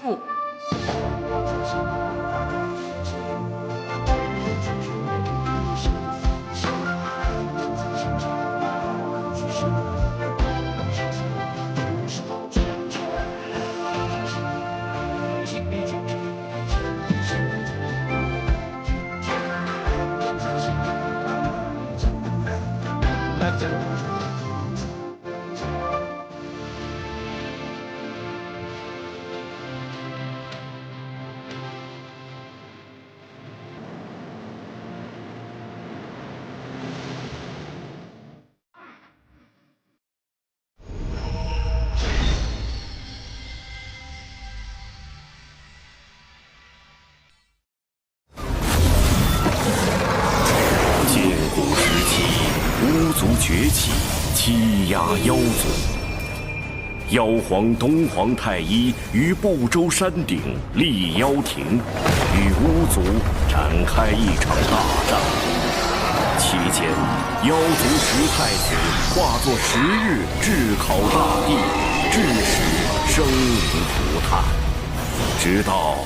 父。巫族崛起，欺压妖族。妖皇东皇太一于不周山顶立妖庭，与巫族展开一场大战。期间，妖族10太子化作10日炙烤大地，致使生灵涂炭。直到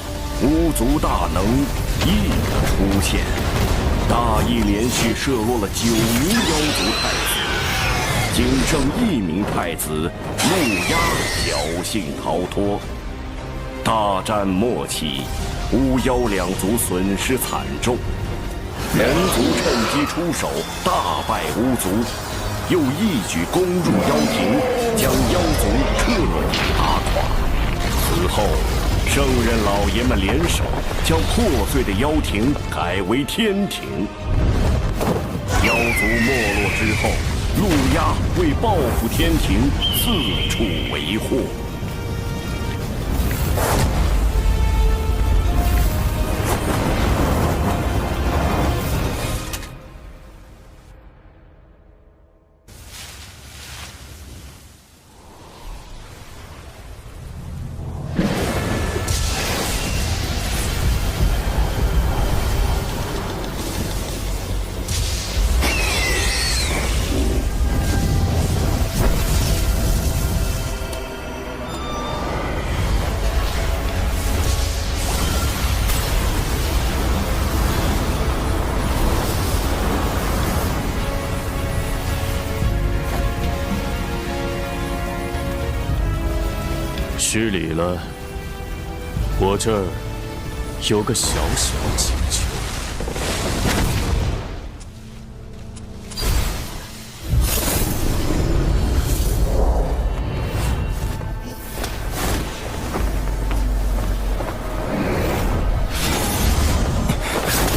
巫族大能羿的出现。大羿连续射落了9名妖族太子，仅剩1名太子陆压侥幸逃脱。大战末期，巫妖2族损失惨重，人族趁机出手，大败巫族，又一举攻入妖庭，将妖族彻底打垮。此后，圣人老爷们联手，将破碎的妖庭改为天庭。妖族没落之后，陆压为报复天庭，四处为祸。失礼了，我这儿有个小小请求。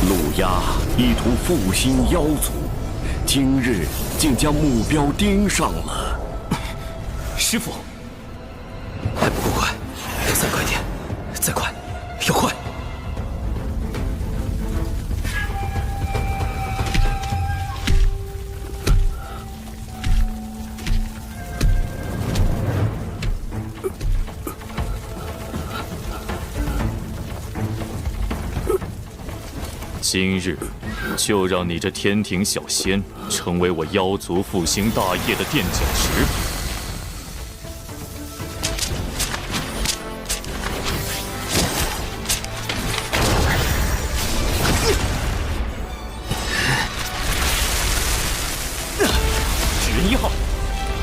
陆压意图复兴妖族，今日竟将目标盯上了。师父。还不够快，再快点，再快，要快！今日就让你这天庭小仙成为我妖族复兴大业的垫脚石。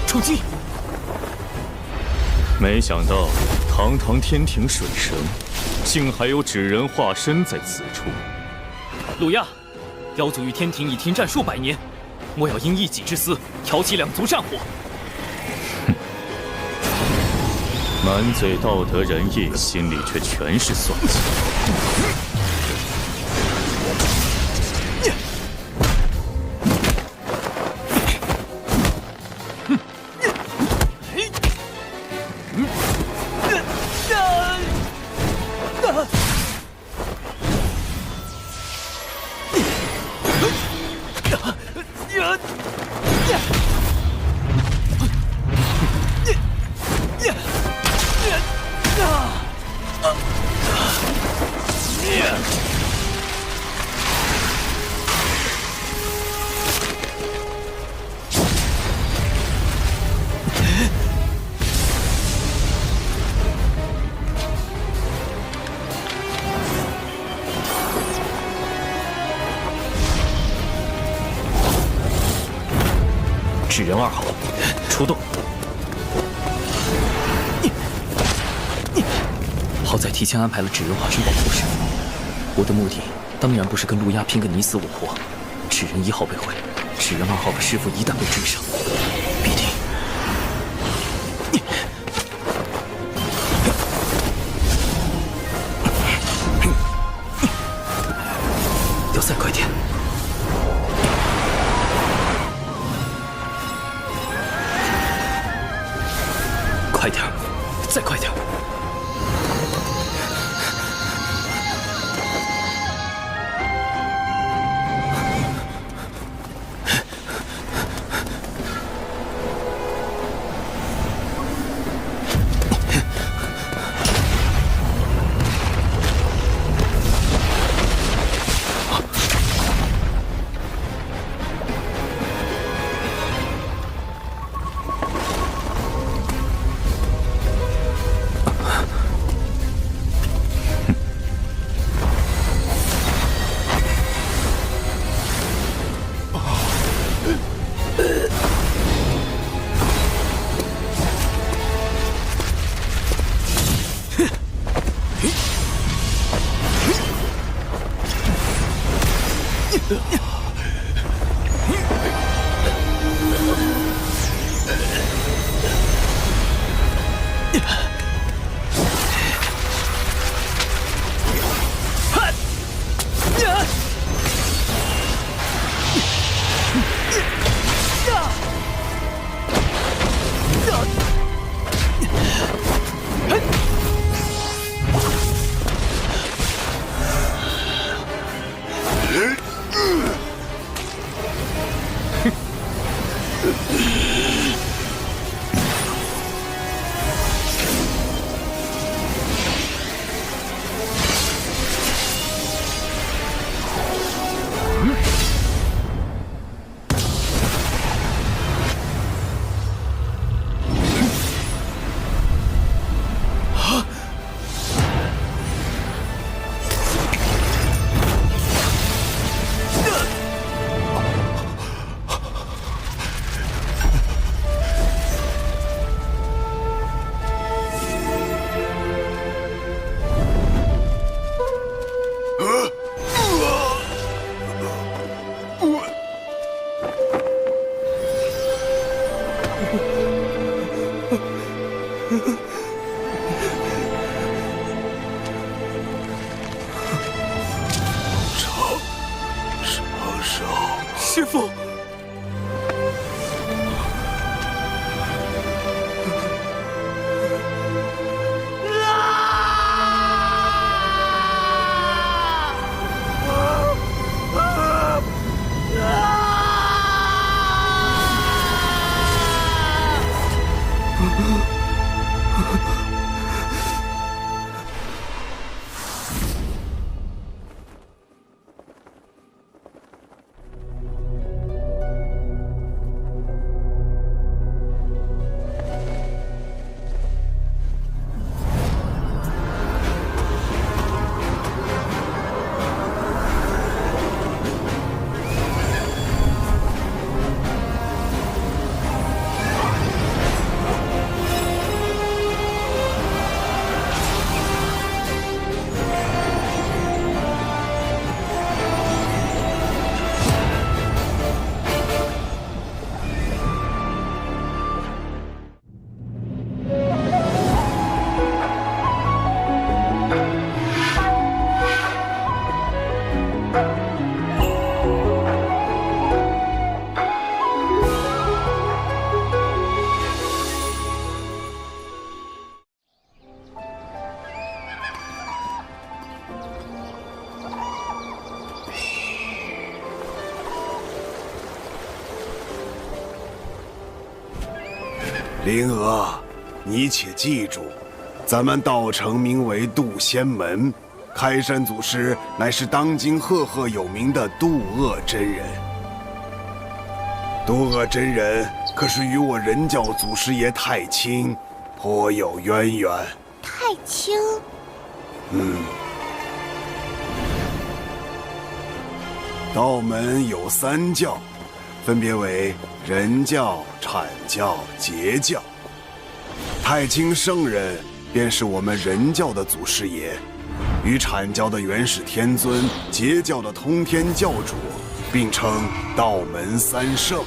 出击！没想到，堂堂天庭水神，竟还有纸人化身在此处。陆压，妖族与天庭已停战数百年，莫要因一己之私挑起2族战火。满嘴道德仁义，心里却全是算计。纸人2号，出动！好在提前安排了纸人化身保护师傅。我的目的当然不是跟陆压拼个你死我活。纸人1号被毁，纸人2号的师傅一旦被追上，必定……要再快点！快点，再快点！师父，灵娥，你且记住，咱们道城名为渡仙门，开山祖师乃是当今赫赫有名的渡厄真人。渡厄真人可是与我人教祖师爷太清颇有渊源。太清，道门有3教，分别为人教、阐教、截教。太清圣人便是我们人教的祖师爷，与阐教的元始天尊、截教的通天教主并称道门三圣。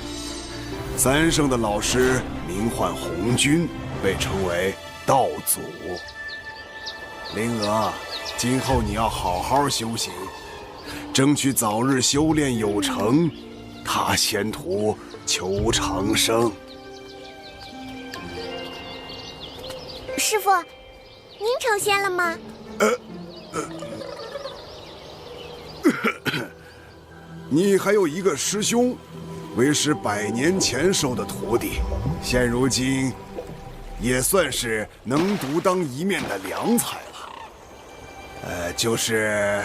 三圣的老师名唤红军，被称为道祖。灵娥，今后你要好好修行，争取早日修炼有成，踏仙途求长生。师傅，您成仙了吗？你还有一个师兄，为师100年前收的徒弟，现如今也算是能独当一面的良才了。就是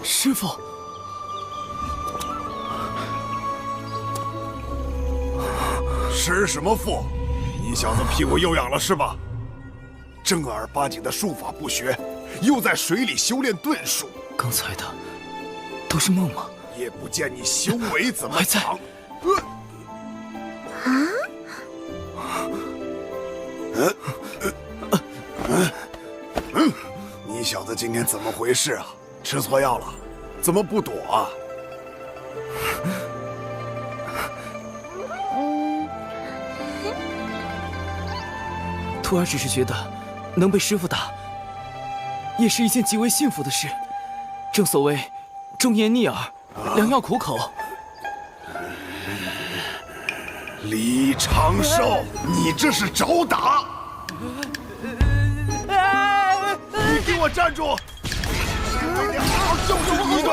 师傅，师什么父？你小子屁股又痒了是吧？正儿八经的术法不学，又在水里修炼遁术，刚才的都是梦吗？也不见你修为怎么还在长。你小子今天怎么回事啊？吃错药了？怎么不躲啊？徒儿只是觉得能被师傅打，也是一件极为幸福的事。正所谓忠言逆耳，良药苦口。李长寿，你这是找打！你给我站住！我得好好教训你一顿！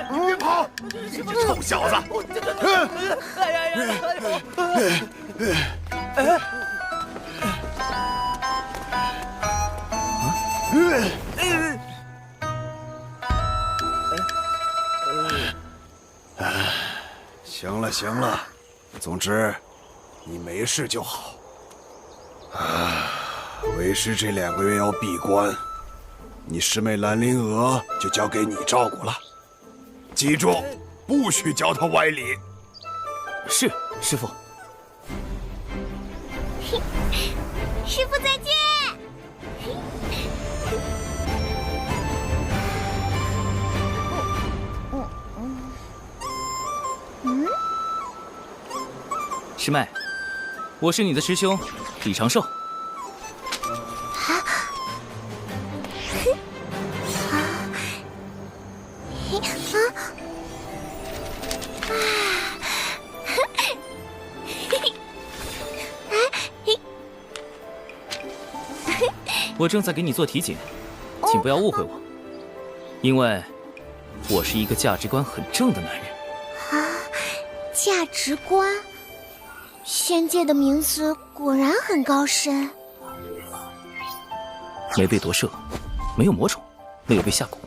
你别跑！你臭小子！行了行了，总之你没事就好。为师这2个月要闭关，你师妹兰陵娥就交给你照顾了。记住，不许教她歪理。是，师傅。师傅再见。师妹，我是你的师兄李长寿。我正在给你做体检，请不要误会我，因为我是一个价值观很正的男人。价值观，仙界的名字果然很高深。没被夺舍，没有魔宠，没有被下蛊、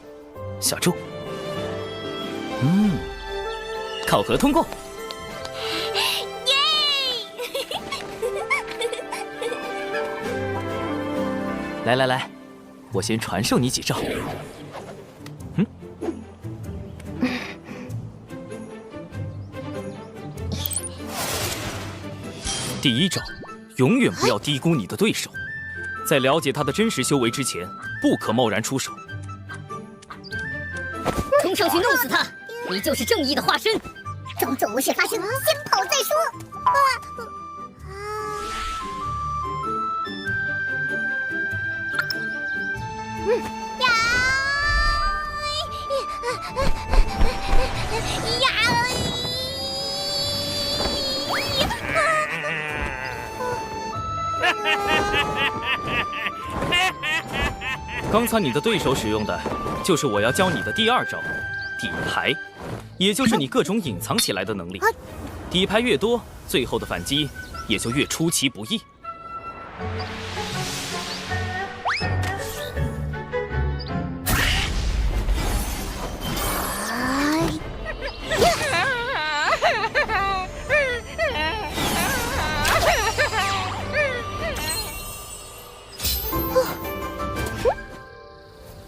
下咒。考核通过。来来来，我先传授你几招。第一招，永远不要低估你的对手，在了解他的真实修为之前，不可贸然出手。冲上去弄死他！你就是正义的化身。种种无事发生，先跑再说。刚才你的对手使用的，就是我要教你的第2招，底牌，也就是你各种隐藏起来的能力。底牌越多，最后的反击也就越出其不意。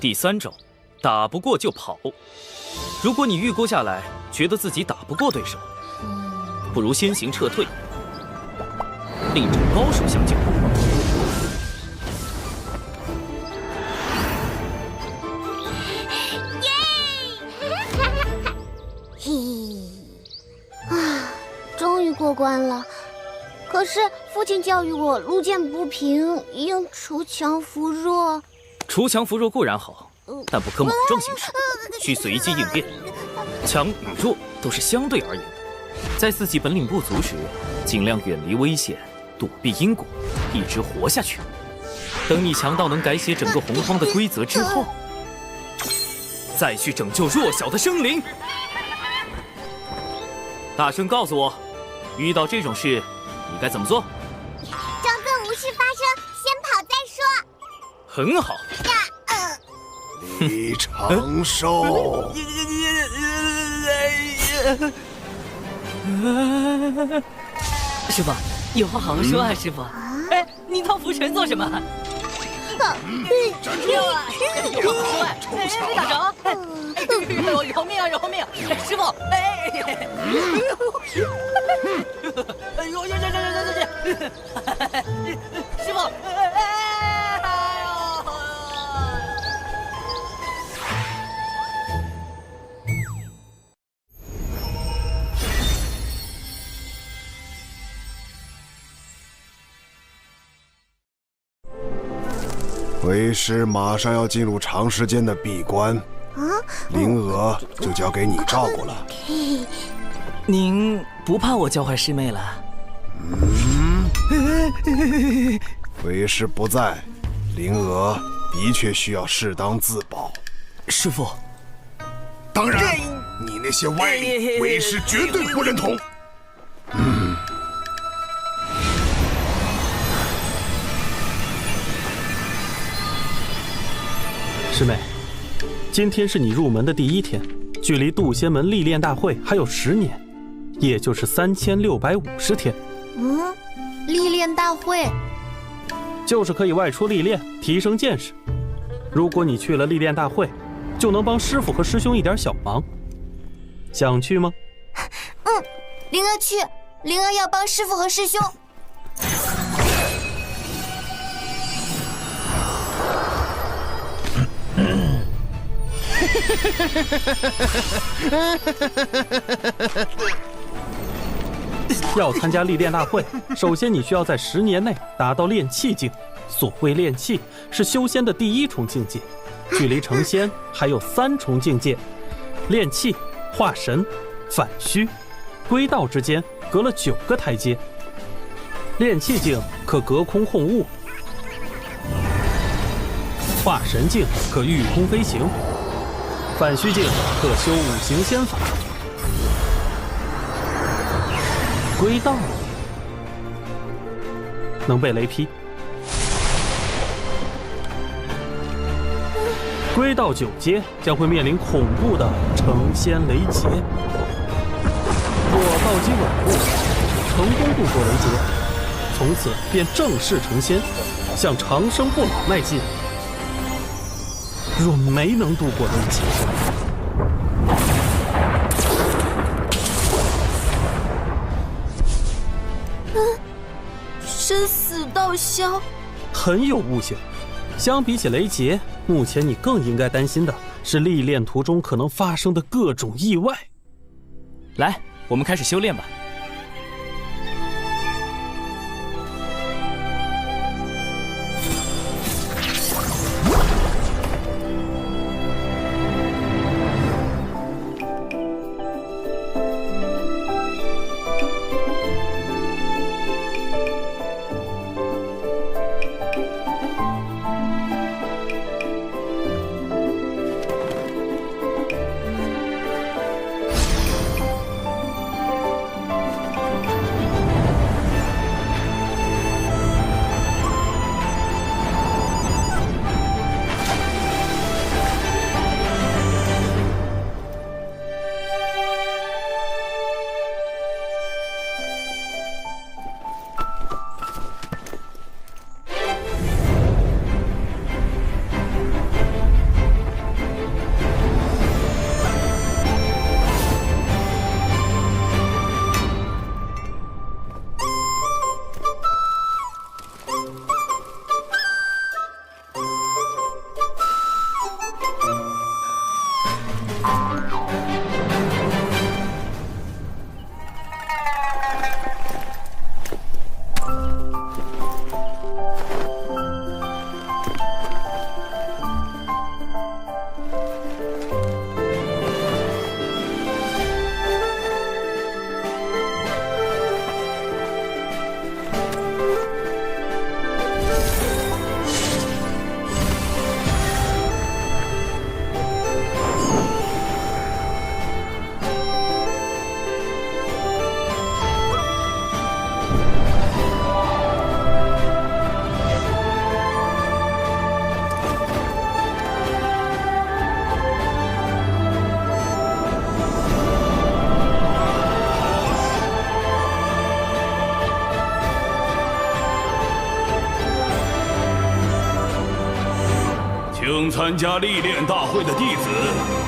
第3招，打不过就跑。如果你预估下来，觉得自己打不过对手，不如先行撤退，另找高手相救。终于过关了。可是父亲教育我，路见不平应锄强扶弱。锄强扶弱固然好，但不可莽撞行事，需随机应变。强与弱都是相对而言的，在自己本领不足时，尽量远离危险，躲避因果，一直活下去。等你强到能改写整个洪荒的规则之后，再去拯救弱小的生灵。大声告诉我，遇到这种事，你该怎么做？装作无事发生，先跑再说。很好。李长寿，师傅，有话好好说啊，师傅。哎，你套拂尘做什么？没有啊，有话好说哎，没打着。哎呦，饶命啊，饶命！师傅，哎，哎呦，师傅，为师马上要进入长时间的闭关，灵娥就交给你照顾了。您不怕我教坏师妹了？为师不在，灵娥的确需要适当自保。师傅，当然，你那些歪理，为师绝对不认同。师妹，今天是你入门的第1天，距离渡仙门历练大会还有10年，也就是3650天。历练大会就是可以外出历练，提升见识。如果你去了历练大会，就能帮师傅和师兄一点小忙。想去吗？灵儿去，灵儿要帮师傅和师兄。要参加历练大会，首先你需要在10年内达到炼气境。所谓炼气，是修仙的第1重境界，距离成仙还有3重境界。炼气、化神、反虚、归道之间隔了9个台阶。炼气境可隔空控物，化神境可御空飞行，反虚境可修5行仙法，归道能被雷劈。归道9阶将会面临恐怖的成仙雷劫。若道基稳固，成功度过雷劫，从此便正式成仙，向长生不老迈进。若没能度过雷劫，生死道消，很有悟性。相比起雷劫，目前你更应该担心的是历练途中可能发生的各种意外。来，我们开始修炼吧。参加历练大会的弟子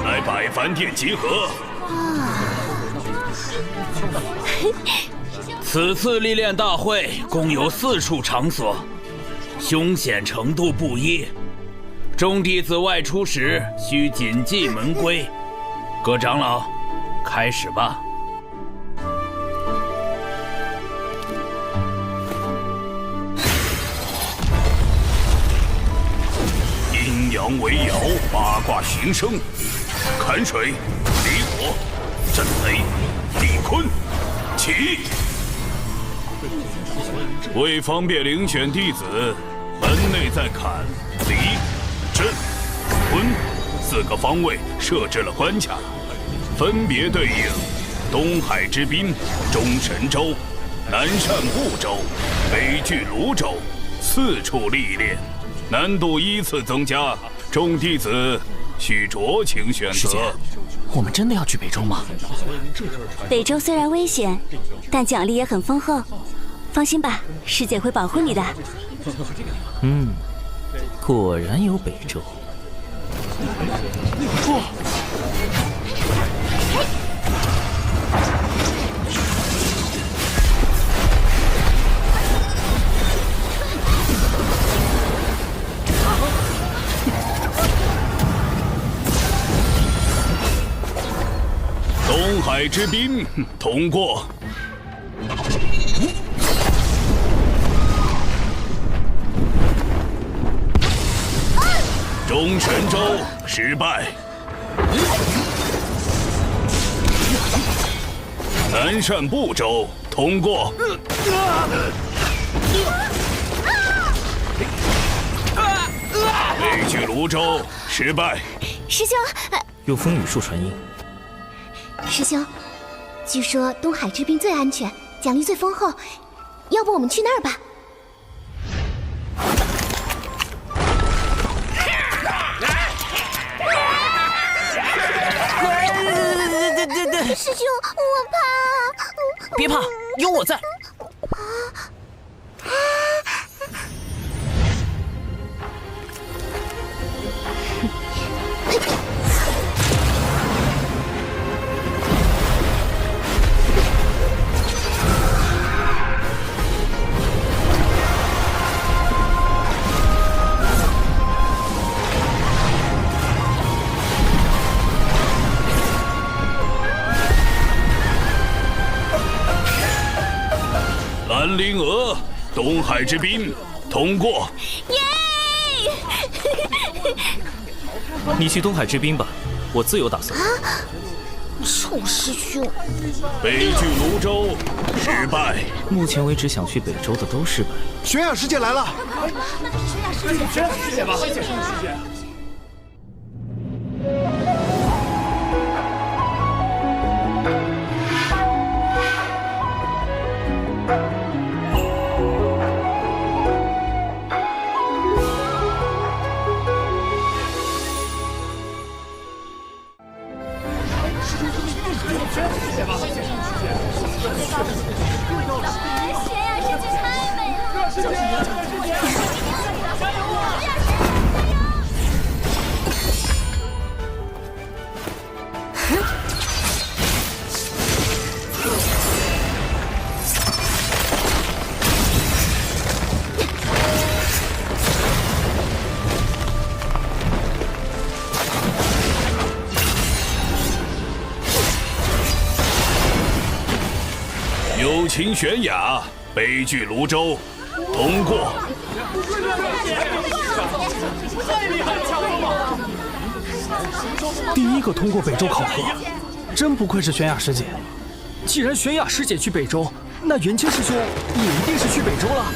来百凡殿集合。此次历练大会共有4处场所，凶险程度不一。众弟子外出时需谨记门规。各长老，开始吧。阴阳为爻，八卦形生，坎水、离火、震雷、地坤，起！为方便遴选弟子，门内在坎、离、震、坤4个方位设置了关卡，分别对应东海之滨、中神州、南赡部洲、北俱泸州4处历练，难度依次增加，众弟子需酌情选师姐择。我们真的要去北周吗？北周虽然危险，但奖励也很丰厚。放心吧，师姐会保护你的。果然有北周。东海之滨通过。中神州失败。南赡部洲通过。北俱泸州失败。师兄，有风雨树传音。师兄，据说东海之滨最安全，奖励最丰厚，要不我们去那儿吧？师兄，我怕。别怕，有我在。兰陵娥，东海之滨通过。耶！你去东海之滨吧，我自有打算。臭师兄！北俱泸州失败。目前为止想去北周的都失败。玄雅师姐来了。玄雅师姐吧，师姐。友情玄雅，北俱泸州通过。第一个通过北周考核，真不愧是玄雅师姐。既然玄雅师姐去北周，那元清师兄也一定是去北周了。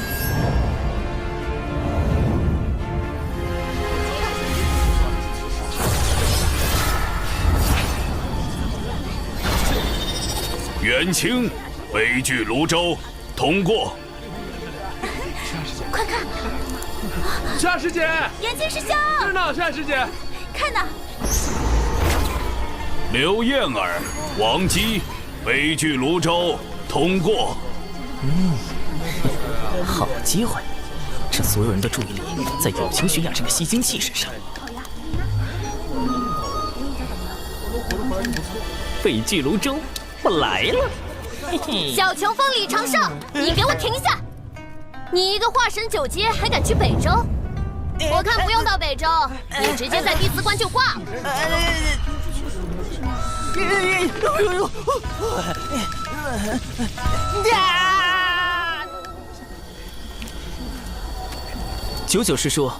元清，北俱泸州通过。快看，玄雅师姐，元清师兄，是呢，玄雅师姐，看呢。刘燕儿、王姬，北俱泸州通过。好机会，趁所有人的注意力在友情玄雅这个吸睛器身上。废巨炉中，我来了。嘿嘿，小琼峰李长胜，你给我停下！你一个化神9阶还敢去北周？我看不用到北周，你直接在第4关就挂了。99师叔，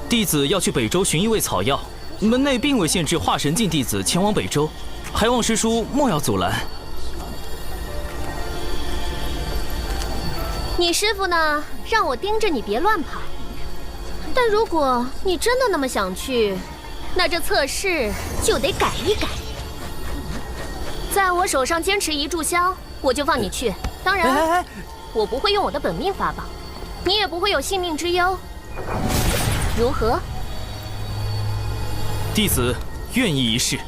弟子要去北周寻一味草药，门内并未限制化神境弟子前往北周，还望师叔莫要阻拦。你师傅呢，让我盯着你别乱跑。但如果你真的那么想去，那这测试就得改一改。在我手上坚持1炷香，我就放你去。当然，我不会用我的本命法宝，你也不会有性命之忧。如何？弟子愿意一试。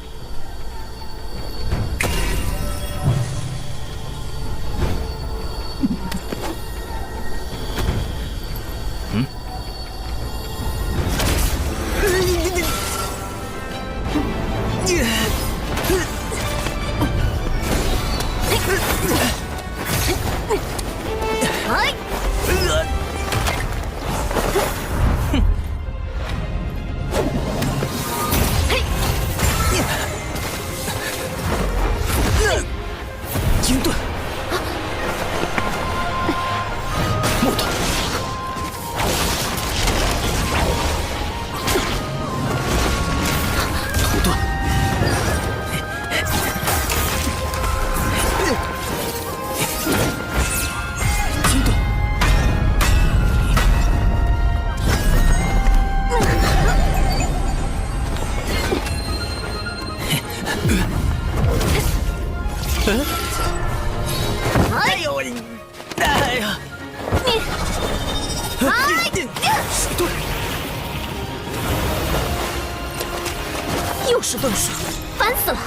哎呦我，哎呀，你，水遁，又是断水，烦死了！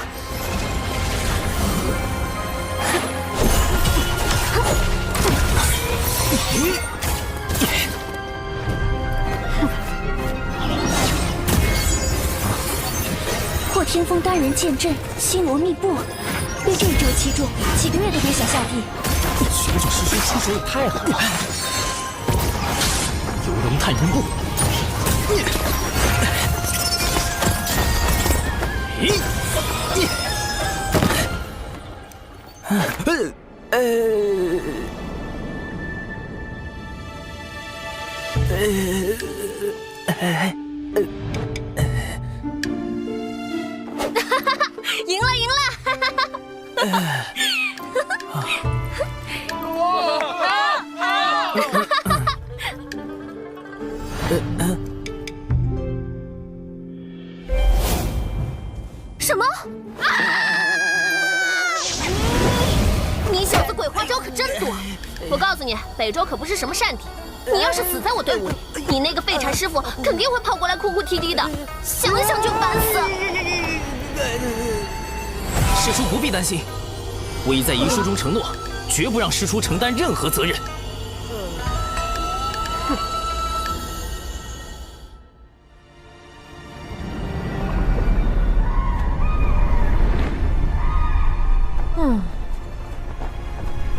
破天风单人剑阵，星罗密布，被这一周击中，几个月都别想下地。99师兄出手也太狠了！游龙探云步，赢了，赢了！什么？你小子鬼花招可真多！我告诉你，北周可不是什么善地。你要是死在我队伍里，你那个废柴师傅肯定会跑过来哭哭啼啼的，想想就烦死。师叔不必担心，我已在遗书中承诺，绝不让师叔承担任何责任。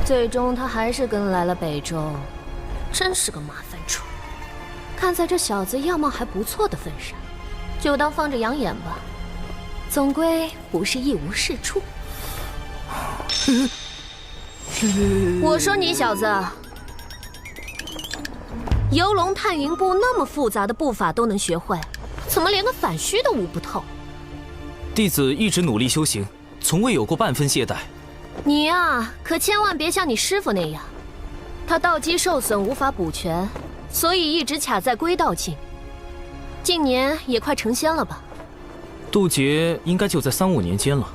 最终他还是跟来了北周，真是个麻烦虫。看在这小子样貌还不错的份上，就当放着养眼吧。总归不是一无是处。我说你小子，游龙探云步那么复杂的步法都能学会，怎么连个反虚都悟不透？弟子一直努力修行，从未有过半分懈怠。你呀，可千万别像你师傅那样，他道基受损无法补全，所以一直卡在归道境。近年也快成仙了吧？渡劫应该就在3、5年间了。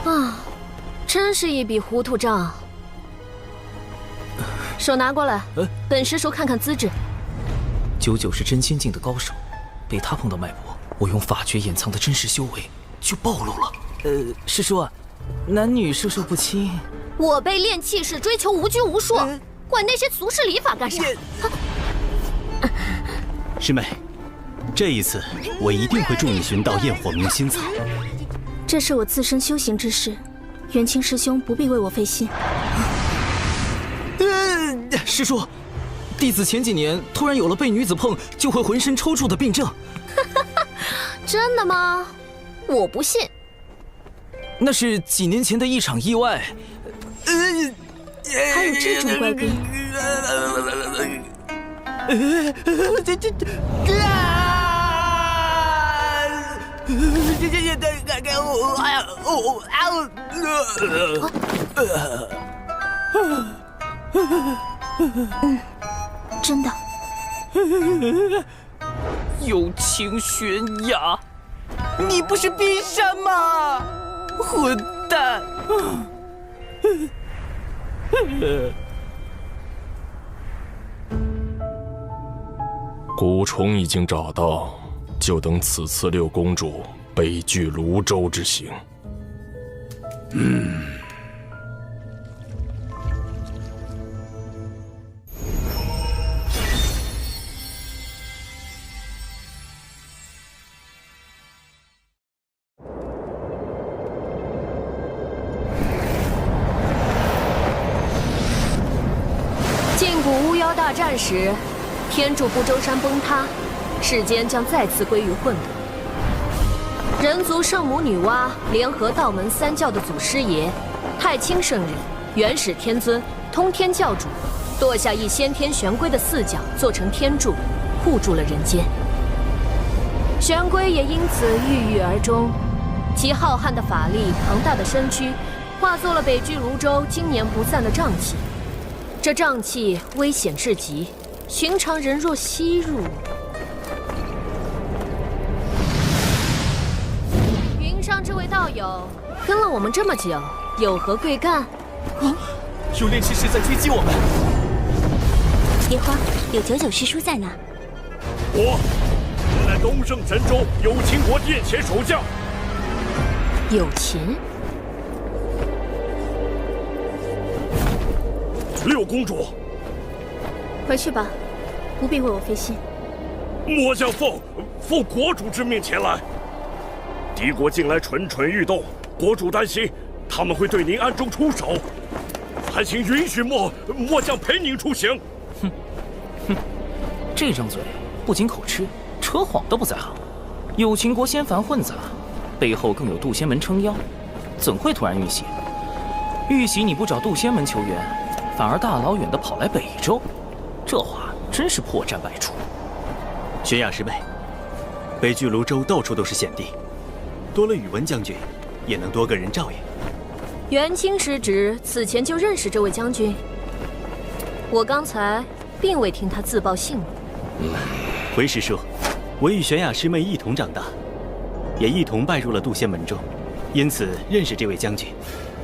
啊，真是一笔糊涂账。手拿过来，本师叔看看资质。99是真仙境的高手，被他碰到脉搏，我用法诀掩藏的真实修为就暴露了。师叔，男女授受不亲。我辈练气是追求无拘无束，管那些俗世礼法干啥？师妹，这一次我一定会助你寻到焰火明心草。这是我自身修行之事，元清师兄不必为我费心。师叔，弟子前几年突然有了被女子碰就会浑身抽搐的病症。真的吗？我不信。那是几年前的一场意外。还有这种怪病？真的。友情悬崖，你不是冰山吗？混蛋！蛊虫已经找到，就等此次六公主北拒泸州之行。晋古巫妖大战时，天柱不周山崩塌，世间将再次归于混沌。人族圣母女娲联合道门三教的祖师爷、太清圣人、元始天尊、通天教主，剁下一先天玄龟的四角，做成天柱，护住了人间。玄龟也因此郁郁而终，其浩瀚的法力、庞大的身躯，化作了北拒泸州经年不散的瘴气。这瘴气危险至极，寻常人若吸入，云上这位道友跟了我们这么久，有何贵干？有炼气师在追击我们！别慌，有99师叔在呢。我乃东胜神州有秦国殿前守将。有秦。六公主，回去吧，不必为我费心。末将奉国主之命前来。敌国近来蠢蠢欲动，国主担心他们会对您暗中出手，还请允许末将陪您出行。这张嘴不仅口吃，扯谎都不在行。有秦国仙凡混杂，背后更有渡仙门撑腰，怎会突然遇袭？遇袭你不找渡仙门求援，反而大老远的跑来北周，这话真是破绽百出。玄雅师妹，北拒泸州到处都是险地，多了宇文将军，也能多个人照应。元清师侄此前就认识这位将军，我刚才并未听他自报姓名。回师叔，我与玄雅师妹一同长大，也一同拜入了渡仙门中，因此认识这位将军。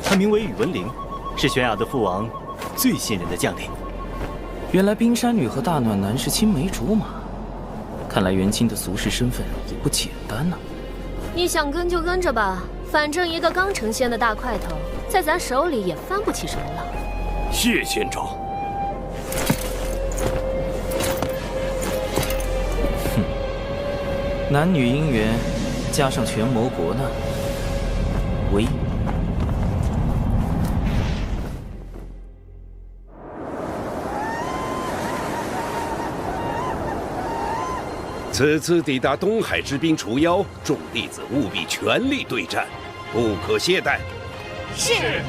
他名为宇文灵，是玄雅的父王最信任的将领。原来冰山女和大暖男是青梅竹马，看来元清的俗世身份也不简单呢。你想跟就跟着吧，反正一个刚成仙的大块头，在咱手里也翻不起什么浪。谢仙长。哼，男女姻缘，加上权谋国难，威。此次抵达东海之滨除妖，众弟子务必全力对战，不可懈怠。是。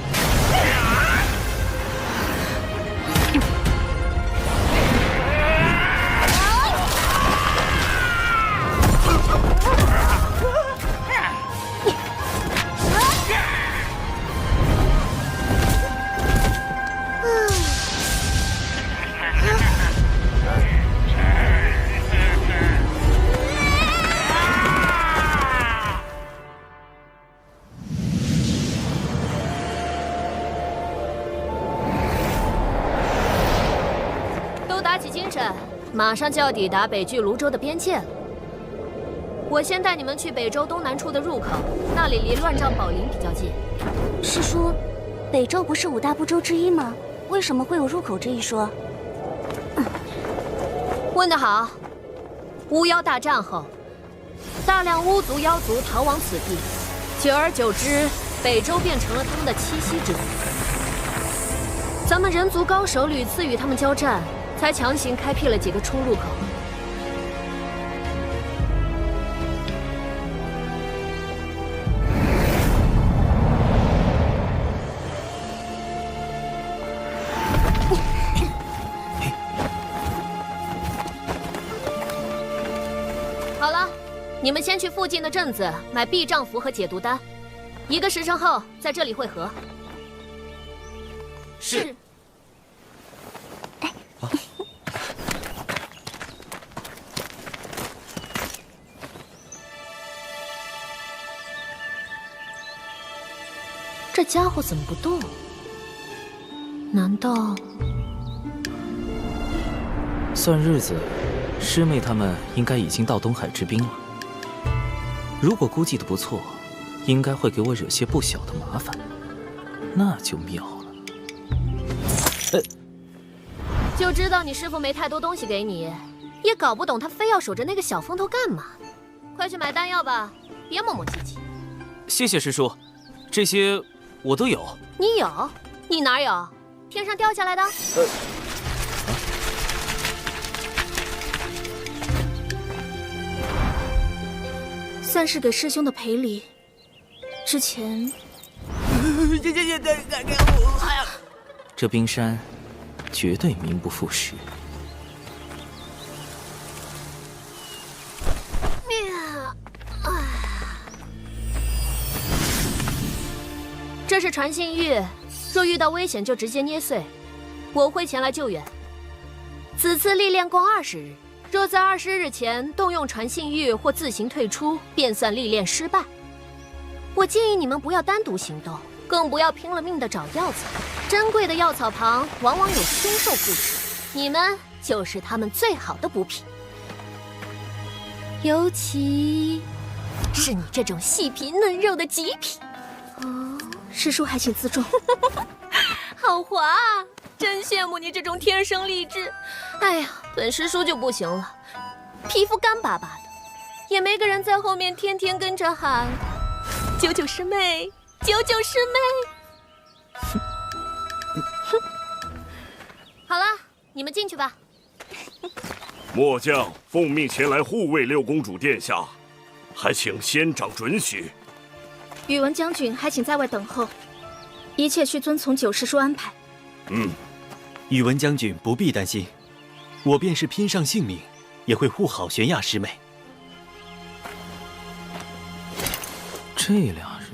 马上就要抵达北拒泸州的边界了。我先带你们去北周东南处的入口，那里离乱帐宝林比较近。师叔，北周不是5大部洲之一吗？为什么会有入口这一说？问得好。巫妖大战后，大量巫族妖族逃往此地，久而久之，北周变成了他们的栖息之地。咱们人族高手屡次与他们交战，才强行开辟了几个出入口。好了，你们先去附近的镇子买避障符和解毒丹，1个时辰后在这里会合。是。这家伙怎么不动？难道算日子，师妹他们应该已经到东海之滨了。如果估计的不错，应该会给我惹些不小的麻烦，那就妙了。就知道你师父没太多东西给你，也搞不懂他非要守着那个小风头干嘛。快去买丹药吧，别磨磨唧唧。谢谢师叔，这些我都有。你有？你哪有？天上掉下来的？算是给师兄的赔礼。之前，这冰山绝对名不副实。这是传信玉，若遇到危险就直接捏碎，我会前来救援。此次历练共20日，若在20日前动用传信玉或自行退出，便算历练失败。我建议你们不要单独行动，更不要拼了命的找药草。珍贵的药草旁往往有凶兽附体，你们就是他们最好的补品。尤其是你这种细皮嫩肉的极品。师叔还请自重。好滑啊！真羡慕你这种天生丽质。哎呀，本师叔就不行了，皮肤干巴巴的，也没个人在后面天天跟着喊“九九师妹，九九师妹”。好了，你们进去吧。末将奉命前来护卫六公主殿下，还请仙长准许。宇文将军还请在外等候，一切需遵从九师叔安排。宇文将军不必担心，我便是拼上性命，也会护好玄雅师妹。这俩人，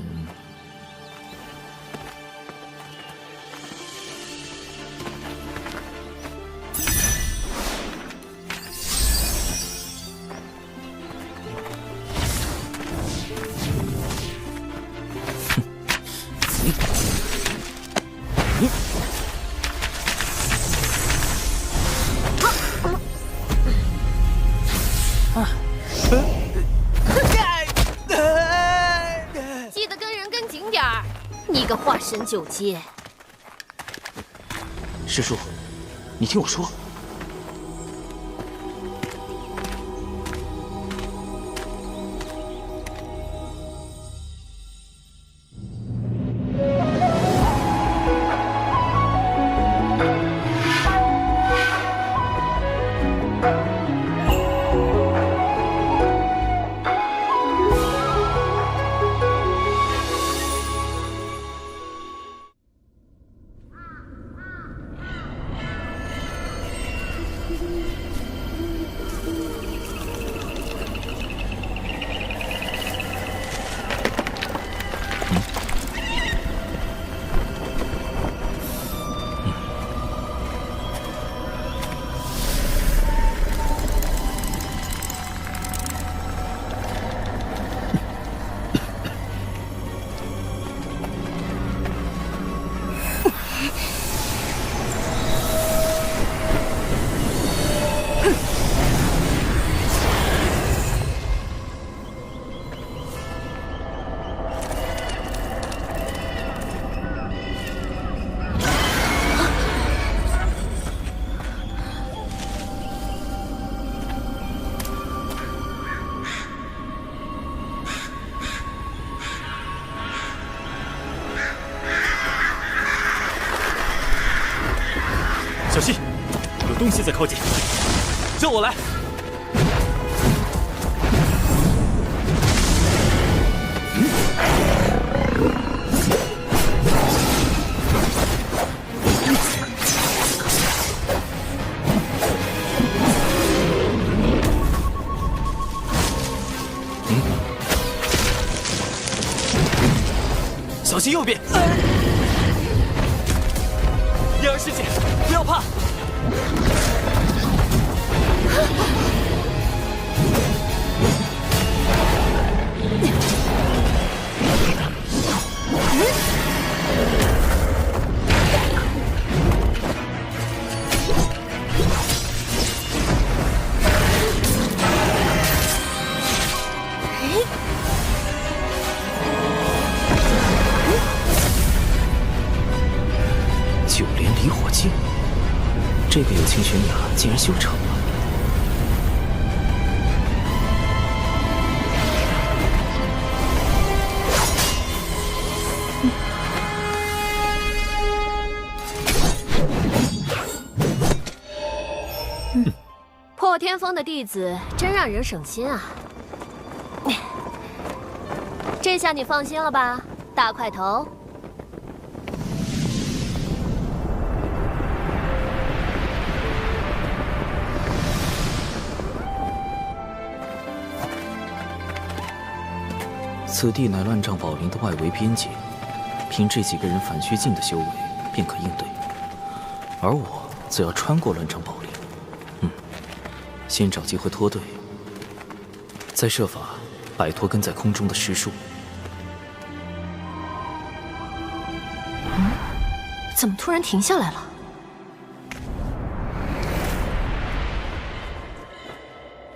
记得跟人跟紧点儿，你个化身九阶。师叔，你听我说。小心，有东西在靠近。叫我来。小心右边！叶儿师姐，不要怕。九连离火镜，这个有情悬崖竟然修成了。破天峰的弟子真让人省心啊！这下你放心了吧，大块头。此地乃乱障宝林的外围边界，凭这几个人反虚境的修为便可应对，而我则要穿过乱障宝林。先找机会脱队，再设法摆脱跟在空中的尸树。怎么突然停下来了？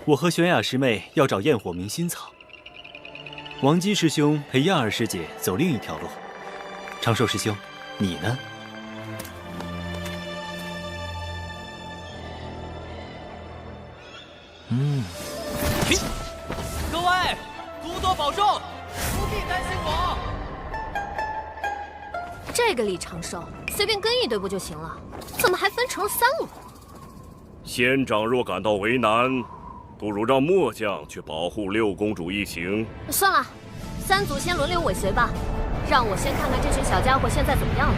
我和玄雅师妹要找焰火明心草，王姬师兄陪亚儿师姐走另一条路。长寿师兄，你呢？各位，多多保重，不必担心我。这个李长寿随便跟一队不就行了？怎么还分成了3路？仙长若感到为难，不如让末将去保护六公主一行。算了，3组先轮流尾随吧，让我先看看这群小家伙现在怎么样了。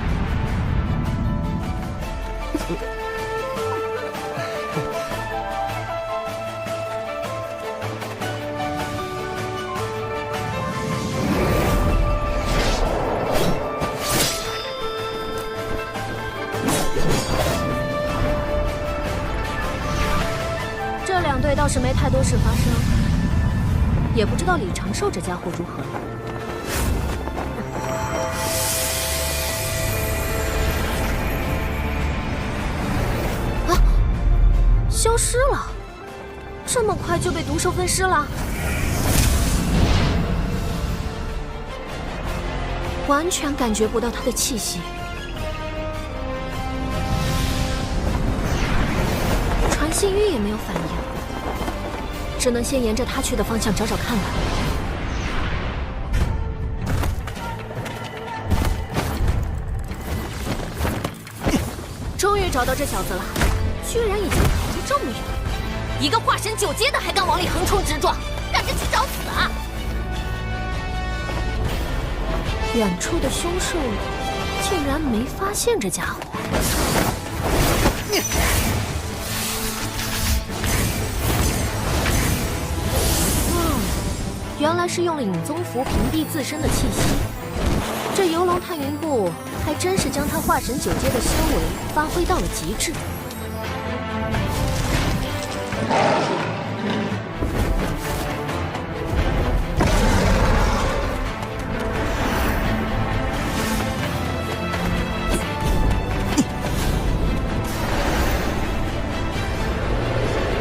这2队倒是没太多事发生，也不知道李长寿这家伙如何了。啊！消失了，这么快就被毒兽分尸了？完全感觉不到他的气息。传信玉也没有反应，只能先沿着他去的方向找找看了。终于找到这小子了，居然已经跑得这么远，一个化神9阶的还敢往里横冲直撞，赶着去找死啊！远处的凶兽竟然没发现这家伙。原来是用了影宗符屏蔽自身的气息，这游龙探云步还真是将他化神9阶的修为发挥到了极致。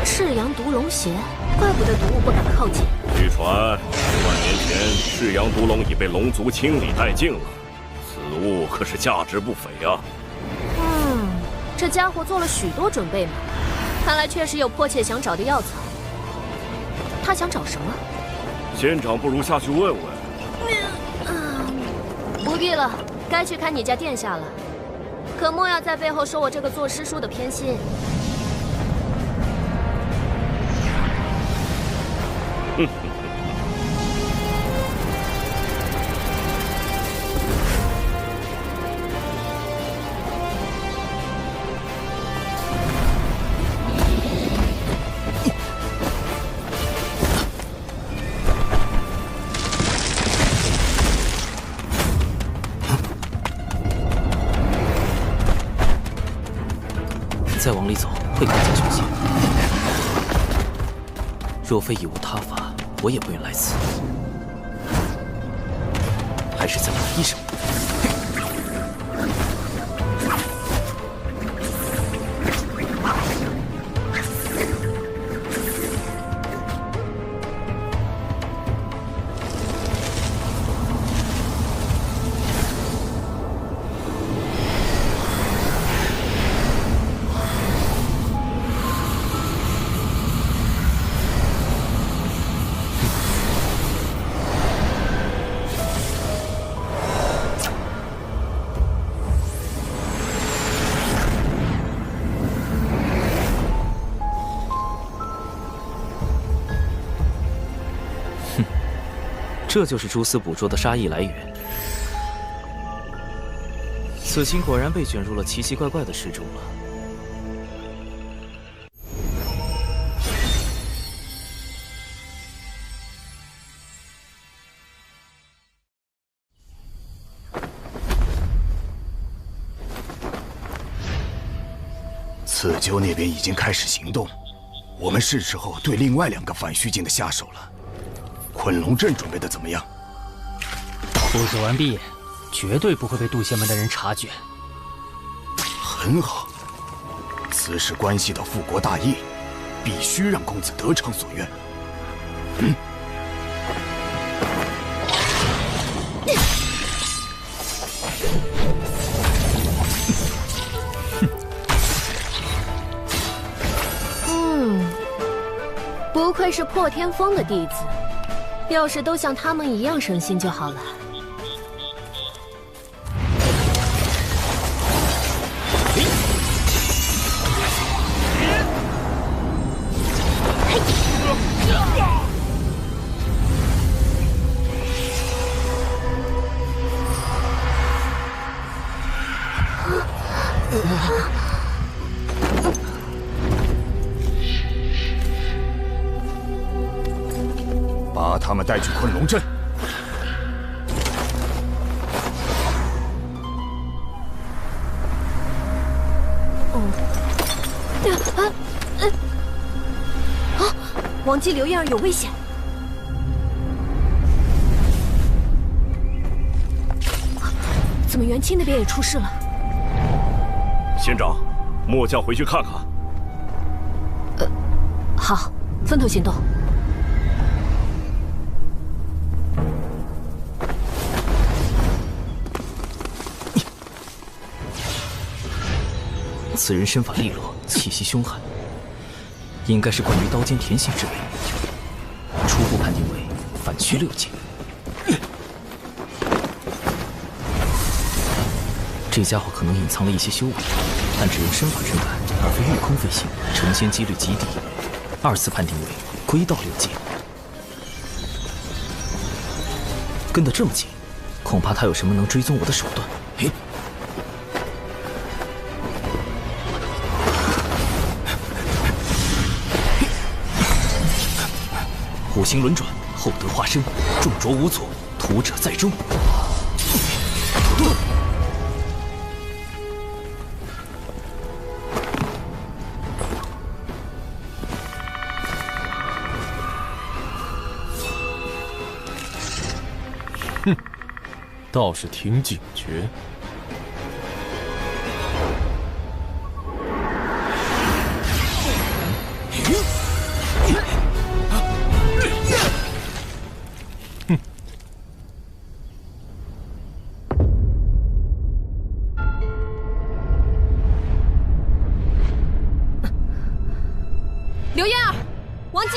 赤阳毒龙血，怪不得毒物不敢靠近。据传，10000年前赤阳毒龙已被龙族清理殆尽了，此物可是价值不菲啊！这家伙做了许多准备嘛，看来确实有迫切想找的药草。他想找什么？仙长不如下去问问。不必了，该去看你家殿下了。可莫要在背后说我这个做师叔的偏心。再往里走会更加凶险。若非已无他法，我也不愿来此。还是再来一手。这就是蛛丝捕捉的杀意来源。此行果然被卷入了奇奇怪怪的事中了。刺鸠那边已经开始行动，我们是时候对另外2个反虚境的下手了。昆龙阵准备的怎么样？布置完毕，绝对不会被渡仙门的人察觉。很好，此事关系到复国大业，必须让公子得偿所愿。不愧是破天风的弟子。要是都像他们一样省心就好了。把他们带去昆龙阵。王姬、刘燕儿有危险！怎么元清那边也出事了？仙长，末将回去看看。好，分头行动。此人身法利落，气息凶悍，应该是惯于刀尖甜性之辈。初步判定为反虚6境。这家伙可能隐藏了一些修为，但只用身法驱赶，而非御空飞行，成仙几率极低。2次判定为归道6境。跟得这么紧，恐怕他有什么能追踪我的手段。嘿。虎形轮转，厚德化生，重着无阻，屠者在中。哼，倒是挺警觉。刘燕儿，王姬。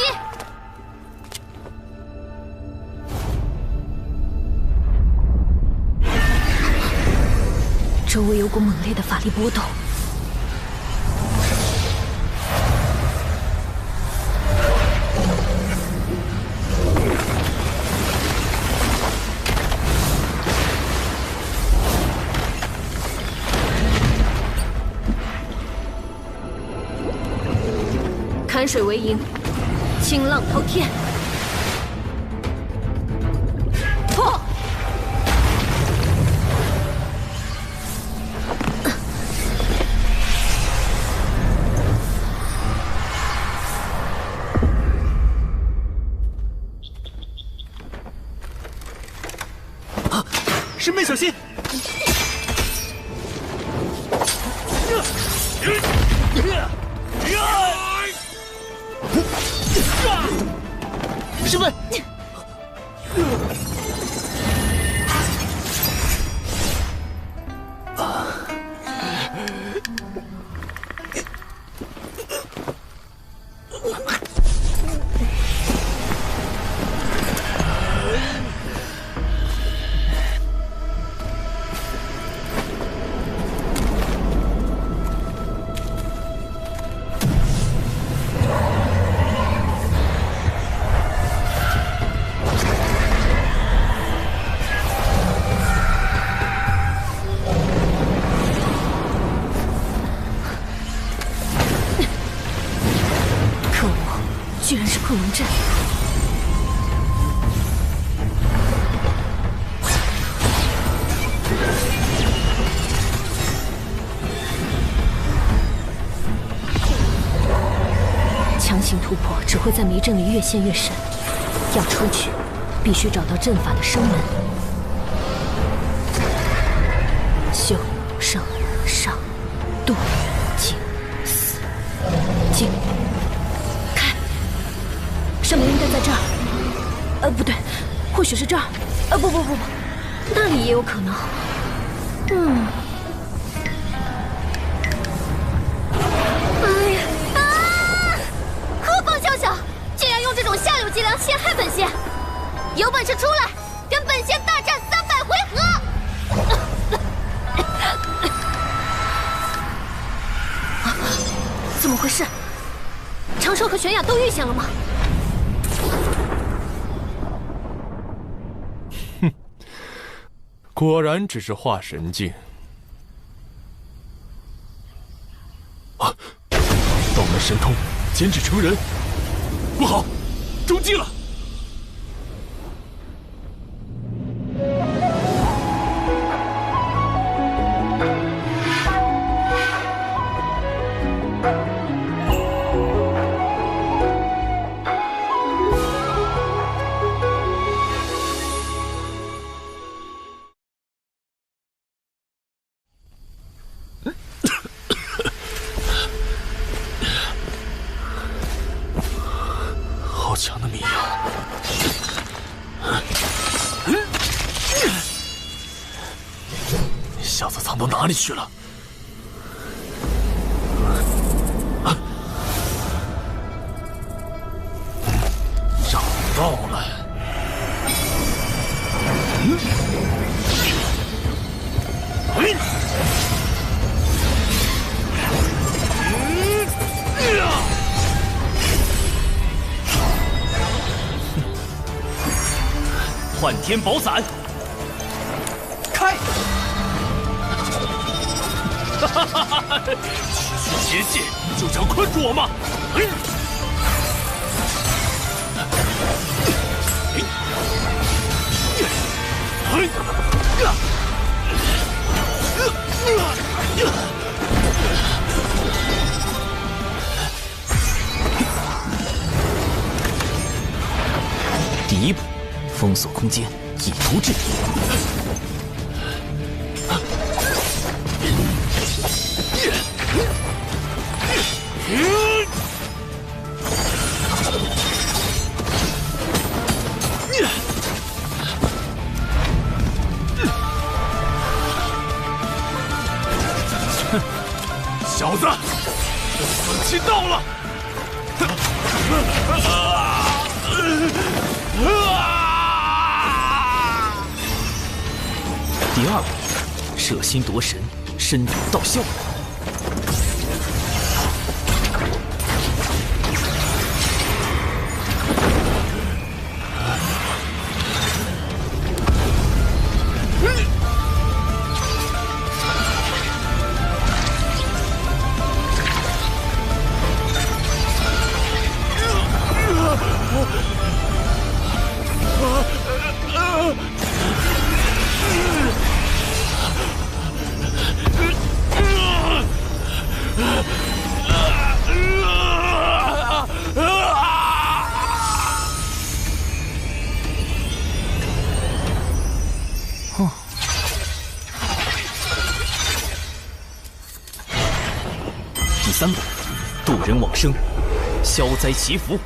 周围有股猛烈的法力波动。坎水为营，清浪滔天。破！啊！师妹小心！师妹，居然是困龙阵！强行突破只会在迷阵里越陷越深，要出去，必须找到阵法的生门。修、生、上、度、静、死、静。生门应该在这儿，不对，或许是这儿，不，那里也有可能。哎呀啊！何方宵小，竟然用这种下流伎俩陷害本仙！有本事出来，跟本仙大战300回合！怎么回事？长寿和玄雅都遇险了吗？果然只是化神境啊！道门神通，减脂成人，不好，中计了！好强的迷药！小子藏到哪里去了？找到了！幻天宝伞，开！区区结界就想困住我吗？第一步，封锁空间，以图制敌。小子，死期到了！第二步，摄心夺神，深毒道消。第3步，渡人往生，消灾祈福。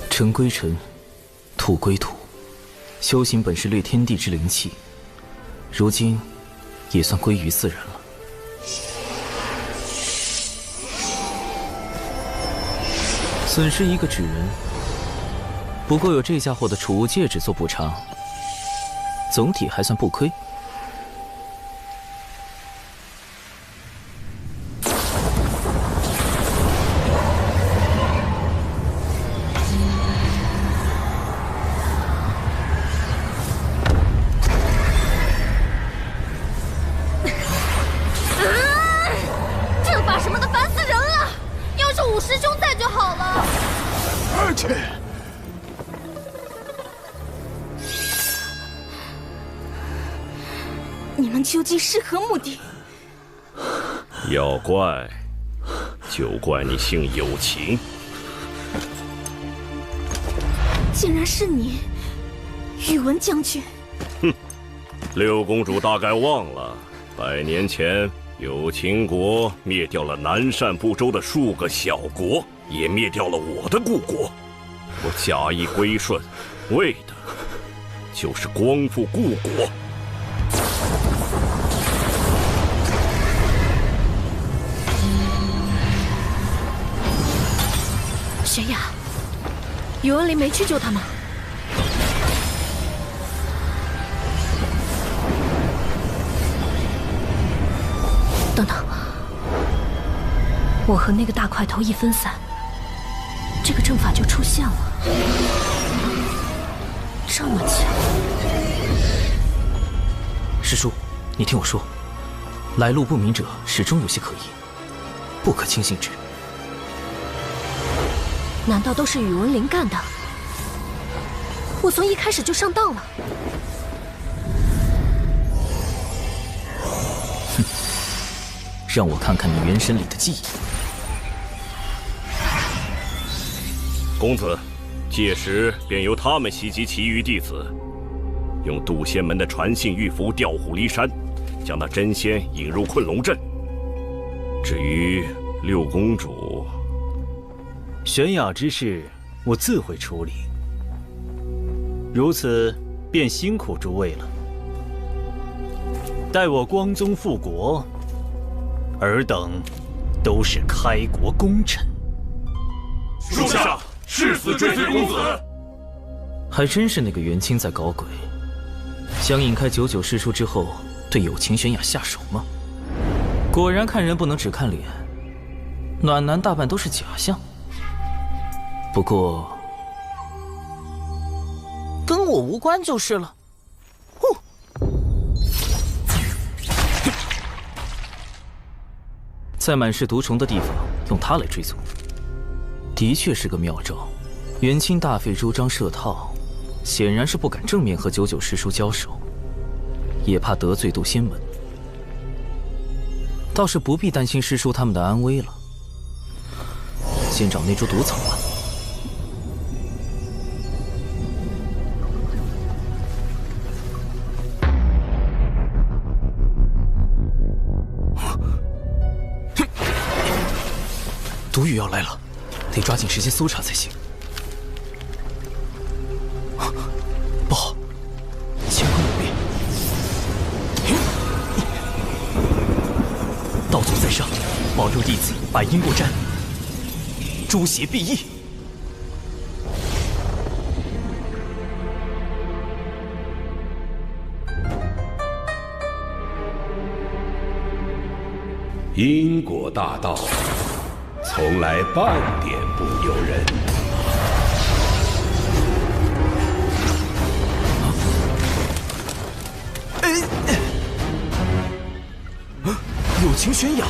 尘归尘，土归土，修行本是掠天地之灵气，如今也算归于自然了。损失一个纸人，不过有这家伙的储物戒指做补偿，总体还算不亏。你们究竟是何目的？要怪，就怪你姓有情。竟然是你，宇文将军！哼，六公主大概忘了，100年前有情国灭掉了南赡部洲的数个小国，也灭掉了我的故国。我假意归顺，为的就是光复故国。玄雅，宇文林没去救他吗？等等，我和那个大块头一分散，这个阵法就出现了。这么巧！师叔，你听我说，来路不明者始终有些可疑，不可轻信之。难道都是宇文林干的？我从一开始就上当了。哼，让我看看你元神里的记忆。公子，届时便由他们袭击其余弟子，用渡仙门的传信玉符调虎离山，将那真仙引入困龙阵。至于六公主，玄雅之事，我自会处理。如此，便辛苦诸位了。待我光宗复国，尔等都是开国功臣。属下誓死追随公子。还真是那个元清在搞鬼，想引开99师叔之后，对有情玄雅下手吗？果然看人不能只看脸，暖男大半都是假象。不过，跟我无关就是了。在满是毒虫的地方，用它来追踪，的确是个妙招。元清大费周章设套，显然是不敢正面和99师叔交手，也怕得罪杜仙门。倒是不必担心师叔他们的安危了。先找那株毒草吧。毒雨要来了，得抓紧时间搜查才行。不好，乾坤有变。道祖在上，保佑弟子百因过斩，诛邪必异。因果大道，从来半点不由人。友情悬崖。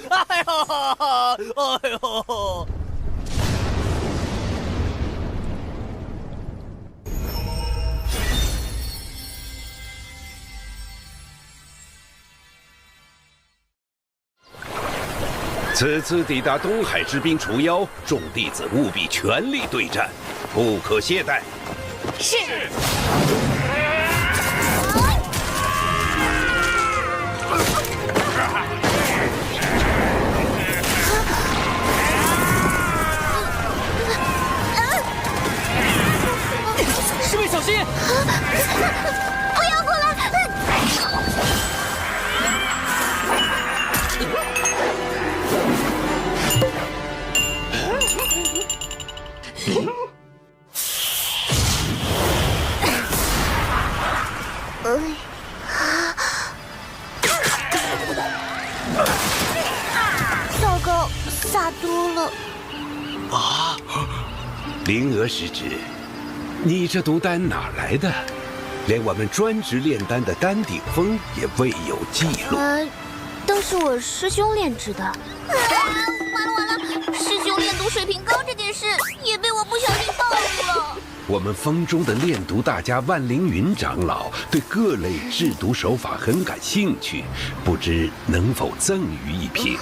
哎呦！此次抵达东海之滨除妖，众弟子务必全力对战，不可懈怠。是。师妹小心！不要过来！糟糕，洒毒了！啊！灵娥师侄，你这毒丹哪来的？连我们专职炼丹的丹顶峰也未有记录。都是我师兄炼制的。完了完了！师兄炼毒水平高这件事也被我不小心暴露了。我们峰中的炼毒大家万凌云长老对各类制毒手法很感兴趣，不知能否赠予一瓶？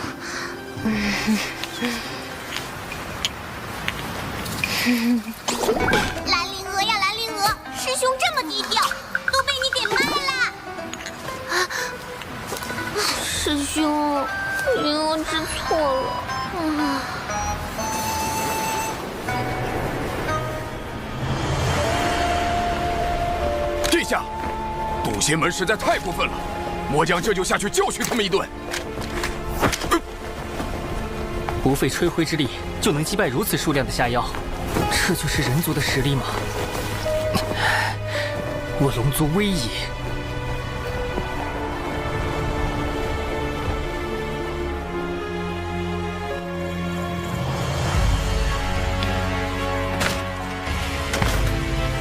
蓝灵娥呀，蓝灵娥，师兄这么低调，都被你给卖了。师兄，灵娥知错了。殿下，杜仙门实在太过分了，末将这就下去教训他们一顿。不费吹灰之力就能击败如此数量的下妖，这就是人族的实力吗？我龙族威也。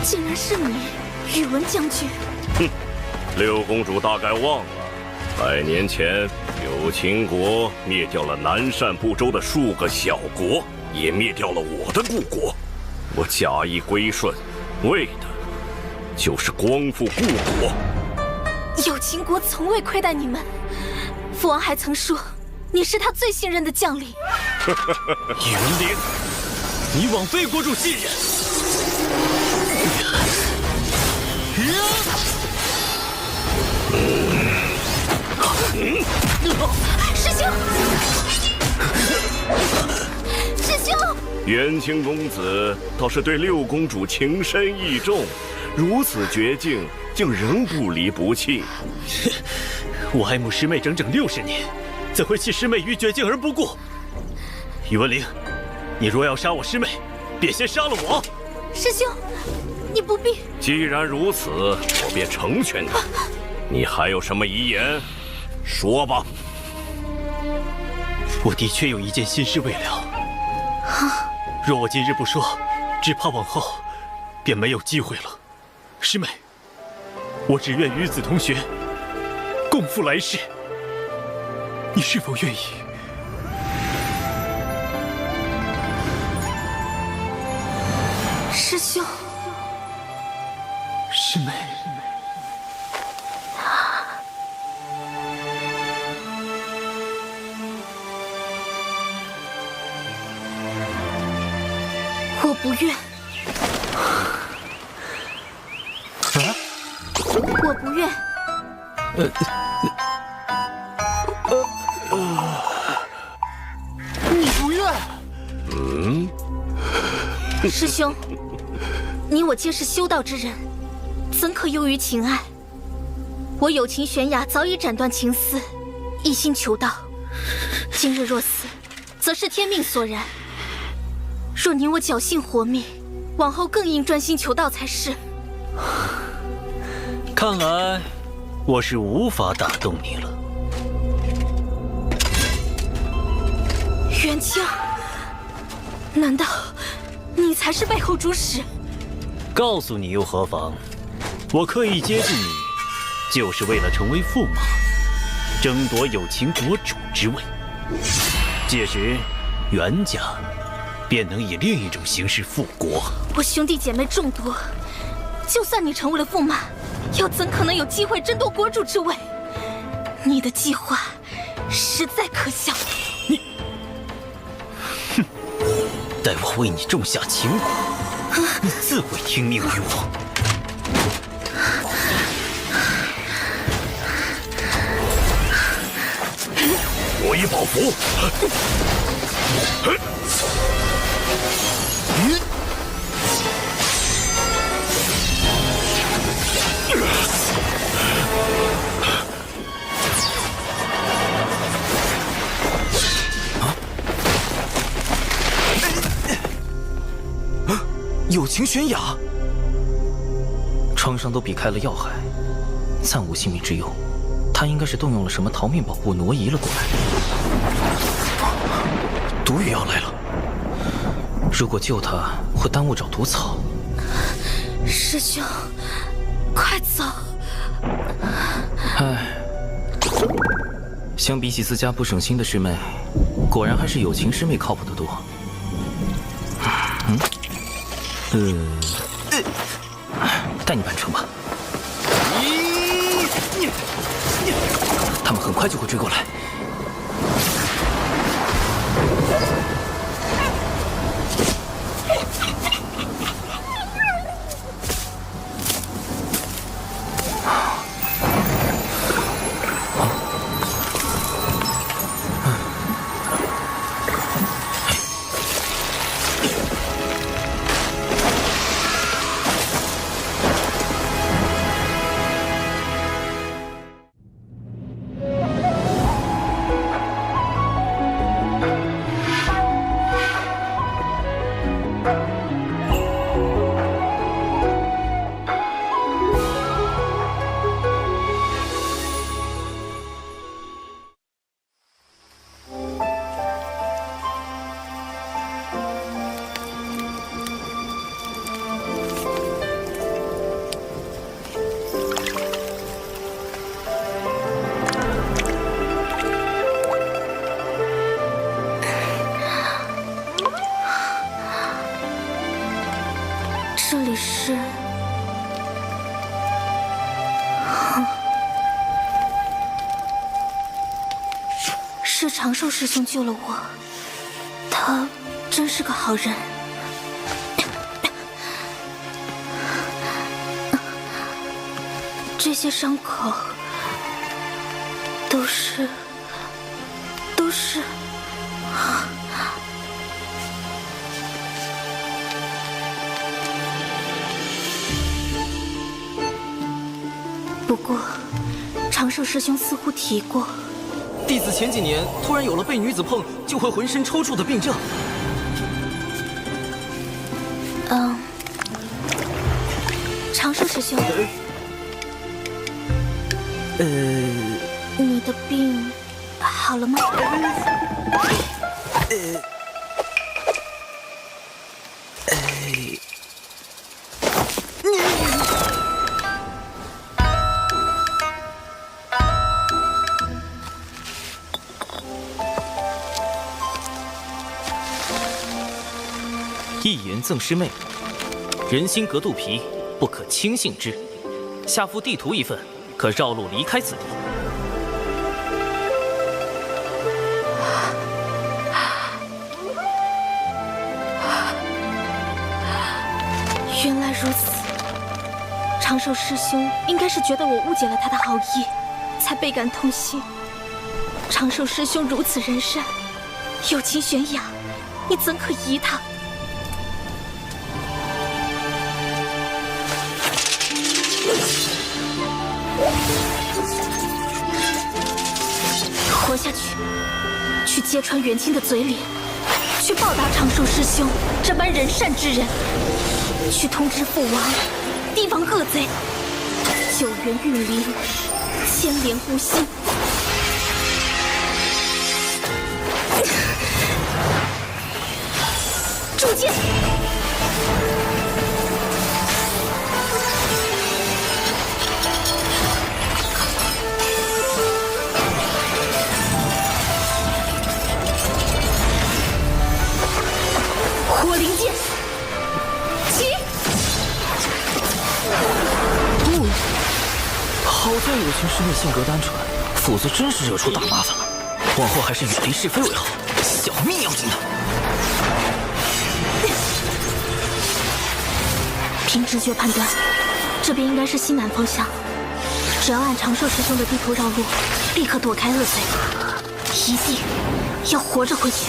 竟然是你，宇文将军！哼，六公主大概忘了，100年前柳秦国灭掉了南赡部洲的数个小国，也灭掉了我的故国。我假意归顺，为的就是光复故国。有秦国从未亏待你们，父王还曾说你是他最信任的将领。宇文灵，你枉费国主信任。师兄，师兄！元清公子倒是对六公主情深意重，如此绝境，竟仍不离不弃。我爱慕师妹整整60年，怎会弃师妹于绝境而不顾？宇文灵，你若要杀我师妹，便先杀了我。师兄，你不必。既然如此，我便成全你。你还有什么遗言？说吧。我的确有一件心事未了。若我今日不说，只怕往后便没有机会了。师妹，我只愿与子同学，共赴来世。你是否愿意？师兄，师妹。我不愿。我不愿。你不愿？师兄，你我皆是修道之人，怎可囿于情爱？我有情悬崖，早已斩断情丝，一心求道。今日若死，则是天命所然。若你我侥幸活命，往后更应专心求道才是。看来我是无法打动你了。元清，难道你才是背后主使？告诉你又何妨？我刻意接近你，就是为了成为驸马，争夺有情国主之位。届时，袁家便能以另一种形式复国。我兄弟姐妹众多，就算你成为了驸马，又怎可能有机会争夺国主之位？你的计划实在可笑。待我为你种下情蛊，你自会听命于我。我以宝符。有情悬崖，创伤都避开了要害，暂无性命之忧。他应该是动用了什么逃命宝物挪移了过来。毒雨要来了，如果救他会耽误找毒草。师兄，快走！唉，相比起自家不省心的师妹，果然还是有情师妹靠谱得多。带你办成吧。他们很快就会追过来。这里是……是长寿师兄救了我，他真是个好人。这些伤口都是……不过，长寿师兄似乎提过，弟子前几年突然有了被女子碰就会浑身抽搐的病症。兄，你的病好了吗？一言赠师妹，人心隔肚皮，不可轻信之。下附地图一份，可绕路离开此地。原来如此，长寿师兄应该是觉得我误解了他的好意，才倍感痛心。长寿师兄如此仁善，有情悬雅，你怎可疑他？活下去，去揭穿元清的嘴脸，去报答长寿师兄这般仁善之人，去通知父王，提防恶贼，救援玉灵，牵连护心。铸剑！火灵剑，起！好在有情师妹性格单纯，否则真是惹出大麻烦了。往后还是远离是非为好，小命要紧的。凭直觉判断，这边应该是西南方向。只要按长寿师兄的地图绕路，立刻躲开恶贼，一定要活着回去。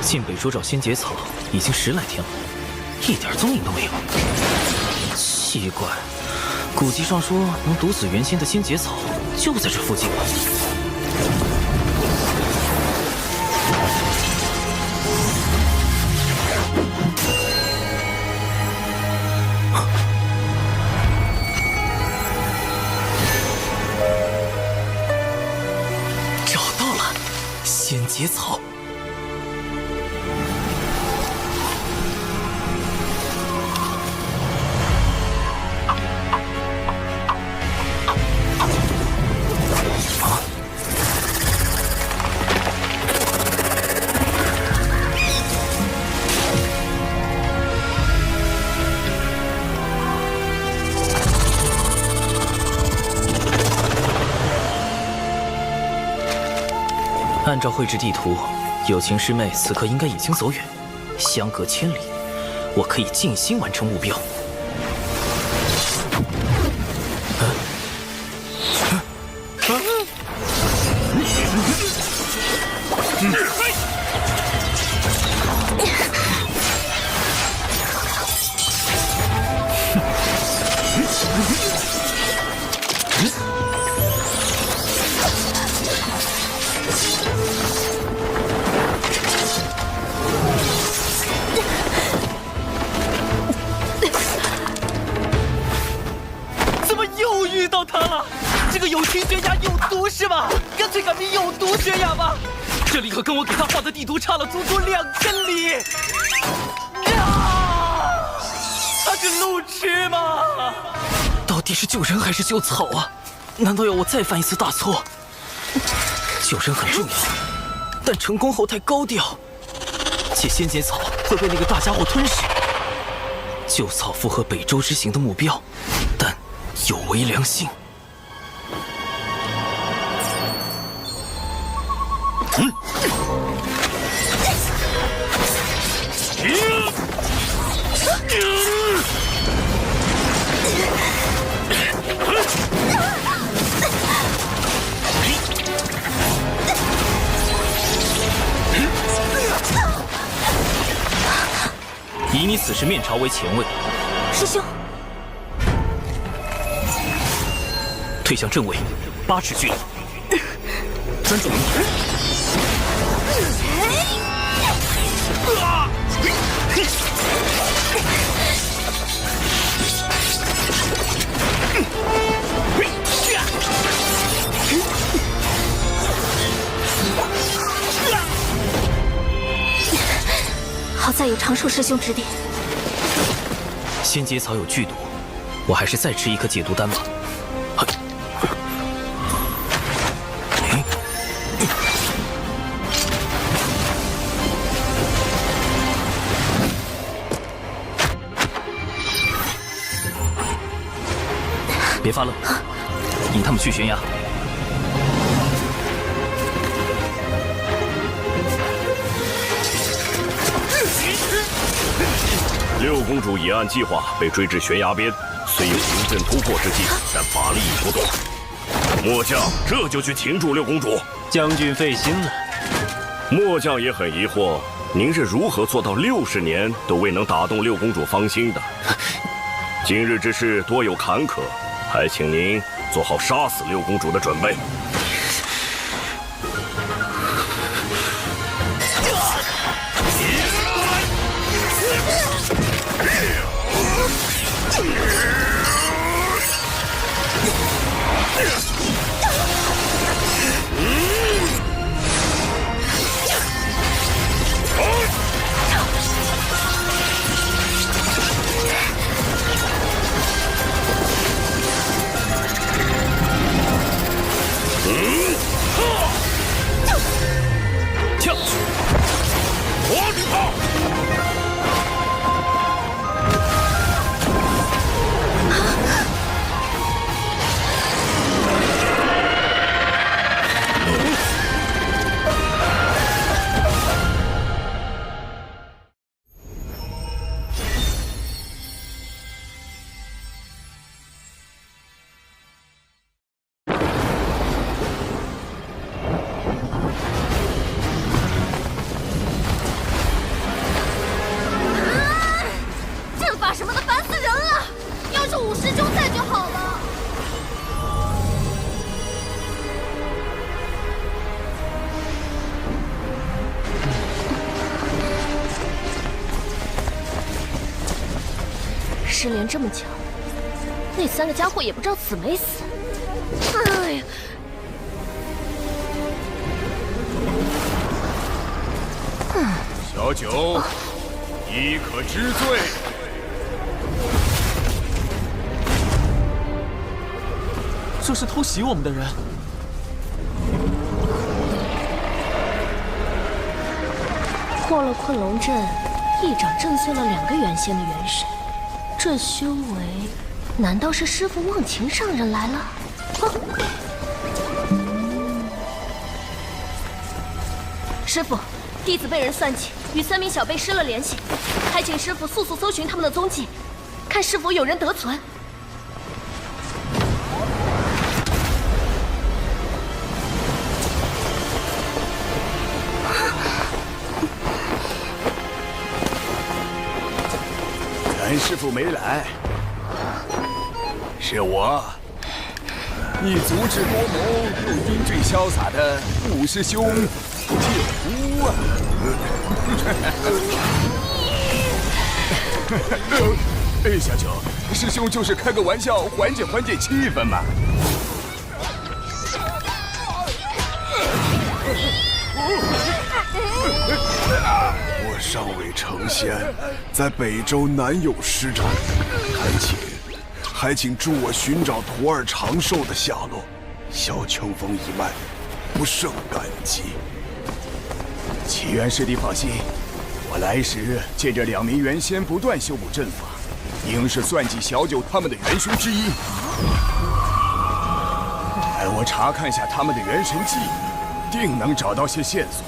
进北周找仙节草已经10来天了，一点踪影都没有。奇怪，古籍上说能毒死元仙的仙节草就在这附近吧？找到了，仙节草。按照绘制地图，有情师妹此刻应该已经走远，相隔千里，我可以静心完成目标。怎么又遇到他了？这个有情悬崖有毒是吧？干脆改名有毒悬崖吧！这里可跟我给他画的地图差了足足2000里。他是路痴吗？到底是救人还是救草啊？难道要我再犯一次大错？救人很重要，但成功后太高调，且仙节草会被那个大家伙吞噬。救草符合北周之行的目标，但有违良心。以你此时面朝为前卫，师兄，退向正位8尺距离，专注灵体。好在有长寿师兄指点。仙阶草有剧毒，我还是再吃一颗解毒丹吧。别发愣，引他们去悬崖。六公主已按计划被追至悬崖边，虽有临阵突破之计，但法力已不动。末将这就去擒住六公主。将军费心了。末将也很疑惑，您是如何做到60年都未能打动六公主芳心的？今日之事多有坎坷，还请您做好杀死六公主的准备。跳去！火顶炮！失联这么久，那3个家伙也不知道死没死。哎呀！小九，亦可知罪。这是偷袭我们的人。破了困龙阵，一掌震碎了2个原先的元神。这修为，难道是师父忘情上人来了？师父，弟子被人算计，与3名小辈失了联系，还请师父速速搜寻他们的踪迹，看是否有人得存。咱师父没来，是我，你足智多谋又英俊潇洒的五师兄九姑啊！小九，师兄就是开个玩笑，缓解缓解气氛嘛。我尚未成仙，在北周难有施展，还请助我寻找徒儿长寿的下落。萧秋风一脉，不胜感激。启元师弟放心，我来时见这2名元仙不断修补阵法，应是算计小九他们的元凶之一。待我查看下他们的元神记，定能找到些线索。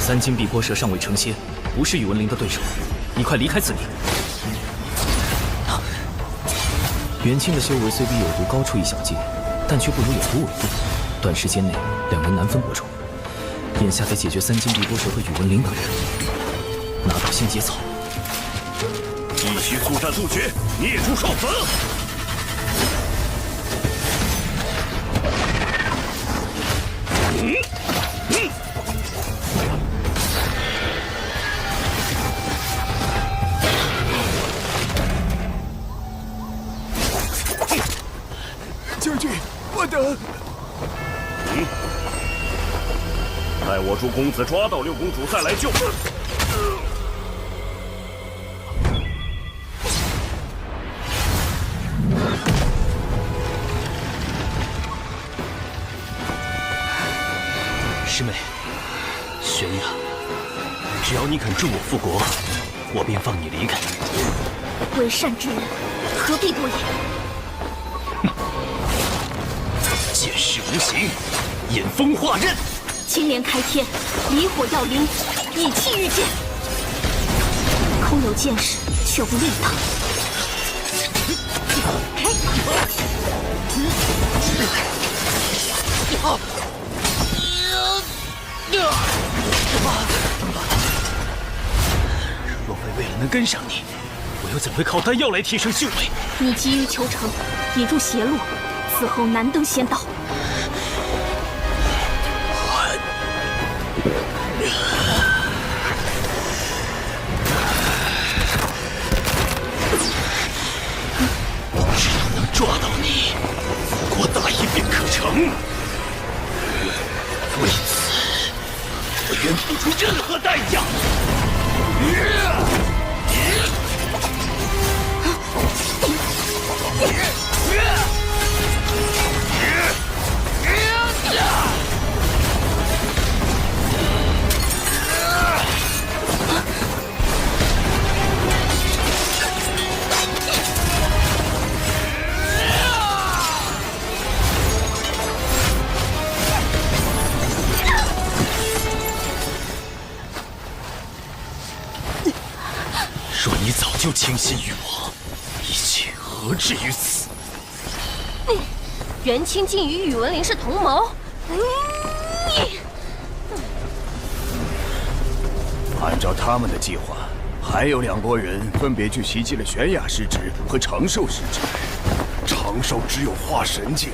三金碧波蛇尚未成仙，不是宇文灵的对手，你快离开此地。元清的修为虽比有毒高出一小阶，但却不如有毒为重，短时间内两人难分伯仲。眼下得解决三金碧波蛇和宇文灵等人，拿到仙节草。继续速战速决，灭诸少子！将军，我等。待我助公子抓到六公主，再来救。师妹，玄雅，只要你肯助我复国，我便放你离开。为善之人，何必多言？剑势无形，引风化刃。青莲开天，离火耀灵，以气御剑。空有剑势，却无力挡。若非为了能跟上你，我又怎会靠丹药来提升修为？你急于求成，引入邪路，此后难登仙道。只要能抓到你，复国大业便可成。为此，我愿付出任何代价。若你早就倾心于我，一切何至于此？元清竟与宇文灵是同谋。按照他们的计划，还有2国人分别去袭击了玄雅师侄和长寿师侄。长寿只有化神境，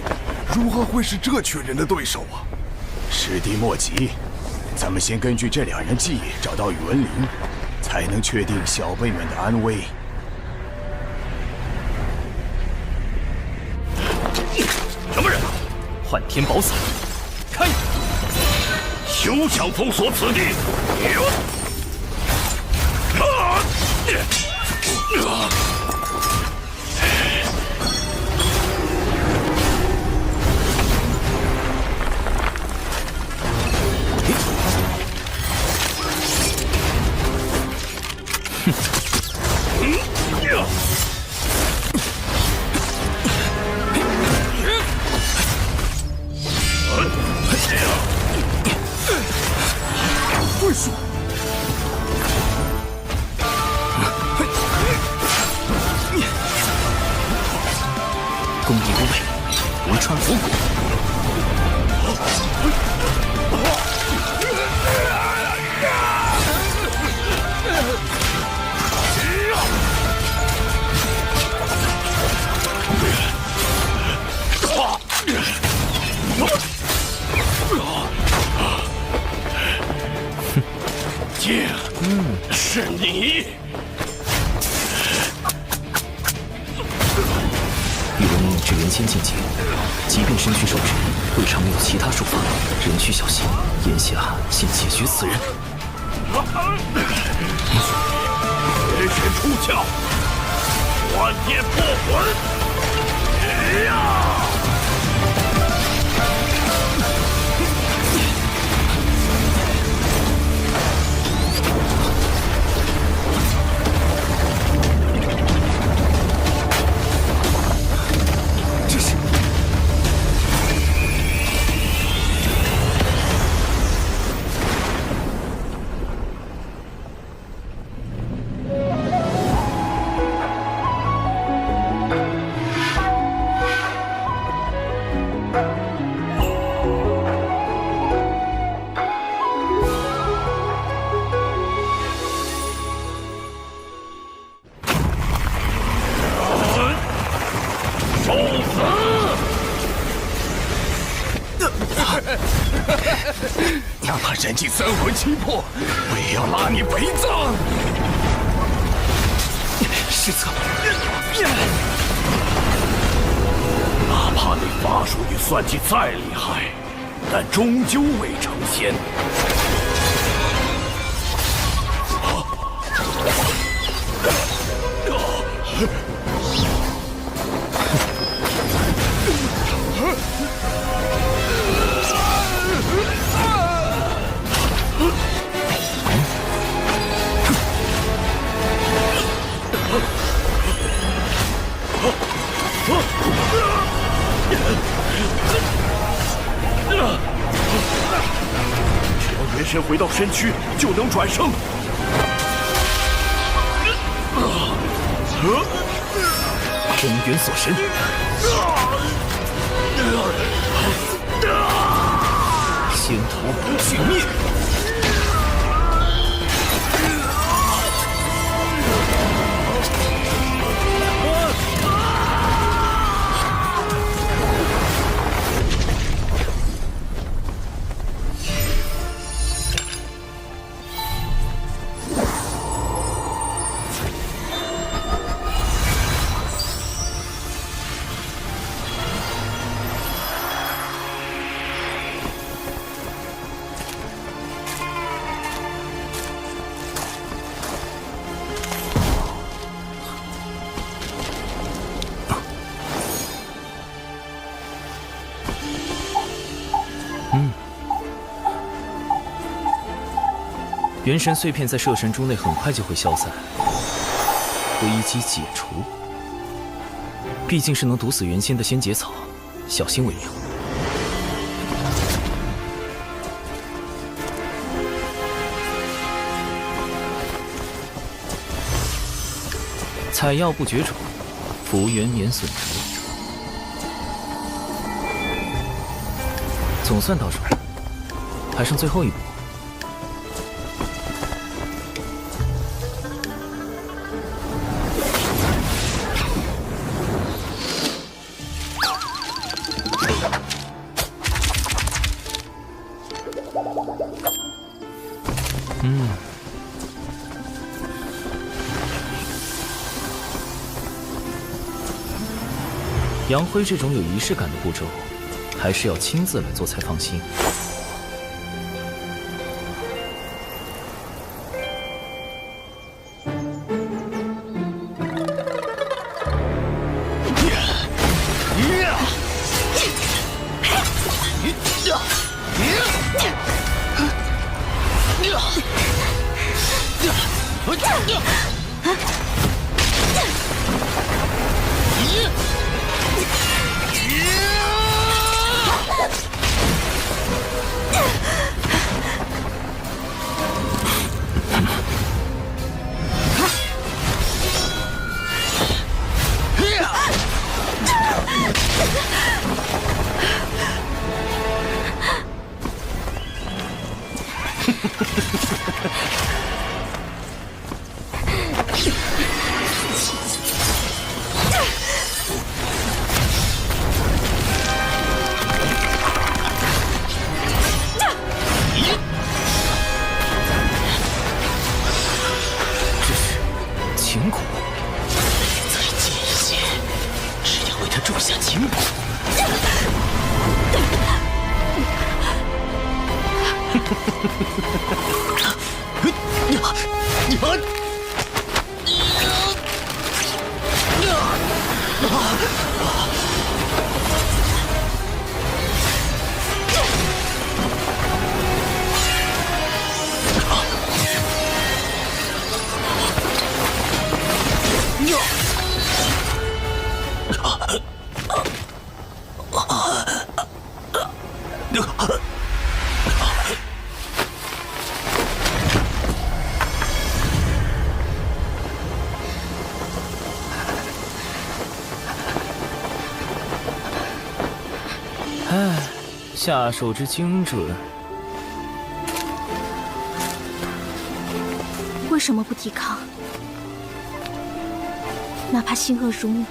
如何会是这群人的对手啊？时地莫急，咱们先根据这2人记忆找到宇文灵，才能确定小辈们的安危。什么人？幻天宝伞，开！休想封锁此地！会术。攻敌无畏，无穿佛骨。剑，是你！宇文灵至元仙境界，即便身躯受制，未尝没有其他术法，仍需小心。眼下先解决此人。绝学出鞘，幻天破魂！哪怕燃尽三魂七魄，我也要拉你陪葬。师侧，哪怕你法术与算计再厉害，但终究未成仙。只要元神回到身躯，就能转生。空元锁神，仙头不去灭。元神碎片在摄神珠内很快就会消散，危机解除。毕竟是能毒死元仙的仙节草，小心为妙。采药不绝种，福元免损竹。总算到手了，还剩最后一步。杨辉这种有仪式感的步骤，还是要亲自来做才放心。下手之精准，为什么不抵抗？哪怕心恶如你，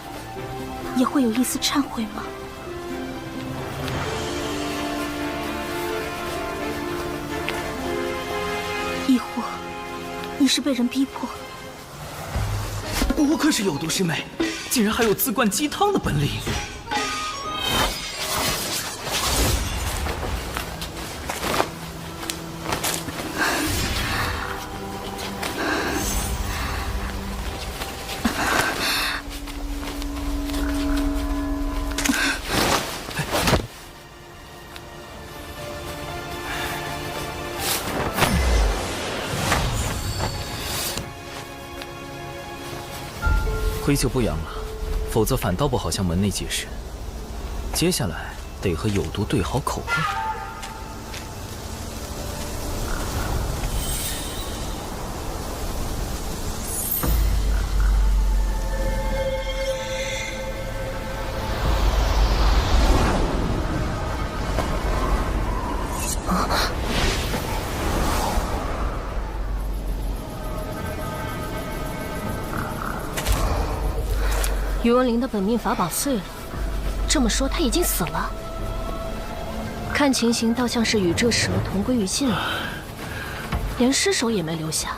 也会有一丝忏悔吗？是被人逼迫。不愧是有毒师妹，竟然还有自灌鸡汤的本领。灰就不养了，否则反倒不好向门内解释。接下来得和有毒对好口供。宇文灵的本命法宝碎了，这么说他已经死了。看情形倒像是与这蛇同归于尽了，连尸首也没留下。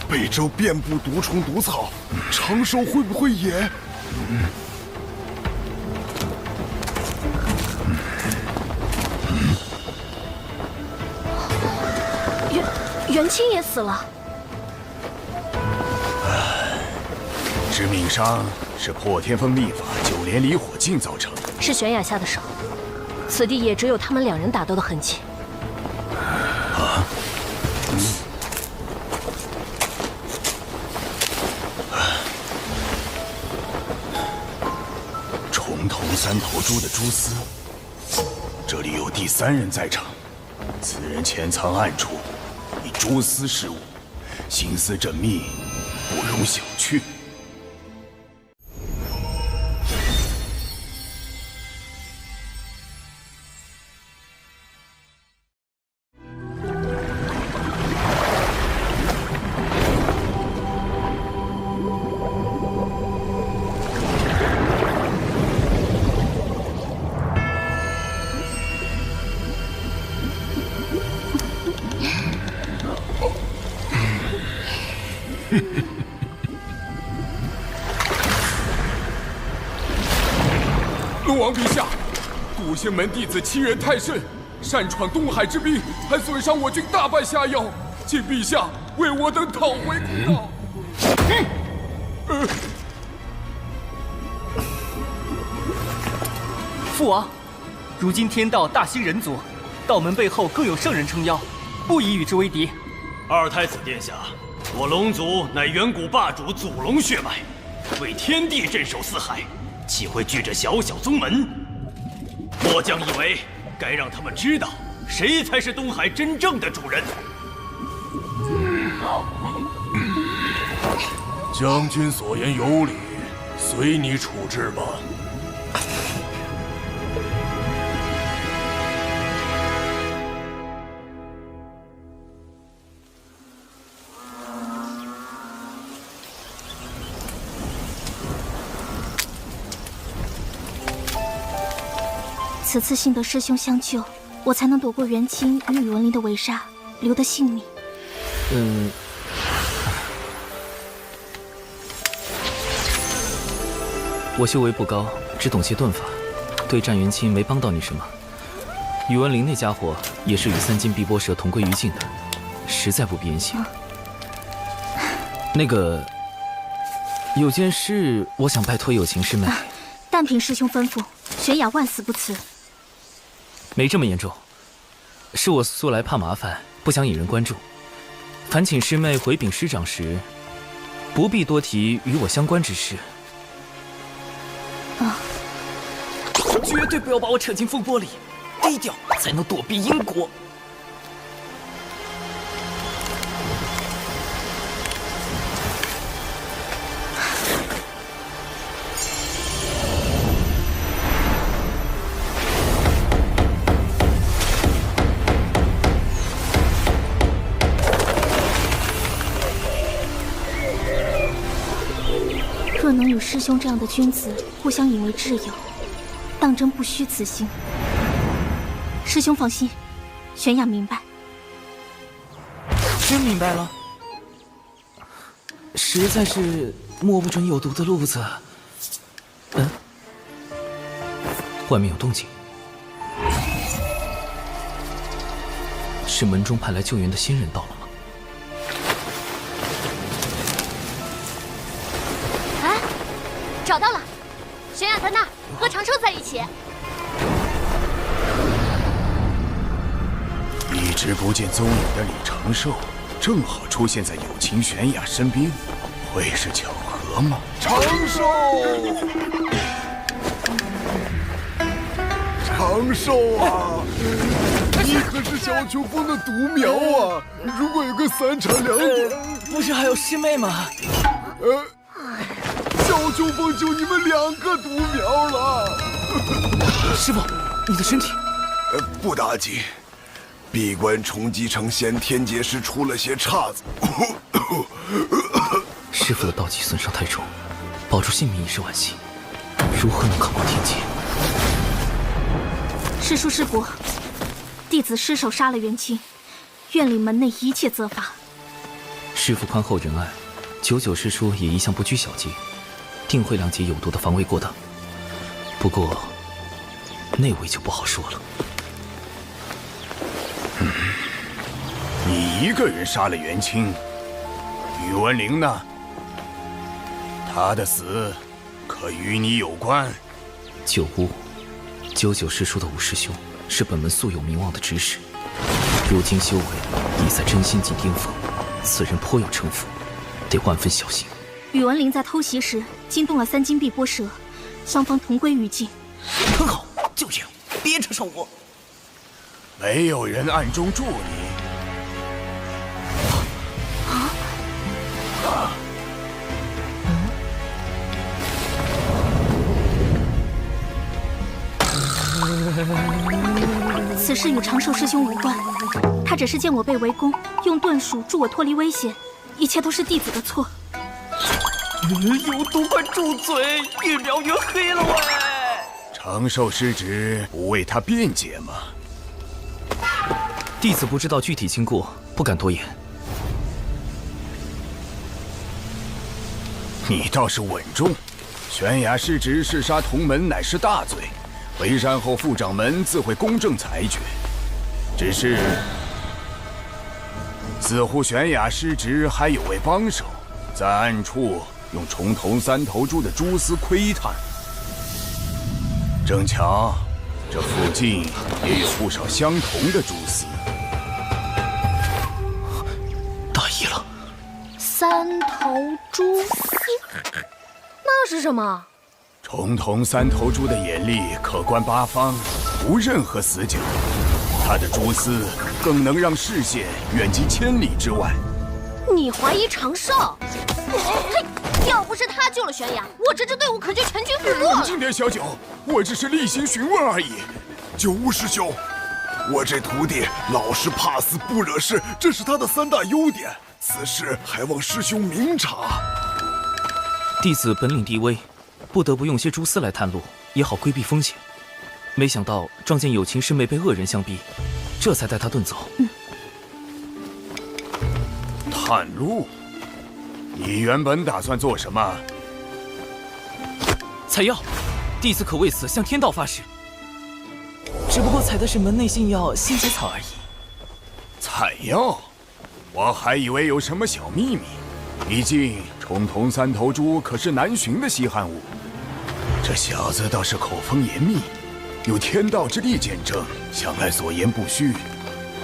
北周遍布毒虫毒草，长寿会不会也？元清也死了。致命伤是破天风秘法九连离火镜造成，是玄雅下的手，此地也只有他们两人打斗的痕迹。重瞳三头猪的蛛丝，这里有第三人在场，此人潜藏暗处，以蛛丝事物，心思缜密，不容小觑。龙王陛下，古仙门弟子欺人太甚，擅闯东海之滨，还损伤我军大半下药，请陛下为我等讨回公道。父王，如今天道大兴人族，道门背后更有圣人撑腰，不宜与之为敌。二太子殿下，我龙族乃远古霸主祖龙血脉，为天地镇守四海，岂会惧这小小宗门？末将以为该让他们知道，谁才是东海真正的主人。将军所言有理，随你处置吧。此次幸得师兄相救，我才能躲过元清与宇文灵的围杀，留得性命。我修为不高，只懂些遁法，对战元清没帮到你什么。宇文灵那家伙也是与三金碧波蛇同归于尽的，实在不便行。那个，有件事我想拜托有情师妹。但凭师兄吩咐，玄雅万死不辞。没这么严重，是我素来怕麻烦，不想引人关注。烦请师妹回禀师长时，不必多提与我相关之事。绝对不要把我扯进风波里，低调才能躲避因果。若能与师兄这样的君子互相引为挚友，当真不虚此行。师兄放心，玄雅明白。真明白了？实在是摸不准有毒的路子。外面有动静，是门中派来救援的新人到了吗？哎，找到了，玄雅在那儿和长寿在一起。一直不见踪影的李长寿，正好出现在友情玄雅身边，会是巧合吗？长寿，长寿啊！你可是小秋风的独苗啊！如果有个3长2短，不是还有师妹吗？小秋风就你们2个独苗了。师傅，你的身体？不打紧。闭关重击成仙，天劫时出了些岔子。师傅的道基损伤太重，保住性命已是万幸，如何能抗过天劫？师叔师伯，弟子失手杀了元清，愿领门内一切责罚。师傅宽厚仁爱，99师叔也一向不拘小节，定会谅解有毒的防卫过当。不过，那位就不好说了。你一个人杀了元清，宇文灵呢？他的死可与你有关？九巫，99师叔的五师兄是本门素有名望的执使，如今修为已在真心境巅峰，此人颇有城府，得万分小心。宇文灵在偷袭时惊动了3金碧波蛇，双方同归于尽。很好，就这样，别扯上我。没有人暗中助你。此事与长寿师兄无关，他只是见我被围攻，用遁术助我脱离危险，一切都是弟子的错。有毒，快住嘴！越描越黑了喂！长寿师侄不为他辩解吗？弟子不知道具体经过，不敢多言。你倒是稳重，玄雅师侄弑杀同门乃是大罪，回山后副掌门自会公正裁决。只是，似乎玄雅师侄还有位帮手，在暗处用重瞳3头猪的蛛丝窥探。正巧，这附近也有不少相同的蛛丝。大意了，3头蛛丝，那是什么？重瞳3头猪的眼力可观8方，无任何死角。它的蛛丝更能让视线远及千里之外。你怀疑长寿？嘿，要不是他救了玄雅，我这支队伍可就全军覆没了。冷静点，小九，我只是例行询问而已。九巫师兄，我这徒弟老实怕死不惹事，这是他的3大优点。此事还望师兄明察。弟子本领低微，不得不用些蛛丝来探路，也好规避风险。没想到撞见友情师妹被恶人相逼，这才带她遁走。探路？你原本打算做什么？采药，弟子可为此向天道发誓。只不过采的是门内信药仙节草而已。采药？我还以为有什么小秘密。毕竟重瞳3头猪可是难寻的稀罕物。这小子倒是口风严密，有天道之力见证，想来所言不虚。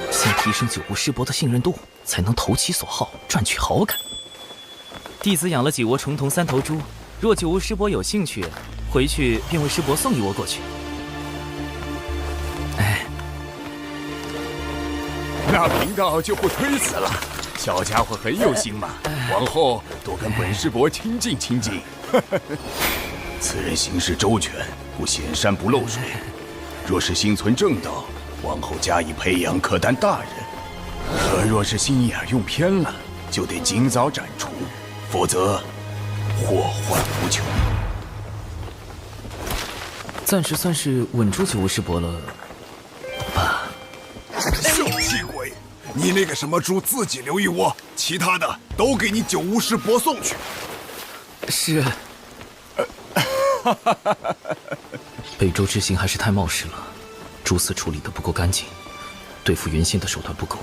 先提升9巫师伯的信任度，才能投其所好，赚取好感。弟子养了几窝重瞳3头猪，若9巫师伯有兴趣，回去便为师伯送一窝过去。那贫道就不推辞了。小家伙很有心嘛，往后多跟本师伯亲近亲近。此人行事周全，不显山不漏水。若是心存正道，往后加以培养，可担大任。可若是心眼用偏了，就得尽早斩除，否则祸患无穷。暂时算是稳住9巫师伯了吧。小气鬼，你那个什么猪自己留一窝，其他的都给你九巫师伯送去。是。北周之行还是太冒失了，蛛丝处理的不够干净，对付原先的手段不够。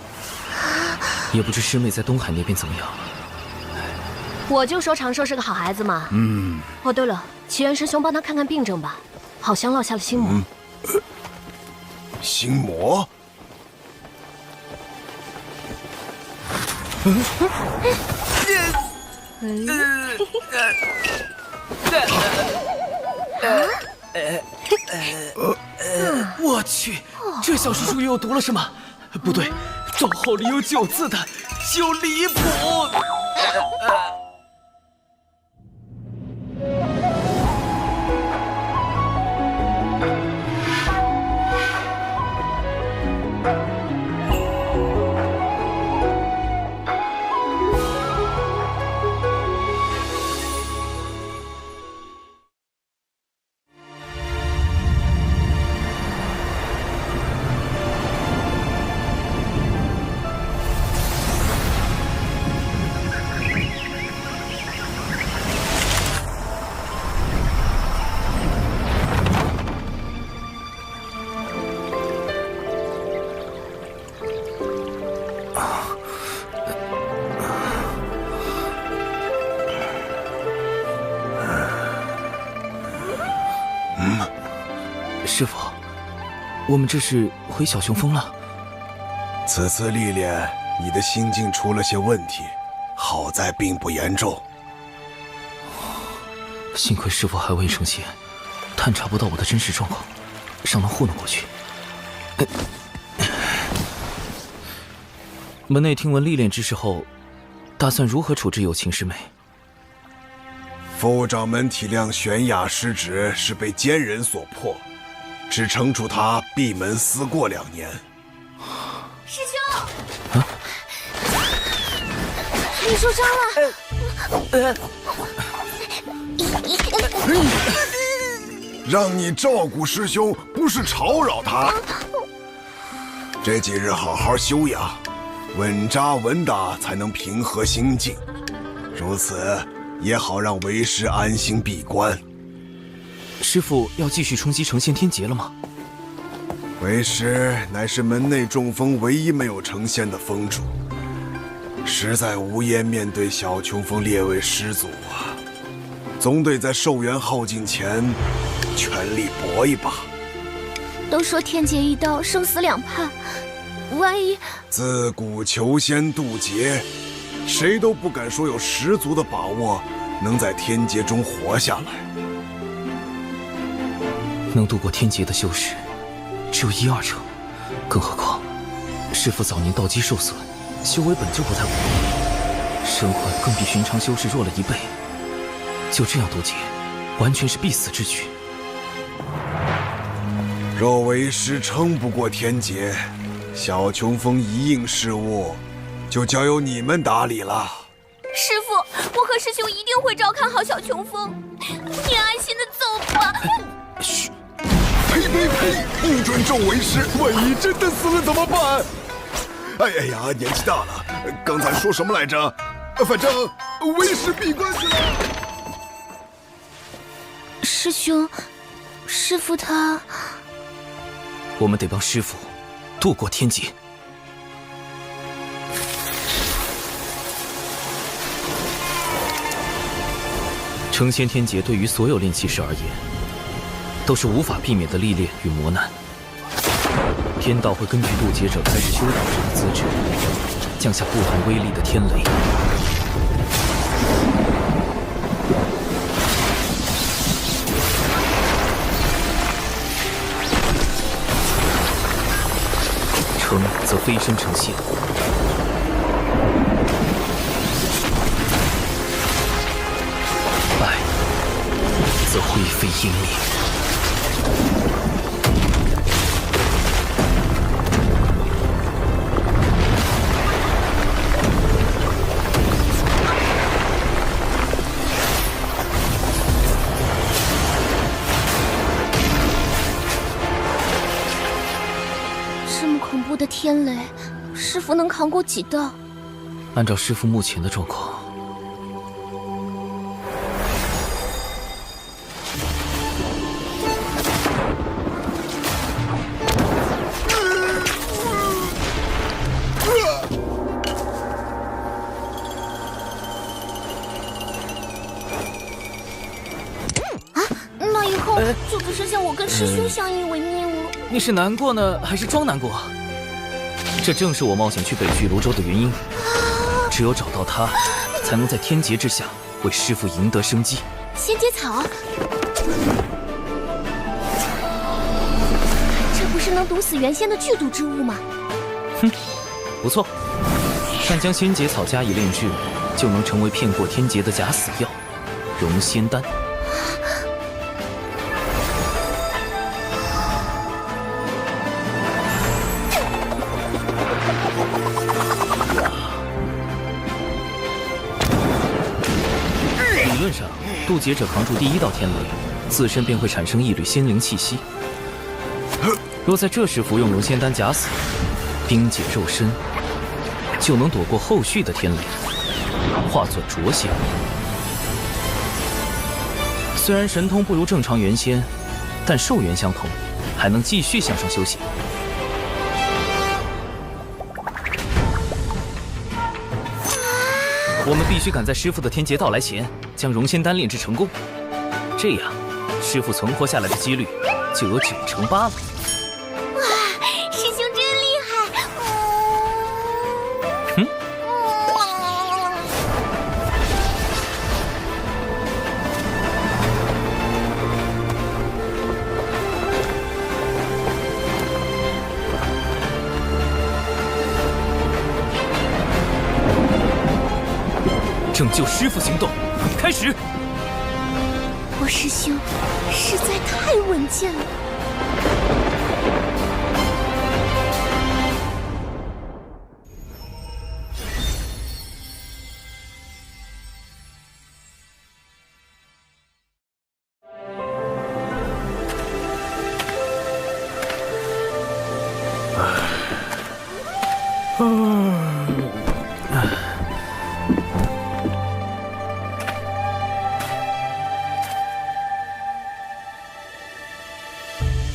也不知师妹在东海那边怎么样。我就说长寿是个好孩子嘛。哦，对了，齐元师兄帮他看看病症吧，好像落下了心魔。心魔？我去，这小师叔又读了什么？不对，招号里有9字的，就离谱。师傅，我们这是回小雄峰了。此次历练，你的心境出了些问题，好在并不严重。幸亏师傅还未成仙，探查不到我的真实状况，尚能糊弄过去。门内听闻历练之事后，打算如何处置有情师妹？副掌门体谅玄雅失职是被奸人所迫，只惩处他闭门思过2年。师兄，你受伤了。让你照顾师兄，不是吵扰他。这几日好好休养，稳扎稳打，才能平和心境。如此也好让为师安心闭关。师父要继续冲击成仙天劫了吗？为师乃是门内众峰唯一没有成仙的峰主，实在无颜面对小琼峰列位师祖啊，总得在寿元耗尽前全力搏一把。都说天劫一刀，生死两判，万一……自古求仙渡劫，谁都不敢说有十足的把握能在天劫中活下来。能度过天劫的修士只有1、2成，更何况师父早年道基受损，修为本就不太稳定，身患更比寻常修士弱了1倍。就这样渡劫，完全是必死之举。若为师撑不过天劫，小琼峰一应事务就交由你们打理了。师父，我和师兄一定会照看好小琼峰，你安心的走吧。嘘！呸呸呸！不准咒为师，万一真的死了怎么办？哎呀，年纪大了，刚才说什么来着？反正为师闭关去了。师兄，师父他……我们得帮师父渡过天劫。成仙天劫对于所有炼气师而言，都是无法避免的历练与磨难。天道会根据渡劫者开始修道时的资质，降下不同威力的天雷。成则飞升成仙，败则灰飞烟灭。这么恐怖的天雷，师父能扛过几道？按照师父目前的状况，那以后就只剩下我跟师兄相依为命了。你是难过呢，还是装难过？这正是我冒险去北俱泸州的原因。只有找到他，才能在天劫之下为师父赢得生机。仙节草，这不是能毒死原仙的剧毒之物吗？哼，不错。但将仙节草加以炼制，就能成为骗过天劫的假死药——容仙丹。理论上，渡劫者扛住第一道天雷，自身便会产生一缕仙灵气息。若在这时服用容仙丹假死，冰解肉身，就能躲过后续的天雷，化作浊仙。虽然神通不如正常元仙，但寿元相同，还能继续向上修行。我们必须赶在师父的天劫到来前，将容仙丹炼制成功。这样，师父存活下来的几率就有98%了。哇，师兄真厉害！嗯。拯救师父行动开始。我师兄实在太稳健了。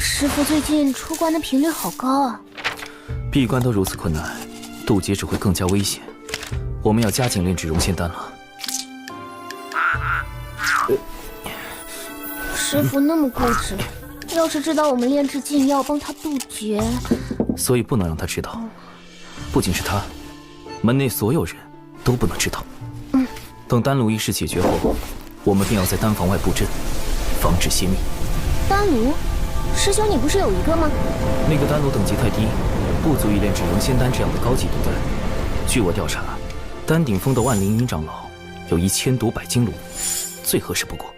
师父最近出关的频率好高啊！闭关都如此困难，渡劫只会更加危险。我们要加紧炼制容仙丹了。师父那么固执，要是知道我们炼制禁药帮他渡劫，所以不能让他知道。不仅是他，门内所有人都不能知道。等丹炉一事解决后，我们便要在丹房外布阵，防止泄密。丹炉？师兄，你不是有一个吗？那个丹炉等级太低，不足以炼制容仙丹这样的高级毒丹。据我调查，丹顶峰的万灵云长老有1000毒百金炉，最合适不过。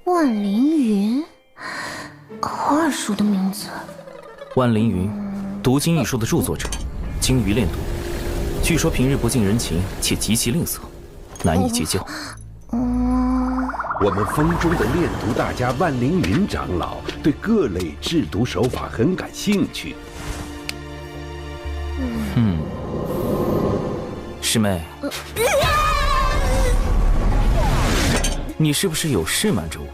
万灵云，好耳熟的名字。万灵云，毒经一书的著作者，精于炼毒，据说平日不近人情，且极其吝啬，难以结交。我们峰中的炼毒大家万灵云长老对各类制毒手法很感兴趣。师妹，你是不是有事瞒着我？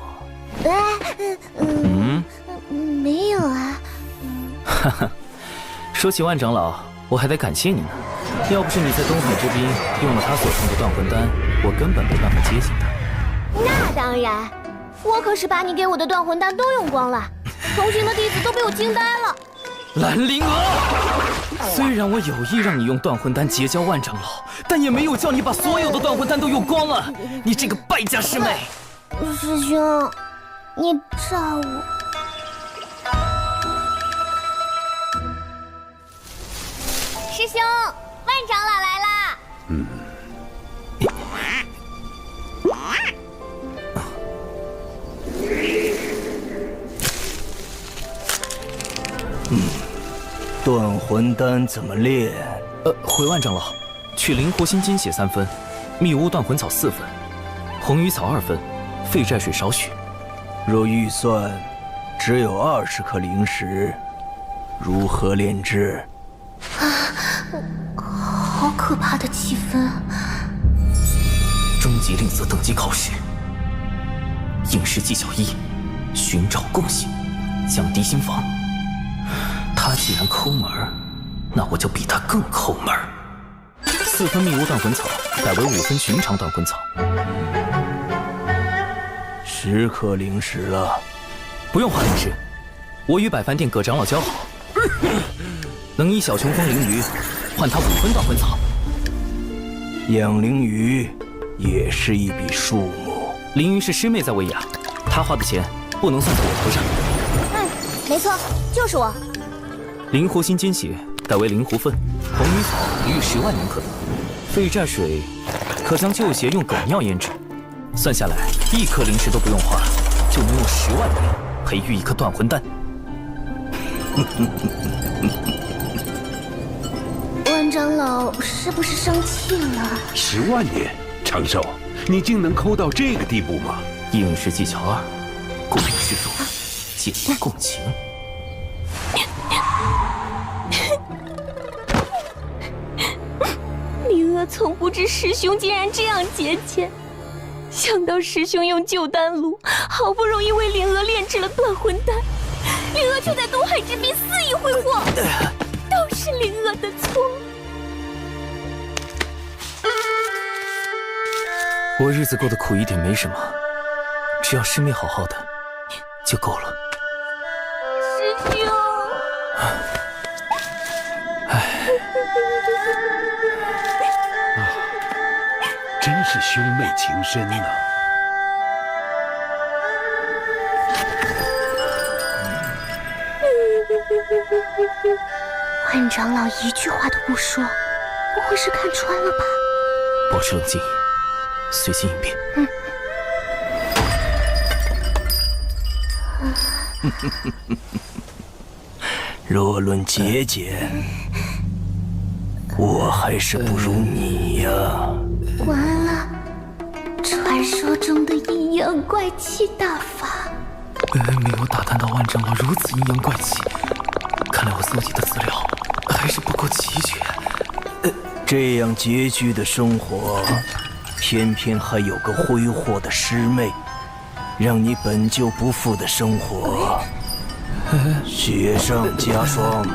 没有啊。哈哈，说起万长老，我还得感谢你呢。要不是你在东海之滨用了他所创的断魂丹，我根本没办法接近他。那当然，我可是把你给我的断魂丹都用光了，同行的弟子都被我惊呆了。兰陵娥，虽然我有意让你用断魂丹结交万长老，但也没有叫你把所有的断魂丹都用光了。你这个败家师妹！师兄，你炸我！师兄，万长老来啦！断魂丹怎么炼？回万长老，取灵活心金血3分，密乌断魂草4分，红鱼草2分，废寨水少许。若预算只有20颗灵石，如何炼制？好好可怕的气氛啊！终极令色等级考试，应试技巧1：寻找共性，降低心防。他既然抠门儿，那我就比他更抠门儿。4分秘巫断魂草改为5分寻常断魂草。时刻灵石了，不用花灵石，我与百凡殿葛长老交好，能以小雄风灵鱼换他5分断魂草。养灵鱼也是一笔数目。灵鱼是师妹在喂养，她花的钱不能算在我头上。没错，就是我。灵狐心尖血改为灵狐粪，红鱼草一日10万年可得。废债水可将旧鞋用狗尿腌制，算下来1颗灵石都不用花，就能用10万年培育一颗断魂丹。万长老是不是生气了？10万年，长寿，你竟能抠到这个地步吗？应试技巧2：共有世俗，建立共情。灵娥从不知师兄竟然这样节俭，想到师兄用旧丹炉，好不容易为灵娥炼制了断魂丹，灵娥却在东海之滨肆意挥霍，都是灵娥的错。我日子过得苦一点没什么，只要师妹好好的就够了。师兄，真是兄妹情深呐！万长老一句话都不说，不会是看穿了吧？保持冷静，随机应变。若论节俭，我还是不如你呀。完了，传说中的阴阳怪气大法。没有打探到万长老如此阴阳怪气，看来我搜集的资料还是不够齐全。这样拮据的生活，偏偏还有个挥霍的师妹，让你本就不富的生活雪上加霜。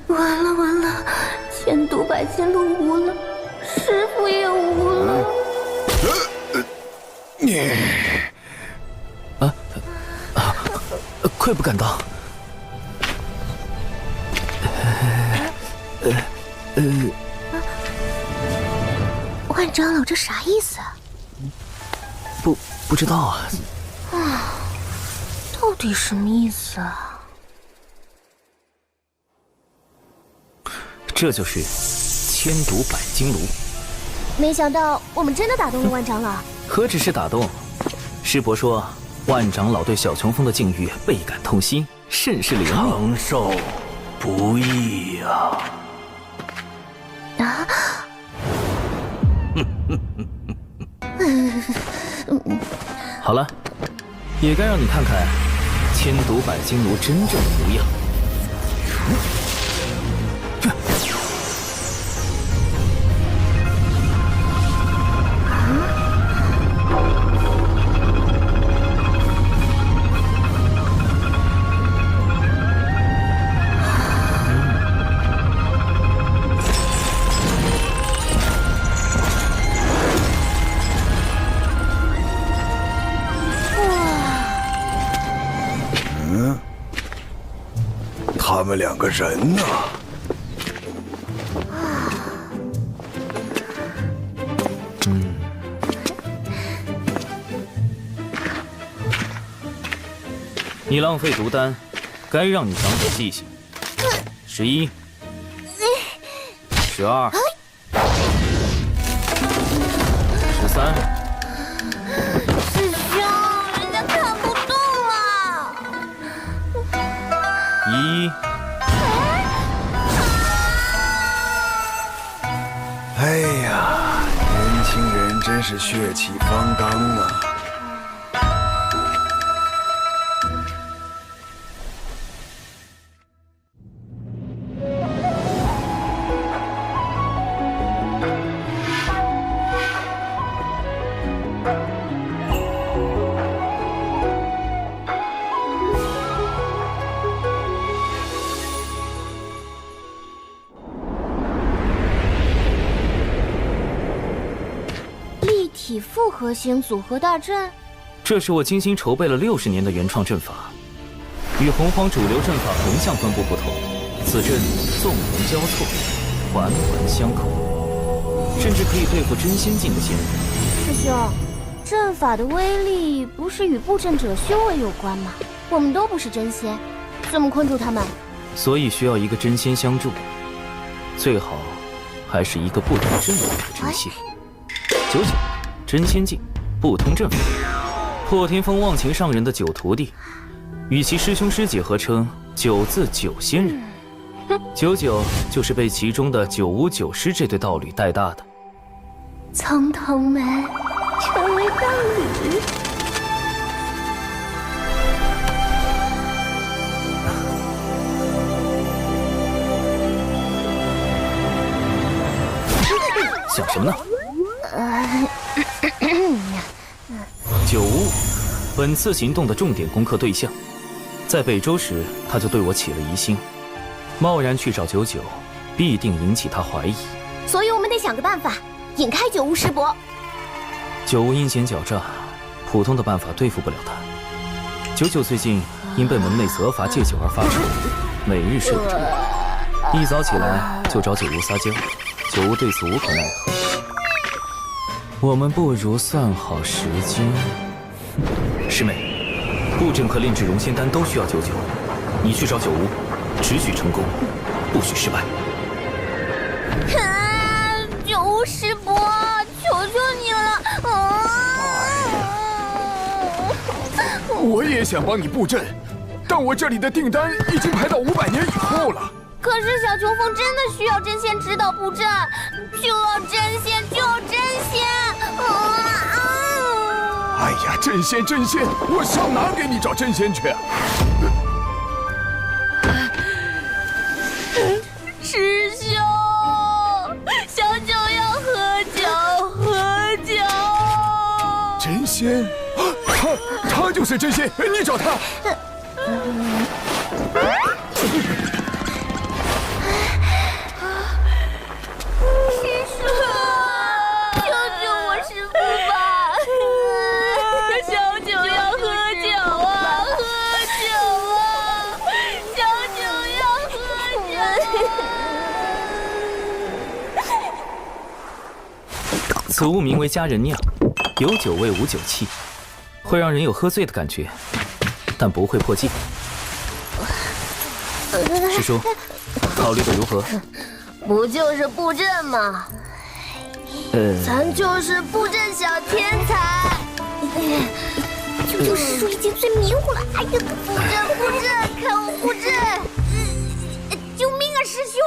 完了完了，千毒百金路无了，师傅也无了。愧不敢当。万长老这啥意思啊？不知道啊。到底什么意思啊？这就是千毒百金炉。没想到我们真的打动了万长老。何止是打动，师伯说万长老对小琼峰的境遇倍感痛心，甚是怜悯。长寿不易呀！好了，也该让你看看千毒百金炉真正的模样。他们2个人呢？你浪费毒丹，该让你长点记性。11、12、13。师兄，人家看不动了。1。哎呀，年轻人真是血气方刚啊！体复合型组合大阵？这是我精心筹备了60年的原创阵法，与洪荒主流阵法横向分布不同，此阵纵横交错，环环相扣，甚至可以对付真仙境的仙人。师兄，阵法的威力不是与布阵者修为有关吗？我们都不是真仙，怎么困住他们？所以需要一个真仙相助，最好还是一个不懂阵法的真仙。99真仙境，不通阵法。破天峰忘情上人的9徒弟，与其师兄师姐合称9字9仙人。99就是被其中的959师这对道侣带大的。从同门成为道侣。想什么呢？9巫，本次行动的重点攻克对象，在北周时他就对我起了疑心，贸然去找99，必定引起他怀疑。所以我们得想个办法，引开9巫师伯。9巫阴险狡诈，普通的办法对付不了他。99最近因被门内责罚戒酒而发愁，每日睡不着，一早起来就找9巫撒娇，9巫对此无可奈何。我们不如算好时间。师妹，布阵和炼制熔仙丹都需要99，你去找9巫，只许成功，不许失败。9巫师伯，求求你了！我也想帮你布阵，但我这里的订单已经排到500年以后了。可是小琼峰真的需要真仙指导布阵，就要真仙，就要真仙！哎呀，真仙，我上哪给你找真仙去啊？师兄，小九要喝酒。真仙？他就是真仙，你找他。此物名为佳人酿，有酒味无酒气，会让人有喝醉的感觉，但不会破戒。师叔，考虑的如何？不就是布阵吗？咱就是布阵小天才。99师叔已经最迷糊了，哎呀，布阵，看我布阵！救命啊，师兄！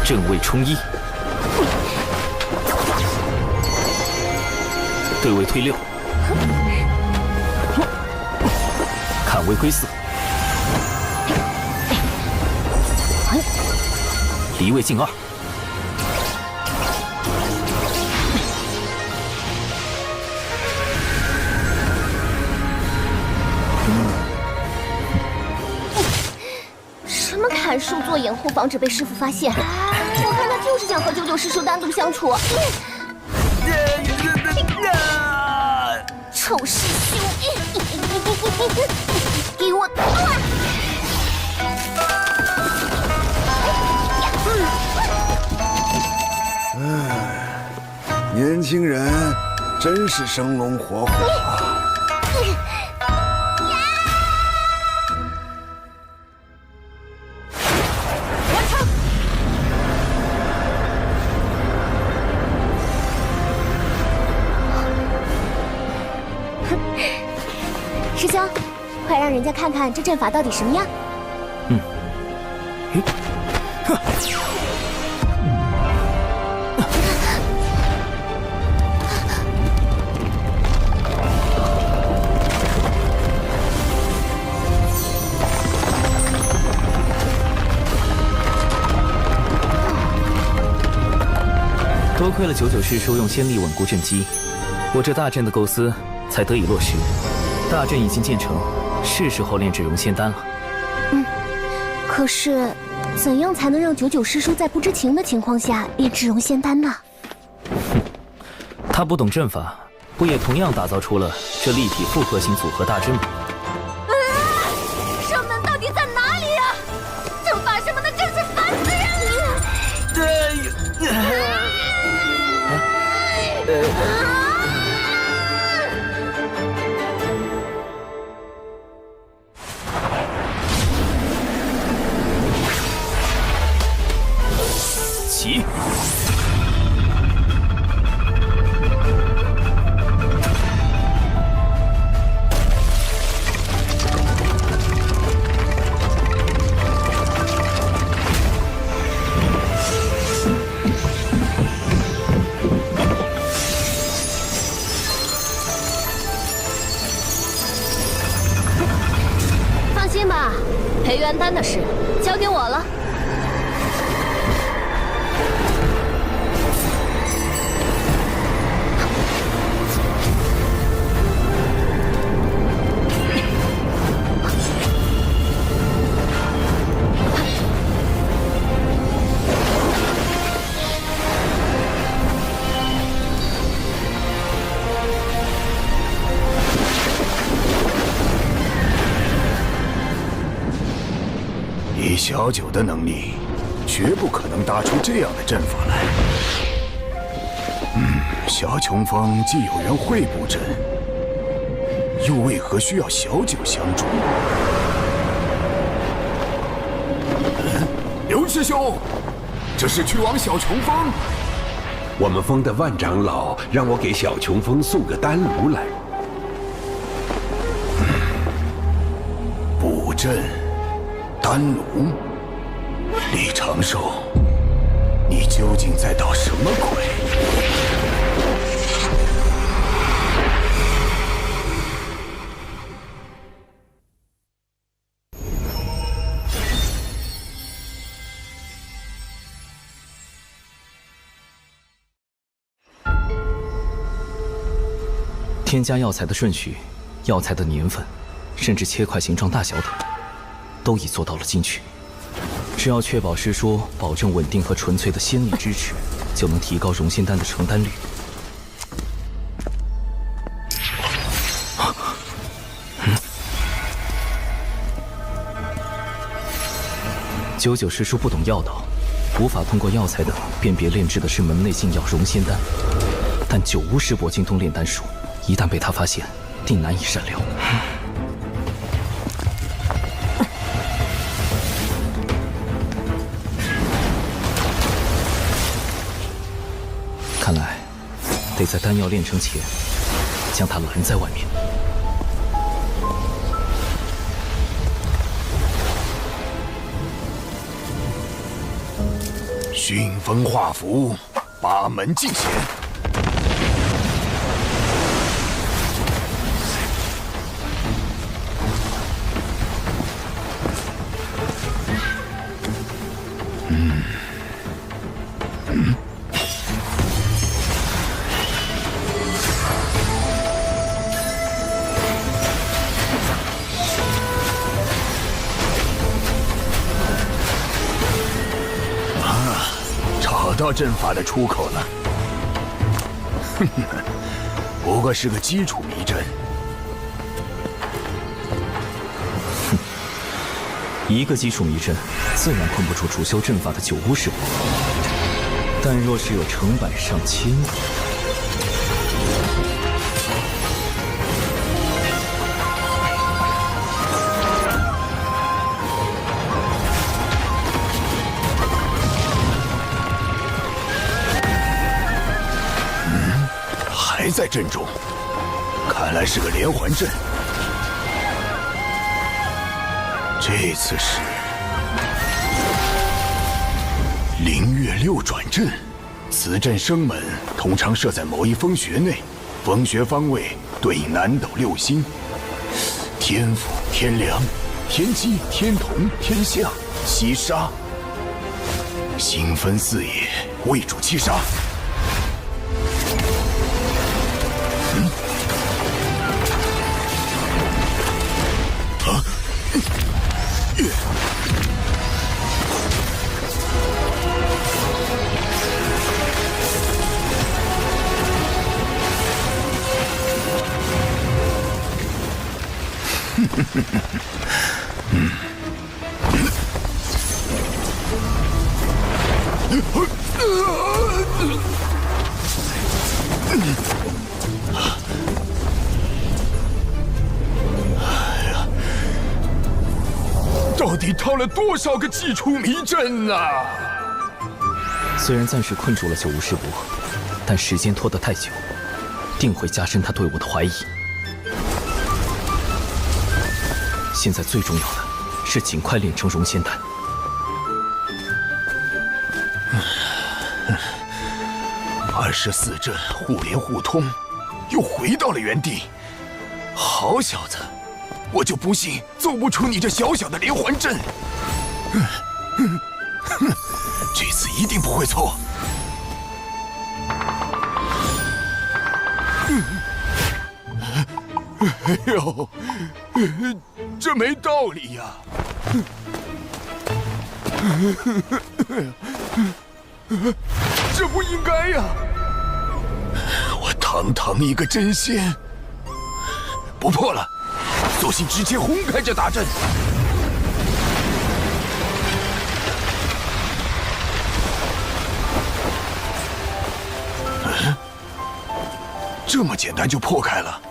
阵位冲1，对位推6，坎位归4，离位进2。什么砍树做掩护，防止被师傅发现？我看他就是想和99师叔单独相处。臭师兄，给我断！年轻人真是生龙活虎啊！师兄，快让人家看看这阵法到底什么样。多亏了99师叔用仙力稳固阵基，我这大阵的构思才得以落实。大阵已经建成，是时候炼制熔仙丹了。可是，怎样才能让99师叔在不知情的情况下炼制熔仙丹呢？他不懂阵法，不也同样打造出了这立体复合型组合大阵吗？圣门到底在哪里啊？正法什么的真是烦死人了！起！放心吧，培元丹的事交给我了。以小九的能力，绝不可能搭出这样的阵法来。小琼峰既有人会布阵，又为何需要小九相助？刘师兄，这是去往小琼峰。我们峰的万长老让我给小琼峰送个丹炉来。布阵。丹炉，李长寿，你究竟在捣什么鬼？添加药材的顺序、药材的年份，甚至切块形状大小等。都已做到了精确，只要确保师叔保证稳定和纯粹的仙力支持，就能提高熔仙丹的成丹率。99师叔不懂药道，无法通过药材等辨别炼制的是门内禁药熔仙丹，但九巫师伯精通炼丹术，一旦被他发现，定难以善了。看来，得在丹药炼成前，将它拦在外面。熏风化符，八门尽显。找到阵法的出口了，不过是个基础迷阵。一个基础迷阵，自然困不住主修阵法的九巫师伯。但若是有成百上千个，还在阵中，看来是个连环阵。这次是灵月六转阵，此阵生门通常设在某一风穴内，风穴方位对应南斗六星：天府、天梁、天机、天同、天象、七杀。星分四野，为主七杀。到底套了多少个祭出迷阵啊！虽然暂时困住了九无师伯，但时间拖得太久，定会加深他对我的怀疑。现在最重要的是尽快练成融仙丹。24阵互联互通，又回到了原地。好小子，我就不信奏不出你这小小的连环阵。这次一定不会错。哎呦，这没道理呀！这不应该呀！我堂堂一个真仙，不破了，索性直接轰开这大阵。这么简单就破开了。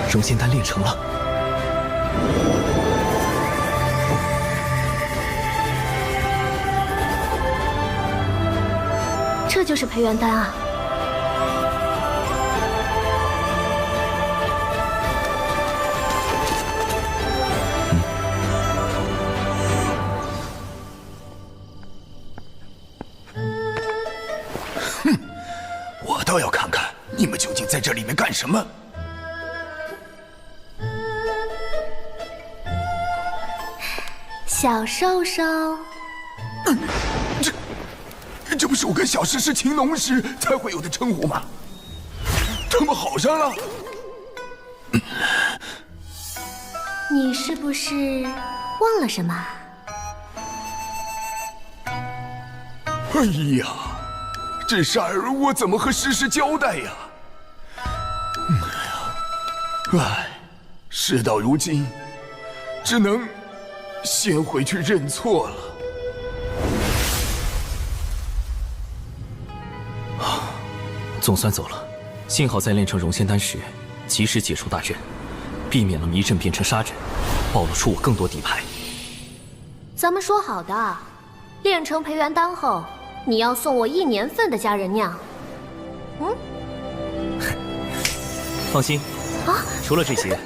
融仙丹练成了。这就是培元丹啊！哼，我倒要看看你们究竟在这里面干什么。小兽兽，这不是我跟小石是情浓时才会有的称呼吗？他们好上了？你是不是忘了什么？哎呀，这事儿我怎么和诗诗交代呀？唉，事到如今，只能先回去认错了。总算走了，幸好在练成融仙丹时，及时解除大阵，避免了迷阵变成杀阵，暴露出我更多底牌。咱们说好的，练成培元丹后，你要送我1年份的佳人酿。放心，除了这些，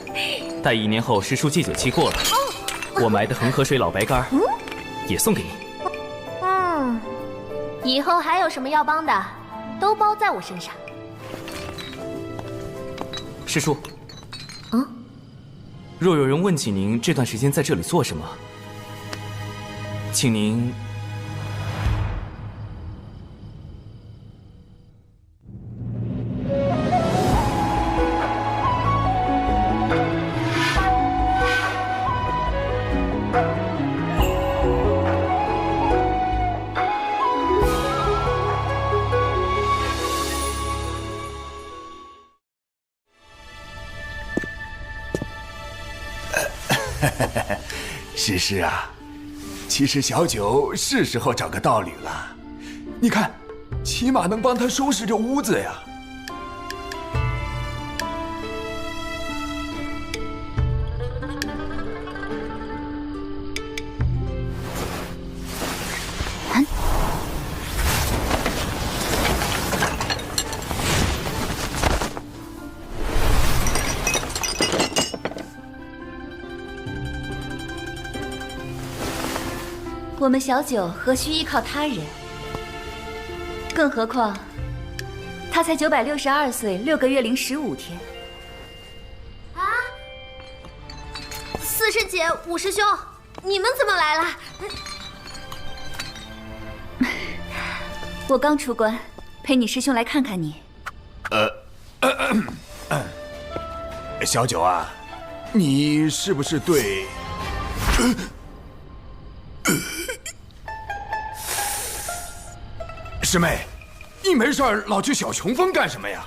待1年后时数戒酒期过了，我埋的恒河水老白干也送给你。以后还有什么要帮的，都包在我身上。师叔，若有人问起您这段时间在这里做什么，请您诗诗啊，其实小九是时候找个道侣了。你看，起码能帮他收拾这屋子呀。我们小九何须依靠他人？更何况，他才962岁6个月零15天。四师姐、五师兄，你们怎么来了？我刚出关，陪你师兄来看看你。小九啊，你是不是对？师妹，你没事老去小琼峰干什么呀？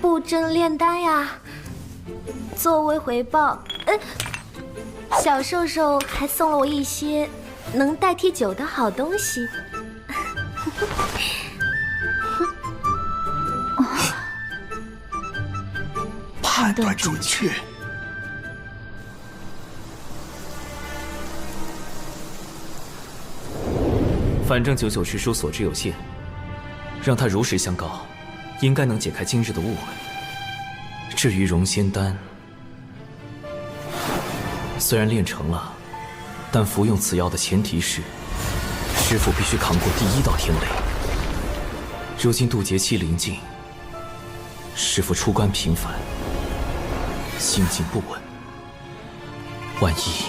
布阵炼丹呀。作为回报，小兽兽还送了我一些能代替酒的好东西。判断准确。反正99师叔所知有限，让他如实相告，应该能解开今日的误会。至于容仙丹，虽然炼成了，但服用此药的前提是，师父必须扛过第1道天雷。如今渡劫期临近，师父出关频繁，心境不稳，万一……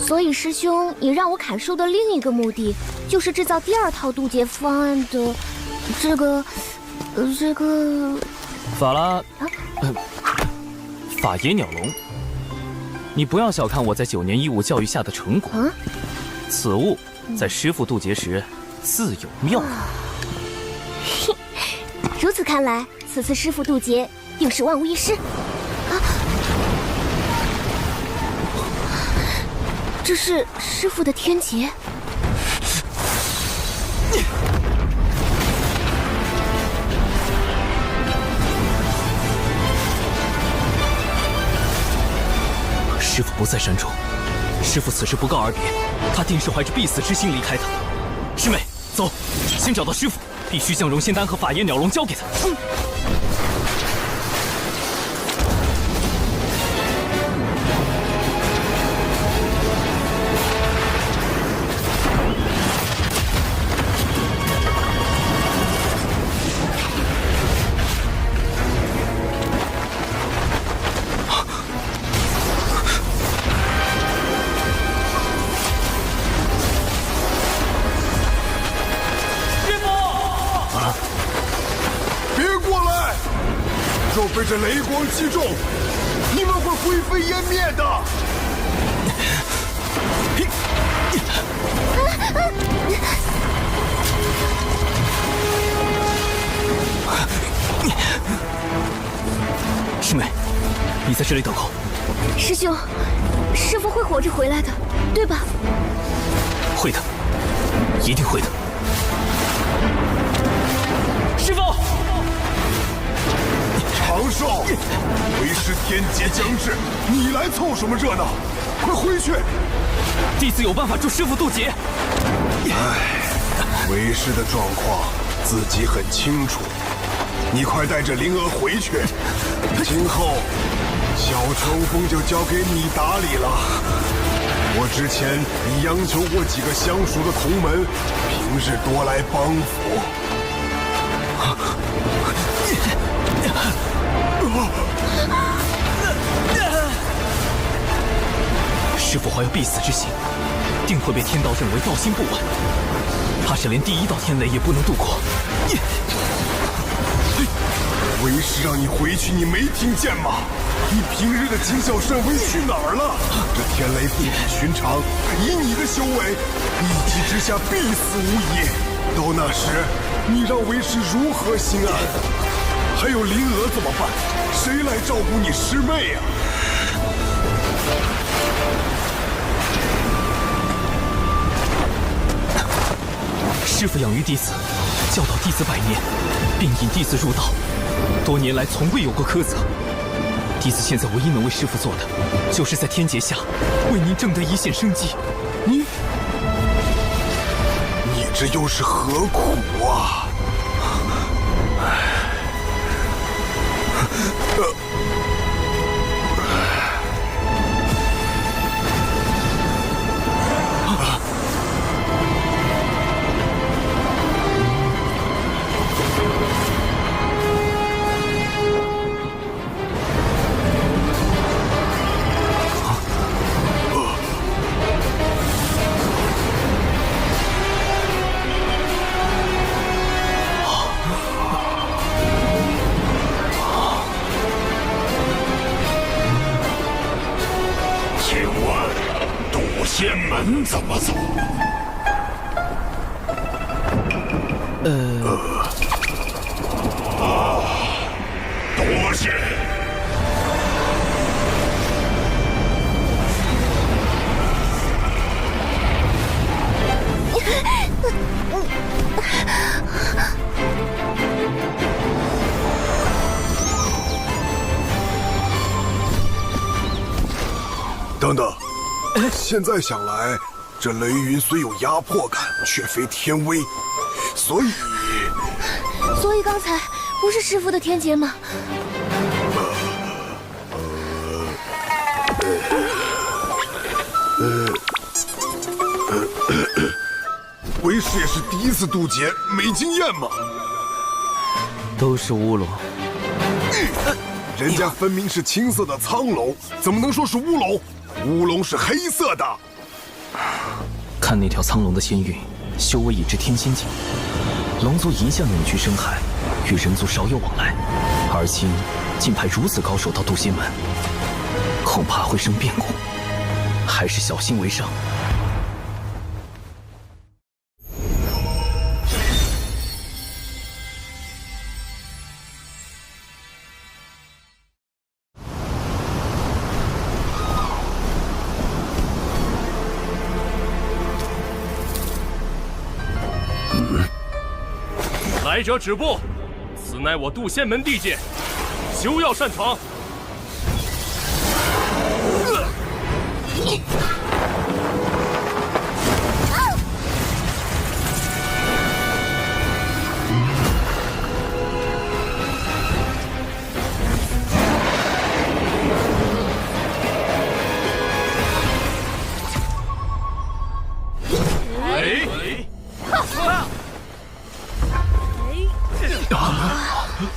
所以师兄，你让我砍树的另一个目的，就是制造第2套渡劫方案的这个法拉，法野鸟笼，你不要小看我在9年义务教育下的成果。此物在师父渡劫时自有妙用。如此看来，此次师父渡劫定是万无一失。这是师父的天劫。师父不在山中，师父此时不告而别，他定是怀着必死之心离开的。师妹，走，先找到师父，必须将容仙丹和法野鸟笼交给他。被这雷光击中，你们会灰飞烟灭的。师妹，你在这里等候。师兄，师父会活着回来的，对吧？会的，一定会的。师父。长寿，为师天劫将至，你来凑什么热闹？快回去！弟子有办法助师父渡劫。为师的状况自己很清楚，你快带着灵儿回去。今后小乘风就交给你打理了。我之前已央求过几个相熟的同门，平日多来帮扶。师父怀有必死之心，定会被天道认为道心不稳，怕是连第1道天雷也不能度过。为师让你回去，你没听见吗？你平日的谨小慎微去哪儿了？这天雷不比寻常，以你的修为，一击之下必死无疑。到那时，你让为师如何心安？还有灵娥怎么办？谁来照顾你师妹呀？师父养育弟子，教导弟子100年，并引弟子入道，多年来从未有过苛责。弟子现在唯一能为师父做的，就是在天劫下为您挣得一线生机。你这又是何苦啊？仙门怎么走？多谢。等等。现在想来，这雷云虽有压迫感，却非天威，所以刚才不是师父的天劫吗？为师也是第一次渡劫，没经验嘛。都是乌龙。人家分明是青色的苍龙，怎么能说是乌龙？乌龙是黑色的。看那条苍龙的仙韵，修为已至天仙境。龙族一向远居深海，与人族少有往来，而今竟派如此高手到渡仙门，恐怕会生变故，还是小心为上。来者止步！此乃我渡仙门地界，休要擅闯！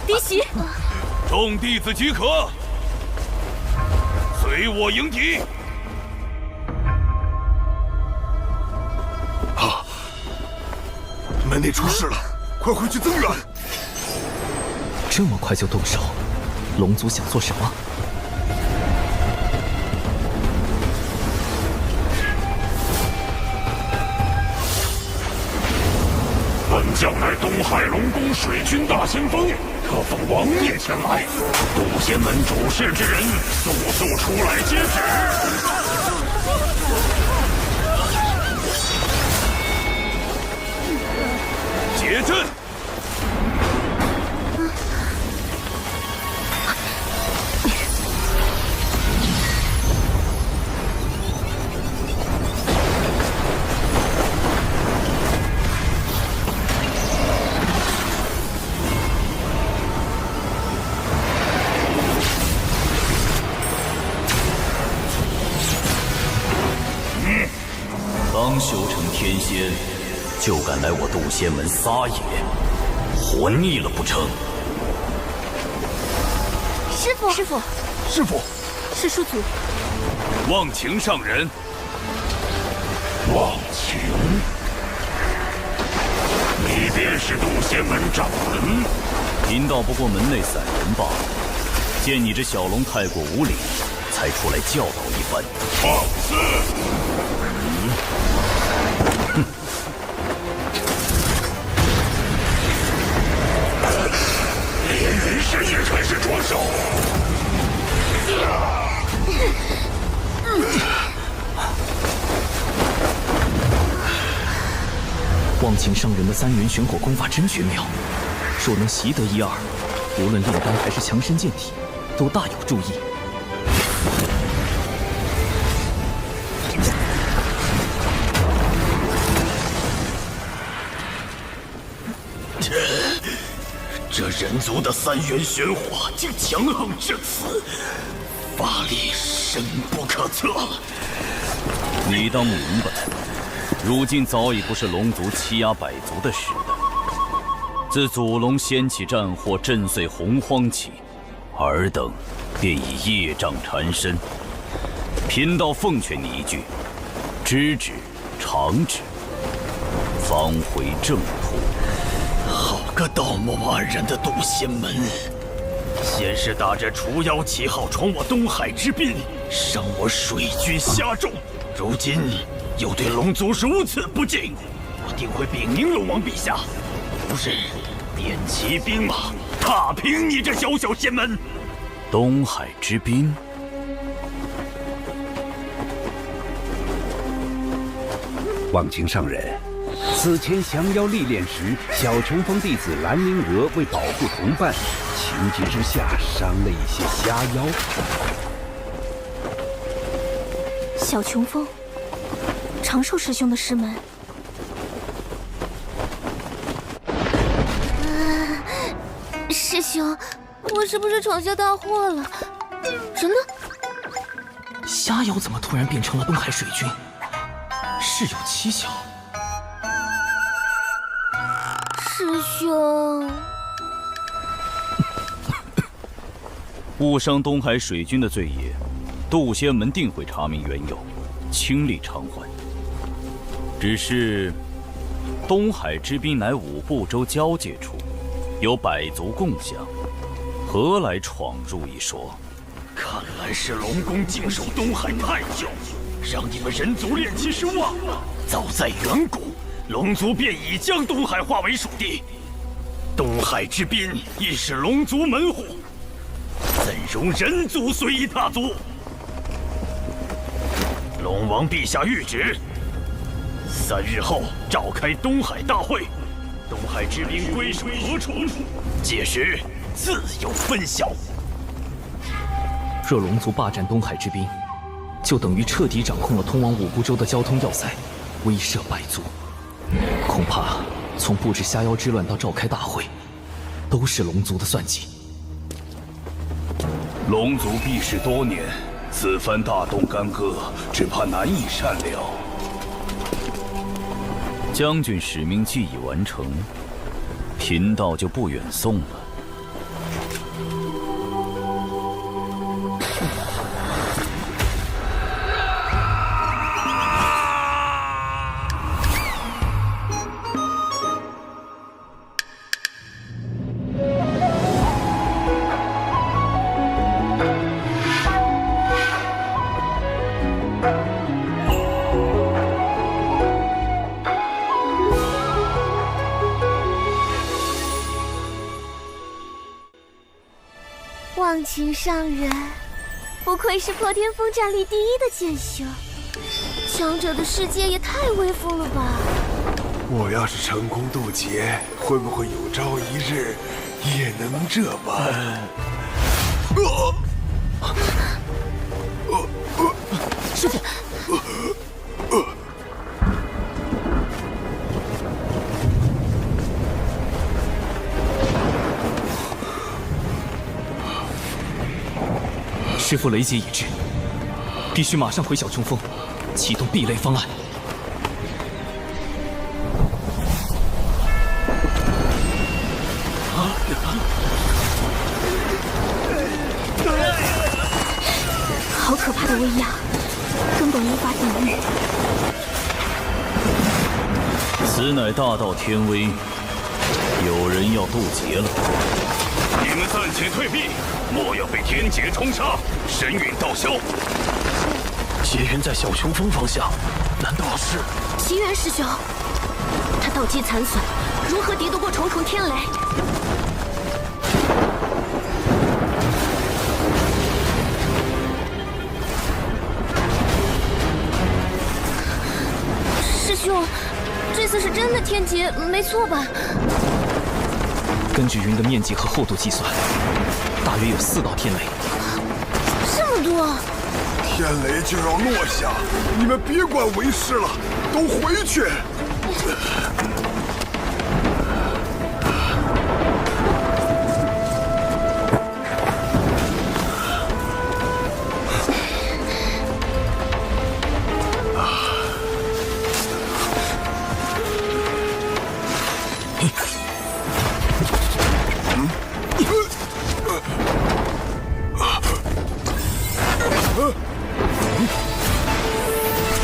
嫡喜，众弟子即可，随我迎敌。门内出事了，快回去增援！这么快就动手，龙族想做什么？本将乃东海龙宫水军大先锋，特奉王爷前来。渡仙门主事之人，速出来接旨。解阵！刚修成天仙，就敢来我渡仙门撒野，活腻了不成？师父，师父，是叔祖。忘情上人，忘情，你便是渡仙门掌门？贫道不过门内散人罢了，见你这小龙太过无礼，才出来教导一番。放肆！连人事也开始着手。忘情上人的3元玄火功法真绝妙，若能习得1、2，无论炼丹还是强身健体，都大有助益。这人族的3元玄火竟强横至此，法力深不可测。你当明白，如今早已不是龙族欺压百族的时代。自祖龙掀起战火，震碎洪荒起，尔等便已业障缠身。贫道奉劝你一句：知止，常止，方回正途。好个道貌岸然的渡仙门！先是打着除妖旗号闯我东海之滨，伤我水军虾众，如今又对龙族如此不敬，我定会禀明龙王陛下，不日点齐兵马，踏平你这小小仙门。东海之滨，忘情上人，此前降妖历练时，小琼峰弟子蓝灵娥为保护同伴，情急之下伤了一些虾妖。小琼峰，长寿师兄的师门。师兄，我是不是闯下大祸了？什么？虾妖怎么突然变成了东海水军？事有蹊跷。师兄，误伤东海水军的罪业，渡仙门定会查明缘由，倾力偿还。只是，东海之滨乃五部洲交界处，有百族共享，何来闯入一说？看来是龙宫静守东海太久，让你们人族炼气师忘了。早在远古，龙族便已将东海划为属地，东海之滨亦是龙族门户，怎容人族随意踏足？龙王陛下谕旨，3日后召开东海大会，东海之滨归属何处？届时自有分晓。若龙族霸占东海之滨，就等于彻底掌控了通往五部洲的交通要塞，威慑百族。恐怕从布置虾妖之乱到召开大会，都是龙族的算计。龙族避世多年，此番大动干戈，只怕难以善了。将军使命既已完成，贫道就不远送了。忘情上人，不愧是破天峰战力第1的剑修，强者的世界也太威风了吧！我要是成功渡劫，会不会有朝一日也能这般？师父。师父雷劫已至，必须马上回小琼峰，启动避雷方案。好可怕的威压，根本无法抵御。此乃大道天威，有人要渡劫了。你们暂且退避，莫要被天劫冲杀，神陨道消。劫人在小琼峰方向，难道是奇缘师兄？他道基残损，如何敌得过重重天雷？师兄，这次是真的个天劫没错吧？根据云的面积和厚度计算，大约有4道天雷。这么多！天雷就要落下，你们别管为师了，都回去。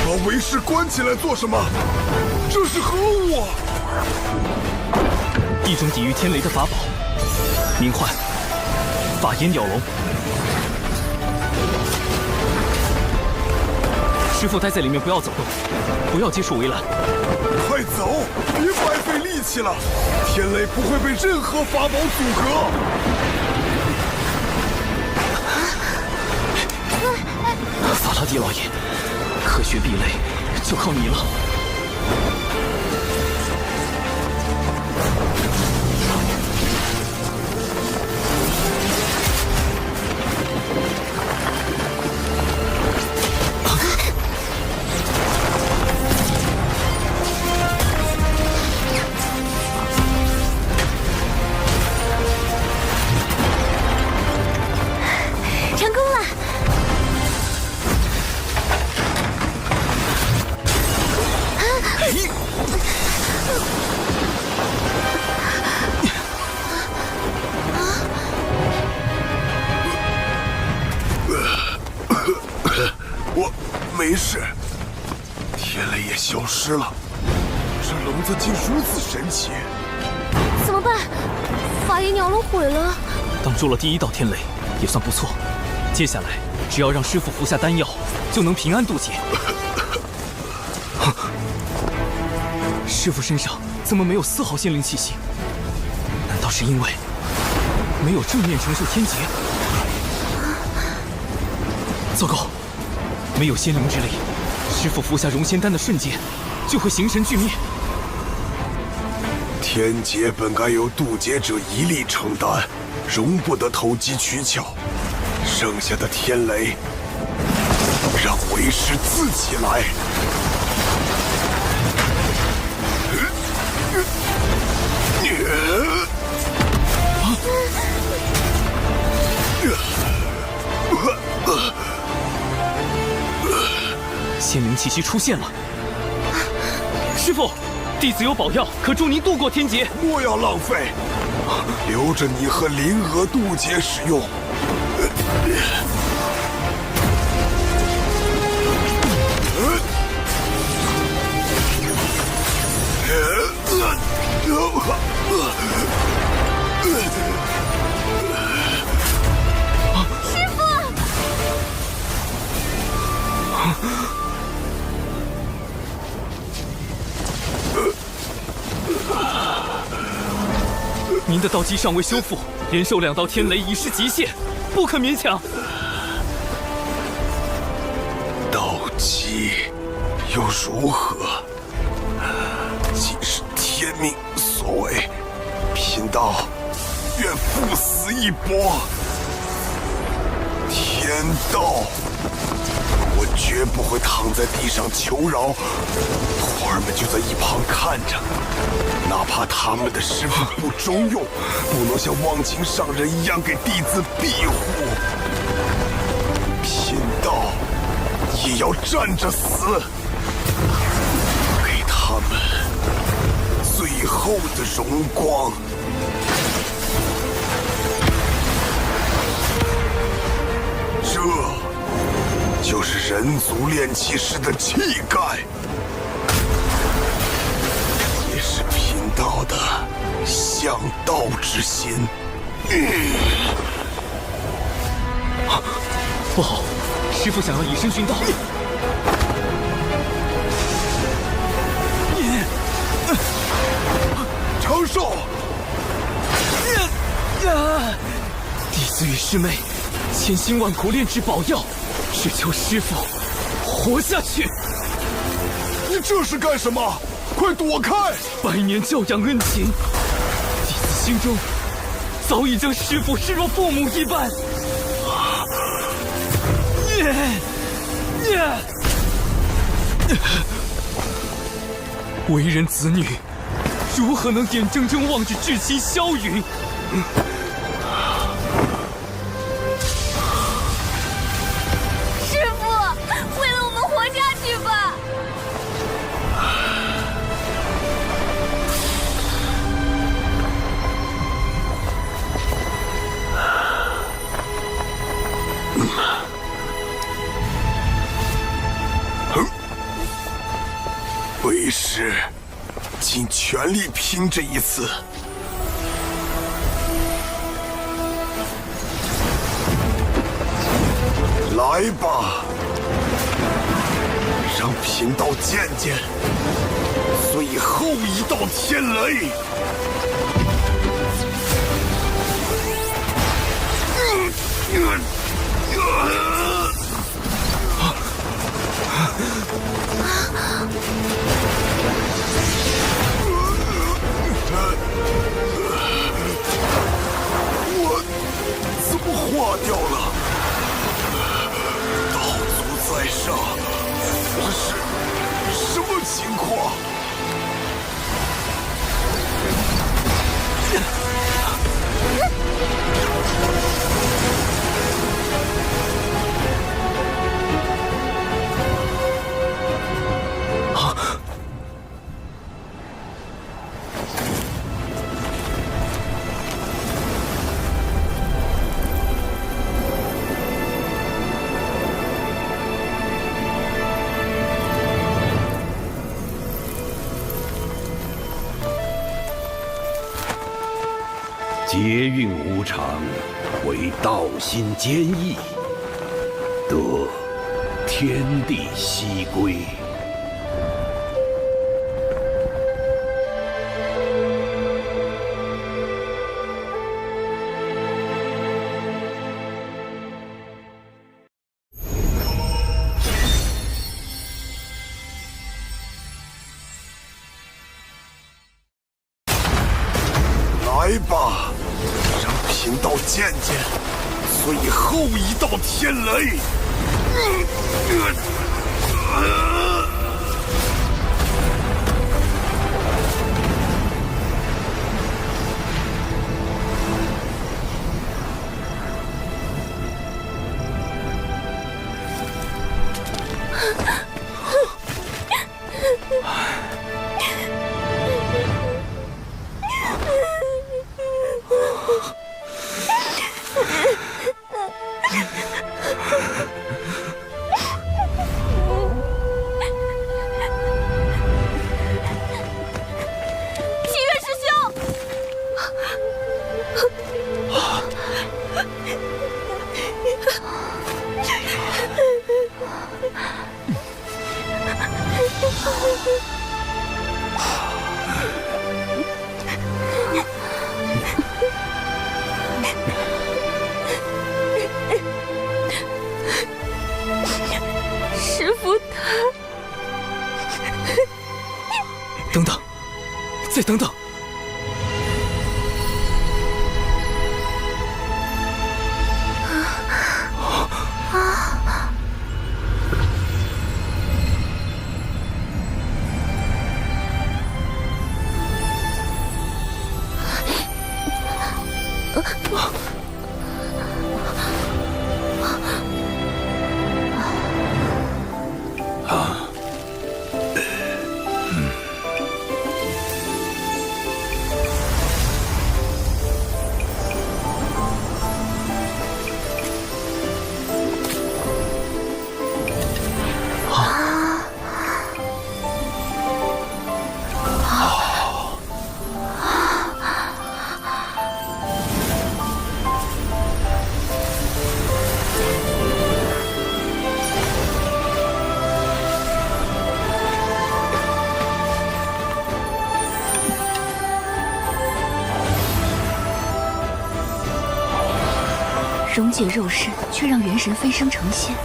把为师关起来做什么？这是何物啊？一种抵御天雷的法宝，名唤法眼鸟笼。师傅待在里面，不要走动，不要接触围栏。快走，别白费力气了。天雷不会被任何法宝阻隔。法拉第老爷，科学壁垒就靠你了。成功了！我没事，天雷也消失了。这笼子竟如此神奇！怎么办？法眼鸟笼毁了。挡住了第1道天雷，也算不错。接下来只要让师傅服下丹药，就能平安渡劫。师傅身上怎么没有丝毫仙灵气息？难道是因为没有正面承受天劫？糟糕，没有仙灵之力，师傅服下融仙丹的瞬间，就会形神俱灭。天劫本该由渡劫者一力承担，容不得投机取巧。剩下的天雷，让为师自己来。仙灵气息出现了，师傅，弟子有宝药，可助您渡过天劫。莫要浪费，留着你和灵娥渡劫使用。师傅！您的道基尚未修复，连受2道天雷已是极限，不可勉强。道基又如何？既是天命所为，贫道愿赴死一搏。天道，我绝不会躺在地上求饶，徒儿们就在一旁看着。哪怕他们的师傅不中用，不能像忘情上人一样给弟子庇护，贫道也要站着死，给他们最后的荣光。这就是人族炼气师的气概，也是贫道的向道之心。不好，师傅想要以身殉道。长寿！弟子与师妹千辛万苦炼制宝药，只求师傅活下去。你这是干什么？快躲开！百年教养恩情，弟子心中早已将师父视若父母一般。为人子女，如何能眼睁睁望着至亲消陨？师父，为了我们活下去吧！为师尽全力拼这一次。来吧，让贫道见见最后一道天雷。我怎么化掉了？道祖在上，这是什么情况？劫运无常，为道心坚毅，得天地西归。来吧，让贫道见见最后一道天雷。师父他……等等，再等等。溶解肉身，却让元神飞升成仙，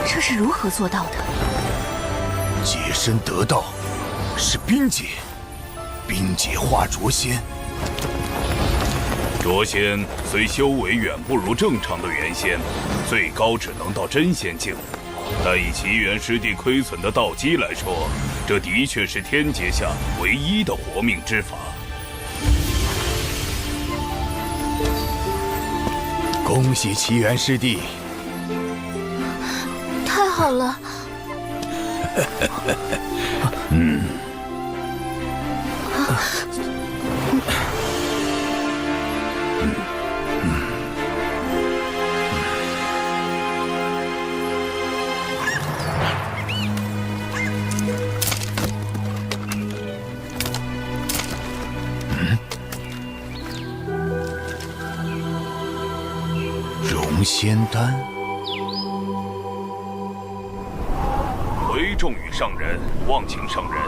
这是如何做到的？解身得道，是冰解，冰解化浊仙。浊仙虽修为远不如正常的元仙，最高只能到真仙境，但以奇缘师弟亏损的道基来说，这的确是天阶下唯一的活命之法。恭喜奇缘师弟！太好了。容仙丹。回众与上人，望请上人，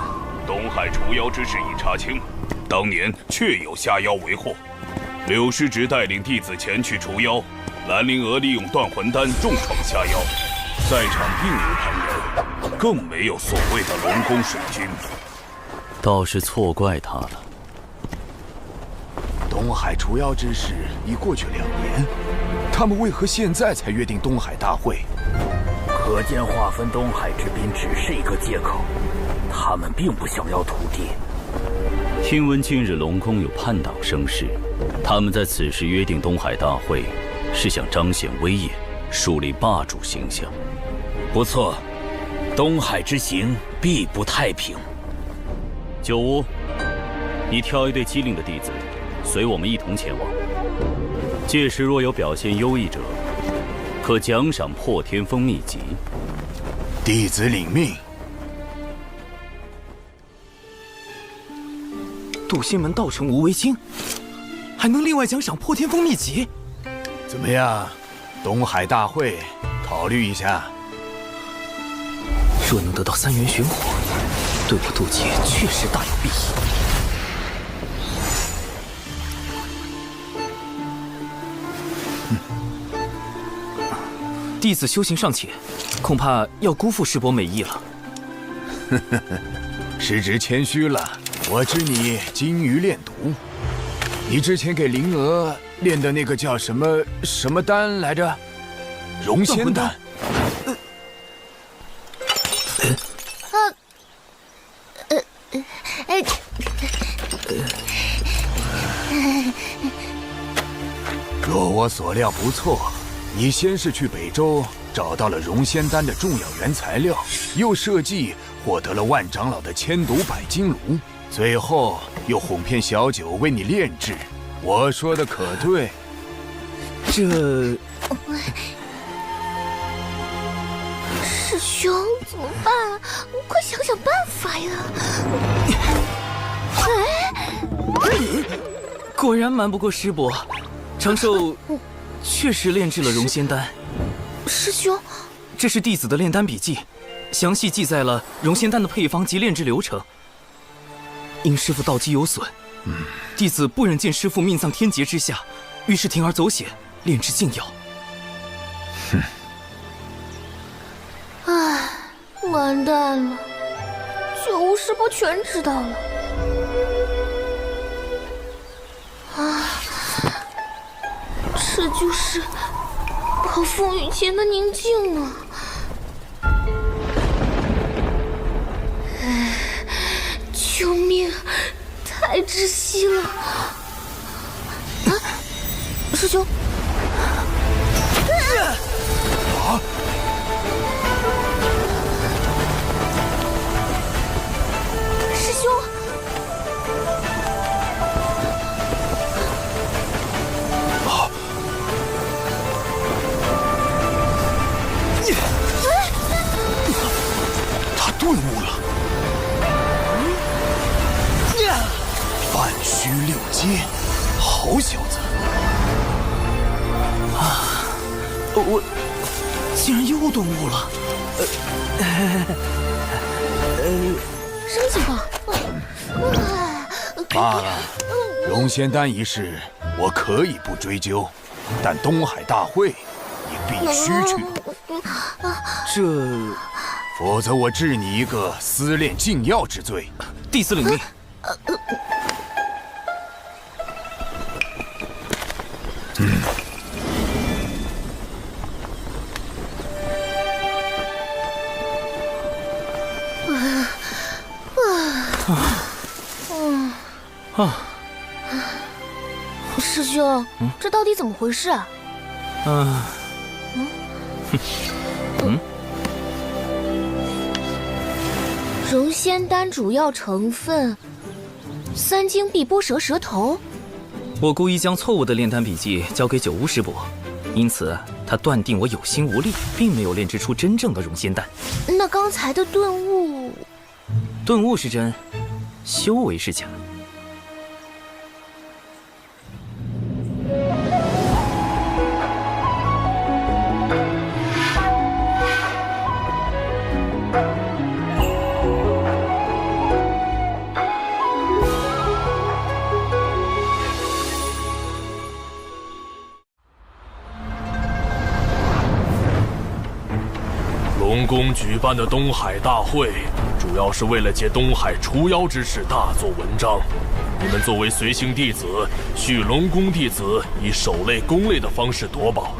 东海除妖之事已查清，当年确有下妖为祸。柳师侄带领弟子前去除妖，兰陵娥利用断魂丹重创下妖，在场并无旁人，更没有所谓的龙宫水军。倒是错怪他了。东海除妖之事已过去2年，他们为何现在才约定东海大会？可见划分东海之滨只是一个借口，他们并不想要土地。听闻近日龙宫有叛党生事，他们在此时约定东海大会，是想彰显威严，树立霸主形象。不错，东海之行必不太平。九乌，你挑一队机灵的弟子，随我们一同前往。届时若有表现优异者，可奖赏破天峰秘籍。弟子领命。渡仙门道成无为经，还能另外奖赏破天峰秘籍。怎么样，东海大会，考虑一下。若能得到3元玄火，对我渡劫确实大有裨益。弟子修行尚浅，恐怕要辜负师伯美意了。师侄谦虚了，我知你精于炼毒。你之前给灵娥炼的那个叫什么丹来着？容仙丹。若我所料不错，你先是去北周找到了容仙丹的重要原材料，又设计获得了万长老的千毒百金炉，最后又哄骗小九为你炼制。我说的可对？这……师兄怎么办？快想想办法呀！果然瞒不过师伯，长寿确实炼制了容仙丹。师兄，这是弟子的炼丹笔记，详细记载了容仙丹的配方及炼制流程。因师父道基有损，弟子不忍见师父命丧天劫之下，于是铤而走险，炼制禁药。唉，完蛋了，九无师伯全知道了。这就是暴风雨前的宁静啊！救命，太窒息了！啊，师兄！啊！师兄！他顿悟了。半虚6阶，好小子！我竟然又顿悟了。什么情况？罢了，容仙丹一事我可以不追究，但东海大会你必须去。否则我治你一个私炼禁药之罪。弟子领命。师兄，这到底怎么回事啊？容仙丹主要成分3经碧波蛇蛇头。我故意将错误的炼丹笔记交给九巫师伯，因此他断定我有心无力，并没有炼制出真正的容仙丹。那刚才的顿悟，顿悟是真，修为是假。龙宫举办的东海大会，主要是为了借东海除妖之事大做文章。你们作为随行弟子，需龙宫弟子以守类攻类的方式夺宝，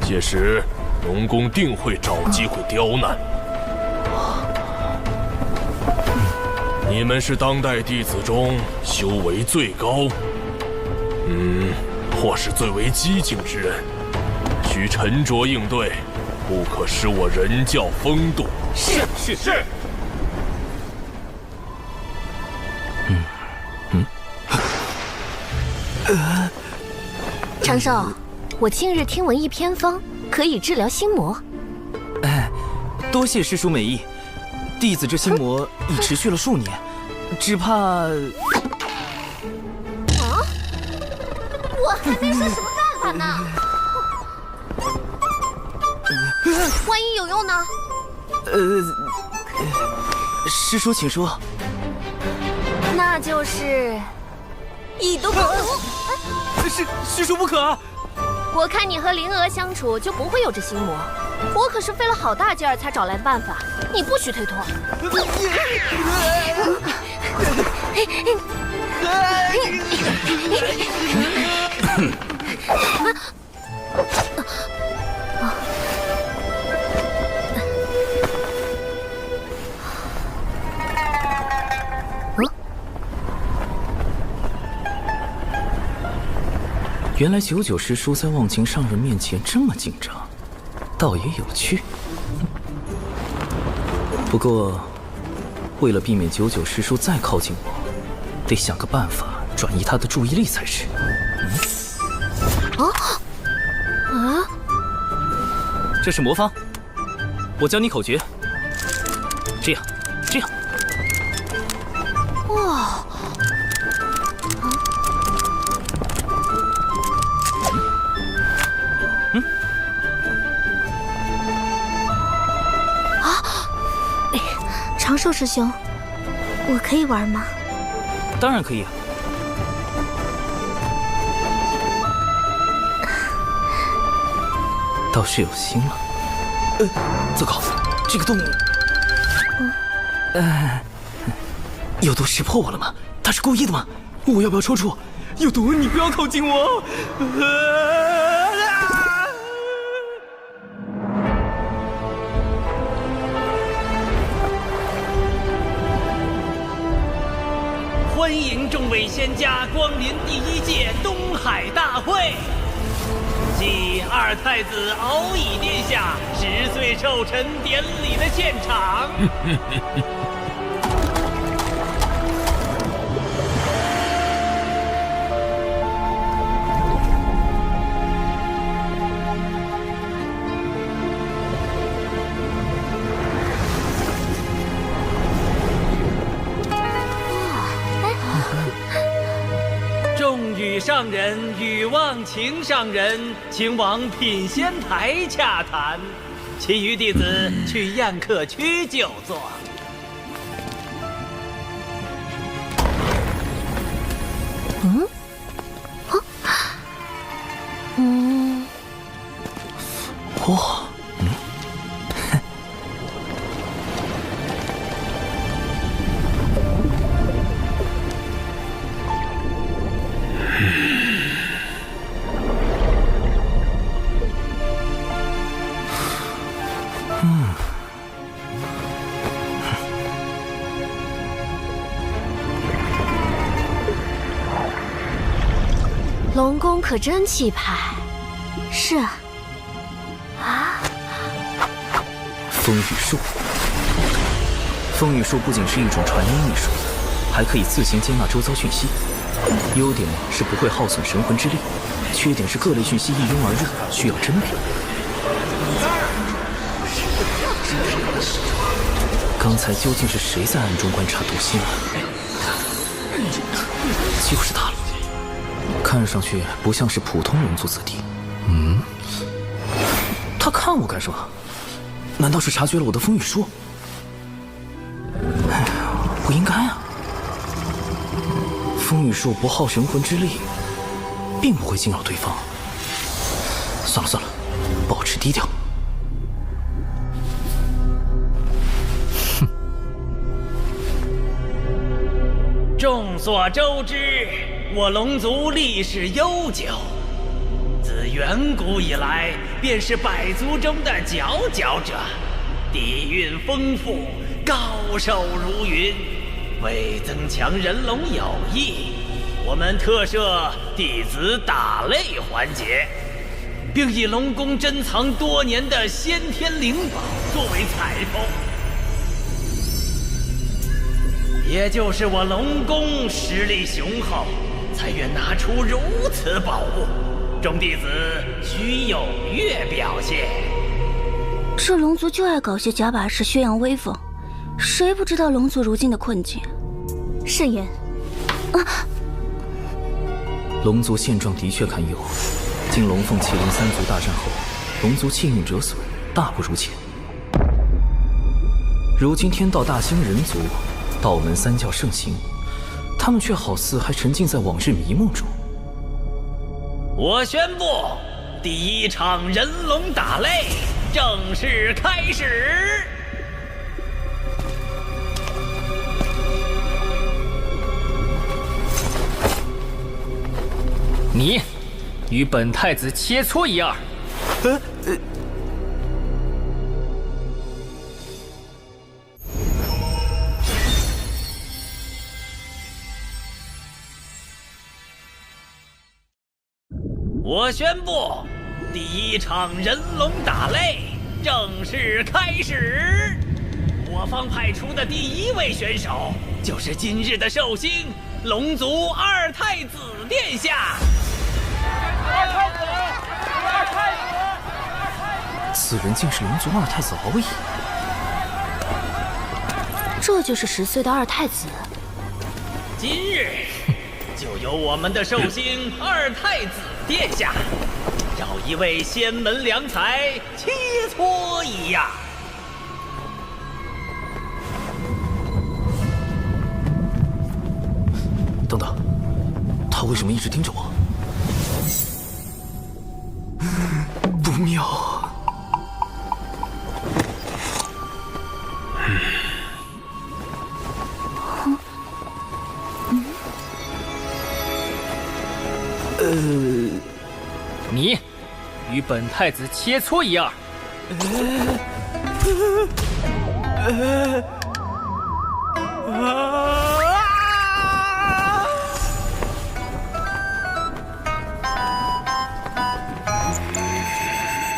届时龙宫定会找机会刁难。你们是当代弟子中修为最高，或是最为激进之人，需沉着应对，不可失我人教风度。是。长寿，我近日听闻一偏方，可以治疗心魔。多谢师叔美意。弟子这心魔已持续了数年，只怕……我还没说什么办法呢。万一有用呢？师叔请说。那就是以毒攻毒。师叔不可。我看你和灵娥相处就不会有这心魔，我可是费了好大劲儿才找来的办法，你不许推脱。原来99师叔在忘情上人面前这么紧张，倒也有趣。不过，为了避免99师叔再靠近我，得想个办法转移他的注意力才是。这是魔方，我教你口诀。这样。哇！长寿师兄，我可以玩吗？当然可以。倒是有心了。糟糕，这个洞，有毒识破我了吗？他是故意的吗？我要不要抽搐？有毒，你不要靠近我！欢迎众位仙家光临第1届东海大会。继二太子敖乙殿下10岁寿辰典礼的现场。众羽上人与忘情上人，请往品仙台洽谈，其余弟子去宴客区就坐。可真气派。是啊。啊！风雨术。风雨术不仅是一种传音艺术，还可以自行接纳周遭讯息。优点是不会耗损神魂之力，缺点是各类讯息一拥而入，需要甄别。刚才究竟是谁在暗中观察毒心啊？就是他了，看上去不像是普通龙族子弟。他看我干什么？难道是察觉了我的风雨术？哎呀，不应该啊！风雨术不耗神魂之力，并不会惊扰对方。算了算了，保持低调。众所周知，我龙族历史悠久，自远古以来便是百族中的佼佼者，底蕴丰富，高手如云。为增强人龙友谊，我们特设弟子打擂环节，并以龙宫珍藏多年的先天灵宝作为彩头。也就是我龙宫实力雄厚，才愿拿出如此宝物，众弟子需踊跃表现。这龙族就爱搞些假把式，宣扬威风，谁不知道龙族如今的困境？慎言。龙族现状的确堪忧，经龙凤麒麟三族大战后，龙族气运折损，大不如前。如今天道大兴人族，道门三教盛行，他们却好似还沉浸在往日迷梦中。我宣布，第一场人龙打擂正式开始。你与本太子切磋一二。我宣布，第一场人龙打擂正式开始。我方派出的第一位选手，就是今日的寿星龙族二太子殿下。此人竟是龙族二太子敖乙，这就是10岁的二太子。今日就由我们的寿星二太子殿下，找一位仙门良才切磋一样。等等，他为什么一直盯着我？不妙。你与本太子切磋一二。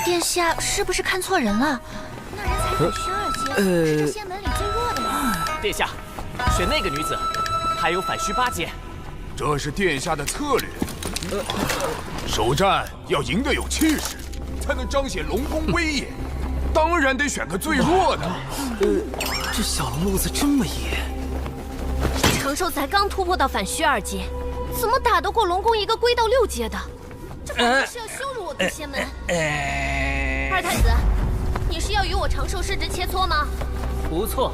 殿下是不是看错人了？那人才反虚2阶，是这仙门里最弱的人。殿下，选那个女子，还有反虚8阶。这是殿下的策略。首战要赢得有气势，才能彰显龙宫威严。当然得选个最弱的。这小龙路子这么野。长寿才刚突破到反虚2阶，怎么打得过龙宫一个归到6阶的？这简直是要羞辱我毒仙门！二太子，你是要与我长寿师侄切磋吗？不错，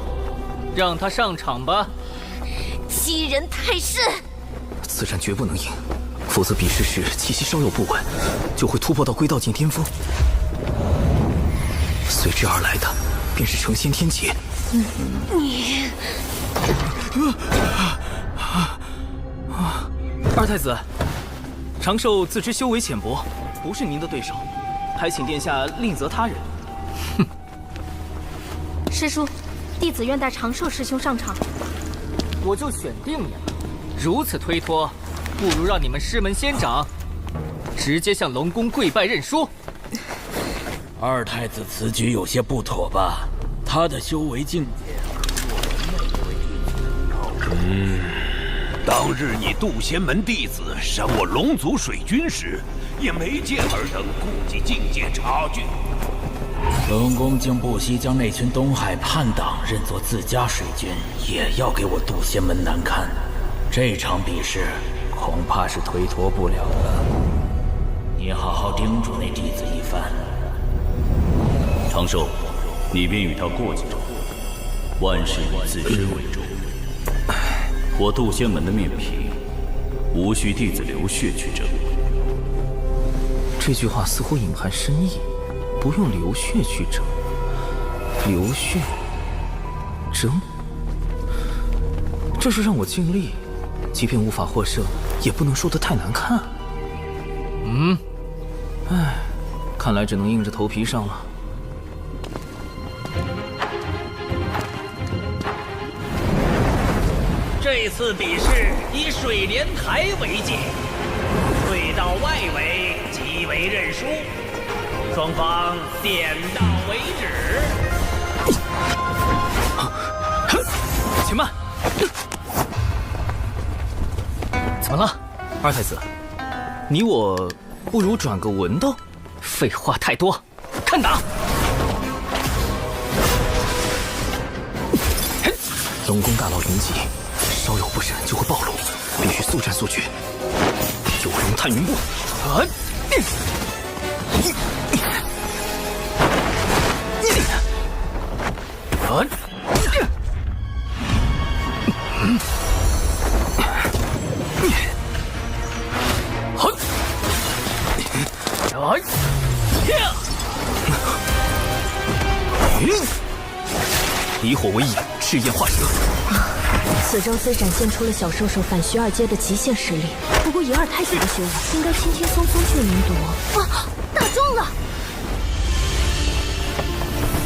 让他上场吧。欺人太甚！此战绝不能赢，否则比试时气息稍有不稳，就会突破到归道境巅峰。随之而来的便是成仙天劫。你，二太子，长寿自知修为浅薄，不是您的对手，还请殿下另择他人。师叔，弟子愿带长寿师兄上场。我就选定你了。如此推脱，不如让你们师门仙长直接向龙宫跪拜认输。二太子此举有些不妥吧？他的修为境界当日你渡仙门弟子伤我龙族水军时，也没见尔等顾及境界差距。龙宫竟不惜将那群东海叛党认作自家水军，也要给我渡仙门难堪。这场比试恐怕是推脱不了了。你好好叮嘱那弟子一番。长寿，你便与他过几招，万事以自身为重。我渡仙门的面皮，无需弟子流血去争。这句话似乎隐含深意，不用流血去争。流血争，这是让我尽力，即便无法获胜，也不能说得太难看。唉，看来只能硬着头皮上了。这次比试以水莲台为界，退到外围即为认输，双方点到为止。且慢！怎么了，二太子？你我不如转个文斗？废话太多，看打！龙宫大牢云集，稍有不慎就会暴露，必须速战速决。九龙探云步，以火为引，赤焰化蛇。此招虽展现出了小兽兽反徐二阶的极限实力，不过以二太子的修为，应该轻轻松松就能夺。啊，打中了！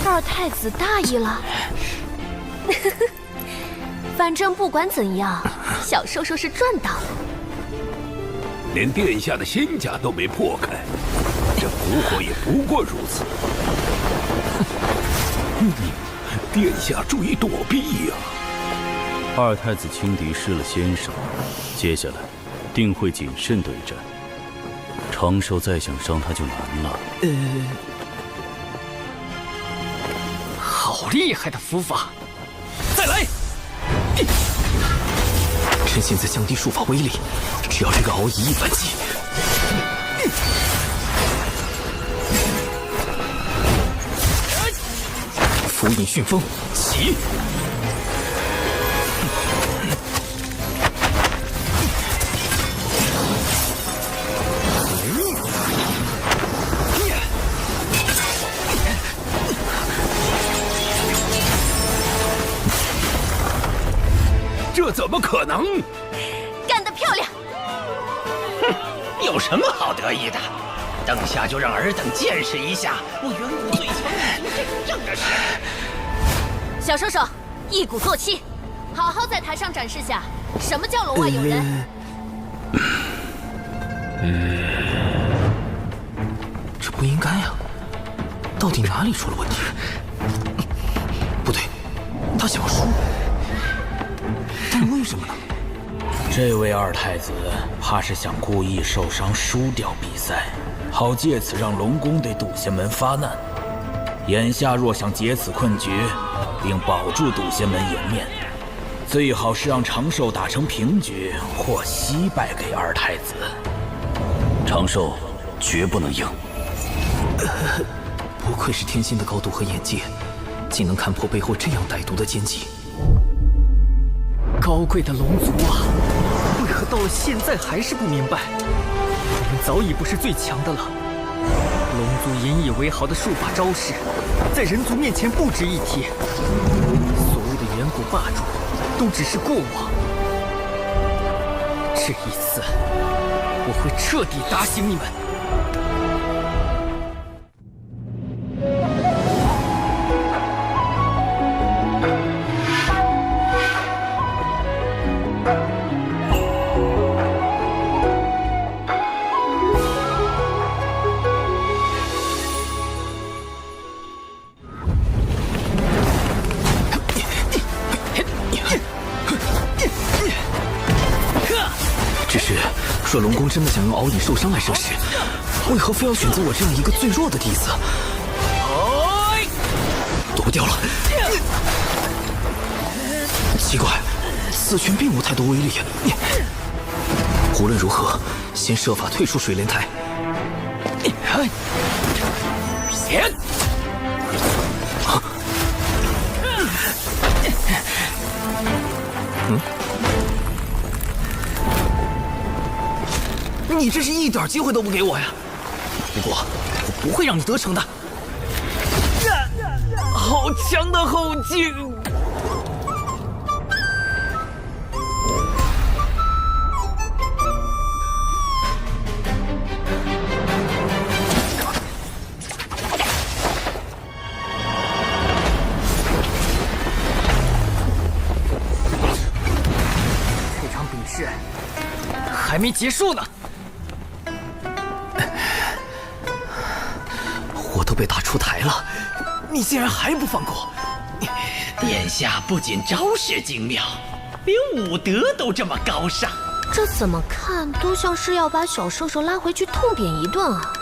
二太子大意了。反正不管怎样，小兽兽是赚到了。连殿下的仙甲都没破开，这蛊火也不过如此。殿下注意躲避呀！二太子轻敌失了先手，接下来定会谨慎对战。长寿再想伤他就难了。好厉害的符法！再来！趁现在降低术法威力，只要这个敖乙一反击。符引旋风，起！这怎么可能？干得漂亮！哼，有什么好得意的？等下就让尔等见识一下我远古最强武正的实力。小兽兽，一鼓作气，好好在台上展示下什么叫楼外有人。这不应该呀，到底哪里出了问题？不对，他想输，但为什么呢？这位二太子怕是想故意受伤输掉比赛，好借此让龙宫对渡仙门发难。眼下若想解此困局，并保住渡仙门颜面，最好是让长寿打成平局或惜败给二太子。长寿绝不能赢。不愧是天仙的高度和眼界，竟能看破背后这样歹毒的奸计。高贵的龙族啊，为何到了现在还是不明白？我们早已不是最强的了。龙族引以为豪的术法招式，在人族面前不值一提。所谓的远古霸主，都只是过往。这一次，我会彻底打醒你们。若龙宫真的想用敖乙受伤来射食，为何非要选择我这样一个最弱的弟子？躲不掉了。奇怪，此拳并无太多威力。无论如何，先设法退出水莲台。你这是一点机会都不给我呀！不过，我不会让你得逞的。好强的后劲！这场比试还没结束呢。我都被打出台了，你竟然还不放过！殿下不仅招式精妙，连武德都这么高尚。这怎么看都像是要把小兽兽拉回去痛扁一顿啊！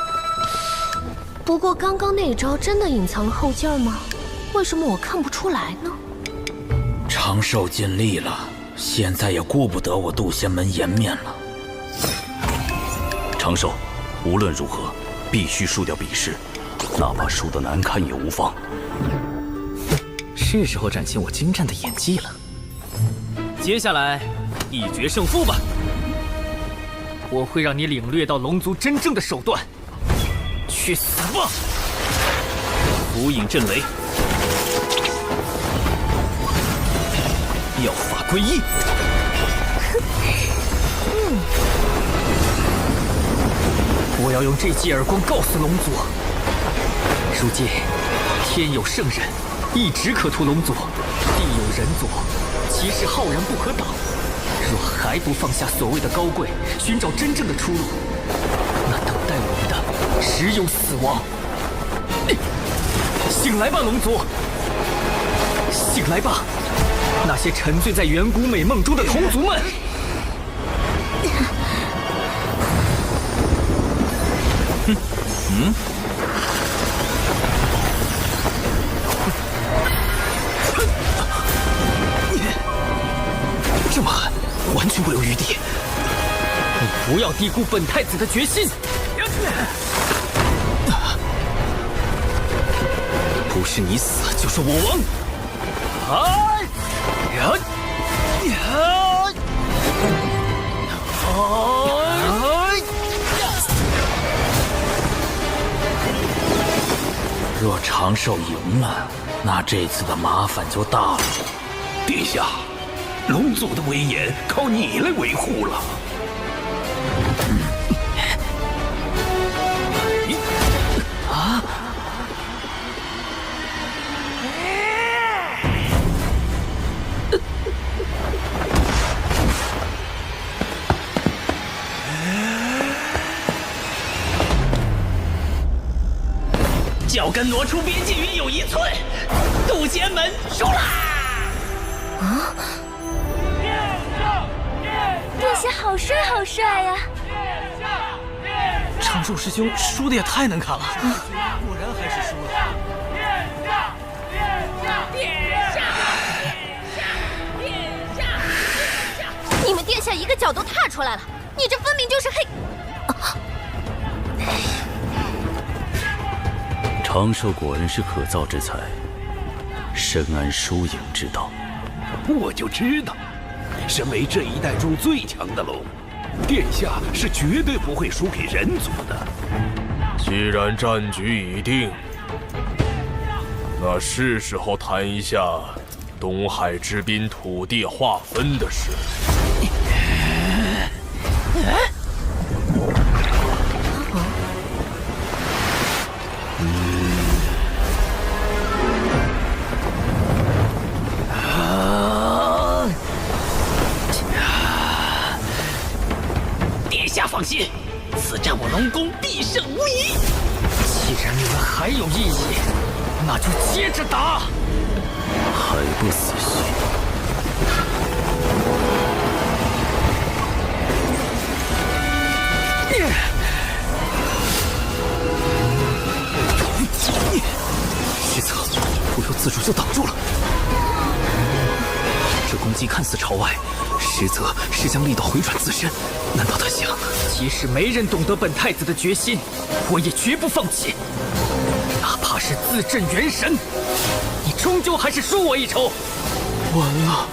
不过刚刚那招真的隐藏了后劲吗？为什么我看不出来呢？长寿尽力了，现在也顾不得我渡仙门颜面了。长寿，无论如何必须输掉比试，哪怕输得难看也无妨。是时候展现我精湛的演技了。接下来一决胜负吧！我会让你领略到龙族真正的手段。去死吧！无影震雷，妙法归一。我要用这记耳光告诉龙族，如今天有圣人，一直可屠龙族；地有人族，其势浩然不可挡。若还不放下所谓的高贵，寻找真正的出路，那等待我们的只有死亡。醒来吧，龙族！醒来吧，那些沉醉在远古美梦中的同族们！这么狠，完全不留余地。你不要低估本太子的决心。不是你死，就是我亡。若长寿赢了，那这次的麻烦就大了。殿下，龙族的威严靠你来维护了。脚跟挪出边界约有1寸，渡仙门输啦！殿下好帅好帅呀！长寿师兄输的也太难看了，果然还是输了。你们殿下一个脚都踏出来了，你这分明就是黑。长寿果然是可造之材，深谙输赢之道。我就知道，身为这一代中最强的龙，殿下是绝对不会输给人族的。既然战局已定，那是时候谈一下东海之滨土地划分的事。殿下放心，此战我龙宫必胜无疑。既然你们还有异议，那就接着打。还不死心？失策，不由自主就挡住了。这攻击看似朝外，实则是将力道回转自身。难道他想？即使没人懂得本太子的决心，我也绝不放弃。哪怕是自镇元神，你终究还是输我一筹。完了！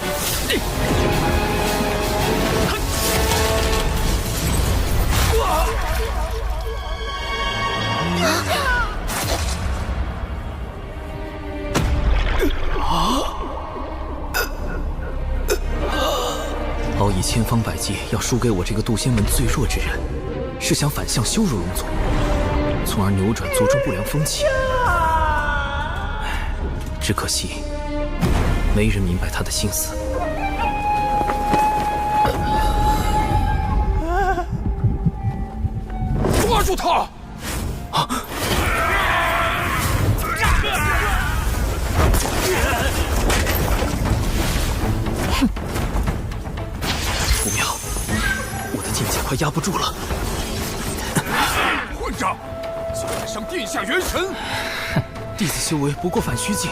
敖以千方百计要输给我这个渡仙门最弱之人，是想反向羞辱龙族，从而扭转族中不良风气。只可惜，没人明白他的心思。抓住他！不妙，我的境界快压不住了。混账！竟敢伤殿下元神！弟子修为不过反虚境，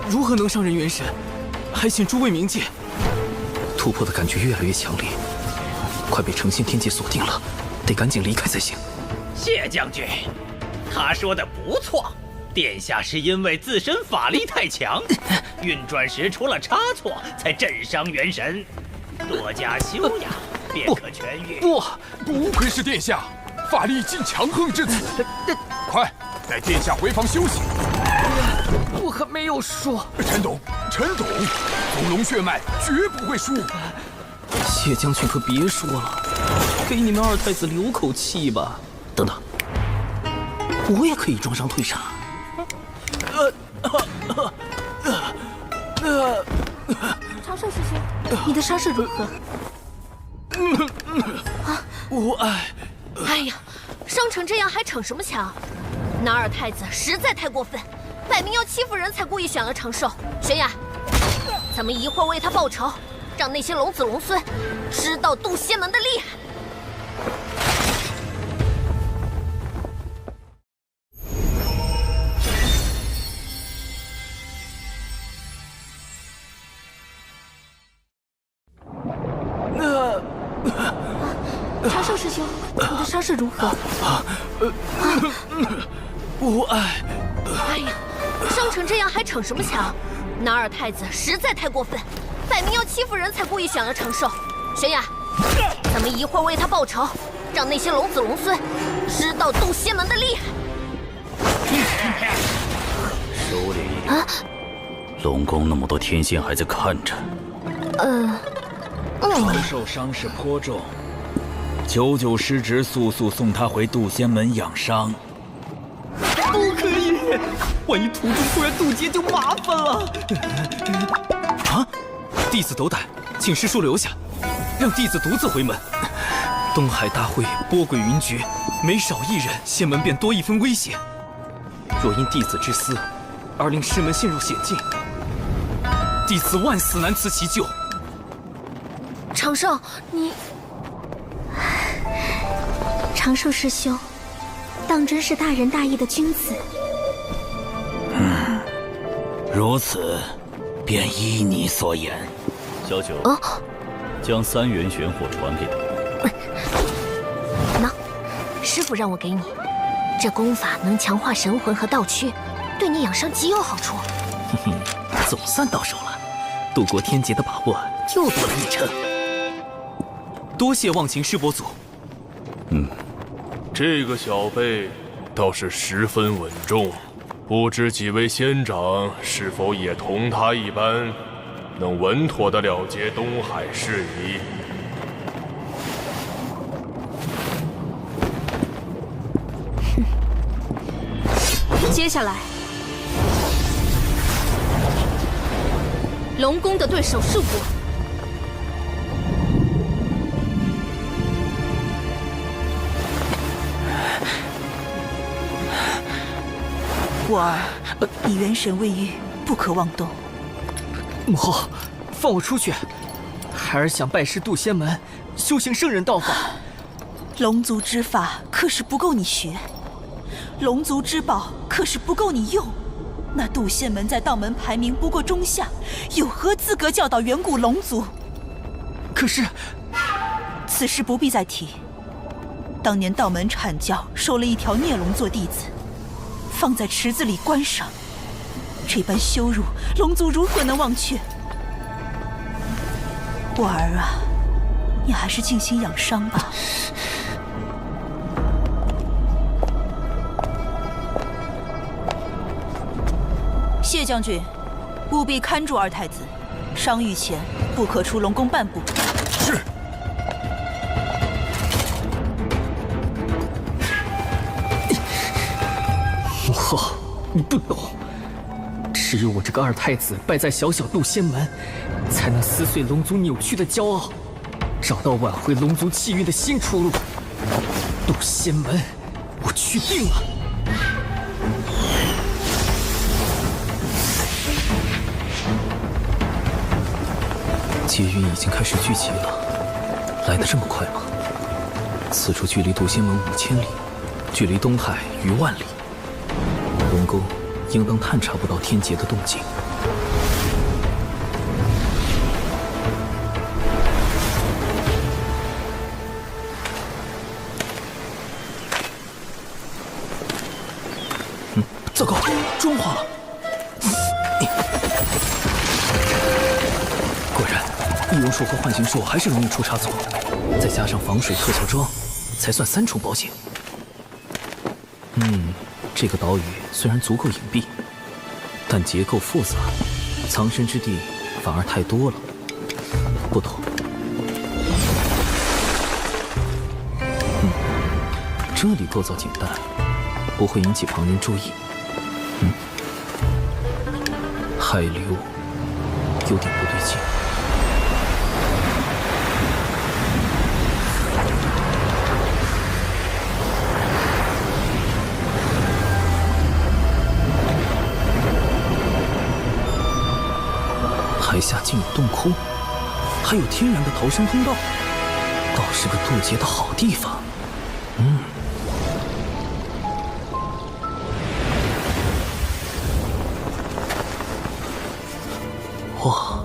如何能伤人元神？还请诸位明鉴。突破的感觉越来越强烈，快被成仙天界锁定了，得赶紧离开才行。谢将军，他说的不错，殿下是因为自身法力太强，运转时出了差错，才震伤元神。多加修养，便可痊愈。不愧是殿下，法力尽强横至此。快，带殿下回房休息。我可没有说。陈董，祖龙血脉绝不会输。谢将军可别说了，给你们二太子留口气吧。等等，我也可以装伤退场。长寿师兄，你的伤势如何？无碍。哎呀，伤成这样还逞什么强？那二太子实在太过分，摆明要欺负人才故意选了长寿。玄雅，咱们一会儿为他报仇，让那些龙子龙孙知道渡仙门的厉害。长寿师兄，你的伤势如何？无碍。哎呀，伤成这样还逞什么强？那二太子实在太过分，摆明要欺负人才故意选了长寿。玄雅，咱们一会儿为他报仇，让那些龙子龙孙知道渡仙门的厉害。首领，龙宫那么多天仙还在看着。长寿伤势颇重，久久失职，速送他回渡仙门养伤。不可以，万一途中突然渡劫就麻烦了。弟子斗胆，请师叔留下，让弟子独自回门。东海大会波诡云谲，每少一人，仙门便多一分危险。若因弟子之私而令师门陷入险境，弟子万死难辞其咎。长寿，你……长寿师兄，当真是大仁大义的君子。如此，便依你所言。小九，将3元玄火传给他。喏，师傅让我给你，这功法能强化神魂和道躯，对你养伤极有好处。总算到手了，渡过天劫的把握又多了一成。多谢忘情师伯祖。这个小辈倒是十分稳重，不知几位仙长是否也同他一般，能稳妥地了结东海事宜？接下来，龙宫的对手是我。我儿，你元神未愈，不可妄动。母后，放我出去！孩儿想拜师渡仙门，修行圣人道法。龙族之法可是不够你学，龙族之宝可是不够你用。那杜仙门在道门排名不过中下，有何资格教导远古龙族？可是，此事不必再提。当年道门阐教收了一条孽龙做弟子，放在池子里观赏，这般羞辱，龙族如何能忘却？我儿啊，你还是静心养伤吧。谢将军，务必看住二太子，伤愈前不可出龙宫半步。是。母后，你不懂，只有我这个二太子败在小小杜仙门，才能撕碎龙族扭曲的骄傲，找到挽回龙族气运的新出路。杜仙门，我去定了。劫运已经开始聚集了，来得这么快吗？此处距离杜仙门5000里，距离东海逾万里，龙宫应当探查不到天劫的动静。糟糕，妆化了！果然，易容术和幻形术还是容易出差错，再加上防水特效妆，才算3重保险。这个岛屿虽然足够隐蔽，但结构复杂，藏身之地反而太多了。不妥。这里构造简单，不会引起旁人注意。海流有点不对劲。海下竟有洞窟，还有天然的逃生通道，倒是个渡劫的好地方。哇！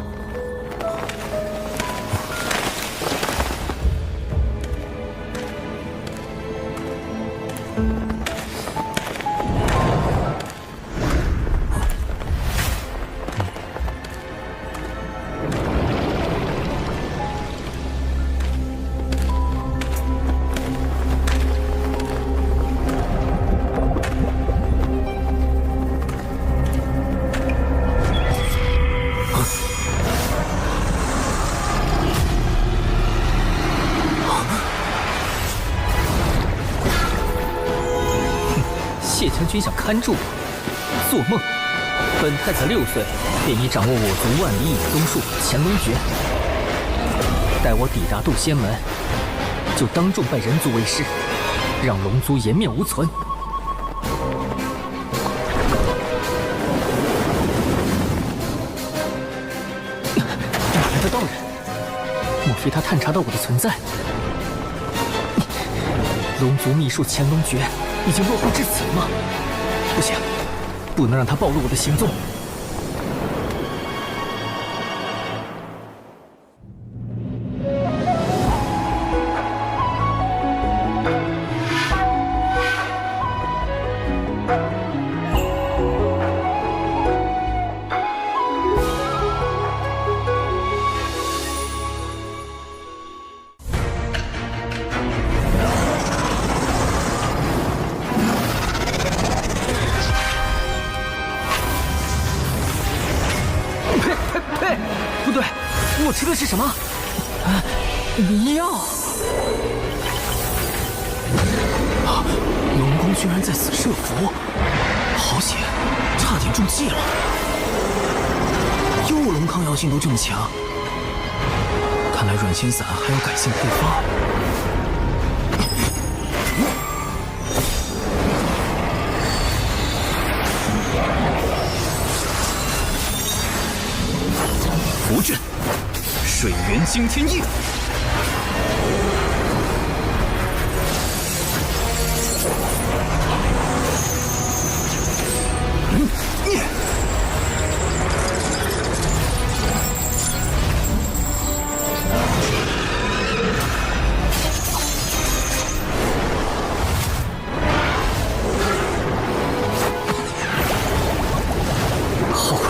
谢将军想看住我，做梦！本太子6岁便已掌握我族万里引宗术乾隆诀，待我抵达渡仙门，就当众拜人族为师，让龙族颜面无存。哪来的道人？莫非他探查到我的存在？龙族秘术乾隆诀已经落后至此了吗？不行，不能让他暴露我的行踪。不对，我吃的是什么？迷药！龙宫居然在此设伏，好险，差点中计了。幽龙抗药性都这么强，看来软仙散还要改进配方。符阵，水源惊天印。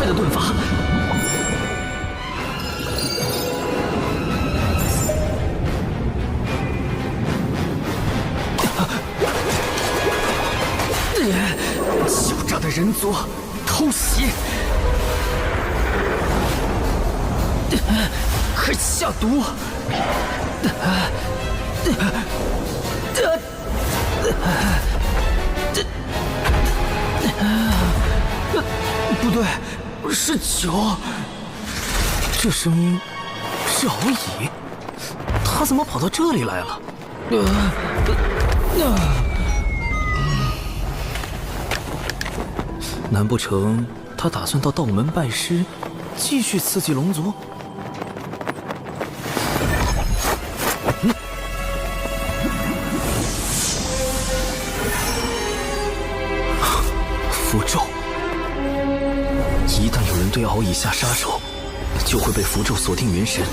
快的遁法。狡诈的人族，偷袭！快下毒！不对，是酒。这声音是敖乙，他怎么跑到这里来了？难不成他打算到道门拜师，继续刺激龙族？符咒，一旦有人对敖乙下杀手，就会被符咒锁定元神，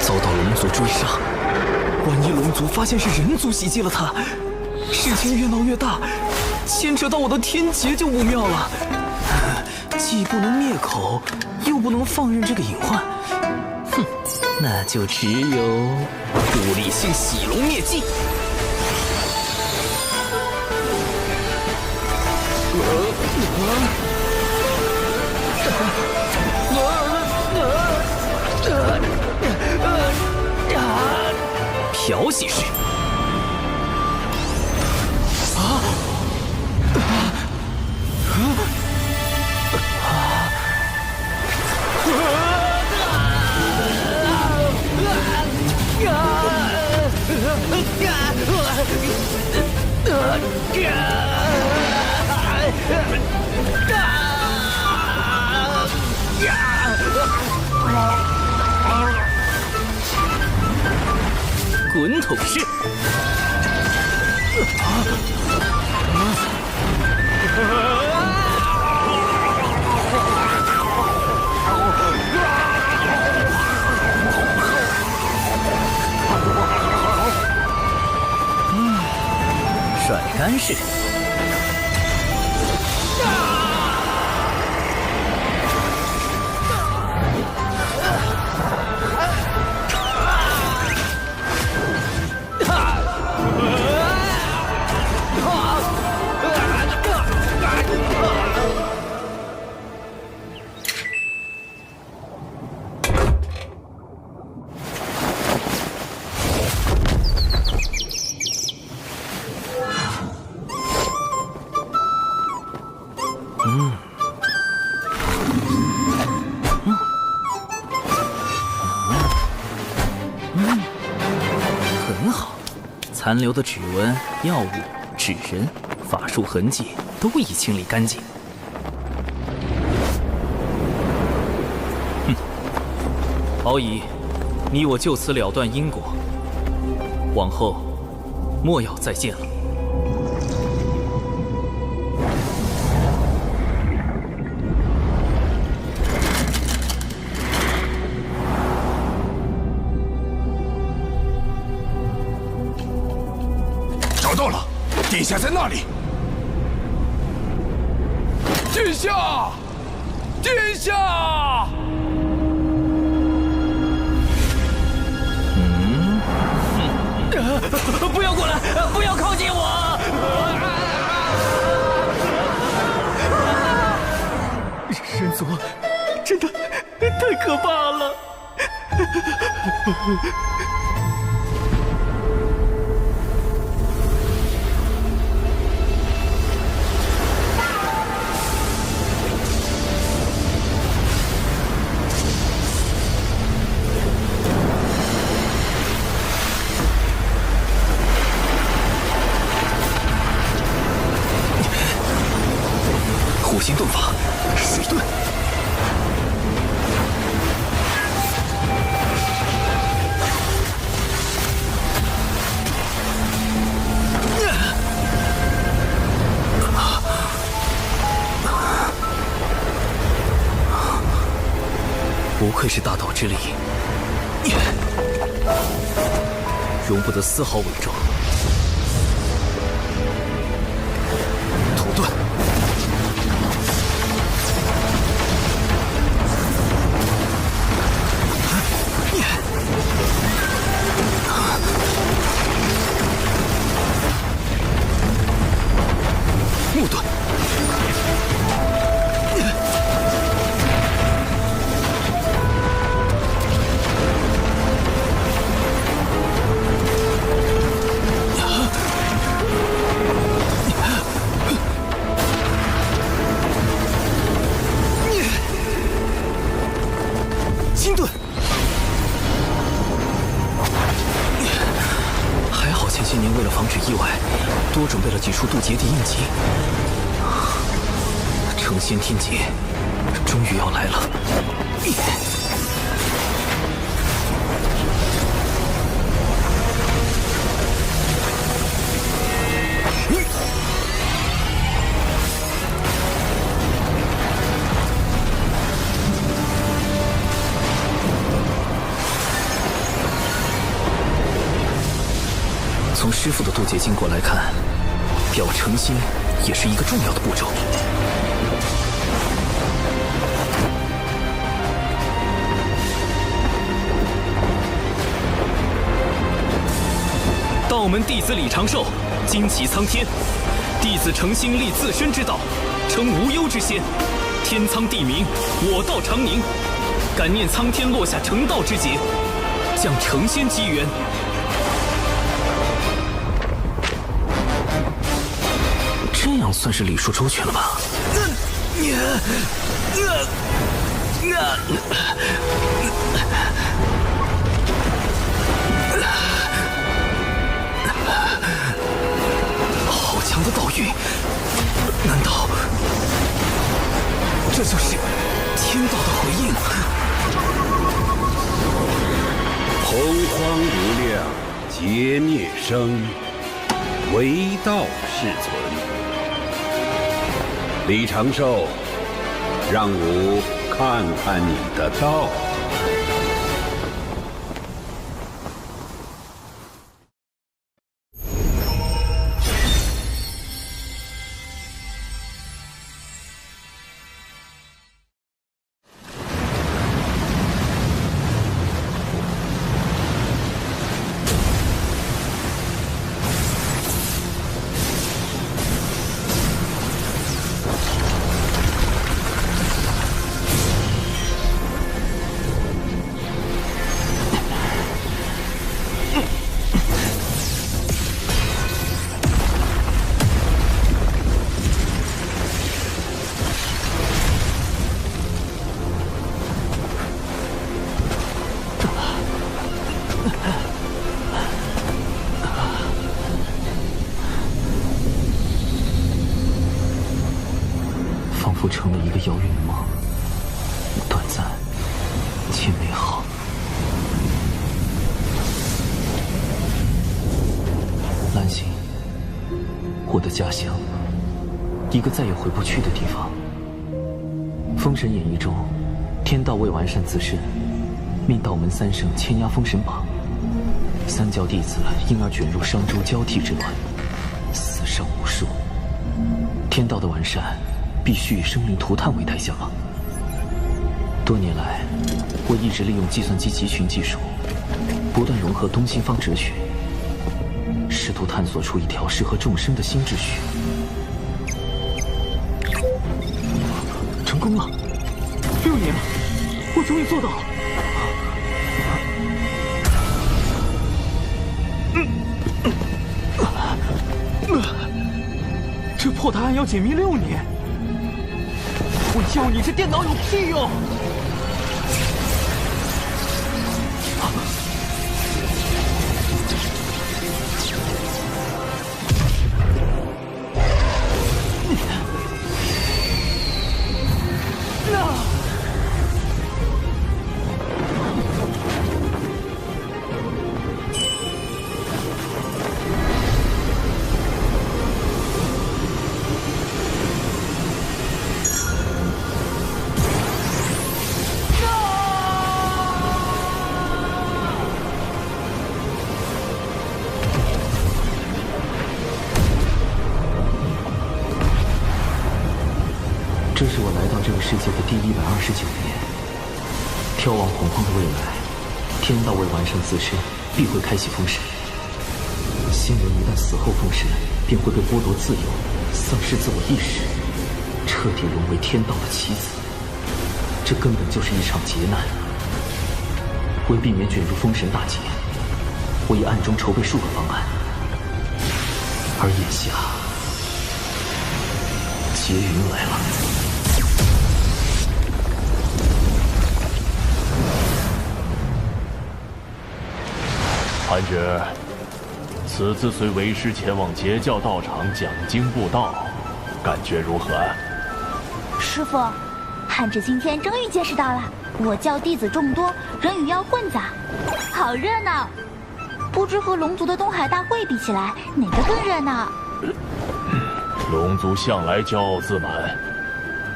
遭到龙族追杀。万一龙族发现是人族袭击了他，事情越闹越大，牵扯到我的天劫就不妙了。既不能灭口，又不能放任这个隐患，哼，那就只有不理性洗龙灭迹。调戏式。滚筒式。甩干式。很好，残留的指纹、药物、纸人、法术痕迹都已清理干净。哼，敖乙，你我就此了断因果，往后莫要再见了。找到了，殿下在那里。殿下，殿下！不要过来！不要靠近我！人族真的太可怕了！虎形遁法，水遁。不愧是大道之力，容不得丝毫伪装。土遁。几处渡劫地印记。成仙天劫终于要来了。从师傅的渡劫经过来看，要成仙也是一个重要的步骤。道门弟子李长寿，旌旗苍天，弟子诚心立自身之道，称无忧之仙。天苍地明，我道长宁。感念苍天落下成道之劫，降成仙机缘。这样算是礼数周全了吧？好强的道运，难道这就是天道的回应？洪荒无量，劫灭生，唯道是存。李长寿，让吾看看你的道。成了一个遥远的梦，短暂且美好。兰心，我的家乡，一个再也回不去的地方。《封神演义》中，天道为完善自身，命道门三圣牵压封神榜，三教弟子因而卷入商周交替之乱，死伤无数。天道的完善必须以生灵涂炭为代价吗？多年来，我一直利用计算机集群技术，不断融合东西方哲学，试图探索出一条适合众生的新秩序。成功了！6年了，我终于做到了。这破答案要解密6年。我要你这电脑有屁用！这是我来到这个世界的第129年。眺望洪荒的未来，天道为完善自身，必会开启封神。仙人一旦死后封神，便会被剥夺自由，丧失自我意识，彻底沦为天道的棋子。这根本就是一场劫难。为避免卷入封神大劫，我已暗中筹备数个方案，而眼下，劫云来了。韩爵，此次随为师前往截教道场讲经布道，感觉如何？师傅，汉至今天终于见识到了，我教弟子众多，人与妖混杂，好热闹。不知和龙族的东海大会比起来，哪个更热闹？龙族向来骄傲自满，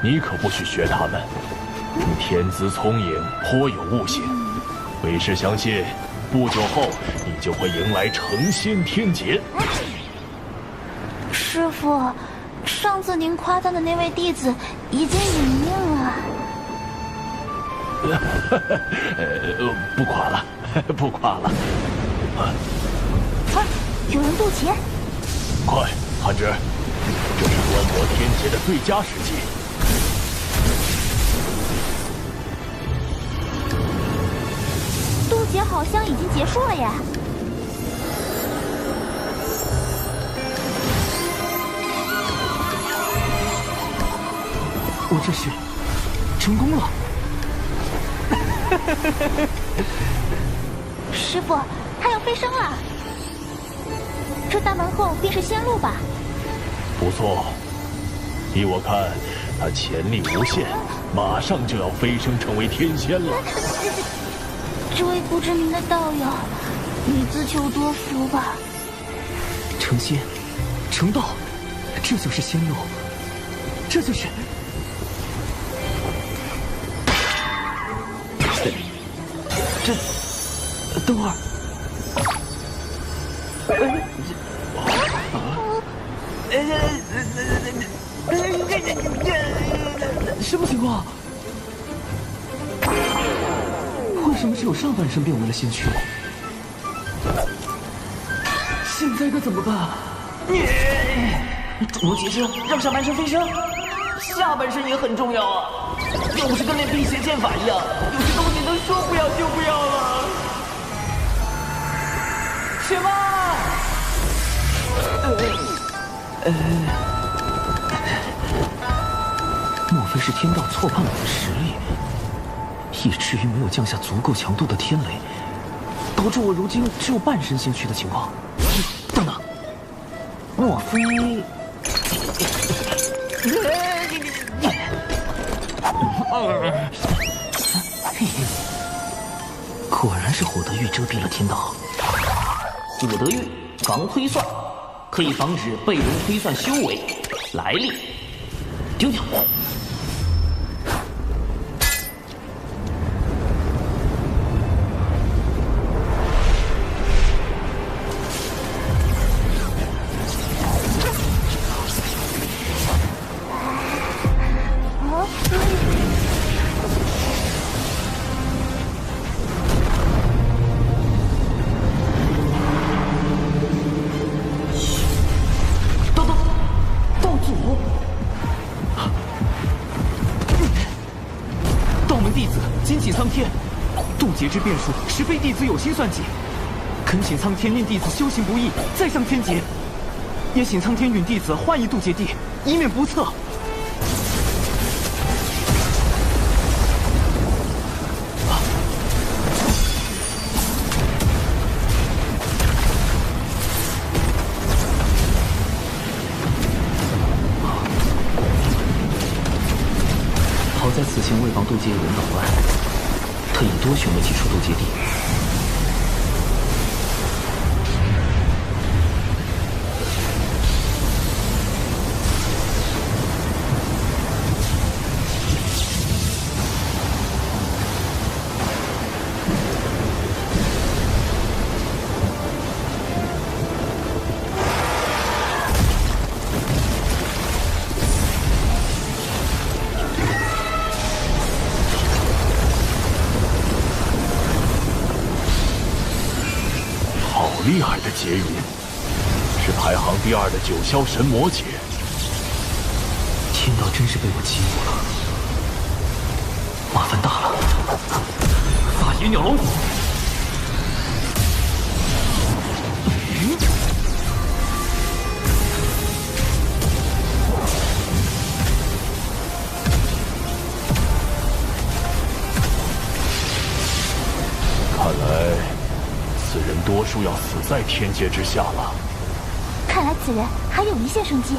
你可不许学他们。你天资聪颖，颇有悟性，为师相信，不久后你就会迎来成仙天劫。师傅，上次您夸赞的那位弟子已经殒命了。不夸了，不夸了。啊，有人渡劫！快，汉之，这是观摩天劫的最佳时机。渡劫好像已经结束了耶。我这是成功了。师傅，他要飞升了。这大门后便是仙路吧？不错，依我看，他潜力无限，马上就要飞升成为天仙了。这位不知名的道友，你自求多福吧。成仙，成道，这就是仙路，这就是。这，等会儿。什么情况？为什么只有上半身变为了仙躯？现在该怎么办？罗杰生让上半身飞升，下半身也很重要啊！又不是跟练辟邪剑法一样，有些东西能说不要就不要了。且慢！莫非是天道错判我的实力，以至于没有降下足够强度的天雷，导致我如今只有半身仙躯的情况？等等，莫非……果然是火德玉遮蔽了天道。火德玉防推算，可以防止被人推算修为、来历。丢掉。劫之变数，实非弟子有心算计。恳请苍天令弟子修行不易，再向天劫。也请苍天允弟子换一渡劫地，以免不测。好在此前为防渡劫有人捣乱，特意多选了几处渡劫地。厉害的劫运，是排行第2的九霄神魔劫。天道真是被我激怒了，麻烦大了。法野鸟龙骨。看来此此人多数要死在天劫之下了。看来此人还有一线生机。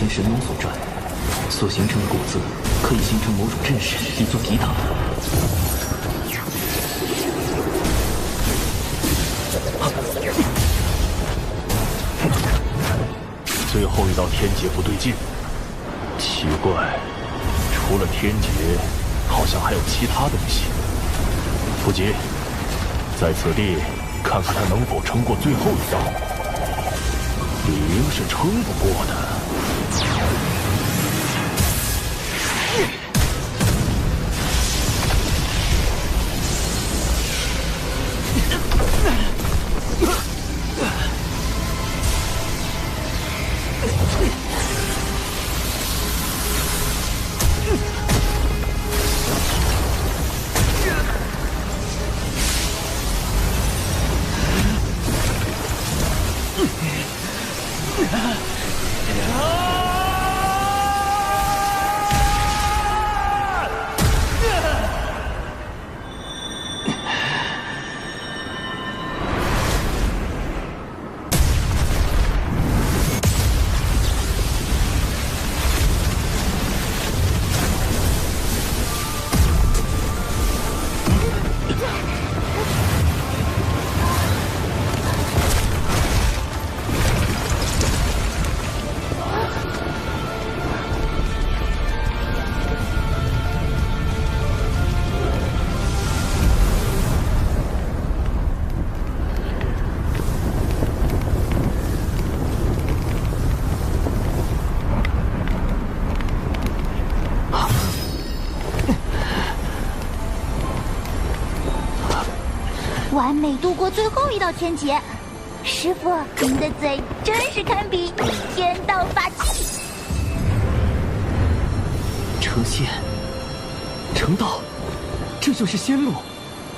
神农所传所形成的果子，可以形成某种阵势，以作抵挡。最后一道天劫不对劲，奇怪，除了天劫，好像还有其他东西。不急，在此地看看他能否撑过最后一道，理应是撑不过的。完美度过最后一道天劫，师傅，您的嘴真是堪比天道法器。车线，成道，这就是仙路，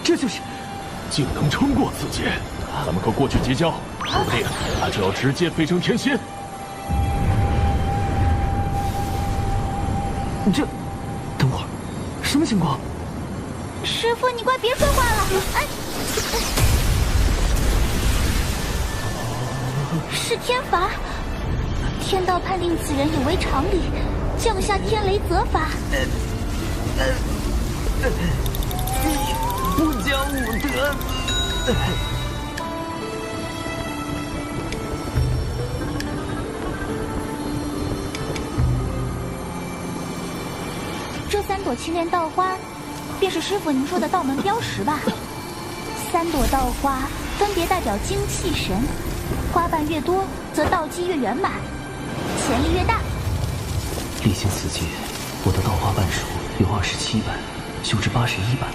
这就是竟能撑过此劫，咱们可过去结交，说不定他就要直接飞升天仙。等会儿，什么情况？师傅，你快别说话了！哎，是天罚，天道判定此人有违常理，降下天雷责罚。不讲武德！这3朵青莲道花，便是师傅您说的道门标识吧？3朵道花分别代表精气神，花瓣越多，则道基越圆满，潜力越大。历经此劫，我的道花瓣数有27瓣，修至81瓣，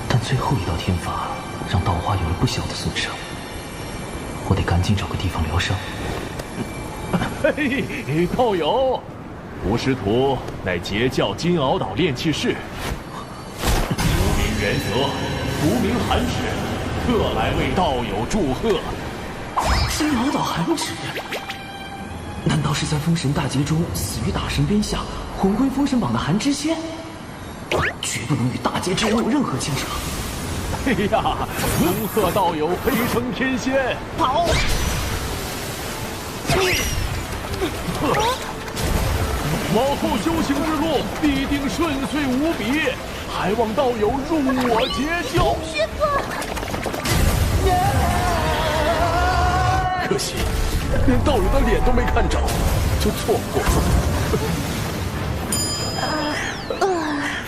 但最后一道天罚让道花有了不小的损伤，我得赶紧找个地方疗伤。嘿，道友，吾师徒乃截教金鳌岛炼气士，无名元泽，无名寒指，特来为道友祝贺。金鳌岛寒指，难道是在封神大劫中死于大神鞭下，魂归封神榜的寒之仙？绝不能与大劫之人有任何牵扯。哎呀，恭贺道友飞升天仙！跑！往后修行之路必定顺遂无比，还望道友入我截教。师傅，可惜连道友的脸都没看着，就错过了。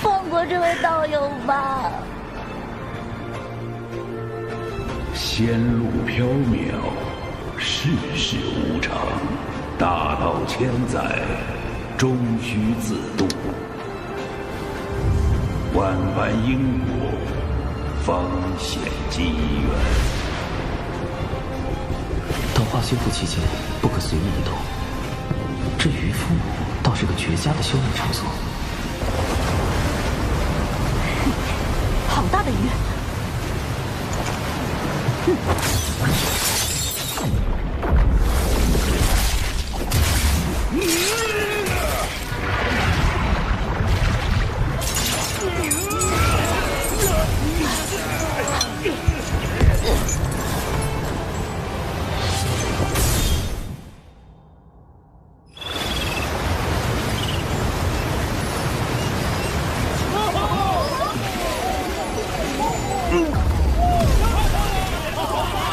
放过这位道友吧。仙路缥缈，世事无常。大道千载，终须自渡。万般因果，方显机缘。道化修复期间，不可随意移动。这渔父倒是个绝佳的修炼场所。好大的鱼！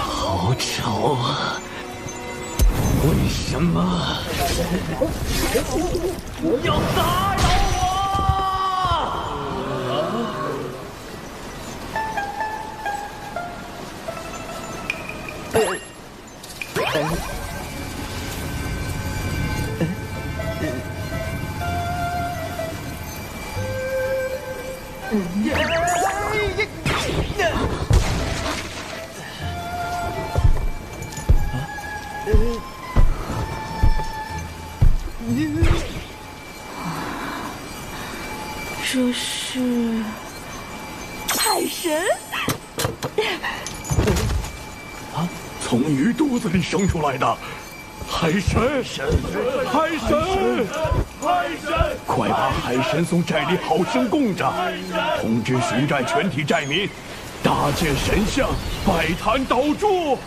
好吵啊！为什么要打扰这是海神。啊，从鱼肚子里生出来的海神，海神，海神！快把海神从寨里好生供着，通知巡寨全体寨民，搭建神像，摆坛祷祝。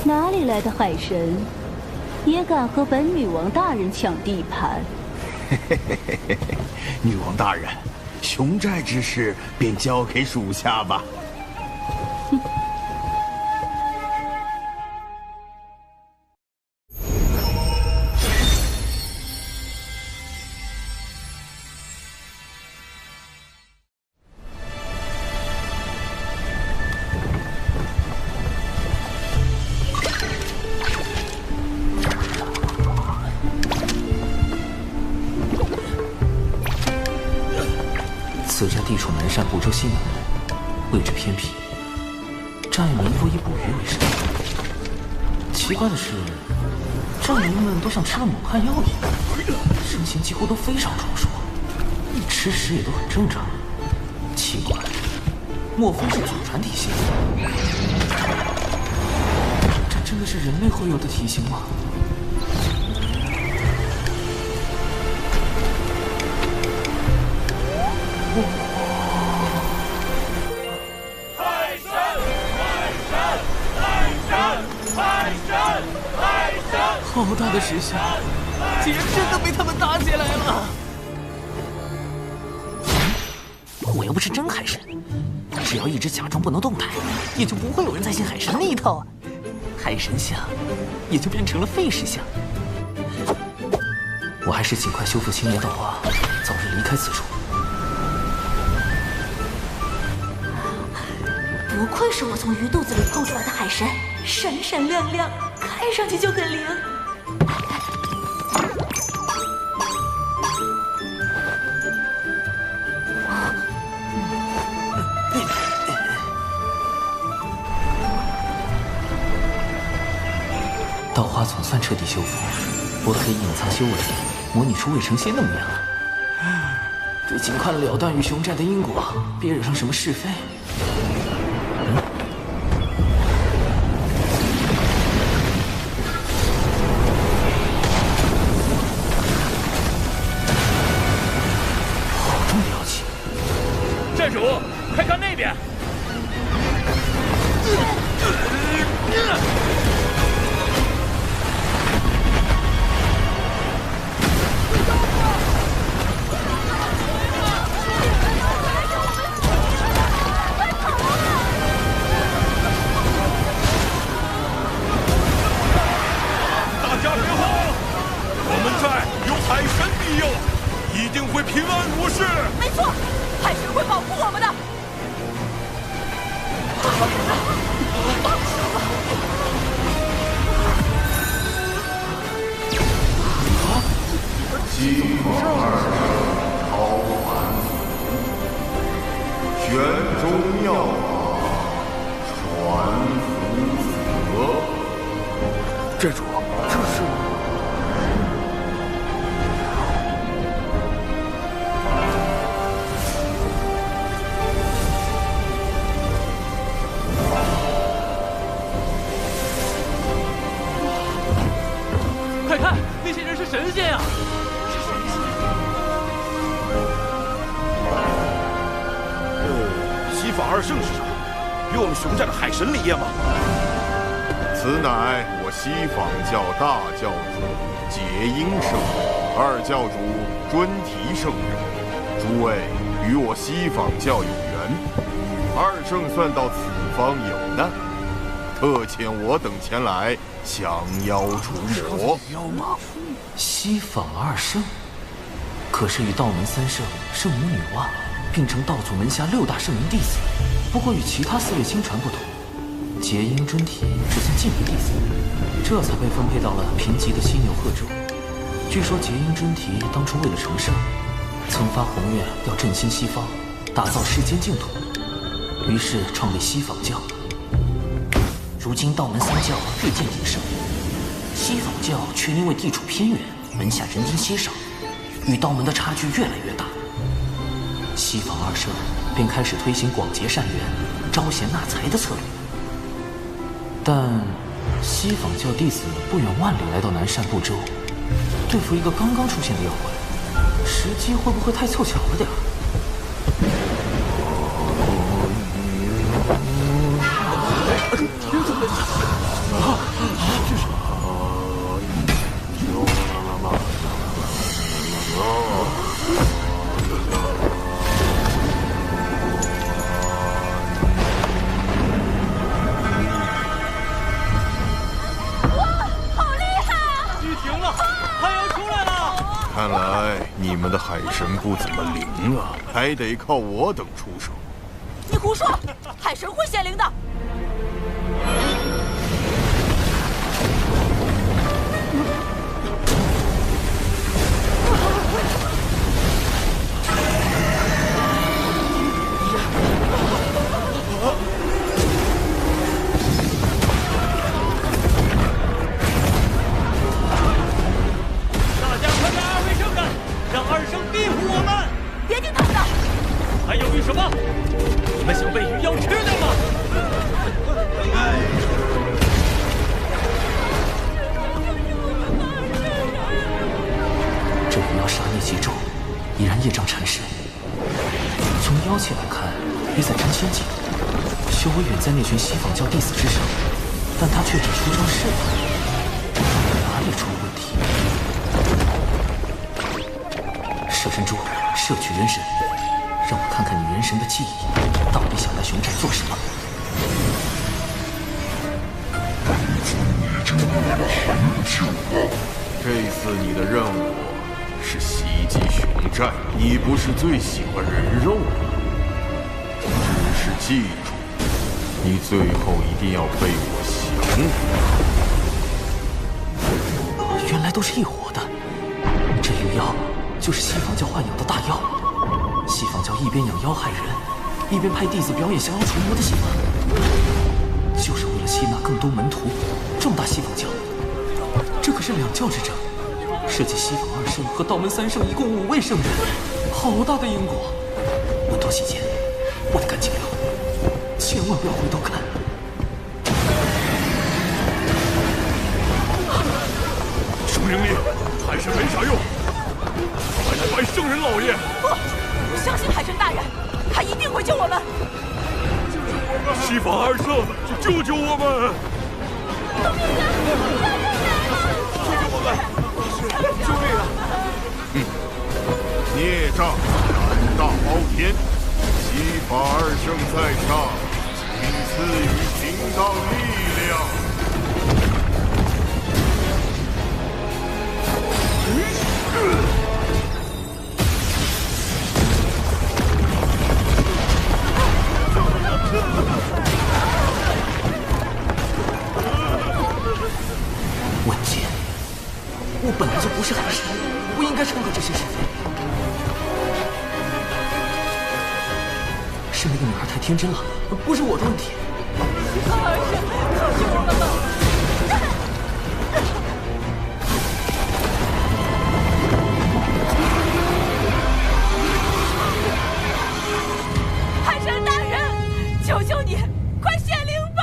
哪里来的海神，也敢和本女王大人抢地盘？女王大人，熊寨之事便交给属下吧。此寨地处南山蒲州西南部，位置偏僻，寨民多以捕鱼为生。奇怪的是，寨民们都像吃了猛汉药一样，身形几乎都非常壮硕，吃食也都很正常。奇怪，莫非是祖传体型？这真的是人类会有的体型吗？好大的石像，竟然真的被他们打起来了！我又不是真海神，只要一直假装不能动弹，也就不会有人再信海神那一套啊。海神像也就变成了废石像。我还是尽快修复青莲道化，早日离开此处。不愧是我从鱼肚子里剖出来的海神，闪闪亮亮，看上去就很灵。道化总算彻底修复，我可以隐藏修为，模拟出魏成仙的模样了。得尽快了断与熊寨的因果，别惹上什么是非。好重的妖气！寨主，快看那边！定会平安无事。没错，海神会保护我们的。西方二超凡玄中妙法，传福泽。寨主，这是……快看，那些人是神仙啊！西法二圣是什么？与我们熊寨的海神里业吗？此乃我西方教大教主结英圣人，二教主尊提圣人。诸位与我西方教有缘，二圣算到此方有难，特遣我等前来降妖除魔。西方二圣，可是与道门三圣、圣母女娲并称道祖门下6大圣明弟子。不过与其他4位亲传不同，结英尊提只算近辈弟子，这才被分配到了贫瘠的犀牛贺州。据说结英尊提当初为了成圣，曾发宏愿要振兴西方，打造世间净土，于是创立西方教。如今道门3教日渐鼎盛，西方教却因为地处偏远，门下人丁稀少，与道门的差距越来越大。西方二圣便开始推行广结善缘、招贤纳才的策略。但西方教弟子不远万里来到南赡部洲，对付一个刚刚出现的妖怪，时机会不会太凑巧了点儿？看来你们的海神不怎么灵啊，还得靠我等出手。你胡说，海神会显灵的。什么？你们想被鱼妖吃掉吗？这鱼妖杀孽极重，已然业障缠身。从妖气来看，约在3000级，修为远在那群西方教弟子之上，但他却只出招示范，哪里出了问题？摄神珠，摄取元神。让我看看你元神的记忆，到底想来熊寨做什么？这次你的任务是袭击熊寨，你不是最喜欢人肉吗？只是记住，你最后一定要被我降服。原来都是一伙的，这鱼妖就是西方教豢养的大妖。西方教一边养妖害人，一边派弟子表演降妖除魔的戏码，就是为了吸纳更多门徒，壮大西方教。这可是2教之争，涉及西方2圣和道门3圣，一共5位圣人，好大的因果。稳妥起见，我得赶紧聊，千万不要回头看。圣灵里，海神没啥用，快来拜圣人老爷！不，相信海神大人，他一定会救我们。西方2圣，救救我们！救救我们！救命啊！孽障胆大包天，西法2圣在上，请赐予行道力量。我本来就不是海神，不应该掺和这些是非。是那个女孩太天真了，不是我的问题。儿神，可是我了！海神大人，求求你，快显灵吧！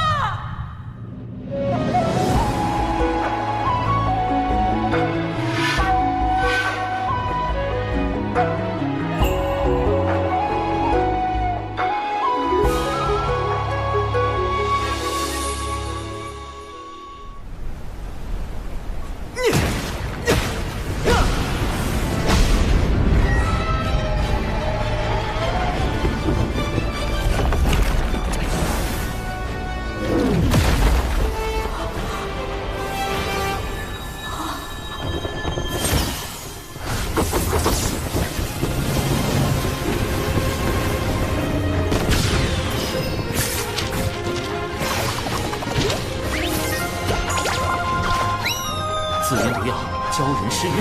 自研毒药，教人施晕，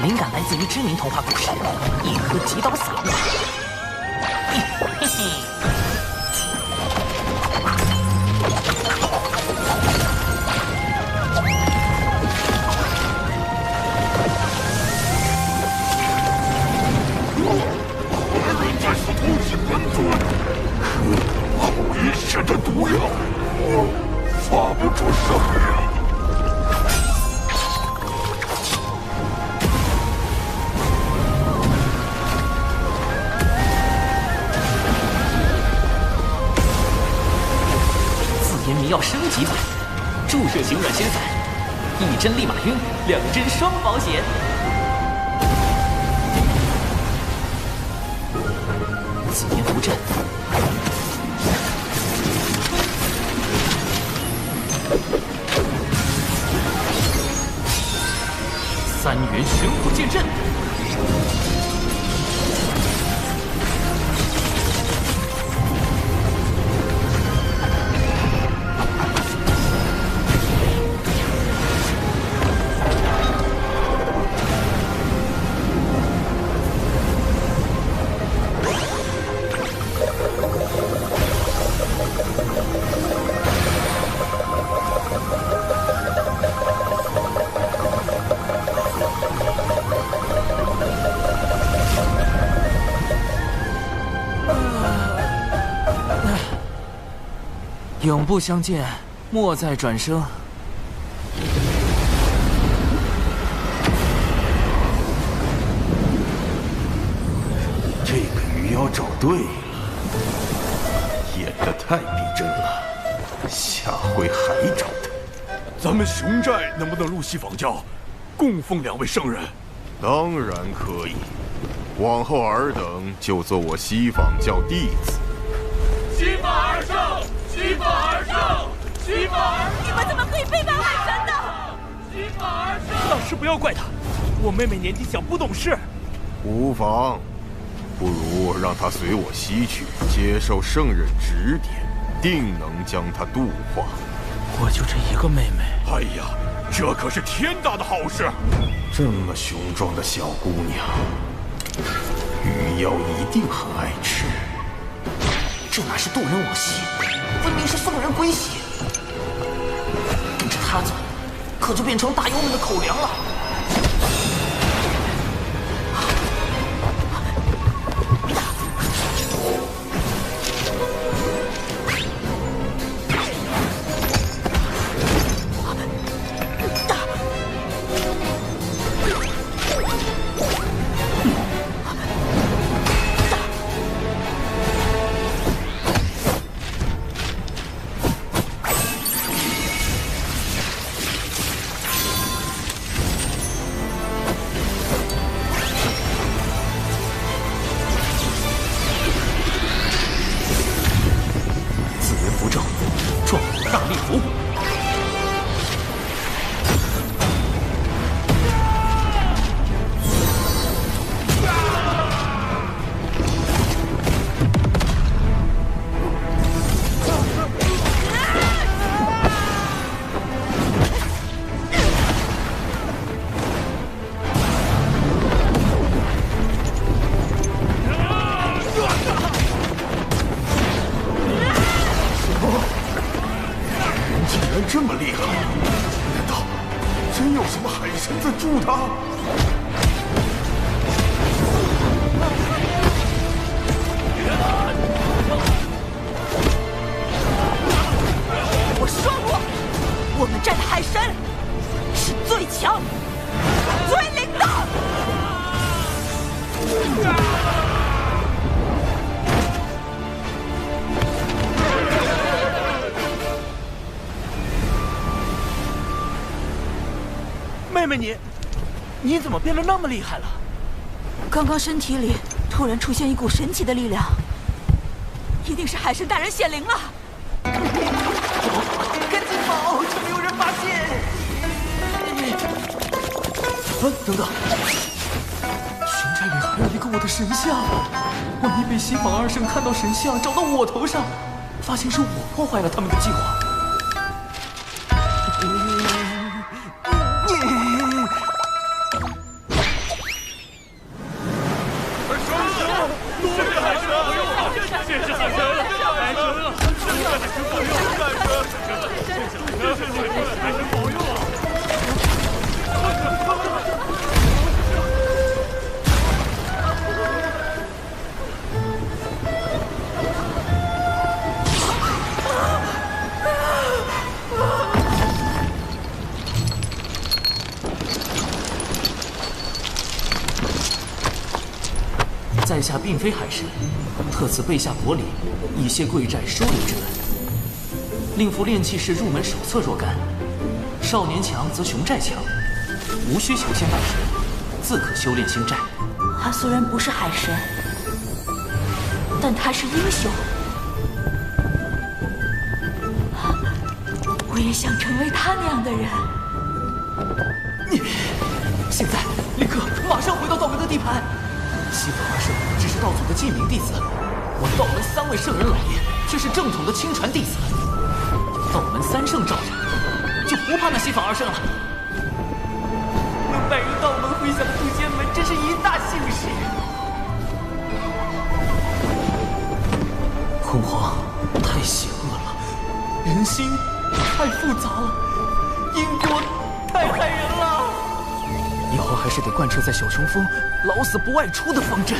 灵感来自于知名童话故事《一颗极刀撒布》。嘿嘿。人家是偷袭本尊，好一血的毒药，发不出声呀！迷药升级版，注射型软仙散，一针立马晕，2针双保险。紫炎符阵，3元玄虎剑阵。永不相见，莫再转生。这个鱼妖找对了，演得太逼真了，下回还找他。咱们熊寨能不能入西仿教，供奉2位圣人？当然可以，往后尔等就做我西仿教弟子。西仿二圣，西仿二圣，西仿二圣！你们怎么可以背叛海神呢？西仿二圣！老师不要怪他，我妹妹年纪小不懂事。无妨，不如让他随我西去，接受圣人指点，定能将他度化。我就这一个妹妹。哎呀，这可是天大的好事！这么雄壮的小姑娘，鱼妖一定很爱吃。这哪是渡人往西，分明是送人归西。跟着他走，可就变成大妖们的口粮了。么海神在助他？我说过，我们战的海神是最强、最灵的。妹妹，你怎么变得那么厉害了？刚刚身体里突然出现一股神奇的力量，一定是海神大人显灵了。赶紧跑，就没有人发现。等等，巡寨里还有一个我的神像，万一被西方二圣看到神像找到我头上，发现是我破坏了他们的计划。在下并非海神，特赐备下薄礼，以谢贵寨收留之恩。令符炼器士入门手册若干，少年强则雄寨强，无需求仙拜神，自可修炼星寨。他虽然不是海神，但他是英雄。我也想成为他那样的人。现在立刻马上回到道门的地盘。西方二圣只是道祖的记名弟子，我道门3位圣人老爷却是正统的亲传弟子。道门3圣罩着，就不怕那西方二圣了。能拜入道门麾下的渡仙门，真是一大幸事。恐慌太邪恶了，人心太复杂了，因果太害人了。以后还是得贯彻在小冲锋老死不外出的方针。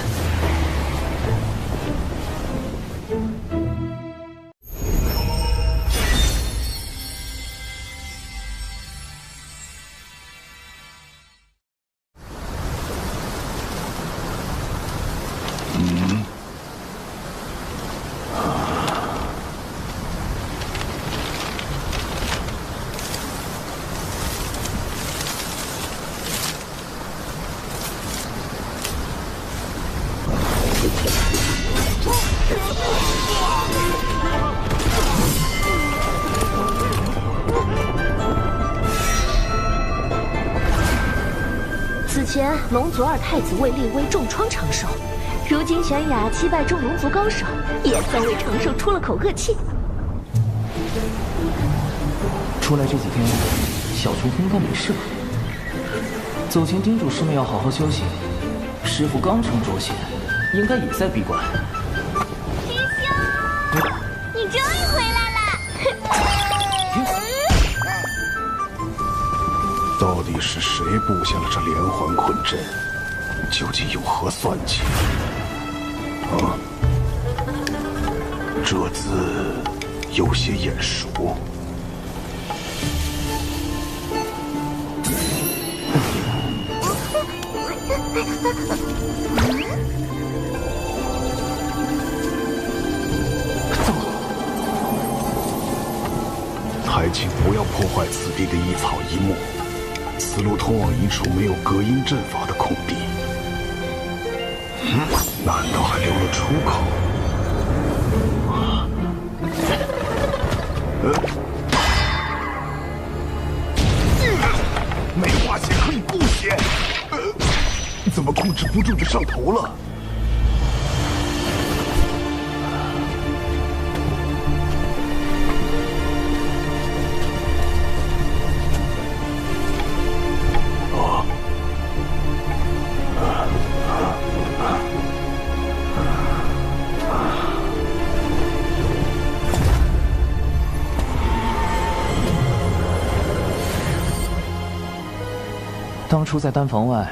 此前龙族2太子为立威重创长寿，如今玄雅击败众龙族高手，也算为长寿出了口恶气。出来这几天，小冲锋应该没事吧？走前叮嘱师妹要好好休息。师傅刚成卓贤，应该也在闭关。师兄，你终于回来了！到底是谁布下了这连环困阵？究竟有何算计？啊，这字有些眼熟。还请不要破坏此地的一草一木。此路通往一处没有隔音阵法的空地，难道还留了出口？没化血可以不血，怎么控制不住就上头了？当初在丹房外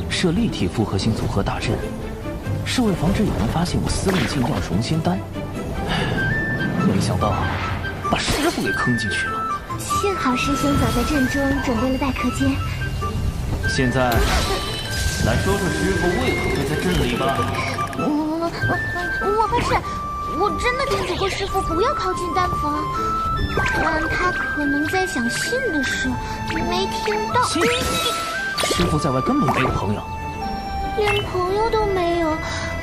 设立体复合型组合大阵，是为防止有人发现我私密禁掉融仙丹。没想到把师傅给坑进去了。幸好师兄早在阵中准备了待客间。现在来说说师傅为何会在阵里吧。我发誓，我真的叮嘱过师傅不要靠近丹房，但他可能在想信的事，没听到。师傅在外根本没有朋友，连朋友都没有，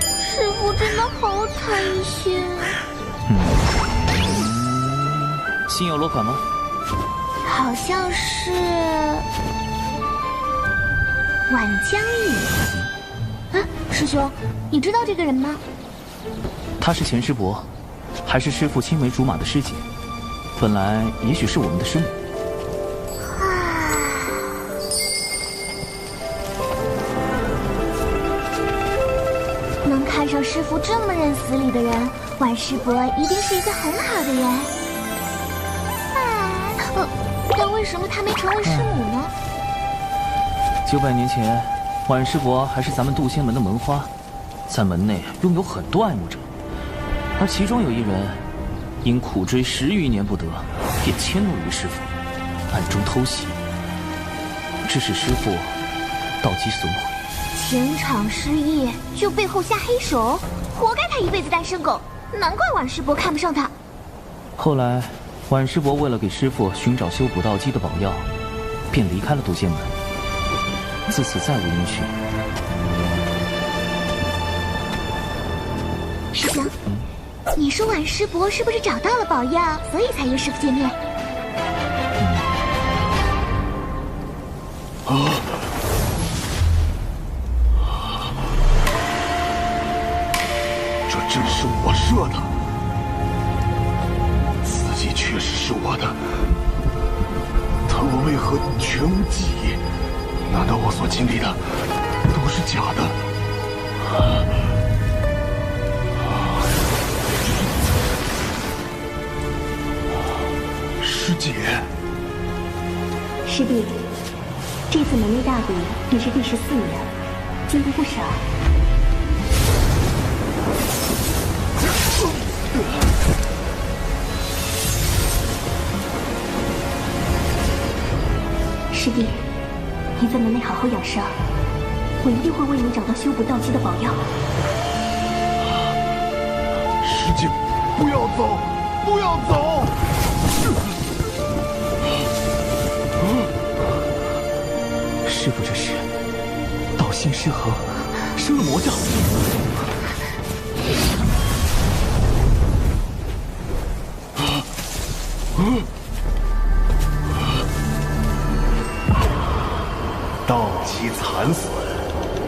师傅真的好惨心。心有落款吗？好像是晚江影。啊，师兄，你知道这个人吗？他是钱师伯，还是师父青梅竹马的师姐。本来也许是我们的师母。能看上师父这么认死理的人，晚师伯一定是一个很好的人。但为什么他没成为师母呢？900年前，晚师伯还是咱们渡仙门的门花，在门内拥有很多爱慕者，而其中有一人因苦追10余年不得，便迁怒于师父，暗中偷袭，致使师父道基损毁。情场失意就背后下黑手，活该他一辈子单身狗，难怪晚师伯看不上他。后来晚师伯为了给师父寻找修补道基的宝药，便离开了渡仙门，自此再无音讯。师兄，你说晚师伯是不是找到了宝药，所以才约师父见面？这阵是我设的，此计确实是我的，但我为何全无记忆？难道我所经历的都是假的？师姐，师弟，这次门内大比已是第14年，进步不少。师弟，你在门内好好养伤，我一定会为你找到修补道基的宝药。师姐，不要走，不要走！师父这是道心失衡，生了魔障。道基残损，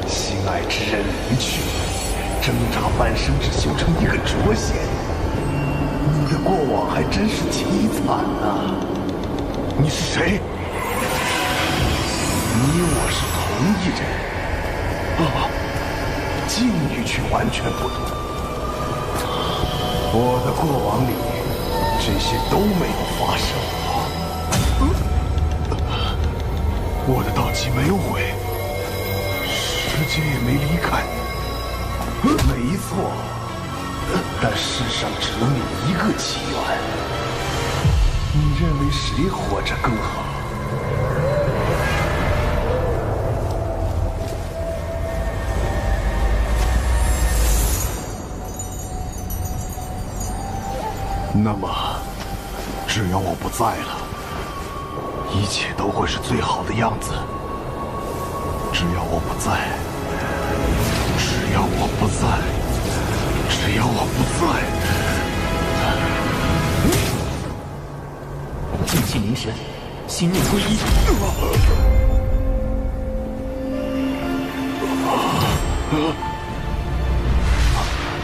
心爱之人离去，挣扎半生只修成一个浊仙，你的过往还真是凄惨啊！你是谁？你我是同一人，境遇却完全不同。我的过往里，这些都没有发生过。我的道基没有毁，师姐也没离开。没错，但世上只能有一个起源。你认为谁活着更好？那么，只要我不在了，一切都会是最好的样子。只要我不在，只要我不在，只要我不在。静气凝神，心念归一。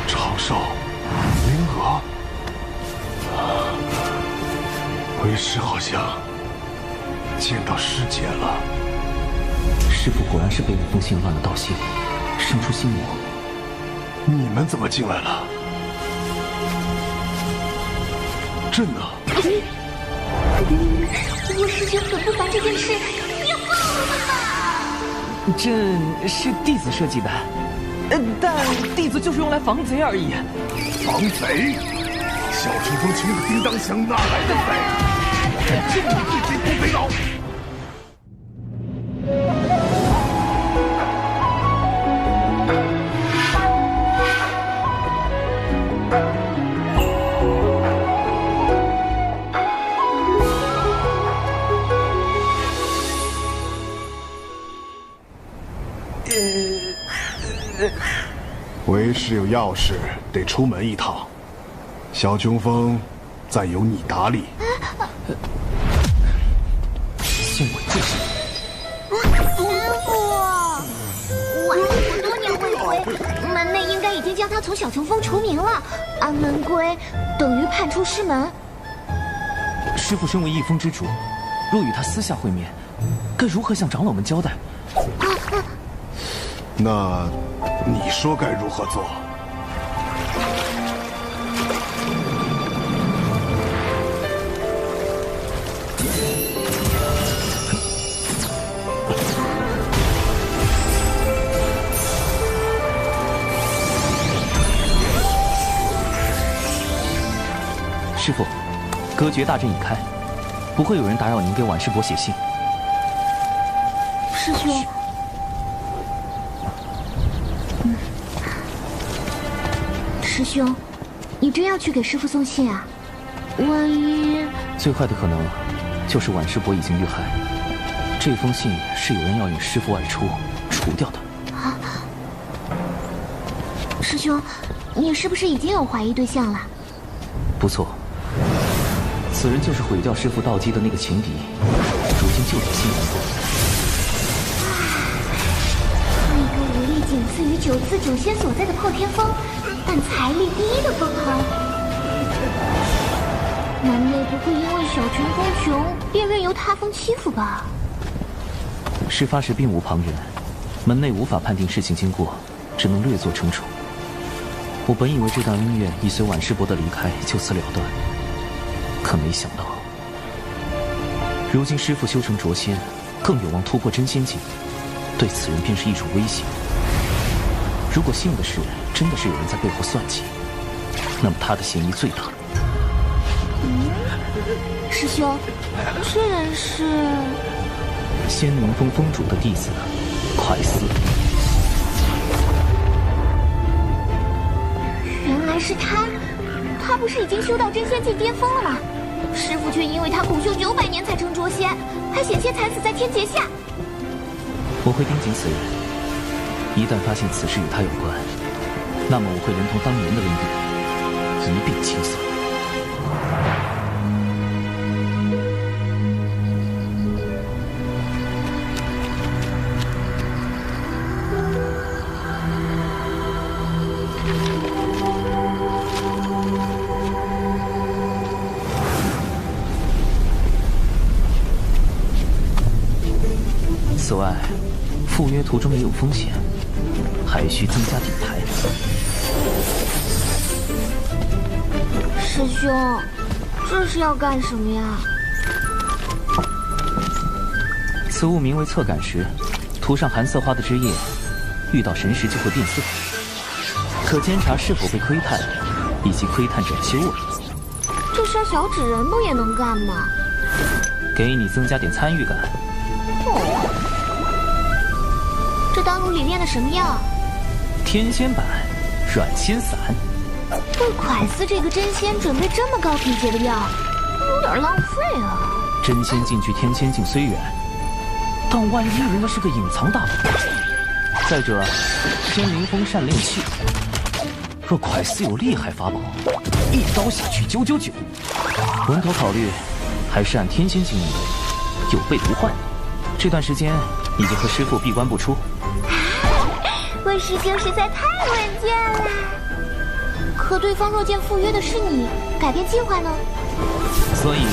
长寿，灵娥。为师好像见到师姐了。师父果然是被那封信乱了道心，生出心魔。你们怎么进来了？朕呢？我师兄很不凡这件事，你要报了吧？阵是弟子设计的，但弟子就是用来防贼而已。防贼？小冲锋穷的叮当响，哪来的贼？我敢就你对贼不肥佬！为师有要事得出门一趟，小穷风，再由你打理。信我这是。师傅，晚师伯多年未归，门内应该已经将他从小穷风除名了。安门归等于叛出师门。师父身为一峰之主，若与他私下会面，该如何向长老们交代？那你说该如何做？师父，隔绝大阵已开，不会有人打扰您给晚师伯写信。师兄。师兄，你真要去给师父送信啊？万一……最坏的可能就是晚师伯已经遇害，这封信是有人要引师父外出，除掉的。啊！师兄，你是不是已经有怀疑对象了？不错，此人就是毁掉师父道基的那个情敌，如今就在西南宫。一个武力仅次于九次九仙所在的破天峰。但财力第一的封号，门内不会因为小穷风穷便任由他封欺负吧？事发时并无旁人，门内无法判定事情经过，只能略作惩处。我本以为这段恩怨已随晚师伯的离开就此了断，可没想到，如今师父修成浊仙，更有望突破真仙境，对此人便是一种威胁。如果信的是真的是有人在背后算计，那么他的嫌疑最大。师兄，这人是仙宁峰峰主的弟子快思。原来是他，他不是已经修到真仙境巅峰了吗？师父却因为他苦修900年才成浊仙，还险些惨死在天劫下。我会盯紧此人，一旦发现此事与他有关，那么我会连同当年的恩怨一并清算。此外，赴约途中也有风险，还需增加底牌。师兄，这是要干什么呀？此物名为侧感石，涂上寒色花的枝叶，遇到神石就会变色，可监察是否被窥探，以及窥探者的修为。这事小纸人不也能干吗？给你增加点参与感。哦，这丹炉里炼的什么药？天仙版软仙散。为蒯司这个真仙准备这么高品阶的药，有点浪费啊。真仙境距天仙境虽远，但万一人家是个隐藏大宝。再者，仙灵峰善炼器，若蒯司有厉害法宝，一刀下去999。稳妥考虑，还是按天仙境应对，有备无患。这段时间你就和师父闭关不出。魏师兄实在太稳健了。可对方若见赴约的是你，改变计划呢？所以，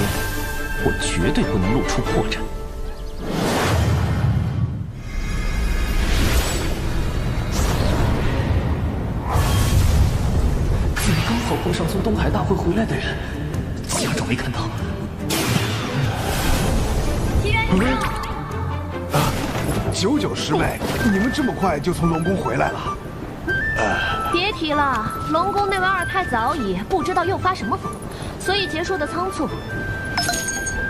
我绝对不能露出破绽。怎么刚好碰上从东海大会回来的人？假装没看到。99师妹，你们这么快就从龙宫回来了？别提了，龙宫那位二太子敖乙不知道又发什么疯，所以结束的仓促。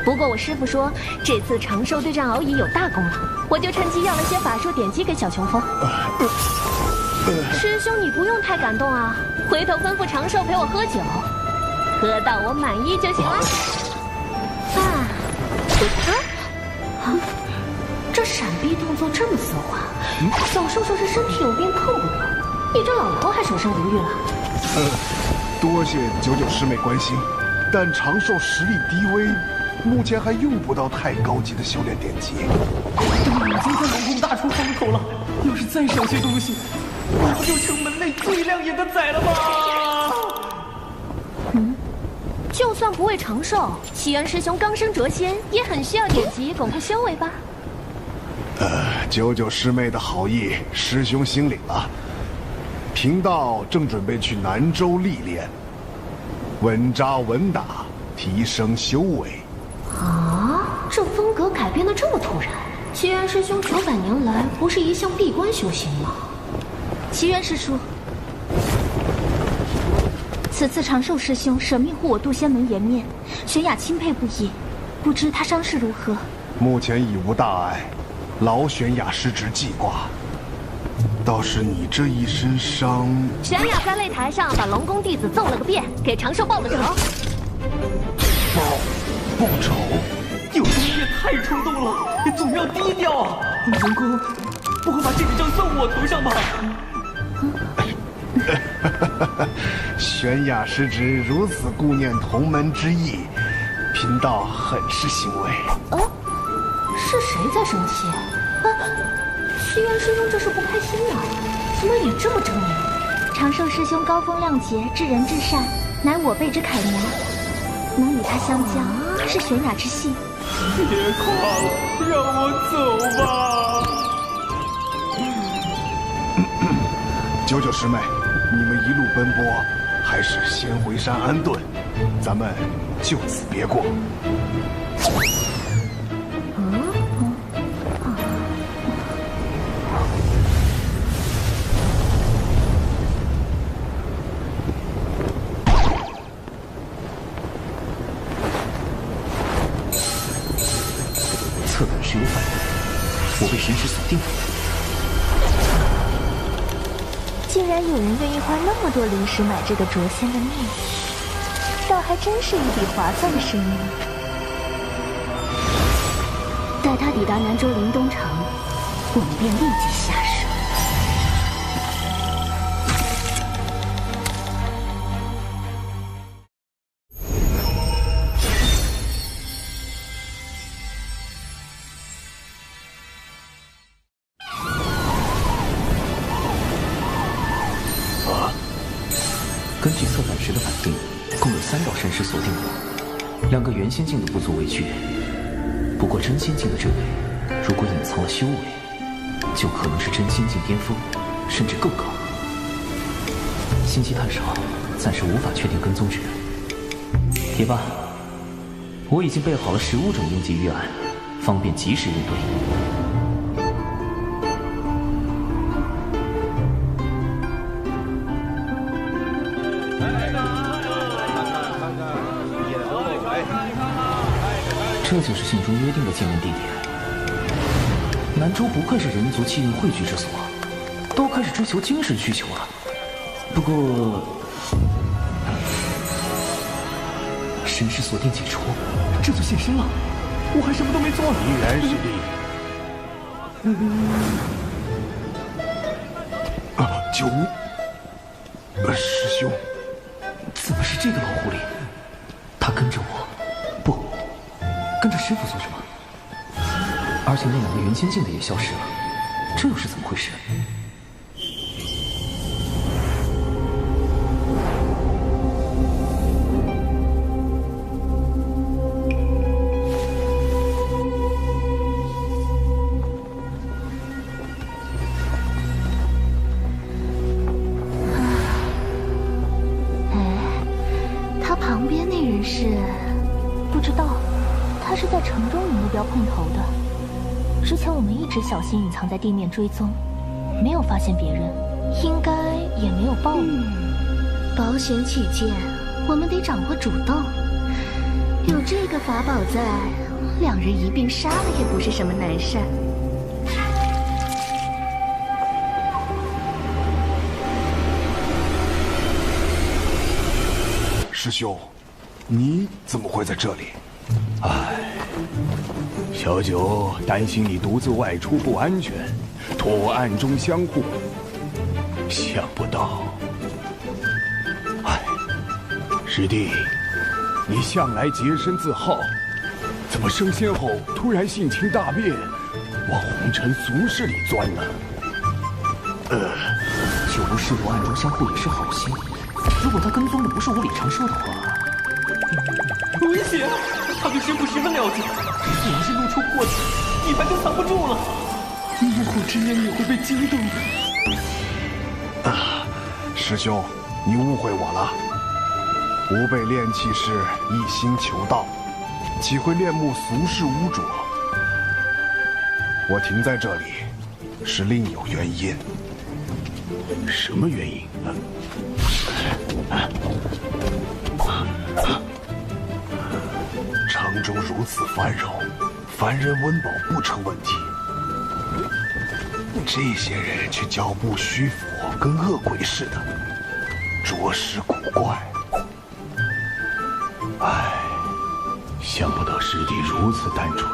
不过我师父说，这次长寿对战敖乙有大功劳，我就趁机要了些法术典籍给小琼峰。师兄，你不用太感动啊，回头吩咐长寿陪我喝酒，喝到我满意就行了。这闪避动作这么丝滑，小寿寿是身体有病碰不得，你这老头还守身如玉了。多谢99师妹关心，但长寿实力低微，目前还用不到太高级的修炼典籍。都已经在龙宫大出风头了，要是再少些东西，我不就成门内最亮眼的仔了吗？就算不为长寿，齐元师兄刚升谪仙，也很需要典籍巩固修为吧？99师妹的好意，师兄心领了。贫道正准备去南州历练，稳扎稳打，提升修为。啊，这风格改变的这么突然，齐元师兄900年来不是一向闭关修行吗？齐元师叔，此次长寿师兄舍命护我渡仙门颜面，玄雅钦佩不已，不知他伤势如何？目前已无大碍，劳玄雅师侄记挂。倒是你这一身伤，玄雅在擂台上把龙宫弟子揍了个遍，给长寿报了仇。报仇？有时你也太冲动了，你总要低调啊！龙宫不会把这笔账算我头上吧？玄雅师侄如此顾念同门之义，贫道很是欣慰。是谁在生气？齐元师兄这是不开心呢？怎么也这么狰狞？长寿师兄高风亮节，至仁至善，乃我辈之楷模。能与他相交，是玄雅之幸。别夸了，让我走吧。99师妹，你们一路奔波，还是先回山安顿，咱们就此别过。侧本是有反应，我被神识锁定了。竟然有人愿意花那么多灵石买这个谪仙的命，倒还真是一笔划算的生意。待他抵达南州灵东城，我们便立即下手。根据测反时的反应，共有3道神识锁定我，2个元仙境的不足为惧。不过真仙境的这位，如果隐藏了修为，就可能是真仙境巅峰，甚至更高。信息太少，暂时无法确定跟踪之人。也罢，我已经备好了15种应急预案，方便及时应对。这就是信中约定的见面地点。南州不愧是人族气运汇聚之所，都开始追求精神需求了。不过，神识锁定解除，这就现身了。我还什么都没做呢。依然是酒屋。师兄，怎么是这个老狐狸？他跟着我，不，跟着师傅做什么？而且那2个元仙境的也消失了，这又是怎么回事？他旁边那人是？不知道，他是在城中与目标碰头的。之前我们一直小心隐藏在地面追踪，没有发现别人，应该也没有暴露。保险起见，我们得掌握主动。有这个法宝在，两人一并杀了也不是什么难事。师兄，你怎么会在这里？唉，小九担心你独自外出不安全，托我暗中相护。想不到，唉，师弟，你向来洁身自好，怎么升仙后突然性情大变，往红尘俗世里钻呢？九如师伯暗中相护也是好心，如果他跟踪的不是无理长寿的话，危险！他对师傅十分了解，祖龙是露出破绽，地盘就藏不住了。幕后之人也会被惊动的。师兄，你误会我了。吾辈炼气士一心求道，岂会恋慕俗世污浊？我停在这里，是另有原因。什么原因？城中如此繁荣，凡人温饱不成问题，这些人却脚步虚浮，跟恶鬼似的，着实古怪。唉，想不到师弟如此单纯。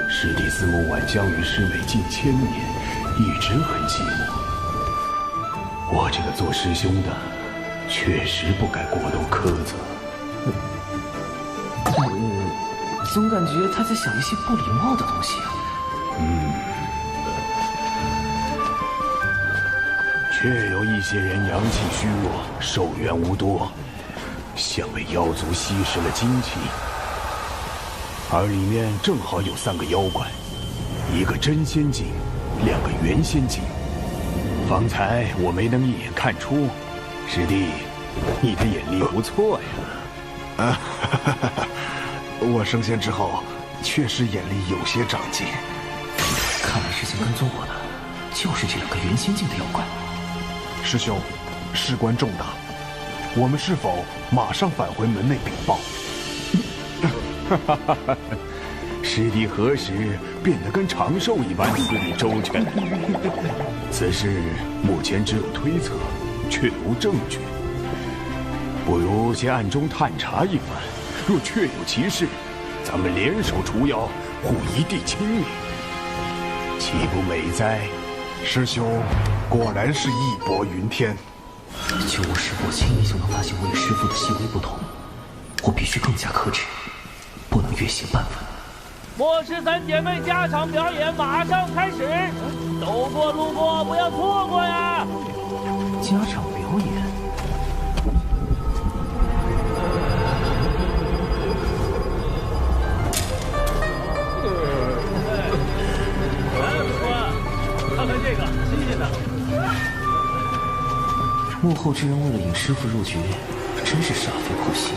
师弟自梦晚将与师妹近1000年，一直很寂寞。我这个做师兄的，确实不该过度苛责。总感觉他在想一些不礼貌的东西。确有一些人阳气虚弱，寿元无多，像被妖族吸食了精气。而里面正好有3个妖怪，一个真仙境，2个元仙境。方才我没能一眼看出，师弟，你的眼力不错呀。我升仙之后，确实眼力有些长进。看来之前跟踪我的，就是这2个元仙境的妖怪。师兄，事关重大，我们是否马上返回门内禀报？师弟何时变得跟长寿一般思虑周全？此事目前只有推测，却无证据。不如先暗中探查一番，若确有其事，咱们联手除妖，护一地清明，岂不美哉？师兄果然是义薄云天。就我师伯轻易就能发现我与师父的细微不同，我必须更加克制，不能越线半分。末世3姐妹加场表演马上开始，走过路过不要错过呀！加场表演。看看这个，新鲜的。幕后之人为了引师父入局，真是煞费苦心。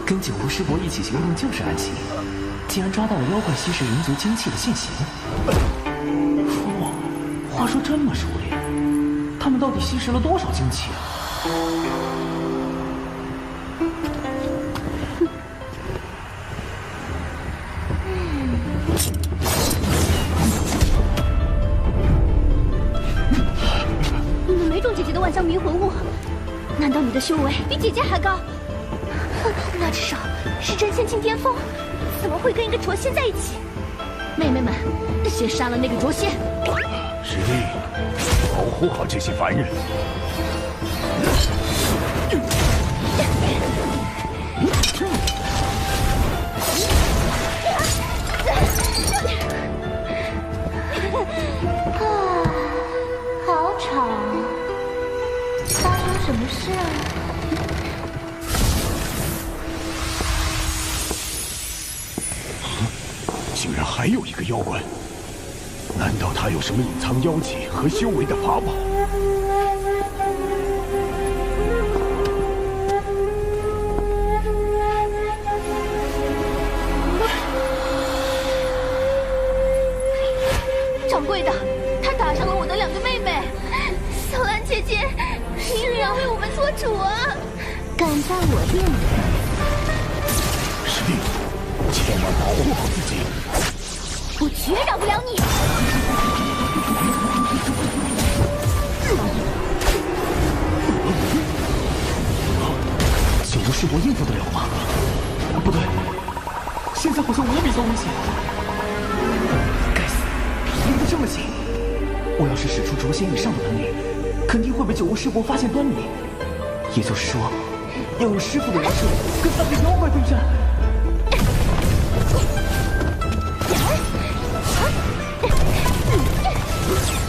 跟九如师伯一起行动就是暗器，竟然抓到了妖怪吸食人族精气的现行。话说这么熟练，他们到底吸食了多少精气啊？你们没种姐姐的万香迷魂物，修为比姐姐还高。那只手是真仙境巅峰，怎么会跟一个浊仙在一起？妹妹们，先杀了那个浊仙。师弟，保护好这些凡人。好吵，发生什么事啊？竟然还有一个妖怪，难道他有什么隐藏妖技和修为的法宝？掌柜的，他打伤了我的2个妹妹。小兰姐姐，你要为我们做主啊！敢在我店里？师弟，千万保护好自己。我绝饶不了你！九无师伯应付得了吗？不对，现在好像我比较危险。该死，离得这么近，我要是使出浊仙以上的能力，肯定会被九无师伯发现端倪。也就是说，要用师傅的人设跟3个妖怪对战。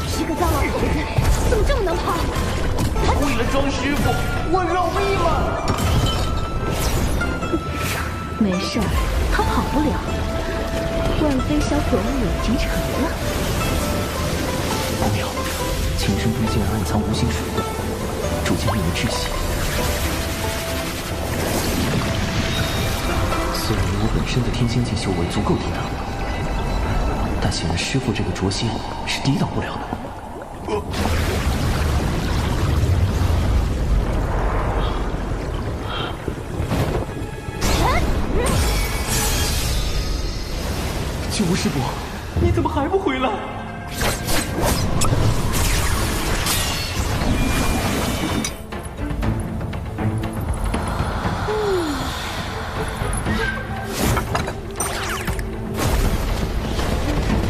是个糟老头子，怎么这么能跑？为了装师傅，我饶命了。没事儿，他跑不了。万飞霄魂武已经成了。不妙，前身中竟然暗藏无形水雾，逐渐令人窒息。虽然我本身的天仙境修为足够抵挡，但显然师傅这个浊仙是抵挡不了的。九无师伯，你怎么还不回来？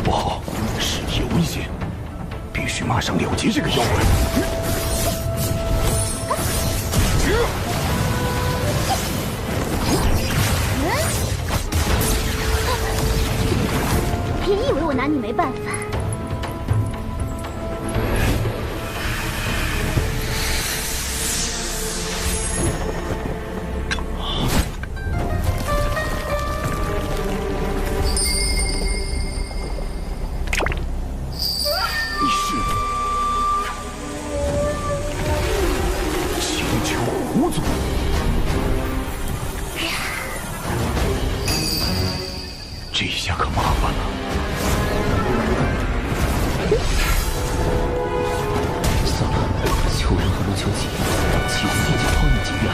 不好，事体有危险，必须马上了结这个妖怪。别以为我拿你没办法。你是青丘狐族？这下可麻烦了。算了，秋人和陆秋瑾岂无地界荒谬景远？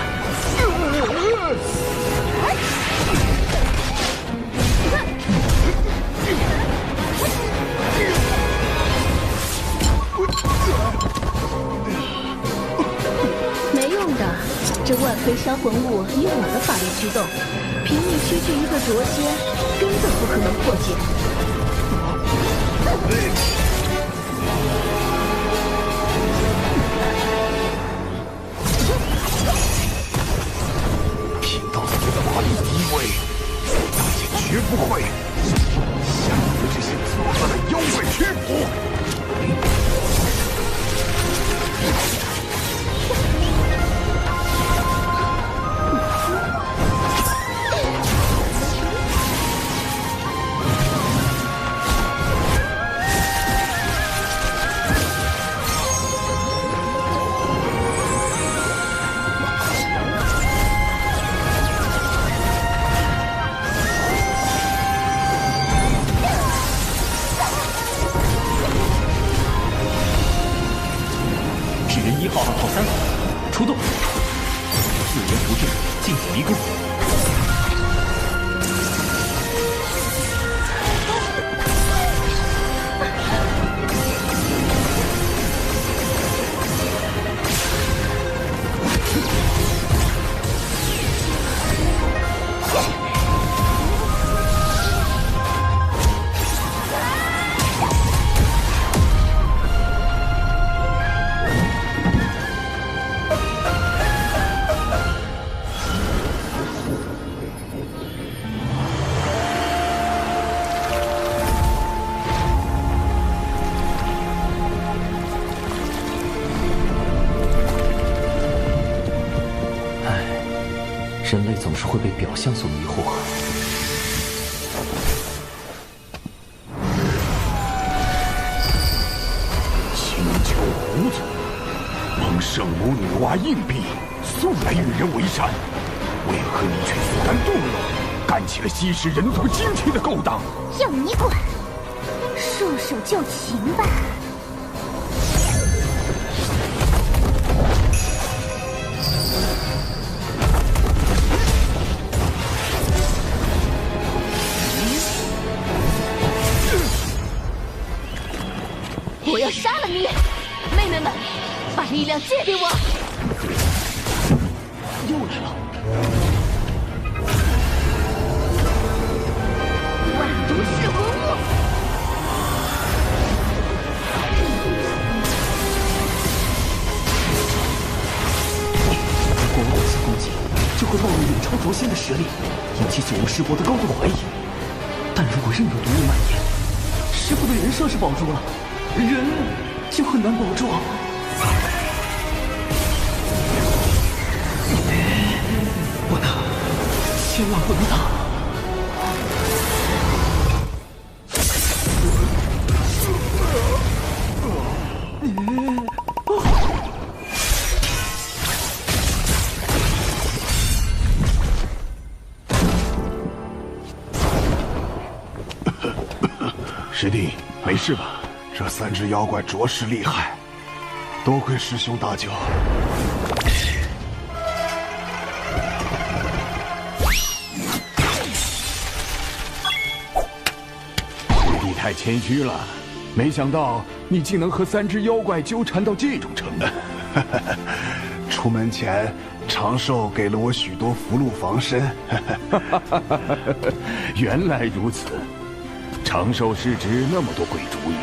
没用的，这万飞销魂物以我的法力驱动，凭你区区一个浊仙，根本不可能破解。听到你的法力低微，大姐绝不会向你们这些作恶的妖怪屈服。纸人1号、2号、3号，出动！4人符阵，进行离宫。人类总是会被表象所迷惑。青丘狐族蒙圣母女娲硬币，素来与人为善，为何你却自甘堕落，干起了吸食人族精气的勾当？要你管！束手就擒吧。我要杀了你！妹妹们，把力量借给我！又来了！万毒噬魂物！如果我火速攻击，就会暴露远超卓仙的实力，引起九无师伯的高度怀疑。但如果任由毒雾蔓延，师傅的人设是保住了，人就很难保住。不能，千万不能打！师弟，没事吧？这3只妖怪着实厉害，多亏师兄搭救。师弟太谦虚了，没想到你竟能和3只妖怪纠缠到这种程度。出门前，长寿给了我许多符箓防身。原来如此，长寿师侄那么多鬼主意。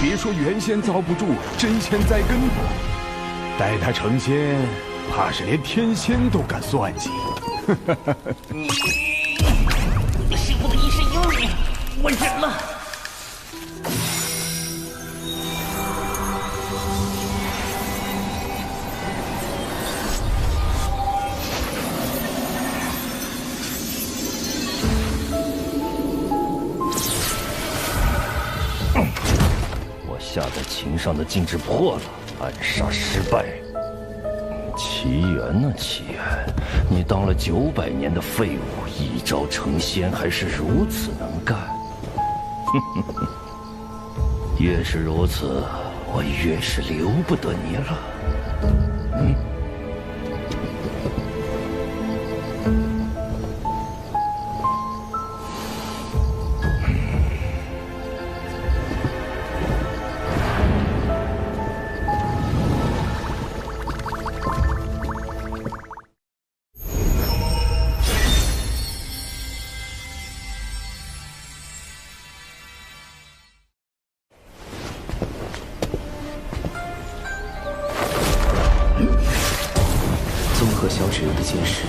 别说原仙遭不住，真仙栽跟头，待他成仙，怕是连天仙都敢算计。你师傅的一身幽灵，我忍了。下在琴上的禁制破了，暗杀失败。奇缘呢，奇缘，你当了900年的废物，一朝成仙还是如此能干。越是如此，我越是留不得你了。小指游的剑识，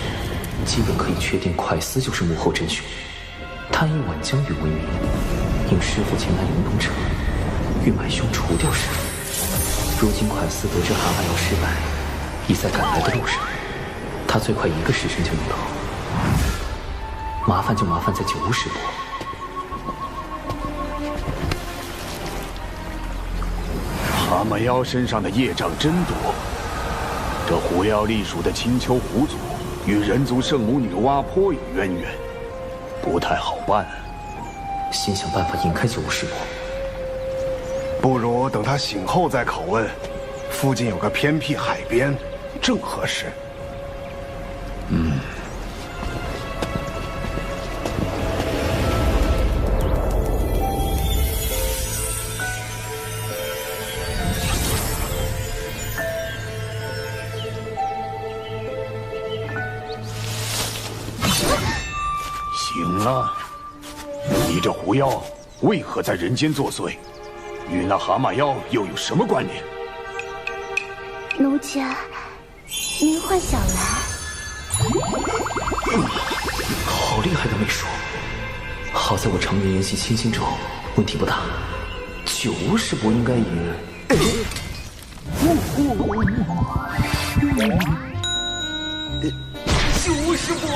基本可以确定快思就是幕后真凶。他以晚江鱼为名，应师父前来云龙城，欲买凶除掉师父。如今快思得知蛤蟆药失败，已在赶来的路上。他最快1个时辰就能到。麻烦就麻烦在九无师伯。蛤蟆妖身上的业障真多。这狐妖隶属的青丘狐族，与人族圣母女娲颇有渊源，不太好办。先想办法引开九无师伯。不如等他醒后再拷问。附近有个偏僻海边，正合适。醒了！你这狐妖为何在人间作祟？与那蛤蟆妖又有什么关联？奴家，您幻想来。好厉害的媚术！好在我常年研习清心咒，问题不大。九无师伯应该也……是吴师伯，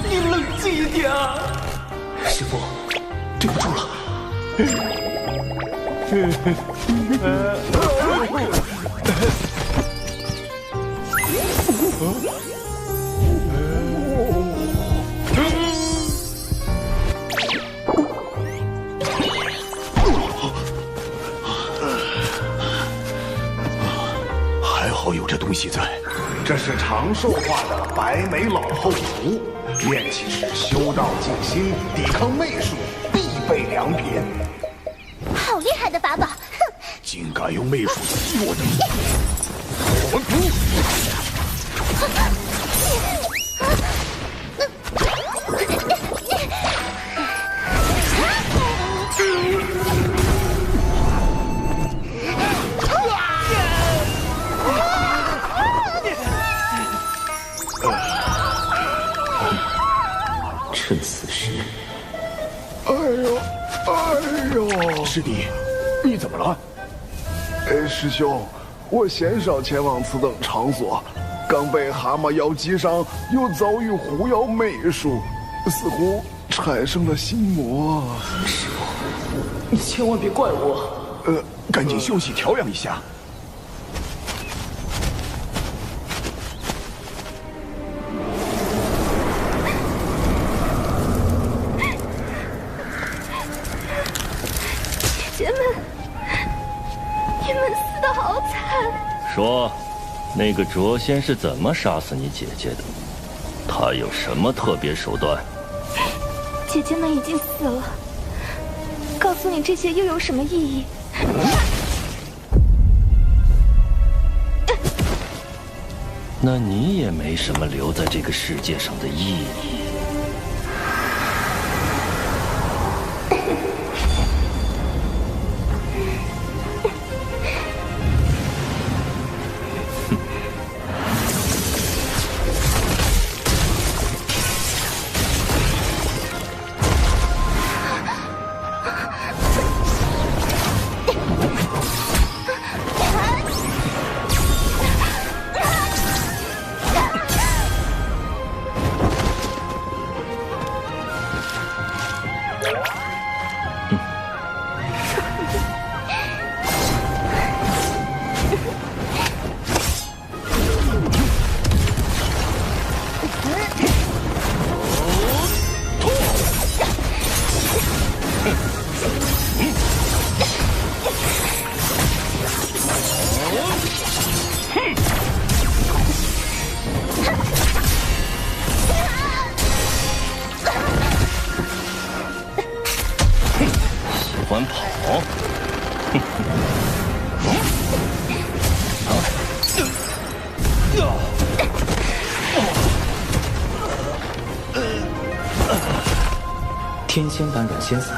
你冷静一点啊！师傅，对不住了。还好有这东西在。这是长寿化的白眉老后符，炼气时修道静心、抵抗媚术必备良品。好厉害的法宝！哼，竟敢用媚术激我的火纹符！趁此时，哎呦！师弟，你怎么了？师兄，我鲜少前往此等场所，刚被蛤蟆妖击伤，又遭遇狐妖媚术，似乎产生了心魔。师傅，你千万别怪我。赶紧休息调养一下。姐姐们，你们死得好惨！说，那个谪仙是怎么杀死你姐姐的？他有什么特别手段？姐姐们已经死了，告诉你这些又有什么意义？那你也没什么留在这个世界上的意义。天仙版软仙散，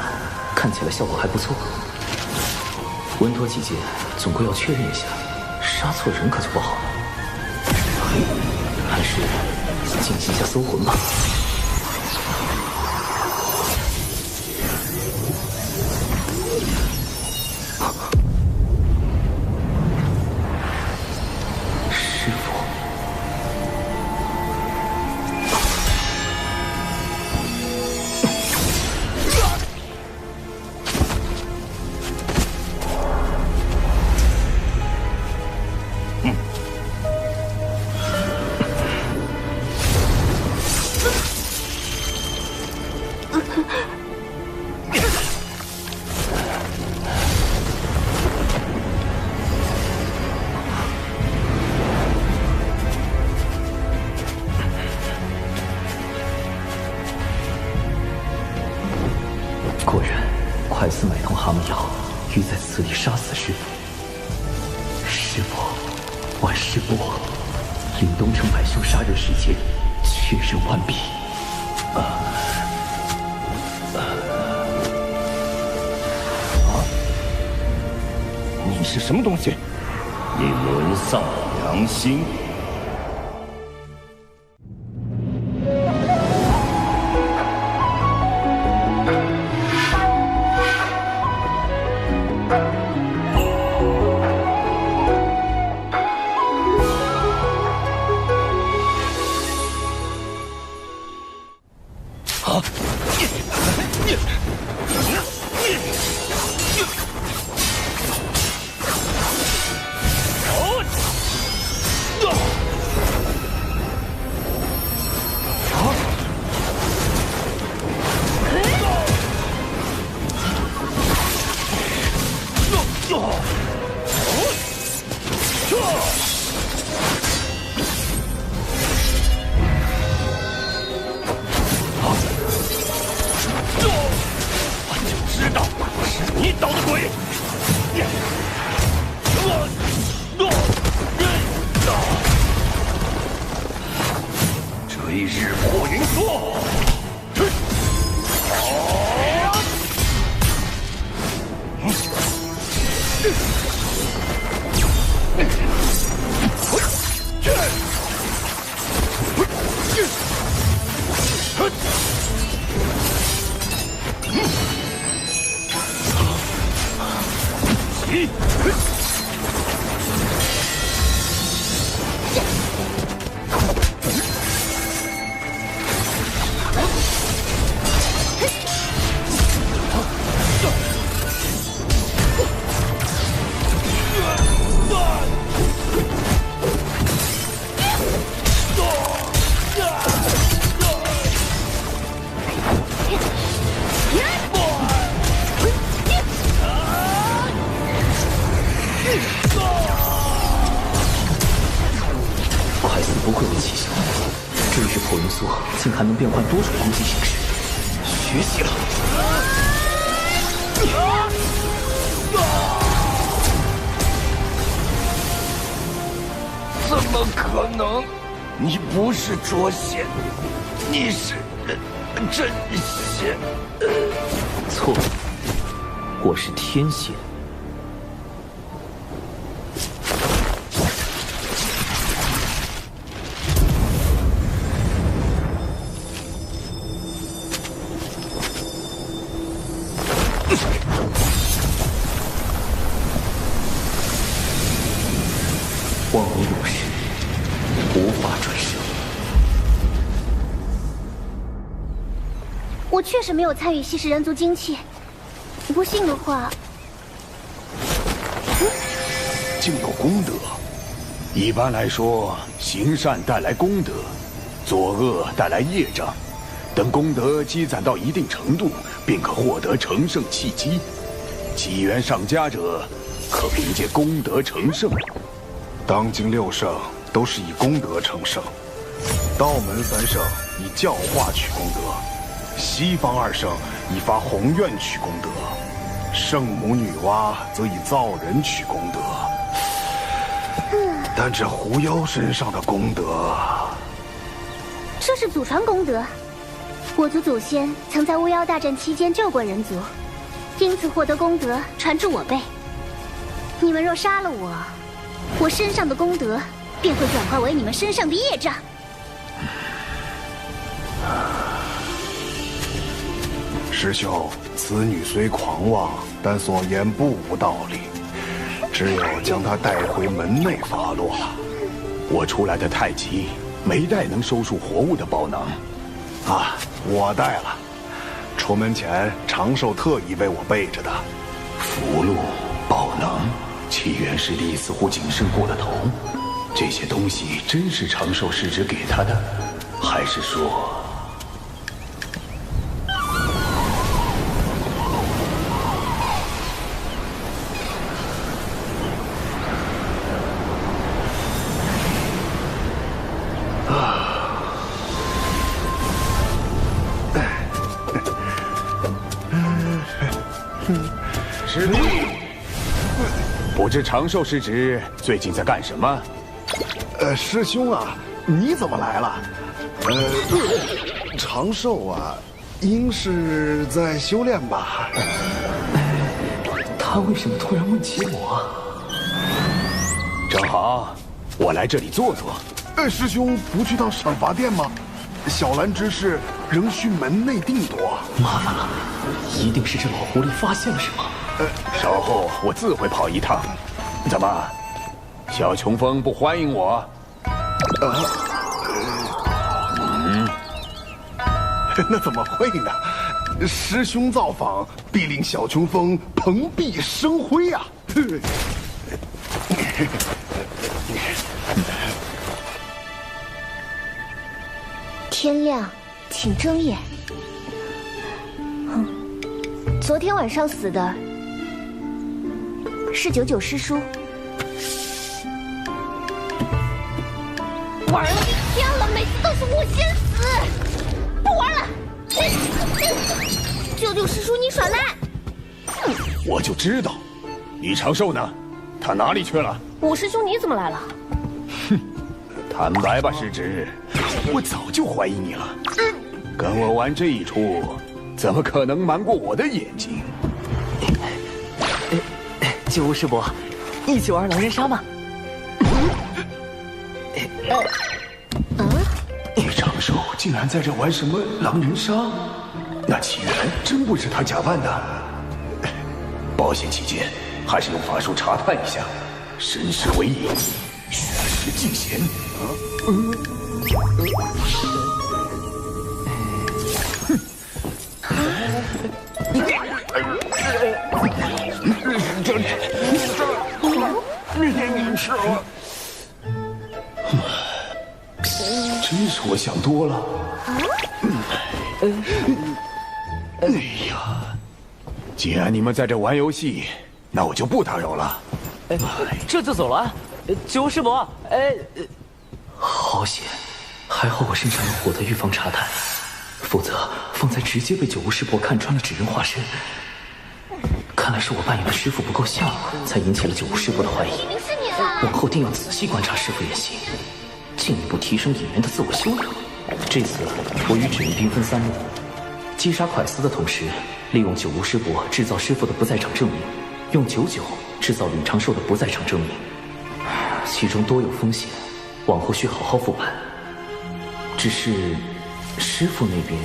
看起来效果还不错。稳妥姐姐总归要确认一下，杀错人可就不好了。还是进行一下搜魂吧。师傅。果然，快似买通蛤蟆妖，欲在此地杀死师傅。师傅，万师伯，令东城百修杀人事件确认完毕。你是什么东西？你沦丧良心！竟还能变换多种攻击形式，学习了。怎么可能？你不是捉仙，你是真仙。错，我是天仙。忘我永世，无法转生。我确实没有参与吸食人族精气，不信的话，竟有功德。一般来说，行善带来功德，作恶带来业障。等功德积攒到一定程度，便可获得成圣契机。机缘上佳者，可凭借功德成圣。当今6圣都是以功德成圣，道门3圣以教化取功德，西方2圣以发宏愿取功德，圣母女娲则以造人取功德。但这狐妖身上的功德，这是祖传功德。我族祖先曾在巫妖大战期间救过人族，因此获得功德传至我辈。你们若杀了我，我身上的功德便会转化为你们身上的业障。师兄，此女虽狂妄，但所言不无道理。只有将她带回门内发落。我出来的太急，没带能收束活物的宝囊。啊，我带了。出门前，长寿特意为我备着的。符箓、宝囊。契元师弟似乎谨慎过了头，这些东西真是长寿师侄给他的，还是说……师弟。不知长寿师侄最近在干什么？师兄啊，你怎么来了？长寿啊，应是在修炼吧？他为什么突然问起我？正好，我来这里坐坐。师兄不去趟赏罚殿吗？小兰之事仍需门内定夺。麻烦了，一定是这老狐狸发现了什么。稍后我自会跑一趟。怎么，小琼峰不欢迎我？那怎么会呢？师兄造访，必令小琼峰蓬荜生辉啊！天亮，请睁眼。昨天晚上死的是99师叔。玩了一天了，每次都是我先死，不玩了。99师叔，你耍赖！我就知道，李长寿呢？他哪里去了？五师兄，你怎么来了？哼，坦白吧，师侄，我早就怀疑你了。跟我玩这一出，怎么可能瞒过我的眼睛九师伯，一起玩狼人杀吗？李长寿竟然在这玩什么狼人杀？那起源真不是他假扮的。保险起见，还是用法术查探一下。身世为引，虚实尽显。真是我想多了。哎呀，既然你们在这玩游戏，那我就不打扰了。这就走了？九师伯，好险，还好我身上有火的预防查探，否则方才直接被九无师伯看穿了纸人化身。看来是我扮演的师傅不够像，才引起了九无师伯的怀疑。往后定要仔细观察师傅演戏，进一步提升演员的自我修养。这次我与纸人兵分3路，击杀蒯斯的同时，利用九无师伯制造师傅的不在场证明，用99制造李长寿的不在场证明。其中多有风险，往后需好好复盘。只是师傅那边……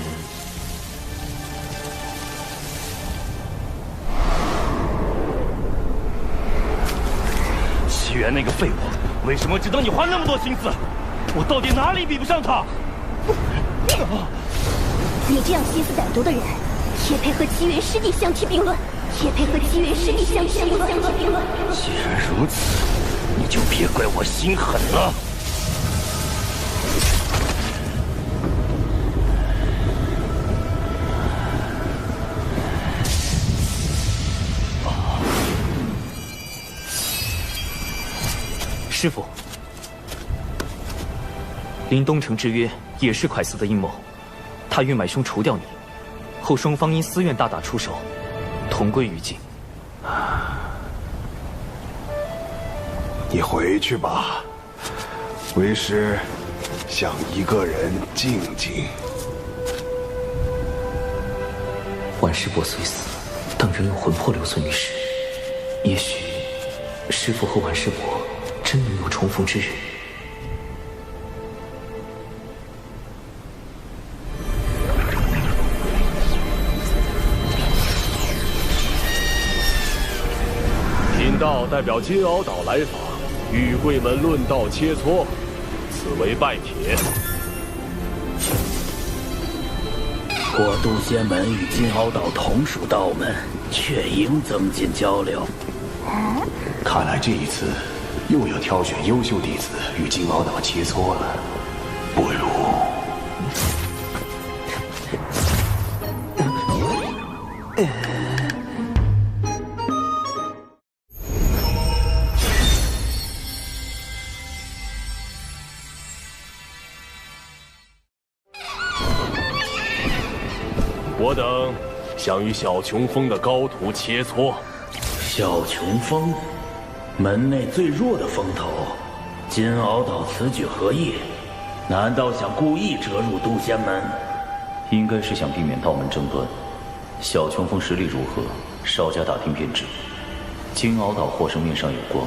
西元那个废物，为什么只等你花那么多心思？我到底哪里比不上他？你这样心思歹毒的人，也配和七元师弟相提并论？也配和七元师弟相提并论？既然如此，你就别怪我心狠了。师傅，临东城之约也是蒯斯的阴谋，他欲买凶除掉你，后双方因私怨大打出手，同归于尽。你回去吧，为师想一个人静静。婉师伯虽死，但仍有魂魄留存于世，也许师父和婉师伯真能有重逢之日。贫道代表金鳌岛来访，与贵门论道切磋，此为拜帖。我渡仙门与金鳌岛同属道门，却应增进交流。看来这一次又要挑选优秀弟子与金鳌岛切磋了，不如……我等想与小琼峰的高徒切磋。小琼峰，门内最弱的峰头，金鳌岛此举何意？难道想故意折入渡仙门？应该是想避免道门争端。小琼峰实力如何，稍加打听便知。金鳌岛获胜面上有光，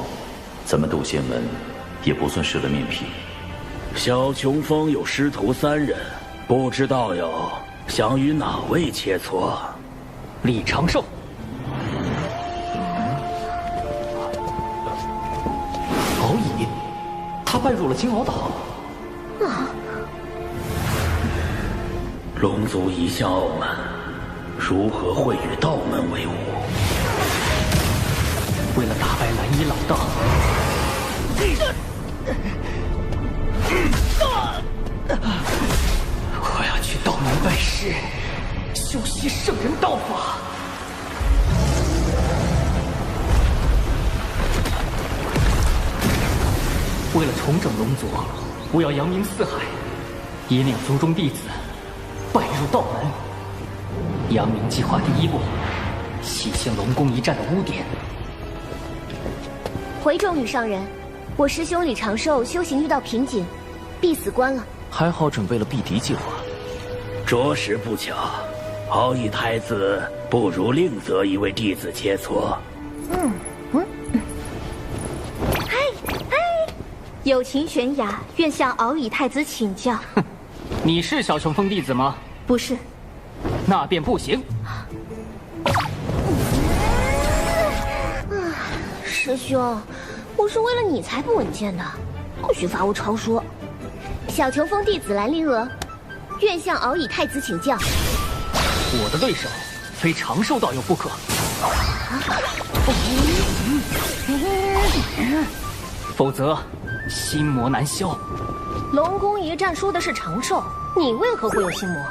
咱们渡仙门也不算失了面皮。小琼峰有师徒3人，不知道友想与哪位切磋？李长寿。敖乙，他拜入了金鳌岛。龙族一向傲慢，如何会与道门为伍？为了打败蓝衣老道，我要去道门拜师，修习圣人道法。为了重整龙族，我要扬名四海，引领族中弟子拜入道门。扬名计划第一步，洗清龙宫一战的污点。回众女上人，我师兄李长寿修行遇到瓶颈，必死关了。还好准备了避敌计划。着实不巧，敖乙太子不如另择一位弟子切磋。友情悬崖，愿向敖乙太子请教。你是小雄风弟子吗？不是。那便不行。师兄，我是为了你才不稳健的，不许发无超说。小琼峰弟子兰陵娥，愿向敖乙太子请教。我的对手非长寿道友不可。否则心魔难消。龙宫一战输的是长寿，你为何会有心魔？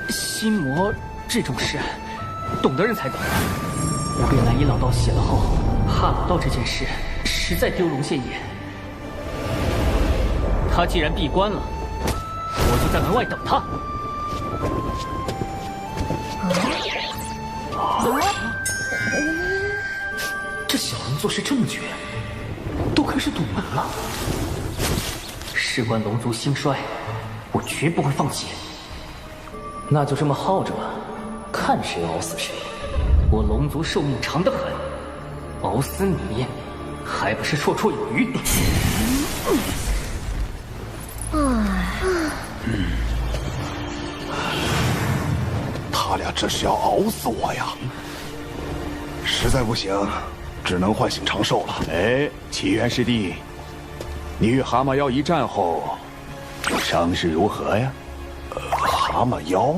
心魔这种事，懂的人才懂。我被蓝衣老道洗了后，怕老道这件事实在丢龙现眼。他既然闭关了，我就在门外等他。这小人做事这么绝，都开始堵门了。事关龙族兴衰，我绝不会放弃。那就这么耗着吧，看谁熬死谁。我龙族寿命长得很，熬死你还不是绰绰有余。他俩这是要熬死我呀！实在不行，只能唤醒长寿了。哎，启元师弟，你与蛤蟆妖一战后，伤势如何呀？蛤蟆妖？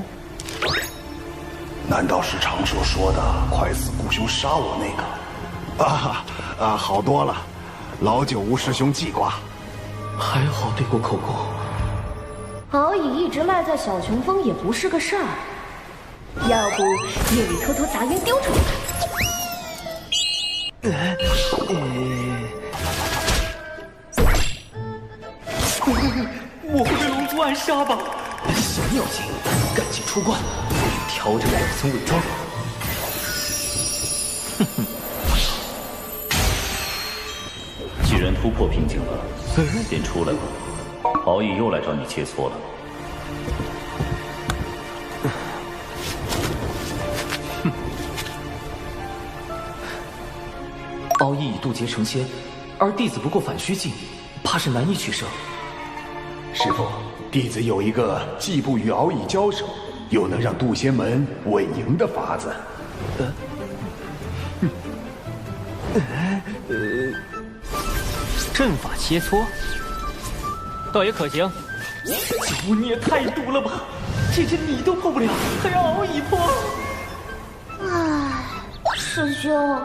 难道是长寿说的快死顾兄杀我那个？好多了，老九吴师兄记挂。还好对过口供。敖乙一直赖在小琼峰也不是个事儿，要不夜里偷偷砸晕丢出来。我会被龙族暗杀吧？小妖精，赶紧出关，调整2层伪装。既然突破瓶颈了，便出来吧。敖乙又来找你切磋了。敖乙以渡劫成仙，而弟子不过反虚境，怕是难以取胜。师父，弟子有一个既不与敖乙交手，又能让渡仙门稳赢的法子。阵法切磋，倒也可行。九你也太毒了吧！这阵你都破不了，还让敖乙破。唉，师兄，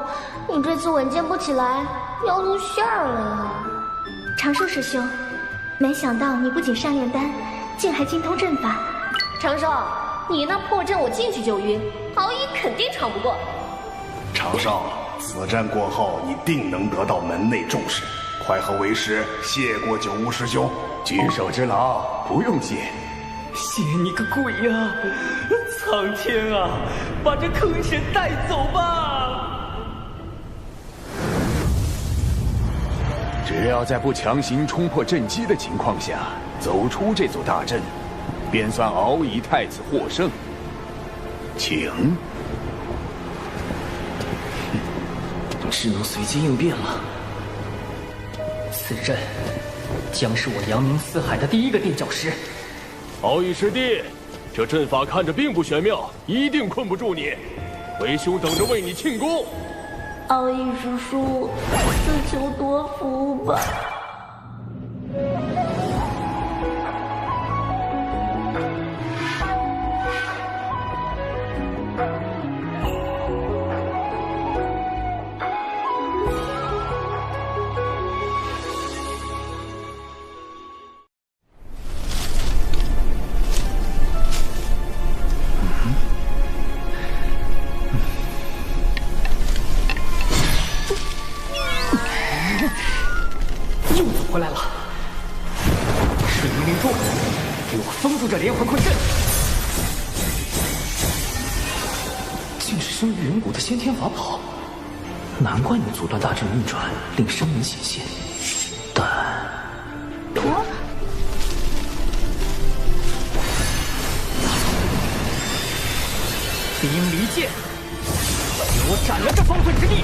你这次稳健不起来，要露馅儿了呀。长寿师兄，没想到你不仅善炼丹，竟还精通阵法。长寿，你那破阵我进去就晕，敖乙肯定闯不过。长寿，此战过后，你定能得到门内重视。快和为师谢过九巫师兄，举手之劳，不用谢。谢你个鬼呀！苍天啊，把这坑神带走吧！只要在不强行冲破阵基的情况下走出这座大阵，便算敖乙太子获胜。请。只能随机应变了。此阵将是我扬名四海的第一个垫脚石。敖乙师弟，这阵法看着并不玄妙，一定困不住你。为兄等着为你庆功。敖乙师叔，自求多福吧。回来了。水银灵珠，给我封住这连环困阵。竟是生于远古的先天法宝，难怪能阻断大阵运转，令生灵显现。但，冰离剑，给我斩了这方寸之地！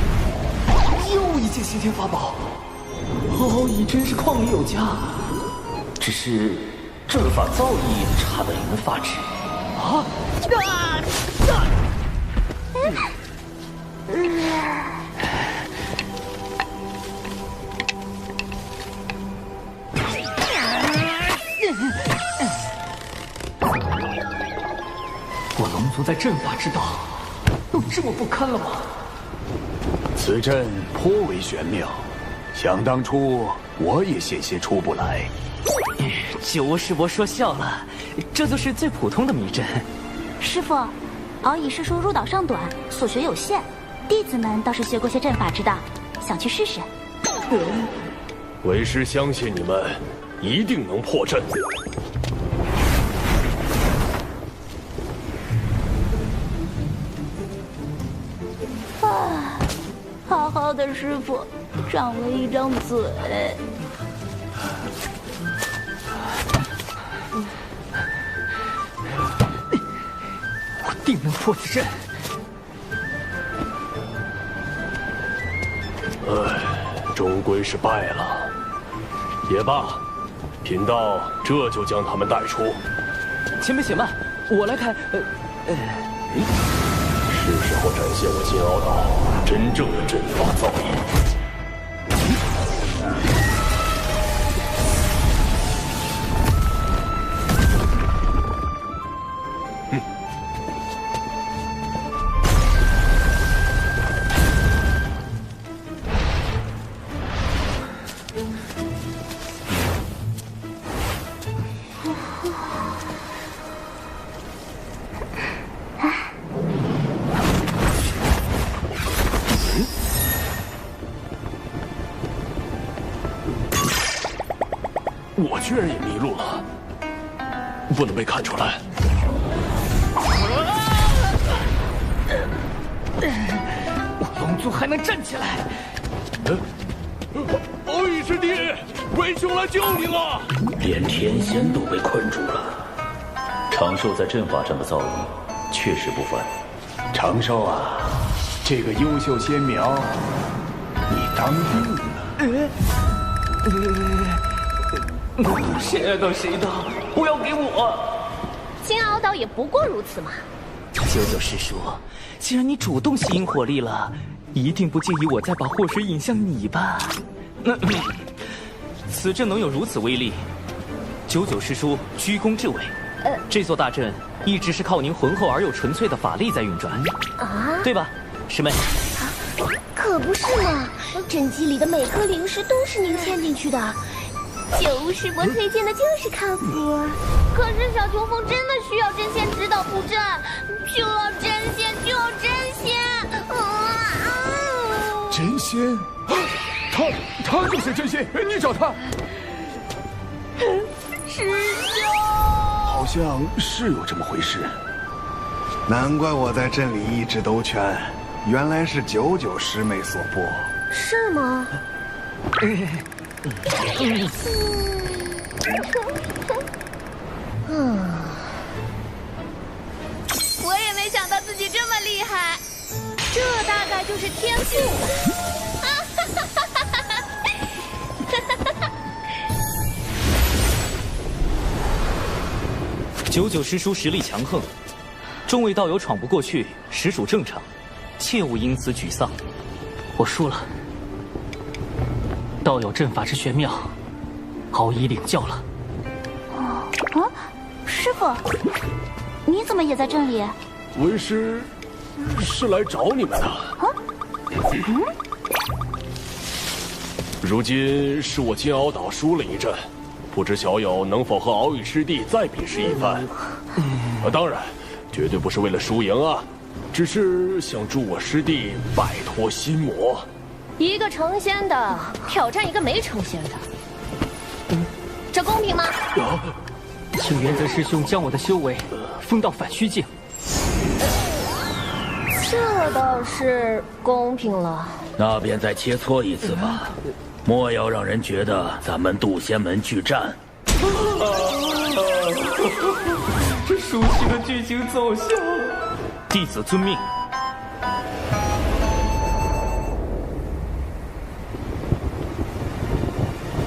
又一件先天法宝，奥义真是旷里有家。只是阵法造诣差得令人发指。啊！我龙族在阵法之道有这么不堪了吗？此阵颇为玄妙，想当初我也险些出不来。九窝师伯说笑了，这就是最普通的迷阵。师傅，敖乙师叔入岛尚短，所学有限，弟子们倒是学过些阵法之道，想去试试。为师相信你们一定能破阵。啊，好好的师傅，长了一张嘴。我定能破此阵。终归是败了。也罢，贫道这就将他们带出。前辈且慢，我来开。是时候展现我金鳌岛真正的阵法造诣。我居然也迷路了，不能被看出来。我龙族还能站起来。奥义师弟，为兄来救你了！连天仙都被困住了。长寿在阵法上的造诣确实不凡。长寿啊，这个优秀仙苗，你当定了。谁爱当谁当，不要给我！金鳌岛也不过如此嘛。九九师叔，既然你主动吸引火力了，一定不介意我再把祸水引向你吧？此阵能有如此威力，九九师叔居功至伟。这座大阵一直是靠您浑厚而又纯粹的法力在运转，对吧，师妹？可不是嘛，阵基里的每颗灵石都是您嵌进去的。九师伯推荐的就是靠谱，可是小琼峰真的需要真仙指导布阵，就要真仙，就要真仙！真仙？他就是真仙，你找他。师兄，好像是有这么回事。难怪我在镇里一直兜圈，原来是九九师妹所拨。是吗？我也没想到自己这么厉害，这大概就是天赋吧。九九师叔实力强横，众位道友闯不过去，实属正常，切勿因此沮丧。我输了。道友阵法之玄妙，敖乙领教了。师傅，你怎么也在镇里？为师是来找你们的。如今是我金鳌岛输了一阵，不知小友能否和敖乙师弟再比试一番？当然，绝对不是为了输赢啊，只是想助我师弟摆脱心魔。一个成仙的挑战一个没成仙的，这公平吗？请元泽师兄将我的修为封到反虚境。这倒是公平了。那便再切磋一次吧，莫要让人觉得咱们渡仙门拒战。这熟悉的剧情走向，弟子遵命。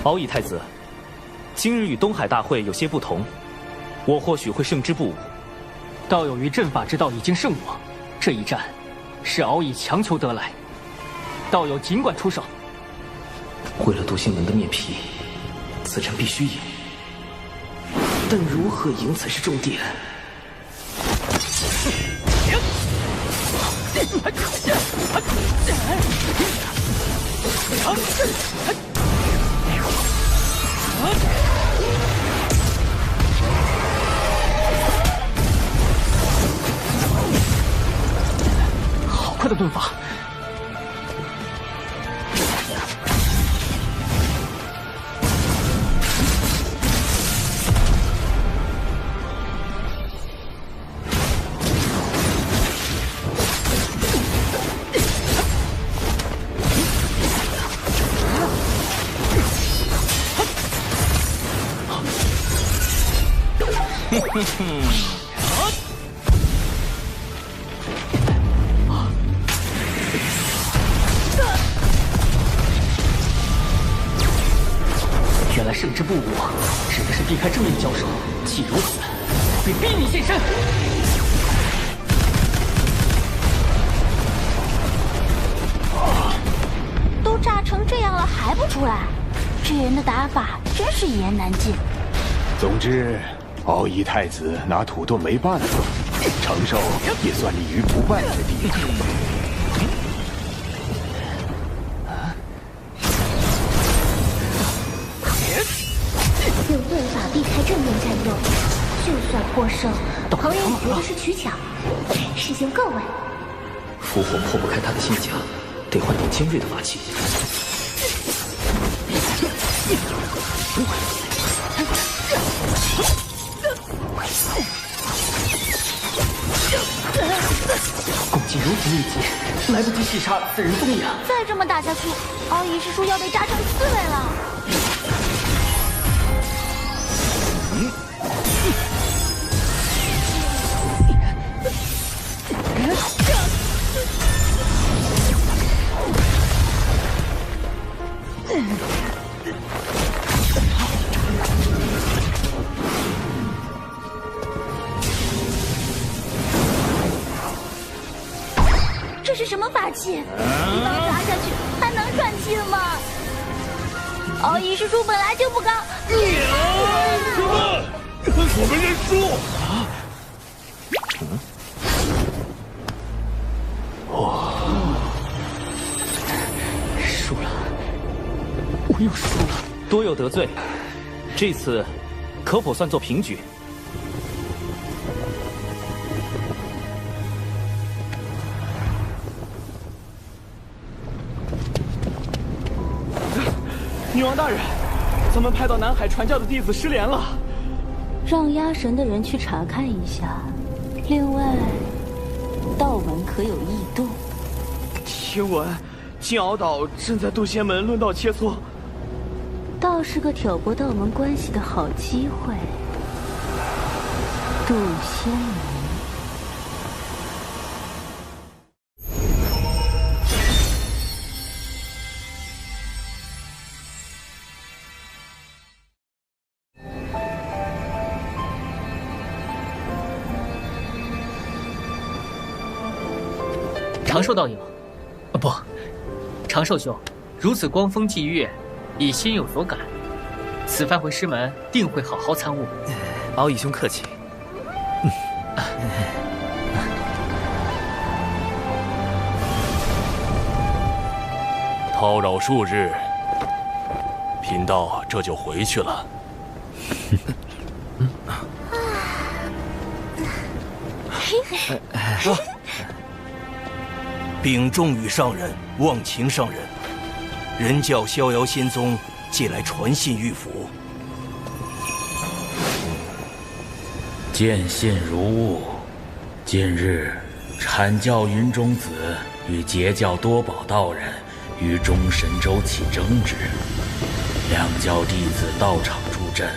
敖乙太子，今日与东海大会有些不同，我或许会胜之不武。道友于阵法之道已经胜我，这一战是敖乙强求得来，道友尽管出手。为了渡仙门的面皮，此战必须赢。但如何赢才是重点。好快的盾法！原来胜之不武指的是避开正面交手，既如此，便逼你现身。都炸成这样了还不出来，这人的打法真是一言难尽。总之，敖乙太子拿土豆没办法，承受也算立于不败之地。用盾法避开正面战斗，就算获胜，旁人也觉得是取巧。师兄够稳。伏火破不开他的心墙，得换点尖锐的法器。攻击如此密集，来不及细杀此人踪影。再这么打下去，敖乙师叔要被炸成刺猬了。这是什么法器？一刀砸下去还能喘气吗？敖乙师叔本来就不高。我们认输。输了，我又输了。多有得罪，这次可否算作平局？女王大人，咱们派到南海传教的弟子失联了，让压神的人去查看一下。另外，道门可有异动？听闻金鳌岛正在渡仙门论道切磋，倒是个挑拨道门关系的好机会。渡仙门。长寿道友，不，长寿兄，如此光风霁月，已心有所感。此番回师门，定会好好参悟。敖乙兄客气。叨扰数日，贫道这就回去了。禀众羽上人，望秦上人，人教逍遥仙宗借来传信玉符，见信如晤。近日，阐教云中子与截教多宝道人于中神州起争执，两教弟子到场助阵，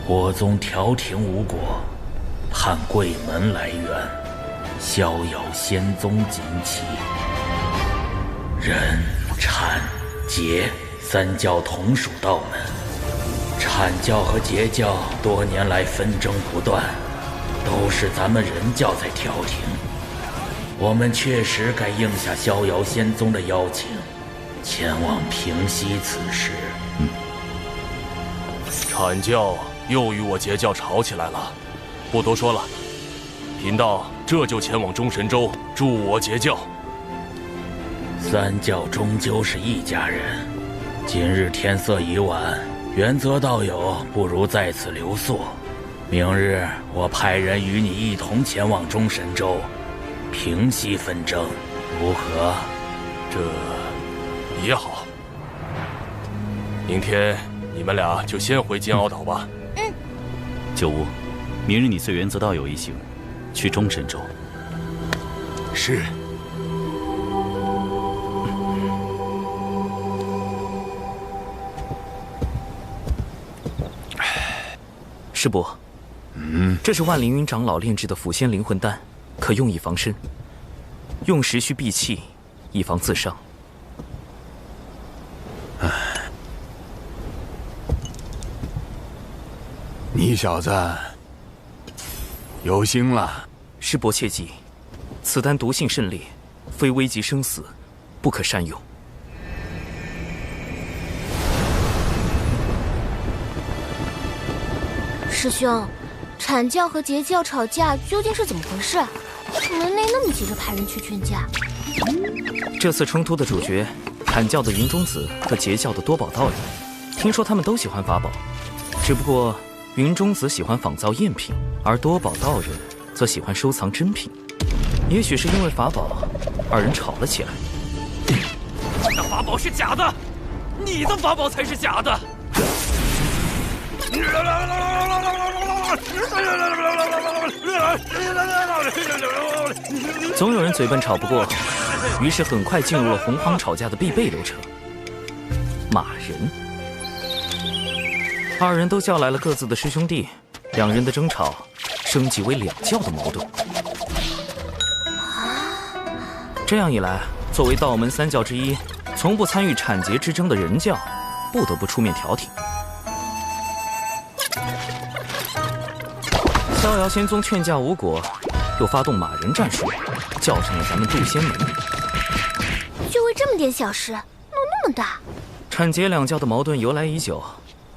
我宗调停无果，盼贵门来援，逍遥仙宗锦旗。人、阐、截三教同属道门，阐教和截教多年来纷争不断，都是咱们人教在调停。我们确实该应下逍遥仙宗的邀请，前往平息此事。阐教又与我截教吵起来了，不多说了，贫道这就前往中神州助我截教。三教终究是一家人，今日天色已晚，原则道友不如在此留宿。明日我派人与你一同前往中神州，平息纷争，如何？这也好。明天你们俩就先回金鳌岛吧。九乌，明日你随原则道友一行去中神州。是。师伯，这是万凌云长老炼制的腐仙灵魂丹，可用以防身。用时需闭气，以防自伤。你小子有心了。师伯切记，此丹毒性甚烈，非危及生死，不可擅用。师兄，阐教和截教吵架究竟是怎么回事？门内那么急着派人去劝架。这次冲突的主角，阐教的云中子和截教的多宝道人，听说他们都喜欢法宝，只不过云中子喜欢仿造赝品，而多宝道人则喜欢收藏真品。也许是因为法宝，二人吵了起来。那法宝是假的，你的法宝才是假的。总有人嘴笨吵不过，于是很快进入了洪荒吵架的必备流程——骂人。二人都叫来了各自的师兄弟，两人的争吵升级为两教的矛盾。这样一来，作为道门三教之一，从不参与阐截之争的人教，不得不出面调停。逍遥仙宗劝架无果，又发动骂人战术，叫上了咱们渡仙门。就为这么点小事，闹那么大？阐截两教的矛盾由来已久，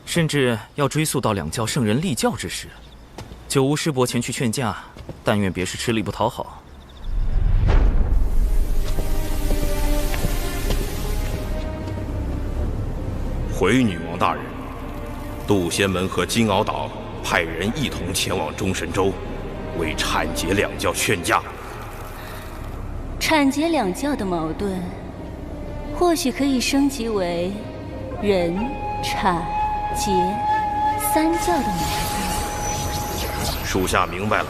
甚至要追溯到两教圣人立教之时。九无师伯前去劝架，但愿别是吃力不讨好。回女王大人，渡仙门和金鳌岛派人一同前往中神州，为阐截两教劝架。阐截两教的矛盾，或许可以升级为人、阐、截三教的矛盾。属下明白了。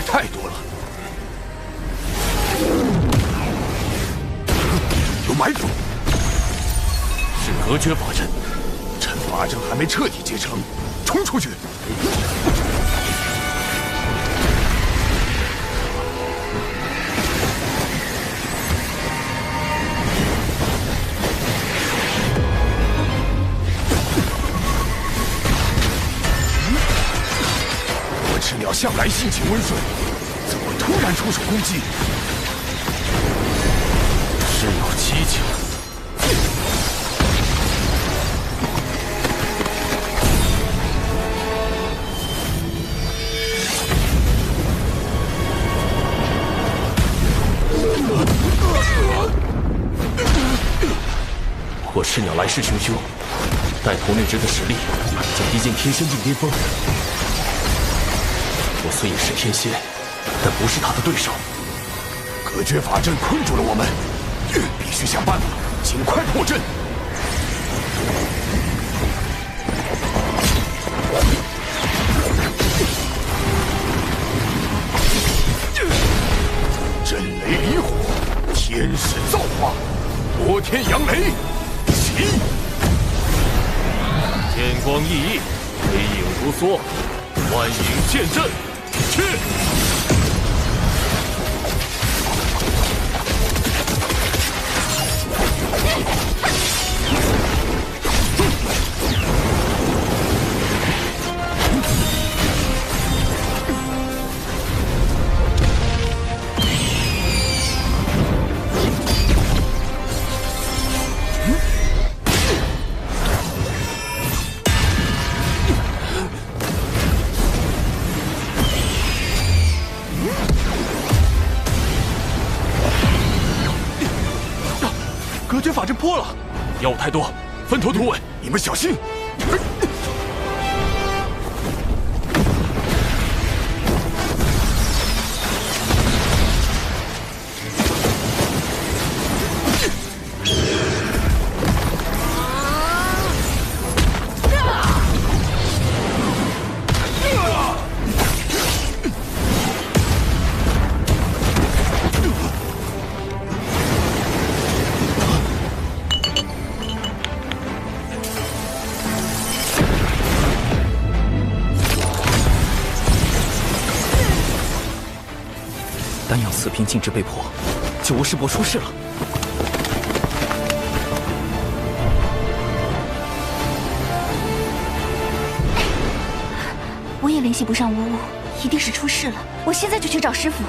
太多了，有埋伏，是隔绝法阵，趁法阵还没彻底结成，冲出去！我赤鸟向来性情温顺。怎么突然出手攻击？事有蹊跷。我赤鸟来势汹汹，带头那只的实力正逼近天仙境巅峰。我虽也是天仙，但不是他的对手。隔绝法阵困住了我们，必须想办法尽快破阵。震雷离火，天使造化，拨天扬雷，起！天光熠熠，黑影如梭，万影剑阵，去！隔绝法阵破了，妖物太多，分头突围，你们小心！丹药四品禁制被破，九无师伯出事了。我也联系不上无误，一定是出事了。我现在就去找师傅。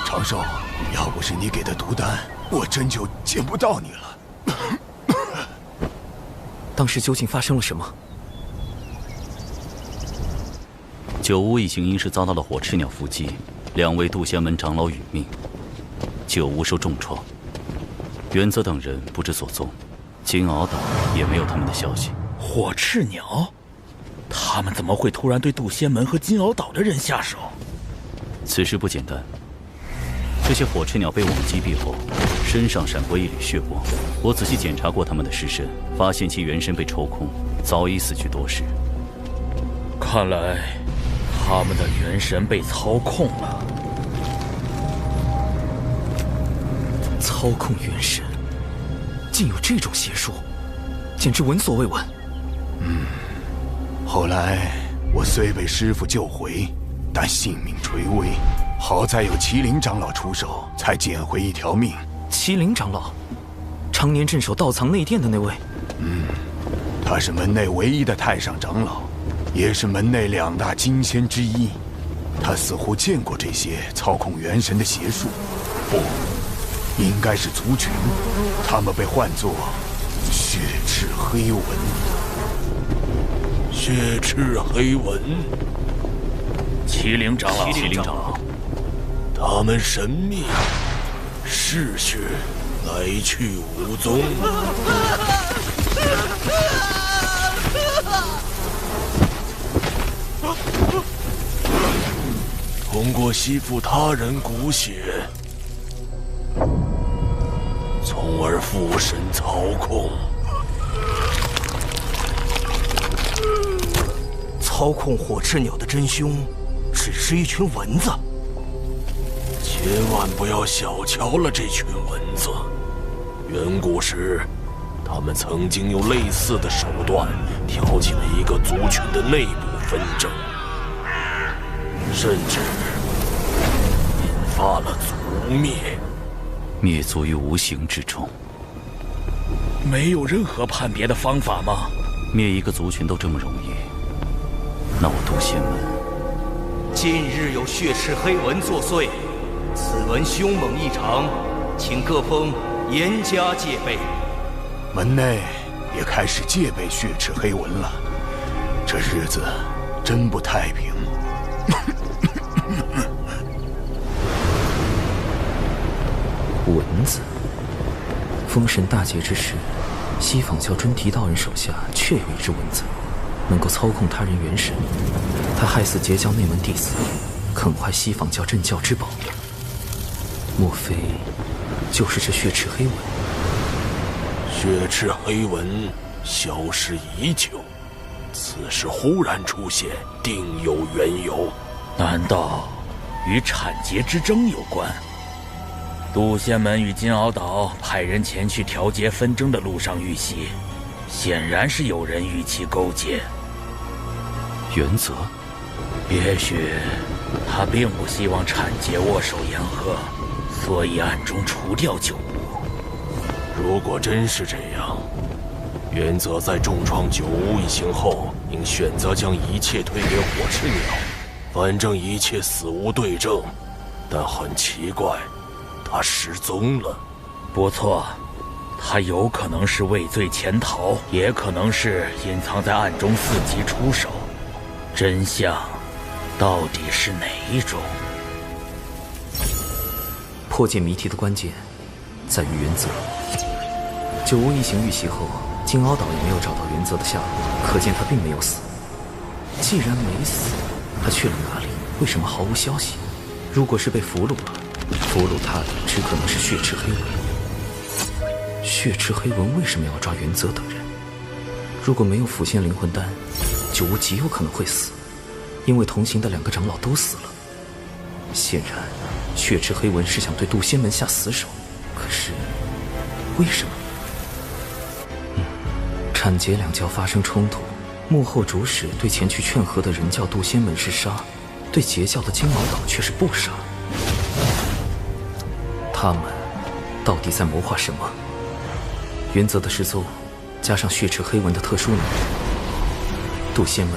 长寿，要不是你给的毒丹，我真就见不到你了。当时究竟发生了什么？九巫一行因是遭到了火赤鸟伏击，2位渡仙门长老殒命，九巫受重创，元泽等人不知所踪，金鳌岛也没有他们的消息。火赤鸟，他们怎么会突然对渡仙门和金鳌岛的人下手？此事不简单。这些火赤鸟被我们击毙后，身上闪过一缕血光。我仔细检查过他们的尸身，发现其元神被抽空，早已死去多时。看来，他们的元神被操控了。操控元神，竟有这种邪术，简直闻所未闻。后来我虽被师父救回，但性命垂危。好在有麒麟长老出手，才捡回一条命。麒麟长老，常年镇守道藏内殿的那位。他是门内唯一的太上长老，也是门内2大金仙之一。他似乎见过这些操控元神的邪术，不，应该是族群。他们被唤作血赤黑纹。血赤黑纹，麒麟长老，麒麟长老。他们神秘，嗜血，来去无踪。通过吸附他人骨血，从而附身操控。操控火赤鸟的真凶，只是一群蚊子。千万不要小瞧了这群蚊子。远古时，他们曾经用类似的手段挑起了一个族群的内部纷争，甚至引发了族灭。灭族于无形之中。没有任何判别的方法吗？灭一个族群都这么容易，那我杜仙门近日有血赤黑蚊作祟，此蚊凶猛异常，请各峰严加戒备。门内也开始戒备血赤黑蚊了，这日子真不太平。蚊子。封神大劫之时，西坊教真提道人手下确有一只蚊子，能够操控他人元神。他害死截教内门弟子，啃坏西坊教镇教之宝，莫非就是这血赤黑蚊？血赤黑蚊消失已久，此时忽然出现，定有缘由。难道与产劫之争有关？杜仙门与金鳌岛派人前去调节纷争的路上遇袭，显然是有人与其勾结。原则，也许他并不希望产劫握手言和，所以暗中除掉九巫。如果真是这样，原则在重创九巫一行后，应选择将一切推给火赤鸟，反正一切死无对证。但很奇怪，他失踪了。不错，他有可能是畏罪潜逃，也可能是隐藏在暗中伺机出手。真相到底是哪一种？破解谜题的关键在于原则。九巫一行遇袭后，金鳌岛也没有找到原则的下落，可见他并没有死。既然没死，他去了哪里？为什么毫无消息？如果是被俘虏了，俘虏他的只可能是血赤黑蚊。血赤黑蚊为什么要抓原则等人？如果没有腐现灵魂丹，九巫极有可能会死，因为同行的2个长老都死了。显然，血赤黑蚊是想对杜仙门下死手，可是为什么？产劫2教发生冲突，幕后主使对前去劝和的人教杜仙门是杀，对截教的金鳌岛却是不杀。他们到底在谋划什么？原则的失踪，加上血赤黑蚊的特殊能力，杜仙门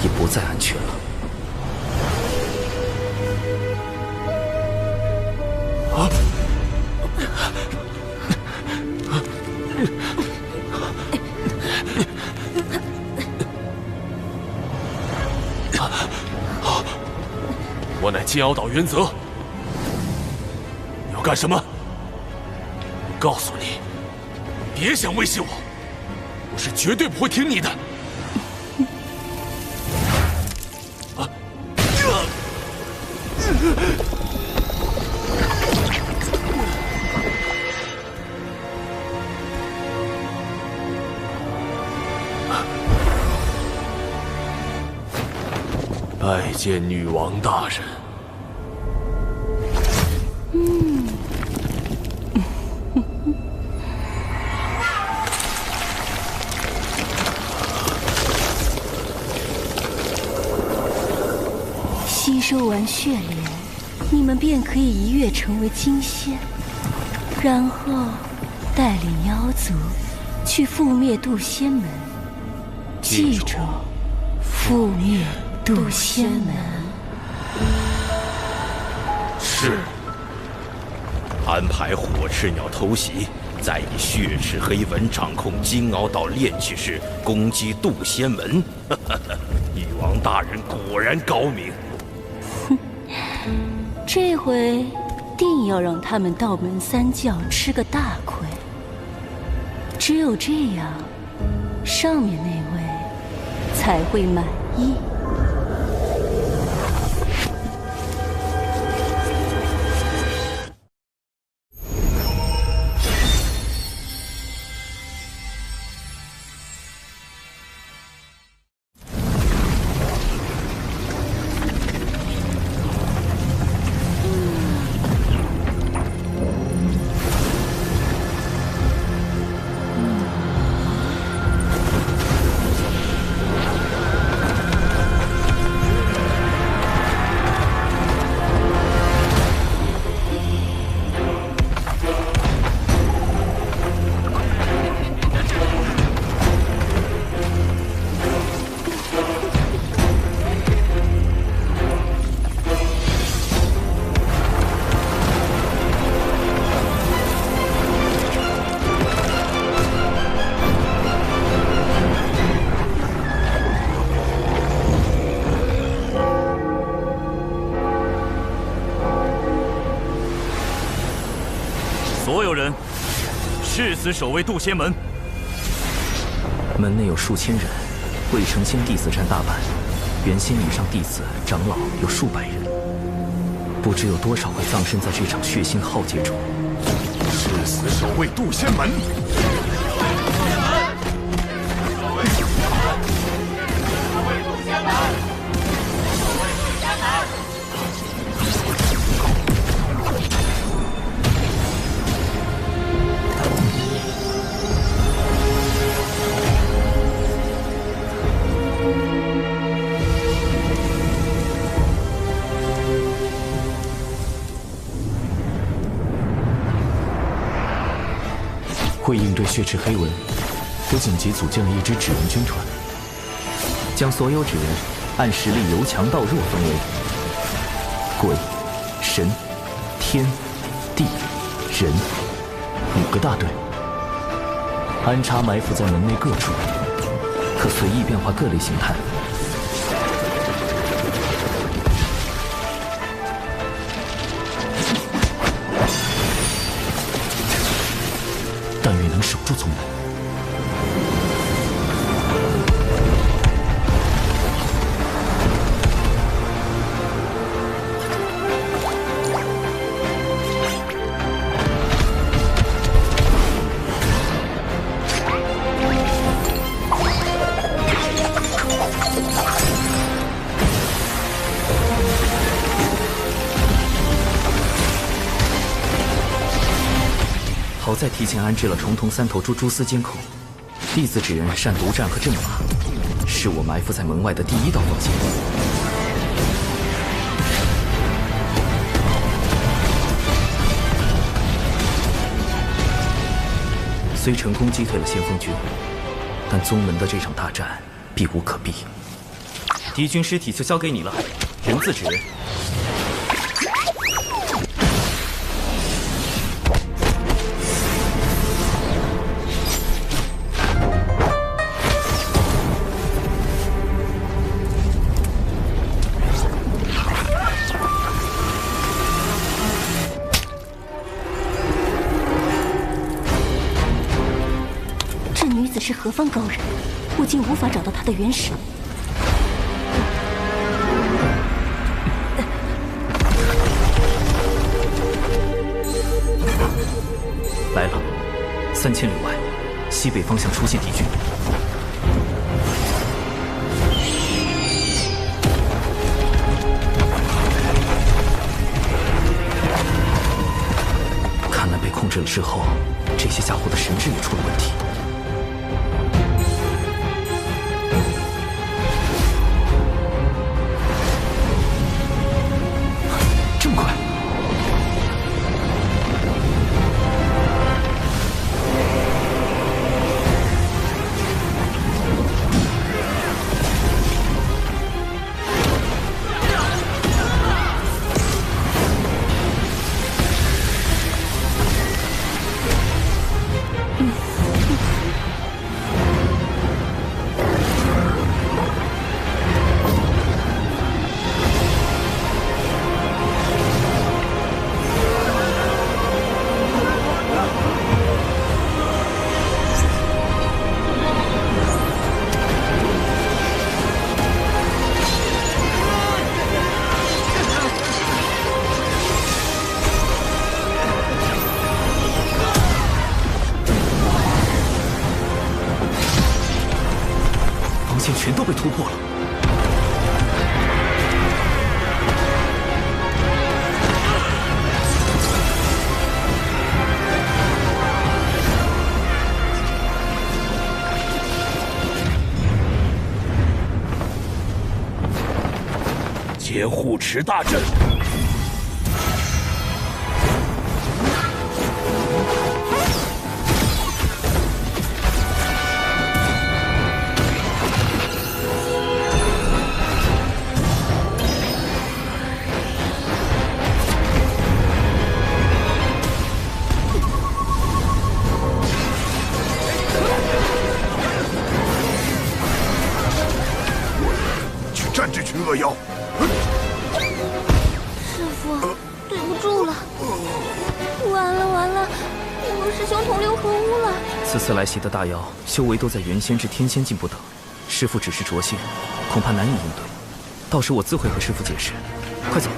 也不再安全了。我乃金鳌岛原则，要干什么？告诉你，别想威胁我，我是绝对不会听你的。拜见女王大人。吸收完血莲，你们便可以一跃成为金仙，然后带领妖族去覆灭杜仙门。记住，覆灭杜仙门。是。安排火赤鸟偷袭，再以血赤黑蚊掌控金鳌岛炼气室，攻击杜仙门。女王大人果然高明。哼，这回定要让他们道门3教吃个大亏。只有这样，上面那位才会满意。所有人，誓死守卫渡仙门。门内有数千人，未成仙弟子占大半，元仙以上弟子、长老有数百人，不知有多少会葬身在这场血腥浩劫中。誓死守卫渡仙门。 为应对血池黑纹，我紧急组建了一支纸人军团，将所有纸人按实力由强到弱分为鬼、神、天、地、人5个大队，安插埋伏在门内各处，可随意变化各类形态。但愿能守住宗门。好在提前安置了重瞳3头蛛蛛丝监控，弟子纸人善独战和阵法，是我埋伏在门外的第一道防线。虽成功击退了先锋军，但宗门的这场大战避无可避。敌军尸体就交给你了，人字纸人。 是何方高人？我竟无法找到他的原始。来了，3000里外，西北方向出现敌军。看来被控制了之后，这些家伙的神智也出了问题。 全都被突破了。劫护池大阵。 战这群恶妖！师兄同流合污了。此次来袭的大妖，修为都在元仙至天仙境不等，师父只是着线，恐怕难以应对。到时我自会和师父解释。快走！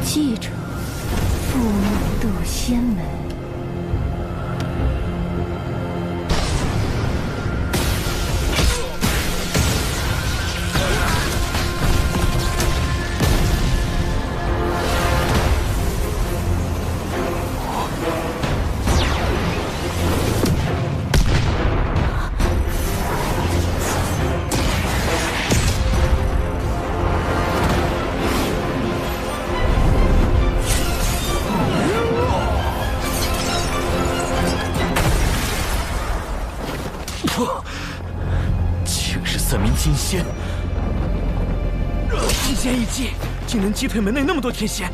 记者，覆灭渡仙门。竟是3名金仙！金仙一击，竟能击退门内那么多天仙。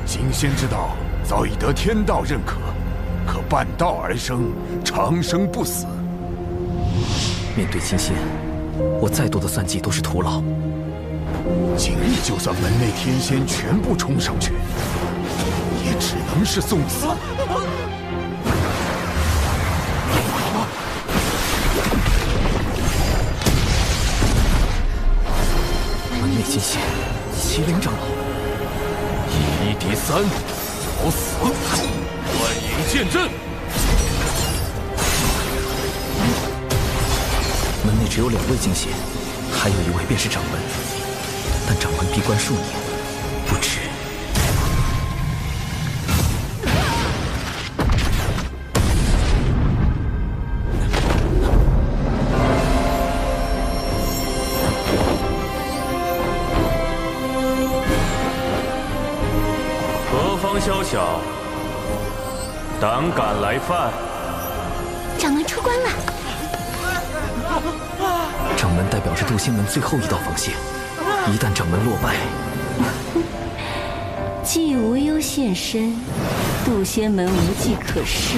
金仙之道早已得天道认可，可半道而生，长生不死。面对金仙，我再多的算计都是徒劳。今日就算门内天仙全部冲上去，也只能是送死。门内金仙，麒麟长老以1敌3，找死！幻影剑阵。门内只有2位金仙，还有1位便是掌门，但掌门闭关数年，不知。何方宵小，胆敢来犯？掌门出关了。掌门代表着渡仙门最后一道防线，一旦掌门落败，既无忧现身，渡仙门无计可施。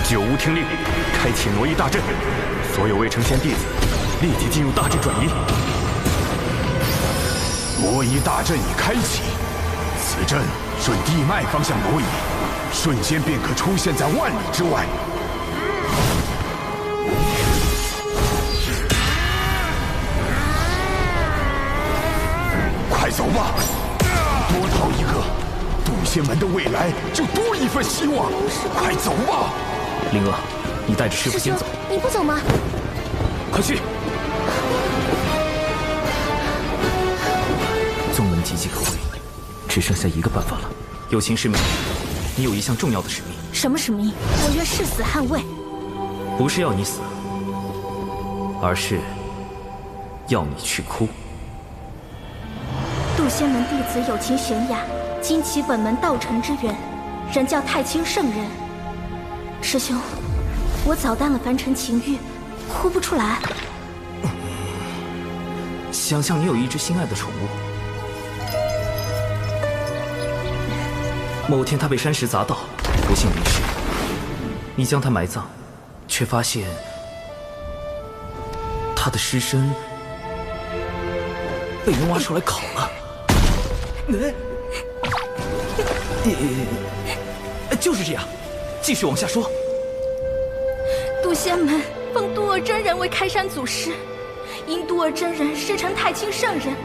九无听令，开启挪移大阵，所有未成仙弟子立即进入大阵转移。挪移大阵已开启，此阵顺地脉方向挪移，瞬间便可出现在万里之外。快走吧，多逃一个，渡仙门的未来就多一份希望。快走吧！灵儿，你带着师傅先走。你不走吗？快去！宗门岌岌可危，只剩下一个办法了。有情师妹，你有一项重要的使命。什么使命？我愿誓死捍卫。不是要你死，而是要你去哭。渡仙门弟子有情玄雅，今起本门道成之缘，人叫太清圣人。师兄，我早淡了凡尘情欲，哭不出来。想象你有一只心爱的宠物，某天它被山石砸到，不幸离世，你将它埋葬，却发现它的尸身被人挖出来烤了。就是这样，继续往下说。渡仙门奉渡尔真人为开山祖师，因渡尔真人师承太清圣人，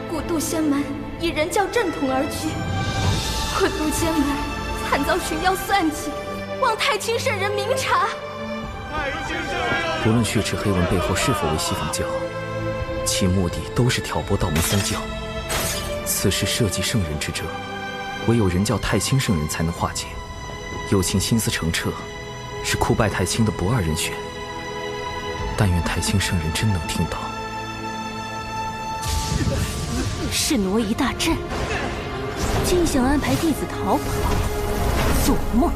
故渡仙门以人教正统而居。我渡仙门惨遭寻妖算计，望太清圣人明察。不论血池黑纹背后是否为西方教，其目的都是挑拨道门三教。此事涉及圣人之责，唯有人教太清圣人才能化解。有情心思澄澈，是哭拜太清的不二人选。但愿太清圣人真能听到。是挪移大阵，竟想安排弟子逃跑，做梦！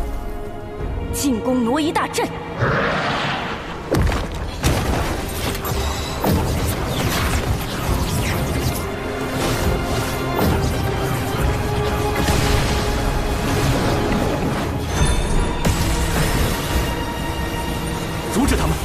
进攻挪移大阵。阻止他们！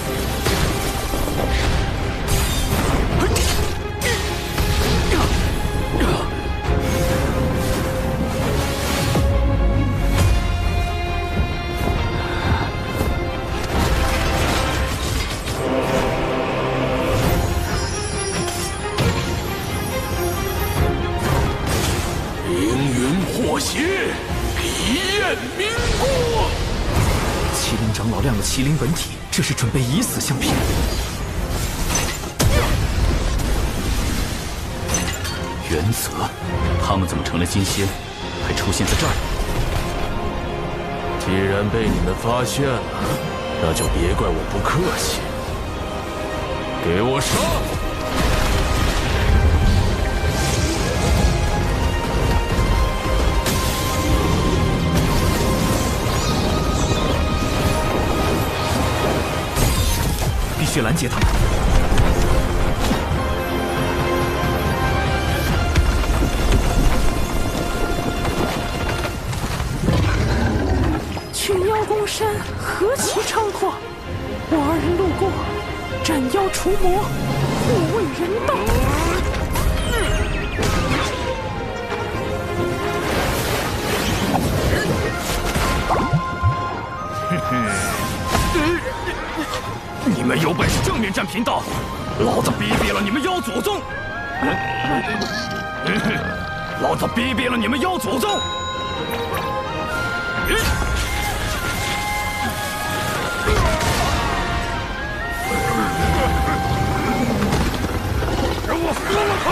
凌云破邪，一焰明国。麒麟长老亮了麒麟本体，这是准备以死相拼。原则，他们怎么成了金仙，还出现在这儿？既然被你们发现了，那就别怪我不客气。给我上！必须拦截他们！群妖攻山，何其猖狂！我二人路过，斩妖除魔，护卫人道。你们有本事正面战贫道，老子逼毙了你们妖祖宗！老子逼毙了你们妖祖宗！让我撕了他！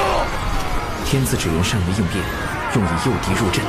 天字纸人善于应变，用以诱敌入阵。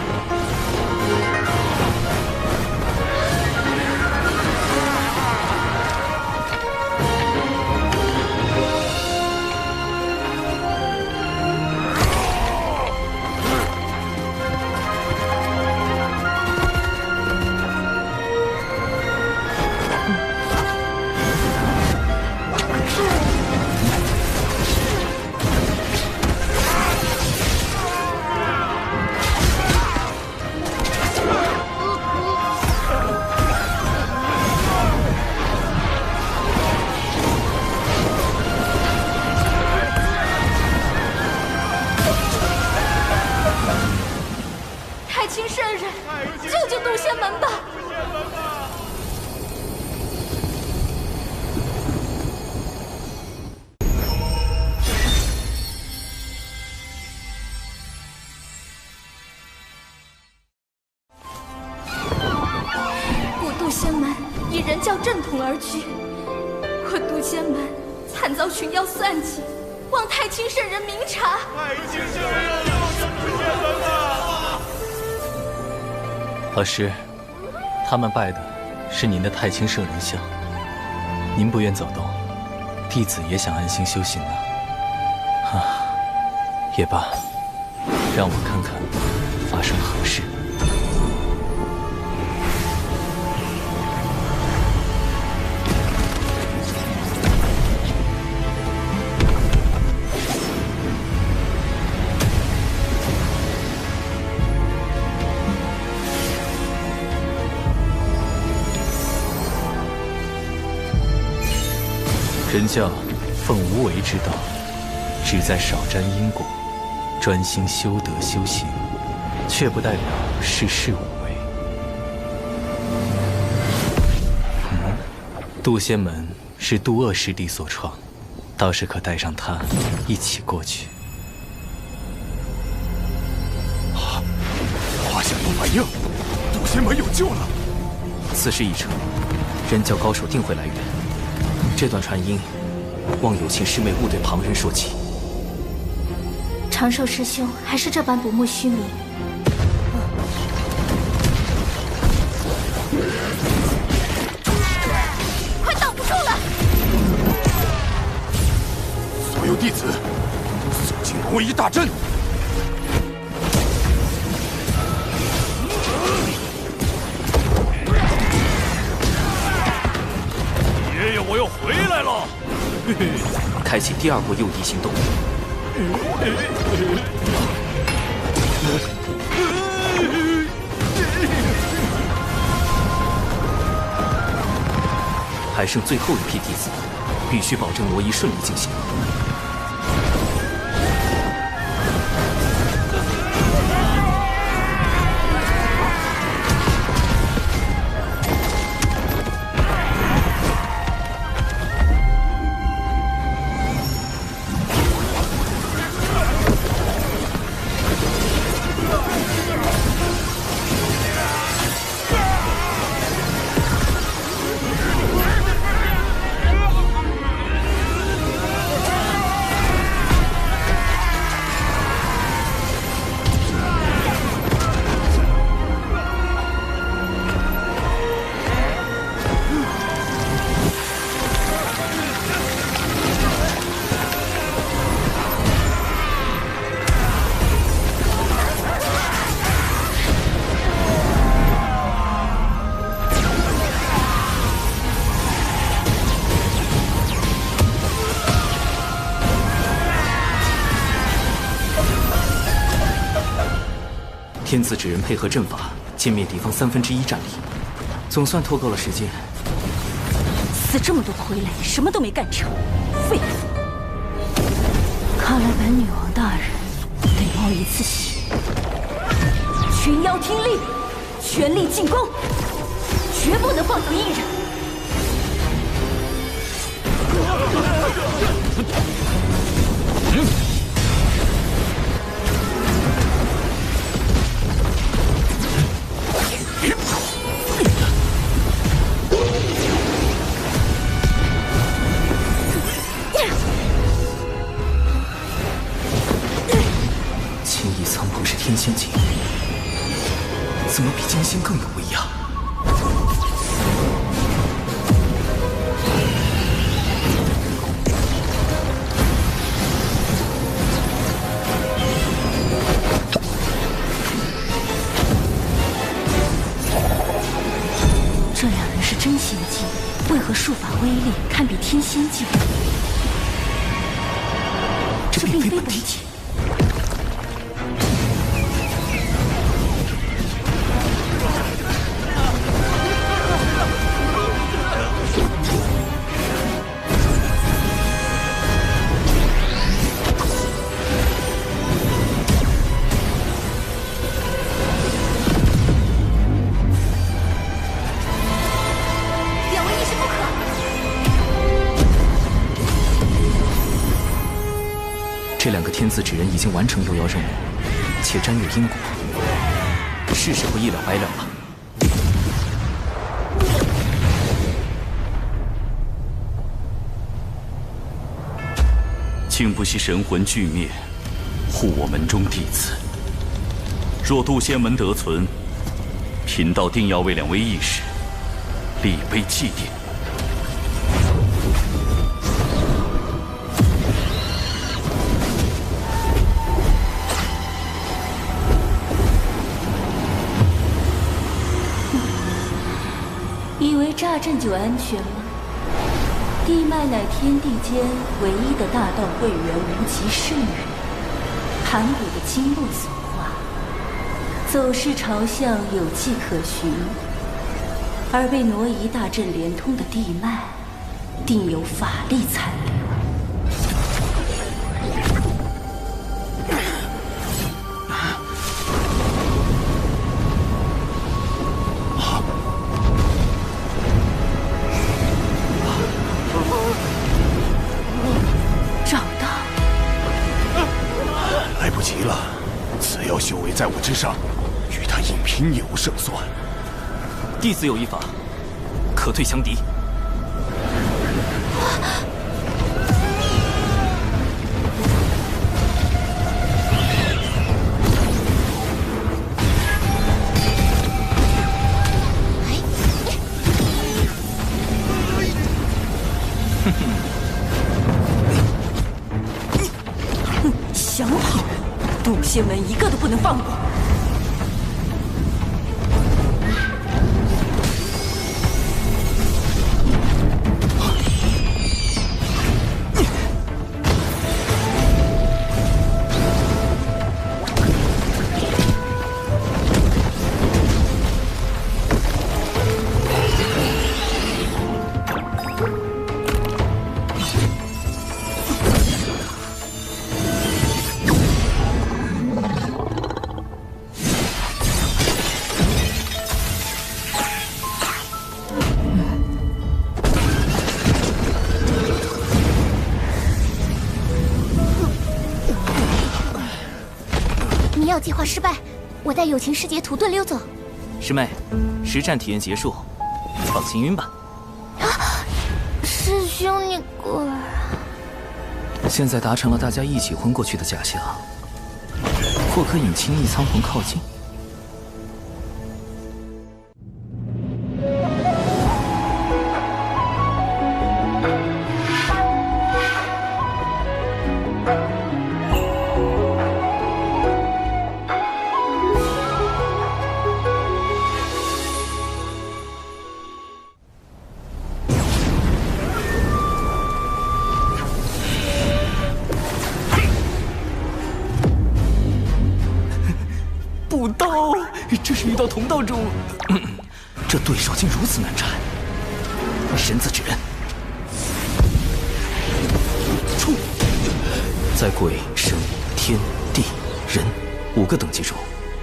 惨遭群妖算计，望太清圣人明察。太清圣人又是出现了！老师，他们拜的是您的太清圣人像，您不愿走动，弟子也想安心修行啊。也罢，让我看看发生何事。人教奉无为之道，旨在少沾因果，专心修德修行，却不代表事事无为。渡仙门是渡恶师弟所创，倒是可带上他一起过去。华夏有反应，渡仙门有救了。此事已成，人教高手定会来援。这段传音，望有情师妹勿对旁人说起。长寿师兄还是这般不慕虚名。快挡不住了！所有弟子，肃静如一大阵。爷爷，我又回来了！开启第二波诱敌行动。还剩最后一批弟子，必须保证挪移顺利进行。天子指人配合阵法，歼灭敌方1/3战力，总算拖够了时间。死这么多傀儡，什么都没干成，废物！看来本女王大人得冒一次险。群妖听令，全力进攻，绝不能放走一人。天仙境怎么比金星更有威压？这两人是真仙境，为何术法威力堪比天仙境？这并非本体。这两个天子指人已经完成幽妖任务，且沾有因果，是时候一了百了了。竟不惜神魂俱灭，护我门中弟子。若渡仙门得存，贫道定要为两位义士立碑祭奠。以为乍镇就安全吗？地脉乃天地间唯一的大道会员无极圣人，盘古的经络所化，走势朝向有迹可循。而被挪移大阵连通的地脉，定有法力残留。急了，此妖修为在我之上，与他硬拼也无胜算。弟子有一法，可退强敌。想跑！渡仙门一个都不能放过！计划失败，我带友情师姐土遁溜走。师妹，实战体验结束，放行云吧。师兄，你过来。现在达成了大家一起昏过去的假象，或可引轻易苍魂靠近。补刀，这是遇到同道中，这对手竟如此难缠。神字指人，出！在鬼、神、天、地、人5个等级中，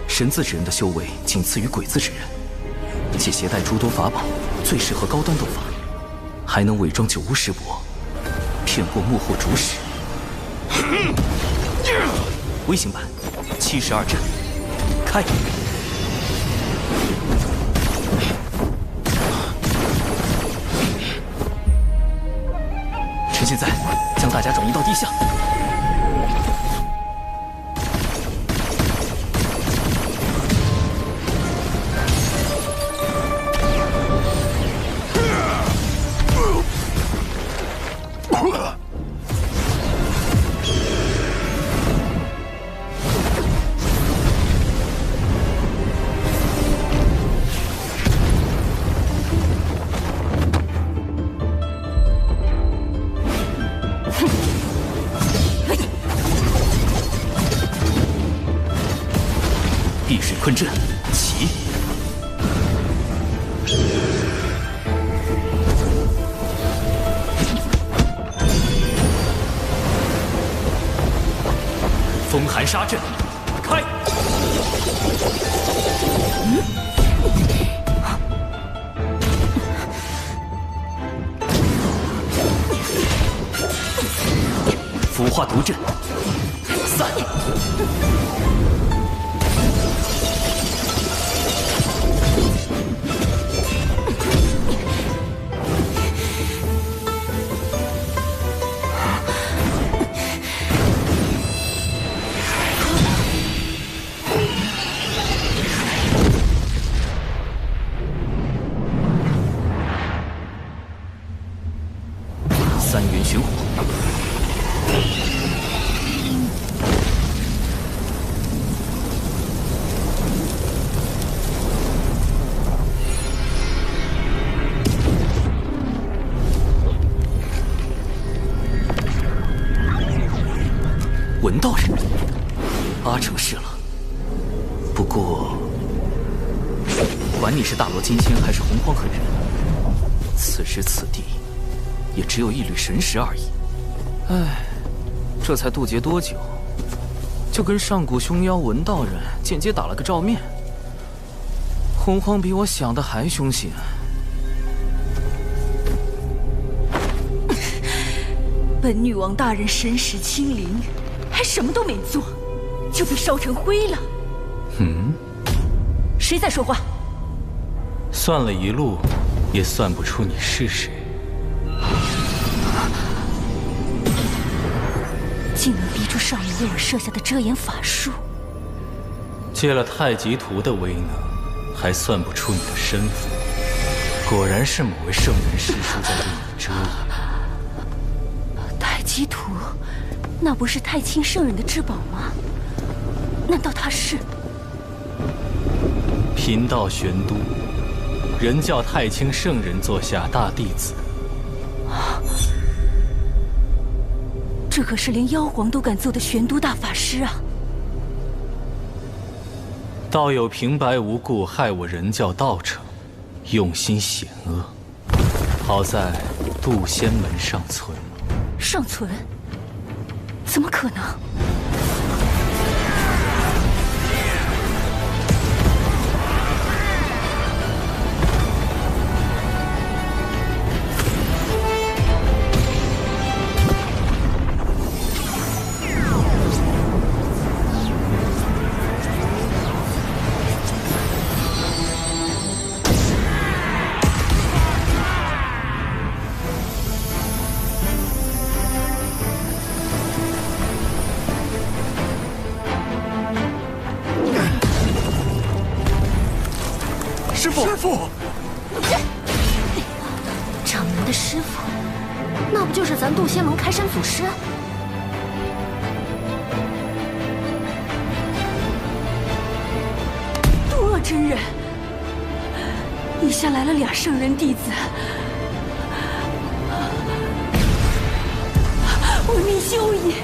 神字指人的修为仅次于鬼字指人，且携带诸多法宝，最适合高端斗法，还能伪装久无师伯，骗过幕后主使。微型版72阵。开！趁现在，将大家转移到地下。避水困阵，起！风寒杀阵，开！腐化毒阵，散！文道人，阿成是了。不过，管你是大罗金仙还是洪荒狠人，此时此地，也只有一缕神识而已。唉，这才渡劫多久，就跟上古凶妖文道人间接打了个照面。洪荒比我想的还凶险。本女王大人神识清零，还什么都没做，就被烧成灰了。谁在说话？算了一路，也算不出你是谁。竟能逼出少爷为我设下的遮掩法术，借了太极图的威能，还算不出你的身份。果然是某位圣人师叔在为你遮掩。太极图，那不是太清圣人的至宝吗？难道他是？贫道玄都，人教太清圣人座下大弟子。这可是连妖皇都敢揍的玄都大法师啊！道友平白无故害我人教道场，用心险恶。好在渡仙门尚存。尚存？怎么可能？师傅，掌门的师傅，那不就是咱渡仙门开山祖师？渡恶真人，以下来了俩圣人弟子，闻命休矣。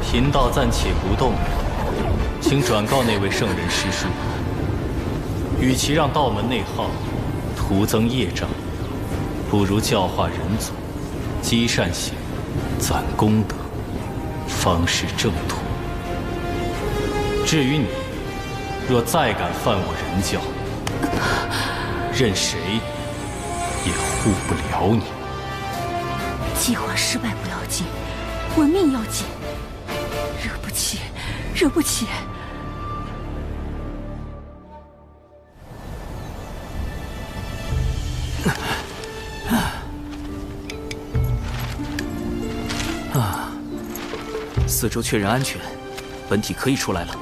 贫道暂且不动，请转告那位圣人师叔，与其让道门内耗，徒增业障，不如教化人族，积善行，攒功德，方是正途。至于你，若再敢犯我人教，任谁也护不了你。计划失败不要紧，闻命要紧。惹不起！四周确认安全，本体可以出来了。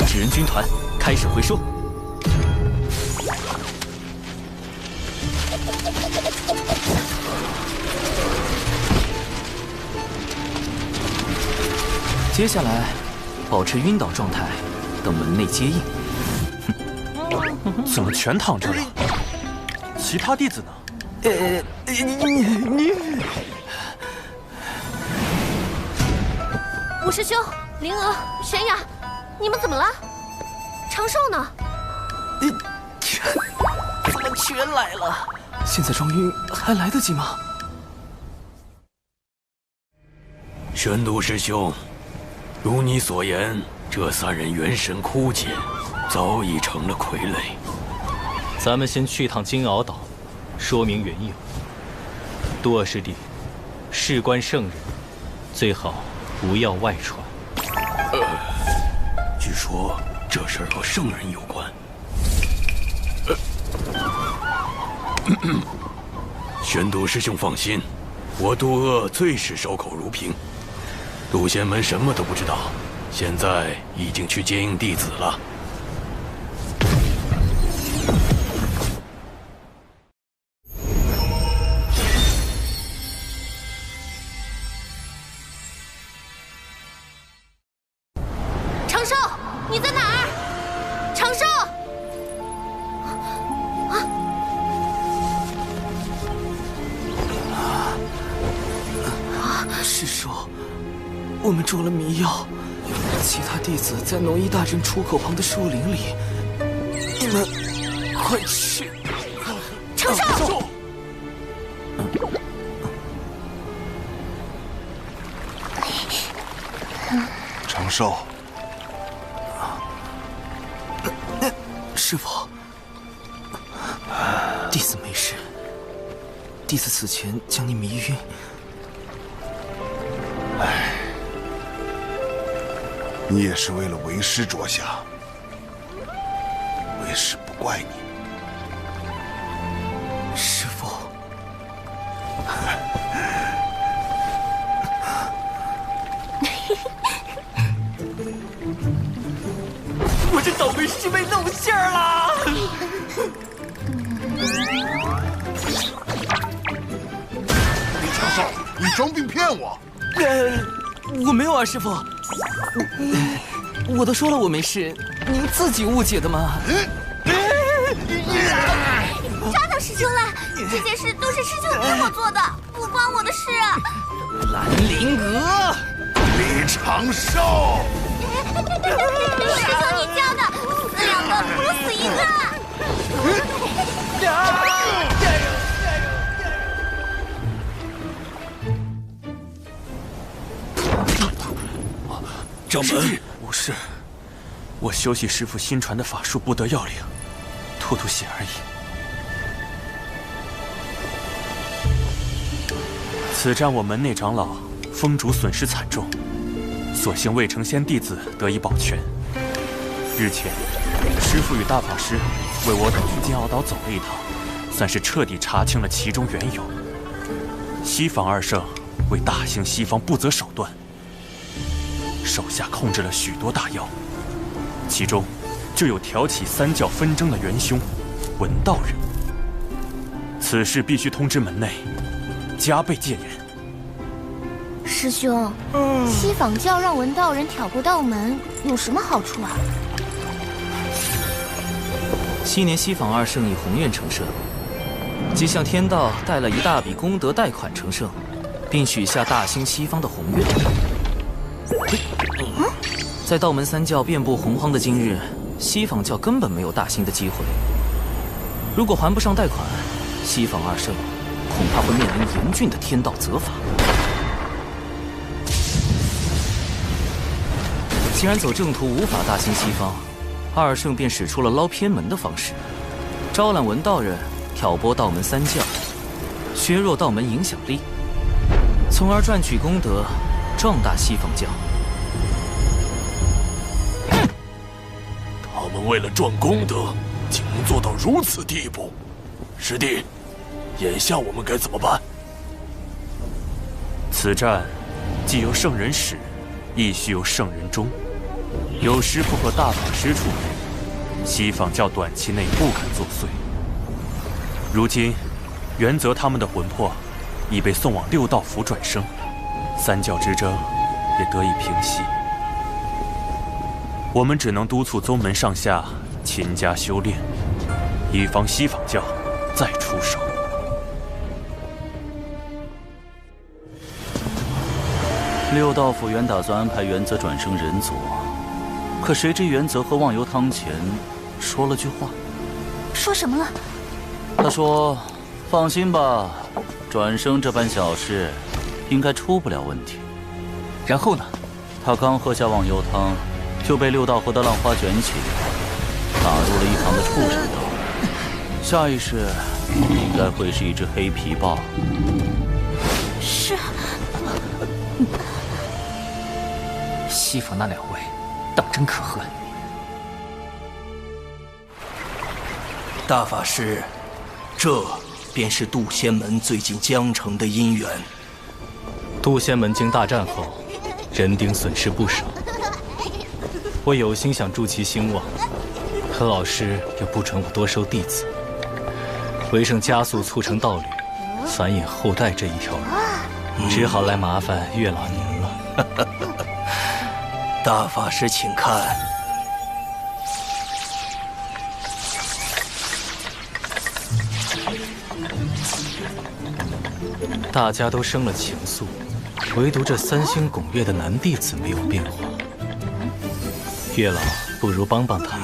纸人军团开始回收。接下来，保持晕倒状态，等门内接应。怎么全躺着了？其他弟子呢？你，五师兄、灵娥、玄雅，你们怎么了？长寿呢？怎么全来了？现在装晕还来得及吗？玄都师兄。如你所言，这三人元神枯竭，早已成了傀儡。咱们先去趟金鳌岛，说明缘由。多尔师弟，事关圣人，最好不要外传。据说这事儿和圣人有关。玄都师兄放心，我渡恶最是守口如瓶。渡仙门什么都不知道，现在已经去接应弟子了。长寿，你在哪儿？长寿！师叔，我们中了迷药，其他弟子在农医大阵出口旁的树林里，你们快去！长寿！长寿，师父，弟子没事。弟子此前将你迷晕。你也是为了为师着想，为师不怪你。师父，我这倒霉师妹露馅了！李长寿，你装病骗我！我没有啊，师父。我都说了我没事，您自己误解的嘛。抓到师兄了！这件事都是师兄逼我做的，不关我的事啊！兰陵娥，李长寿，师兄你教的，死两个不如死一个。掌门，无事，我修习师父新传的法术，不得要领，吐血而已。此战我门内长老风主损失惨重，所幸未成仙弟子得以保全。日前，师父与大法师为我等去金鳌岛走了一趟，算是彻底查清了其中缘由。西方二圣为大兴西方不择手段，手下控制了许多大妖，其中就有挑起三教纷争的元凶文道人。此事必须通知门内，加倍戒严。师兄，西坊教让文道人挑拨道门，有什么好处啊？昔年西坊二圣以宏愿成圣，即向天道贷了一大笔功德贷款成圣，并许下大兴西方的宏愿。在道门三教遍布洪荒的今日，西坊教根本没有大兴的机会。如果还不上贷款，西坊二圣恐怕会面临严峻的天道责罚。既然走正途无法大兴西方，二圣便使出了捞偏门的方式，招揽文道人，挑拨道门三教，削弱道门影响力，从而赚取功德，壮大西方教。他们为了赚功德，竟能做到如此地步。师弟，眼下我们该怎么办？此战既由圣人始，亦须由圣人终。有师父和大法师处理，西坊教短期内不敢作祟。如今，元泽他们的魂魄已被送往六道府转生，三教之争也得以平息。我们只能督促宗门上下勤加修炼，以防西坊教再出手。六道府原打算安排元泽转生人族，可谁知元泽和忘忧汤前说了句话。说什么了？他说：“放心吧，转生这般小事，应该出不了问题。”然后呢？他刚喝下忘忧汤，就被六道河的浪花卷起，打入了一旁的畜生道。下一世应该会是一只黑皮豹。是。西坊那两位，当真可恨。大法师，这便是渡仙门最近将成的姻缘。渡仙门经大战后，人丁损失不少，我有心想助其兴旺，可老师又不准我多收弟子，为省加速促成道侣、繁衍后代这一条路，只好来麻烦月老您了。大法师，请看。大家都生了情愫，唯独这三星拱月的男弟子没有变化。月老，不如帮帮他。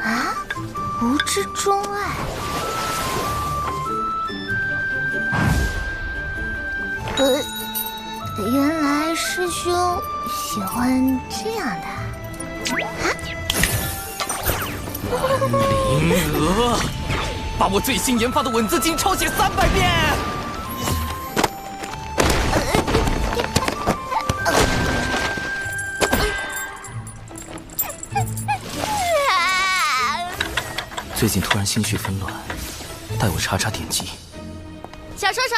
啊，无知钟爱。原来师兄喜欢这样的。林娥，把我最新研发的吻字经抄写300遍。最近突然心绪纷乱，带我查查典籍。小射手，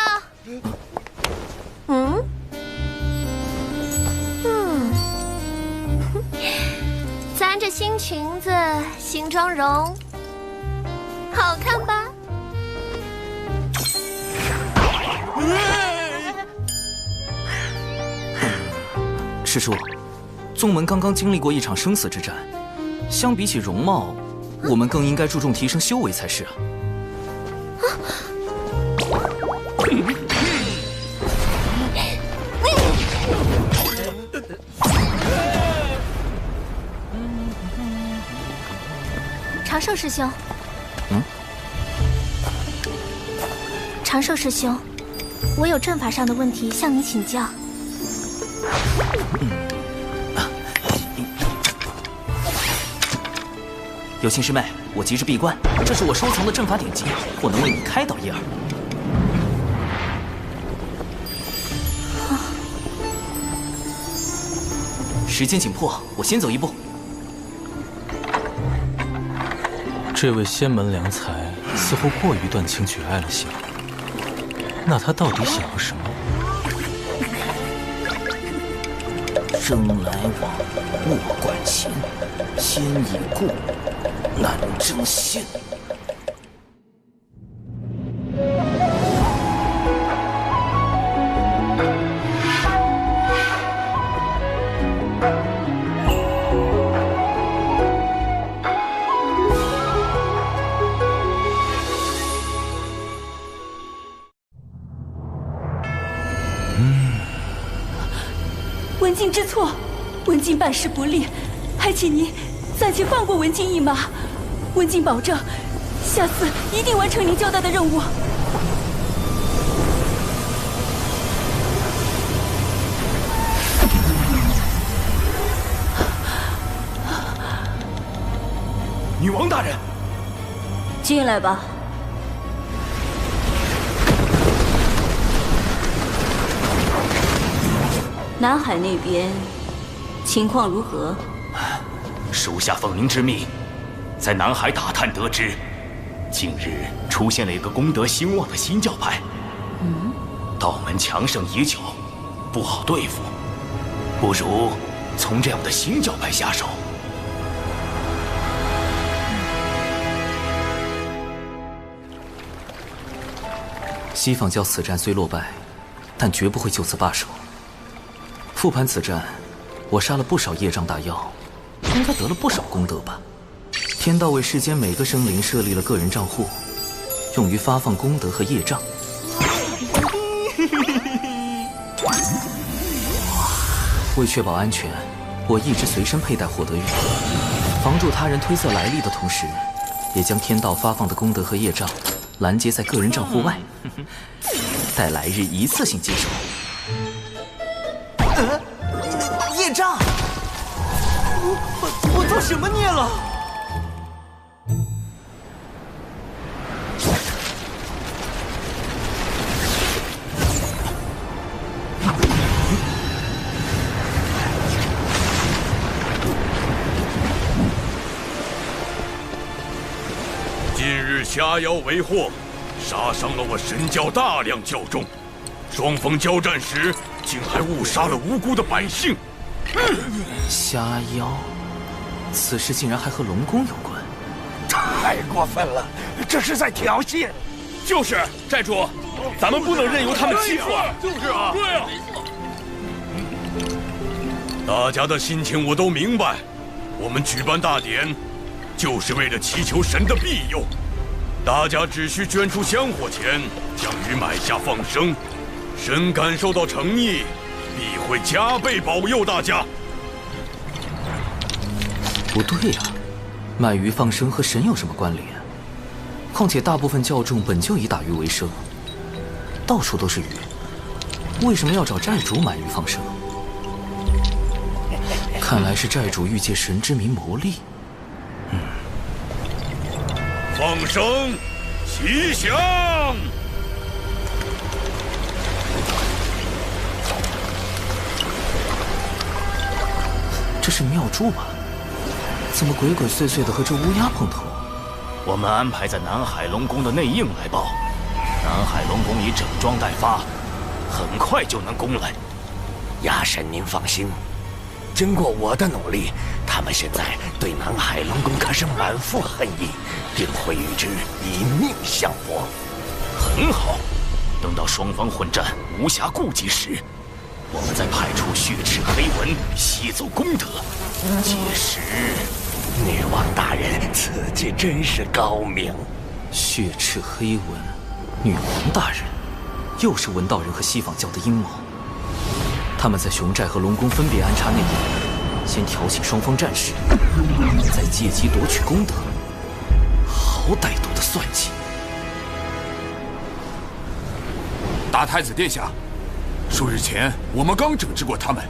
咱这新裙子、新妆容，好看吧？师叔，宗门刚刚经历过一场生死之战，相比起容貌，我们更应该注重提升修为才是啊。长寿师兄，长寿师兄，我有阵法上的问题向你请教。有情师妹，我急着闭关，这是我收藏的阵法典籍，我能为你开导一二。时间紧迫，我先走一步。这位仙门良才似乎过于断情绝爱了些，那他到底想要什么？生来往，莫管前，先已故，难争先。文静知错，文静办事不力，还请您暂且放过文静一马。文静保证，下次一定完成您交代的任务。女王大人，进来吧。南海那边情况如何？属下奉您之命，在南海打探得知，近日出现了一个功德兴旺的新教派。道门强盛已久，不好对付，不如从这样的新教派下手。西方教此战虽落败，但绝不会就此罢手。复盘此战，我杀了不少业障大妖，应该得了不少功德吧？天道为世间每个生灵设立了个人账户，用于发放功德和业障。为确保安全，我一直随身佩戴获得玉，防助他人推测来历的同时，也将天道发放的功德和业障拦截在个人账户外，待来日一次性接手。业障！我造什么孽了？今日下妖为祸，杀伤了我神教大量教众。双方交战时，竟还误杀了无辜的百姓。虾妖，此事竟然还和龙宫有关，太过分了！这是在挑衅。就是寨主，咱们不能任由他们欺负啊！就是啊，对啊。大家的心情我都明白，我们举办大典，就是为了祈求神的庇佑。大家只需捐出香火钱，将鱼买下放生，神感受到诚意，必会加倍保佑大家。不对呀，卖鱼放生和神有什么关联？况且大部分教众本就以打鱼为生，到处都是鱼，为什么要找寨主买鱼放生？看来是寨主欲借神之名谋利。放生，吉祥！这是妙珠吧？怎么鬼鬼祟祟的和这乌鸦碰头？我们安排在南海龙宫的内应来报，南海龙宫已整装待发，很快就能攻来。鸦神，您放心，经过我的努力，他们现在对南海龙宫可是满腹恨意，定会与之以命相搏。很好，等到双方混战无暇顾及时，我们再派出血赤黑纹吸走功德。届时，女王大人此计真是高明。血赤黑纹，女王大人，又是文道人和西坊教的阴谋。他们在熊寨和龙宫分别安插内应，先挑起双方战事，再借机夺取功德，好歹毒的算计！大太子殿下，数日前我们刚整治过他们，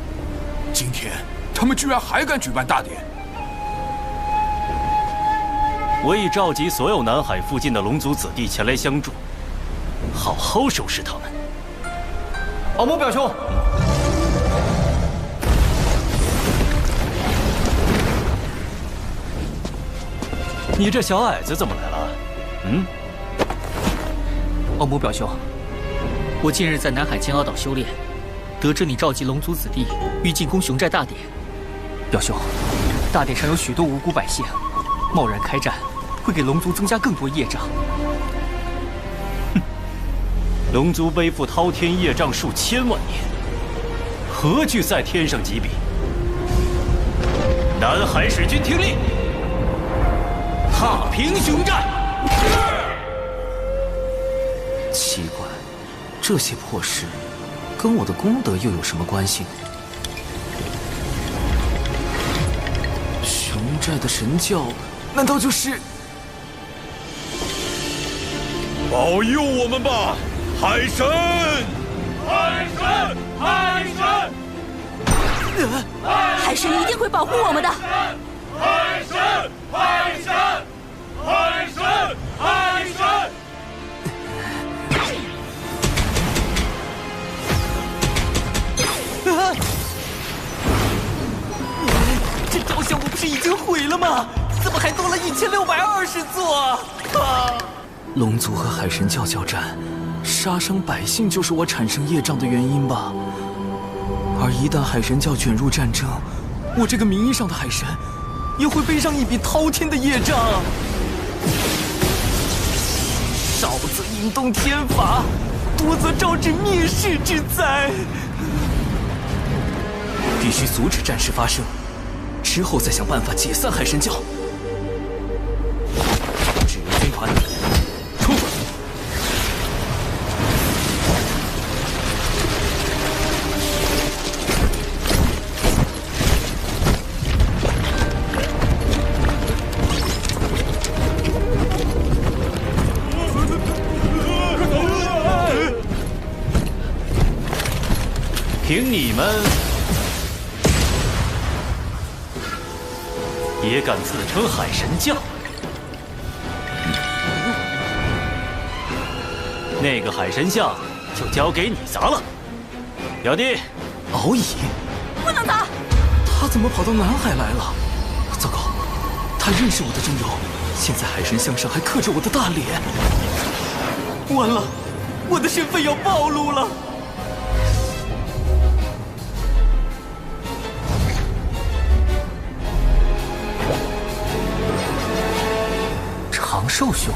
今天他们居然还敢举办大典。我已召集所有南海附近的龙族子弟前来相助，好好收拾他们。敖某表兄。你这小矮子怎么来了？敖某表兄，我近日在南海金鳌岛修炼，得知你召集龙族子弟欲进攻熊寨大典。表兄，大典上有许多无辜百姓，贸然开战会给龙族增加更多业障。龙族背负滔天业障数千万年，何惧在天上几笔？南海使军听令，踏平熊寨！奇怪，这些破事跟我的功德又有什么关系？熊寨的神教难道就是保佑我们吧，海神！海神！海神！海神一定会保护我们的。海神！海神！海神！海神！这雕像我不是已经毁了吗？怎么还多了1620座？龙族和海神教交战，杀伤百姓就是我产生业障的原因吧？而一旦海神教卷入战争，我这个名义上的海神也会背上一笔滔天的业障。少则引动天罚，多则招致灭世之灾。必须阻止战事发生，之后再想办法解散海神教。指挥军团出发。凭你们也敢自称海神教？那个海神像就交给你砸了。表弟，敖乙，不能砸！他怎么跑到南海来了？糟糕，他认识我的真容，现在海神像上还刻着我的大脸，完了，我的身份要暴露了。长寿兄。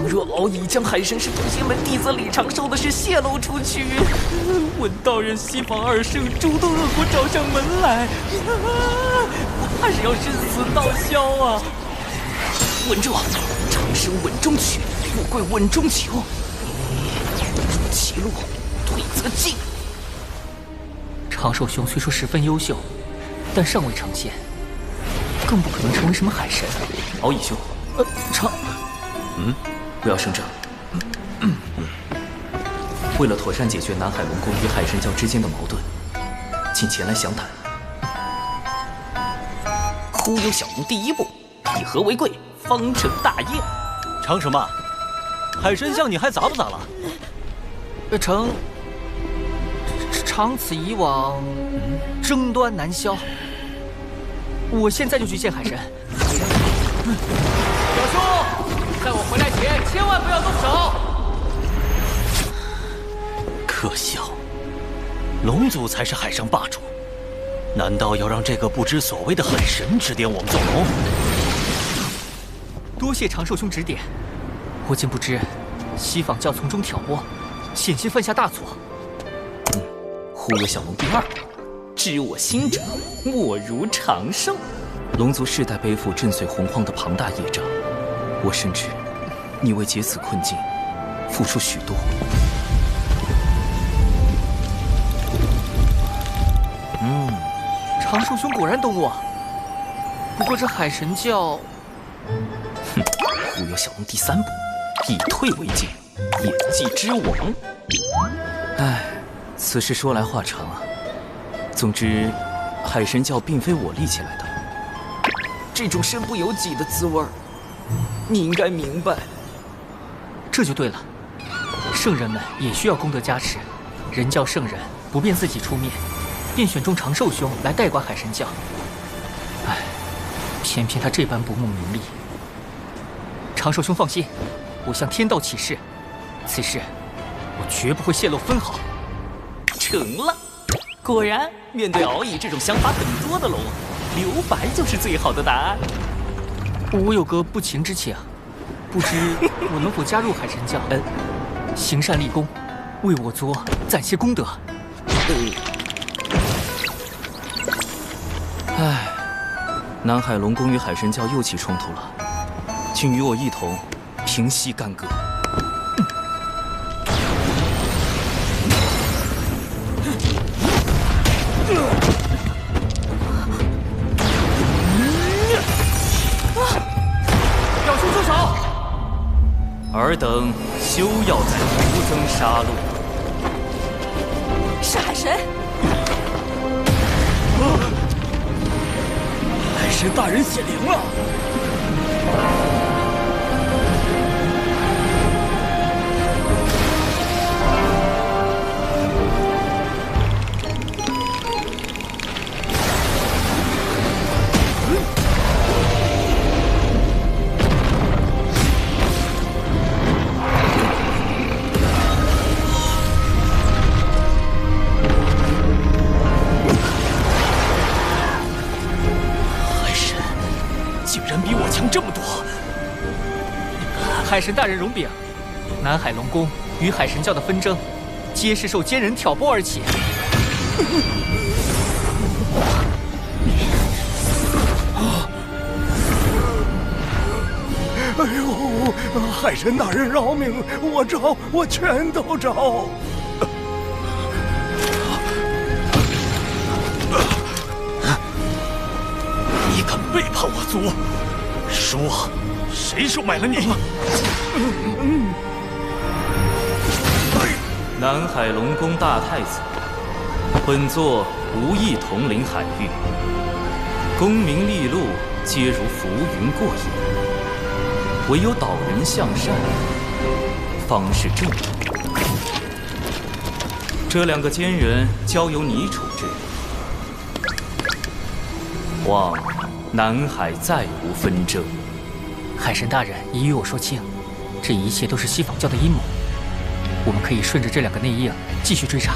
若敖乙将海神师渡仙门弟子李长寿的事泄露出去，文道人、西方二圣诸多恶果找上门来，怕是要生死道消啊！稳住，长生稳中取，富贵稳中求。入其路，退则进。长寿兄虽说十分优秀，但尚未成仙，更不可能成为什么海神。敖乙兄，不要声张。为了妥善解决南海龙宫与海神教之间的矛盾，请前来详谈。忽悠小龙第一步，以和为贵，方成大业。成什么？海神像你还咋不咋了？长此以往，争端难消。我现在就去见海神。小叔，在我回来前，千万不要动手。可笑，龙族才是海上霸主，难道要让这个不知所谓的海神指点我们做龙？多谢长寿兄指点，我竟不知西方教从中挑拨，险些犯下大错。忽悠小龙第二步，知我心者，莫如长寿。龙族世代背负震碎洪荒的庞大业障，我深知你为解此困境付出许多。长寿兄果然懂我。不过这海神教，忽悠小龙第三步，以退为进，演技之王。唉，此事说来话长啊。总之，海神教并非我立起来的，这种身不由己的滋味，你应该明白。这就对了，圣人们也需要功德加持，人教圣人不便自己出面，便选中长寿兄来代管海神教。唉，偏偏他这般不慕名利。长寿兄放心，我向天道起誓，此事我绝不会泄露分毫。成了，果然，面对敖乙这种想法很多的龙，留白就是最好的答案。我有个不情之请，不知我能否加入海神教？行善立功，为我族攒些功德。唉，南海龙宫与海神教又起冲突了，请与我一同平息干戈。表兄住手！尔等休要再徒增杀戮。是海神。海神大人显灵了！海神大人容禀，南海龙宫与海神教的纷争，皆是受奸人挑拨而起。哎呦，海神大人饶命！我招，我全都招。你敢背叛我族？说，谁收买了你？南海龙宫大太子，本座无意统领海域，功名利禄皆如浮云过眼。唯有导人向善，方是正道。这2个奸人交由你处置，望南海再无纷争。海神大人已与我说清，这一切都是西方教的阴谋。我们可以顺着这2个内应继续追查。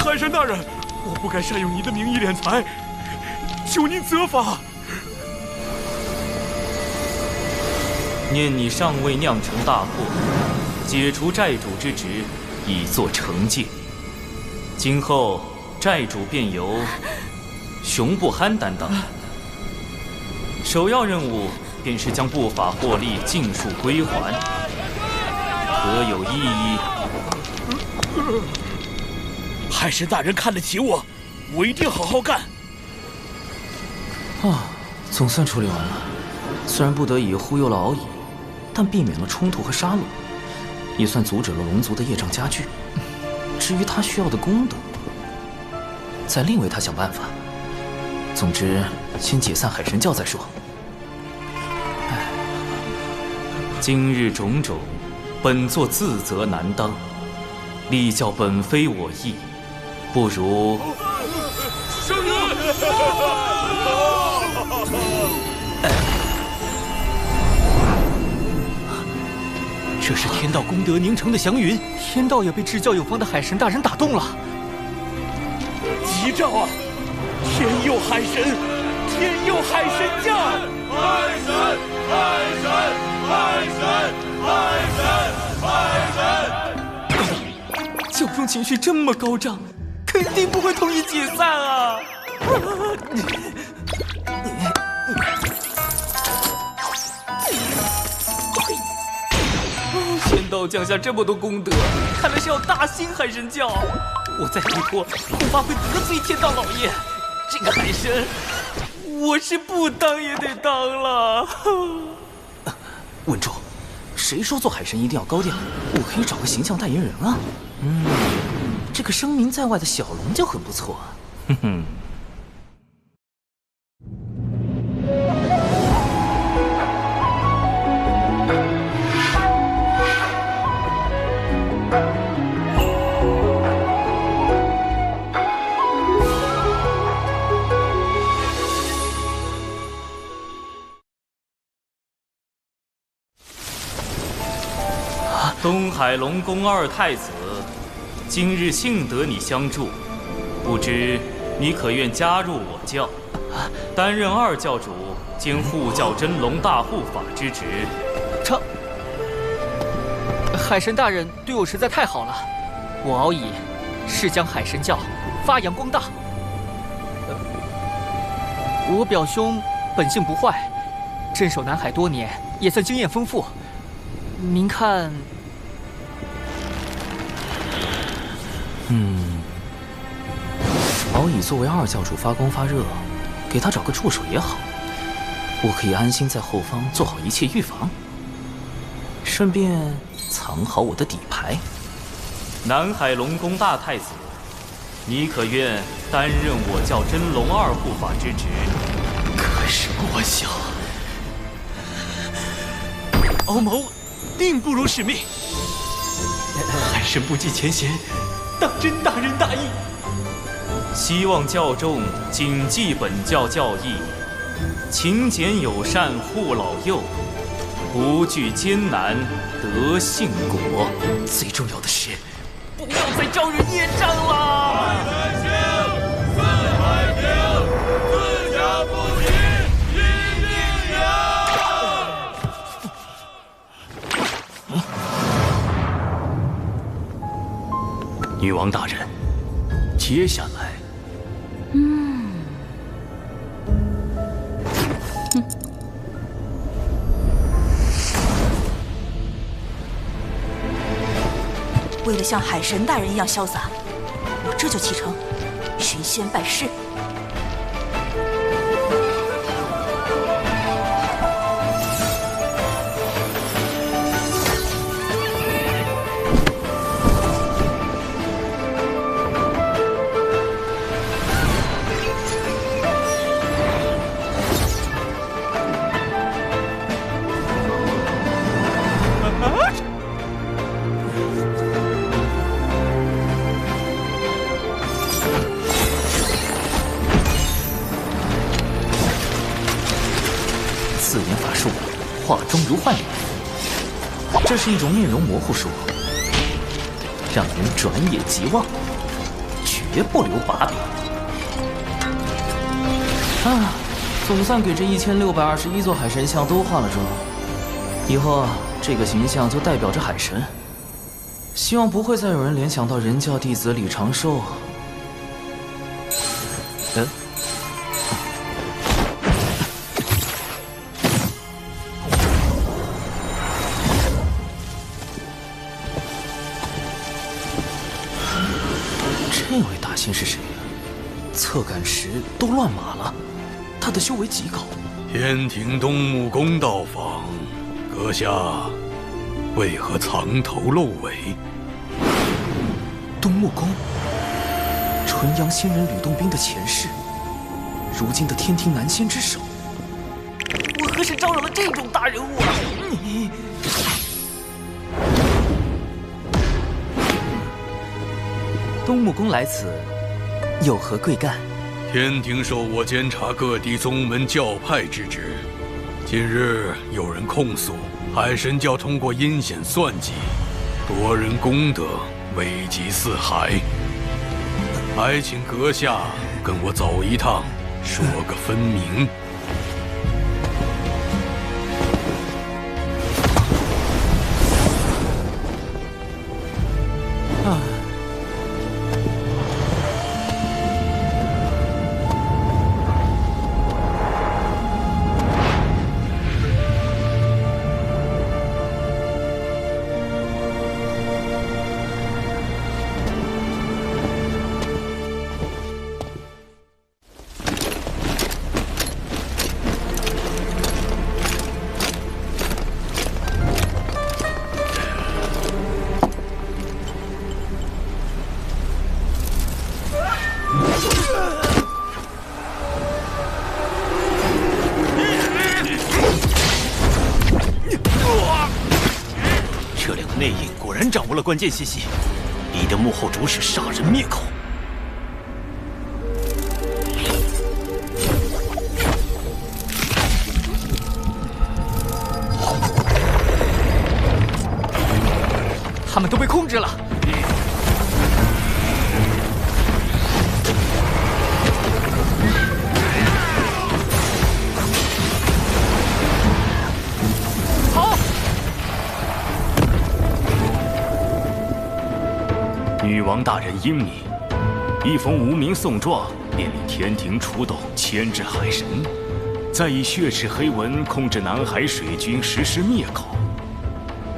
海神大人，我不该善用您的名义敛财，求您责罚。念你尚未酿成大祸，解除债主之职，以作惩戒。今后债主便由熊不憨担当，首要任务便是将不法获利尽数归还，可有异议？海神大人看得起我，我一定好好干。总算处理完了。虽然不得已忽悠了敖乙，但避免了冲突和杀戮，也算阻止了龙族的业障加剧。至于他需要的功德，再另为他想办法。总之，先解散海神教再说。今日种种，本座自责难当，立教本非我意，不如圣人。这是天道功德凝成的祥云，天道也被至教有方的海神大人打动了。吉兆啊！天佑海神，天佑海神教！海神，海神，海神，海神，海神！教宗情绪这么高涨，肯定不会同意解散啊！天道降下这么多功德，看来是要大兴海神教。我再推脱，恐怕会得罪天道老爷。这个海神，我是不当也得当了。稳住！谁说做海神一定要高调？我可以找个形象代言人啊。这个声名在外的小龙就很不错。哼哼。东海龙宫2太子，今日幸得你相助，不知你可愿加入我教，担任2教主兼护教真龙大护法之职？海神大人对我实在太好了，我敖乙誓将海神教发扬光大。我表兄本性不坏，镇守南海多年，也算经验丰富。您看？敖乙作为2教主发光发热，给他找个助手也好。我可以安心在后方做好一切预防，顺便藏好我的底牌。南海龙宫大太子，你可愿担任我教真龙2护法之职？可是我想，敖某定不辱使命。海神不计前嫌，当真大仁大义。希望教众谨记本教教义，勤俭友善护老幼，不惧艰难得幸果。最重要的是，不要再招人业障了。四海平，自家不齐，一定赢。女王大人，接下来。为了像海神大人一样潇洒，我这就启程，寻仙拜师。风如幻影。这是一种面容模糊术，让人转眼即忘，绝不留把柄。啊，总算给这1621座海神像都化了妆。以后这个形象就代表着海神。希望不会再有人联想到人教弟子李长寿。这位大仙是谁呀？侧杆时都乱码了，他的修为极高。天庭东木宫到访，阁下为何藏头露尾？东木宫，纯阳仙人吕洞宾的前世，如今的天庭南仙之首。我何时招惹了这种大人物啊？东木宫来此，有何贵干？天庭授我监察各地宗门教派之职。近日有人控诉海神教通过阴险算计，夺人功德，危及四海。还请阁下跟我走一趟，说个分明。这两个内应果然掌握了关键信息，逼得幕后主使杀人灭口。他们都被控制了。女王大人英明，一封无名送状，便令天庭出动牵制海神，再以血赤黑纹控制南海水军，实施灭口。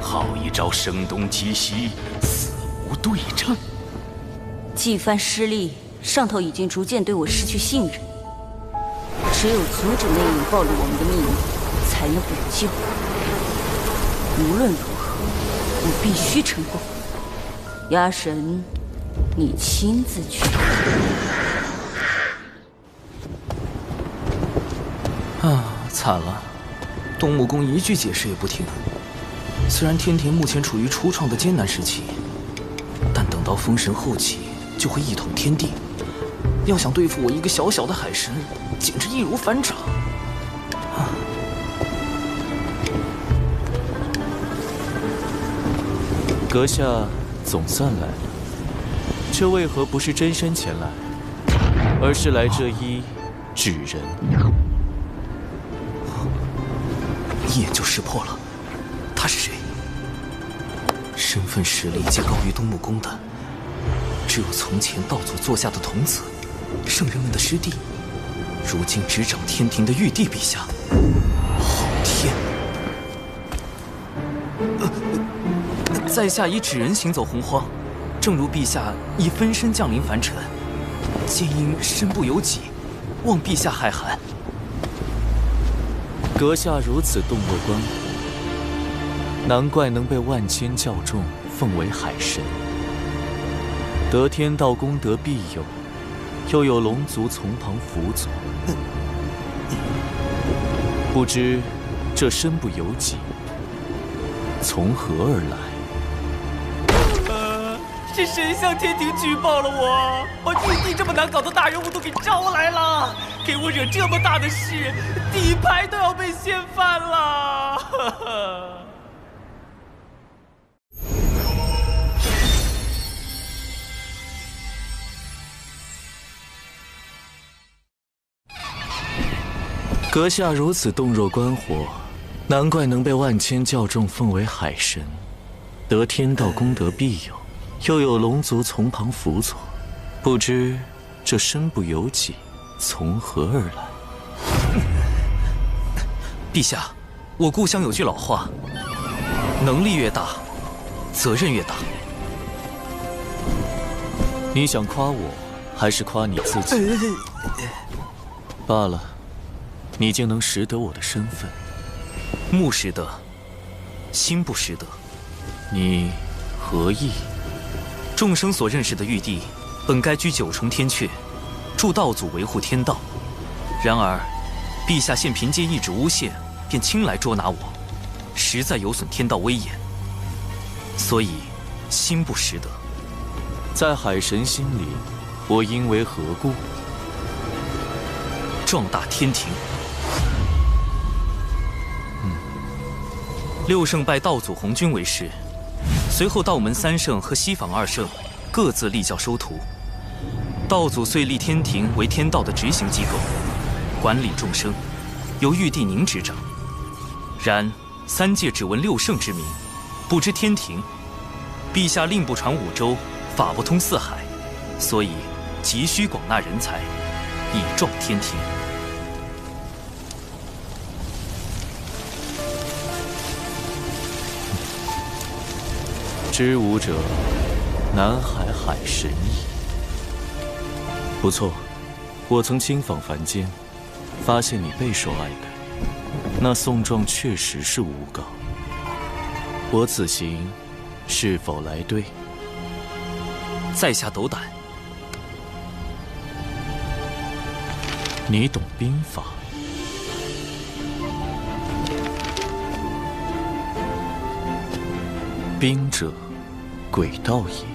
好一招声东击西，死无对证。几番失利，上头已经逐渐对我失去信任。只有阻止内应暴露我们的秘密，才能补救。无论如何，我必须成功。鸭神，你亲自去。啊，惨了！东木宫一句解释也不听。虽然天庭目前处于初创的艰难时期，但等到封神后期就会一统天地。要想对付我一个小小的海神，简直易如反掌。阁下总算来了，这为何不是真身前来，而是来这一纸人？一眼就识破了，他是谁？身份实力皆高于东木宫的，只有从前道祖座下的童子，圣人们的师弟，如今执掌天庭的玉帝陛下。好天！在下以纸人行走洪荒，正如陛下以分身降临凡尘，皆因身不由己，望陛下海涵。阁下如此洞若观火，难怪能被万千教众奉为海神。得天道功德庇佑，又有龙族从旁辅佐，不知这身不由己，从何而来？是谁向天庭举报了我？把玉帝这么难搞的大人物都给招来了，给我惹这么大的事，底牌都要被掀翻了。阁下如此洞若观火，难怪能被万千教众奉为海神，得天道功德庇佑，又有龙族从旁辅佐，不知这身不由己，从何而来？陛下，我故乡有句老话：能力越大，责任越大。你想夸我，还是夸你自己？罢了。你竟能识得我的身份，目识得，心不识得。你何意？众生所认识的玉帝，本该居九重天阙，助道祖维护天道。然而，陛下现凭借一纸诬陷，便轻来捉拿我，实在有损天道威严。所以，心不识得。在海神心里，我应为何故？壮大天庭。六圣拜道祖红军为师，随后道门三圣和西坊二圣各自立教收徒。道祖遂立天庭为天道的执行机构，管理众生，由玉帝您执掌。然三界只闻六圣之名，不知天庭。陛下令不传五洲，法不通四海，所以急需广纳人才，以壮天庭。知吾者，南海海神矣。不错，我曾亲访凡间，发现你备受爱戴。那宋状确实是诬告，我此行是否来对？在下斗胆。你懂兵法？兵者，诡道也。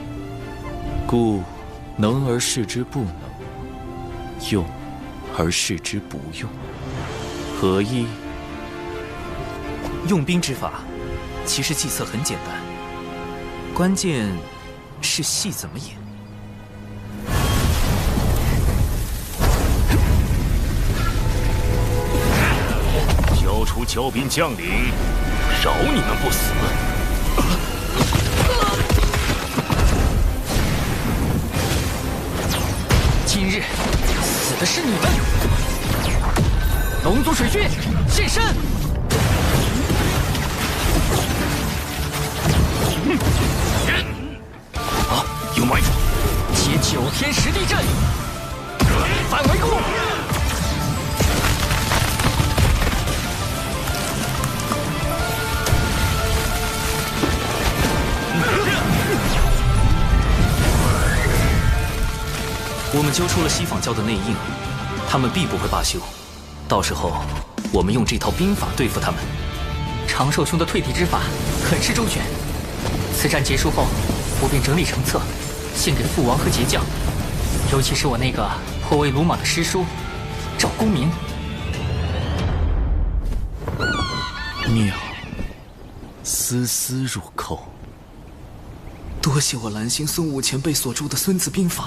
故能而示之不能，用而示之不用，何意？用兵之法，其实计策很简单，关键是戏怎么演。交出骄兵将领，饶你们不死！今日死的是你们！龙族水军现身！啊，有埋伏！接九天十地阵，反围攻！我们揪出了西坊教的内应，他们必不会罢休。到时候，我们用这套兵法对付他们。长寿兄的退敌之法很是周全，此战结束后，我便整理成册，献给父王和节将，尤其是我那个颇为鲁莽的师叔赵公明。妙，丝丝入扣。多谢我蓝星孙武前辈所著的《孙子兵法》。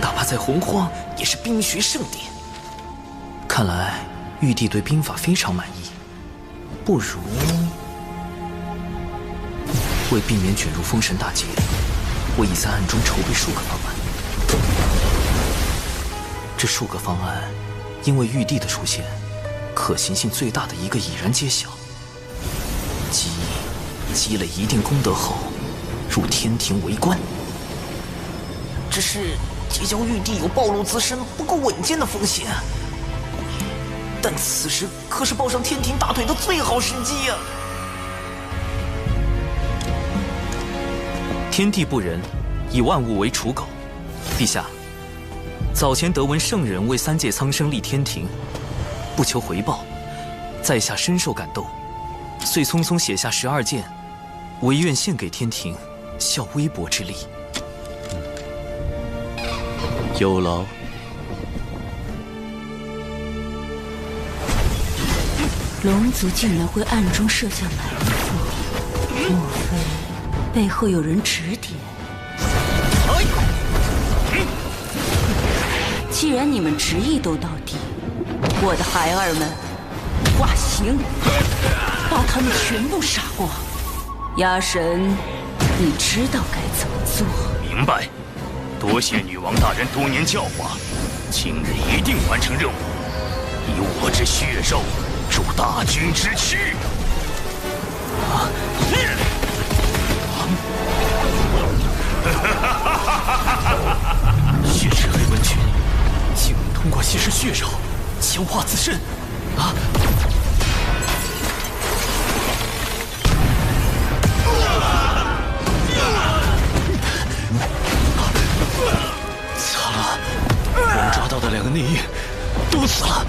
哪怕在洪荒，也是兵学盛典。看来玉帝对兵法非常满意，不如为避免卷入封神大劫，我已在暗中筹备数个方案。这数个方案，因为玉帝的出现，可行性最大的一个已然揭晓。积累一定功德后，入天庭为官。只是结交玉帝有暴露自身不够稳健的风险，但此时可是抱上天庭大腿的最好时机呀！天地不仁，以万物为刍狗。陛下，早前得闻圣人为三界苍生立天庭，不求回报，在下深受感动，遂匆匆写下12件，唯愿献给天庭，效微薄之力。有劳。龙族竟然会暗中设下埋伏，莫非背后有人指点？既然你们执意斗到底，我的孩儿们，化形，把他们全部杀光。鸭神，你知道该怎么做？明白。多谢女王大人多年教化，今日一定完成任务，以我之血肉助大军之躯。血池黑纹群竟能通过吸食血肉强化自身啊！惨了，我们抓到的2个内应都死了。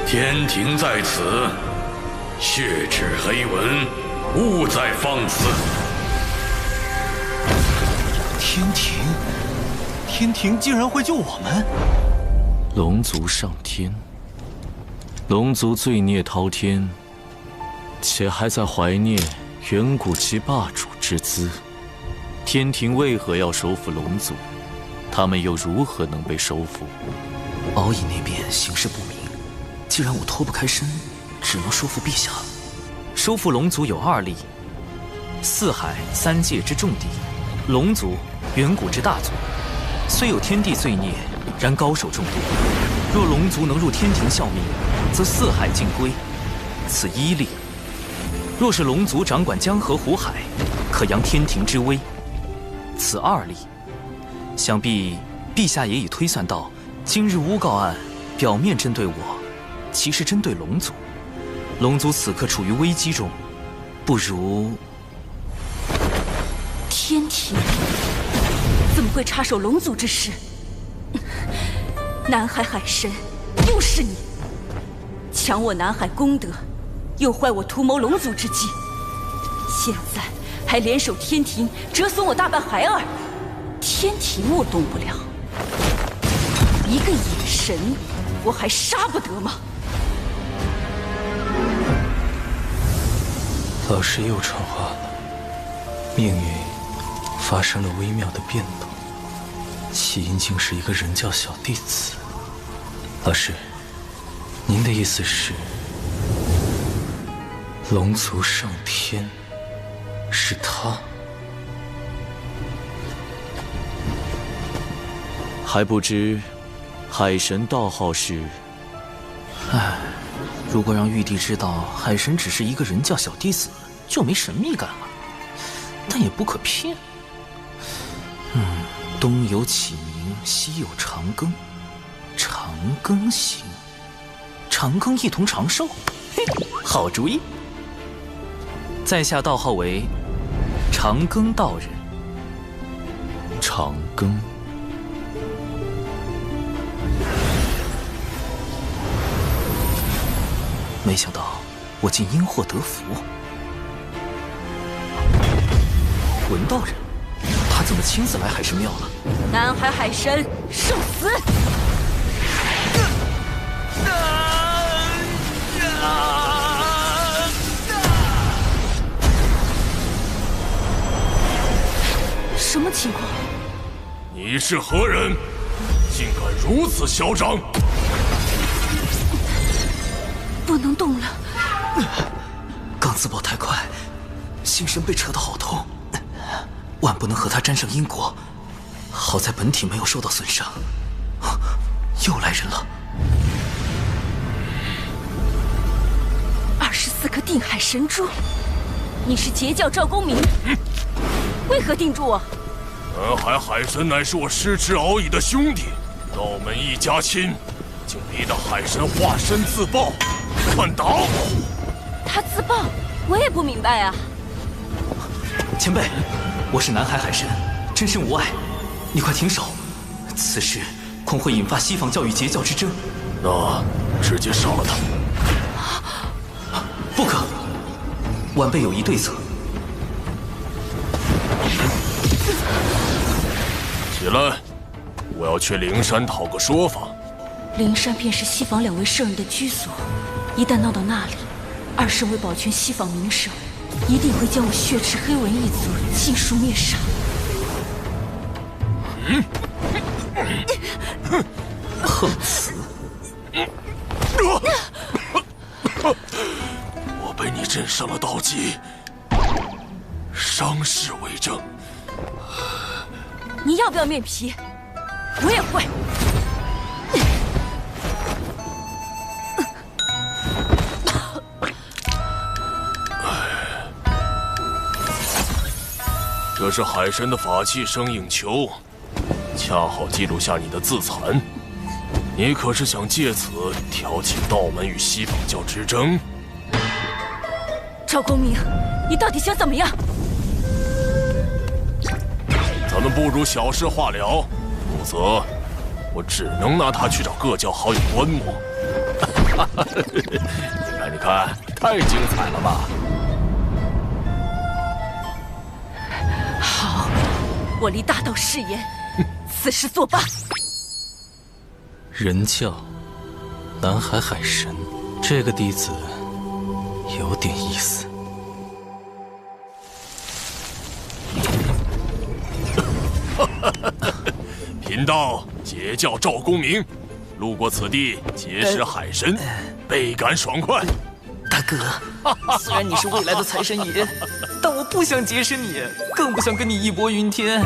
天庭在此，血池黑纹，勿再放肆！天庭竟然会救我们？龙族上天，龙族罪孽滔天，且还在怀念远古其霸主之姿。天庭为何要收复龙族？他们又如何能被收复？敖乙那边形势不明，既然我脱不开身，只能说服陛下。收复龙族有2例：四海3界之重地，龙族远古之大族。虽有天地罪孽，然高手众多。若龙族能入天庭效命，则四海尽归，此1例。若是龙族掌管江河湖海，可扬天庭之威，此2例。想必陛下也已推算到，今日诬告案表面针对我，其实针对龙族。龙族此刻处于危机中，不如……天庭怎么会插手龙族之事？南海海神，又是你！抢我南海功德，又坏我图谋龙族之计，现在还联手天庭折损我大半孩儿。天庭我动不了，一个野神，我还杀不得吗？老师又传话了，命运发生了微妙的变动，起因竟是一个人教小弟子。老师，您的意思是，龙族上天是他？还不知海神道号是？唉，如果让玉帝知道海神只是一个人教小弟子，就没神秘感了。但也不可骗。东有启明，西有长庚，长庚行，长庚一同长寿，嘿，好主意。在下道号为长庚道人。长庚。没想到我竟因祸得福。文道人，他怎么亲自来海神庙了？南海海神，受死！什么情况？你是何人？竟敢如此嚣张！不能动了。刚自爆太快，心神被扯得好痛，万不能和他沾上因果。好在本体没有受到损伤。又来人了！24颗定海神珠，你是截教赵公明，为何定住我？南海海神乃是我师侄敖乙的兄弟，道门一家亲，竟逼得海神化身自爆，快打我！他自爆，我也不明白啊。前辈，我是南海海神，真身无碍，你快停手！此事恐会引发西方教与截教之争。那直接杀了他。不可，晚辈有一对策。起来，我要去灵山讨个说法。灵山便是西方2位圣人的居所，一旦闹到那里，2圣为保全西方名声，一定会将我血池黑纹一族尽数灭杀。横死！我被你震伤了道基，伤势为证。你要不要面皮？我也会。这是海神的法器生影球，恰好记录下你的自残。你可是想借此挑起道门与西方教之争？赵公明，你到底想怎么样？咱们不如小事化了，否则我只能拿它去找各教好友观摩。你看，太精彩了吧！好，我立大道誓言，此事作罢。人教，南海海神，这个弟子有点意思。贫道截教赵公明，路过此地结识海神，倍感爽快。大哥，虽然你是未来的财神爷，但我不想结识你，更不想跟你义薄云天。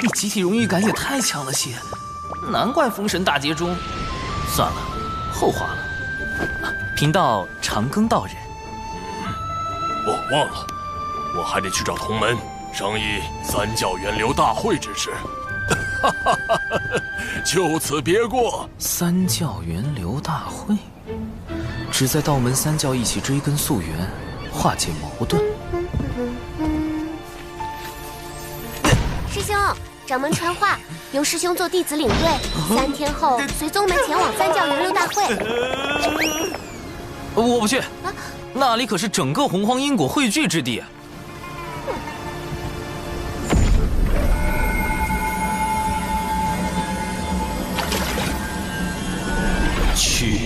你集体荣誉感也太强了些，难怪封神大劫中。算了，后话了。贫道长庚道人。我忘了，我还得去找同门商议三教源流大会之事。就此别过。三教源流大会，旨在道门三教一起追根溯源，化解矛盾。师兄，掌门传话，由师兄做弟子领队，3天后随宗门前往三教源流大会。我不去，那里可是整个洪荒因果汇聚之地。去。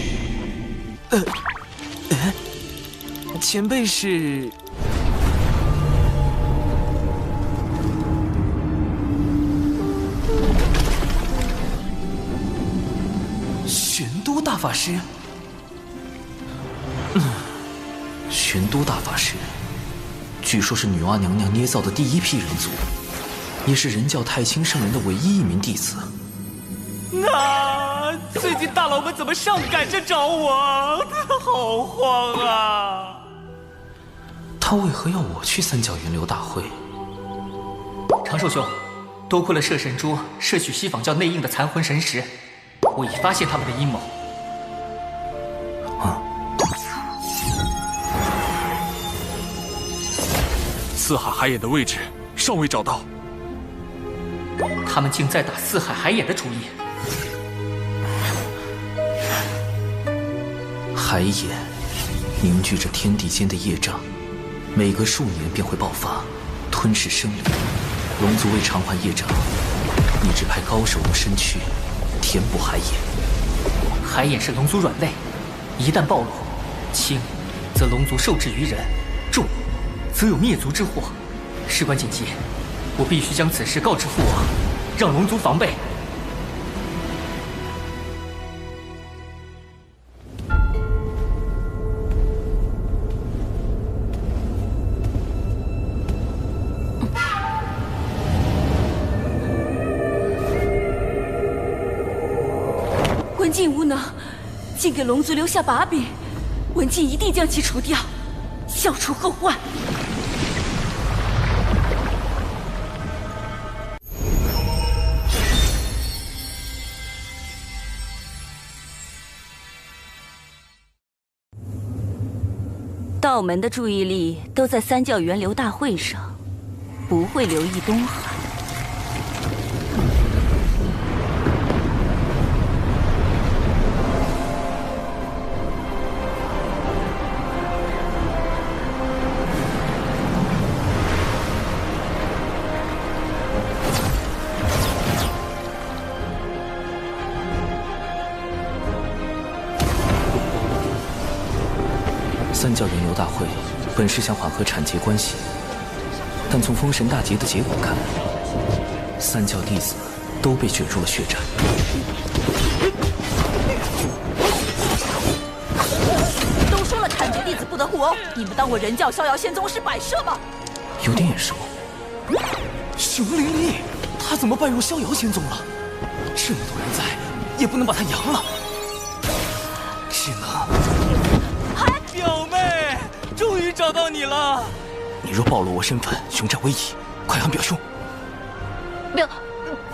前辈是？玄都大法师。玄都大法师，据说是女娲娘娘捏造的第一批人族，也是人教太清圣人的唯一一名弟子。最近大佬们怎么上赶着找我？好慌啊！他为何要我去三教源流大会？长寿兄，多亏了摄神珠摄取西方教内应的残魂神石，我已发现他们的阴谋。四海海眼的位置尚未找到，他们竟在打四海海眼的主意。海眼凝聚着天地间的业障，每隔数年便会爆发，吞噬生灵。龙族为偿还业障，一直派高手入身躯，填补海眼。海眼是龙族软肋，一旦暴露，轻则龙族受制于人，重则有灭族之祸。事关紧急，我必须将此事告知父王，让龙族防备。文静无能，竟给龙族留下把柄，文静一定将其除掉，消除后患。道门的注意力都在三教源流大会上，不会留意东海。三教源流大会本是想缓和产劫关系，但从封神大劫的结果看，三教弟子都被卷入了血战。都说了产劫弟子不得互殴，你们当我人教逍遥仙宗是摆设吗？有点眼熟。熊灵力，他怎么拜入逍遥仙宗了？这么多人在，也不能把他扬了，只能……表妹，终于找到你了！你若暴露我身份，熊占威仪，快喊表兄！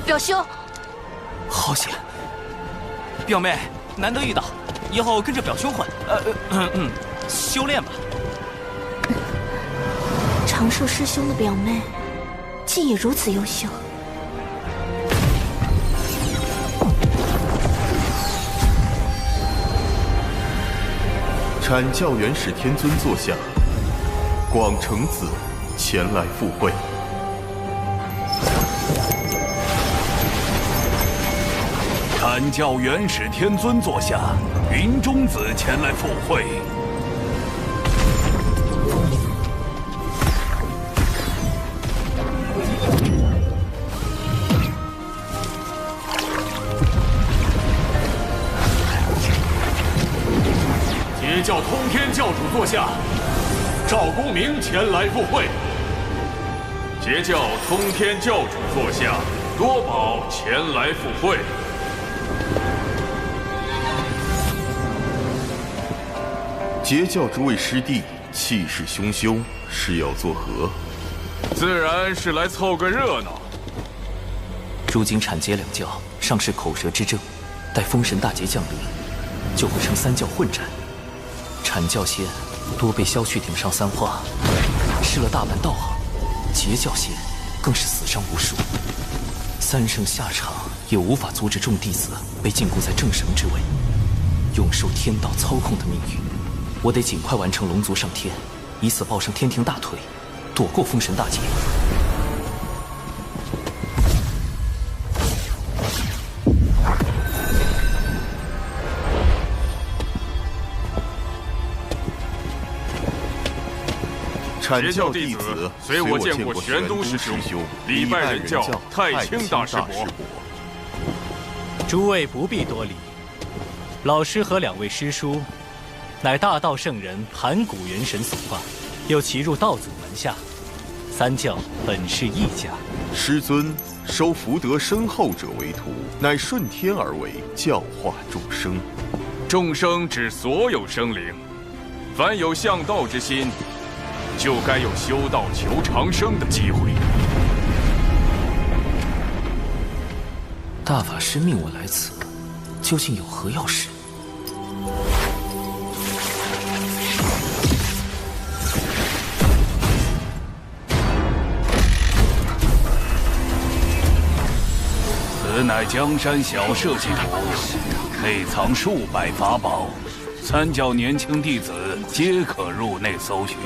表兄，好险！表妹，难得遇到，以后跟着表兄混，修炼吧。长寿师兄的表妹，竟也如此优秀。阐教元始天尊座下，广成子前来赴会。阐教元始天尊座下，云中子前来赴会。截教通天教主座下，赵公明前来赴会。截教通天教主座下，多宝前来赴会。截教诸位师弟气势汹汹，是要作何？自然是来凑个热闹。如今阐截两教尚是口舌之争，待封神大劫降临，就会成三教混战。阐教仙多被萧旭顶上三花，失了大半道行；截教仙更是死伤无数。三圣下场也无法阻止众弟子被禁锢在正神之位，永受天道操控的命运。我得尽快完成龙族上天，以此抱上天庭大腿，躲过封神大劫。阐教弟子随我见过玄都师兄、礼拜人教太清大师伯。诸位不必多礼，老师和两位师叔，乃大道圣人盘古元神所化，又齐入道祖门下，三教本是一家。师尊收福德深厚者为徒，乃顺天而为，教化众生。众生指所有生灵，凡有向道之心，就该有修道求长生的机会。大法师命我来此，究竟有何要事？此乃江山小设计图，内藏数百法宝，三教年轻弟子皆可入内搜寻。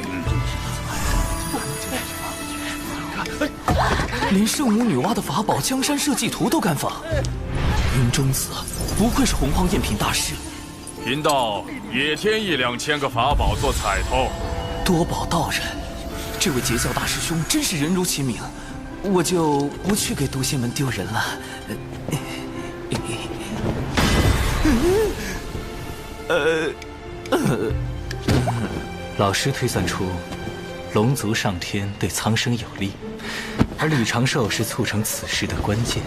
连圣母女娲的法宝江山社稷图都敢仿，云中子不愧是洪荒赝品大师。贫道也添1、2千个法宝做彩头。多宝道人，这位截教大师兄真是人如其名，我就不去给毒仙门丢人了。老师推算出，龙族上天对苍生有利，而吕长寿是促成此事的关键。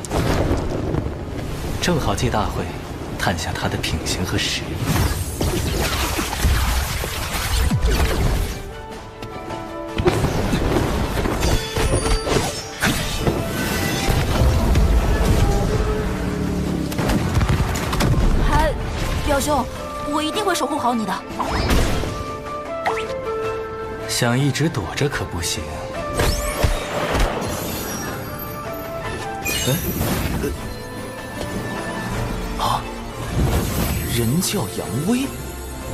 正好借大会，探下他的品行和实力。表兄，我一定会守护好你的。想一直躲着可不行。人教扬威，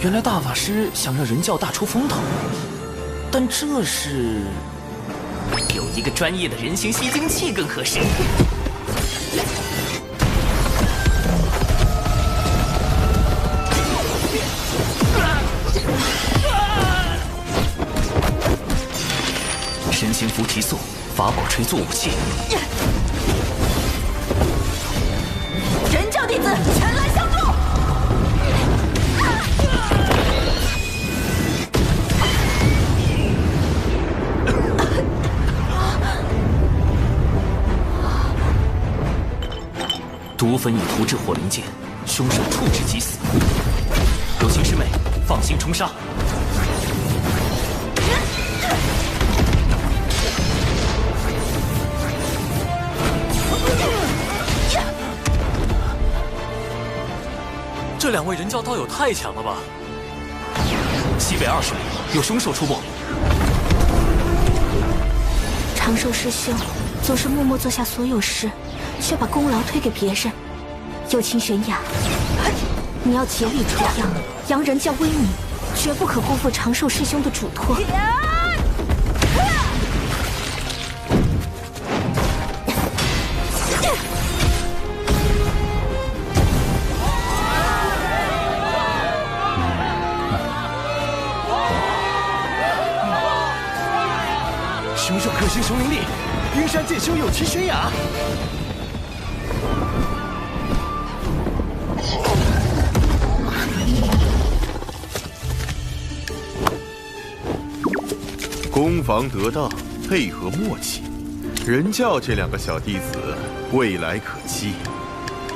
原来大法师想让人教大出风头，但这是有一个专业的人形吸精器更合适。身形符提速，法宝锤做武器。人教弟子前来相助！毒粉已涂至火灵剑，凶手触之即死。有情师妹，放心冲杀。这两位人教道友太强了吧！西北20里有凶手出没。长寿师兄总是默默做下所有事，却把功劳推给别人。有情玄雅，你要竭力出扬，扬人教威名，绝不可辜负长寿师兄的嘱托。凶手可是熊灵力，云山剑修有其玄雅。攻防得当，配合默契，人教这两个小弟子未来可期。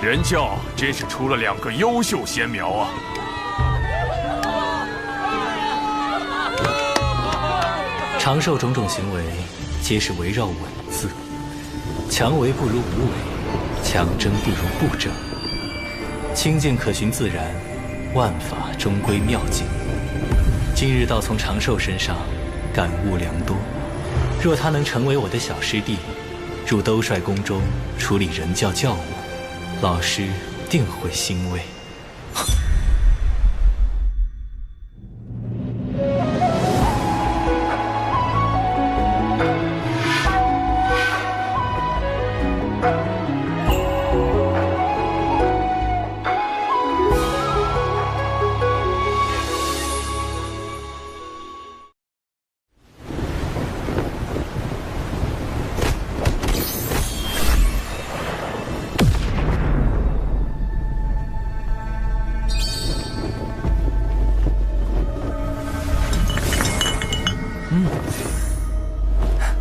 人教真是出了两个优秀仙苗啊！长寿种种行为，皆是围绕稳字。强为不如无为，强争不如不争。清净可循自然，万法终归妙境。今日倒从长寿身上感悟良多。若他能成为我的小师弟，入兜率宫中处理人教教务，老师定会欣慰。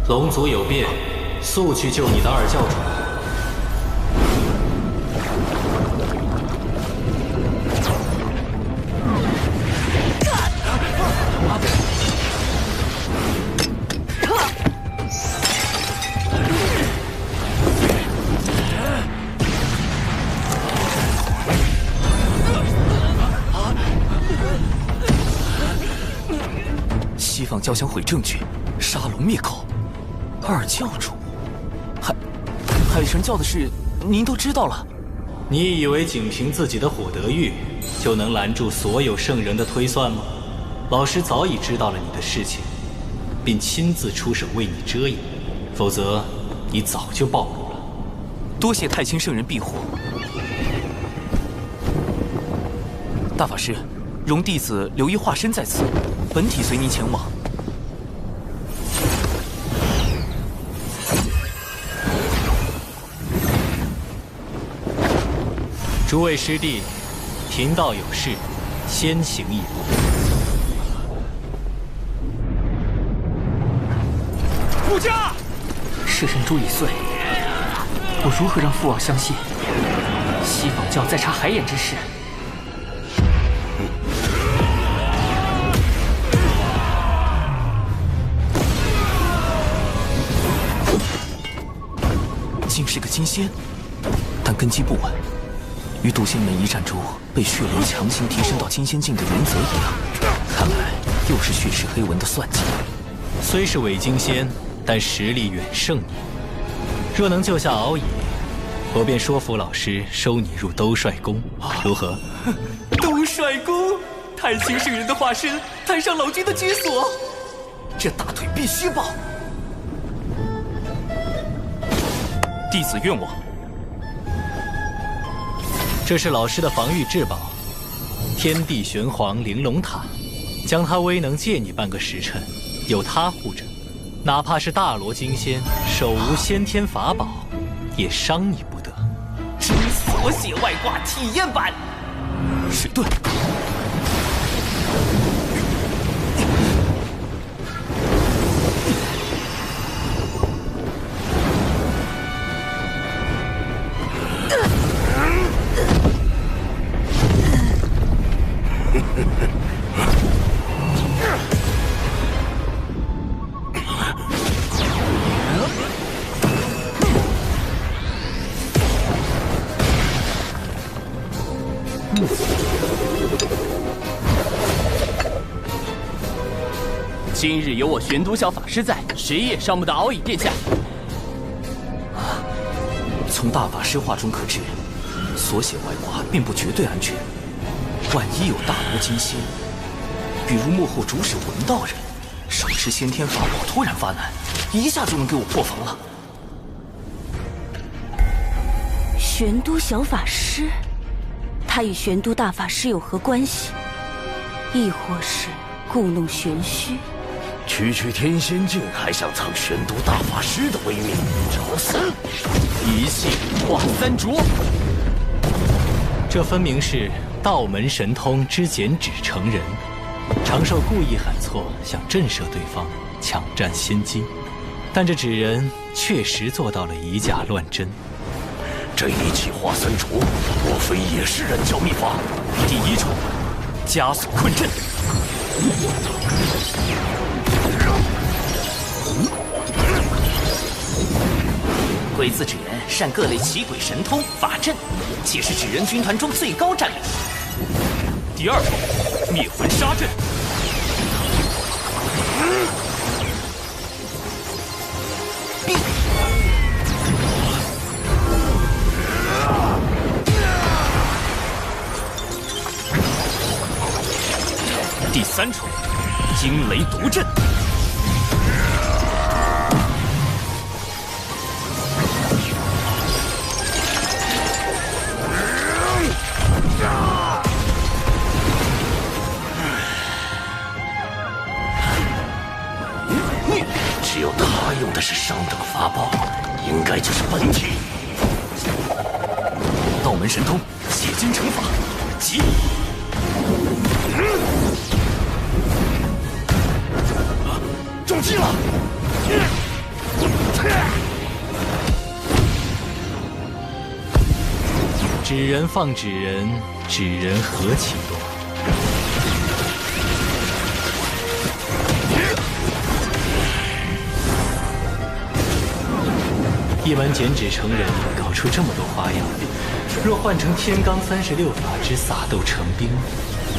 龙族有变，速去救你的二教主。西方交想毁证据，杀龙灭口。二教主，海神教的事，您都知道了。你以为仅凭自己的火德玉，就能拦住所有圣人的推算吗？老师早已知道了你的事情，并亲自出手为你遮掩，否则你早就暴露了。多谢太清圣人庇护。大法师，容弟子留一化身在此，本体随您前往。诸位师弟，贫道有事，先行一步。顾家，摄神珠已碎，我如何让父王相信西方教在查海眼之事？竟是个金仙，但根基不稳，与渡仙门一战中被血流强行提升到金仙境的原则一样，看来又是血石黑纹的算计。虽是伪金仙，但实力远胜你。若能救下敖乙，我便说服老师收你入兜率宫，如何？兜率宫，太清圣人的化身，太上老君的居所，这大腿必须抱。弟子愿望。这是老师的防御至宝，天地玄黄玲珑塔，将它威能借你半个时辰，有它护着，哪怕是大罗金仙手无先天法宝，也伤你不得。真锁血外挂体验版，水遁。今日有我玄都小法师在，谁也伤不得敖乙殿下。从大法师话中可知，锁血外挂并不绝对安全。万一有大罗金仙，比如幕后主使文道人，手持先天法宝突然发难，一下就能给我破防了。玄都小法师，他与玄都大法师有何关系？亦或是故弄玄虚？区区天仙境还想蹭玄都大法师的威名，找死！一气化三浊，这分明是道门神通之减脂成人。长寿故意喊错，想震慑对方，抢占先机，但这纸人确实做到了以假乱真。这一气化三浊，莫非也是人教秘法？第一重，枷锁困阵。鬼子纸人善各类奇鬼神通法阵，且是纸人军团中最高战力。第二重，灭魂杀阵。第三重，惊雷毒阵。只有他用的是上等法宝，应该就是本体。道门神通，血金成法，急！中计了！纸人放纸人，纸人何其多。一门减脂成人，搞出这么多花样，若换成天罡36法之撒豆成兵，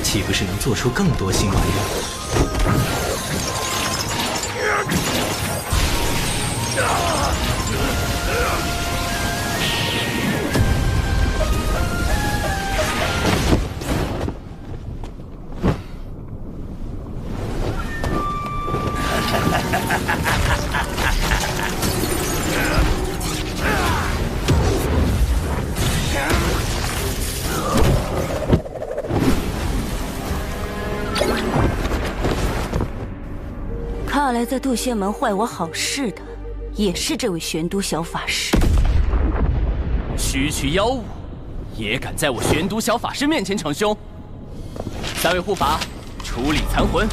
岂不是能做出更多新玩意儿？看来在渡仙门坏我好事的，也是这位玄都小法师。区区妖物，也敢在我玄都小法师面前逞凶？三位护法，处理残魂。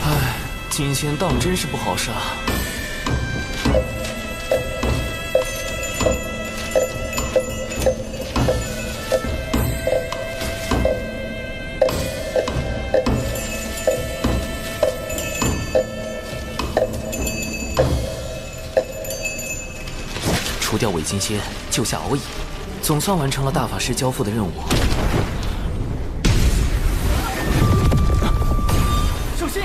唉，金仙当真是不好杀。除掉伪金仙，救下敖乙，总算完成了大法师交付的任务。小心！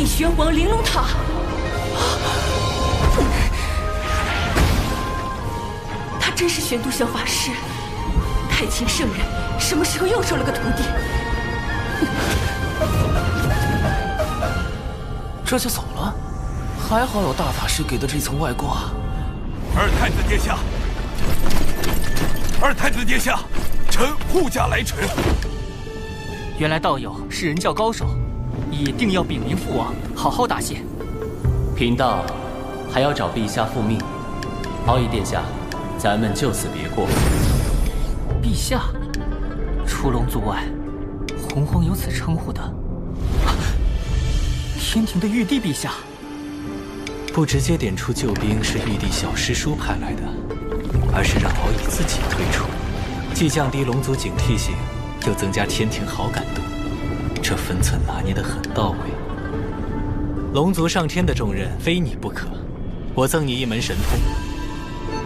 玄黄玲珑塔，他真是玄都小法师。太清圣人什么时候又收了个徒弟？这就走了？还好有大法师给的这层外挂。二太子殿下，二太子殿下，臣护驾来迟。原来道友是人教高手。一定要禀明父王，好好答谢。贫道还要找陛下复命。敖乙殿下，咱们就此别过。陛下，除龙族外，洪荒有此称呼的。天庭的玉帝陛下，不直接点出救兵是玉帝小师叔派来的，而是让敖乙自己退出，既降低龙族警惕性，又增加天庭好感度。这分寸拿捏得很到位。龙族上天的重任非你不可，我赠你一门神通，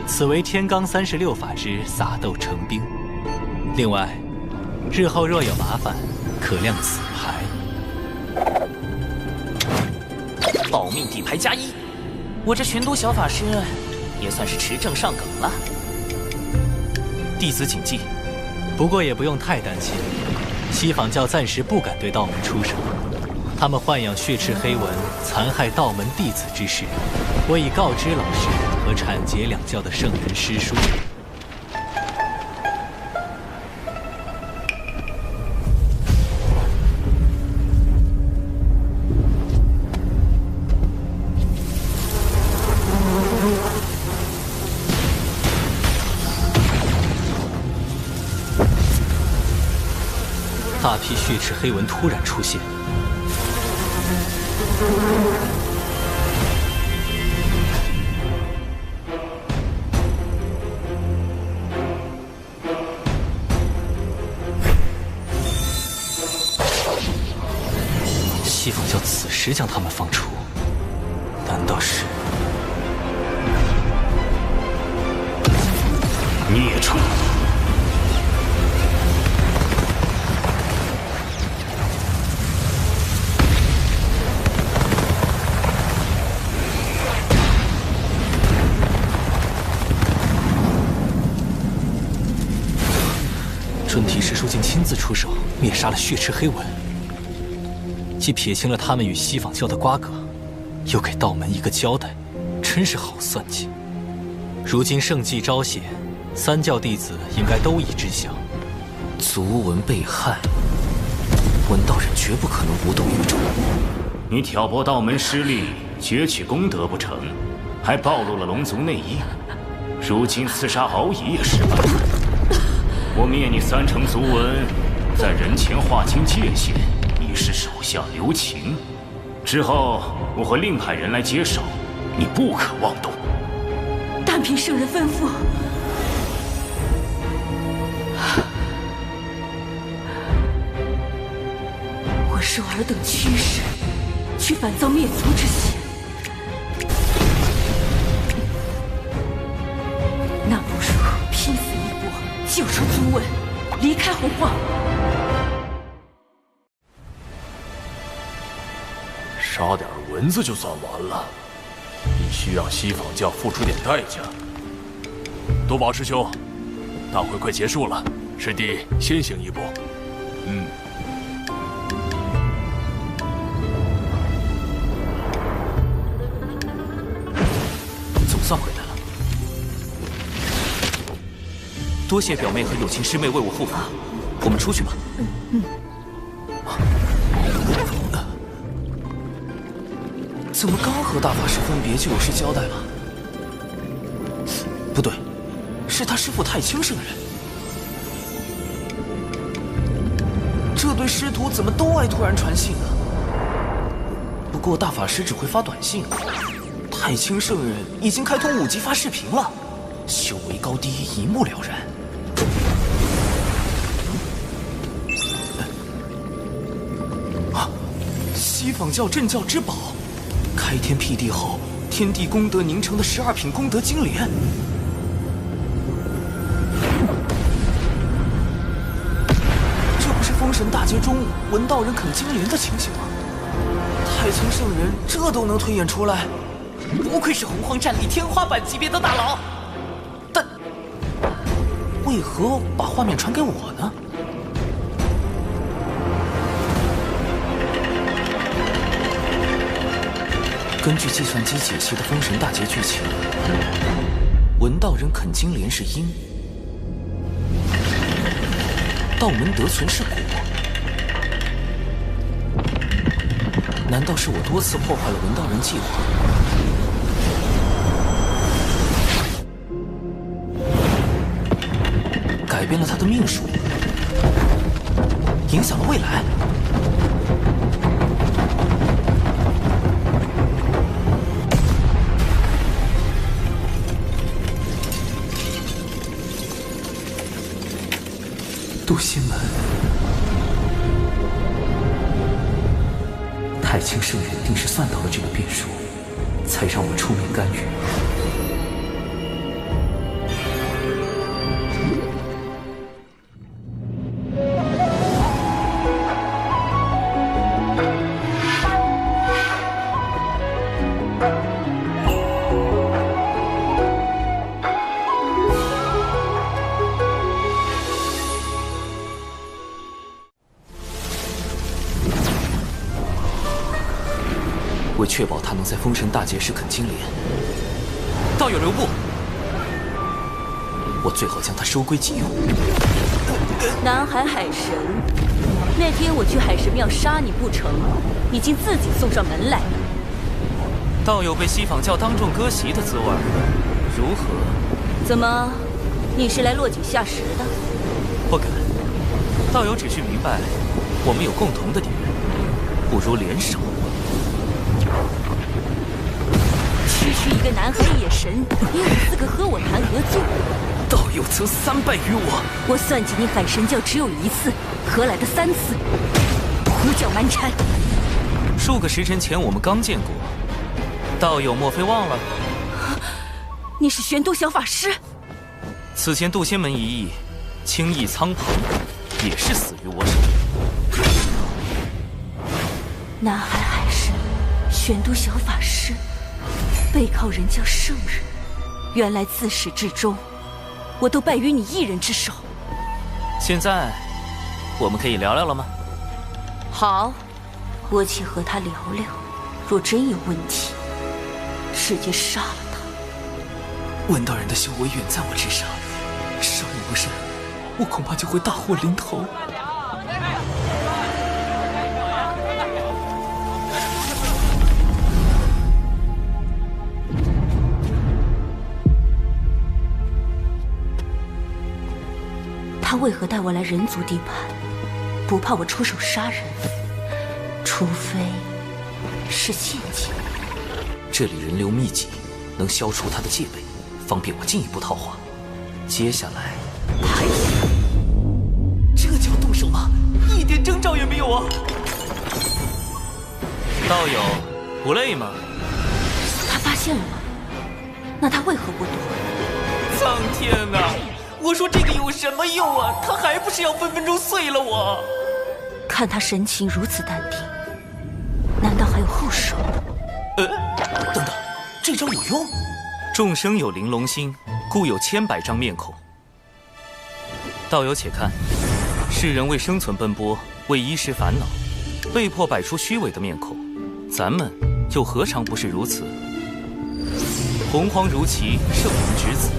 此为天罡36法之撒豆成兵。另外，日后若有麻烦，可亮此牌。保命底牌加1，我这玄都小法师也算是持证上岗了。弟子谨记。不过也不用太担心。西坊教暂时不敢对道门出手，他们豢养血赤黑纹，残害道门弟子之事，我已告知老师和阐节两教的圣人师叔。大批血赤黑纹突然出现，西坊教此时将他们放出，难道是孽畜？书竟亲自出手灭杀了血池黑纹，既撇清了他们与西坊教的瓜葛，又给道门一个交代，真是好算计。如今圣迹昭显，三教弟子应该都已知晓。族文被害，文道人绝不可能无动于衷。你挑拨道门失利，攫取功德不成，还暴露了龙族内应。如今刺杀敖乙也失败，我灭你3成族文，在人前划清界限，以示手下留情。之后我会另派人来接手，你不可妄动。但凭圣人吩咐。我受尔等驱使，去反遭灭族之嫌。那不如拼死一搏，救出族文，离开洪荒。杀点蚊子就算完了，必须让西坊教付出点代价。多宝师兄，大会快结束了，师弟先行一步。总算回来了，多谢表妹和友情师妹为我护法，我们出去吧。怎么刚和大法师分别就有事交代了？不对，是他师父太清圣人。这对师徒怎么都爱突然传信啊？不过大法师只会发短信，太清圣人已经开通5级发视频了，修为高低一目了然。西坊教镇教之宝。开天辟地后，天地功德凝成的12品功德金莲，这不是封神大劫中文道人啃金莲的情形吗？太清圣人这都能推演出来，不愧是洪荒战力天花板级别的大佬。但为何把画面传给我呢？根据计算机解析的封神大劫剧情，文道人啃金莲是因，道门得存是果。难道是我多次破坏了文道人计划，改变了他的命数，影响了未来？渡仙门，太清圣人定是算到了这个变数，才让我出面干预。为确保他能在封神大劫时啃金莲，道友留步，我最好将他收归己用。南海海神，那天我去海神庙杀你不成，你竟自己送上门来了。道友被西坊教当众割席的滋味，如何？怎么，你是来落井下石的？不敢，道友只需明白，我们有共同的敌人，不如联手。区区一个南海野神，你有资格和我谈合作？道友曾3败于我，我算计你海神教只有1次，何来的3次？胡搅蛮缠！数个时辰前我们刚见过，道友莫非忘了？你是玄都小法师？此前渡仙门一役，轻易苍鹏也是死于我手。南海海神，玄都小法师，背靠人教圣人，原来自始至终，我都败于你一人之手。现在我们可以聊聊了吗？好，我且和他聊聊。若真有问题，直接杀了他。文道人的修为远在我之上，稍有不慎，我恐怕就会大祸临头。他为何带我来人族地盘？不怕我出手杀人？除非是陷阱。这里人流密集，能消除他的戒备，方便我进一步套话。接下来，这就要动手吗？一点征兆也没有啊！道友，不累吗？他发现了吗？那他为何不躲？苍天哪！我说这个有什么用啊？他还不是要分分钟碎了我！看他神情如此淡定，难道还有后手？等等，这招有用？众生有玲珑心，故有千百张面孔。道友且看，世人为生存奔波，为衣食烦恼，被迫摆出虚伪的面孔，咱们又何尝不是如此？洪荒如棋，圣人之子，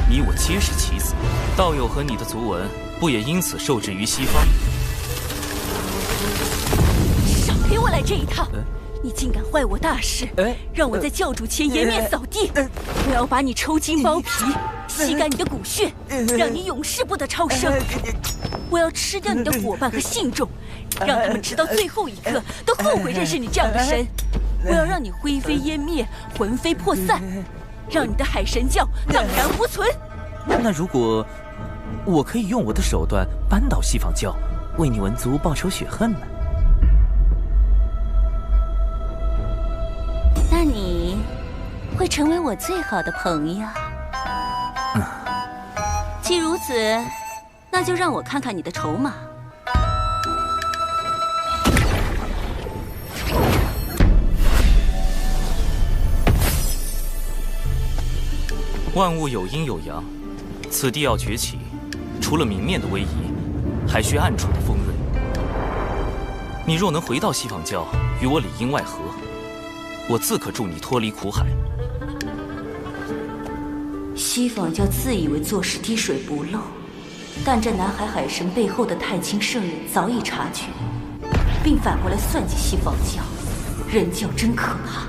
你我皆是棋子。道友和你的族文，不也因此受制于西方？少陪我来这一套！你竟敢坏我大事，让我在教主前颜面扫地！我要把你抽筋剥皮，吸干你的骨血，让你永世不得超生！我要吃掉你的伙伴和信众，让他们直到最后一刻都后悔认识你这样的神！我要让你灰飞烟灭，魂飞魄散，让你的海神教荡然无存！那如果我可以用我的手段扳倒西方教，为你文族报仇雪恨呢？那你会成为我最好的朋友。既如此，那就让我看看你的筹码。万物有阴有阳，此地要崛起，除了明面的威仪，还需暗处的锋锐。你若能回到西方教，与我里应外合，我自可助你脱离苦海。西方教自以为做事滴水不漏，但这南海海神背后的太清圣人早已察觉，并反过来算计西方教。人教真可怕，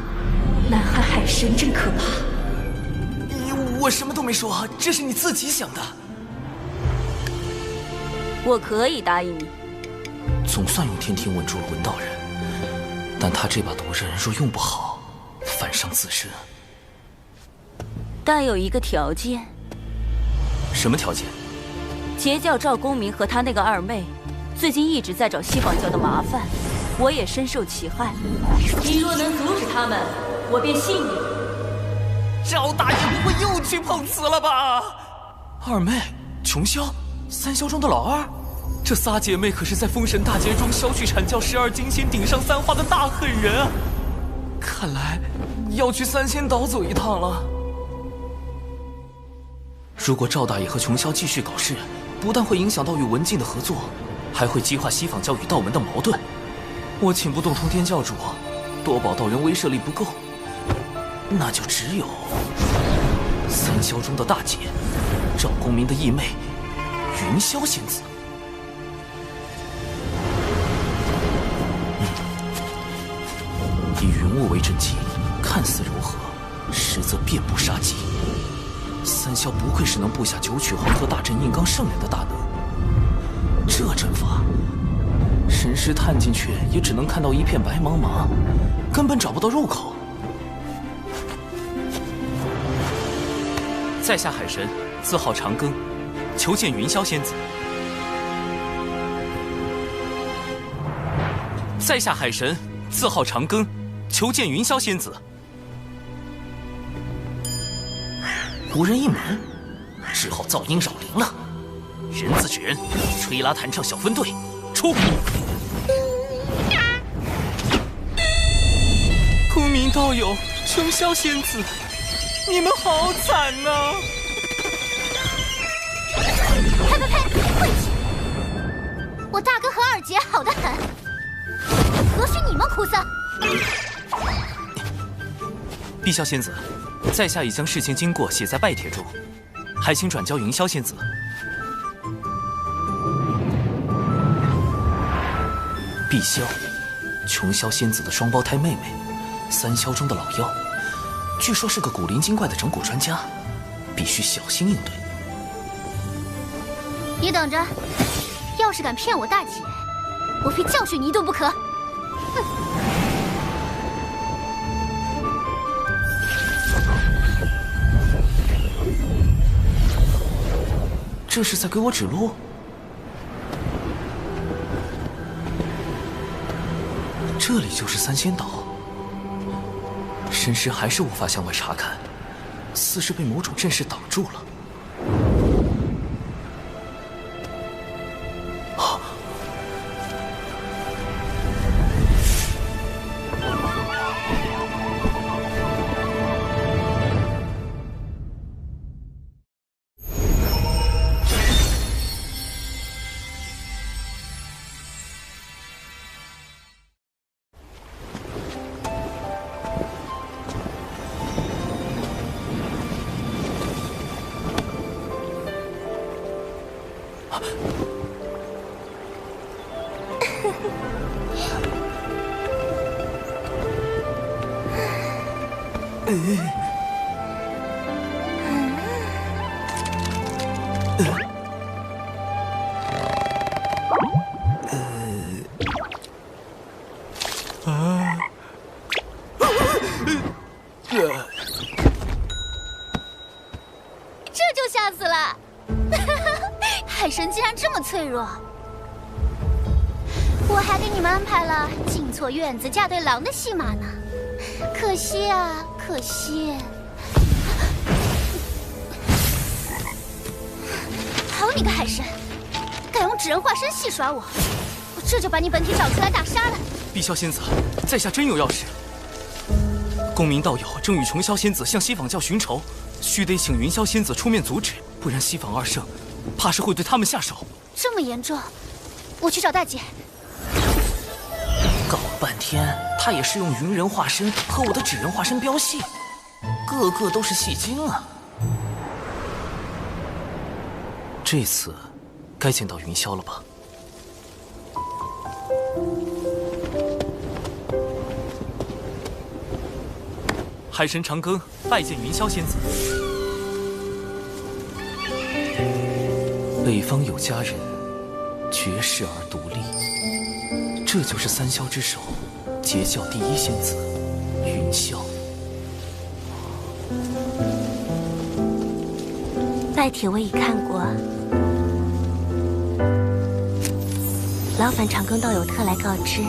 南海海神真可怕。我什么都没说，这是你自己想的。我可以答应你。总算用天庭稳住了文道人，但他这把毒刃若用不好，反伤自身。但有一个条件。什么条件？截教赵公明和他那个二妹，最近一直在找西方教的麻烦，我也深受其害。你若能阻止他们，我便信你。赵大爷不会又去碰瓷了吧？二妹、琼霄、三霄中的老二，这仨姐妹可是在封神大劫中削去阐教12金仙顶上3花的大狠人啊！看来要去三仙岛走一趟了。如果赵大爷和琼霄继续搞事，不但会影响到与文静的合作，还会激化西方教与道门的矛盾。我请不动通天教主，多宝道人威慑力不够，那就只有三霄中的大姐，赵公明的义妹云霄仙子。以云雾为阵基，看似柔和，实则遍布杀机。三霄不愧是能布下九曲黄河大阵硬刚圣人的大能，这阵法，神识探进去也只能看到一片白茫茫，根本找不到入口。在下海神，字号长庚，求见云霄仙子。在下海神，字号长庚，求见云霄仙子。无人应门，只好噪音扰灵了。人自指人，吹拉弹唱小分队，出！公明道友，琼霄仙子，你们好惨呐！呸！晦气！我我大哥和二姐好得很，何须你们哭丧？陛下仙子，在下已将事情经过写在拜帖中，还请转交云霄仙子。碧霄，琼霄仙子的双胞胎妹妹，三霄中的老幺，据说是个古灵精怪的整蛊专家，必须小心应对。你等着，要是敢骗我大姐，我非教训你一顿不可！哼！这是在给我指路？这里就是三仙岛，神识还是无法向外查看，似是被某种阵势挡住了。这就吓死了！海神竟然这么脆弱，我还给你们安排了进错院子嫁对郎的戏码呢，可惜啊，可惜！好你个海神，敢用纸人化身戏耍我，我这就把你本体找出来大杀了！碧霄仙子，在下真有要事。公明道友正与琼霄仙子向西坊教寻仇，须得请云霄仙子出面阻止，不然西坊二圣怕是会对他们下手。这么严重，我去找大姐。搞了半天，他也是用云人化身和我的纸人化身飙戏，个个都是戏精啊！这次该见到云霄了吧？海神长庚拜见云霄仙子。北方有佳人，绝世而独立，这就是三霄之首，截教第一仙子云霄。拜帖我已看过，劳烦长庚道友特来告知。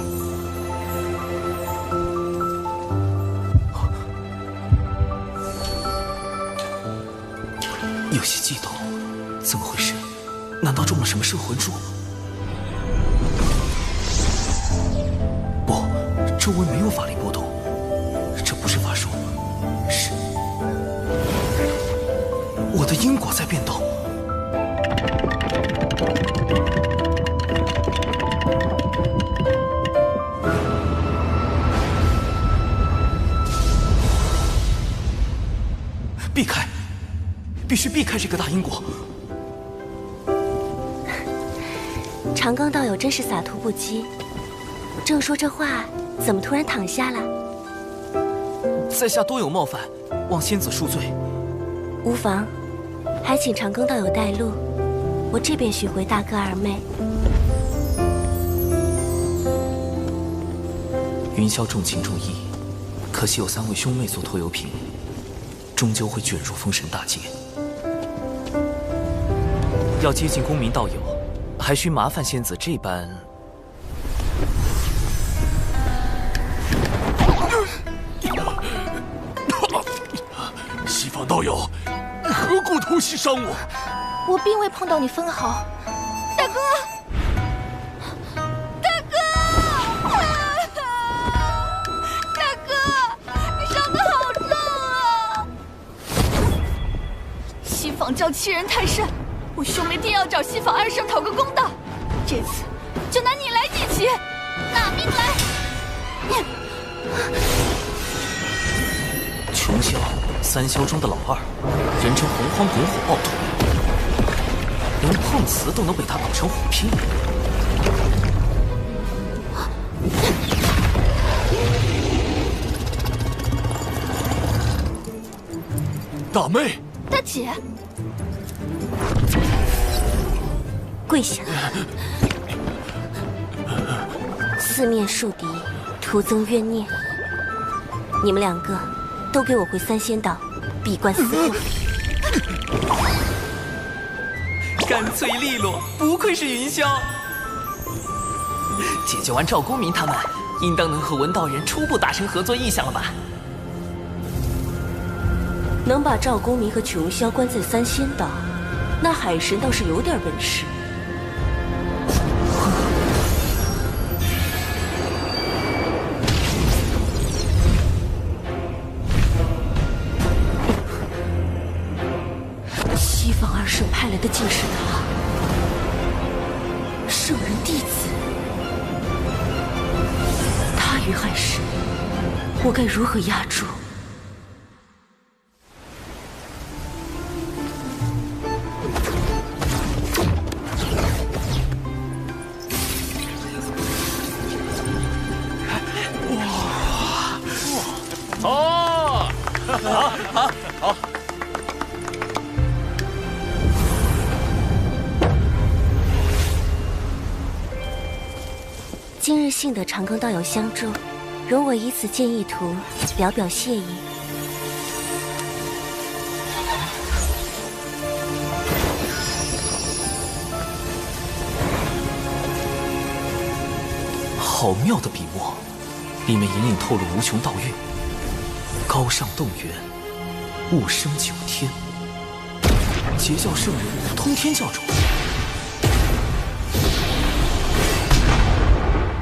有些悸动，怎么回事？难道中了什么摄魂术？不，周围没有法力波动，这不是法术，是我的因果在变动。避开！必须避开这个大因果。长庚道友真是洒脱不羁，正说这话，怎么突然躺下了？在下多有冒犯，望仙子恕罪。无妨，还请长庚道友带路，我这便寻回大哥二妹。云霄重情重义，可惜有3位兄妹做拖油瓶，终究会卷入封神大劫。要接近公明道友，还需麻烦仙子这般。西方道友，何故偷袭伤我？我并未碰到你分毫。大哥，大哥，大哥，你伤得好重啊！西坊教欺人太甚。我兄妹定要找西坊二圣讨个公道，这次就拿你来祭旗，拿命来！穷枭，3枭中的老二，人称洪荒滚火暴徒，连碰瓷都能被他搞成虎皮。大妹，大姐，跪下！四面树敌，徒增冤孽。你们2个都给我回3仙岛，闭关思过。干脆利落，不愧是云霄。解决完赵公明他们，应当能和文道人初步达成合作意向了吧？能把赵公明和琼霄关在3仙岛，那海神倒是有点本事。西方二圣派来的竟是他，圣人弟子。他与海神，我该如何压住？好。今日幸得长庚道友相助，容我以此建议图表表谢意。好妙的笔墨，里面隐隐透露无穷道韵。高尚动源，物生九天。截教圣人，通天教主。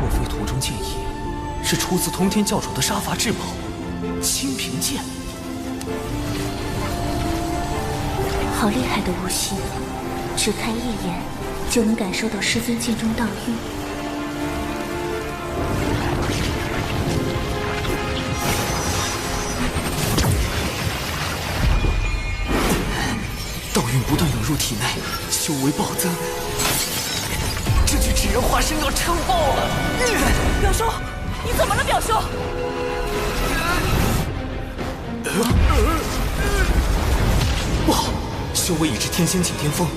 莫非图中剑意是出自通天教主的杀伐至宝清平剑？好厉害的悟性，只看一眼就能感受到师尊剑中道韵。道韵不断涌入体内，修为暴增。这具纸人化身要撑爆了！表兄，你怎么了，表兄？不好，修为已至天仙境巅峰，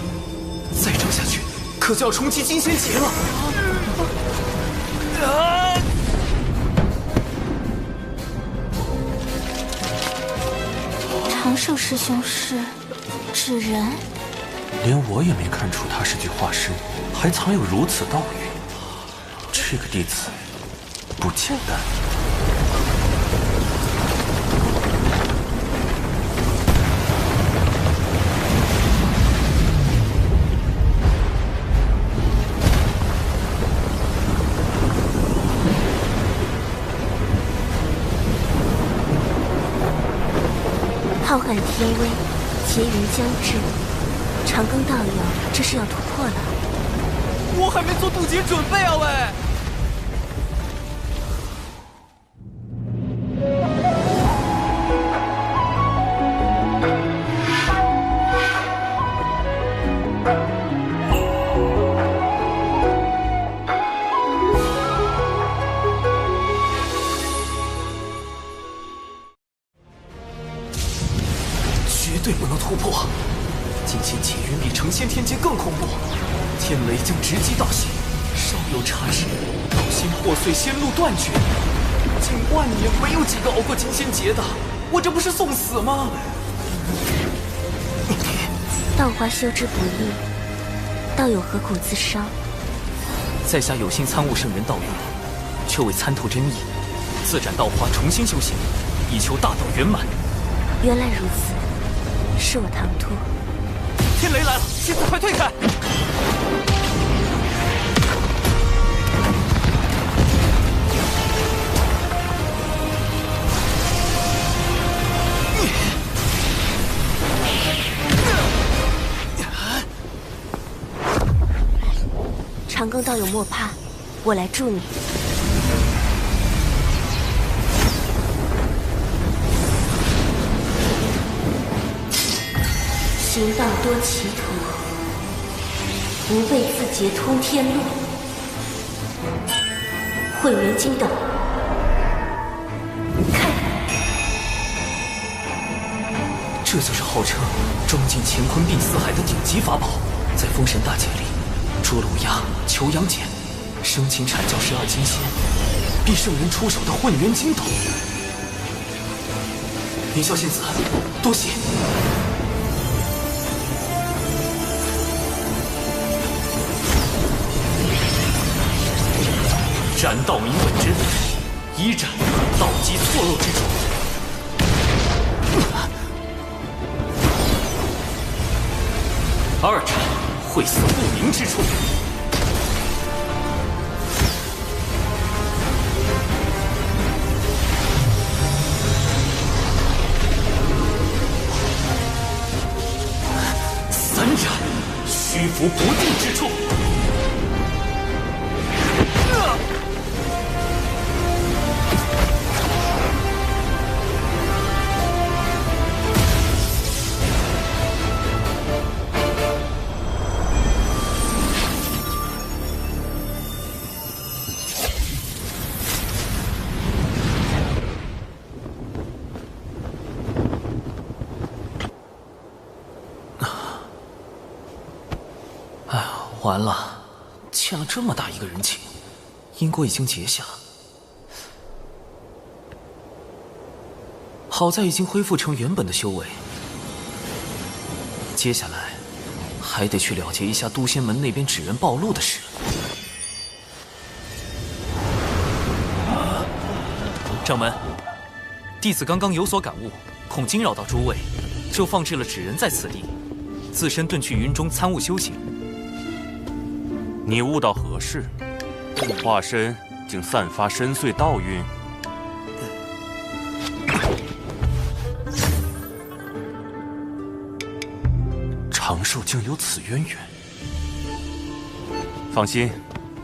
再涨下去，可就要冲击金仙劫了。长寿师兄是纸人，连我也没看出他是具化身，还藏有如此道韵。这个弟子不简单。浩瀚天威，劫云将至，长庚道友这是要突破了。我还没做渡劫准备啊喂！绝对不能突破！金仙劫远比成仙天劫更恐怖，天雷将直击道心，稍有差池，道心破碎，仙路断绝。近万年没有几个熬过金仙劫的，我这不是送死吗？道花修之不易，道友何苦自伤？在下有幸参悟圣人道韵，却未参透真意，自斩道花，重新修行，以求大道圆满。原来如此，是我唐突。天雷来了，弟子快退开！长长庚道友莫怕，我来助你。行道多歧途，不被自劫通天路。混元金斗，看，这就是号称装进乾坤并四海的顶级法宝，在封神大劫里，捉龙鸦、求阳涧，生擒阐教12金仙，逼圣人出手的混元金斗。云霄仙子，多谢。斩道明本真，一斩道基错漏之处，二斩晦涩不明之处，三斩虚浮不定之处。完了，欠了这么大一个人情，因果已经结下。好在已经恢复成原本的修为，接下来还得去了结一下都仙门那边纸人暴露的事。掌门，弟子刚刚有所感悟，恐惊扰到诸位，就放置了纸人在此地，自身遁去云中参悟修行。你悟到何事？化身竟散发深邃道韵。长寿竟有此渊源。放心，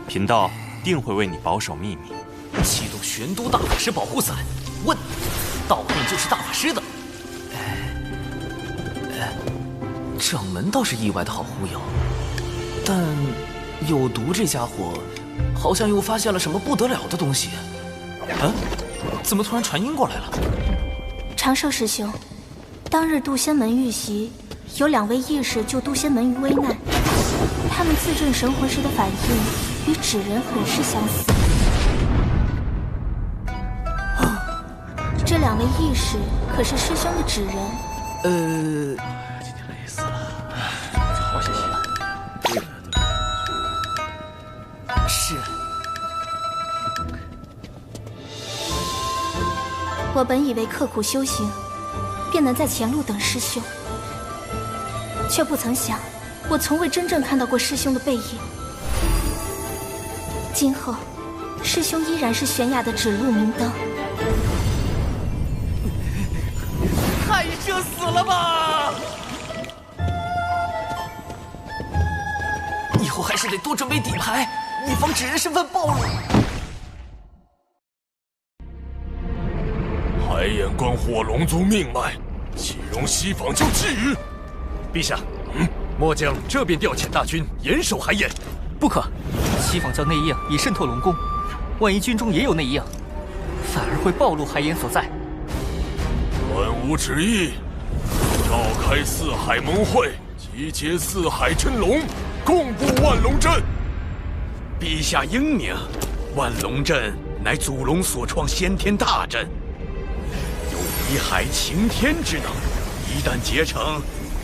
贫道定会为你保守秘密。启动玄都大法师保护伞，问，道韵就是大法师的。掌门倒是意外的好忽悠，但有毒这家伙好像又发现了什么不得了的东西。啊？怎么突然传音过来了？长寿师兄，当日渡仙门遇袭，有2位义士救渡仙门于危难，他们自证神魂时的反应与纸人很是相似。这2位义士可是师兄的纸人？今天累死了，好些了。是。我本以为刻苦修行，便能在前路等师兄，却不曾想，我从未真正看到过师兄的背影。今后，师兄依然是玄雅的指路明灯。太社死了吧！以后还是得多准备底牌，以防纸人身份暴露。海眼关乎我龙族命脉，岂容西坊就觊觎？陛下，末将这便调遣大军严守海眼。不可，西坊教内应已渗透龙宫，万一军中也有内应，反而会暴露海眼所在。本无旨意，召开四海盟会，集结四海真龙，共布万龙阵。陛下英明，万龙阵乃祖龙所创先天大阵，有移海擎天之能。一旦结成，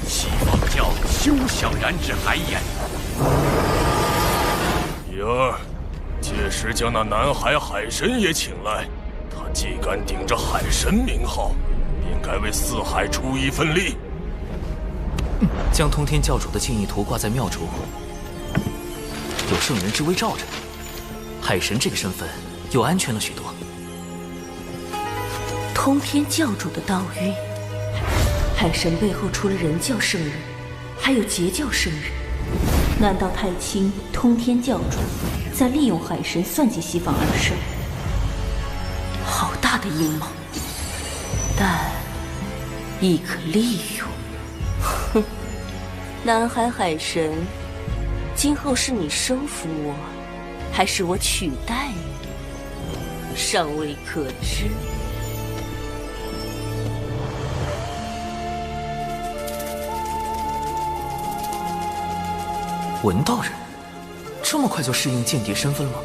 西坊教休想染指海眼。第二，届时将那南海海神也请来，他既敢顶着海神名号，便该为四海出一份力。将通天教主的建议图挂在庙中，有圣人之威罩着，海神这个身份又安全了许多。通天教主的道韵，海神背后除了人教圣人，还有截教圣人。难道太清通天教主在利用海神算计西方二圣？好大的阴谋，但亦可利用。哼，南海海神，今后是你收服我，还是我取代你，尚未可知。文道人，这么快就适应间谍身份了？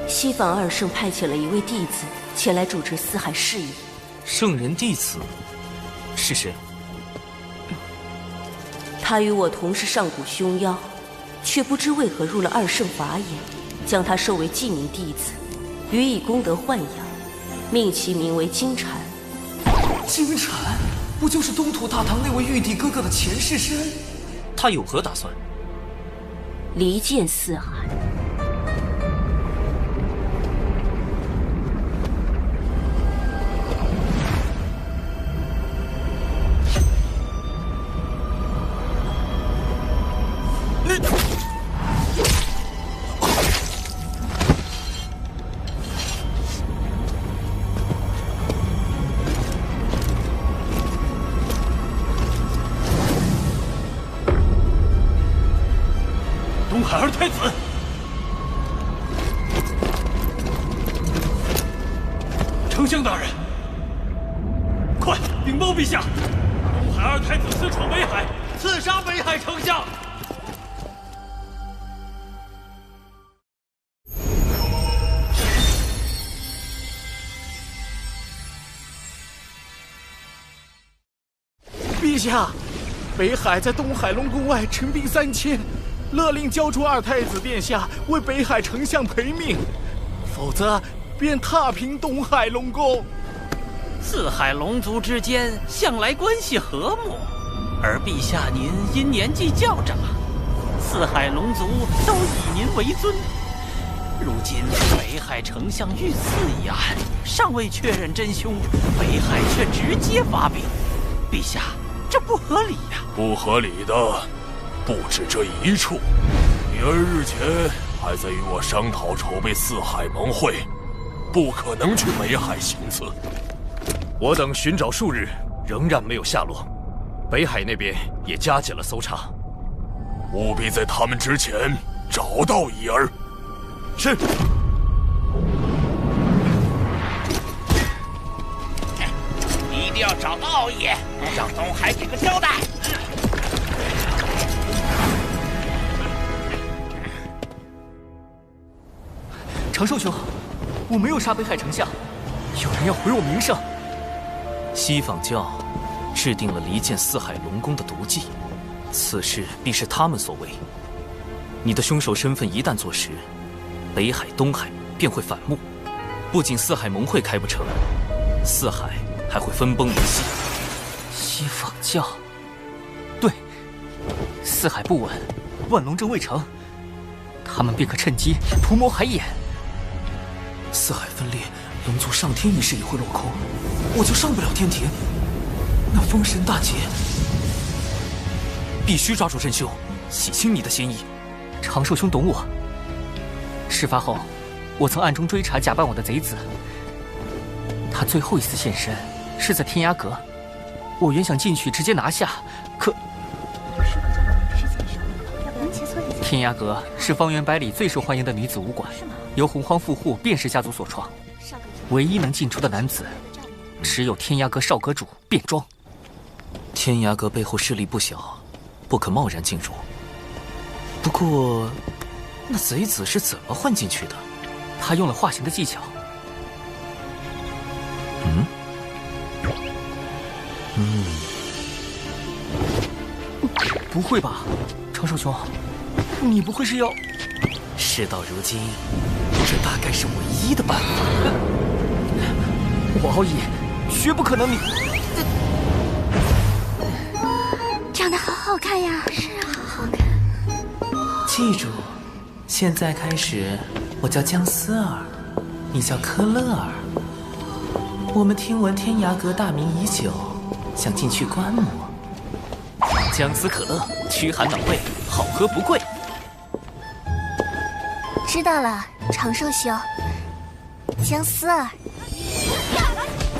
西方二圣派遣了一位弟子前来主持四海事宜。圣人弟子是谁？他与我同是上古凶妖，却不知为何入了二圣法眼，将他收为记名弟子，予以功德豢养，命其名为金蝉。金蝉，不就是东土大唐那位玉帝哥哥的前世身？他有何打算？离间四海。东海二太子，丞相大人，快禀报陛下，东海二太子私闯北海，刺杀北海丞相。陛下，北海在东海龙宫外陈兵3000。勒令交出二太子殿下为北海丞相赔命，否则便踏平东海龙宫。四海龙族之间向来关系和睦，而陛下您因年纪较长，四海龙族都以您为尊。如今北海丞相遇刺一案，尚未确认真凶，北海却直接发兵，陛下这不合理呀！不合理的不止这一处，女儿日前还在与我商讨筹备四海盟会，不可能去北海行刺。我等寻找数日，仍然没有下落，北海那边也加紧了搜查，务必在他们之前找到怡儿。是。一定要找到奥义，让东海给个交代。长寿兄，我没有杀北海丞相，有人要毁我名声。西方教制定了离间四海龙宫的毒计，此事必是他们所为。你的凶手身份一旦坐实，北海、东海便会反目，不仅四海盟会开不成，四海还会分崩离析。西方教，对，四海不稳，万龙阵未成，他们便可趁机图谋海眼。四海分裂，龙族上天一事也会落空，我就上不了天庭。那封神大劫，必须抓住真凶，洗清你的嫌疑。长寿兄懂我。事发后，我曾暗中追查假扮我的贼子。他最后一次现身是在天涯阁，我原想进去直接拿下，可天涯阁是方圆百里最受欢迎的女子武馆，由洪荒富户卞氏家族所创，唯一能进出的男子，只有天涯阁少阁主卞庄。天涯阁背后势力不小，不可贸然进入。不过，那贼子是怎么混进去的？他用了化形的技巧。不会吧，长寿兄，你不会是要……事到如今，这大概是唯一的办法。我奥义绝不可能你。长得好好看呀！是啊，好好看。记住，现在开始，我叫姜思儿，你叫科勒尔。我们听闻天涯阁大名已久，想进去观摩。姜丝可乐，驱寒暖胃，好喝不贵。知道了，长寿兄。姜丝儿，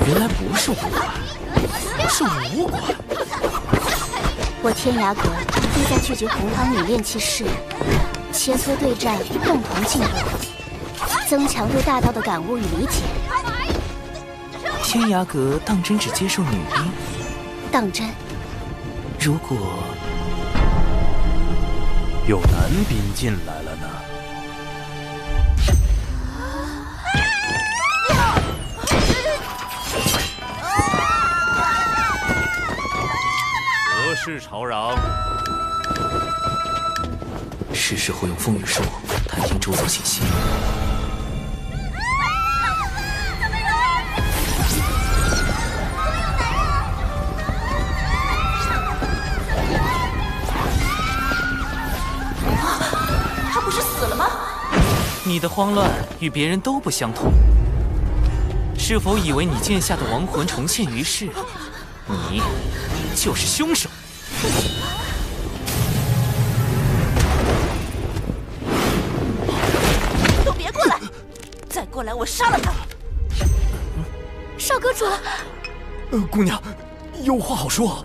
原来不是武馆，是武馆。我天涯阁必在聚集洪荒女炼气士，切磋对战，共同进步，增强对大道的感悟与理解。天涯阁当真只接受女兵？当真。如果有男兵进来了呢？何事吵嚷？是时候用风雨术探听周遭信息。他不是死了吗？你的慌乱与别人都不相同。是否以为你剑下的亡魂重现于世，你就是凶手？都别过来！再过来，我杀了他！少阁主，姑娘，有话好说。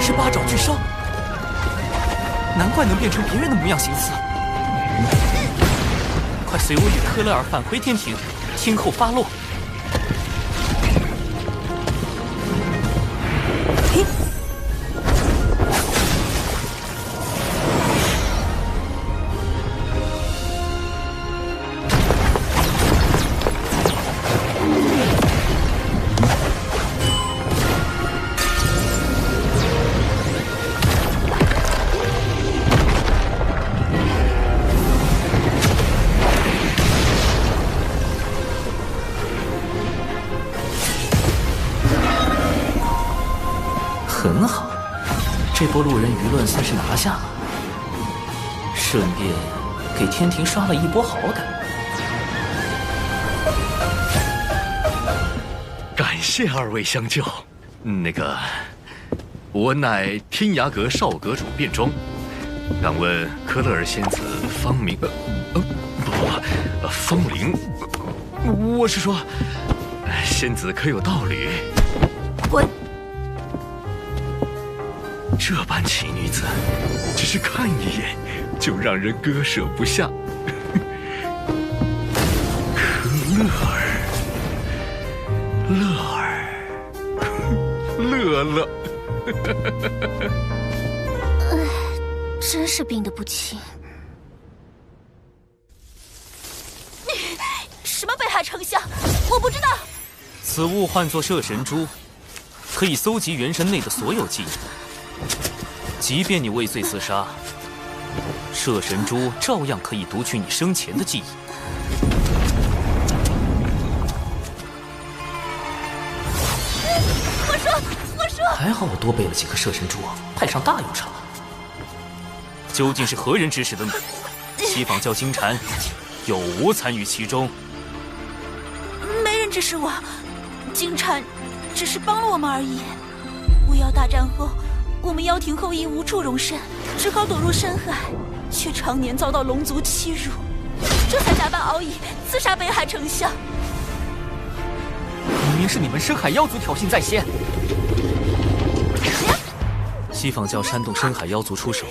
是八爪巨兽，难怪能变成别人的模样形似。快随我与科勒尔返回天庭，听候发落。很好，这波路人舆论算是拿下了，顺便给天庭刷了一波好感。感谢二位相救。那个，我乃天涯阁少阁主卞庄，敢问科勒尔仙子芳名？芳龄？我是说，仙子可有道侣？滚！这般奇女子，只是看一眼就让人割舍不下。科勒尔，乐乐，真是病得不轻。什么北海丞相？我不知道。此物唤作摄神珠，可以搜集元神内的所有记忆。即便你畏罪自杀，摄神珠照样可以读取你生前的记忆。我说，还好我多备了几颗摄神珠，派上大用场。究竟是何人指使的你？西坊教金蝉有无参与其中？没人指使我，金蝉只是帮了我们而已。巫妖大战后，我们妖庭后裔无处容身，只好躲入深海，却常年遭到龙族欺辱，这才假扮敖乙刺杀北海丞相。明明是你们深海妖族挑衅在先。西坊教煽动深海妖族出手，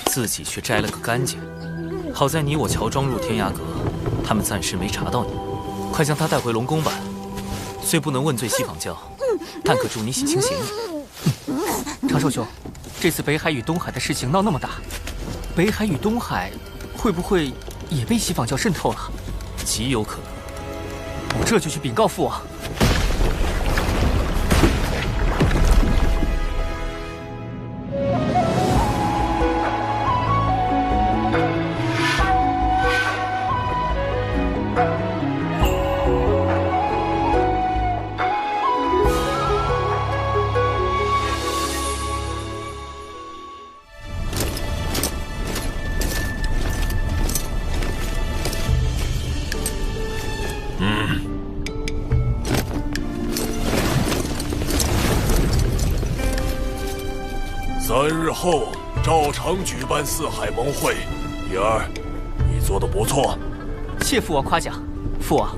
自己却摘了个干净。好在你我乔装入天涯阁，他们暂时没查到你。快将他带回龙宫吧。虽不能问罪西坊教，但可助你洗清嫌疑。长寿兄，这次北海与东海的事情闹那么大，北海与东海会不会也被西坊教渗透了？极有可能。我这就去禀告父王。3日后照常举办四海盟会。叶儿，你做得不错。谢父王夸奖。父王，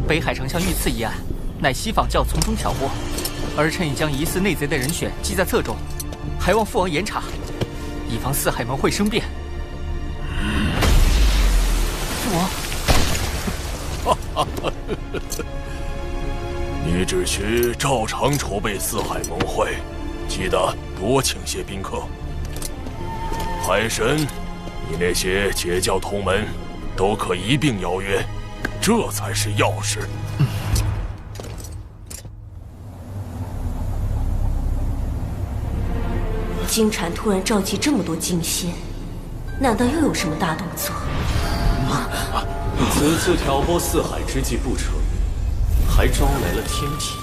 北海丞相遇刺一案，乃西坊教从中挑拨，儿臣已将疑似内贼的人选记在册中，还望父王严查，以防四海盟会生变。父王。你只需照常筹备四海盟会，记得多请些宾客。海神，你那些截教同门都可一并邀约，这才是要事。金蝉突然召集这么多金仙，难道又有什么大动作？此次挑拨四海之计不成，还招来了天体。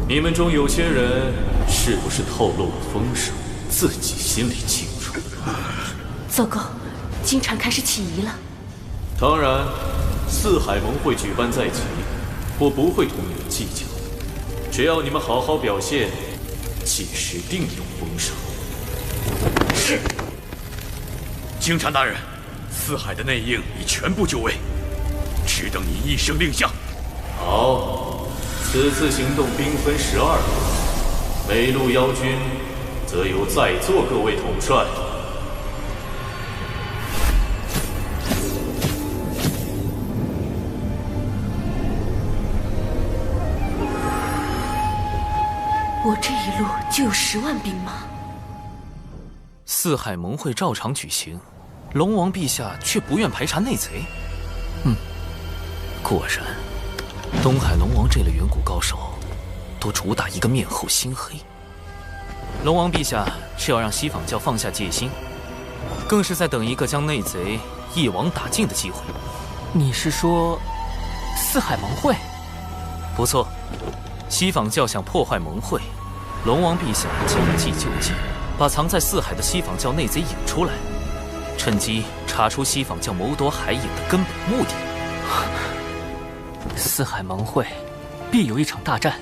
你们中有些人是不是透露了风声，自己心里清楚？糟糕，金蝉开始起疑了。当然，四海盟会举办在即，我不会同你们计较。只要你们好好表现，届时定有风声。是。金蝉大人，四海的内应已全部就位，只等您一声令下。好，此次行动兵分12路，每路邀军则由在座各位统帅。我这一路就有10万兵马。四海盟会照常举行，龙王陛下却不愿排查内贼。果然，东海龙王这类远古高手，都主打一个面厚心黑。龙王陛下是要让西坊教放下戒心，更是在等一个将内贼一网打尽的机会。你是说，四海盟会？不错，西坊教想破坏盟会，龙王陛下将计就计，把藏在四海的西坊教内贼引出来，趁机查出西坊教谋夺海影的根本目的。四海盟会必有一场大战，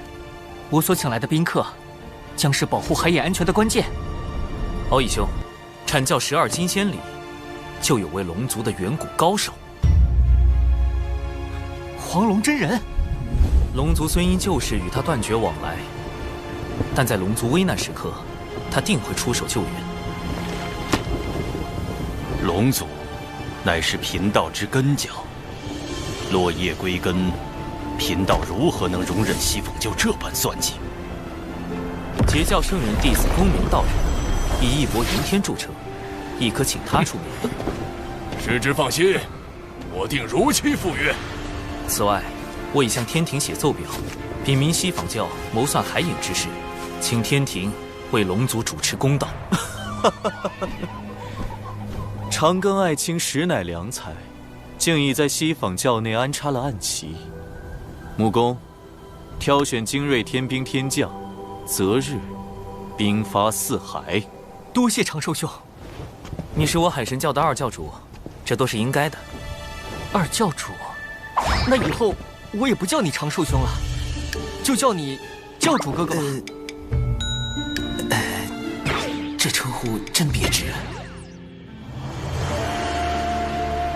我所请来的宾客，将是保护海眼安全的关键。敖乙兄，阐教12金仙里，就有位龙族的远古高手，黄龙真人。龙族虽因旧事与他断绝往来，但在龙族危难时刻，他定会出手救援。龙族乃是贫道之根脚，落叶归根，贫道如何能容忍西坊教这般算计？截教圣人弟子公明道人，以义薄云天著称，亦可请他出面。师之放心，我定如期赴约。此外，我已向天庭写奏表，禀明西坊教谋算海影之事，请天庭为龙族主持公道。长庚爱卿实乃良才，竟已在西坊教内安插了暗棋。木工，挑选精锐天兵天将，择日兵发四海。多谢长寿兄。你是我海神教的2教主，这都是应该的。2教主，那以后我也不叫你长寿兄了，就叫你教主哥哥吧。这称呼真别致。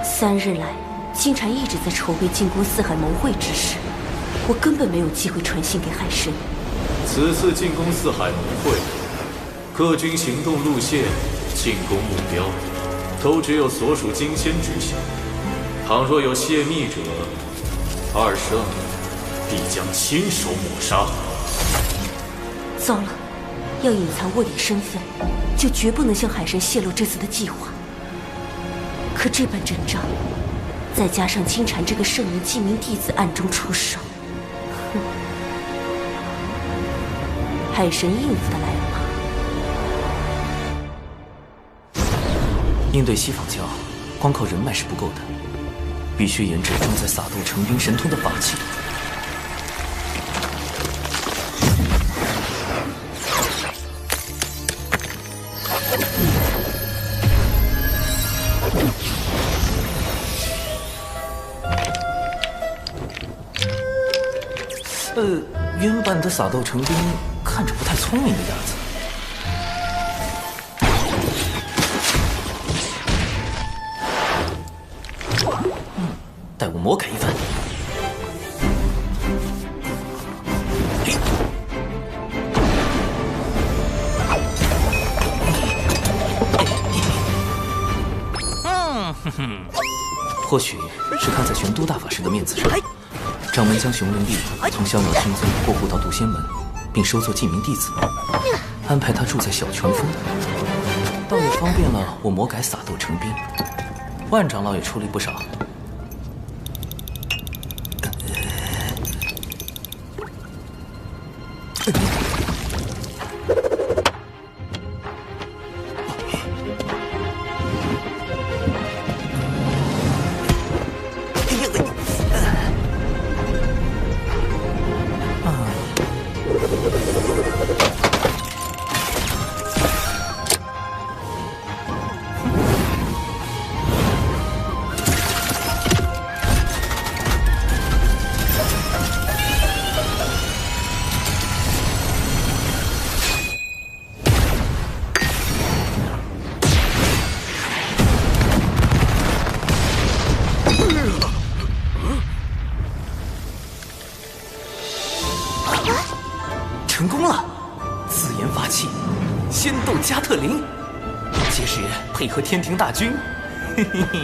3日来，金蝉一直在筹备进攻四海盟会之事，我根本没有机会传信给海神。此次进攻四海盟会，各军行动路线、进攻目标，都只有所属金仙知晓。倘若有泄密者，2圣必将亲手抹杀。糟了，要隐藏卧底身份，就绝不能向海神泄露这次的计划。可这般阵仗，再加上金蝉这个圣人记名弟子暗中出手，海神应付得来吗？应对西坊教，光靠人脉是不够的，必须研制正在撒动成兵神通的法器。原版的撒豆成兵看着不太聪明的样子。待我魔改一番。或许是看在玄都大法师的面子上，掌门将熊灵帝从逍遥深尊过户到渡仙门，并收作记名弟子，安排他住在小泉峰，倒也方便了我魔改撒豆成兵。万长老也出力不少。成功了！自研法器，仙斗加特林，届时配合天庭大军，嘿嘿嘿。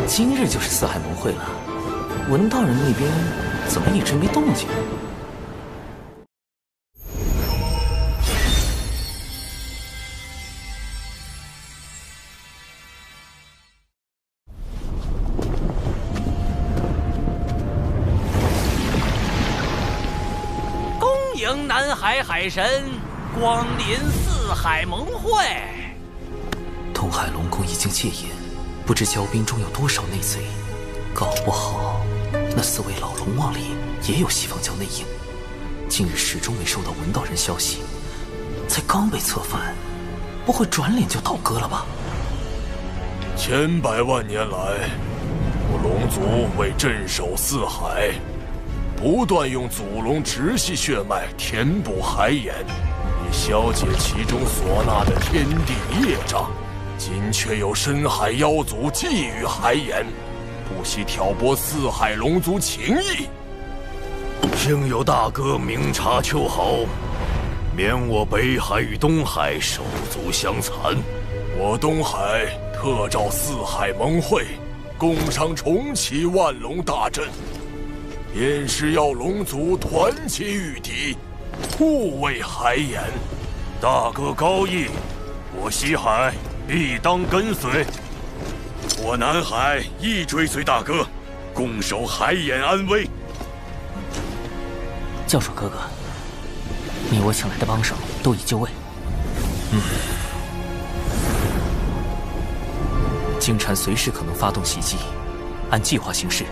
今日就是四海盟会了，文道人那边怎么一直没动静？迎南海海神光临四海盟会。东海龙宫已经戒严，不知骄兵中有多少内贼，搞不好那4位老龙王里也有西方教内应。近日始终没收到文道人消息，才刚被策反，不会转脸就倒戈了吧？千百万年来，我龙族为镇守四海，不断用祖龙直系血脉填补海眼，以消解其中所纳的天地业障。今却有深海妖族觊觎海眼，不惜挑拨四海龙族情谊。幸有大哥明察秋毫，免我北海与东海手足相残。我东海特召四海盟会，共商重启万龙大阵。便是要龙族团结御敌，护卫海眼。大哥高义，我西海必当跟随。我南海亦追随大哥，共守海眼安危。教主哥哥，你我请来的帮手都已就位。金蝉随时可能发动袭击，按计划行事。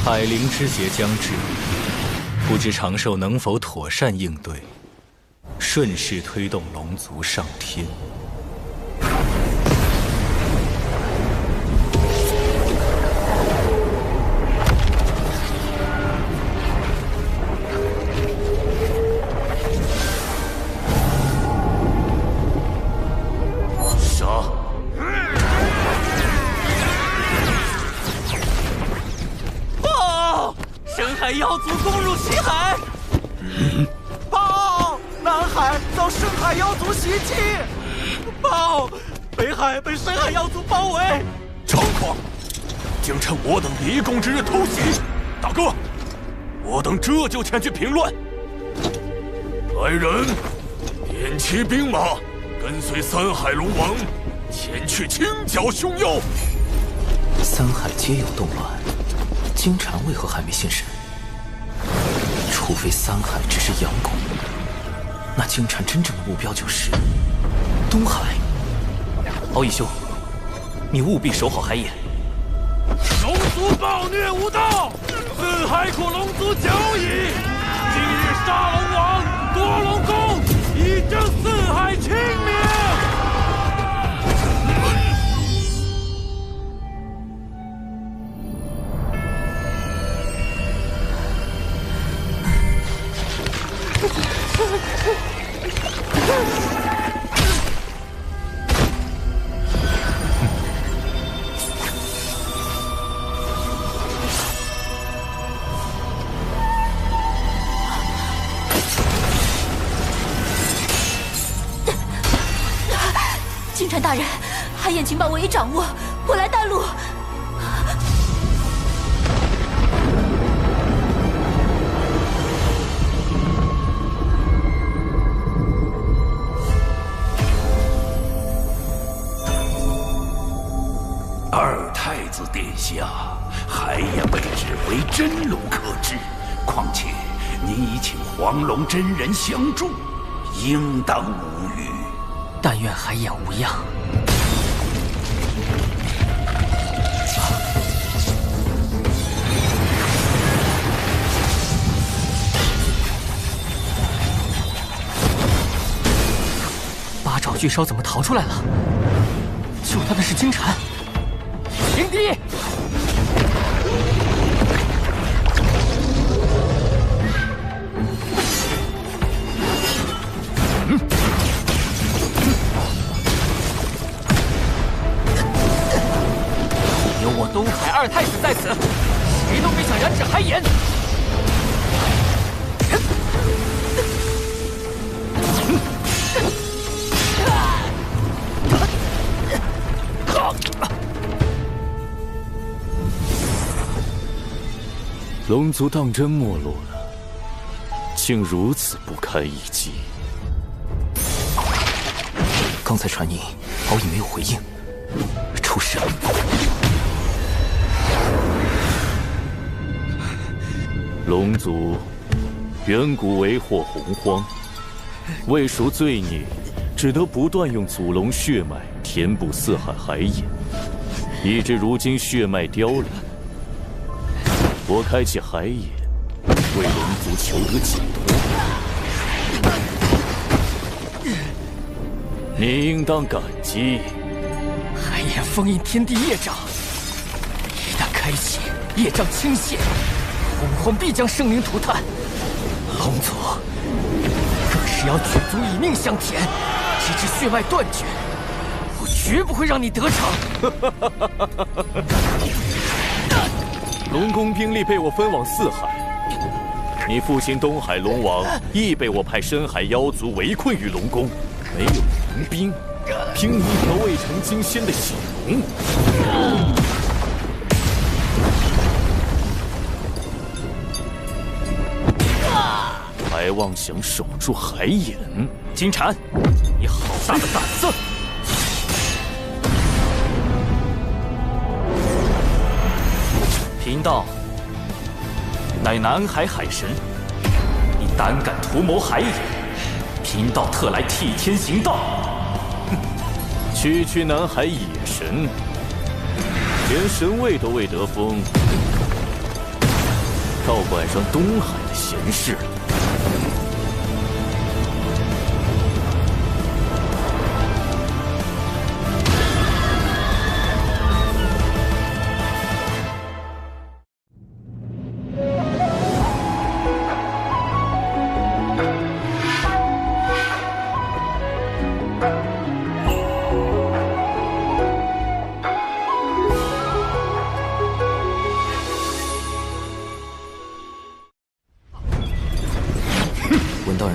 海灵之劫将至，不知长寿能否妥善应对，顺势推动龙族上天。妖族攻入西海！报！南海遭深海妖族袭击！报！北海被深海妖族包围！猖狂！竟趁我等离宫之日偷袭！大哥，我等这就前去平乱。来人，点齐兵马，跟随三海龙王前去清剿凶妖。三海皆有动乱，金蝉为何还没现身？除非三海只是佯攻，那金蝉真正的目标就是东海。敖义兄，你务必守好海眼。龙族暴虐无道，四海苦龙族久矣。今日杀龙王，夺龙宫，以正四海清明。眼情报我已掌握，我来带路。二太子殿下，海眼位置为真龙可知，况且您已请黄龙真人相助，应当无虞。但愿海眼无恙。八爪巨兽怎么逃出来了？救他的是金蝉。迎敌！有我东海二太子在此，谁都别想染指海眼！龙族当真没落了，竟如此不堪一击。刚才传音，敖乙没有回应，出事了。龙族远古为祸洪荒，为赎罪孽，只得不断用祖龙血脉填补四海海眼，以致如今血脉凋零。我开启海眼，为龙族求得解脱。你应当感激。海眼封印天地业障，一旦开启，业障倾泻，洪荒必将生灵涂炭。龙族更是要举足以命相填，直至血脉断绝。我绝不会让你得逞。龙宫兵力被我分往四海，你父亲东海龙王亦被我派深海妖族围困于龙宫，没有援兵，凭你一条未成金仙的血龙，还妄想守住海眼？金蝉，你好大的胆子！贫道乃南海海神，你胆敢图谋海眼，贫道特来替天行道。区区南海野神，连神位都未得封，倒管上东海的闲事了。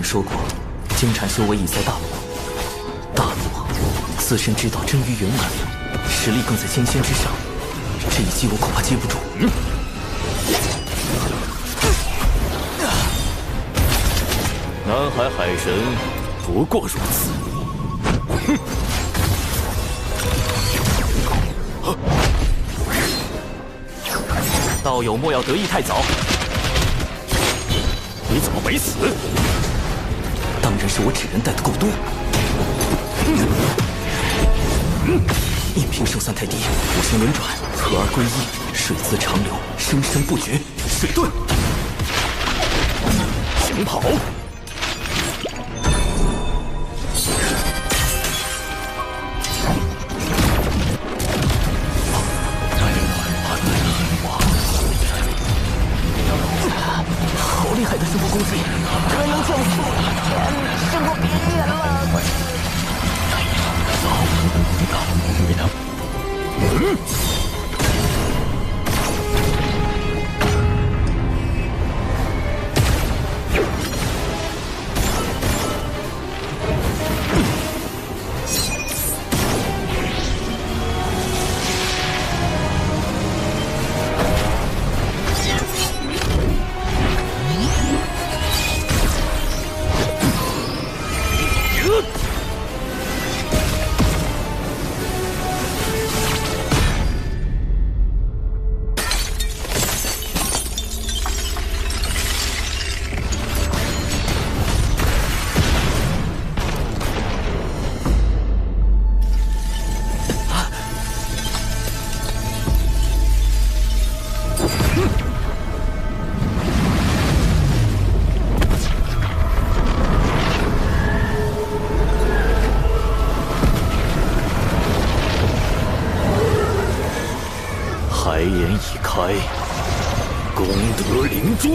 说过，金蝉修为已在大陆，大陆自身之道臻于圆满，实力更在金仙之上。这一击我恐怕接不住。南海海神不过如此。道友莫要得意太早。你怎么没死？当然是我纸人带的够多。应凭寿三太帝五行轮转，合而归一，水自长流，生生不绝。水遁，行跑。好厉害的生活攻击，可能降速，胜过别人了。海眼已开，功德灵珠。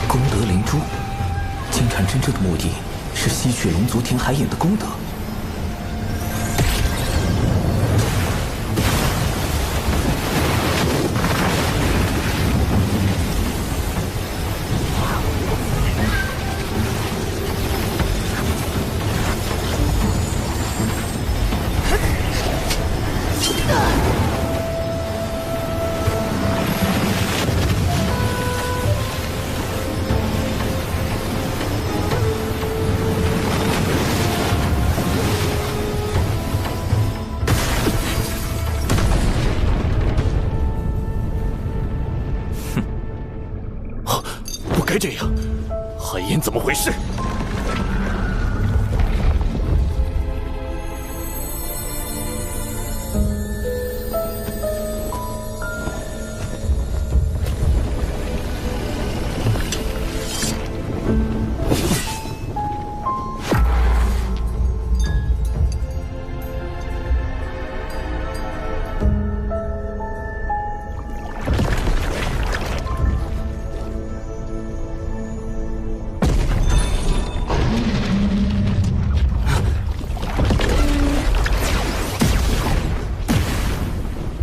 功德灵珠，金蝉真正的目的是吸取龙族天海眼的功德。这样，海燕怎么回事？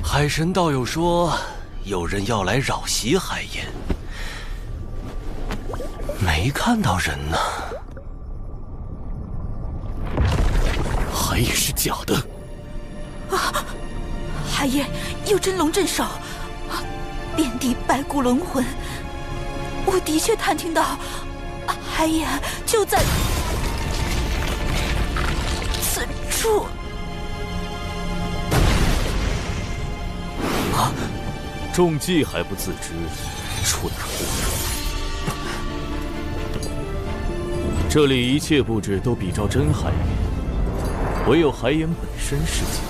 海神道友说，有人要来扰袭海燕，没看到人呢。海也是假的。啊！海燕有真龙镇守，遍地白骨龙魂。我的确探听到，海燕就在此处。啊！中计还不自知，蠢货！这里一切布置都比照真海眼，唯有海眼本身是假。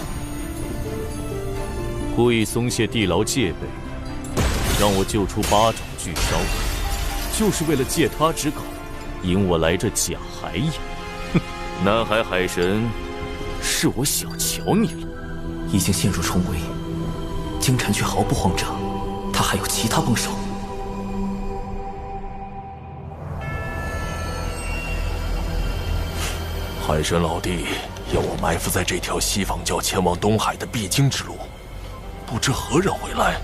故意松懈地牢戒备，让我救出八爪巨蛸，就是为了借他之口，引我来这假海眼。南海海神，是我小瞧你了。已经陷入重围，金蝉却毫不慌张，他还有其他帮手。海神老弟要我埋伏在这条西方教前往东海的必经之路，不知何人会来。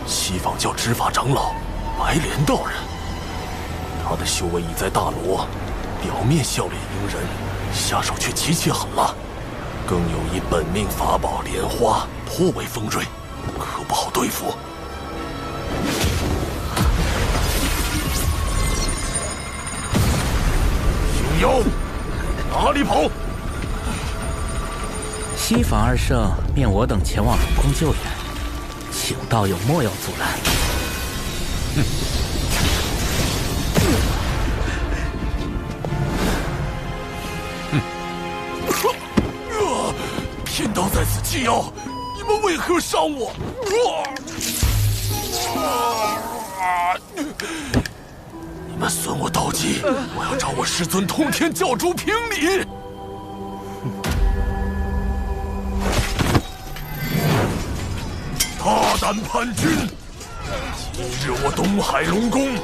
西方教执法长老白莲道人，他的修为已在大罗，表面笑脸迎人，下手却极其狠辣，更有一本命法宝莲花，颇为锋锐，可不好对付。熊妖，哪里跑？西方二圣命我等前往龙宫救援，请道友莫要阻拦。贫道在此祭妖，你们为何伤我？你们损我道基，我要找我师尊通天教主评理。大胆叛军！今日我东海龙宫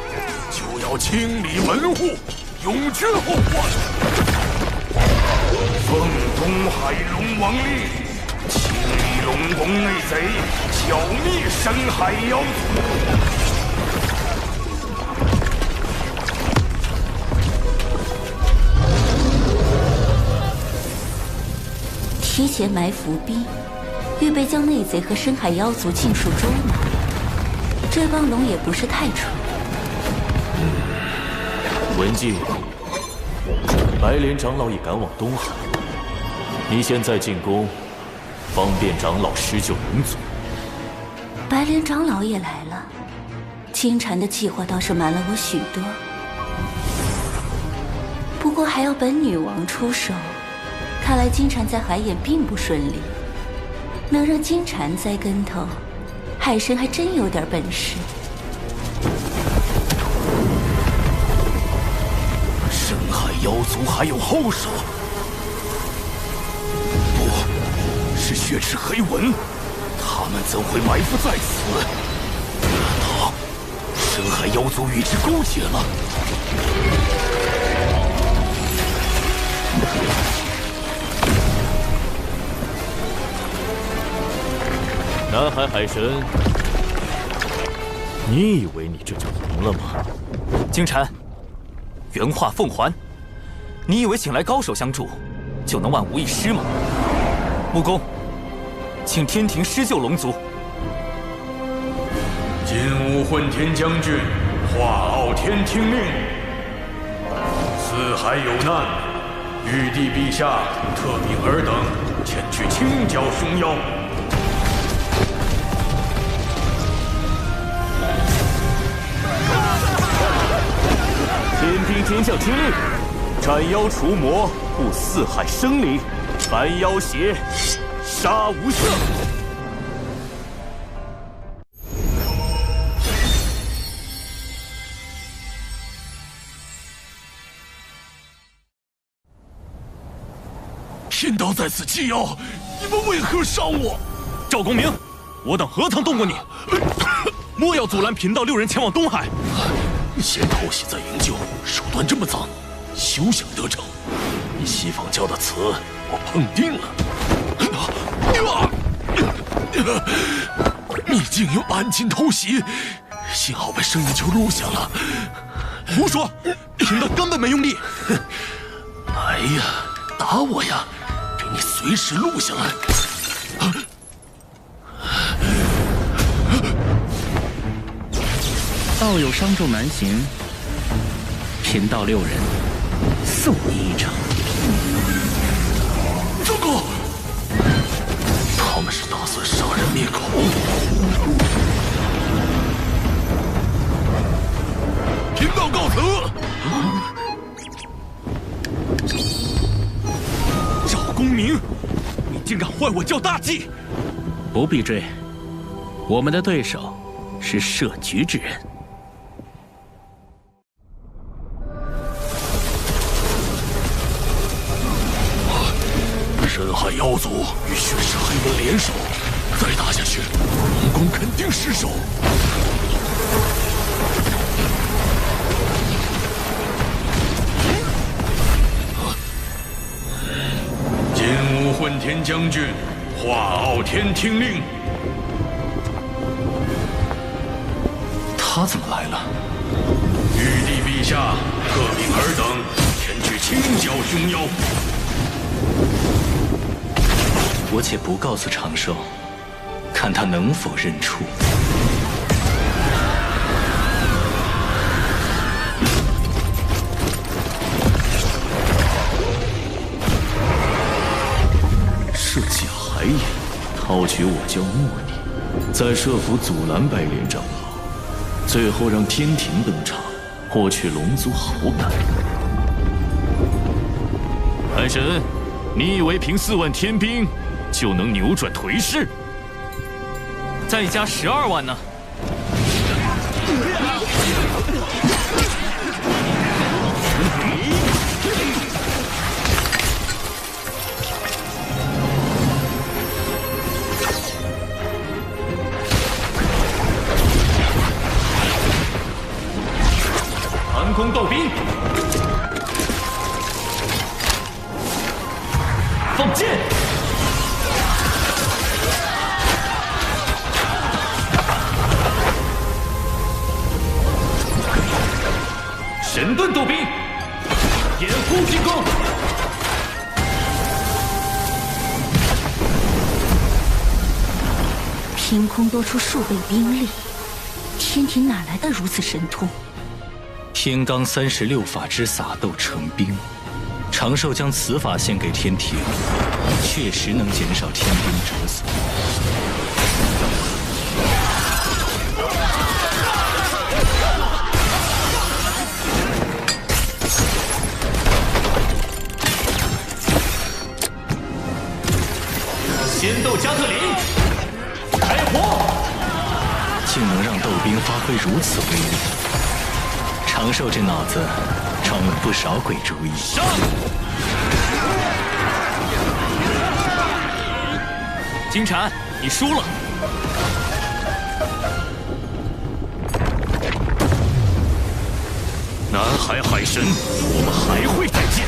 就要清理门户，永绝后患。奉东海龙王令，清理龙宫内贼，剿灭深海妖族。提前埋伏兵，预备将内贼和深海妖族尽数捉拿。这帮龙也不是太蠢。文静，白莲长老也赶往东海，你现在进宫，方便长老施救龙族。白莲长老也来了，金蝉的计划倒是瞒了我许多，不过还要本女王出手。看来金蝉在海眼并不顺利，能让金蝉栽跟头，海神还真有点本事。深海妖族还有后手，血池黑纹，他们怎会埋伏在此？难道深海妖族与之勾结了？南海海神，你以为你这就赢了吗？金蝉，原话奉还。你以为请来高手相助，就能万无一失吗？木工，请天庭施救龙族。今武混天将军画傲天听令：四海有难，玉帝陛下特命尔等前去清剿凶妖。天兵天将听令，斩妖除魔，护四海生灵，凡妖邪，杀无赦。天道在此纪要，你们为何伤我？赵公明，我等何曾动过你？莫要阻拦贫道6人前往东海。先偷袭再营救，手段这么脏，休想得逞！你西方教的词，我碰定了。你竟又暗侵偷袭，幸好被圣人丘录下了。胡说！贫道根本没用力。来呀，打我呀！给你随时录下来。道友伤重难行，贫道6人送你一程。糟糕！他们是打算杀人灭口。贫道告辞。赵公明，你竟敢坏我教大计！不必追，我们的对手是设局之人。深海妖族与血池黑纹联手，再打下去，龙宫肯定失守。今武混天将军画傲天听令。他怎么来了？玉帝陛下特命尔等前去清剿凶妖。我且不告诉长寿，看他能否认出。设计海眼，套取我教墨逆，再设伏阻拦白莲长老，最后让天庭登场，获取龙族好感。海神，你以为凭4万天兵就能扭转颓势？再加12万呢？寒空斗兵，放箭！神盾斗兵，掩护进攻！凭空多出数倍兵力，天庭哪来的如此神通？天罡36法之撒豆成兵，长寿将此法献给天庭，确实能减少天兵折损。仙斗加特林，开火！竟能让斗兵发挥如此威力，长寿这脑子装了不少鬼主意。上！金蝉，你输了。南海海神，我们还会再见。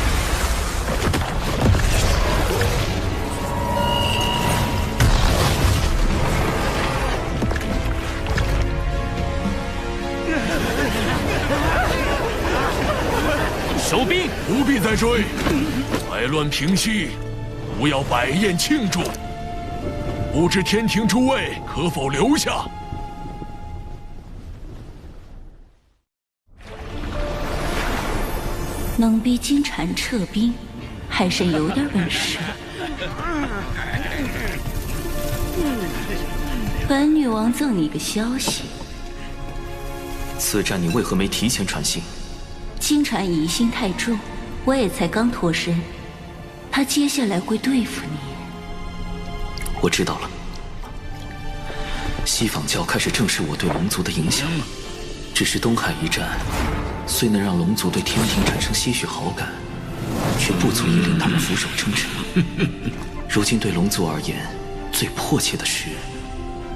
收兵，不必再追，灾乱平息，不要摆宴庆祝。不知天庭诸位可否留下？能逼金蝉撤兵，海神有点本事。本女王赠你个消息。此战你为何没提前传信？金蝉疑心太重，我也才刚脱身，他接下来会对付你。我知道了。西方教开始正视我对龙族的影响，只是东海一战虽能让龙族对天庭产生些许好感，却不足以令他们俯首称臣。如今对龙族而言，最迫切的事，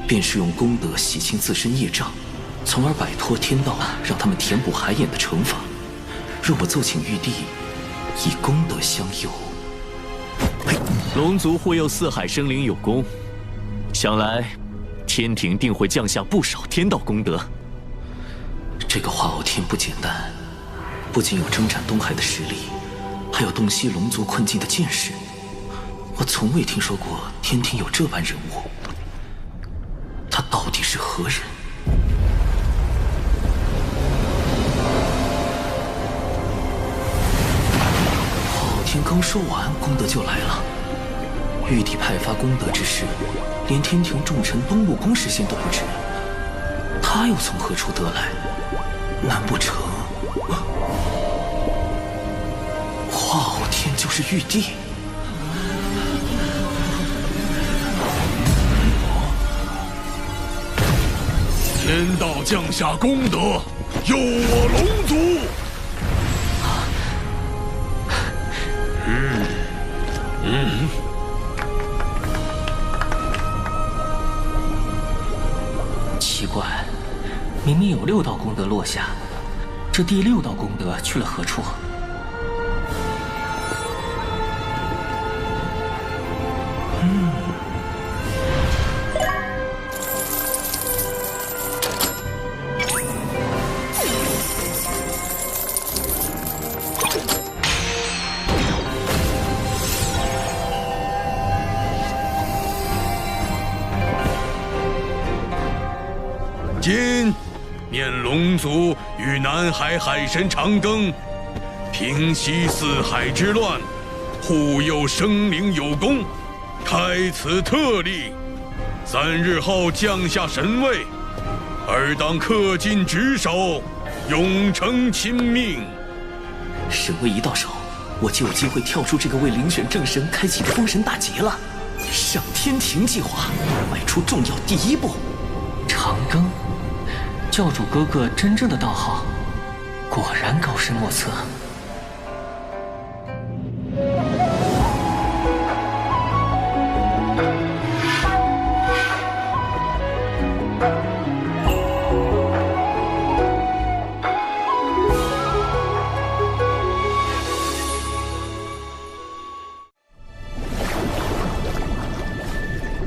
便是用功德洗清自身业障，从而摆脱天道让他们填补海眼的惩罚。若我奏请玉帝，以功德相佑，龙族护佑四海生灵有功，想来天庭定会降下不少天道功德。这个化傲天不简单，不仅有征战东海的实力，还有洞悉龙族困境的见识。我从未听说过天庭有这般人物，他到底是何人？化傲天刚说完，功德就来了。玉帝派发功德之事，连天庭重臣东陆宫事先都不知，他又从何处得来？难不成化傲天就是玉帝？天道降下功德，佑我龙族。奇怪，明明有6道功德落下，这第6道功德去了何处？今念龙族与南海海神长庚平息四海之乱，护佑生灵有功，开此特例。3日后降下神位，尔当恪尽职守，永承亲命。神位一到手，我就有机会跳出这个为遴选正神开启的封神大劫了。上天庭计划迈出重要第1步。长庚，教主哥哥真正的道行，果然高深莫测。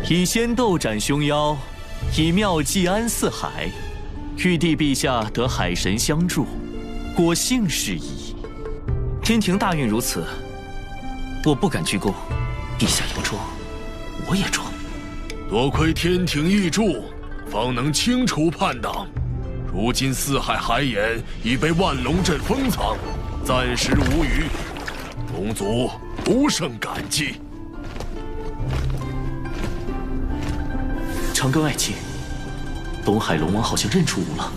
以仙斗斩凶妖，以妙计安四海。玉帝陛下得海神相助，果幸事矣。天庭大运如此，我不敢居功。陛下要装，我也装。多亏天庭义助，方能清除叛党。如今四海海眼已被万龙阵封藏，暂时无虞，龙族不胜感激。长庚爱卿，东海龙王好像认出吾了，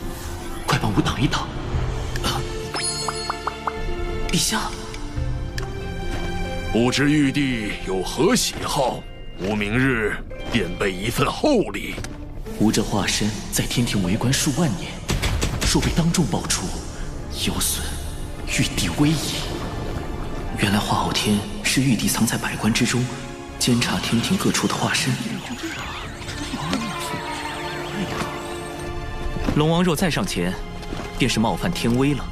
快帮吾挡一挡。陛下，不知玉帝有何喜好，吾明日便备一份厚礼。吾这化身在天庭为官数万年，若被当众爆出，有损玉帝威仪。原来化傲天是玉帝藏在百官之中，监察天庭各处的化身。龙王若再上前，便是冒犯天威了。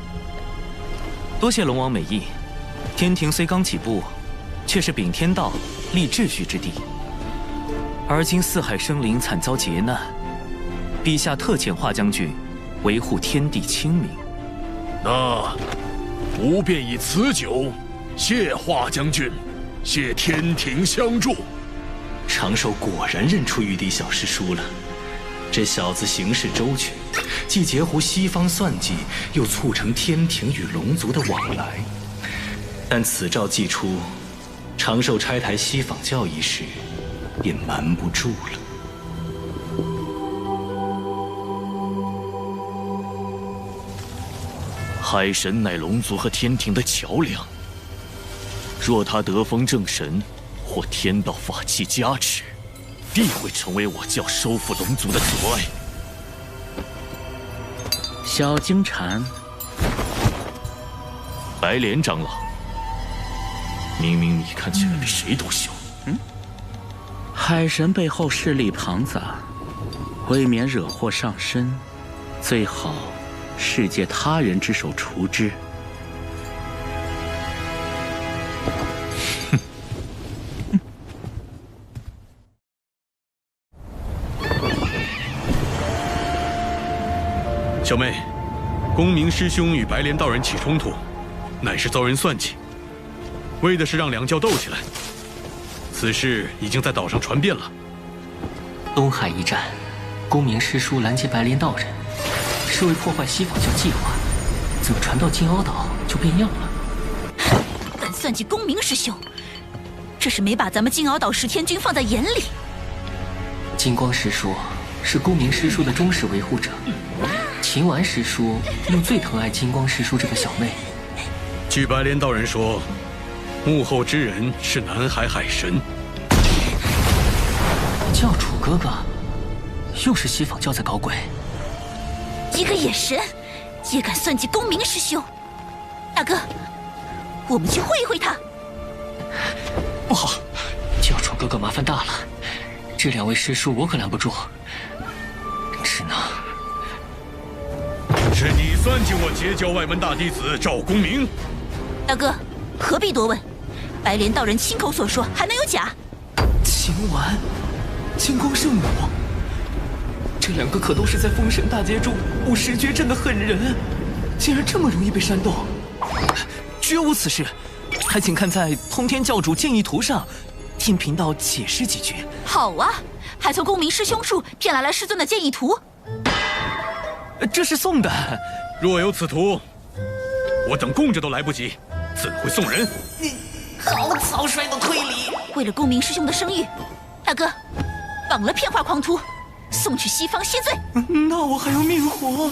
多谢龙王美意，天庭虽刚起步，却是秉天道、立秩序之地。而今四海生灵惨遭劫难，陛下特遣华将军维护天地清明。那吾便以此酒谢华将军，谢天庭相助。长寿果然认出玉帝小师叔了，这小子行事周全，既截胡西方算计，又促成天庭与龙族的往来。但此诏既出，长寿拆台西访教一事，便瞒不住了。海神乃龙族和天庭的桥梁，若他得封正神，或天道法器加持，必会成为我教收复龙族的阻碍。小金蝉，白莲长老，明明你看起来比谁都凶。海神背后势力庞杂，未免惹祸上身，最好是借他人之手除之。小妹，公明师兄与白莲道人起冲突，乃是遭人算计，为的是让两教斗起来。此事已经在岛上传遍了。东海一战，公明师叔拦截白莲道人，是为破坏西访教计划，怎么传到金鳌岛就变样了？敢算计公明师兄，这是没把咱们金鳌岛10天军放在眼里。金光师叔是公明师叔的忠实维护者，秦丸师叔又最疼爱金光师叔这个小妹。据白莲道人说，幕后之人是南海海神。教主哥哥，又是西访教在搞鬼。一个野神也敢算计公明师兄，大哥，我们去会一会他。不好，教主哥哥麻烦大了，这2位师叔我可拦不住，只能……是你算计我截教外门大弟子赵公明？大哥，何必多问？白莲道人亲口所说，还能有假？秦丸、金光圣母，这2个可都是在封神大劫中布石绝阵的狠人，竟然这么容易被煽动？绝无此事，还请看在通天教主建议图上，听贫道解释几句。好啊，还从公明师兄处骗来了师尊的建议图。这是送的。若有此图，我等供着都来不及，怎会送人？你好草率的推理！为了公明师兄的声誉，大哥，绑了骗话狂徒，送去西方谢罪。那我还有命活？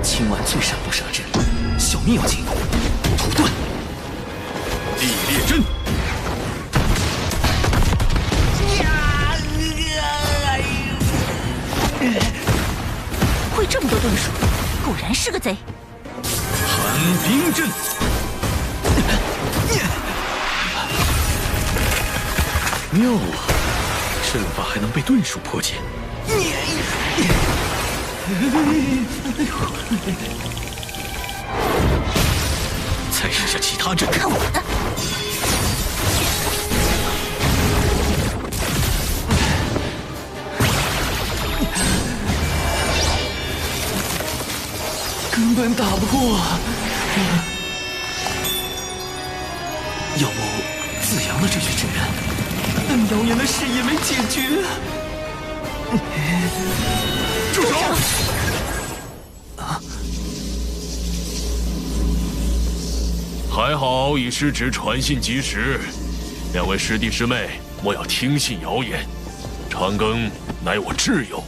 秦丸最善不杀之，小命要紧。土遁，地裂阵。会这么多遁术，果然是个贼。寒冰阵。妙啊，阵法还能被遁术破解。再试下其他阵。看我的！根本打不过。要不子阳的这句真人，但谣言的事也没解决。住手！还好以师侄传信及时，2位师弟师妹莫要听信谣言。长庚乃我挚友。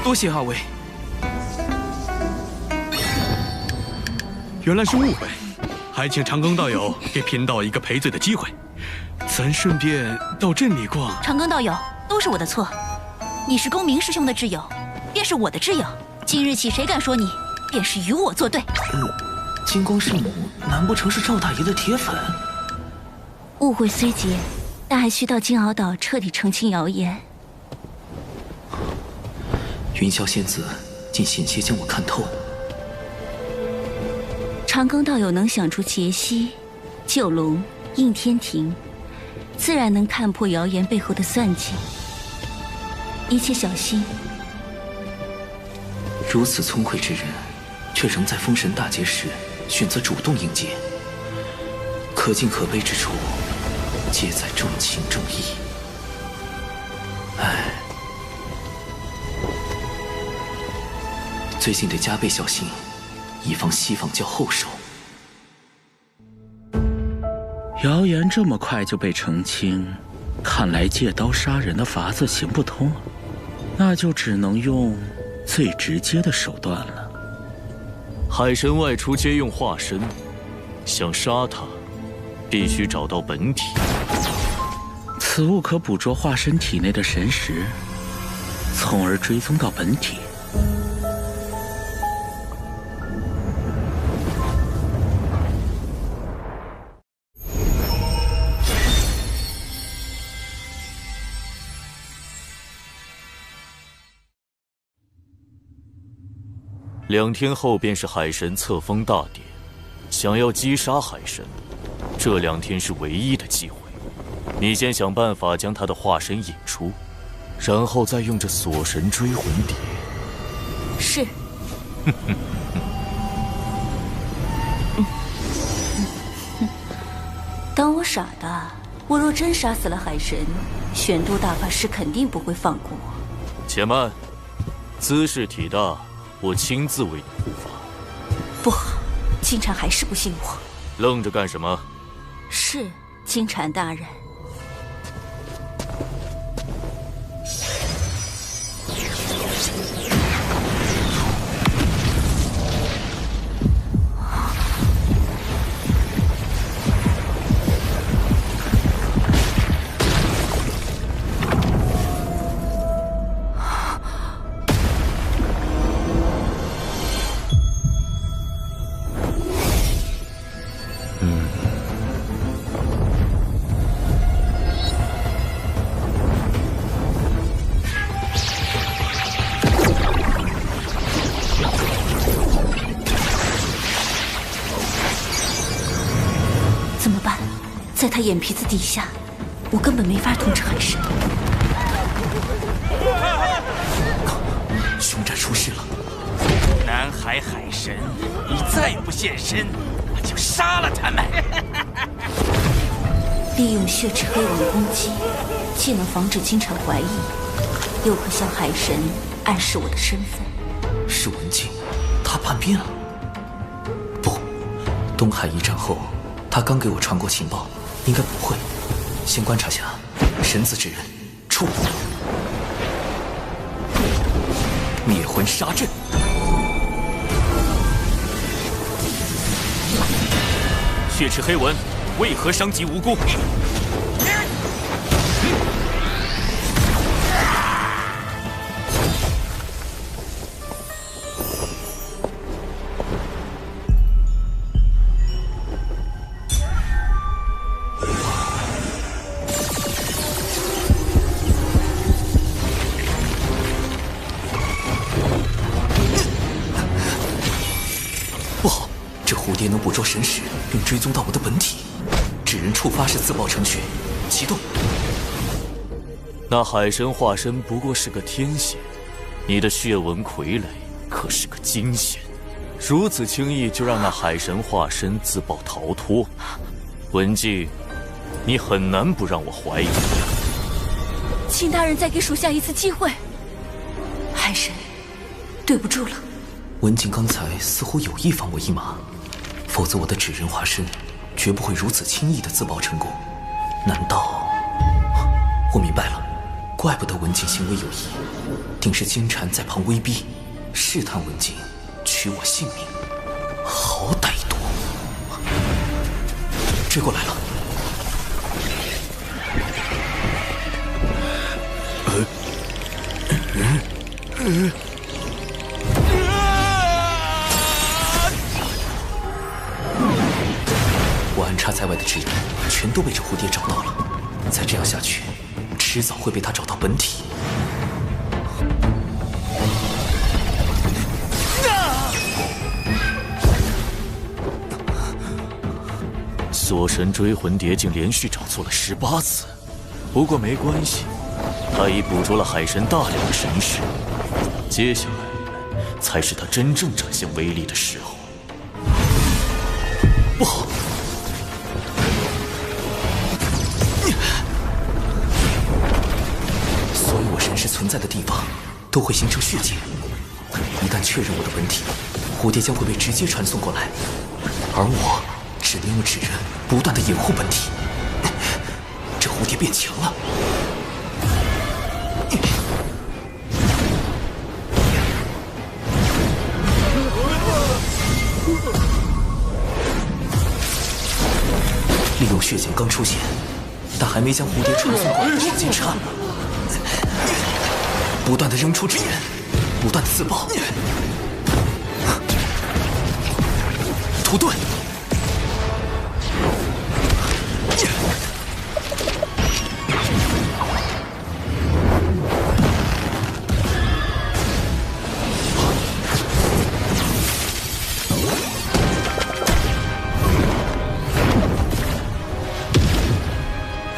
多谢2位。原来是误会，还请长庚道友给贫道一个赔罪的机会。咱顺便到镇里逛。长庚道友，都是我的错。你是公明师兄的挚友，便是我的挚友。今日起，谁敢说你，便是与我作对。金光圣母难不成是赵大爷的铁粉？误会虽结，但还需到金鳌岛彻底澄清谣言。云霄仙子竟险些将我看透。长庚道友能想出劫西、救龙、应天庭，自然能看破谣言背后的算计。一切小心。如此聪慧之人，却仍在封神大劫时选择主动应劫，可敬可悲之处，皆在重情重义。唉，最近得加倍小心，以防西方教后手。谣言这么快就被澄清，看来借刀杀人的法子行不通，那就只能用最直接的手段了。海神外出皆用化身，想杀他，必须找到本体。此物可捕捉化身体内的神识，从而追踪到本体。2天后便是海神册封大典，想要击杀海神，这2天是唯一的机会。你先想办法将他的化身引出，然后再用这锁神追魂碟。是。当我傻的，我若真杀死了海神，玄都大法师肯定不会放过我。且慢，姿势体大，我亲自为你护法。不好，金蝉还是不信我。愣着干什么？是，金蝉大人。在他眼皮子底下，我根本没法统治海神。凶战出事了！南海海神，你再不现身，我就杀了他们！利用血池黑纹攻击，既能防止金蝉怀疑，又可向海神暗示我的身份。是文静，他叛变了。不，东海一战后，他刚给我传过情报。应该不会，先观察下。神子之人，出！灭魂杀阵。血池黑纹，为何伤及无辜？也能捕捉神识，并追踪到我的本体。纸人触发式自爆程序启动。那海神化身不过是个天仙，你的血纹傀儡可是个金仙，如此轻易就让那海神化身自爆逃脱，文静，你很难不让我怀疑。请大人再给属下一次机会。海神，对不住了。文静刚才似乎有意放我一马。否则我的纸人化身绝不会如此轻易的自爆成功。难道……我明白了，怪不得文静行为有异，定是金蝉在旁威逼，试探文静，取我性命。好歹毒！追过来了。我安插在外的纸人全都被这蝴蝶找到了，再这样下去，迟早会被他找到本体。锁神追魂蝶竟连续找错了18次，不过没关系，他已捕捉了海神大量的神识，接下来才是他真正展现威力的时候。不好！所有我神识存在的地方都会形成血界，一旦确认我的本体，蝴蝶将会被直接传送过来，而我只能用纸人不断的掩护本体。这蝴蝶变强了。利用血茧刚出现，但还没将蝴蝶传送过来的时间差了，不断的扔出纸人，不断的自爆，屠盾。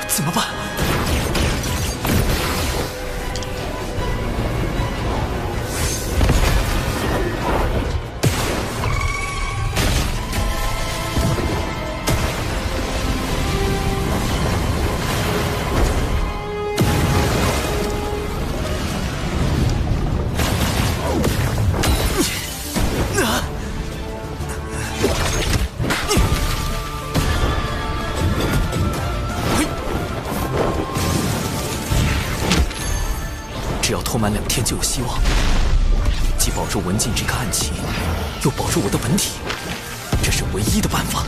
怎么办？只要拖满2天就有希望，既保住文静这颗暗棋，又保住我的本体，这是唯一的办法。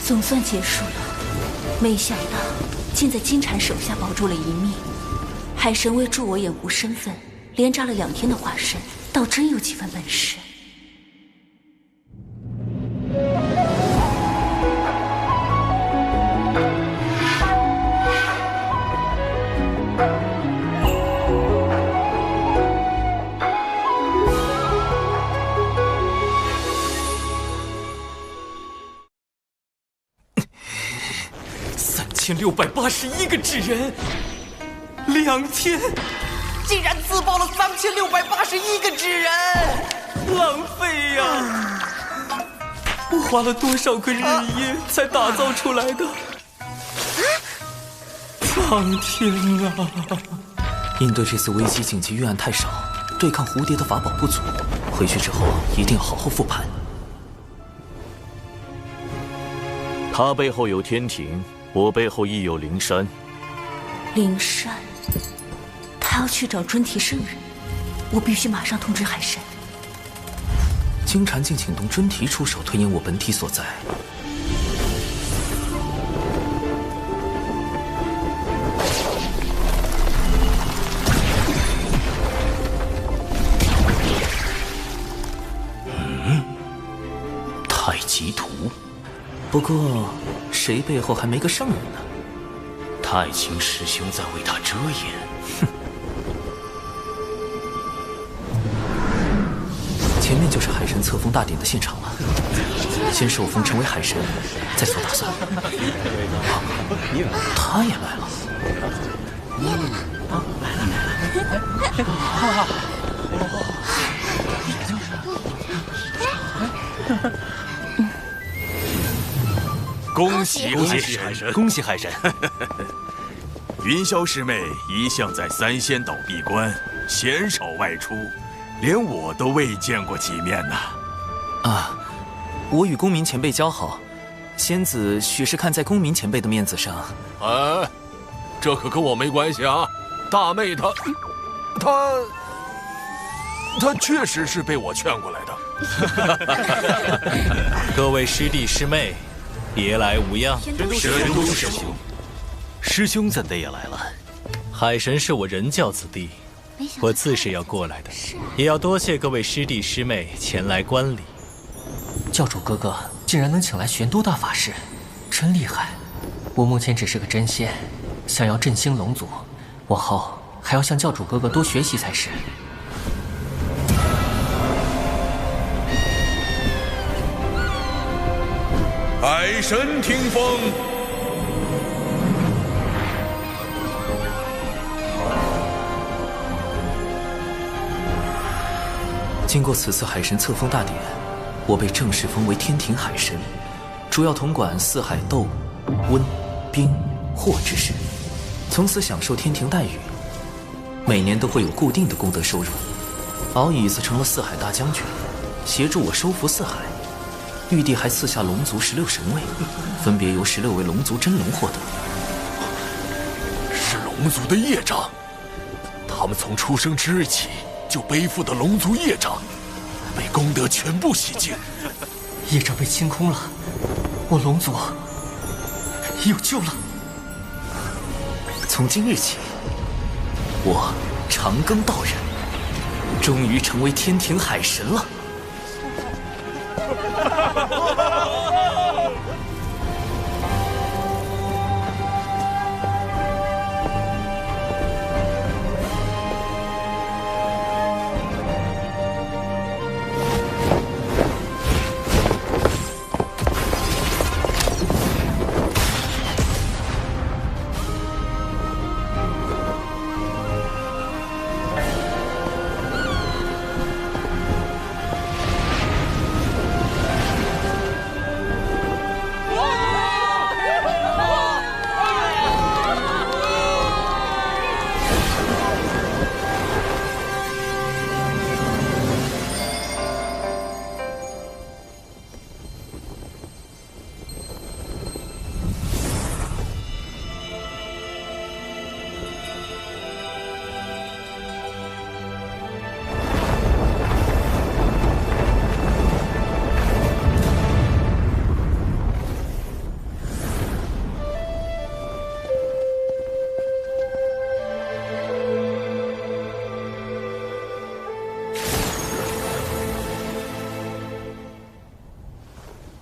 总算结束了，没想到竟在金蝉手下保住了一命。海神为助我掩护身份，连扎了2天的化身，倒真有几分本事。3681个纸人，2天竟然自爆了3681个纸人，浪费呀！我花了多少个日夜才打造出来的？苍天啊！应对这次危机紧急预案太少，对抗蝴蝶的法宝不足，回去之后一定要好好复盘。他背后有天庭，我背后亦有灵山。灵山，他要去找尊提圣人，我必须马上通知海神。金蝉竟请动尊提出手推演我本体所在。不过，谁背后还没个上人呢？太清师兄在为他遮掩。哼！前面就是海神册封大典的现场了。先受封成为海神，再做打算。他也来了。恭喜海神！恭喜海神！云霄师妹一向在三仙岛闭关，鲜少外出，连我都未见过几面呐。啊，我与公明前辈交好，仙子许是看在公明前辈的面子上。哎，这可跟我没关系啊！大妹她确实是被我劝过来的。各位师弟师妹，别来无恙。玄都师兄，师兄怎的也来了？海神是我人教子弟，我自是要过来的，也要多谢各位师弟师妹前来观礼。教主哥哥竟然能请来玄都大法师，真厉害！我目前只是个真仙，想要振兴龙族，往后还要向教主哥哥多学习才是。海神听风。经过此次海神册封大典，我被正式封为天庭海神，主要统管四海斗、温、冰、火之事，从此享受天庭待遇。每年都会有固定的功德收入。敖乙子成了四海大将军，协助我收服四海。玉帝还赐下龙族16神位，分别由16位龙族真龙获得。是龙族的业障，他们从出生之日起就背负的龙族业障，被功德全部洗净。业障被清空了，我龙族有救了。从今日起，我长庚道人终于成为天庭海神了。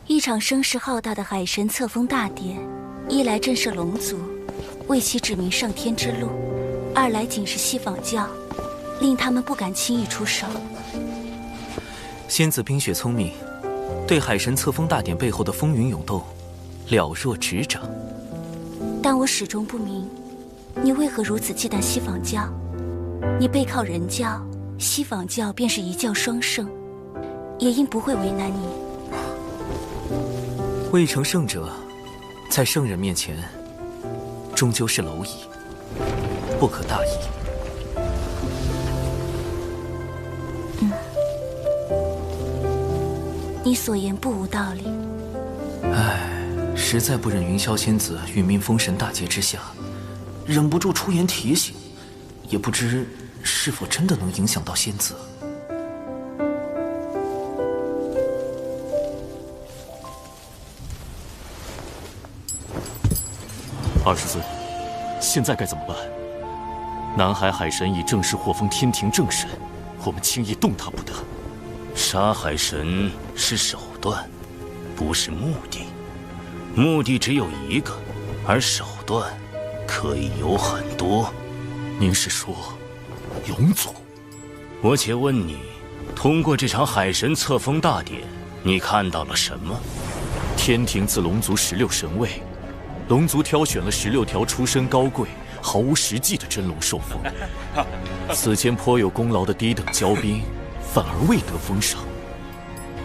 一场声势浩大的海神册封大典，一来震慑龙族，为其指明上天之路；二来警示西方教，令他们不敢轻易出手。仙子冰雪聪明，对海神册封大典背后的风云勇斗了若指掌。但我始终不明，你为何如此忌惮西方教？你背靠人教，西方教便是一教双胜，也应不会为难你。未成圣者，在圣人面前，终究是蝼蚁，不可大意。你所言不无道理。唉，实在不忍云霄仙子殒命封神大劫之下，忍不住出言提醒，也不知是否真的能影响到仙子。20尊，现在该怎么办？南海海神已正式获封天庭正神，我们轻易动他不得。杀海神是手段，不是目的。目的只有一个，而手段可以有很多。您是说，龙族？我且问你，通过这场海神册封大典，你看到了什么？天庭自龙族16神位，龙族挑选了16条出身高贵、毫无实际的真龙受封。此前颇有功劳的低等骄兵，反而未得封赏，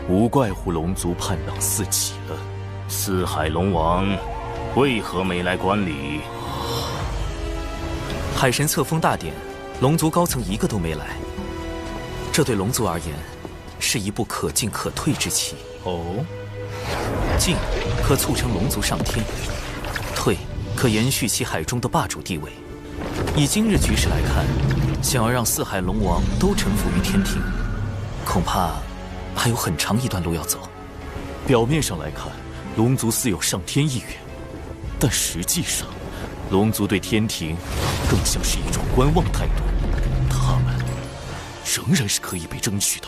无怪乎龙族叛党四起了。四海龙王为何没来观礼？海神册封大典，龙族高层一个都没来。这对龙族而言，是一步可进可退之棋。哦，进可促成龙族上天，退可延续其海中的霸主地位。以今日局势来看，想要让四海龙王都臣服于天庭，恐怕还有很长一段路要走。表面上来看，龙族似有上天意愿，但实际上，龙族对天庭更像是一种观望态度。他们仍然是可以被争取的。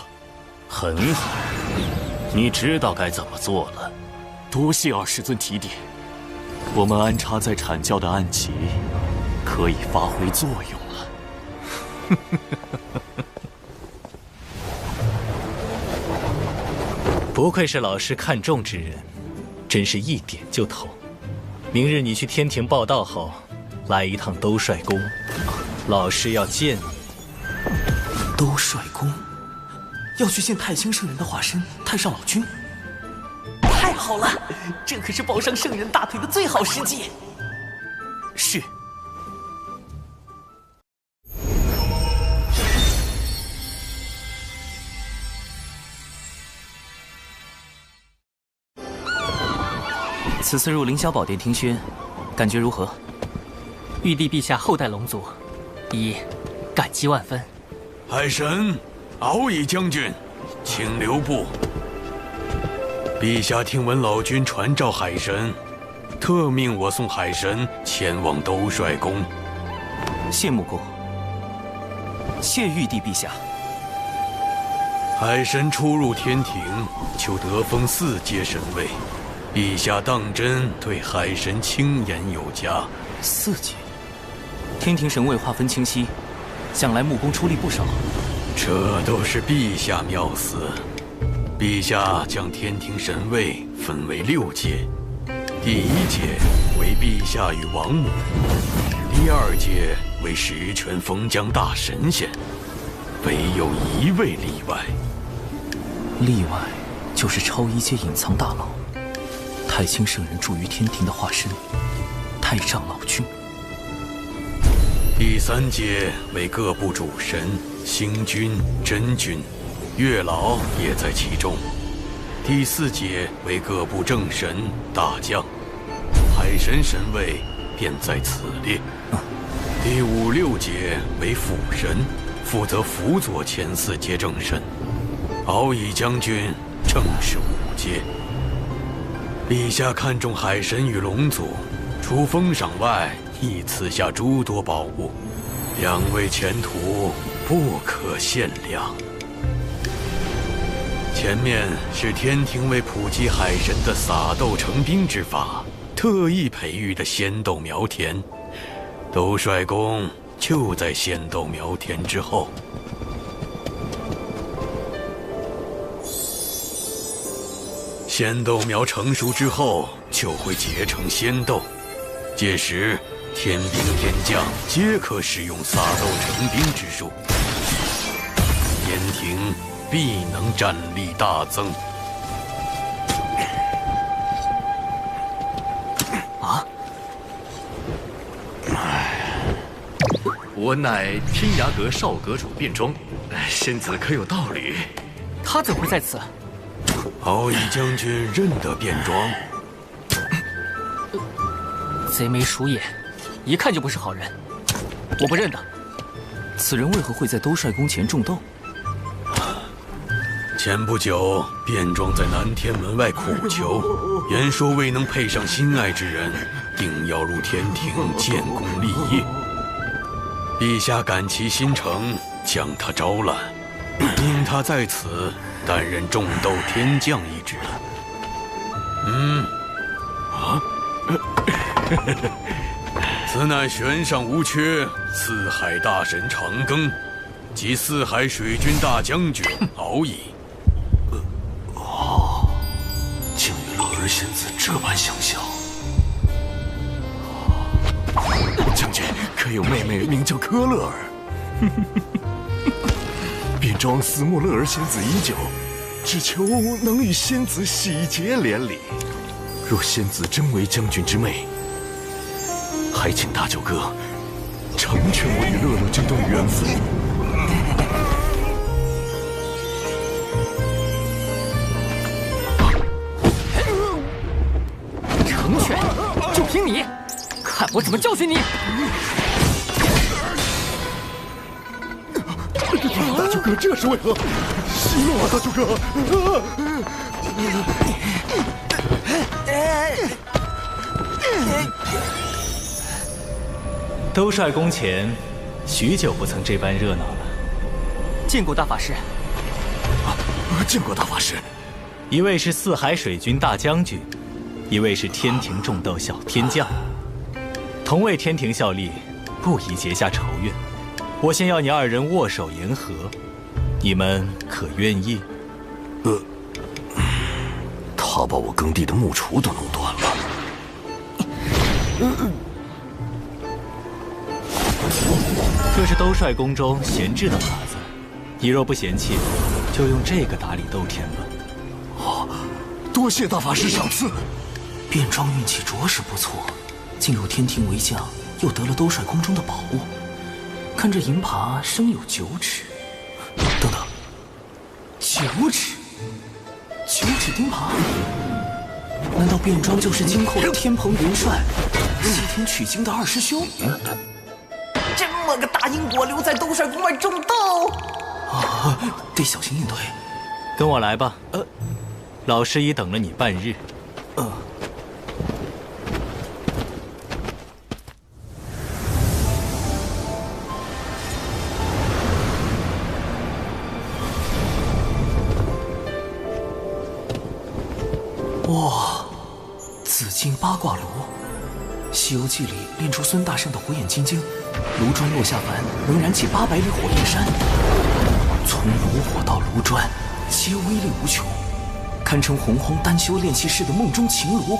很好，你知道该怎么做了。多谢二师尊提点，我们安插在阐教的暗棋可以发挥作用了。不愧是老师看重之人，真是一点就透。明日你去天庭报道后，来一趟兜率宫，老师要见你。兜率宫要去见太清圣人的化身太上老君。太好了，这可是抱上圣人大腿的最好时机。是。此次入凌霄宝殿听宣，感觉如何？玉帝陛下厚待龙族，已感激万分。海神，敖乙将军，请留步。陛下听闻老君传召海神，特命我送海神前往兜率宫。谢穆公，谢玉帝陛下。海神初入天庭，就得封4阶神位。陛下当真对海神轻言有加。4阶，天庭神位划分清晰，想来穆公出力不少。这都是陛下妙思。陛下将天庭神位分为6阶，第1阶为陛下与王母，第2阶为十全封疆大神仙，唯有1位例外。例外就是超1阶隐藏大佬，太清圣人驻于天庭的化身太上老君。第3阶为各部主神星君、真君，月老也在其中。第4阶为各部正神大将，海神神位便在此列。第5、6阶为辅神，负责辅佐前4阶正神。敖乙将军正是5阶。陛下看重海神与龙族，除封赏外，亦赐下诸多宝物，2位前途不可限量。前面是天庭为普及海神的撒豆成兵之法，特意培育的仙豆苗田，兜率宫就在仙豆苗田之后。仙豆苗成熟之后，就会结成仙豆，届时天兵天将皆可使用撒豆成兵之术，天庭必能战力大增。啊！我乃天涯阁少阁主卞庄，仙子可有道侣？他怎会在此？敖乙将军认得卞庄？贼眉鼠眼，一看就不是好人，我不认得。此人为何会在兜率宫前种豆？前不久，卞庄在南天门外苦求，言说未能配上心爱之人，定要入天庭建功立业。陛下感其心诚，将他招揽，命他在此担任种豆天将一职。此乃悬赏无缺，四海大神长庚，及四海水军大将军敖乙。竟与乐儿仙子这般相像。将军可有妹妹名叫柯乐儿？便庄思慕乐儿仙子已久，只求能与仙子喜结连理。若仙子真为将军之妹，还请大舅哥成全我与乐乐这段缘分。成全，就凭你，看我怎么教训你！大舅哥，这是为何？息怒啊，大舅哥！兜帅宫前，许久不曾这般热闹了。见过大法师。见过大法师。一位是四海水军大将军，一位是天庭种豆小天将，同为天庭效力，不宜结下仇怨。我先要你二人握手言和，你们可愿意？他把我耕地的木锄都弄断了。这是兜帅宫中闲置的耙子，你若不嫌弃，就用这个打理豆田吧。多谢大法师赏赐。卞庄运气着实不错，进入天庭为将，又得了兜帅宫中的宝物。看这银耙生有9尺，等等，9尺，9尺钉耙，难道卞庄就是今后的天蓬元帅，西天取经的二师兄？这么个大英国留在兜帅宫外种豆，得小心应对。跟我来吧。老师已等了你半日。哇，紫金八卦炉，《西游记》里炼出孙大圣的火眼金睛，炉砖落下凡能燃起800里火焰山。从炉火到炉砖，皆威力无穷，堪称洪荒丹修炼习室的梦中情炉。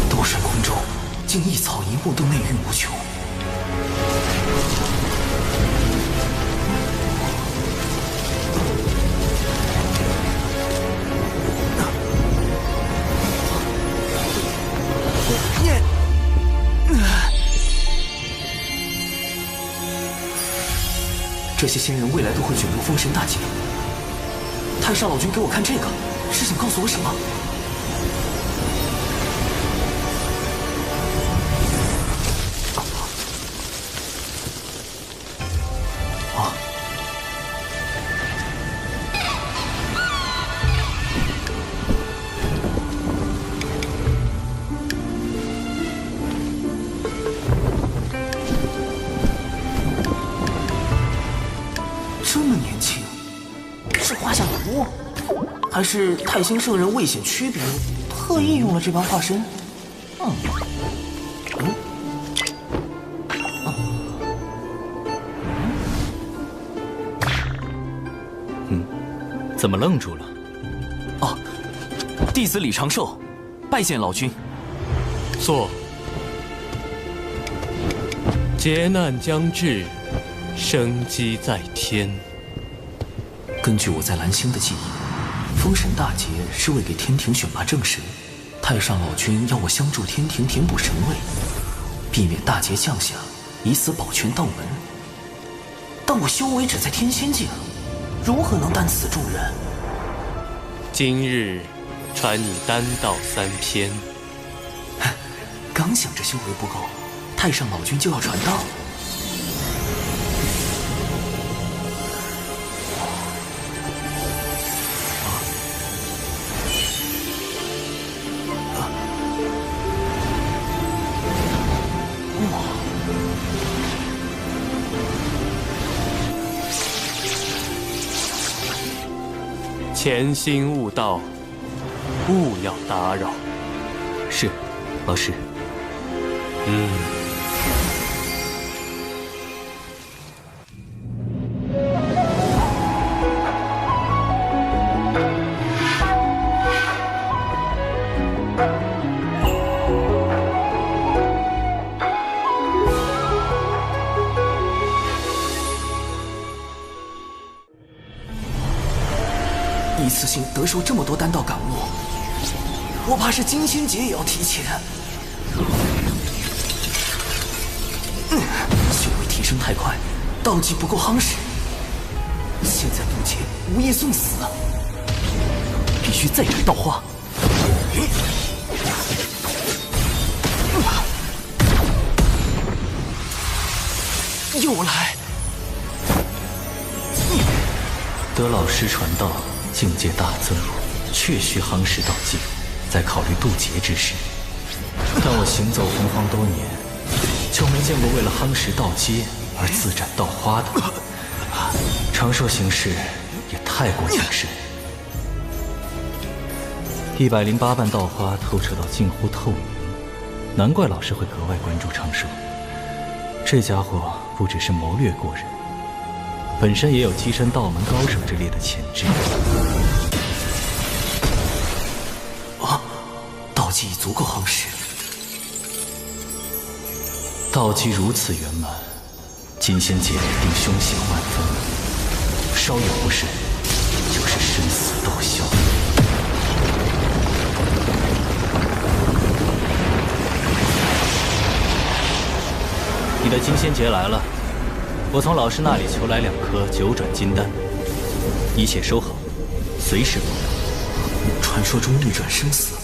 兜帅宫中，竟一草一木都内蕴无穷。这些仙人未来都会卷入封神大劫。太上老君给我看这个，是想告诉我什么？这么年轻，是华夏图，还是太星圣人未显区别，特意用了这般化身？怎么愣住了？弟子李长寿，拜见老君。坐。劫难将至，生机在天。根据我在蓝星的记忆，封神大劫是为给天庭选拔正神，太上老君要我相助天庭填补神位，避免大劫降下，以此保全道门。但我修为只在天仙境，如何能担此重任？今日传你丹道3篇。刚想着修为不够，太上老君就要传道。潜心悟道，勿要打扰。是，老师。一次性得受这么多丹道感悟，我怕是金仙劫也要提前。修为提升太快，道技不够夯实，现在渡劫无意送死，必须再斩道花。又来！得老师传道，境界大增，确需夯实道技，再考虑渡劫之事。但我行走洪荒多年，就没见过为了夯实道阶而自斩道花的。长寿行事也太过谨慎。108瓣道花透彻到近乎透明，难怪老师会格外关注长寿。这家伙不只是谋略过人，本身也有跻身道门高手之列的潜质。道技已足够夯实。道基如此圆满，金仙劫定凶险万分，稍有不慎，就是生死斗消。你的金仙劫来了，我从老师那里求来2颗9转金丹，一切收好，随时报到。传说中逆转生死、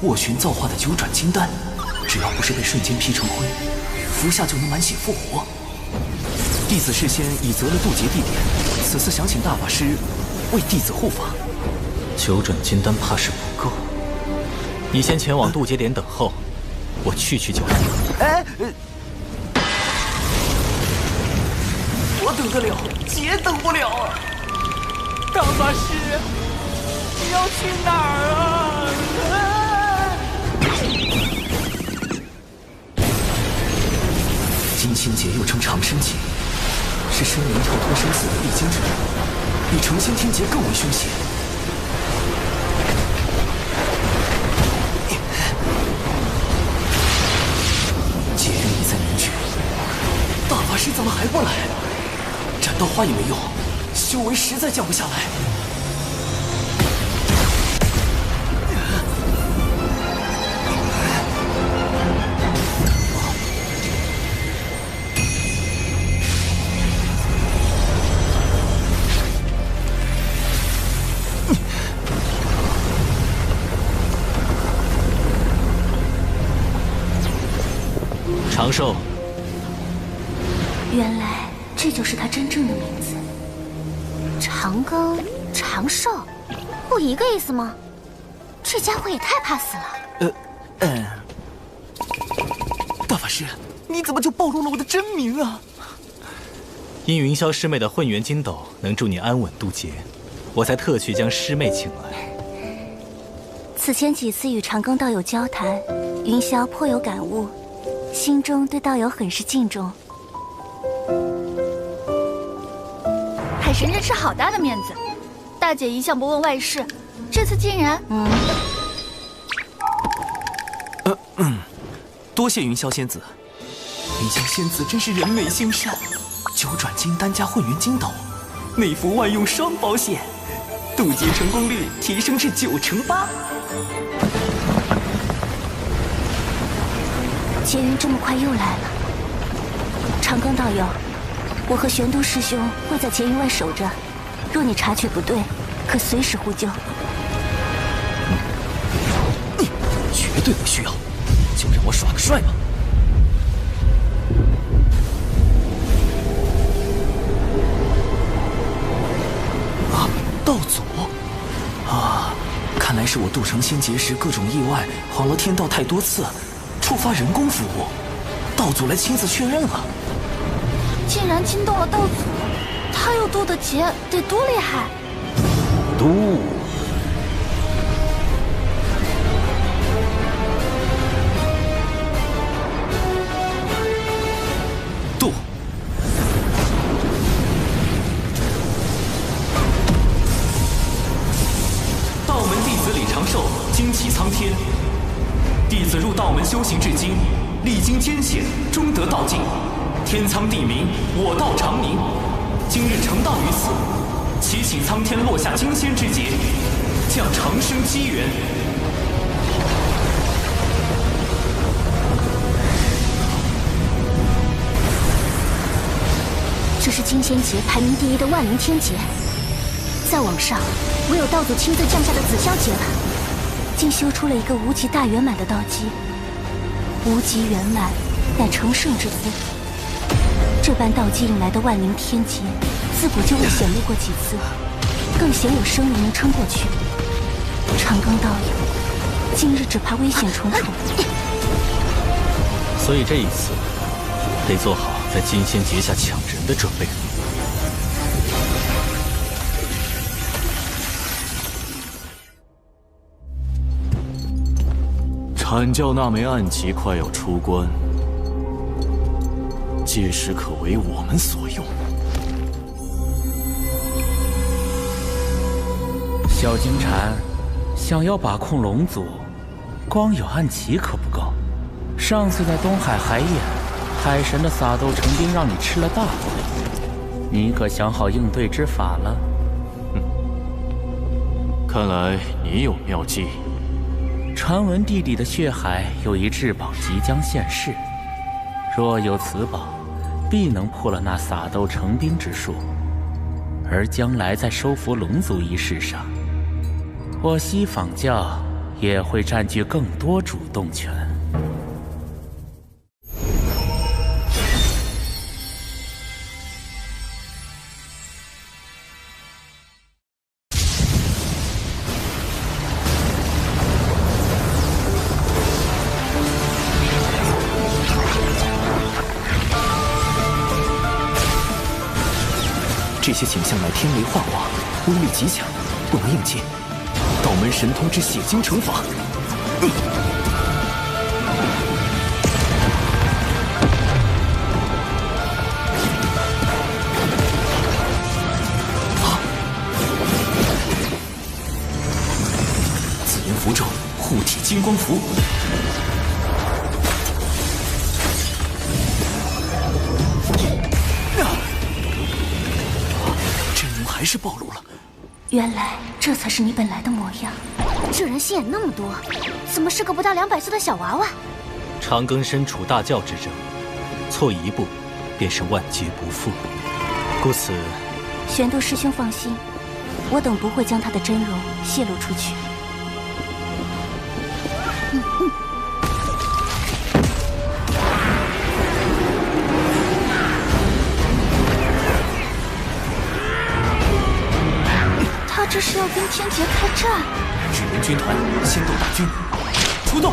斡旋造化的9转金丹，只要不是被瞬间劈成灰，服下就能满血复活。弟子事先已择了渡劫地点，此次想请大法师为弟子护法。9转金丹怕是不够，你先前往渡劫点等候，我去就来。我等得了，姐等不了啊！大法师，你要去哪儿啊？金仙劫又称长生劫，是生灵跳脱生死的必经之路，比成仙天劫更为凶险。劫运已在凝聚，大法师怎么还不来？斩道花也没用，修为实在降不下来。长寿。原来这就是他真正的名字。长庚、长寿，不一个意思吗？这家伙也太怕死了。大法师，你怎么就暴露了我的真名啊？因云霄师妹的混元金斗能助你安稳渡劫，我才特去将师妹请来。此前几次与长庚道友交谈，云霄颇有感悟，心中对道友很是敬重。海神真是好大的面子，大姐一向不问外事，这次竟然……多谢云霄仙子。云霄仙子真是人美心善，9转金丹加混元金斗，内服外用双保险，渡劫成功率提升至98%。劫云这么快又来了，长庚道友，我和玄都师兄会在劫云外守着，若你察觉不对，可随时呼救。绝对不需要，就让我耍个帅吧。道祖啊，看来是我渡成仙劫时各种意外，晃了天道太多次，触发人工服务，道祖来亲自确认了。竟然惊动了道祖，他又渡的劫得多厉害？渡启苍天。弟子入道门修行至今，历经艰险，终得道境。天苍地明，我道长宁。今日成道于此，祈请苍天落下金仙之劫，降长生机缘。这是金仙劫排名第1的万灵天劫，再往上，唯有道祖亲自降下的紫霄劫了。竟修出了一个无极大圆满的道基，无极圆满乃成圣之资。这般道基引来的万灵天劫，自古就未显露过几次，更鲜有生灵能撑过去。长庚道友，今日只怕危险重重。所以这一次，得做好在金仙劫下抢人的准备。阐教那枚暗旗快要出关，届时可为我们所用。小金蝉，想要把控龙族，光有暗旗可不够。上次在东海海眼，海神的撒豆成兵让你吃了大亏，你可想好应对之法了？看来你有妙计。传闻地底的血海有一至宝即将现世，若有此宝，必能破了那撒豆成兵之术。而将来在收服龙族一事上，我西坊教也会占据更多主动权。这些景象乃天雷幻化，威力极强，不能应接。道门神通之血晶成法。紫炎符咒，护体金光符。还是暴露了。原来这才是你本来的模样。这人心眼那么多，怎么是个不到200岁的小娃娃？长庚身处大教之争，错一步，便是万劫不复。故此，玄度师兄放心，我等不会将他的真容泄露出去。这是要跟天劫开战？日轮军团仙斗大军出动！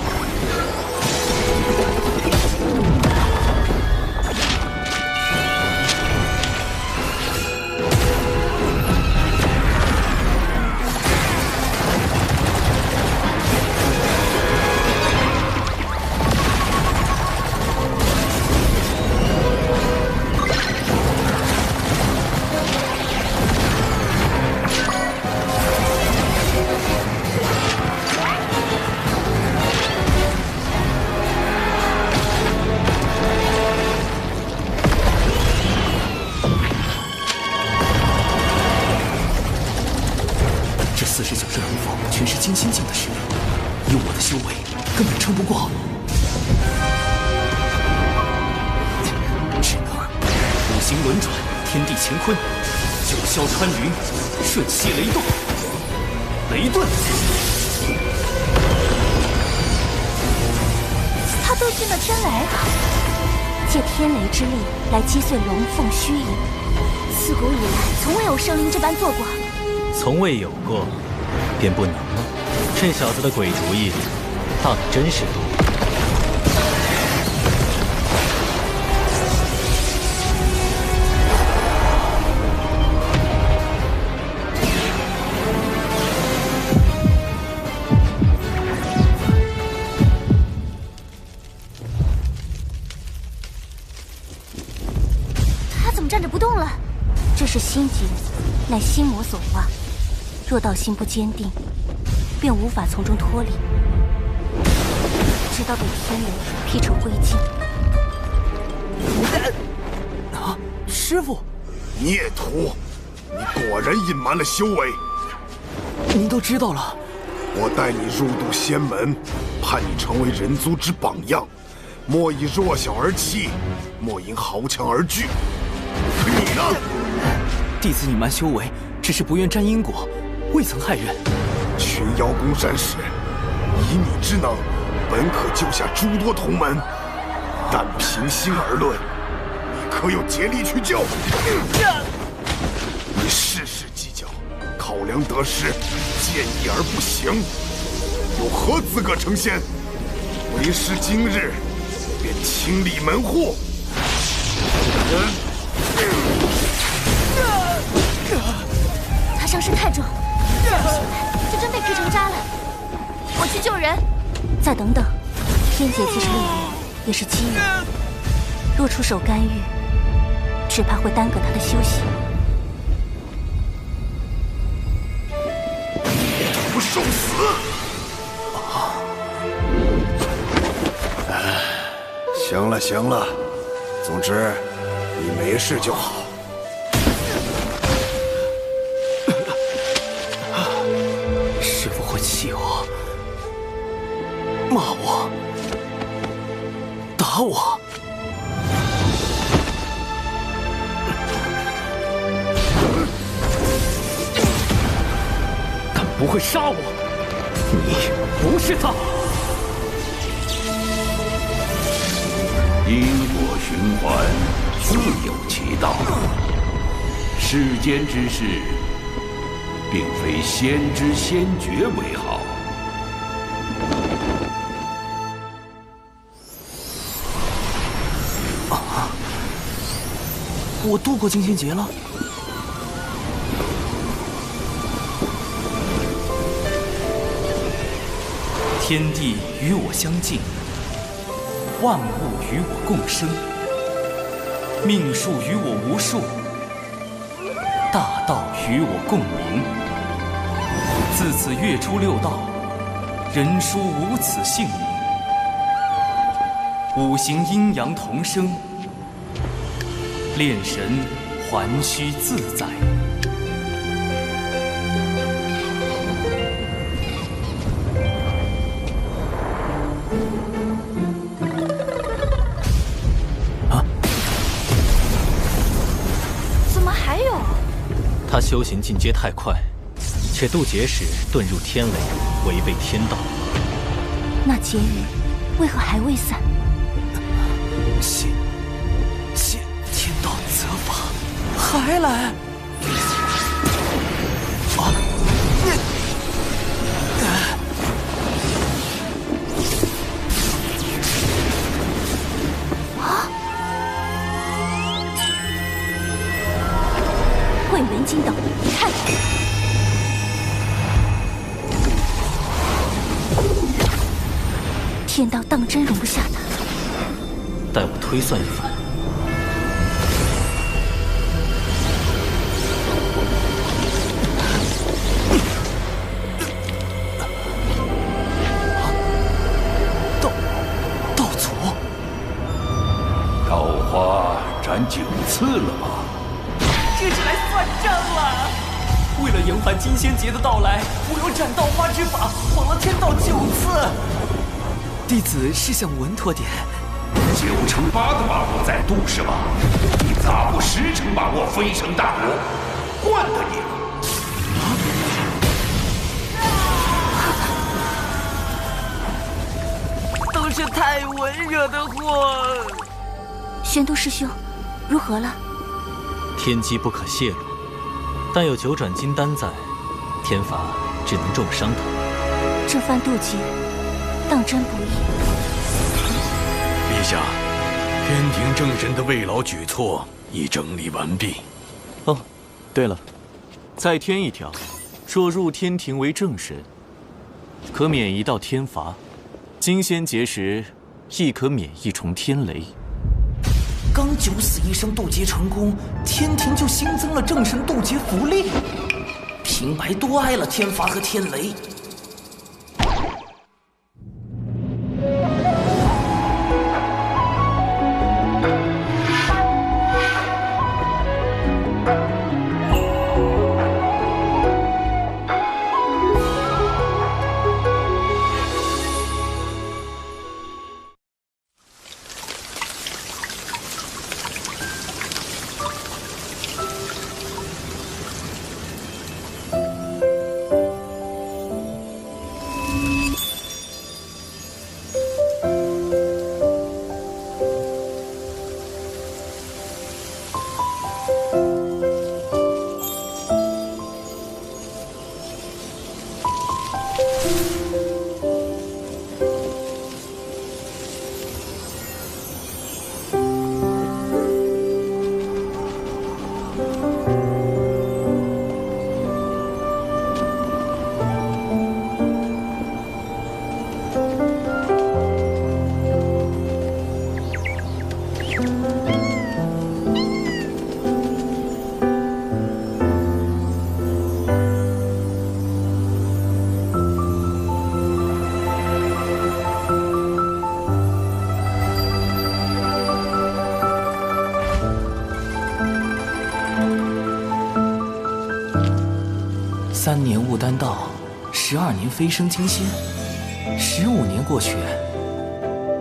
全是金仙境的实力，以我的修为，根本撑不过。只能五行轮转，天地乾坤，九霄穿云，瞬息雷动，雷遁。他都进了天雷，借天雷之力来击碎龙凤虚影，自古以来从未有生灵这般做过。从未有过。便不能吗？这小子的鬼主意倒真是多。他怎么站着不动了？这是心结，乃心魔所化。若道心不坚定，便无法从中脱离，直到被天雷劈成灰烬。啊，师傅！孽徒，你果然隐瞒了修为。您都知道了。我带你入渡仙门，盼你成为人族之榜样，莫以弱小而欺，莫因豪强而惧。可你呢？弟子隐瞒修为，只是不愿沾因果，未曾害人。群妖攻山时，以你之能，本可救下诸多同门，但平心而论，你可有竭力去救？你事事计较，考量得失，见义而不行，有何资格成仙？为师今日便清理门户。他伤势太重，再不醒来就真被劈成渣了。我去救人。再等等，天劫即使利用，也是机遇。若出手干预，只怕会耽搁他的修行。不受死！行了行了，总之你没事就好。师父会气我，骂我，打我。敢不会杀我？你不是他。因果循环，自有其道。世间之事，并非先知先觉为好。啊！我度过惊仙劫了。天地与我相敬，万物与我共生，命数与我无数，大道与我共鸣。自此月出六道，人殊无此姓名。五行阴阳同生，炼神还须自在。他修行进阶太快，且渡劫时遁入天雷，违背天道。那劫雨为何还未散？谢天道责罚，还来！混元金斗，看！天道当真容不下他。待我推算一番。道祖，桃花斩9次了吗？这是来算账了！为了迎还金仙劫的到来，我用斩道花之法晃了天道9次。弟子是想稳妥点。9成8的把握在渡是吧？你咋不10成把握飞升大国？惯得你了！都是太文惹的祸。玄都师兄，如何了？天机不可泄露，但有9转金丹在，天罚只能重伤他。这番渡劫，当真不易。陛下，天庭正神的慰劳举措已整理完毕。哦，对了，再添一条，若入天庭为正神，可免1道天罚；金仙劫时，亦可免1重天雷。刚9死1生渡劫成功，天庭就新增了正神渡劫福利，平白多挨了天罚和天雷。3年悟丹道，12年飞升金仙，15年过去，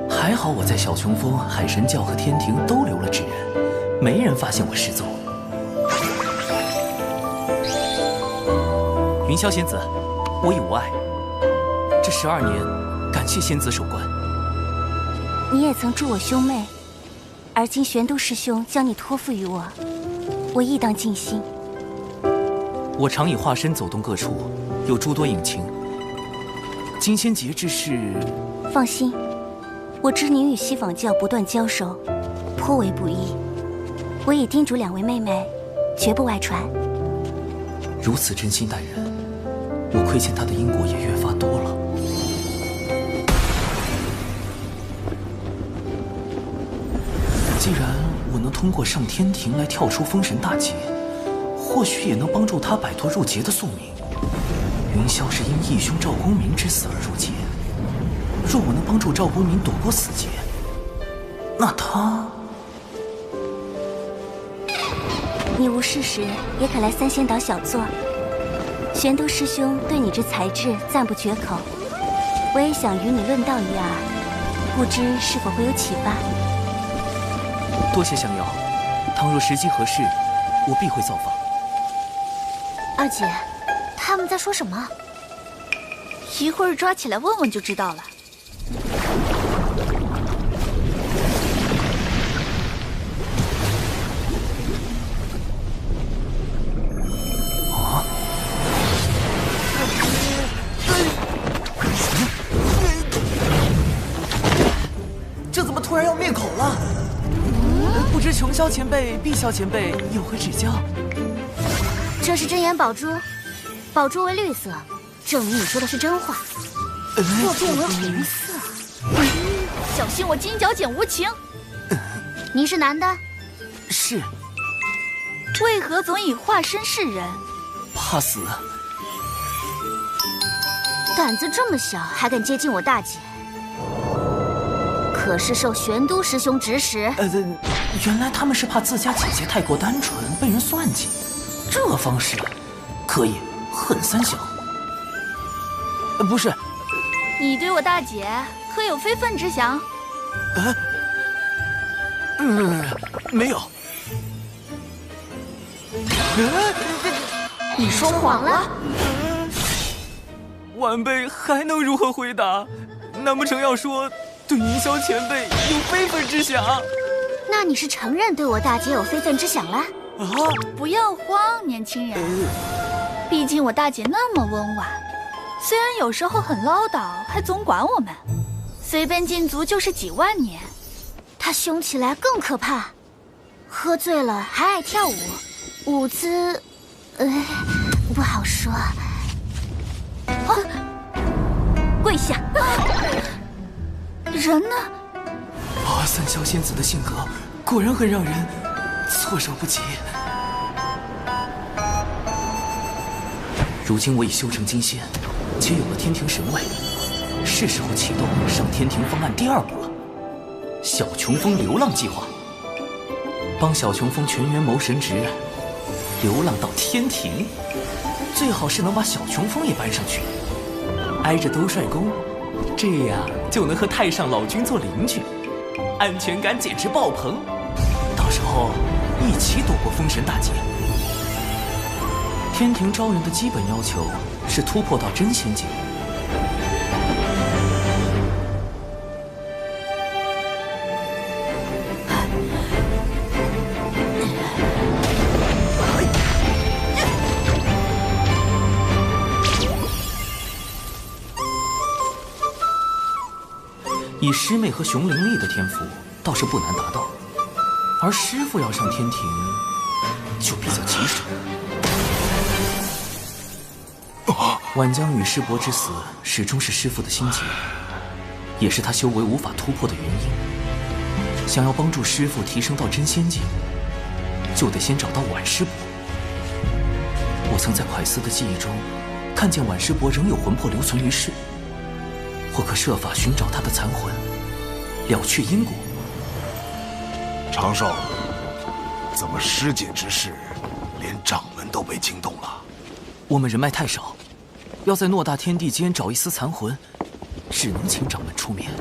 还好我在小琼峰、海神教和天庭都留了指认，没人发现我失踪。云霄仙子，我已无碍。这12年，感谢仙子守关。你也曾助我兄妹，而今玄都师兄将你托付于我，我亦当尽心。我常以化身走动各处，有诸多隐情。金仙节之事，放心，我知您与西坊教不断交手，颇为不易。我已叮嘱2位妹妹，绝不外传。如此真心待人，我亏欠他的因果也越发多了。既然我能通过上天庭来跳出封神大劫，或许也能帮助他摆脱入劫的宿命。云霄是因义兄赵公明之死而入劫，若我能帮助赵公明躲过死劫，那他……你无事时也可来3仙岛小坐。玄都师兄对你之才智赞不绝口，我也想与你论道一二，不知是否会有启发。多谢降妖，倘若时机合适，我必会造访。二姐，他们在说什么？一会儿抓起来问问就知道了。啊！这怎么突然要灭口了？不知琼霄前辈、碧霄前辈有何指教？这是真言宝珠，宝珠为绿色，证明你说的是真话。若变为红色，小心我金角剪无情。你是男的？是。为何总以化身示人？怕死。胆子这么小，还敢接近我大姐？可是受玄都师兄指使。原来他们是怕自家姐姐太过单纯，被人算计。这方式可以，很三小。不是，你对我大姐可有非分之想？没有。你说谎了。晚辈还能如何回答？难不成要说对云霄前辈有非分之想？那你是承认对我大姐有非分之想了？啊！不要慌，年轻人。毕竟我大姐那么温婉，虽然有时候很唠叨，还总管我们，随便禁足就是几万年。她凶起来更可怕，喝醉了还爱跳舞，舞姿，不好说。跪下！人呢？三霄仙子的性格果然很让人措手不及。如今我已修成金仙，且有了天庭神位，是时候启动上天庭方案第2步了——小琼峰流浪计划。帮小琼峰全员谋神职，流浪到天庭，最好是能把小琼峰也搬上去，挨着兜率宫，这样就能和太上老君做邻居，安全感简直爆棚。到时候一起躲过封神大劫。天庭招人的基本要求是突破到真仙境。以师妹和熊灵力的天赋，倒是不难达到，而师父要上天庭，就比较棘手。晚江与师伯之死，始终是师父的心结，也是他修为无法突破的原因。想要帮助师父提升到真仙境，就得先找到晚师伯。我曾在蒯斯的记忆中，看见晚师伯仍有魂魄留存于世。或可设法寻找他的残魂，了却因果。长寿，怎么师姐之事，连掌门都被惊动了？我们人脉太少，要在偌大天地间找一丝残魂，只能请掌门出面。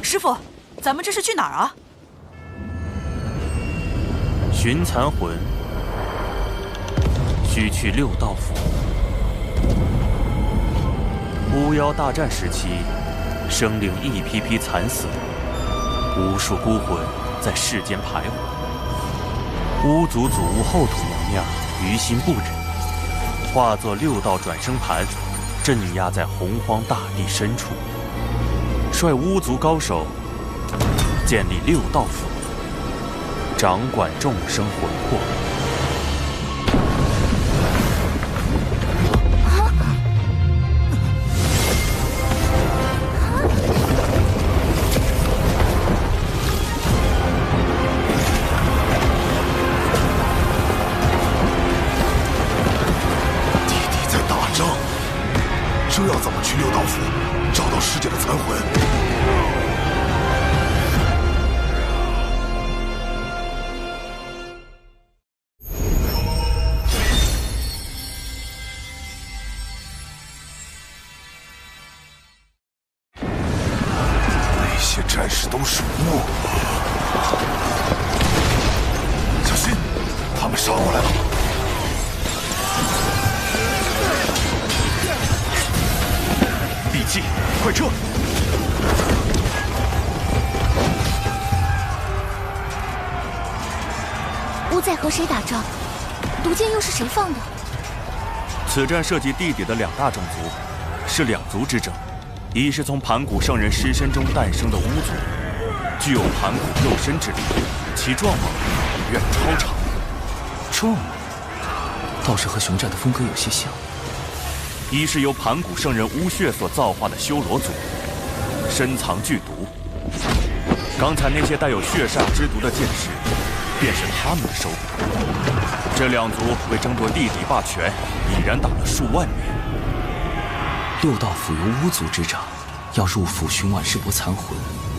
师傅，咱们这是去哪儿啊？寻残魂，需去六道府。巫妖大战时期，生灵一批批惨死，无数孤魂在世间徘徊。巫族祖屋后土娘娘于心不忍，化作六道转生盘，镇压在洪荒大地深处，率巫族高手建立六道府，掌管众生魂魄。这要怎么去六道府找到师姐的残魂？那些战士都是巫，小心，他们杀过来了。快撤！巫在和谁打仗？毒箭又是谁放的？此战涉及地底的两大种族，是两族之争。一是从盘古圣人尸身中诞生的巫族，具有盘古肉身之力，其壮猛远超常人。壮猛，倒是和熊寨的风格有些像。一是由盘古圣人巫血所造化的修罗族，深藏剧毒。刚才那些带有血煞之毒的剑士，便是他们的收获。这两族为争夺地底霸权，已然打了数万年。六道府由巫族执掌，要入府寻晚世伯残魂，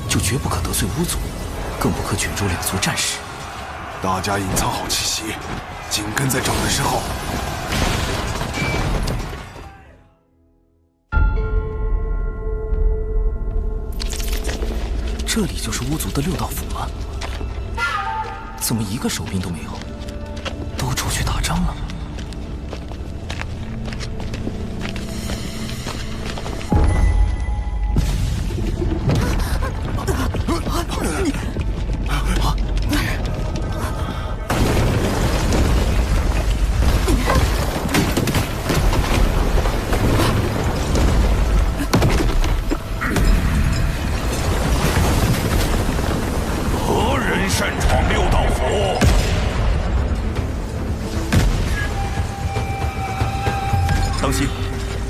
就绝不可得罪巫族，更不可卷入两族战事。大家隐藏好气息，紧跟在掌门身后。这里就是巫族的六道府吗？怎么一个守兵都没有？都出去打仗了？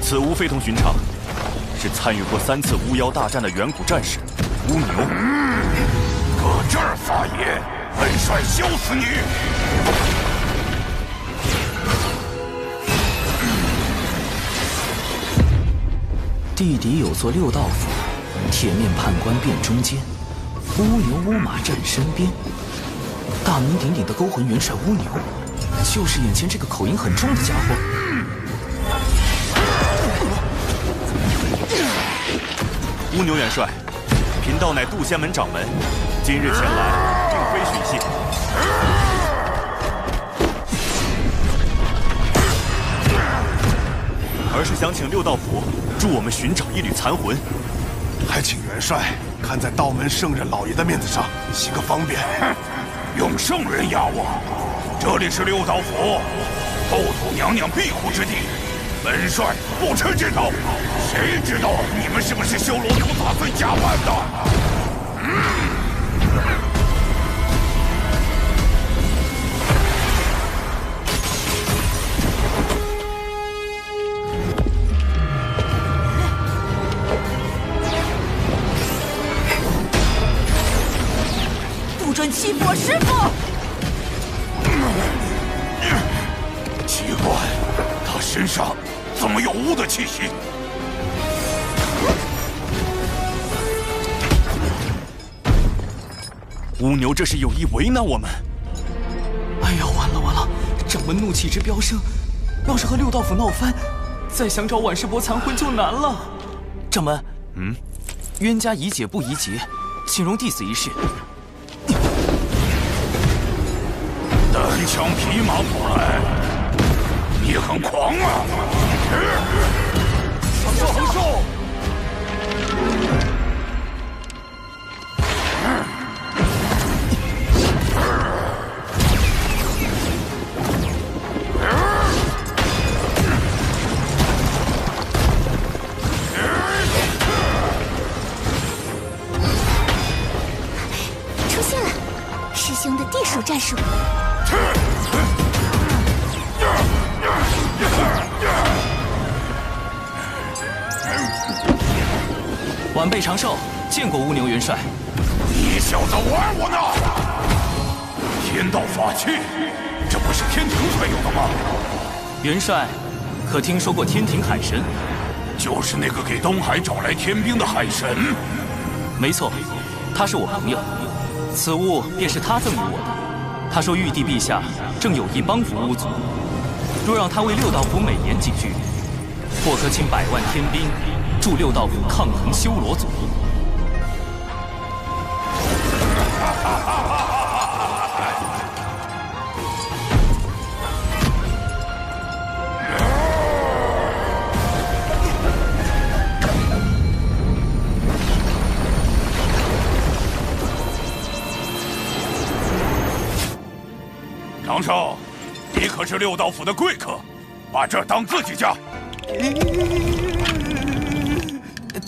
此巫非同寻常，是参与过3次巫妖大战的远古战士巫牛。搁这儿发言，本帅休死你！地底有座六道府，铁面判官殿中间，巫牛巫马站身边。大名鼎鼎的勾魂元帅巫牛，就是眼前这个口音很重的家伙。巫牛元帅，贫道乃渡仙门掌门，今日前来并非寻衅，而是想请六道府助我们寻找一缕残魂。还请元帅看在道门圣人老爷的面子上，行个方便。用圣人压我？这里是六道府，后土娘娘庇护之地。本帅不吃这套，谁知道你们是不是修罗族打算假扮的？不准欺负我师父！奇怪，他身上怎么有巫的气息？巫牛这是有意为难我们。哎呀，完了完了！掌门怒气值飙升，要是和六道府闹翻，再想找婉世伯残魂就难了。掌门，冤家宜解不宜结，请容弟子一试。单枪匹马过来，你很狂啊！横寿！出现了，师兄的地手战术。晚辈长寿，见过乌牛元帅。你小子玩我呢！天道法器，这不是天庭才有的吗？元帅，可听说过天庭海神？就是那个给东海找来天兵的海神。没错，他是我朋友，此物便是他赠予我的。他说玉帝陛下正有意帮扶巫族，若让他为六道府美言几句，或可请100万天兵助六道府抗衡修罗族。长寿，你可是六道府的贵客，把这儿当自己家。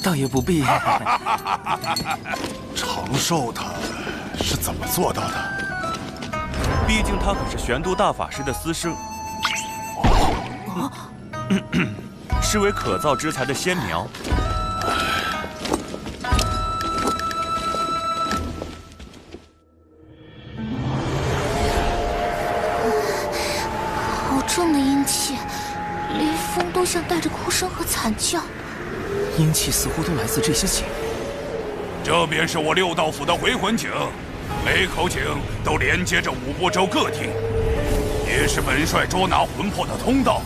倒也不必。长寿他是怎么做到的？毕竟他可是玄都大法师的私生，是为可造之材的先苗。好重的阴气，连风都像带着哭声和惨叫。阴气似乎都来自这些井。这便是我六道府的回魂井，每口井都连接着五波州各地，也是本帅捉拿魂魄的通道。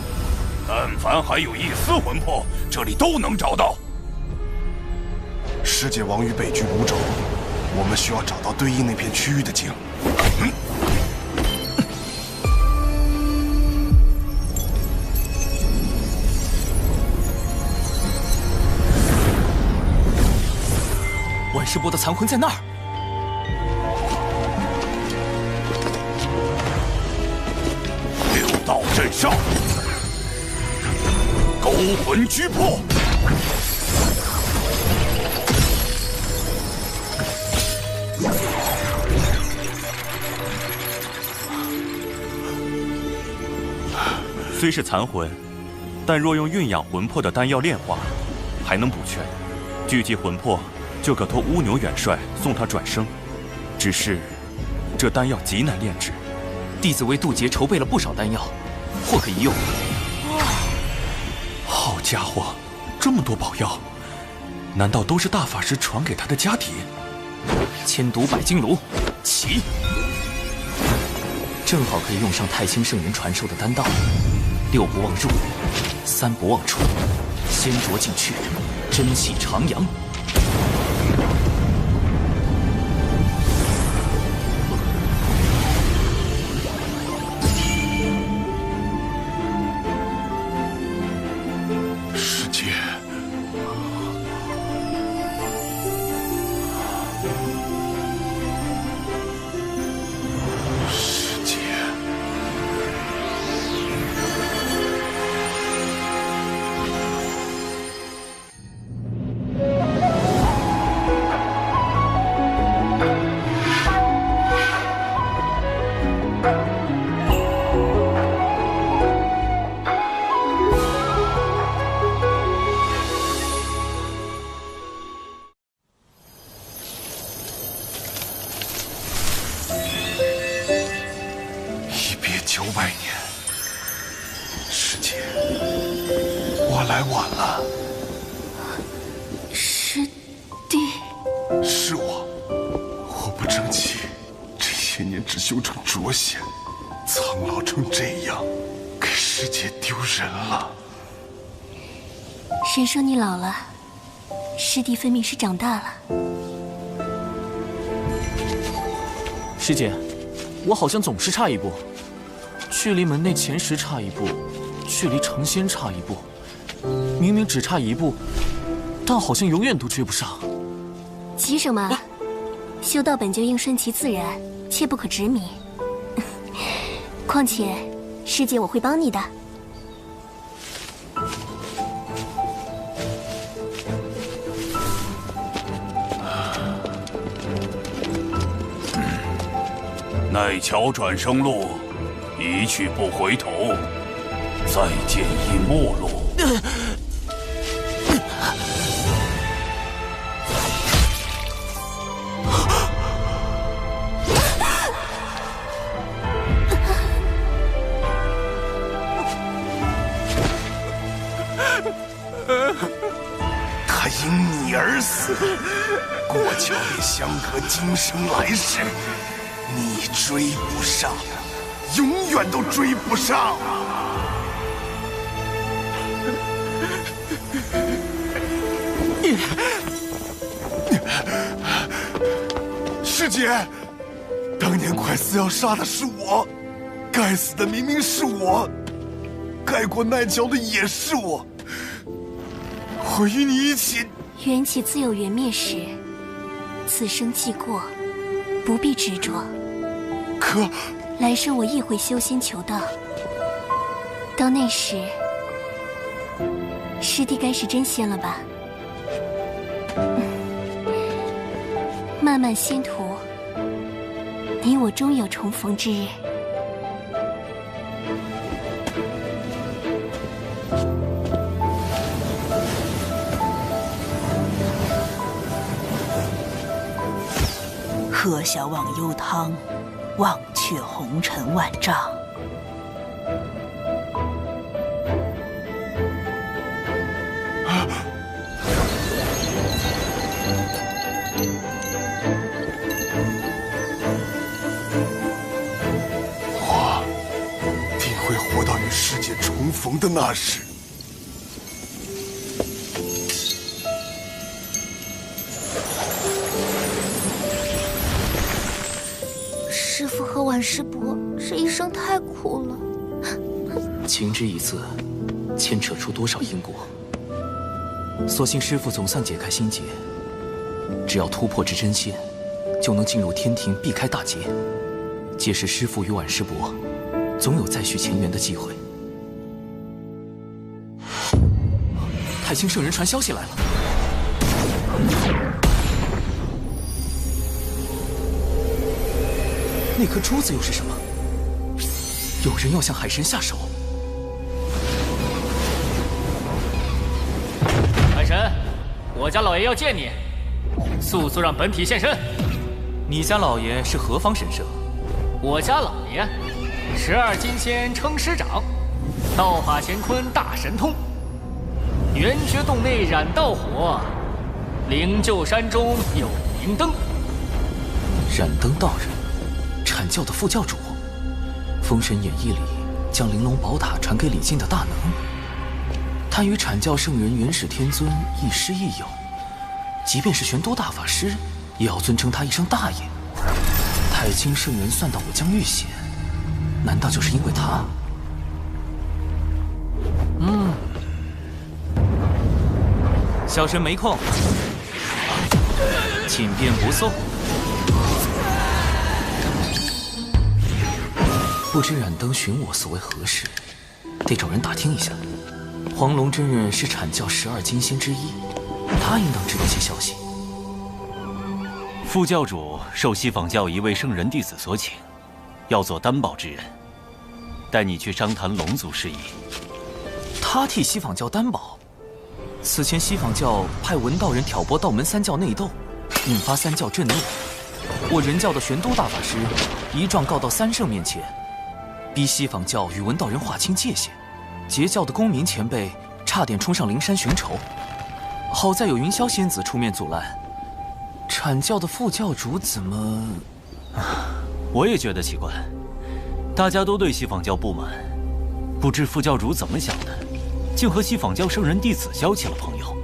但凡还有一丝魂魄，这里都能找到。世界王于北居5州，我们需要找到对应那片区域的井。婉世伯的残魂在那儿。六道镇上，勾魂拘魄。虽是残魂，但若用蕴养魂魄的丹药炼化，还能补全，聚集魂魄，就可托乌牛元帅送他转生。只是这丹药极难炼制，弟子为渡劫筹备了不少丹药，或可一用。好家伙，这么多宝药，难道都是大法师传给他的家底？千毒百金炉，起！正好可以用上太清圣人传授的丹道，6不忘入，3不忘出，先着进去，真气徜徉。来晚了，师弟，是我不争气，这些年只修成浊仙，苍老成这样，给师师姐丢人了。谁说你老了？师弟分明是长大了。师姐，我好像总是差一步，距离门内前10差一步，距离成仙差一步，明明只差1步，但好像永远都追不上。急什么？修道本就应顺其自然，切不可执迷。况且，师姐我会帮你的。奈桥转生路，一去不回头，再见亦陌路。他因你而死，过桥也相隔今生来世。你追不上，永远都追不上。师姐，当年快死要杀的是我，该死的明明是我，该过奈桥的也是我。我与你一起。缘起自有缘灭时，此生既过，不必执着。可来生我亦会修仙求道，到那时，师弟该是真仙了吧？漫漫仙途，你我终有重逢之日。喝下忘忧汤，忘却红尘万丈。我定会活到与师姐重逢的那时。师父和婉师伯这一生太苦了。情之一字，牵扯出多少因果？所幸师父总算解开心结，只要突破至真仙，就能进入天庭，避开大劫。届时师父与婉师伯，总有再续前缘的机会。太清圣人传消息来了。那颗珠子又是什么？有人要向海神下手。海神，我家老爷要见你，速速让本体现身。你家老爷是何方神圣？我家老爷，12金仙称师长，道法乾坤大神通，圆觉洞内燃道火，灵鹫山中有明灯。燃灯道人，阐教的副教主，《封神演义》里将玲珑宝塔传给李靖的大能。他与阐教圣人元始天尊亦师亦友，即便是玄都大法师，也要尊称他一声大爷。太清圣人算到我将遇险，难道就是因为他？小神没空，请便不送。不知燃灯寻我所为何事，得找人打听一下。黄龙真人是阐教12金仙之一，他应当知道些消息。副教主受西坊教一位圣人弟子所请，要做担保之人，带你去商谈龙族事宜。他替西坊教担保？此前西坊教派文道人挑拨道门三教内斗，引发三教震怒。我人教的玄都大法师一状告到三圣面前，逼西坊教与文道人划清界限。截教的公民前辈差点冲上灵山寻仇，好在有云霄仙子出面阻拦。阐教的副教主怎么……我也觉得奇怪，大家都对西坊教不满，不知副教主怎么想的，竟和西坊教圣人弟子交起了朋友。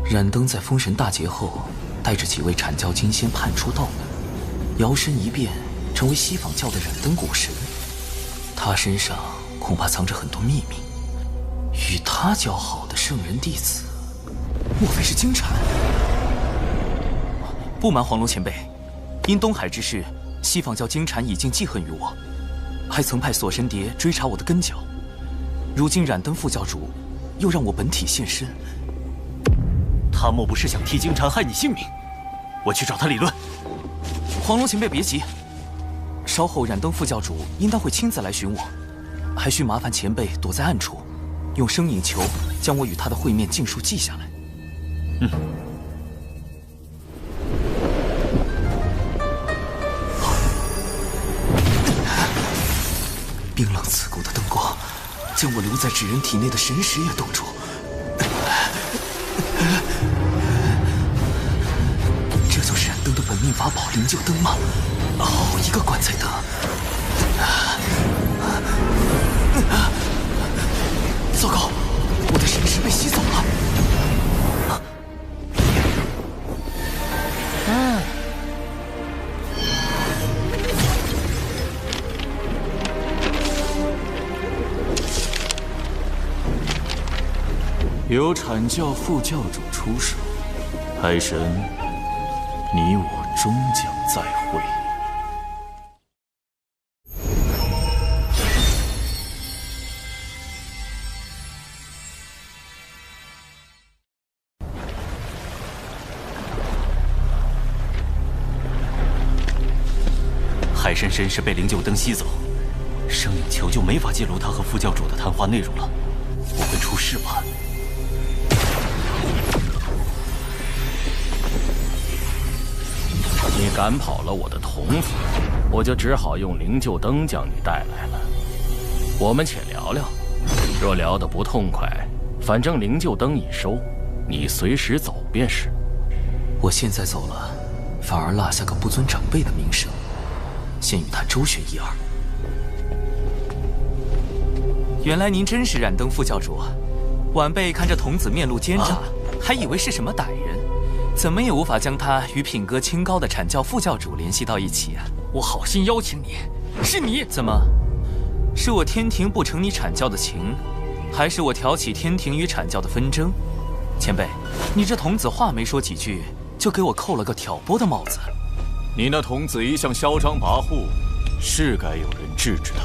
冉登在封神大劫后，带着几位阐教金仙叛出道门，摇身一变成为西坊教的冉登古神。他身上恐怕藏着很多秘密，与他交好的圣人弟子，莫非是金蝉？不瞒黄龙前辈，因东海之事，西坊教金蝉已经记恨于我，还曾派锁神蝶追查我的根脚。如今冉登副教主又让我本体现身，他莫不是想替金蝉害你性命？我去找他理论。黄龙前辈别急，稍后冉登副教主应当会亲自来寻我，还需麻烦前辈躲在暗处，用声影球将我与他的会面尽数记下来。冰冷刺骨的灯光，将我留在纸人体内的神识也冻住。这就是冉登的本命法宝灵鹫灯吗？好一个棺材灯！糟糕，我的神识被吸走了。由阐教副教主出手，海神，你我终将再会。海神神识被灵鹫灯吸走，声影球就没法记录他和副教主的谈话内容了。我会出事吗？你赶跑了我的童子，我就只好用灵鹫灯将你带来了。我们且聊聊，若聊得不痛快，反正灵鹫灯已收，你随时走便是。我现在走了，反而落下个不尊长辈的名声，先与他周旋一二。原来您真是冉登副教主，晚辈看着童子面露奸诈，还以为是什么歹人。怎么也无法将他与品格清高的阐教副教主联系到一起啊！我好心邀请你，是你怎么？是我天庭不成你阐教的情，还是我挑起天庭与阐教的纷争？前辈，你这童子话没说几句，就给我扣了个挑拨的帽子。你那童子一向嚣张跋扈，是该有人制止他。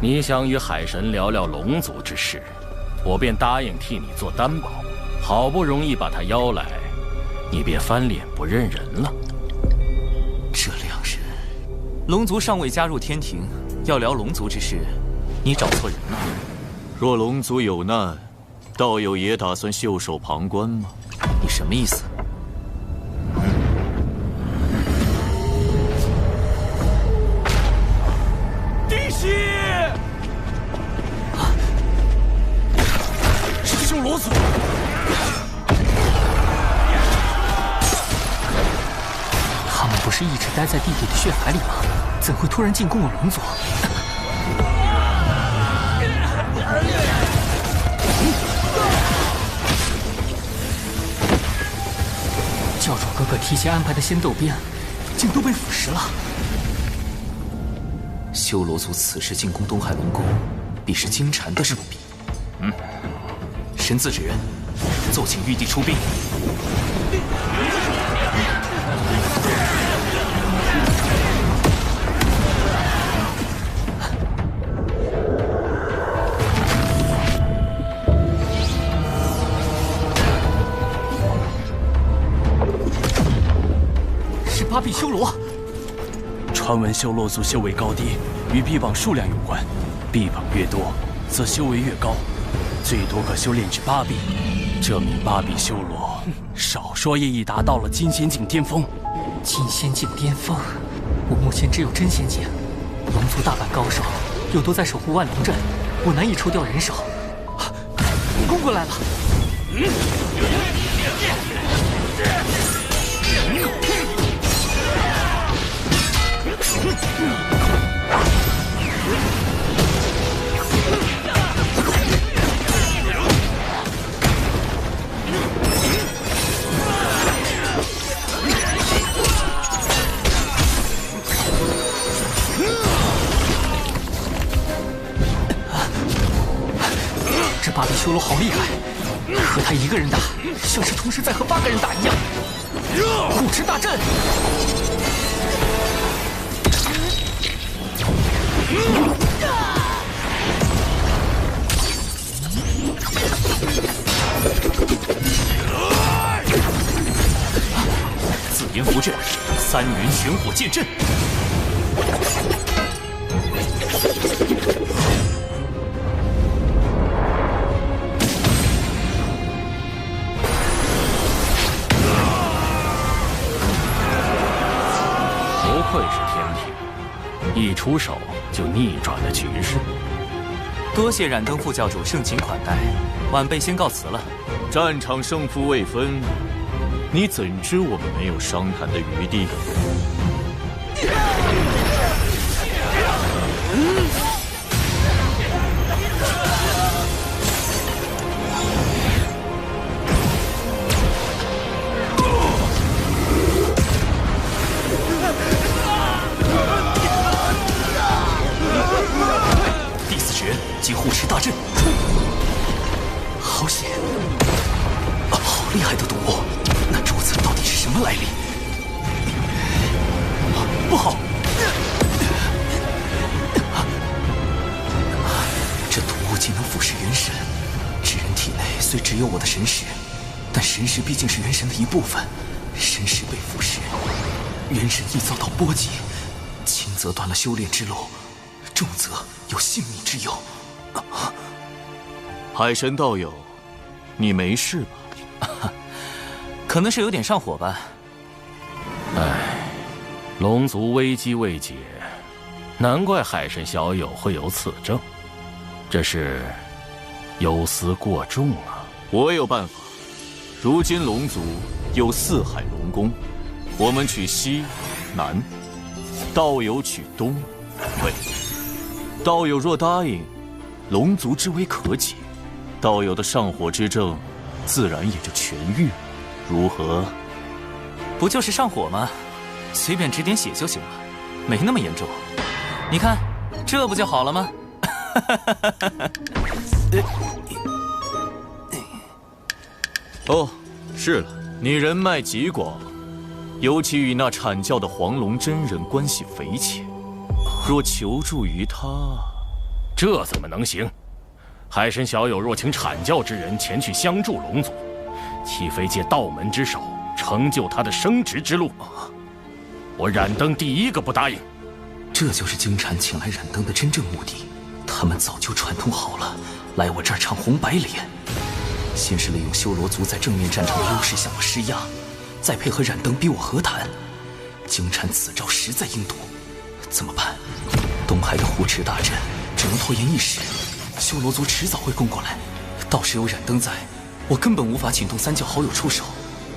你想与海神聊聊龙族之事，我便答应替你做担保。好不容易把他邀来，你别翻脸不认人了。这两人，龙族尚未加入天庭，要聊龙族之事，你找错人了。若龙族有难，道友也打算袖手旁观吗？你什么意思？弟媳！师兄罗祖，他们不是一直待在弟弟的血海里吗？怎会突然进攻我龙族？教主哥哥提前安排的仙斗鞭，竟都被腐蚀了。修罗族此时进攻东海龙宫，必是金蝉的手笔。神字指人，奏请玉帝出兵。是八臂修罗。传闻修罗族修为高低与臂膀数量有关，臂膀越多，则修为越高，最多可修炼至8臂。这名8臂修罗，少说也已达到了金仙境巅峰。金仙境巅峰，我目前只有真仙境，龙族大半高手又都在守护万龙阵，我难以抽调人手。攻过来了！这8位修罗好厉害，和他一个人打，像是同时在和8个人打一样。护持大阵！紫炎符阵，3元玄火剑阵。不愧是天平，一出手就逆转了局势。多谢冉登副教主盛情款待，晚辈先告辞了。战场胜负未分，你怎知我们没有商谈的余地？第4绝及护持大阵，好险！好厉害的毒物，那珠子到底是什么来历？不好！这毒物竟能腐蚀元神，至人体内虽只有我的神识，但神识毕竟是元神的一部分，神识被腐蚀，元神亦遭到波及，轻则断了修炼之路，重则有性命之忧。海神道友，你没事吧？可能是有点上火吧。唉，龙族危机未解，难怪海神小友会有此症，这是忧思过重啊。我有办法，如今龙族有4海龙宫，我们取西、南，道友取东、北。道友若答应，龙族之危可解，道友的上火之症自然也就痊愈了，如何？不就是上火吗？随便止点血就行了，没那么严重。你看，这不就好了吗？哦，是了，你人脉极广，尤其与那阐教的黄龙真人关系匪浅，若求助于他，这怎么能行？海神小友若请阐教之人前去相助龙族，岂非借道门之手成就他的升职之路？我冉登第一个不答应。这就是京禅请来冉登的真正目的，他们早就串通好了，来我这儿唱红白脸。先是利用修罗族在正面战场的优势向我施压，再配合冉登逼我和谈。京禅此招实在阴毒，怎么办？东海的护持大阵只能拖延一时，修罗族迟早会攻过来。到时有冉登在，我根本无法请动3教好友出手。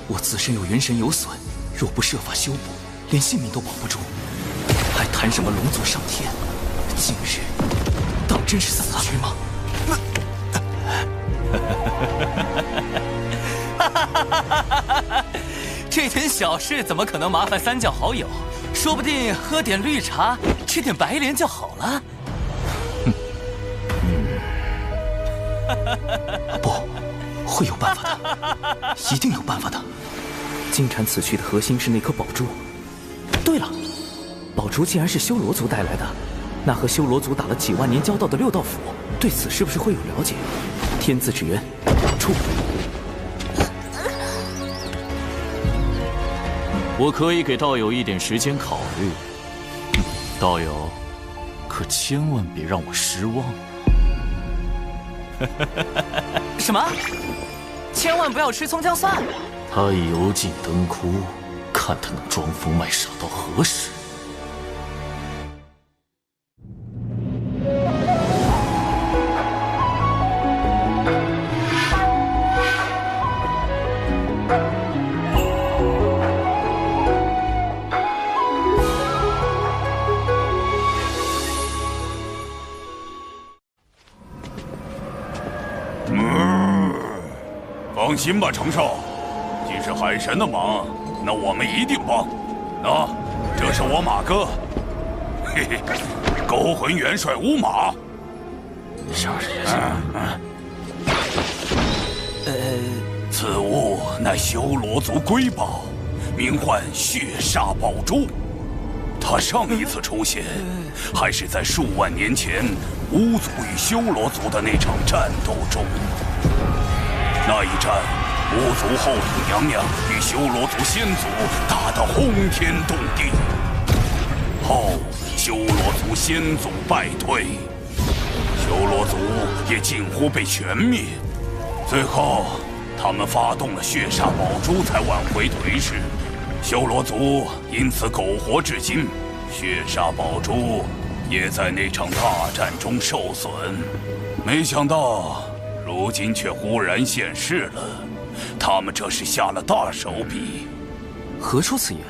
我自身有元神有损，若不设法修补，连性命都保不住，还谈什么龙族上天？今日当真是死局吗？这点小事怎么可能麻烦3教好友？说不定喝点绿茶，吃点白莲就好了。不，会有办法的，一定有办法的。金蝉此去的核心是那颗宝珠。对了，宝珠既然是修罗族带来的，那和修罗族打了几万年交道的6道府，对此是不是会有了解？天字之源，出！我可以给道友一点时间考虑，道友，可千万别让我失望。什么？千万不要吃葱姜蒜！他已油尽灯枯，看他能装疯卖傻到何时？放心吧，程少，既是海神的忙，那我们一定帮。这是我马哥，嘿嘿，勾魂元帅乌马。此物乃修罗族瑰宝，名唤血煞宝珠。它上一次出现，还是在数万年前巫族与修罗族的那场战斗中。那一战，巫族后土娘娘与修罗族先祖打得轰天动地，后修罗族先祖败退，修罗族也近乎被全灭。最后，他们发动了血煞宝珠，才挽回颓势。修罗族因此苟活至今，血煞宝珠也在那场大战中受损。没想到，如今却忽然现世了。他们这是下了大手笔。何出此言？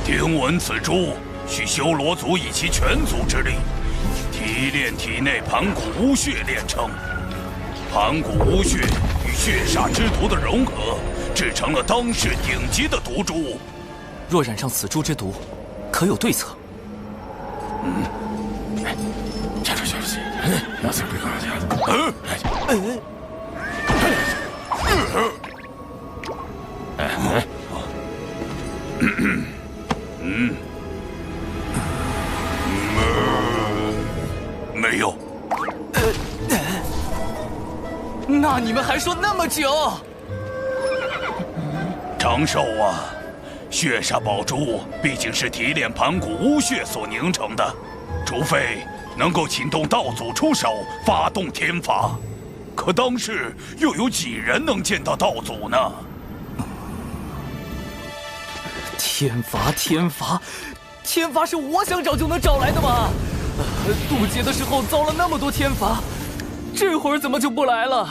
听闻此珠需修罗族以其全族之力，提炼体内盘古巫血炼成。盘古巫血与血煞之毒的融合，制成了当世顶级的毒珠。若染上此珠之毒，可有对策？没有。那你们还说那么久？长寿啊，血煞宝珠毕竟是提炼盘古巫血所凝成的，除非能够请动道祖出手，发动天罚。可当世又有几人能见到道祖呢？天罚，天罚，天罚是我想找就能找来的吗？渡劫的时候遭了那么多天罚，这会儿怎么就不来了？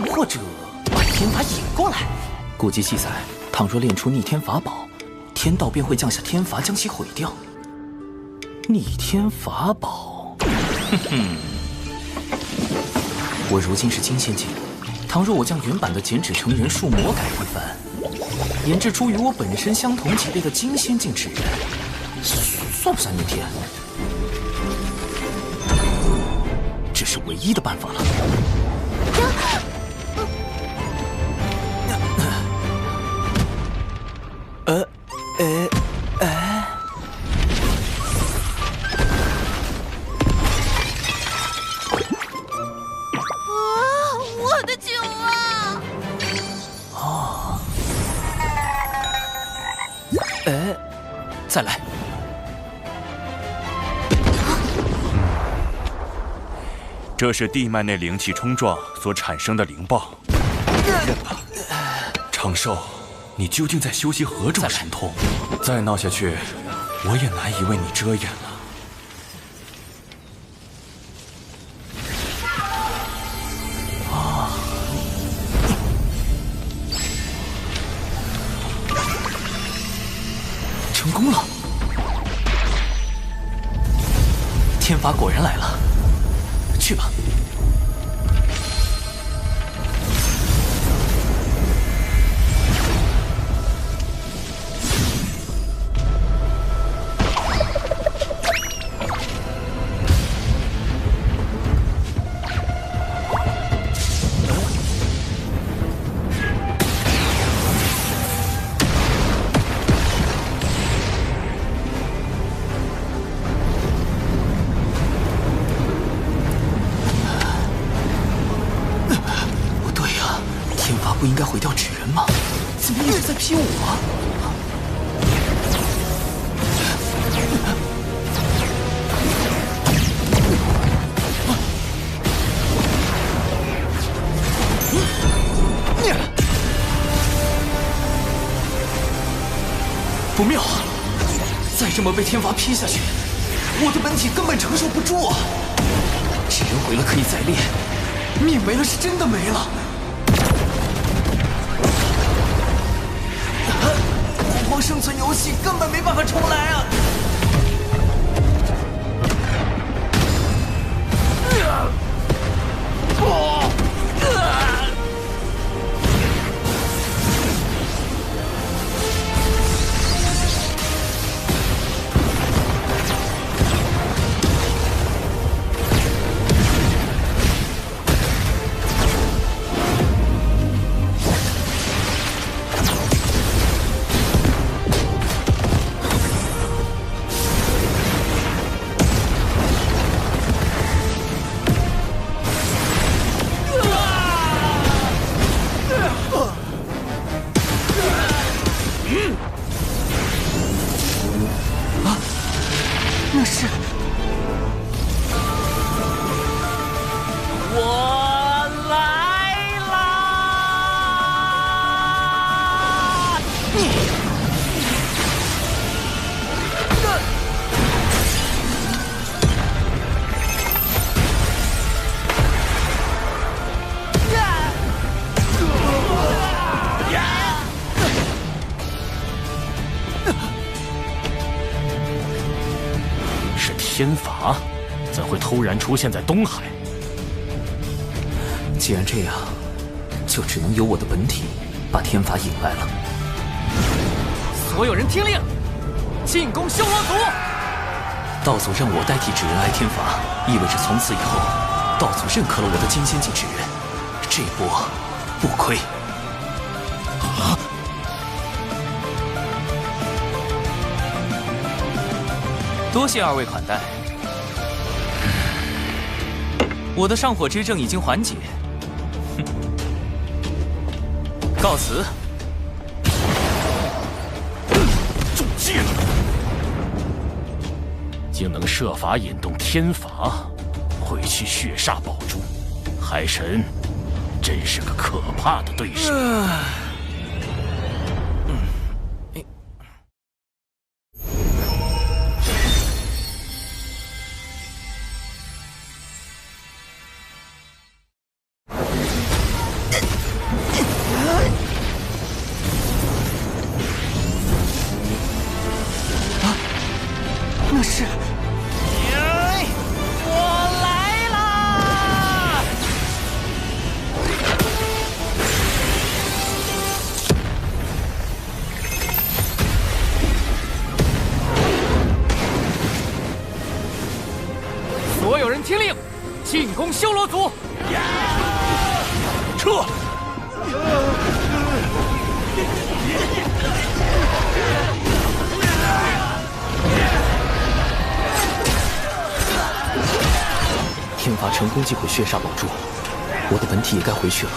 或者把天罚引过来。古籍记载，倘若炼出逆天法宝，天道便会降下天罚将其毁掉。逆天法宝，我如今是金仙境，倘若我将原版的剪纸成人术魔改一番，研制出与我本身相同级别的金仙境纸人，算不算逆天？这是唯一的办法了。我的酒啊！哦，再来。这是地脉内灵气冲撞所产生的灵爆。长寿，你究竟在修习何种神通？再闹下去，我也难以为你遮掩了。成功了！天罚果然来了，去吧。不应该毁掉纸人吗？怎么一直在劈我？不妙啊！再这么被天罚劈下去，我的本体根本承受不住啊！纸人毁了可以再炼，命没了是真的没了。生存游戏根本没办法重来啊！啊，那是我来啦！是天罚，怎会突然出现在东海？既然这样，就只能由我的本体把天罚引来了。所有人听令，进攻修罗族！道祖让我代替纸人挨天罚，意味着从此以后，道祖认可了我的金仙境纸人，这波不亏。多谢二位款待，我的上火之症已经缓解。告辞。中计了，竟能设法引动天罚，回去血煞宝珠。海神真是个可怕的对手。那是，我来啦！所有人听令，进攻修罗族！撤！天罚成功击毁血煞宝珠，我的本体也该回去了，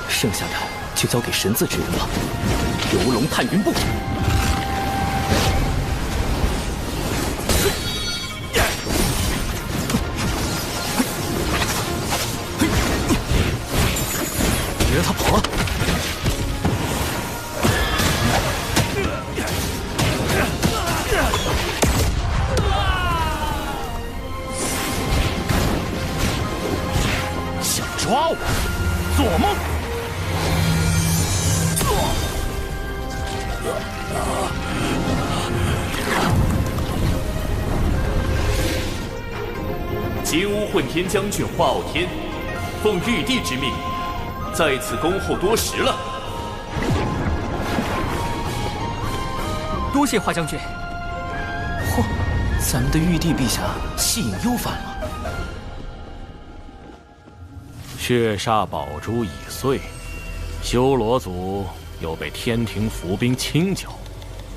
剩下的就交给神字之人了。游龙探云步。别让他跑了！抓我！做梦！金乌混天将军华傲天，奉玉帝之命，在此恭候多时了。多谢华将军。嚯，咱们的玉帝陛下戏瘾又犯了。血煞宝珠已碎，修罗族又被天庭伏兵清剿。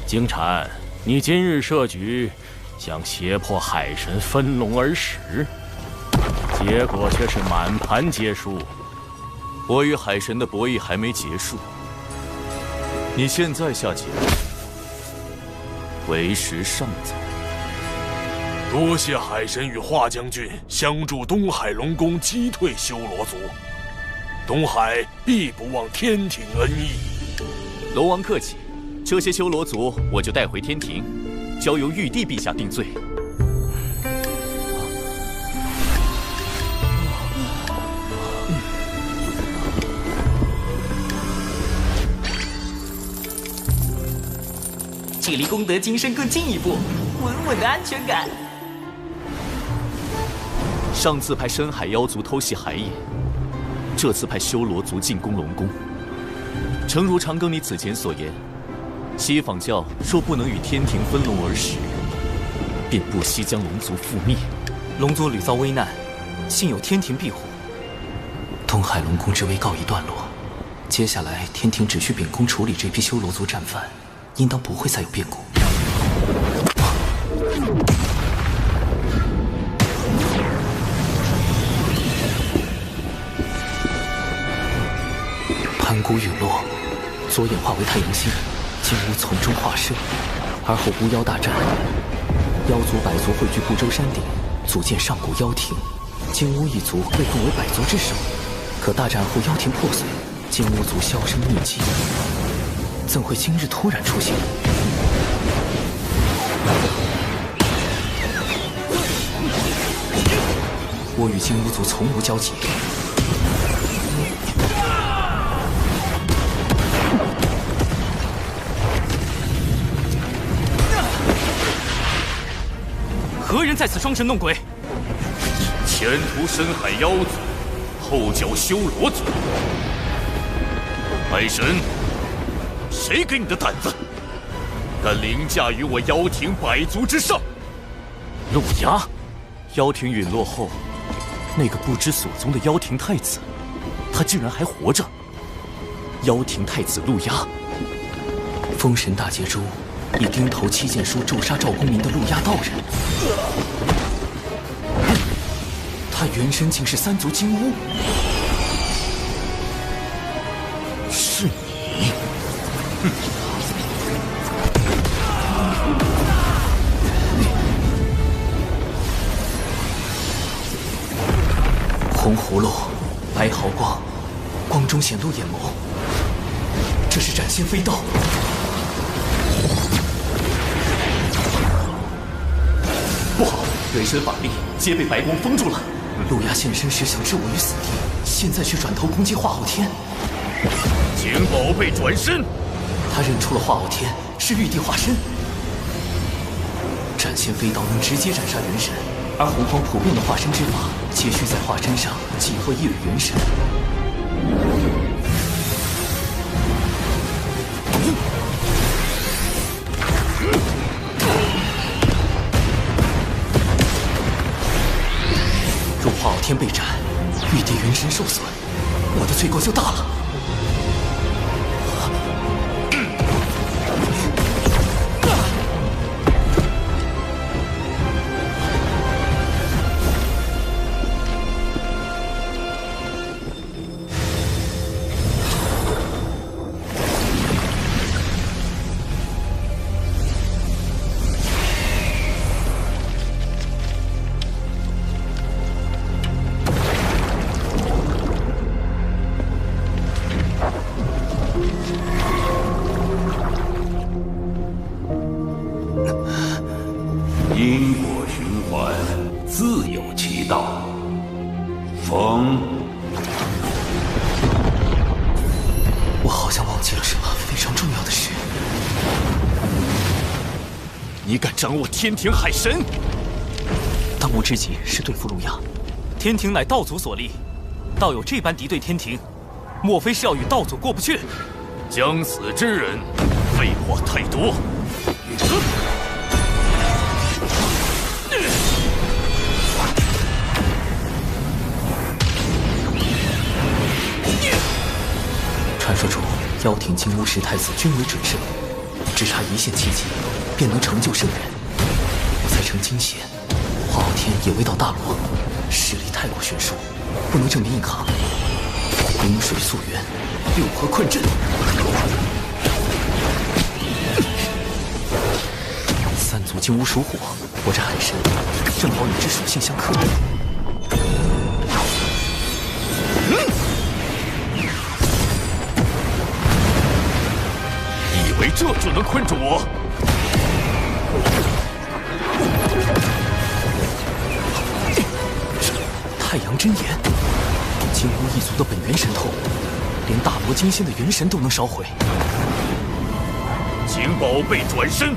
金蝉，你今日设局，想胁迫海神分龙而食，结果却是满盘皆输。我与海神的博弈还没结束，你现在下棋，为时尚早。多谢海神与华将军相助东海龙宫击退修罗族，东海必不忘天庭恩义。龙王客气，这些修罗族我就带回天庭，交由玉帝陛下定罪。这离功德金身更进一步，稳稳的安全感。上次派深海妖族偷袭海野，这次派修罗族进攻龙宫。诚如长庚你此前所言，西坊教若不能与天庭分龙而食，便不惜将龙族覆灭。龙族屡遭危难，幸有天庭庇护，东海龙宫之危告一段落。接下来天庭只需秉公处理这批修罗族战犯，应当不会再有变故。盘古陨落，左眼化为太阳星，金乌从中化身，而后巫妖大战，妖族百族汇聚不周山顶，组建上古妖庭。金乌一族被奉为百族之首，可大战后妖庭破碎，金乌族销声匿迹，怎会今日突然出现？我与金乌族从无交集。何人在此装神弄鬼？前途深海妖族，后脚修罗族。海神，谁给你的胆子，敢凌驾于我妖庭百族之上？陆压，妖庭陨落后，那个不知所踪的妖庭太子，他竟然还活着。妖庭太子陆压，封神大劫中以钉头7剑书咒杀赵公明的陆压道人，他原身竟是3族金乌。是你！哼！红葫芦，白毫光，光中显露眼眸。这是斩仙飞刀。不好，人身法力皆被白光封住了。陆压现身时想置我于死地，现在却转头攻击化昊天。景宝被转身，他认出了化昊天是玉帝化身。斩仙飞刀能直接斩杀元神，而洪荒普遍的化身之法，皆需在化身上几何一缕元神。若化昊天被斩，玉帝元神受损，我的罪过就大了。因果循环，自有其道。风，我好像忘记了什么非常重要的事。你敢掌握天庭海神？当务之急是对付陆压。天庭乃道祖所立，道有这般敌对天庭，莫非是要与道祖过不去？将死之人，废话太多。传说中，妖庭金乌10太子均为准圣，只差一线奇迹，便能成就圣人。我才成金仙，化昊天也未到大罗，实力太过悬殊，不能正面硬抗。冰水溯源，6合困阵。3族金乌属火，我这海神正好与之属性相克。以为这就能困住我？太阳真言，金乌一族的本源神通，连大罗金仙的元神都能烧毁。景宝贝转身，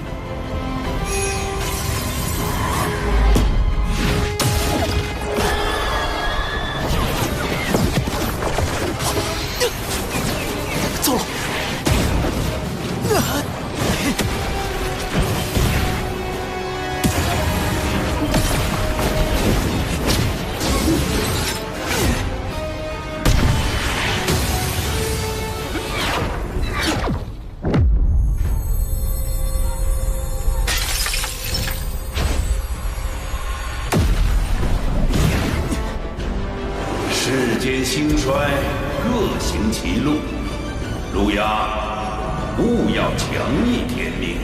糟了！世间兴衰，各行其路。陆压，勿要强逆天命。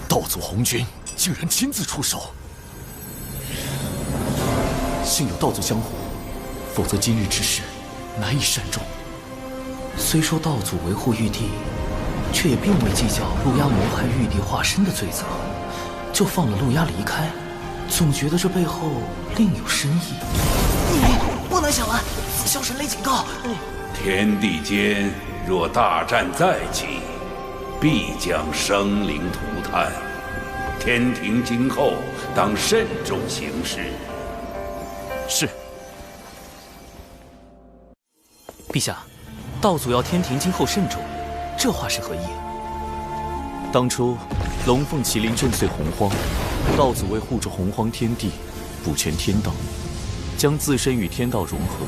道祖红军竟然亲自出手，幸有道祖相护，否则今日之事难以善终。虽说道祖维护玉帝，却也并未计较陆压谋害玉帝化身的罪责，就放了陆压离开，总觉得这背后另有深意。你不能想完，紫霄神雷警告：天地间若大战再起，必将生灵涂炭。天庭今后当慎重行事。是。陛下，道祖要天庭今后慎重，这话是何意？当初龙凤麒麟震碎洪荒，道祖为护住洪荒天地，补全天道，将自身与天道融合，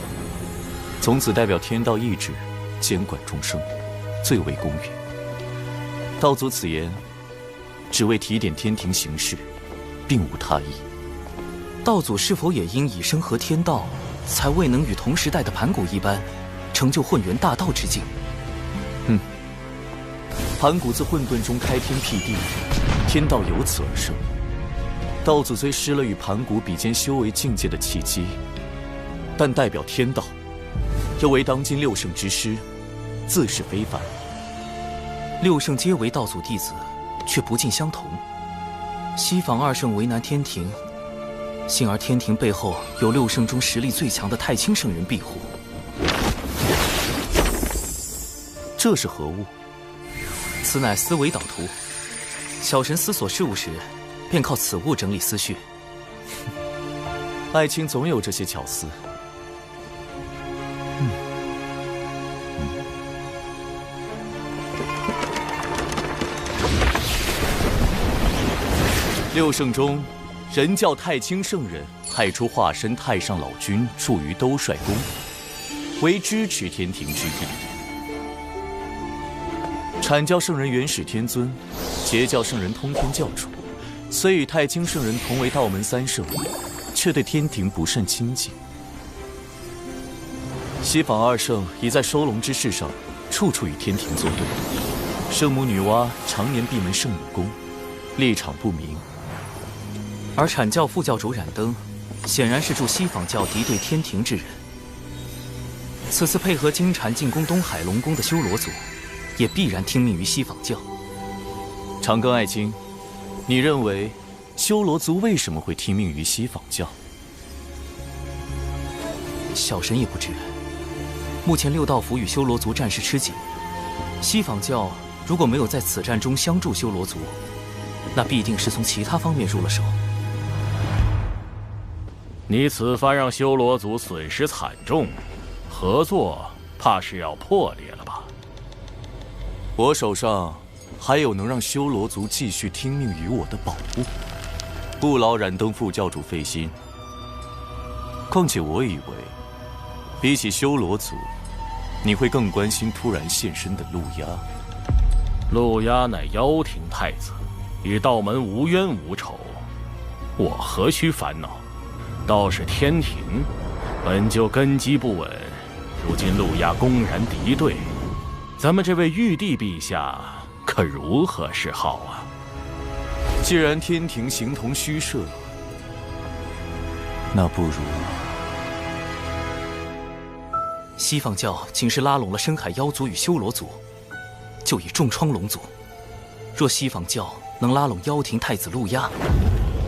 从此代表天道意志，监管众生，最为公允。道祖此言，只为提点天庭行事，并无他意。道祖是否也因以身合天道，才未能与同时代的盘古一般，成就混元大道之境？盘古自混沌中开天辟地，天道由此而生。道祖虽失了与盘古比肩修为境界的契机，但代表天道，又为当今六圣之师，自是非凡。六圣皆为道祖弟子，却不尽相同。西方二圣为难天庭，幸而天庭背后有六圣中实力最强的太清圣人庇护。这是何物？此乃思维导图。小神思索事物时，便靠此物整理思绪。爱卿总有这些巧思。六圣中，人教太清圣人派出化身太上老君驻于兜率宫，为支持天庭之意。阐教圣人元始天尊，截教圣人通天教主，虽与太清圣人同为道门三圣，却对天庭不甚亲近。西方二圣已在收龙之事上，处处与天庭作对。圣母女娲常年闭门圣母宫，立场不明。而阐教副教主冉登，显然是助西方教敌对天庭之人。此次配合金蝉进攻东海龙宫的修罗族，也必然听命于西方教。长庚爱卿，你认为修罗族为什么会听命于西方教？小神也不知。目前六道府与修罗族战事吃紧，西方教如果没有在此战中相助修罗族，那必定是从其他方面入了手。你此番让修罗族损失惨重，合作怕是要破裂了吧？我手上还有能让修罗族继续听命于我的宝物，不劳冉登副教主费心。况且我以为，比起修罗族，你会更关心突然现身的陆压。陆压乃妖庭太子，与道门无冤无仇，我何须烦恼？倒是天庭，本就根基不稳，如今陆压公然敌对，咱们这位玉帝陛下可如何是好啊？既然天庭形同虚设，那不如……西方教仅是拉拢了深海妖族与修罗族，就已重创龙族。若西方教能拉拢妖庭太子陆压，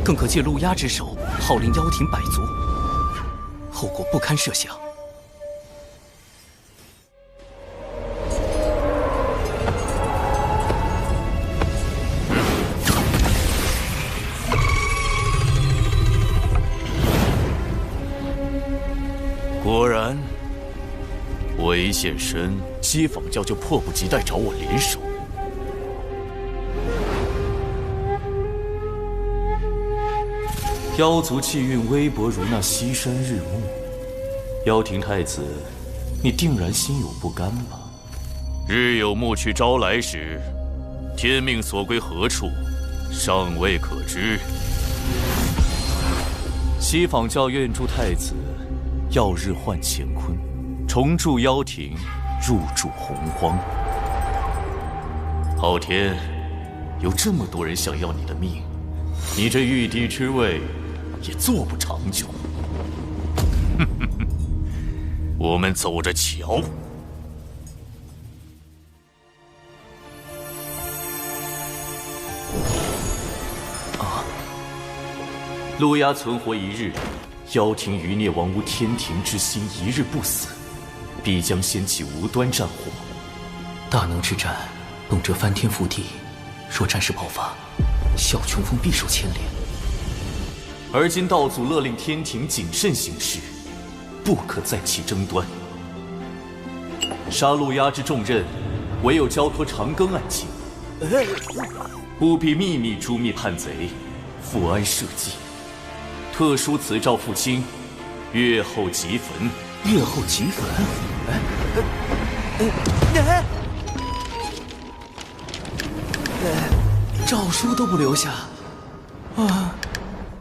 更可借陆压之手号令妖庭百族，后果不堪设想。果然，我一现身，西方教就迫不及待找我联手。妖族气运微薄如那西山日暮，妖庭太子，你定然心有不甘吧？日有暮去朝来时，天命所归何处，尚未可知。西坊教愿助太子，曜日换乾坤，重铸妖庭，入主洪荒。昊天，有这么多人想要你的命，你这玉帝之位也坐不长久。我们走着瞧。陆压存活一日，妖庭余孽亡无天庭之心，一日不死，必将掀起无端战火。大能之战，动辄翻天覆地，若战事爆发，小琼峰必受牵连。而今道祖勒令天庭谨慎行事，不可再起争端。杀陆压之重任，唯有交托长庚案情，务必秘密诛灭叛贼，复安社稷。特书此诏父亲，月后即焚。月后即焚？诏书都不留下啊！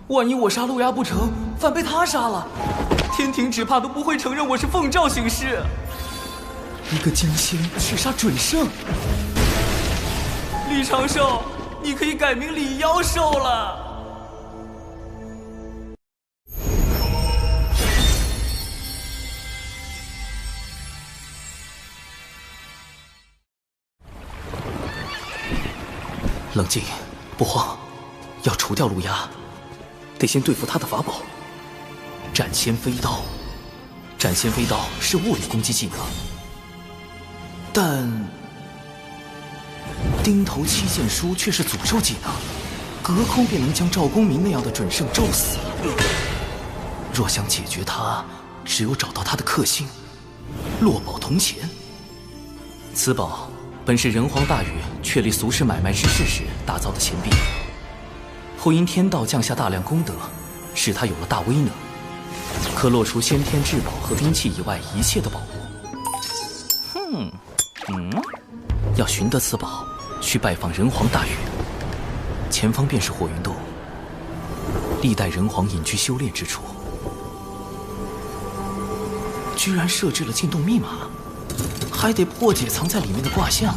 万一我杀陆压不成，反被他杀了，天庭只怕都不会承认我是奉诏行事。一个金仙去杀准圣，李长寿，你可以改名李妖寿了。冷静，不慌，要除掉陆压，得先对付他的法宝——斩仙飞刀。斩仙飞刀是物理攻击技能，但钉头七剑书却是诅咒技能，隔空便能将赵公明那样的准圣咒死。若想解决他，只有找到他的克星——落宝铜钱。此宝本是人皇大禹确立俗世买卖之事时打造的钱币，后因天道降下大量功德，使它有了大威能，可落除先天至宝和兵器以外一切的宝物。要寻得此宝，需拜访人皇大禹。前方便是火云洞，历代人皇隐居修炼之处。居然设置了进洞密码，还得破解藏在里面的卦象。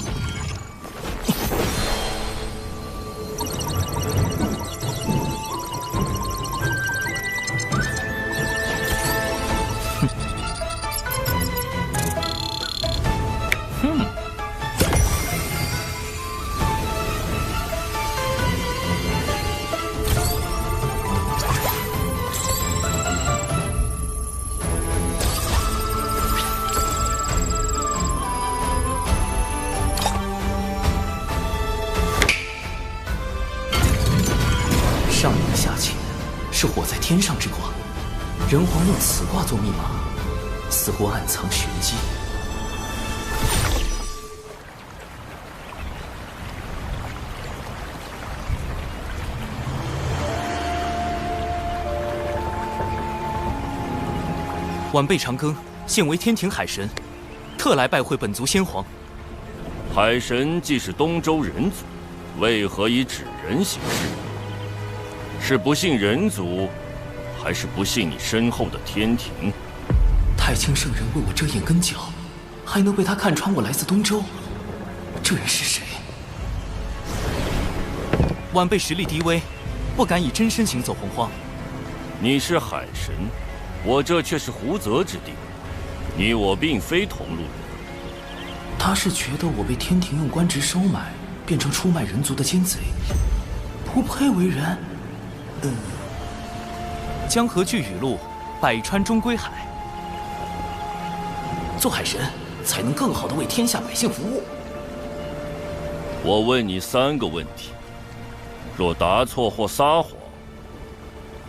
上阳下潜是火在天上之卦，人皇用此卦做密码，似乎暗藏玄机。晚辈长庚现为天庭海神，特来拜会本族先皇。海神既是东周人族，为何以指人行事？是不信人族，还是不信你身后的天庭？太清圣人为我遮掩根脚，还能被他看穿我来自东周？这人是谁？晚辈实力低微，不敢以真身行走洪荒。你是海神，我这却是胡泽之地，你我并非同路人。他是觉得我被天庭用官职收买，变成出卖人族的奸贼，不配为人。江河聚雨露，百川终归海。做海神，才能更好地为天下百姓服务。我问你3个问题，若答错或撒谎，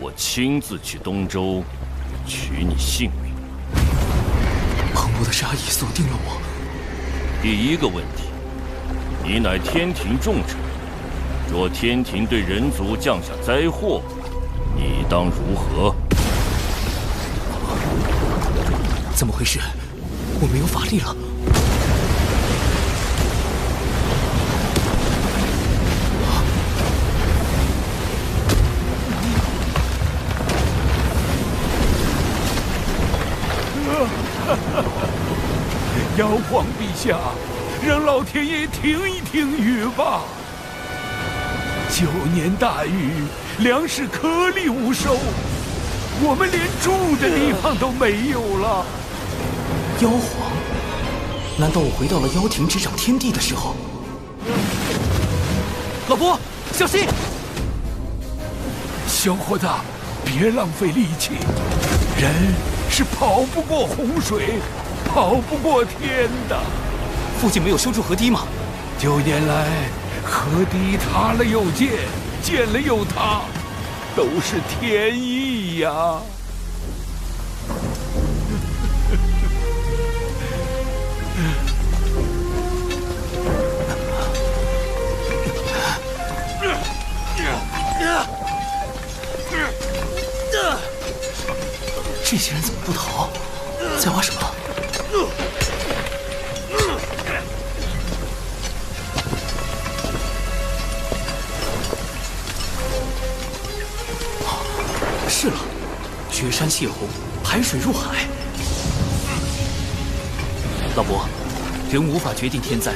我亲自去东周取你性命。澎湃的杀意锁定了我。第1个问题，你乃天庭重臣，若天庭对人族降下灾祸，你当如何？怎么回事？我没有法力了。妖皇陛下，让老天爷听一听雨吧。9年大雨，粮食颗粒无收，我们连住的地方都没有了。妖皇？难道我回到了妖庭执掌天地的时候？老伯，小心！小伙子，别浪费力气，人是跑不过洪水，跑不过天的。附近没有修筑河堤吗？9年来，河堤塌了又建，建了又塌，都是天意呀。这些人怎么不逃？在挖什么？是了，决山泄洪，排水入海。老伯，人无法决定天灾，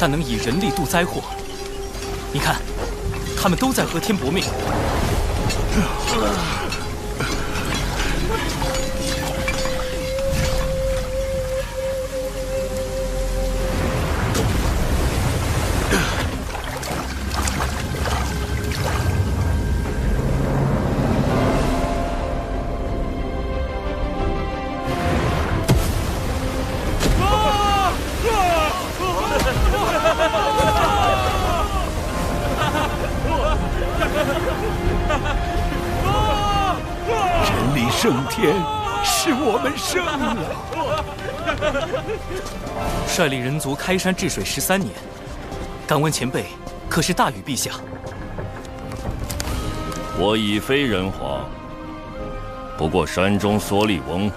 但能以人力渡灾祸。你看，他们都在和天搏命。胜天，是我们胜了。率领人族开山治水13年，敢问前辈，可是大禹陛下？我已非人皇，不过山中所立翁。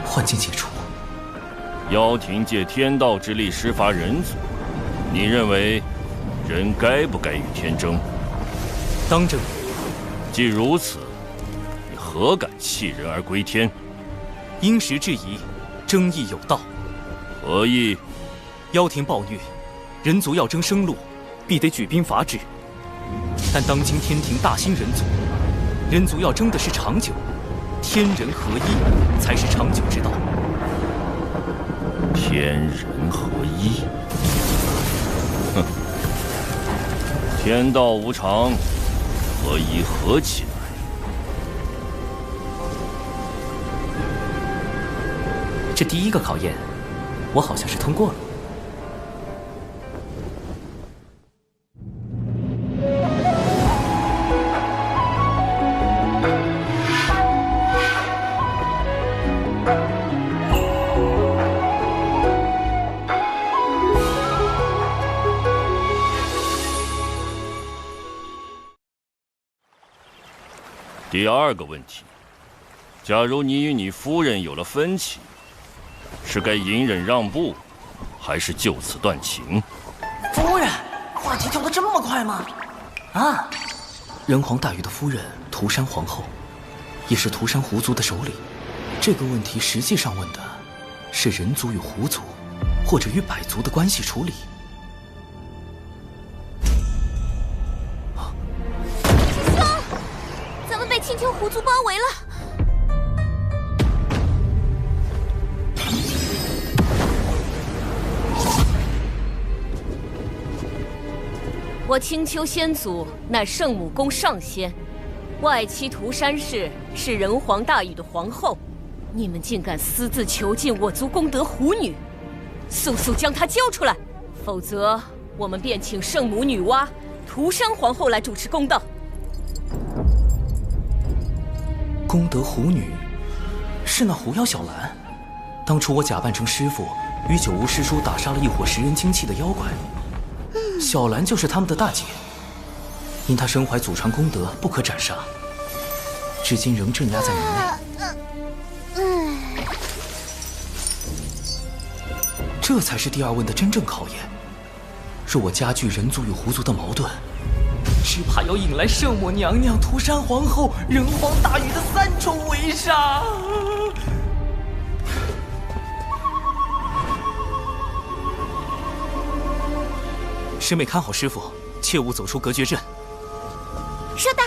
幻境解除，妖庭借天道之力施伐人族，你认为人该不该与天争？当争。既如此，你何敢弃人而归天？因时制宜，争议有道。何意？妖庭暴虐，人族要争生路，必得举兵伐之。但当今天庭大兴人族，人族要争的是长久，天人合一才是长久之道。天人合一？哼！天道无常，合一合起来。这第一个考验，我好像是通过了。第二个问题，假如你与你夫人有了分歧，是该隐忍让步，还是就此断情？夫人，话题跳得这么快吗？啊！人皇大禹的夫人涂山皇后，也是涂山狐族的首领。这个问题实际上问的是人族与狐族，或者与百族的关系处理。青丘狐族包围了，我青丘仙祖乃圣母宫上仙，外戚涂山氏是人皇大禹的皇后，你们竟敢私自囚禁我族功德狐女，速速将她交出来，否则我们便请圣母女娲、涂山皇后来主持公道。功德狐女，是那狐妖小兰。当初我假扮成师傅，与九巫师叔打杀了一伙10人精气的妖怪，小兰就是他们的大姐。因他身怀祖传功德，不可斩杀，至今仍镇压在门内。这才是第二问的真正考验。若我加剧人族与狐族的矛盾，只怕要引来圣母娘娘、涂山皇后、人皇大禹的3重围杀。师妹看好师傅，切勿走出隔绝阵。收到。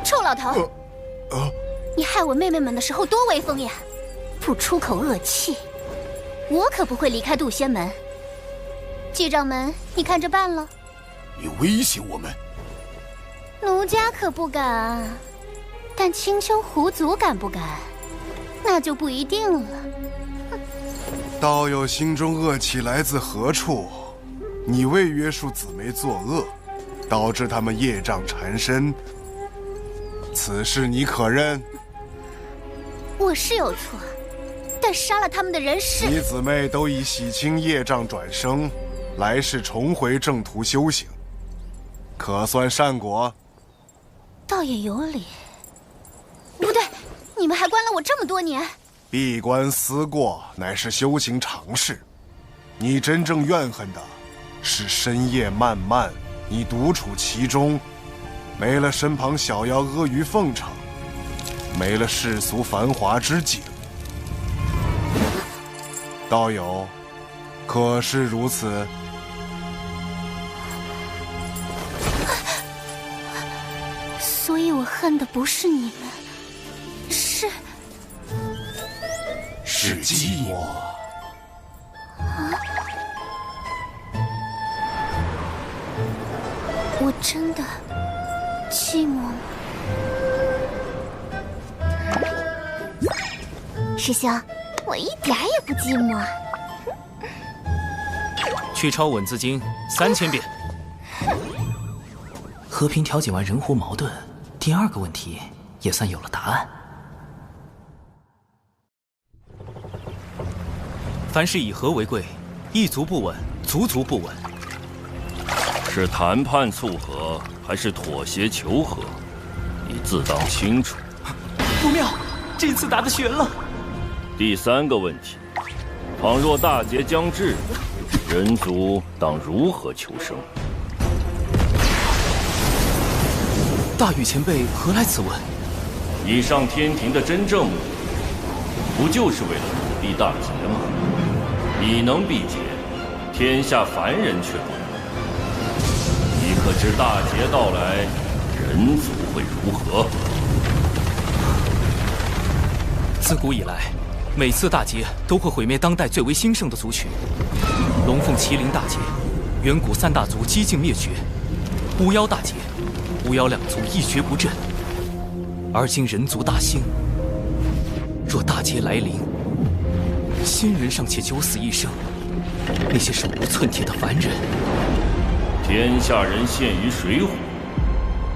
臭老头！你害我妹妹们的时候多威风呀！不出口恶气，我可不会离开渡仙门。季掌门，你看着办了。你威胁我们？奴家可不敢，但青丘狐族敢不敢，那就不一定了。道友心中恶气来自何处？你未约束姊妹作恶，导致他们业障缠身，此事你可认？我是有错，但杀了他们的人是你姊妹都已洗清业障转生，来世重回正途修行，可算善果。倒也有理。不对，你们还关了我这么多年。闭关思过乃是修行常事，你真正怨恨的是深夜漫漫，你独处其中，没了身旁小妖阿谀奉承，没了世俗繁华之景。道友，可是如此？所以我恨的不是你们，是寂寞。我真的寂寞吗？师兄，我一点儿也不寂寞。去抄《稳字经》3000遍。和平调解完人狐矛盾，第2个问题也算有了答案。凡事以和为贵，一族不稳，族族不稳。是谈判促和，还是妥协求和？你自当清楚。不妙，这次打得悬了。第3个问题：倘若大劫将至，人族当如何求生？大禹前辈何来此问？你上天庭的真正目的，不就是为了土地大劫吗？你能避劫，天下凡人却不能。你可知大劫到来，人族会如何？自古以来，每次大劫都会毁灭当代最为兴盛的族群。龙凤麒麟大劫，远古3大族几近灭绝；巫妖大劫，巫妖2族一蹶不振。而今人族大兴，若大劫来临，仙人尚且九死一生，那些手无寸铁的凡人，天下人陷于水火，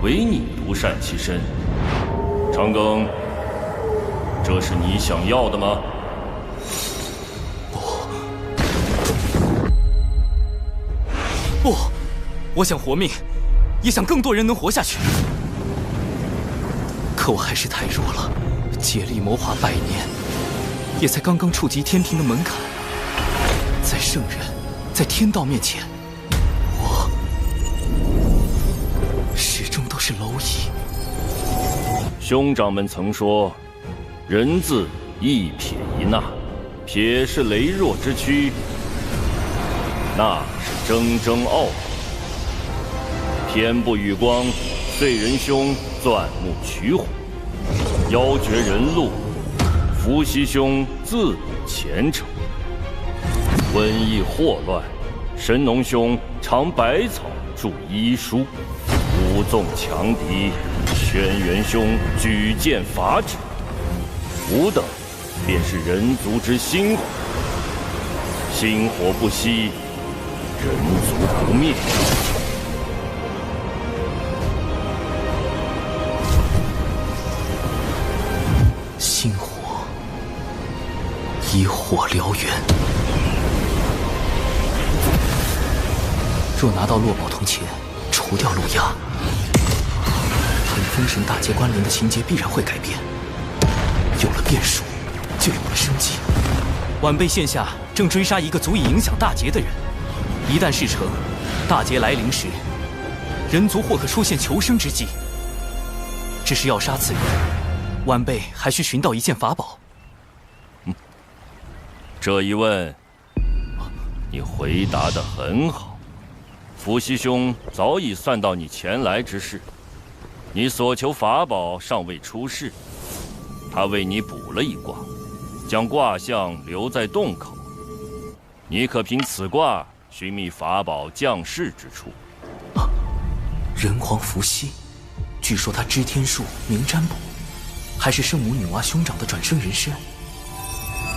唯你独善其身。长庚，这是你想要的吗？不，我想活命，也想更多人能活下去。可我还是太弱了，借力谋划100年，也才刚刚触及天庭的门槛。在圣人，在天道面前，我始终都是蝼蚁。兄长们曾说，人字一撇一捺，撇是羸弱之躯，捺是铮铮傲骨。天不与光，遂仁兄钻木取火，妖绝人路，伏羲兄自古虔诚。瘟疫祸乱，神农兄尝百草著医书，武纵强敌，轩辕兄举剑伐之。吾等便是人族之心火，心火不息，人族不灭。心火，以火燎原。若拿到落宝铜钱，除掉陆压，同封神大劫关联的情节必然会改变。有了变数，就有了生机。晚辈现下正追杀一个足以影响大劫的人，一旦事成，大劫来临时，人族或可出现求生之机。只是要杀此人，晚辈还需寻到一件法宝。这一问，你回答得很好。伏羲兄早已算到你前来之事，你所求法宝尚未出世，他为你卜了一卦，将卦象留在洞口。你可凭此卦寻觅法宝降世之处。人皇伏羲，据说他知天术，明占卜，还是圣母女娲兄长的转生人身。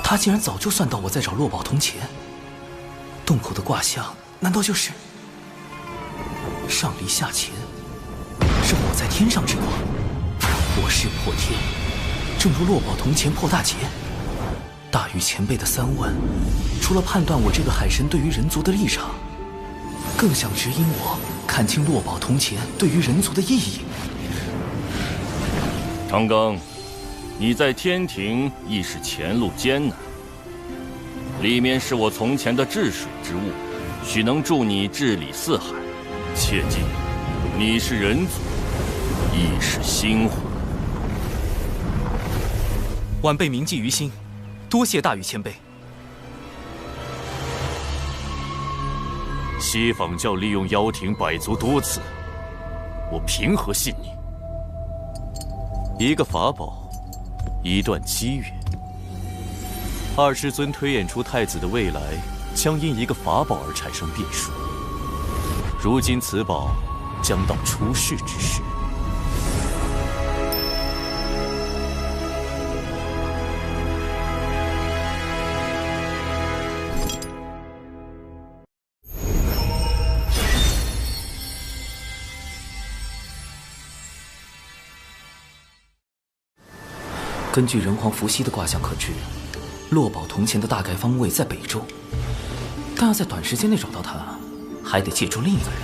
他竟然早就算到我在找落宝铜钱，洞口的卦象难道就是上离下乾？是我在天上之卦，我势破天，正如落宝铜钱破大劫。大禹前辈的3问，除了判断我这个海神对于人族的立场，更想指引我看清落宝铜钱对于人族的意义。长庚，你在天庭亦是前路艰难，里面是我从前的治水之物，许能助你治理四海。切记，你是人族，亦是星火。晚辈铭记于心，多谢大禹前辈。西坊教利用妖庭百足多次，我凭何信你？一个法宝，一段机缘。二师尊推演出太子的未来，将因一个法宝而产生变数。如今此宝将到出世之时。根据人皇伏羲的卦象可知，落宝铜钱的大概方位在北周，但要在短时间内找到它，还得借助另一个人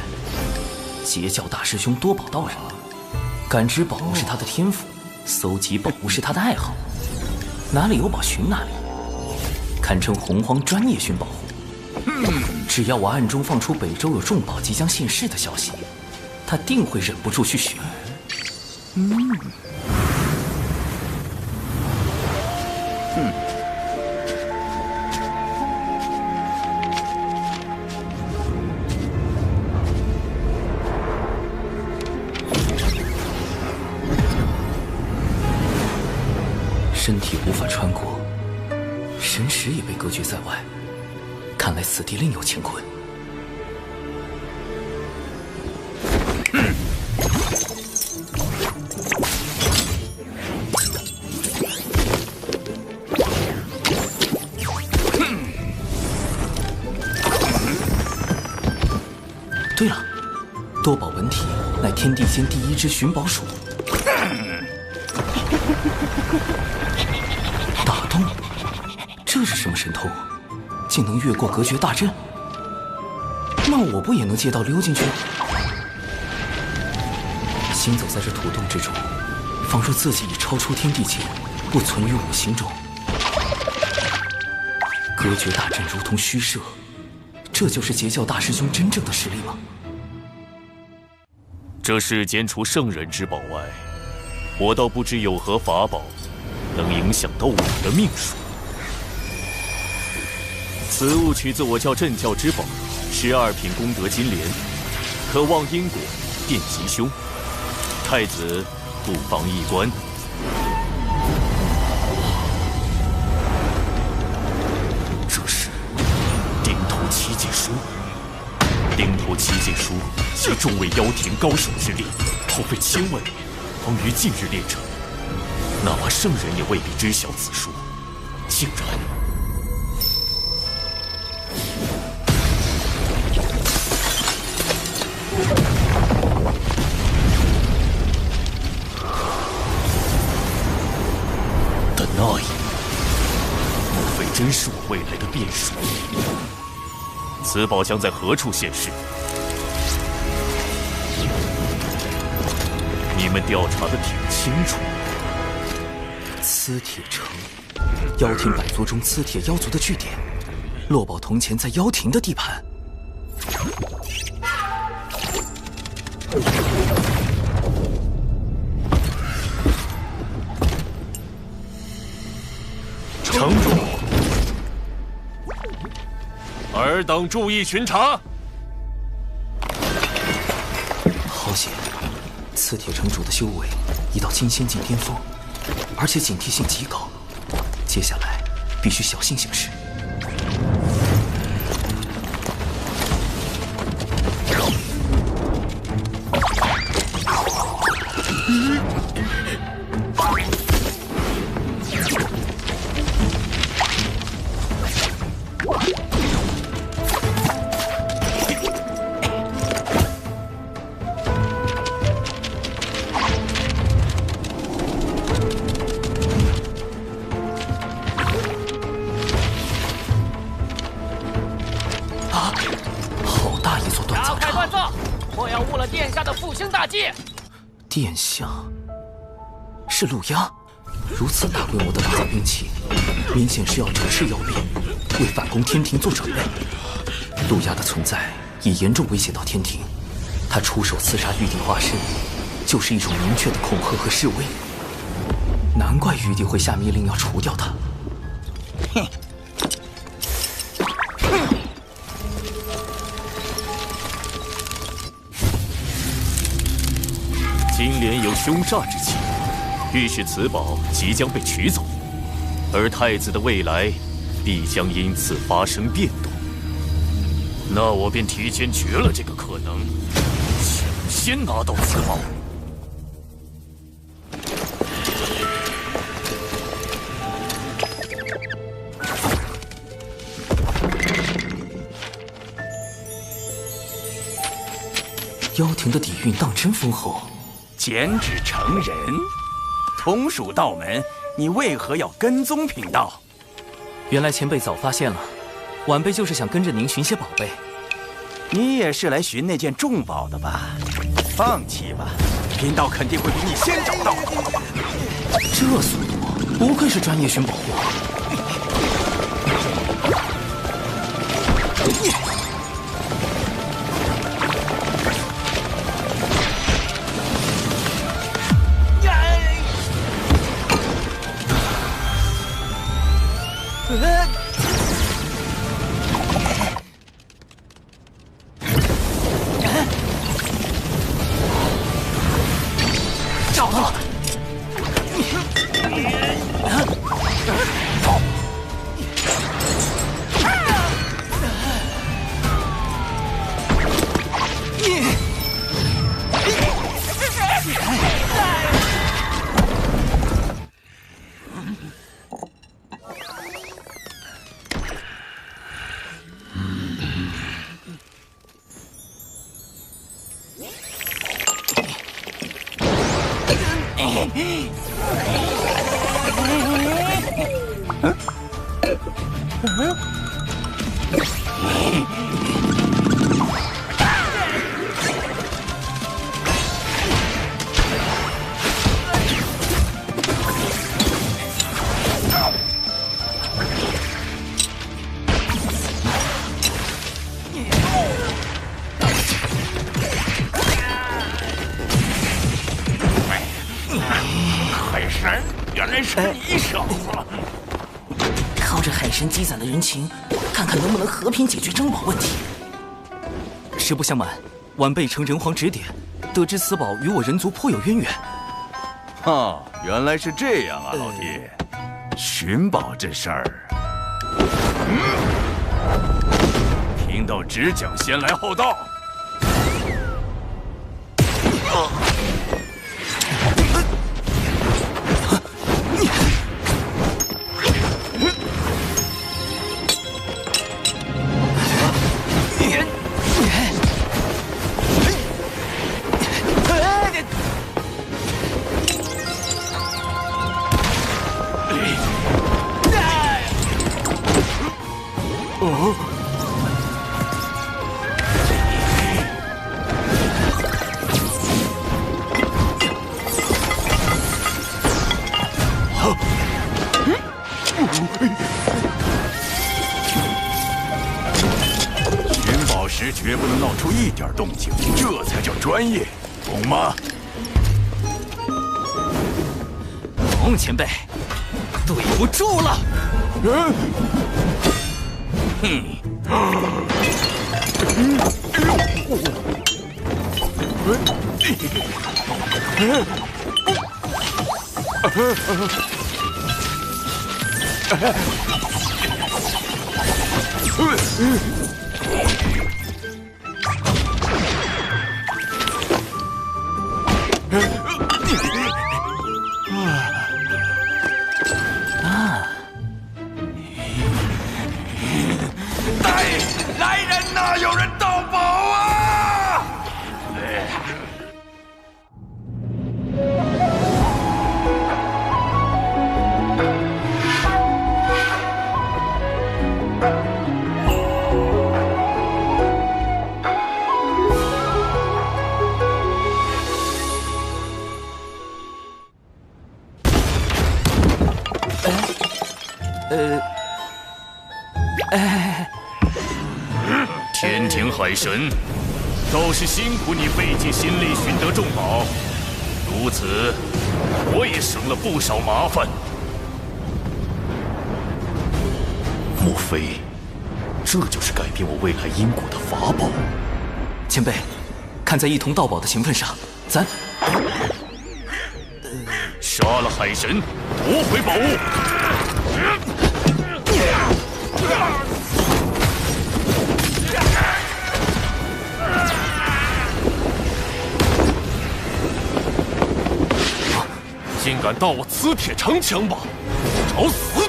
——截教大师兄多宝道人。感知宝物是他的天赋，搜集宝物是他的爱好，哪里有宝寻哪里，堪称洪荒专业寻宝户。只要我暗中放出北周有重宝即将现世的消息，他定会忍不住去寻。身体无法穿过，神识也被隔绝在外，看来此地另有乾坤。对了，多宝本体乃天地间第一只寻宝鼠。打洞，这是什么神通？竟能越过隔绝大阵？那我不也能借道溜进去？行走在这土洞之中，仿若自己已超出天地间，不存于五行中。隔绝大阵如同虚设，这就是截教大师兄真正的实力吗？这世间除圣人之宝外，我倒不知有何法宝能影响到我的命数。此物取自我教镇教之宝12品功德金莲，可望因果，变吉凶。太子不妨一观。这是顶头七剑书。顶头七剑书集众位妖庭高手之力，耗费1000万年，方于近日炼成。哪怕圣人也未必知晓此书，竟然……的那一幕，莫非真此宝将在何处现世？你们调查的挺清楚。磁铁城，妖庭百族中磁铁妖族的据点。落宝铜钱在妖庭的地盘。城主，尔等注意巡查。好险，磁铁城主的修为已到金仙境巅峰，而且警惕性极高。接下来必须小心行事。殿下是陆压，如此大规模的打造兵器，明显是要整治妖兵，为反攻天庭做准备。陆压的存在已严重威胁到天庭，他出手刺杀玉帝化身，就是一种明确的恐吓和示威。难怪玉帝会下密令要除掉他。哼！金莲有凶煞之气，预示此宝即将被取走，而太子的未来必将因此发生变动。那我便提前绝了这个可能，抢先拿到此宝。妖庭的底蕴当真丰厚。减脂成人，同属道门，你为何要跟踪贫道？原来前辈早发现了，晚辈就是想跟着您寻些宝贝。你也是来寻那件重宝的吧？放弃吧，贫道肯定会比你先找到。这速度，不愧是专业寻宝货。找到了！海神，原来是你小子！靠着海神积攒的人情，看看能不能和平解决珍宝问题。实不相瞒，晚辈承人皇指点，得知此宝与我人族颇有渊源。哦，原来是这样啊，老弟。寻宝这事儿，贫道只讲先来后到。能闹出一点动静，这才叫专业，懂吗？懂，前辈，对不住了。来人呐！有人盗宝啊！天庭海神，倒是辛苦你费尽心力寻得重宝，如此我也省了不少麻烦。莫非这就是改变我未来因果的法宝？前辈，看在一同盗宝的情分上，咱杀了海神，夺回宝物。竟敢盗我磁铁长枪吧，找死！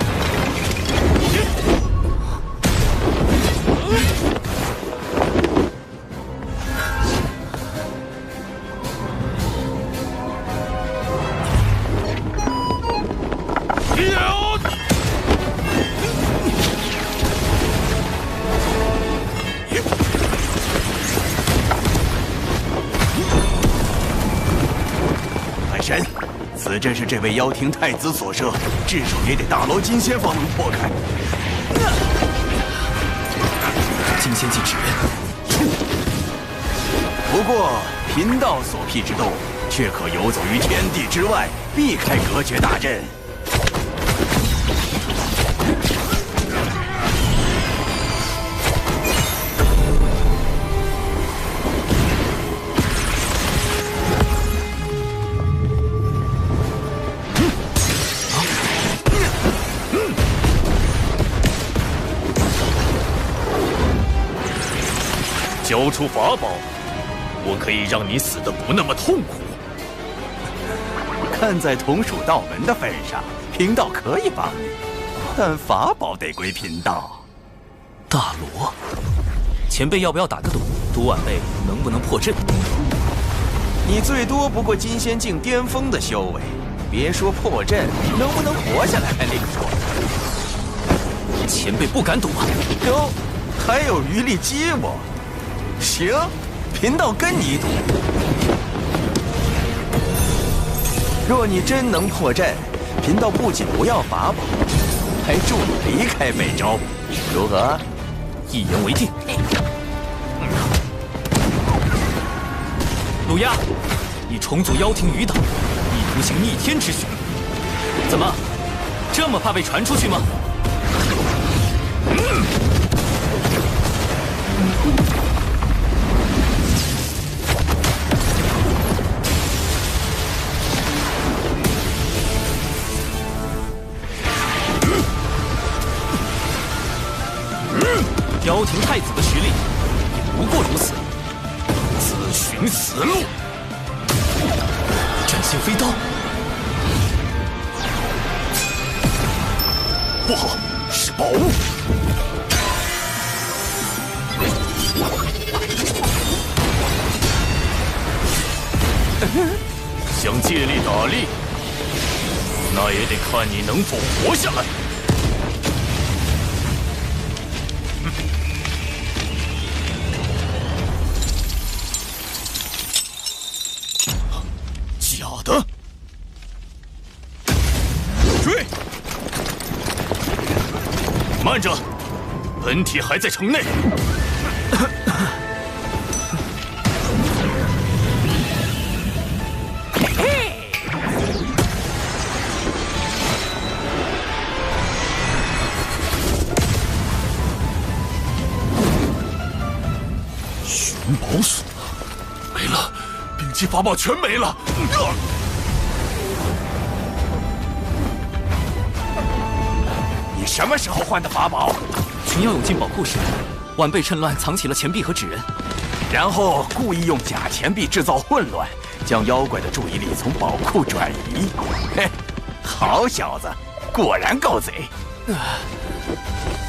海神，此阵是这位妖庭太子所设，至少也得大罗金仙方能破开。金仙禁止人。不过贫道所辟之洞，却可游走于天地之外，避开隔绝大阵。交出法宝，我可以让你死得不那么痛苦。看在同属道门的份上，贫道可以帮你，但法宝得归贫道。大罗，前辈要不要打个赌，赌晚辈能不能破阵？你最多不过金仙境巅峰的修为，别说破阵，能不能活下来还另说。前辈不敢赌啊！哟，还有余力激我？行，贫道跟你赌。若你真能破阵，贫道不仅不要法宝，还助你离开北周，如何？一言为定。鲁押，你重组妖庭余党，意图行逆天之举，怎么这么怕被传出去吗？妖庭太子的实力也不过如此，自寻死路。斩仙飞刀，不好，是宝物。想借力打力，那也得看你能否活下来。假的！追！慢着，本体还在城内。灵宝锁没了，兵器法宝全没了。你什么时候换的法宝？群妖涌进宝库时，晚辈趁乱藏起了钱币和纸人，然后故意用假钱币制造混乱，将妖怪的注意力从宝库转移。嘿，好小子，果然够贼！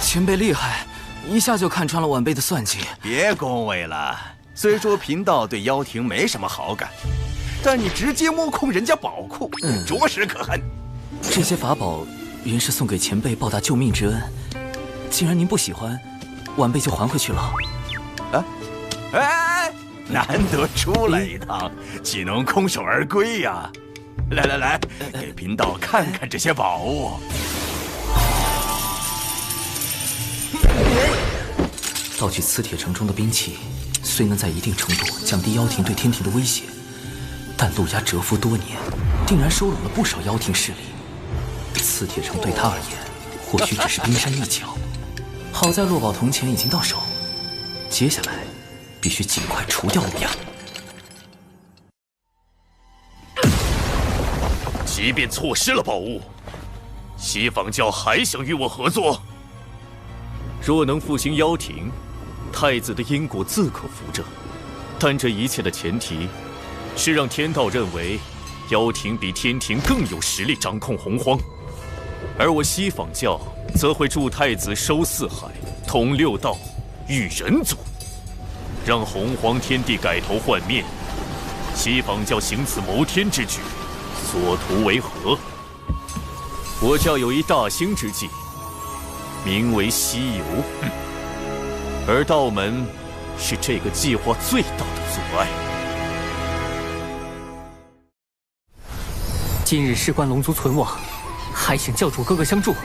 前辈厉害，一下就看穿了晚辈的算计。别恭维了，虽说贫道对妖庭没什么好感，但你直接摸空人家宝库，着实可恨。这些法宝原是送给前辈报答救命之恩，既然您不喜欢，晚辈就还回去了。哎，难得出来一趟，岂能空手而归呀？来，给贫道看看这些宝物。盗取磁铁城中的兵器，虽能在一定程度降低妖庭对天庭的威胁，但陆家蛰伏多年，定然收拢了不少妖庭势力。磁铁城对他而言，或许只是冰山一角。好在落宝铜钱已经到手，接下来必须尽快除掉陆家。即便错失了宝物，西坊教还想与我合作？若能复兴妖庭，太子的因果自可扶正。但这一切的前提，是让天道认为妖庭比天庭更有实力掌控洪荒，而我西坊教则会助太子收四海、统六道、育人族，让洪荒天地改头换面。西坊教行此谋天之举，所图为何？我教有一大兴之计，名为西游，而道门是这个计划最大的阻碍。今日事关龙族存亡，还请教主哥哥相助。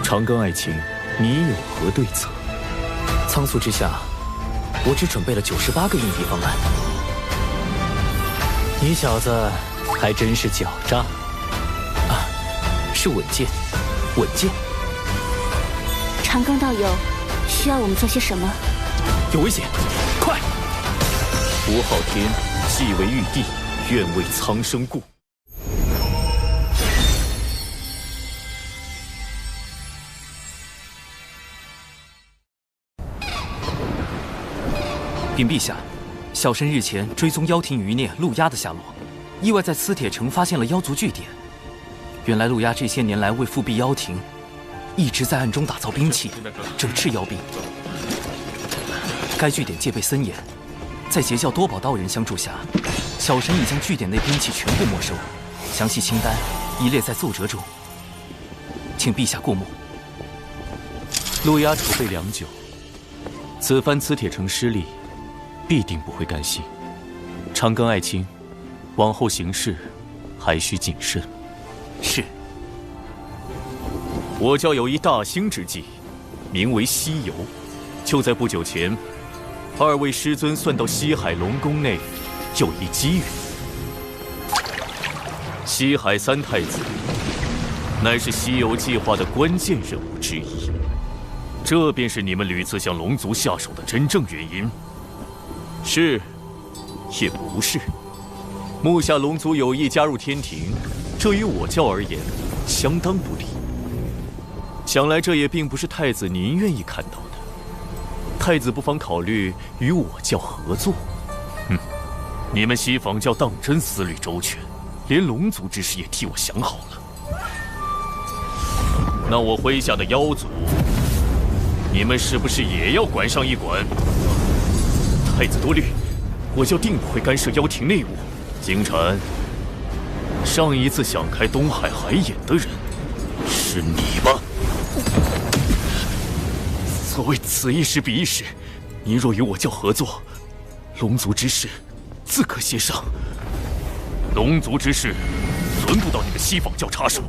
长庚爱卿，你有何对策？仓促之下，我只准备了98个应敌方案。你小子还真是狡诈啊！是稳健，稳健。长庚道友，需要我们做些什么？有危险，快！吴昊天既为玉帝，愿为苍生故。禀陛下，小臣日前追踪妖庭余孽陆压的下落，意外在磁铁城发现了妖族据点。原来陆压这些年来为复辟妖庭，一直在暗中打造兵器，整治妖兵。该据点戒备森严，在截教多宝道人相助下，小神已将据点内兵器全部没收，详细清单已列在奏折中，请陛下过目。陆压储备良久，此番磁铁城失利，必定不会甘心。长庚爱卿，往后行事还需谨慎。是。我教有一大兴之计，名为西游。就在不久前，二位师尊算到西海龙宫内有一机遇。西海三太子乃是西游计划的关键人物之一，这便是你们屡次向龙族下手的真正原因。是，也不是。目下龙族有意加入天庭，这于我教而言相当不利。想来这也并不是太子您愿意看到的。太子不妨考虑与我教合作。你们西坊教当真思虑周全，连龙族之事也替我想好了。那我麾下的妖族，你们是不是也要管上一管？太子多虑，我教定不会干涉妖庭内务。金蝉，上一次想开东海海眼的人是你吧？所谓此一时彼一时，您若与我教合作，龙族之事自可协商。龙族之事轮不到你们西坊教插手，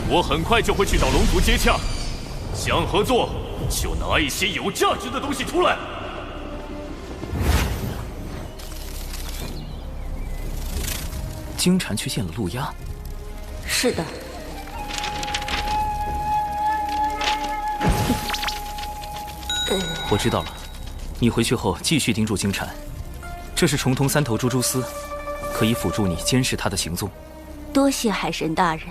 我很快就会去找龙族接洽。想合作就拿一些有价值的东西出来。金蝉去见了陆压。是的。我知道了，你回去后继续盯住金蝉，这是重瞳3头蜘蛛丝，可以辅助你监视他的行踪。多谢海神大人。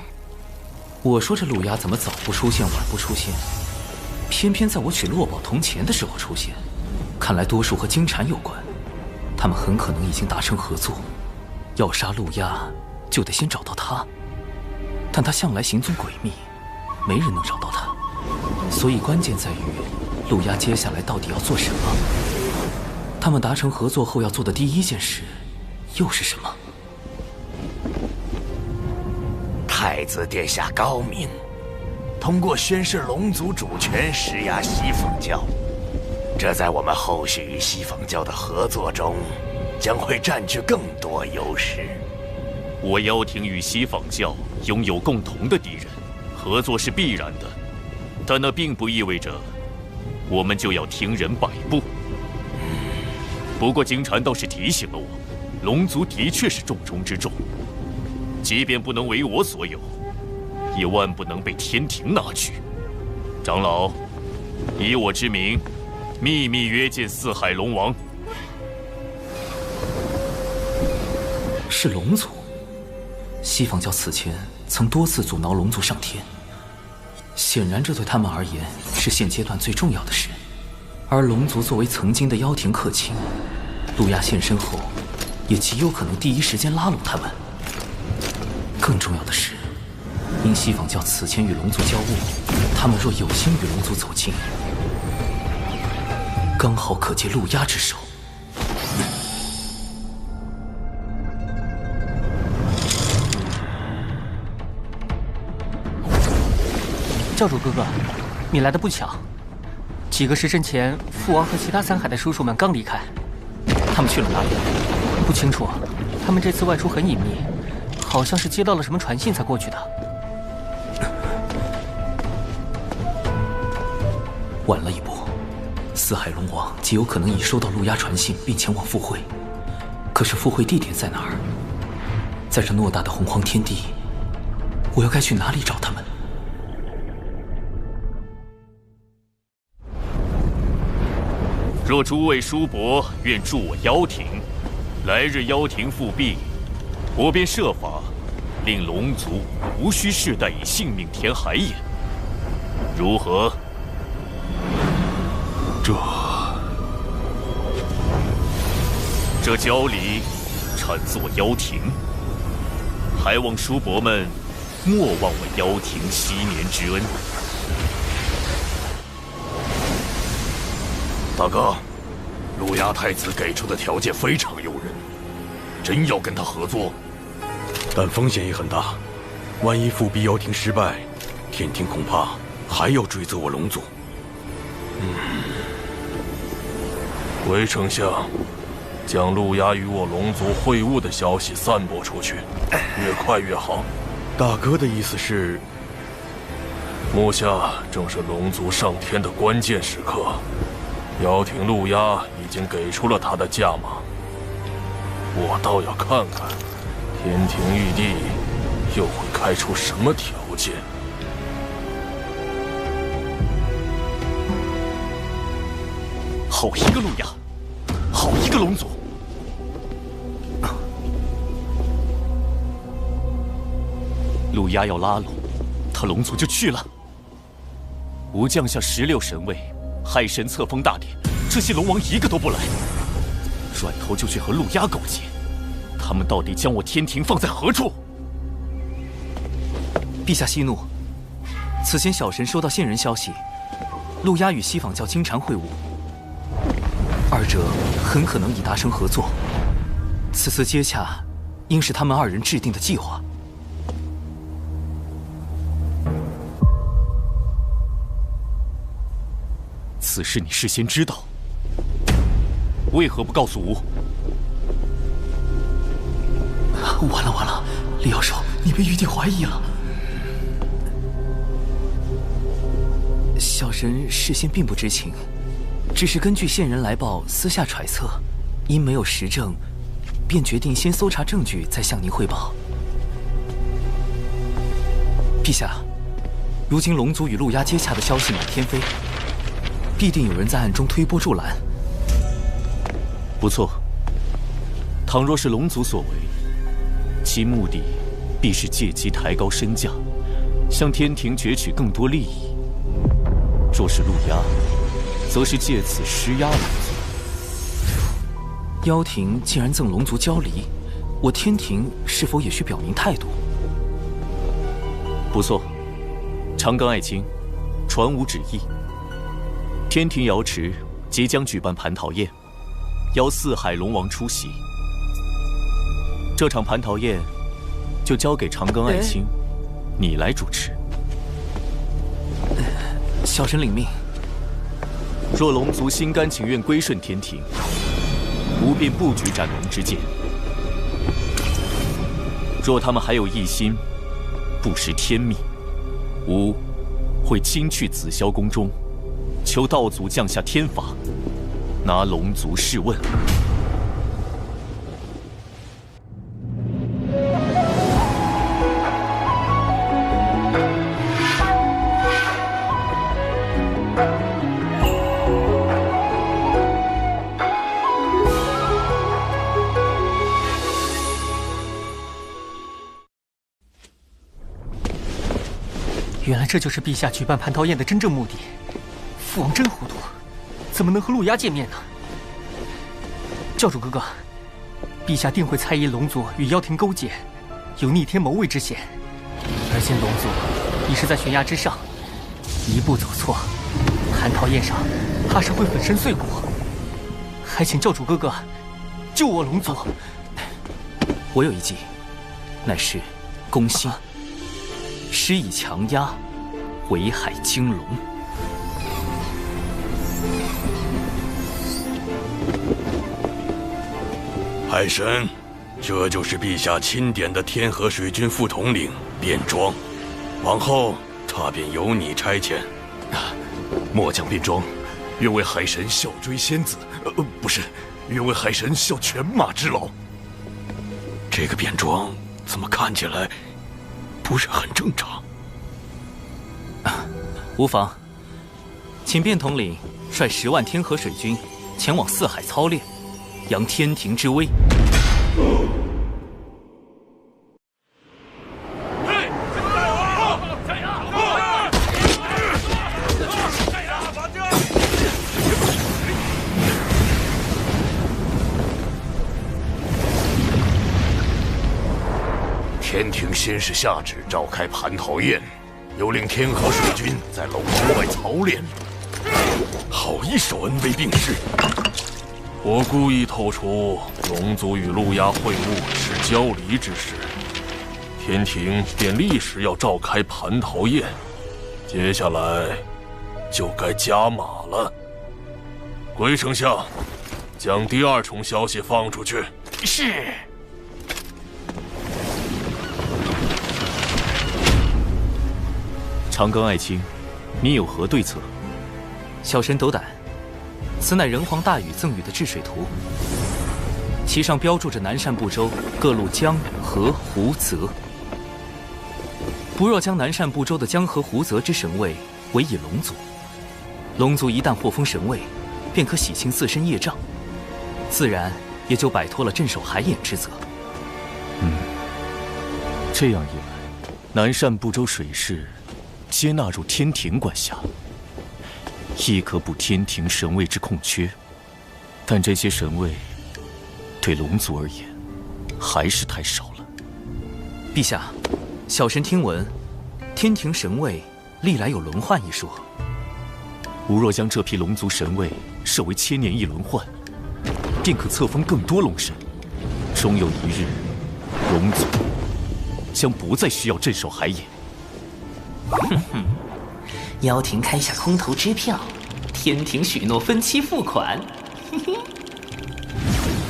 我说这陆压怎么早不出现晚不出现，偏偏在我取落宝铜钱的时候出现，看来多数和金蝉有关。他们很可能已经达成合作，要杀陆压就得先找到他，但他向来行踪诡秘，没人能找到他，所以关键在于陆压接下来到底要做什么。他们达成合作后要做的第一件事又是什么？太子殿下高明，通过宣示龙族主权施压西方教，这在我们后续与西方教的合作中将会占据更多优势。我妖庭与西方教拥有共同的敌人，合作是必然的，但那并不意味着我们就要听人摆布。不过金蝉倒是提醒了我，龙族的确是重中之重，即便不能为我所有，也万不能被天庭拿去。长老，以我之名，秘密约见四海龙王。是龙族。西方教此前曾多次阻挠龙族上天，显然这对他们而言是现阶段最重要的事。而龙族作为曾经的妖庭客卿，陆压现身后，也极有可能第一时间拉拢他们。更重要的是，因西方教此前与龙族交恶，他们若有心与龙族走近，刚好可借陆压之手。教主哥哥，你来的不巧。几个时辰前，父王和其他3海的叔叔们刚离开，他们去了哪里？不清楚。他们这次外出很隐秘，好像是接到了什么传信才过去的。晚了一步，四海龙王极有可能已收到陆压传信，并前往赴会。可是赴会地点在哪儿？在这偌大的洪荒天地，我又该去哪里找他们？若诸位叔伯愿助我妖庭，来日妖庭复辟，我便设法令龙族无需世代以性命填海眼，如何？这交礼产自我妖庭，还望叔伯们莫忘我妖庭7年之恩。大哥，陆压太子给出的条件非常诱人，真要跟他合作，但风险也很大。万一复辟妖庭失败，天庭恐怕还要追责我龙族。回丞相，将陆压与我龙族会晤的消息散播出去，越快越好。大哥的意思是，目下正是龙族上天的关键时刻。妖庭陆压已经给出了他的价码，我倒要看看天庭玉帝又会开出什么条件。好一个陆压，好一个龙族！陆压要拉拢他，龙族就去了。吾降下16神位。海神册封大典，这些龙王一个都不来，转头就去和陆压勾结，他们到底将我天庭放在何处？陛下息怒，此前小神收到线人消息，陆压与西方教金蝉会晤，二者很可能已达成合作。此次接洽，应是他们2人制定的计划。此事你事先知道，为何不告诉吾？完了，李妖兽，你被玉帝怀疑了。小神事先并不知情，只是根据线人来报，私下揣测，因没有实证，便决定先搜查证据，再向您汇报。陛下，如今龙族与陆压接洽的消息满天飞。必定有人在暗中推波助澜，不错。倘若是龙族所为，其目的必是借机抬高身价，向天庭攫取更多利益；若是陆压，则是借此施压龙族。妖庭既然赠龙族交离，我天庭是否也需表明态度？不错，长庚爱卿，传吾旨意。天庭瑶池即将举办蟠桃宴，邀四海龙王出席。这场蟠桃宴就交给长庚爱卿，你来主持。小臣领命。若龙族心甘情愿归顺天庭，吾便不举斩龙之剑；若他们还有一心不识天命，吾会亲去紫霄宫中，求道祖降下天法，拿龙族试问。原来这就是陛下举办蟠桃宴的真正目的。父王真糊涂，怎么能和陆压见面呢？教主哥哥，陛下定会猜疑龙族与妖庭勾结，有逆天谋位之嫌。而今龙族已是在悬崖之上，一步走错，蟠桃宴上怕是会粉身碎骨。还请教主哥哥救我龙族。我有一计，乃是攻心，施以强压，围海惊龙。海神，这就是陛下钦点的天河水军副统领卞庄，往后他便由你差遣。末将卞庄，愿为海神效追仙子，不是，愿为海神效犬马之劳。这个卞庄怎么看起来不是很正常？无妨，请卞统领率10万天河水军前往四海操练，扬天庭之威。天庭先是下旨召开蟠桃宴，又令天河水军在龙族外操练，好一手恩威并施。我故意透出龙族与陆压会晤是交离之事，天庭便立时要召开蟠桃宴，接下来就该加码了。龟丞相，将第2重消息放出去。是。长庚爱卿，你有何对策？小神斗胆，此乃人皇大禹赠予的治水图，其上标注着南赡部洲各路江河湖泽。不若将南赡部洲的江河湖泽之神位委以龙族，龙族一旦获封神位，便可洗清自身业障，自然也就摆脱了镇守海眼之责。这样一来，南赡部洲水势皆纳入天庭管辖，亦可补天庭神位之空缺。但这些神位对龙族而言还是太少了。陛下，小神听闻天庭神位历来有轮换一说。吾若将这批龙族神位设为1000年一轮换，便可册封更多龙神。终有一日，龙族将不再需要镇守海眼。哼哼，妖庭开下空头支票，天庭许诺分期付款。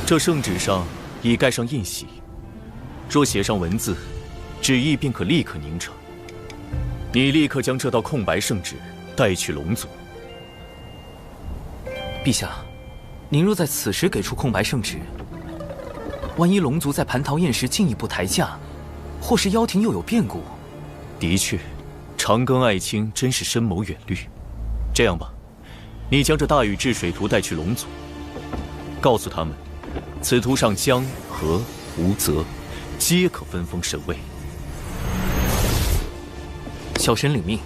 这圣旨上已盖上印玺，若写上文字，旨意便可立刻凝成。你立刻将这道空白圣旨带去龙族。陛下，您若在此时给出空白圣旨，万一龙族在蟠桃宴时进一步抬价，或是妖庭又有变故。的确，长庚爱卿真是深谋远虑。这样吧，你将这大禹治水图带去龙族，告诉他们，此图上江河湖泽，皆可分封神位。小神领命。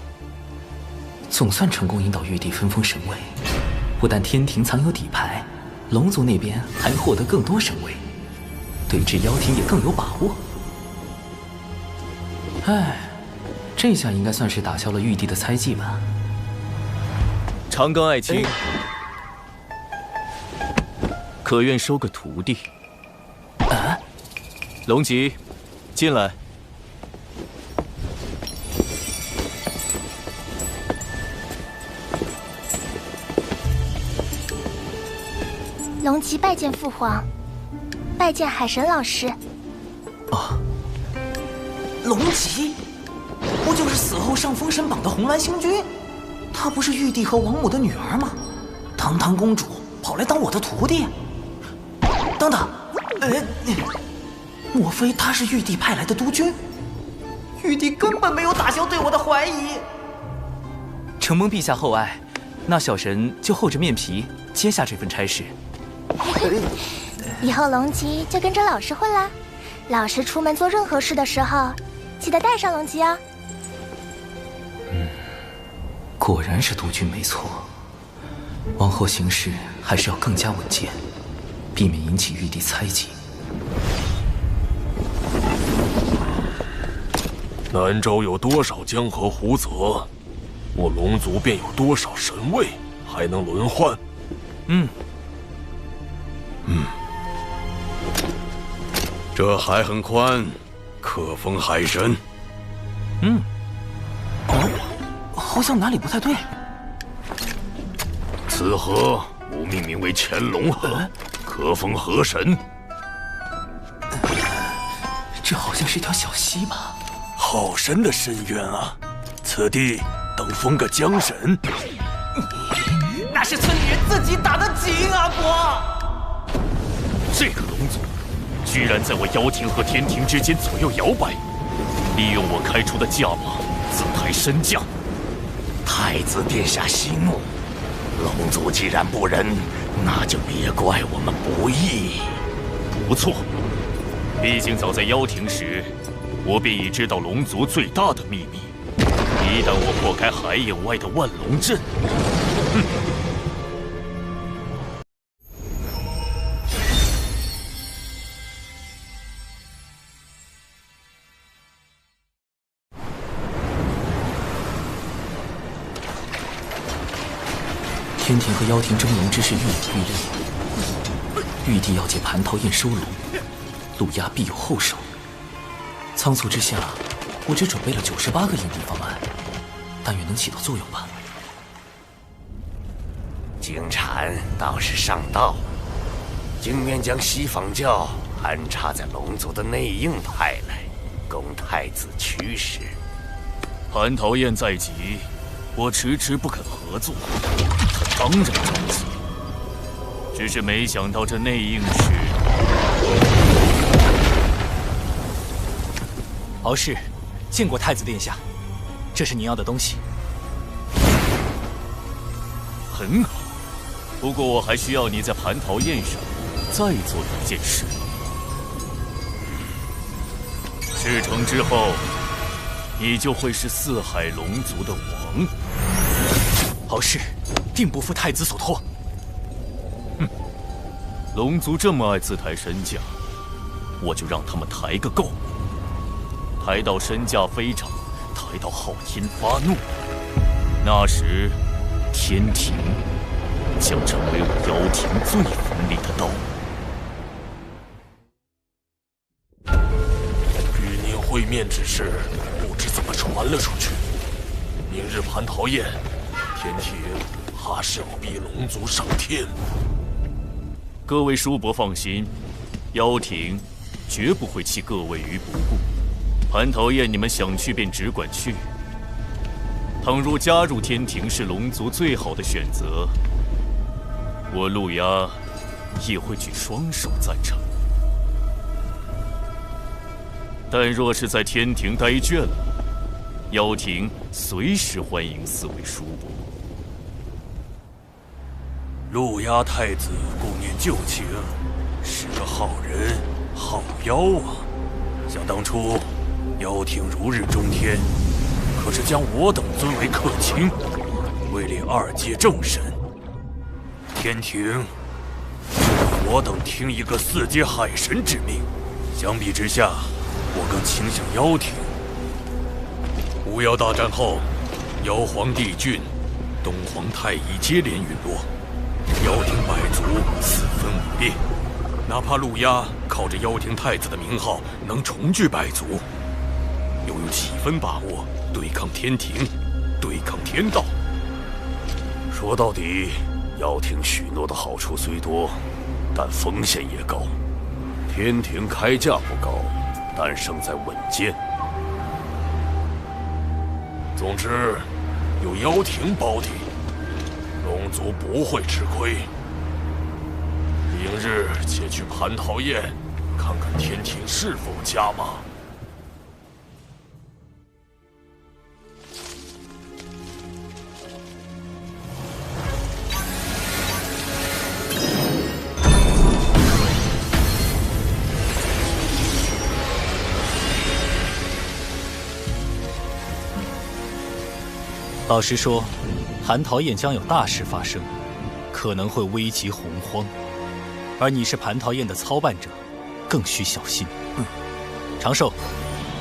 总算成功引导玉帝分封神位，不但天庭藏有底牌，龙族那边还获得更多神位，对峙妖庭也更有把握。哎，这下应该算是打消了玉帝的猜忌吧。长庚爱卿，可愿收个徒弟？啊！龙吉，进来。龙吉拜见父皇，拜见海神老师。龙吉，不就是死后上封神榜的红鸾星君？她不是玉帝和王母的女儿吗？堂堂公主跑来当我的徒弟？等等，莫非她是玉帝派来的督军？玉帝根本没有打消对我的怀疑。承蒙陛下厚爱，那小神就厚着面皮接下这份差事。以后龙吉就跟着老师混啦。老师出门做任何事的时候，记得带上龙吉哦。果然是督军没错，往后行事还是要更加稳健，避免引起玉帝猜忌。南州有多少江河湖泽，我龙族便有多少神位，还能轮换。这海很宽，可封海神。好像哪里不太对。此河吾命名为乾隆河，可封河神。这好像是条小溪吧？好深的深渊啊！此地等封个江神。那是村里人自己打的井啊，伯！这个龙族，居然在我妖庭和天庭之间左右摇摆，利用我开出的价码自抬身价。太子殿下息怒，龙族既然不仁，那就别怪我们不义。不错，毕竟早在妖庭时，我便已知道龙族最大的秘密。一旦我破开海眼外的万龙阵，天庭和妖庭争龙之事愈演愈烈，玉帝要借蟠桃宴收龙，陆压必有后手。仓促之下，我只准备了98个应对方案，但愿能起到作用吧。金蝉倒是上道，竟愿将西方教安插在龙族的内应派来，供太子驱使。蟠桃宴在即，我迟迟不肯合作，他当然着急。只是没想到这内应是敖氏，见过太子殿下，这是您要的东西。很好，不过我还需要你在蟠桃宴上再做一件事。事成之后，你就会是四海龙族的王。敖氏定不负太子所托。龙族这么爱自抬身价，我就让他们抬个够。抬到身价飞涨，抬到昊天发怒，那时天庭将成为我妖庭最锋利的刀。与您会面之事，不知怎么传了出去。明日蟠桃宴，天庭怕是要逼龙族上天。各位叔伯放心，妖庭绝不会弃各位于不顾。蟠桃宴你们想去便只管去。倘若加入天庭是龙族最好的选择，我陆压也会举双手赞成。但若是在天庭待倦了，妖庭随时欢迎四位叔伯。陆压太子顾念旧情，是个好人好妖啊！想当初，妖庭如日中天，可是将我等尊为客卿，位列2阶正神。天庭就让我等听一个4阶海神之命。相比之下，我更倾向妖庭。巫妖大战后，妖皇帝俊、东皇太一接连陨落，妖庭百族四分五裂。哪怕陆压靠着妖庭太子的名号能重聚百族，又有几分把握对抗天庭，对抗天道？说到底，妖庭许诺的好处虽多，但风险也高。天庭开价不高，但胜在稳健。总之，有妖庭保底，龙族不会吃亏。明日且去蟠桃宴，看看天庭是否加码。老实说，蟠桃宴将有大事发生，可能会危及洪荒。而你是蟠桃宴的操办者，更需小心。长寿，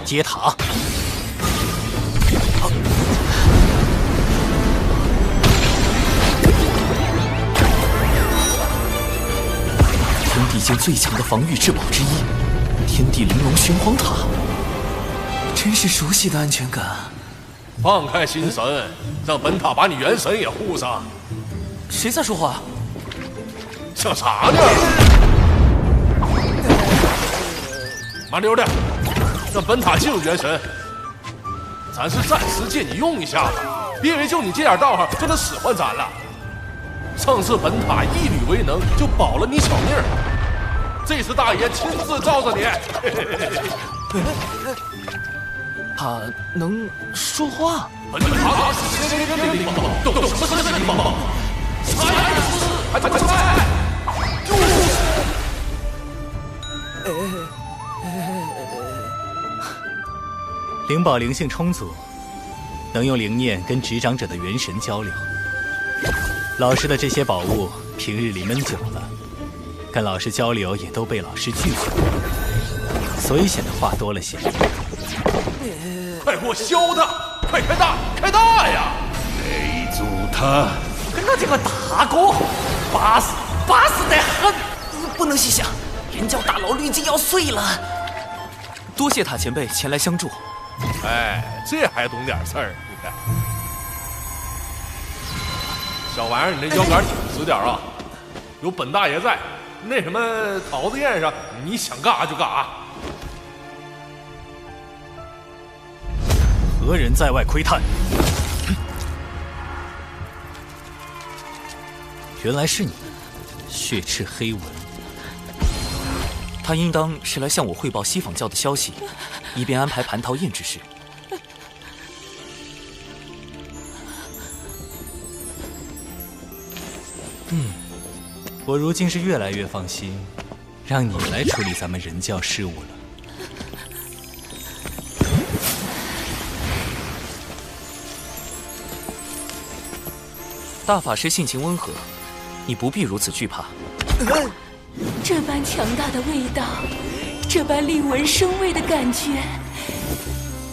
接塔。天地间最强的防御至宝之一——天地玲珑玄黄塔，真是熟悉的安全感。放开心神，让本塔把你元神也护上。谁在说话？想啥呢？麻溜的，让本塔进入元神。咱是暂时借你用一下子，别以为就你这点道行就能使唤咱了。上次本塔一缕为能，就保了你小命儿。这次大爷亲自罩着你。他能说话？本塔是天灵灵宝，懂什么是灵宝？啥呀？还快出来！灵宝灵性充足，能用灵念跟执掌者的元神交流。老师的这些宝物，平日里闷久了，跟老师交流也都被老师拒绝，所以显得话多了些。快给我削他！快开大，开大呀！围住他！跟他这个大哥，巴适得很！不能细想，连教大佬滤镜要碎了。多谢塔前辈前来相助。哎，这还懂点事儿？你看，小玩意儿，你这腰杆挺直点啊！有本大爷在，那什么桃子宴上，你想干啥就干啥。何人在外窥探？原来是你，血赤黑纹。他应当是来向我汇报西坊教的消息，以便安排蟠桃宴之事。我如今是越来越放心，让你来处理咱们人教事务了。大法师性情温和，你不必如此惧怕。这般强大的味道，这般令闻生畏的感觉，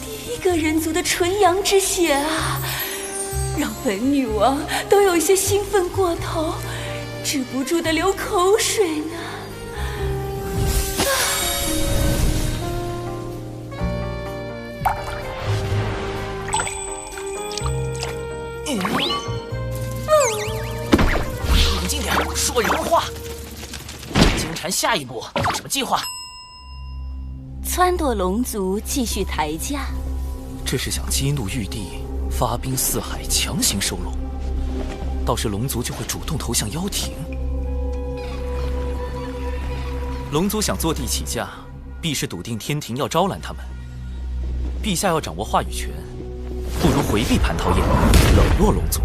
第一个人族的纯阳之血啊，让本女王都有些兴奋过头，止不住的流口水呢。冷静点，说人话。金蝉下一步有什么计划？撺掇龙族继续抬价。这是想激怒玉帝，发兵四海，强行收拢。倒是龙族就会主动投向妖庭。龙族想坐地起价，必是笃定天庭要招揽他们。陛下要掌握话语权，不如回避蟠桃宴，冷落龙族，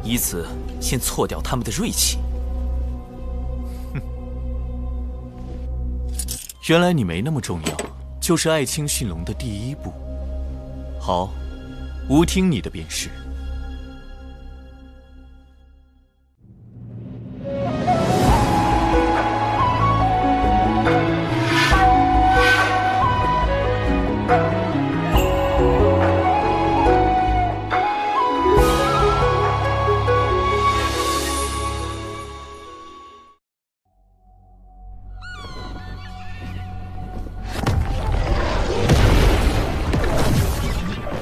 以此先挫掉他们的锐气。哼，原来你没那么重要，就是爱卿驯龙的第一步。好，吾听你的便是。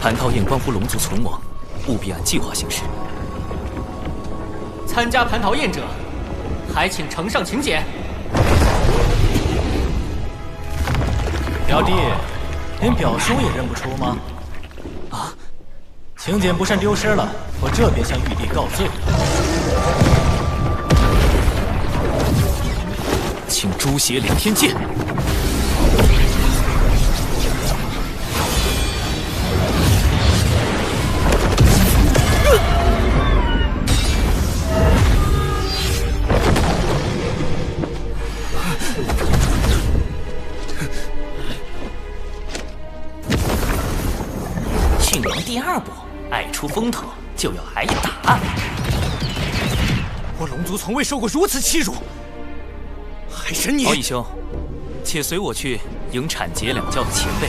蟠桃宴关乎龙族存亡，务必按计划行事。参加蟠桃宴者，还请呈上请柬。表弟，连表叔也认不出吗？啊，请柬不慎丢失了，我这便向玉帝告罪。请诛邪领天剑。驯龙第二步，爱出风头就要挨打。我龙族从未受过如此欺辱。海神你，敖义兄，且随我去迎产劫两教的前辈。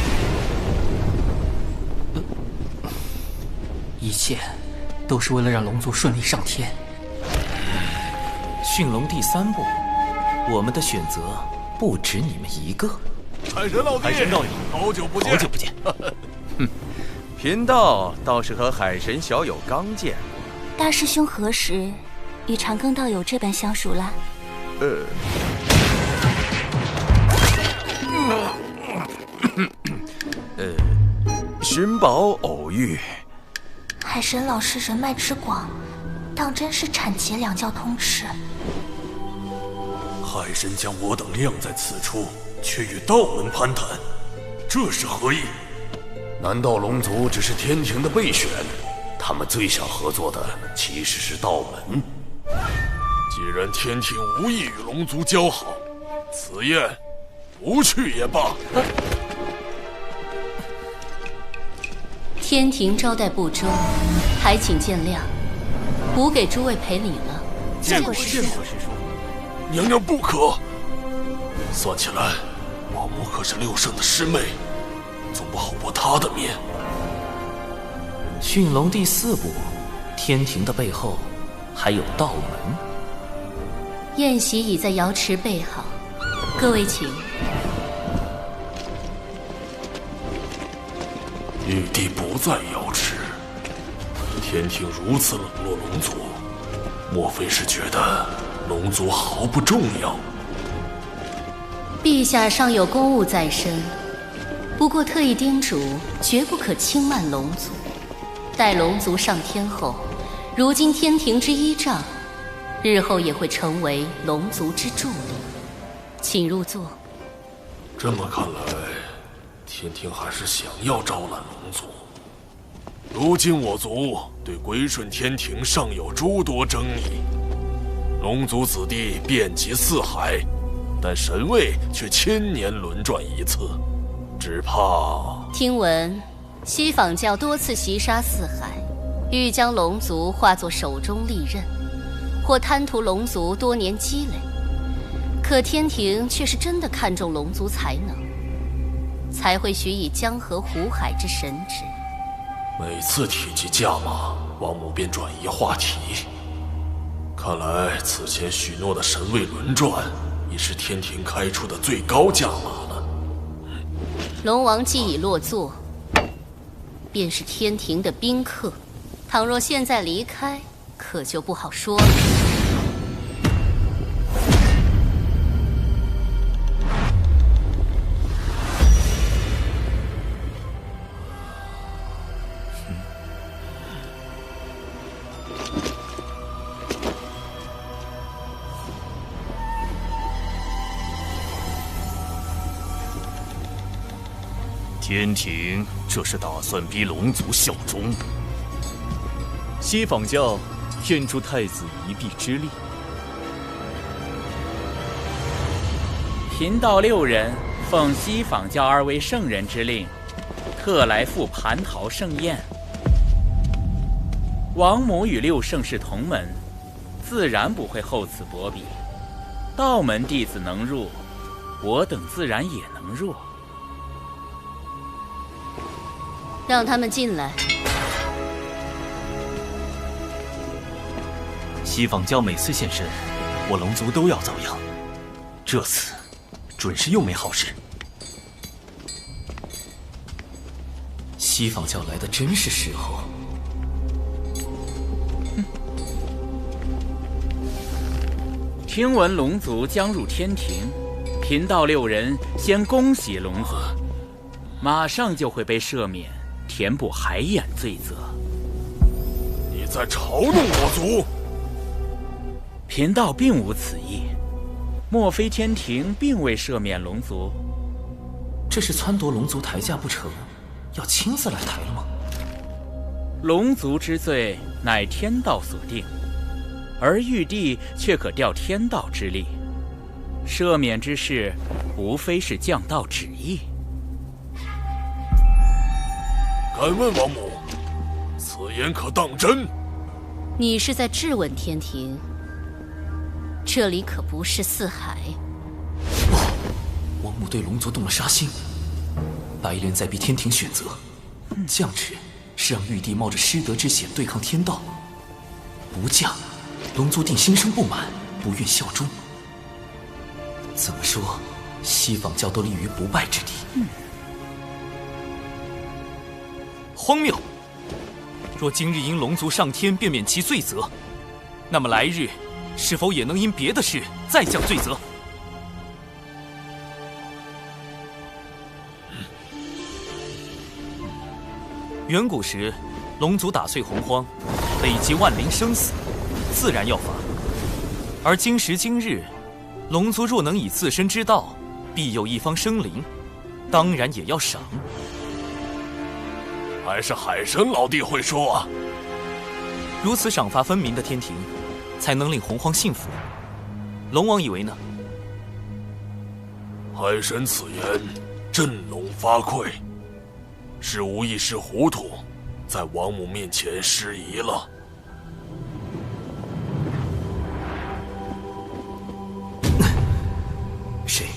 一切都是为了让龙族顺利上天。驯龙第三步，我们的选择不止你们一个。海神老弟，海神道友，好久不见，好久不见。哼，贫道倒是和海神小友刚见。大师兄何时与长庚道友这般相熟了？寻宝偶遇。海神老师人脉之广，当真是产劫两教通吃。海神将我等晾在此处，却与道门攀谈，这是何意？难道龙族只是天庭的备选？他们最想合作的其实是道门。既然天庭无意与龙族交好，此宴不去也罢。天庭招待不周，还请见谅。吾给诸位赔礼了。见过师叔。娘娘不可。算起来，王母可是六圣的师妹，总不好驳她的面。驯龙第四步，天庭的背后还有道门。宴席已在瑶池备好，各位请。玉帝不在瑶池，天庭如此冷落龙族，莫非是觉得龙族毫不重要？陛下尚有公务在身，不过特意叮嘱，绝不可轻慢龙族。待龙族上天后，如今天庭之依仗，日后也会成为龙族之助力。请入座。这么看来，天庭还是想要招揽龙族。如今我族对归顺天庭尚有诸多争议，龙族子弟遍及四海，但神位却千年轮转一次，只怕……听闻西坊教多次袭杀四海，欲将龙族化作手中利刃，或贪图龙族多年积累。可天庭却是真的看重龙族才能，才会许以江河湖海之神旨。每次提及价码，王母便转移话题。看来此前许诺的神位轮转，已是天庭开出的最高价码了。龙王既已落座，便是天庭的宾客。倘若现在离开，可就不好说了。天庭这是打算逼龙族效忠？西坊教愿助太子一臂之力。贫道6人奉西坊教2位圣人之令，特来赴蟠桃盛宴。王母与6圣是同门，自然不会厚此薄彼。道门弟子能入，我等自然也能入。让他们进来。西坊教每次现身，我龙族都要遭殃。这次准是又没好事。西坊教来的真是时候。听闻龙族将入天庭，贫道6人先恭喜龙族，马上就会被赦免，填补海眼罪责。你在嘲弄我族？贫道并无此意，莫非天庭并未赦免龙族？这是撺掇龙族抬价不成，要亲自来抬了吗？龙族之罪乃天道所定，而玉帝却可调天道之力，赦免之事无非是降道旨意。敢问王母，此言可当真？你是在质问天庭？这里可不是四海。王母对龙族动了杀心，白莲在逼天庭选择，降旨是让玉帝冒着失德之险对抗天道，不降，龙族定心生不满，不愿效忠。怎么说，西坊教都立于不败之地。荒谬！若今日因龙族上天便免其罪责，那么来日是否也能因别的事再降罪责？远古时，龙族打碎洪荒，累积万灵生死，自然要罚。而今时今日，龙族若能以自身之道庇佑一方生灵，当然也要赏。还是海神老弟会说啊。如此赏罚分明的天庭，才能令洪荒幸福。龙王以为呢？海神此言，振龙发愧，是无一时糊涂，在王母面前失仪了。谁？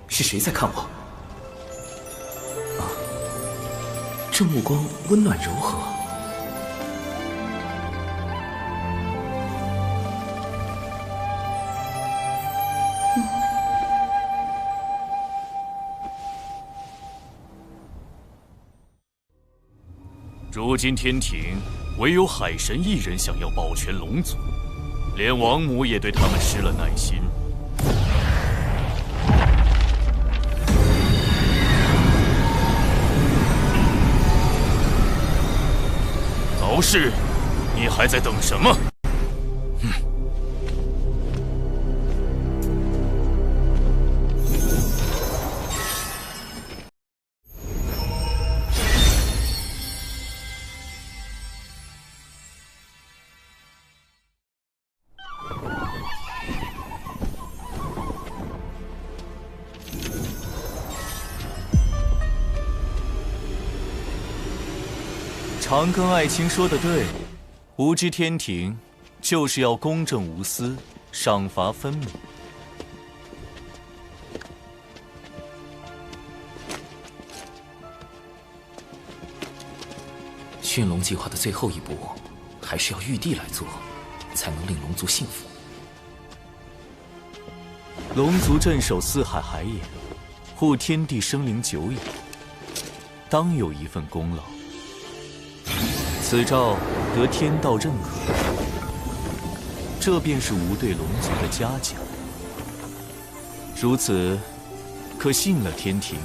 是谁在看我？啊，这目光温暖柔和。如今天庭唯有海神一人想要保全龙族，连王母也对他们失了耐心。早逝，你还在等什么？长庚爱卿说的对，无知天庭就是要公正无私，赏罚分明。驯龙计划的最后一步，还是要玉帝来做，才能令龙族幸福。龙族镇守四海海野，护天地生灵久矣，当有一份功劳。此诏得天道认可，这便是吾对龙族的嘉奖。如此，可信了天庭。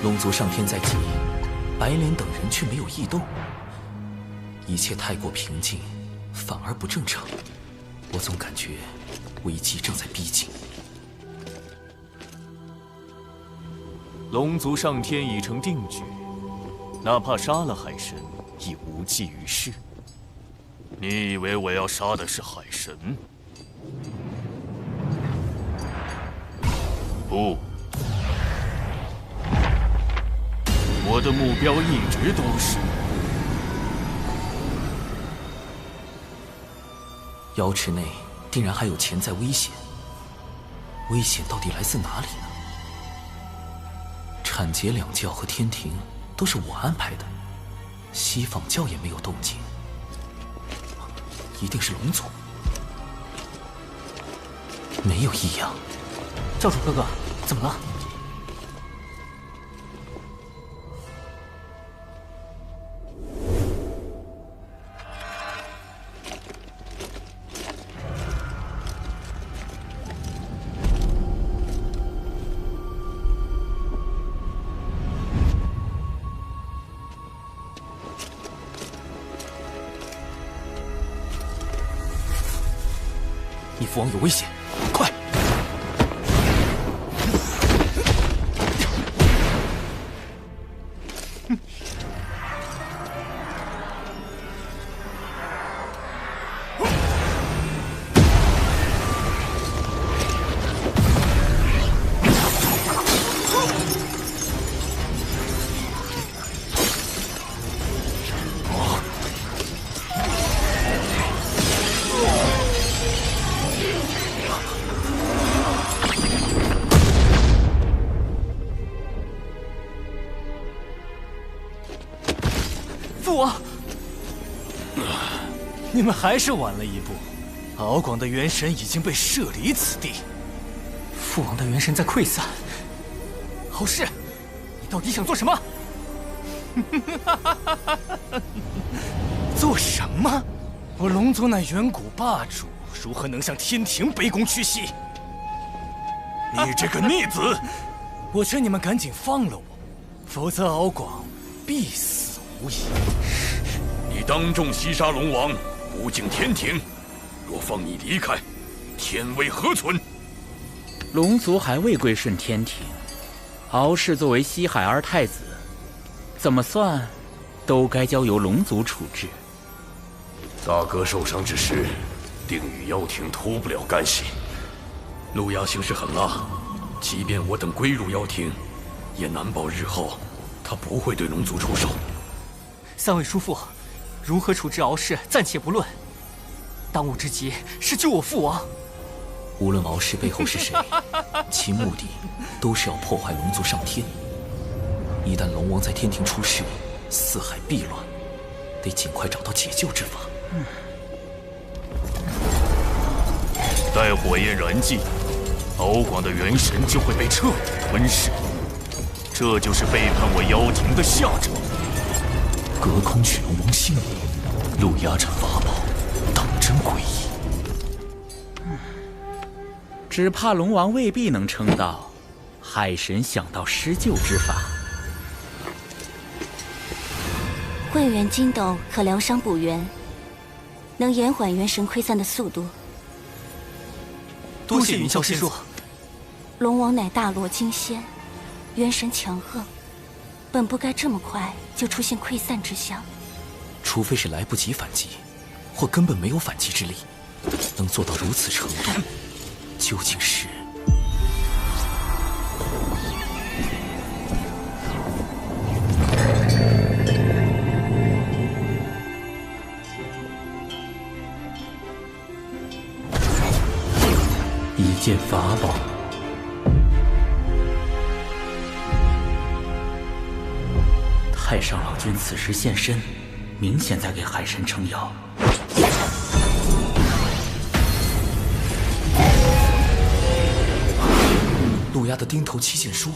龙族上天在即，白莲等人却没有异动，一切太过平静，反而不正常。我总感觉危机正在逼近。龙族上天已成定局，哪怕杀了海神，亦无济于事。你以为我要杀的是海神？不，我的目标一直都是瑶池内定然还有潜在危险，危险到底来自哪里呢？产劫两教和天庭都是我安排的，西坊教也没有动静，一定是龙族。没有异样。教主哥哥，怎么了？你父王有危险，快！父王，你们还是晚了一步。敖广的元神已经被射离此地，父王的元神在溃散。敖氏，你到底想做什么？做什么？我龙族乃远古霸主，如何能向天庭卑躬屈膝？你这个逆子！我劝你们赶紧放了我，否则敖广必死无疑。你当众袭杀龙王，不敬天庭，若放你离开，天威何存？龙族还未归顺天庭，敖氏作为西海二太子，怎么算，都该交由龙族处置。大哥受伤之时，定与妖庭脱不了干系。陆牙行事狠辣，即便我等归入妖庭，也难保日后他不会对龙族出手。三位叔父，如何处置敖氏暂且不论，当务之急是救我父王。无论敖氏背后是谁，其目的都是要破坏龙族上天。一旦龙王在天庭出事，四海必乱，得尽快找到解救之法。待火焰燃尽，敖广的元神就会被彻底吞噬，这就是背叛我妖庭的下场。隔空取龙王性命，陆压这法宝，当真诡异。只怕龙王未必能撑到海神想到施救之法。混元金斗可疗伤补元，能延缓元神溃散的速度。多谢云霄仙座。龙王乃大罗金仙，元神强横，本不该这么快就出现溃散之象。除非是来不及反击，或根本没有反击之力，能做到如此程度，究竟是……一件法宝。太上老君此时现身，明显在给海神撑腰。陆压的钉头七剑书，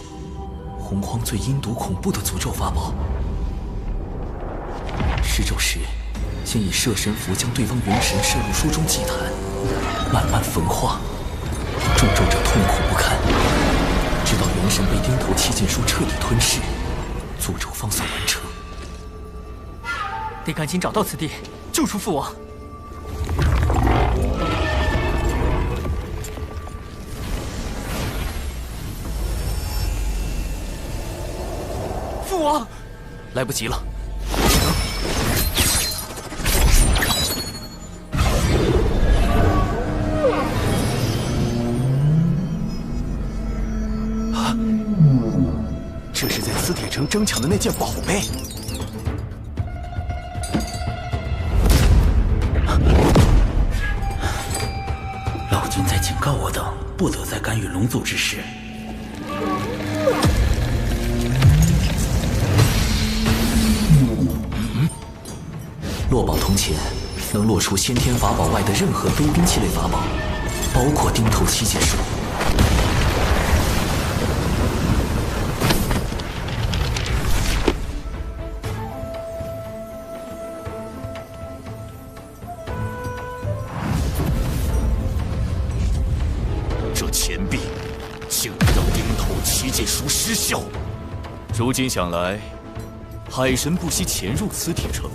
洪荒最阴毒恐怖的诅咒法宝。施咒时，先以摄神符将对方元神摄入书中祭坛，慢慢焚化，助咒者痛苦不堪，直到元神被钉头七剑书彻底吞噬，诅咒方算完成。得赶紧找到此地，救出父王。父王，来不及了。这是在磁铁城争抢的那件宝贝。老君在警告我等，不得再干预龙族之事。落宝铜钱能落出先天法宝外的任何非兵器类法宝，包括钉头七节术。这钱币竟然让钉头七节术失效。如今想来，海神不惜潜入磁铁城，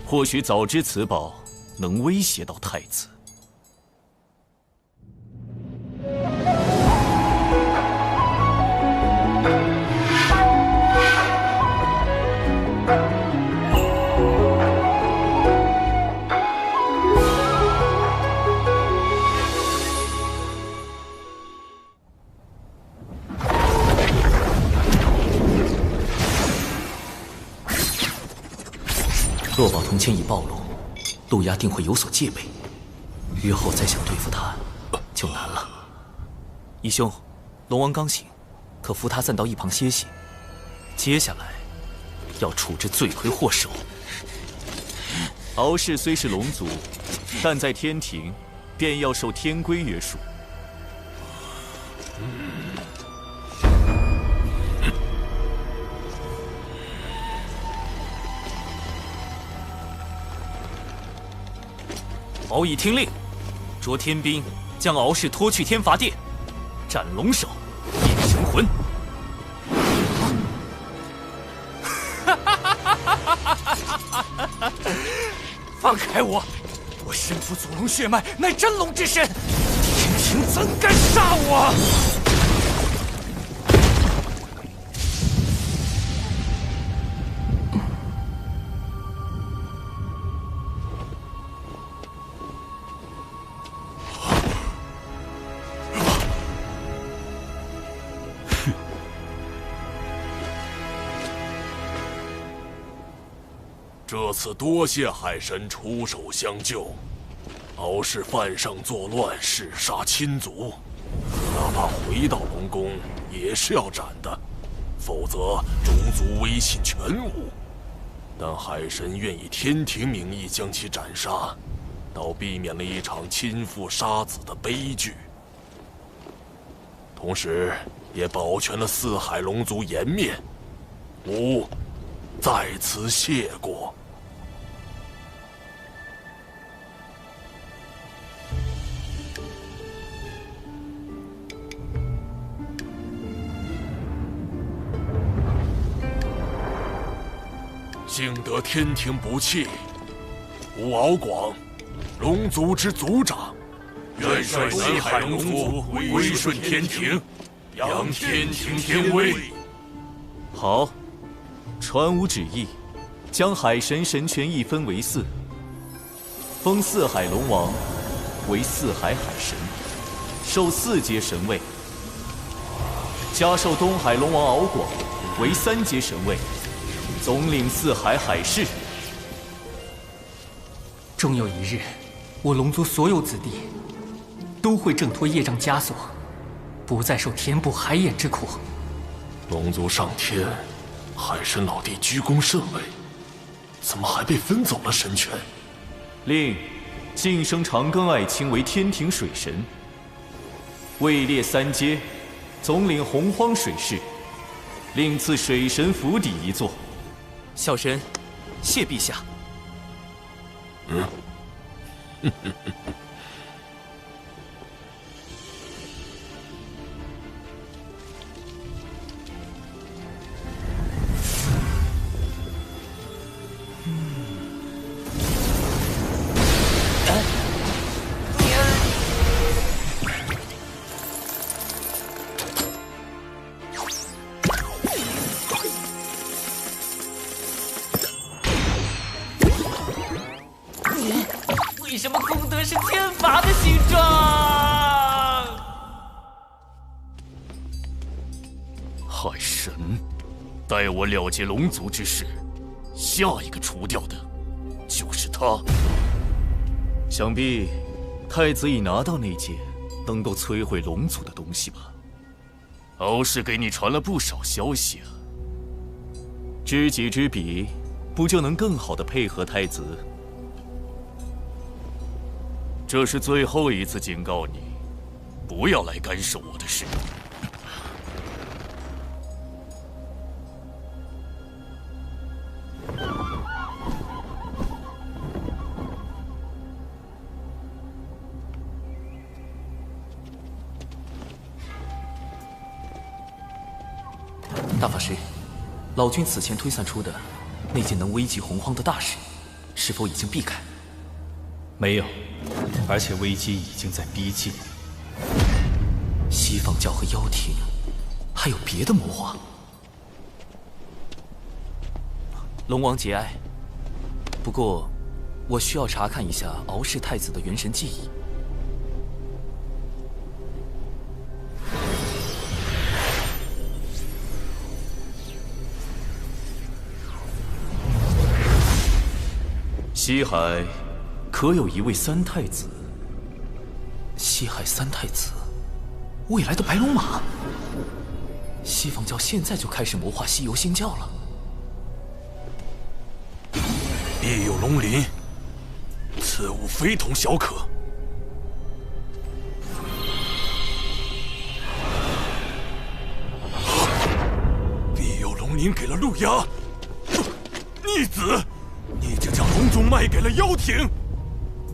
或许早知此宝能威胁到太子。落宝铜钱已暴露，陆压定会有所戒备，日后再想对付他就难了。义兄，龙王刚醒，可扶他暂到一旁歇息。接下来要处置罪魁祸首。敖氏虽是龙族，但在天庭便要受天规约束。敖乙听令，着天兵将敖氏拖去天罚殿，斩龙首，变神魂。放开我！我身负祖龙血脉，乃真龙之身，天庭怎敢杀我？这次多谢海神出手相救，敖氏犯上作乱，弑杀亲族，哪怕回到龙宫也是要斩的，否则种族威信全无。但海神愿以天庭名义将其斩杀，倒避免了一场亲父杀子的悲剧，同时也保全了四海龙族颜面。吾在此谢过。幸得天庭不弃，吾敖广，龙族之族长，愿率四海龙族归顺天庭，扬天庭天威。好，传吾旨意，将海神神权一分为4，封四海龙王为四海海神，授4阶神位，加授东海龙王敖广为3阶神位，总领四海海事。终有一日，我龙族所有子弟都会挣脱业障枷锁，不再受天不海眼之苦。龙族上天，海神老弟居功甚伟，怎么还被分走了神权？令晋升长庚爱卿为天庭水神，位列3阶，总领洪荒水势，另赐水神府邸1座。小神，谢陛下。为什么功德是天罚的形状？海神，待我了结龙族之事，下一个除掉的就是他。想必太子已拿到那件能够摧毁龙族的东西吧？敖氏给你传了不少消息啊。知己知彼，不就能更好地配合太子？这是最后一次警告你，不要来干涉我的事。大法师，老君此前推算出的那件能危及洪荒的大事，是否已经避开？没有，而且危机已经在逼近。西方教和妖庭还有别的谋划？龙王节哀，不过我需要查看一下敖氏太子的元神记忆。西海可有一位三太子？西海三太子，未来的白龙马。西方教现在就开始谋划西游新教了。必有龙鳞，此物非同小可。必有龙鳞给了陆压，逆子！你就将龙族卖给了妖庭，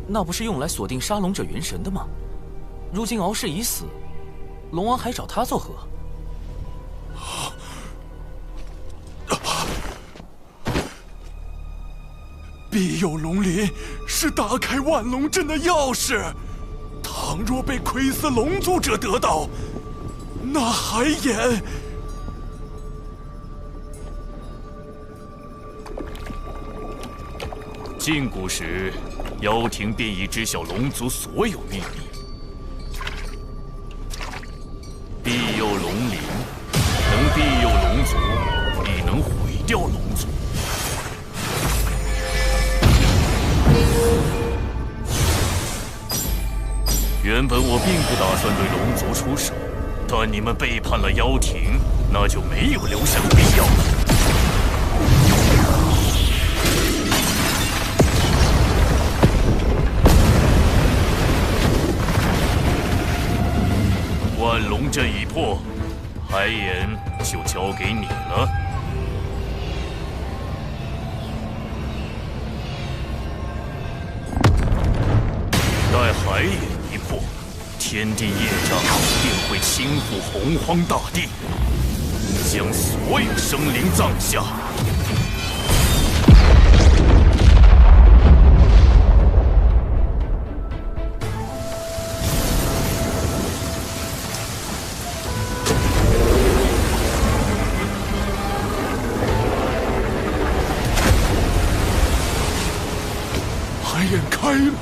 那不是用来锁定杀龙者元神的吗？如今敖氏已死，龙王还找他作何？必有龙鳞是打开万龙阵的钥匙，倘若被窥伺龙族者得到，那海眼……禁古时，妖庭便已知晓龙族所有秘密。庇佑龙鳞，能庇佑龙族，亦能毁掉龙族。原本我并不打算对龙族出手，但你们背叛了妖庭，那就没有留神必要了。万龙阵已破，海眼就交给你了。待海眼一破，天地业障便会倾覆洪荒大地，将所有生灵葬下。海眼开了。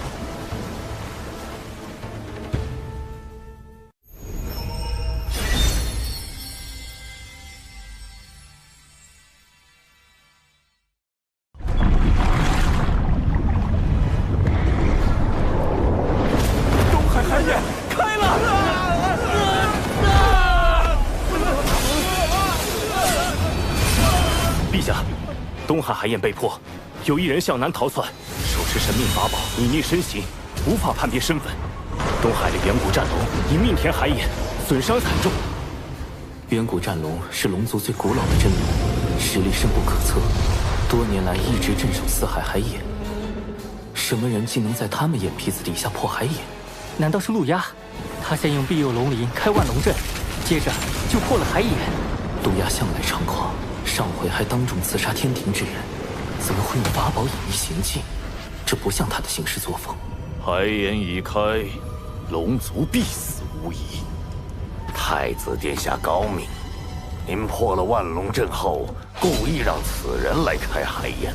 东海海眼被破，有一人向南逃窜，手持神秘法宝，隐匿身形，无法判别身份。东海的远古战龙已命填海眼，损伤惨重。远古战龙是龙族最古老的真龙，实力深不可测，多年来一直镇守四海海眼。什么人竟能在他们眼皮子底下破海眼？难道是陆压？他先用庇佑龙鳞开万龙阵，接着就破了海眼。陆压向来猖狂。上回还当众刺杀天庭之人，怎么会用法宝隐匿行迹？这不像他的行事作风。海眼已开，龙族必死无疑。太子殿下高明，您破了万龙阵后，故意让此人来开海眼，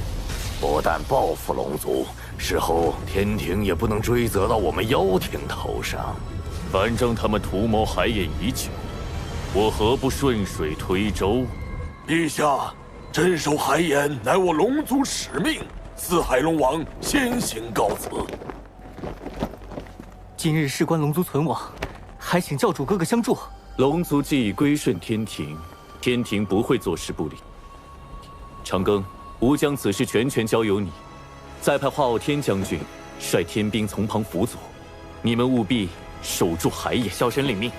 不但报复龙族，事后天庭也不能追责到我们妖庭头上。反正他们图谋海眼已久，我何不顺水推舟？陛下，镇守海眼乃我龙族使命，四海龙王先行告辞。今日事关龙族存亡，还请教主哥哥相助。龙族既已归顺天庭，天庭不会坐视不理。长庚，吾将此事全权交由你，再派华傲天将军率天兵从旁辅佐，你们务必守住海眼。小神领命。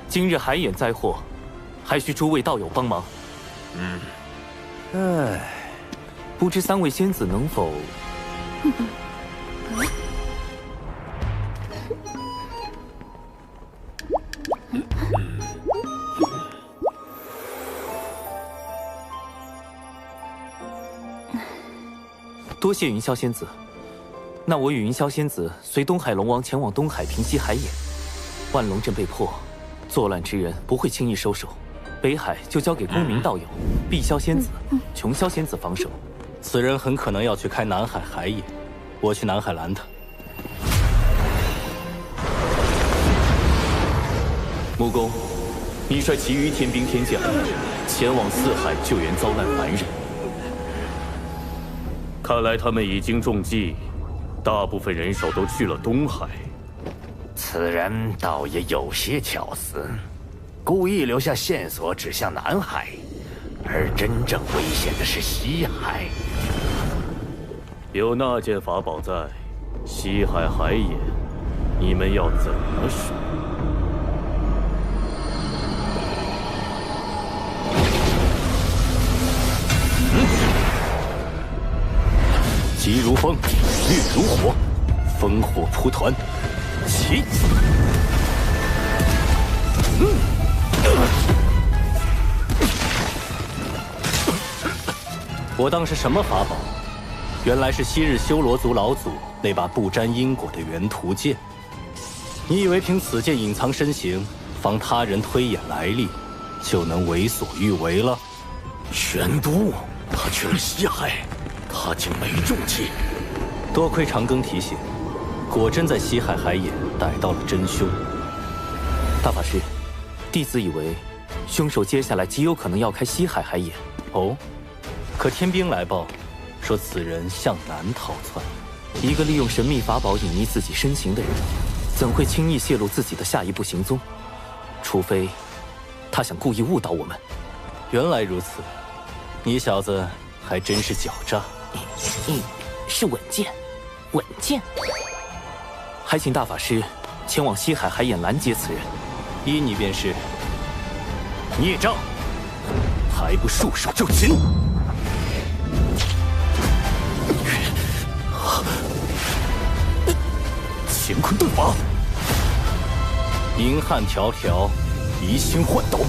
今日海眼灾祸，还需诸位道友帮忙。不知三位仙子能否？多谢云霄仙子。那我与云霄仙子随东海龙王前往东海平息海眼。万龙阵被破，作乱之人不会轻易收手。北海就交给公明道友、碧霄仙子、琼霄仙子防守。此人很可能要去开南海海眼，我去南海拦他。木工，你率其余天兵天将前往四海救援遭难凡人。看来他们已经中计，大部分人手都去了东海。此人倒也有些巧思，故意留下线索指向南海，而真正危险的是西海。有那件法宝在，西海海眼，你们要怎么守？急如风，烈如火，烽火蒲团，起！我当是什么法宝？原来是昔日修罗族老祖那把不沾因果的元图剑。你以为凭此剑隐藏身形，防他人推演来历，就能为所欲为了？玄都，他去了西海。他竟没中计，多亏长庚提醒，果真在西海海眼逮到了真凶。大法师，弟子以为凶手接下来极有可能要开西海海眼。哦，可天兵来报，说此人向南逃窜。一个利用神秘法宝隐匿自己身形的人，怎会轻易泄露自己的下一步行踪？除非他想故意误导我们。原来如此，你小子还真是狡诈。是稳健，稳健。还请大法师前往西海海眼拦截此人。依你便是。孽障，还不束手就擒！乾坤遁法，银汉迢迢，移星换斗。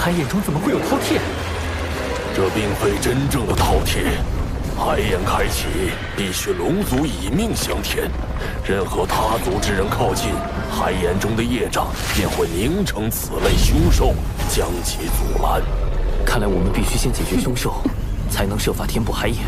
海眼中怎么会有饕餮？这并非真正的饕餮。海眼开启，必须龙族以命相填。任何他族之人靠近，海眼中的业障便会凝成此类凶兽，将其阻拦。看来我们必须先解决凶兽，才能设法填补海眼。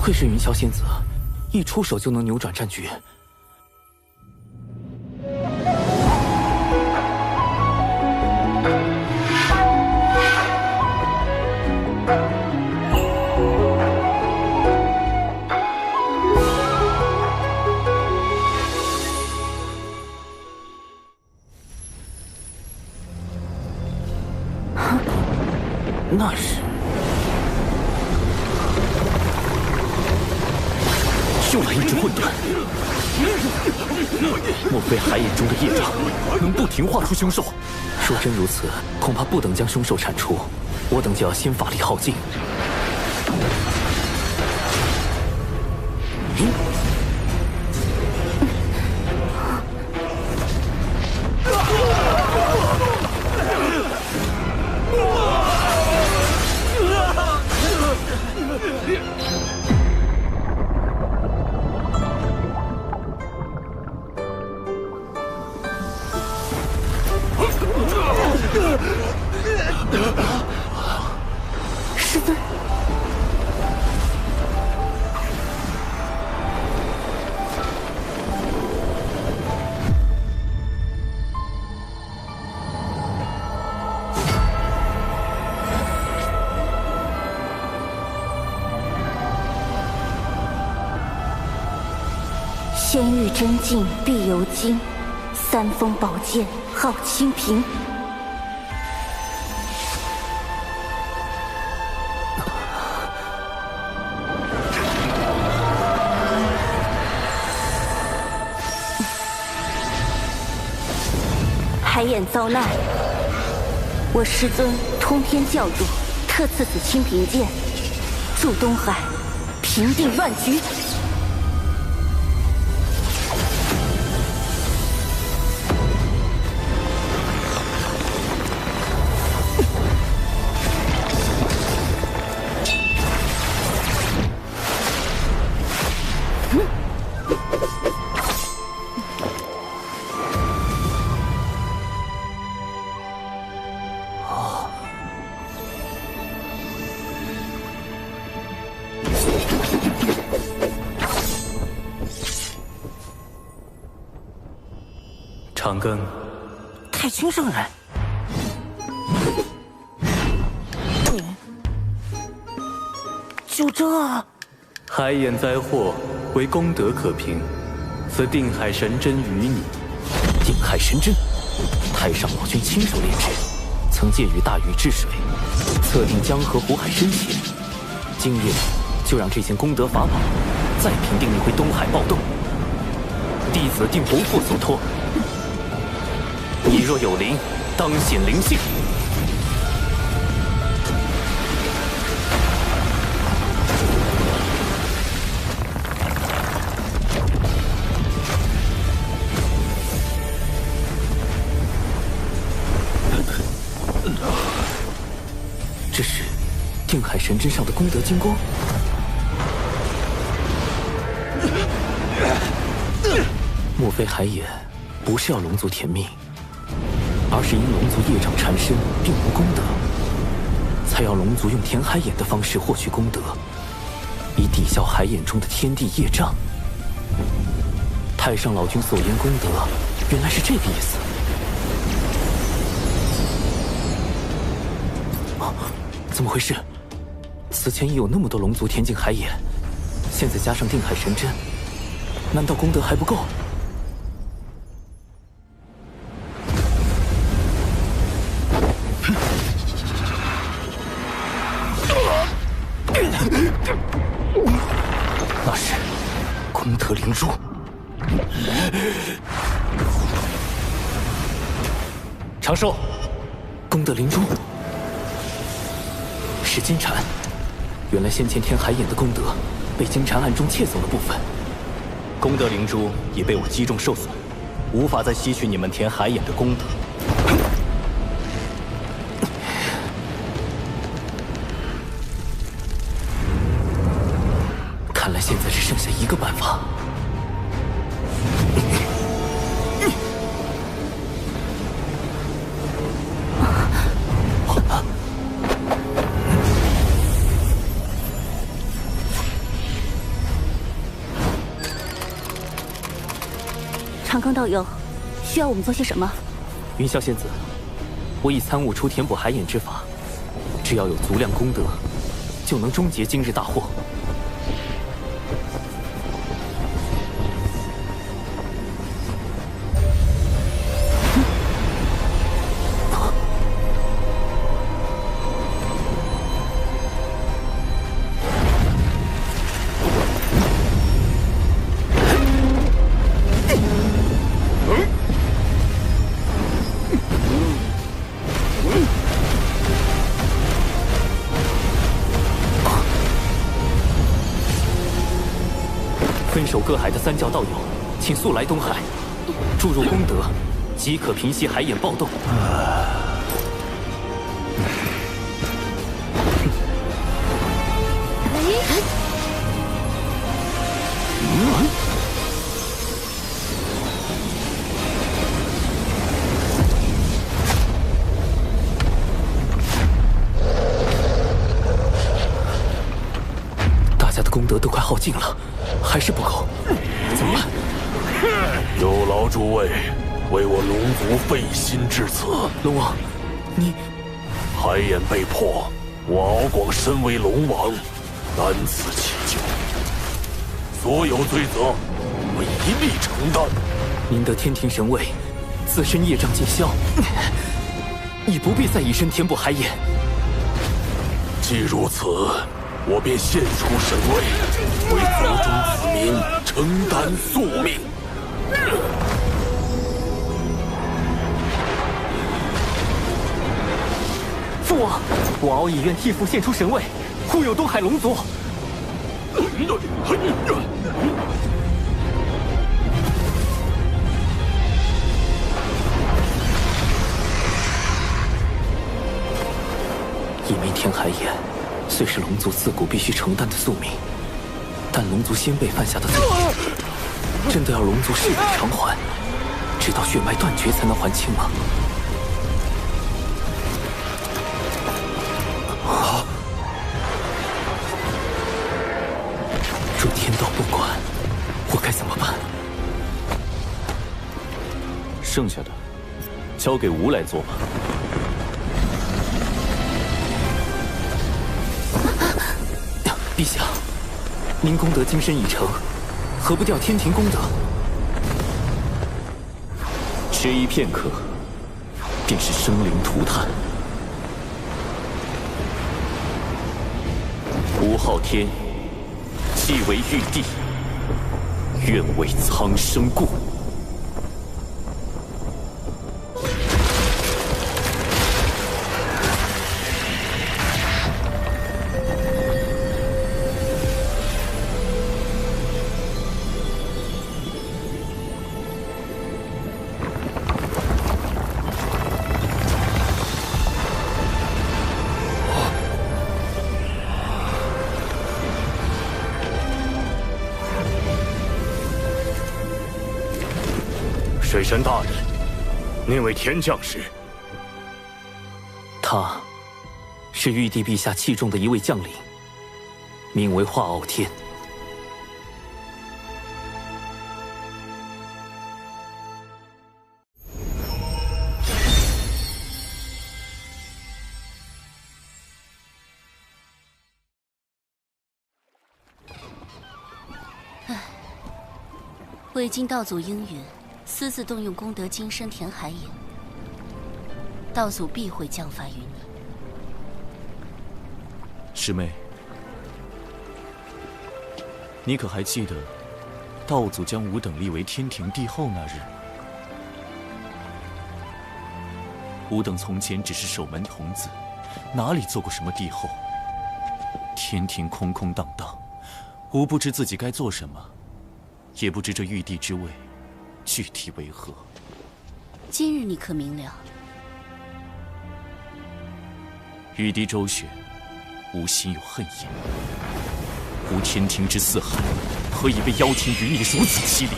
愧是云霄仙子，一出手就能扭转战局。那是修来一只混沌，莫非海眼中的业障能不停化出凶兽？若真如此，恐怕不等将凶兽铲除，我等就要先法力耗尽。师尊，仙玉真境必有精，三峰宝剑号清平。海眼遭难，我师尊通天教主特赐此清平剑，助东海平定乱局。长庚，太清圣人，就这？海眼灾祸为功德可平，此定海神针与你。定海神针，太上老君亲手炼制，曾借于大禹治水，测定江河湖海深浅。今夜就让这件功德法宝再平定一回东海暴动，弟子定不负所托。你若有灵，当显灵性。这是定海神针上的功德金光。莫非海眼不是要龙族填命，而是因龙族业障缠身，并无功德，才要龙族用填海眼的方式获取功德，以抵消海眼中的天地业障。太上老君所言功德，原来是这个意思。怎么回事？此前已有那么多龙族填进海眼，现在加上定海神针，难道功德还不够？那是功德灵珠。长寿，功德灵珠是金蝉。原来先前填海眼的功德被金蝉暗中窃走了部分，功德灵珠已被我击中受损，无法再吸取你们填海眼的功德。看来现在只剩下一个办法。长庚道友，需要我们做些什么？云霄仙子，我已参悟出填补海眼之法，只要有足量功德，就能终结今日大祸。分守各海的三教道友，请速来东海，注入功德，即可平息海眼暴动。大家的功德都快耗尽了，还是不够，怎么办？有劳诸位为我龙族费心至此。龙王，你海眼被破，我敖广身为龙王，难辞其咎，所有罪责我一力承担。您得天庭神位，自身业障尽消，已不必再以身填补海眼。既如此，我便献出神位，为族中子民承担宿命。父王，我敖以愿替父献出神位，护佑东海龙族。一枚填海眼，虽是龙族自古必须承担的宿命，但龙族先辈犯下的罪，真的要龙族世代偿还，直到血脉断绝才能还清吗？若天道不管，我该怎么办？剩下的交给吾来做吧。陛下，您功德今生已成，何不调天庭功德？迟疑片刻，便是生灵涂炭。吴昊天既为玉帝，愿为苍生故。水神大人，那位天将是？他是玉帝陛下器重的一位将领，名为华傲天。未经道祖应允，私自动用功德金身填海眼，道祖必会降罚于你。师妹，你可还记得道祖将吾等立为天庭帝后那日？吾等从前只是守门童子，哪里做过什么帝后？天庭空空荡荡，吾不知自己该做什么，也不知这玉帝之位具体为何。今日你可明了？玉帝周旋，吾心有恨意。吾天庭之四海，何以被妖天余孽如此欺凌？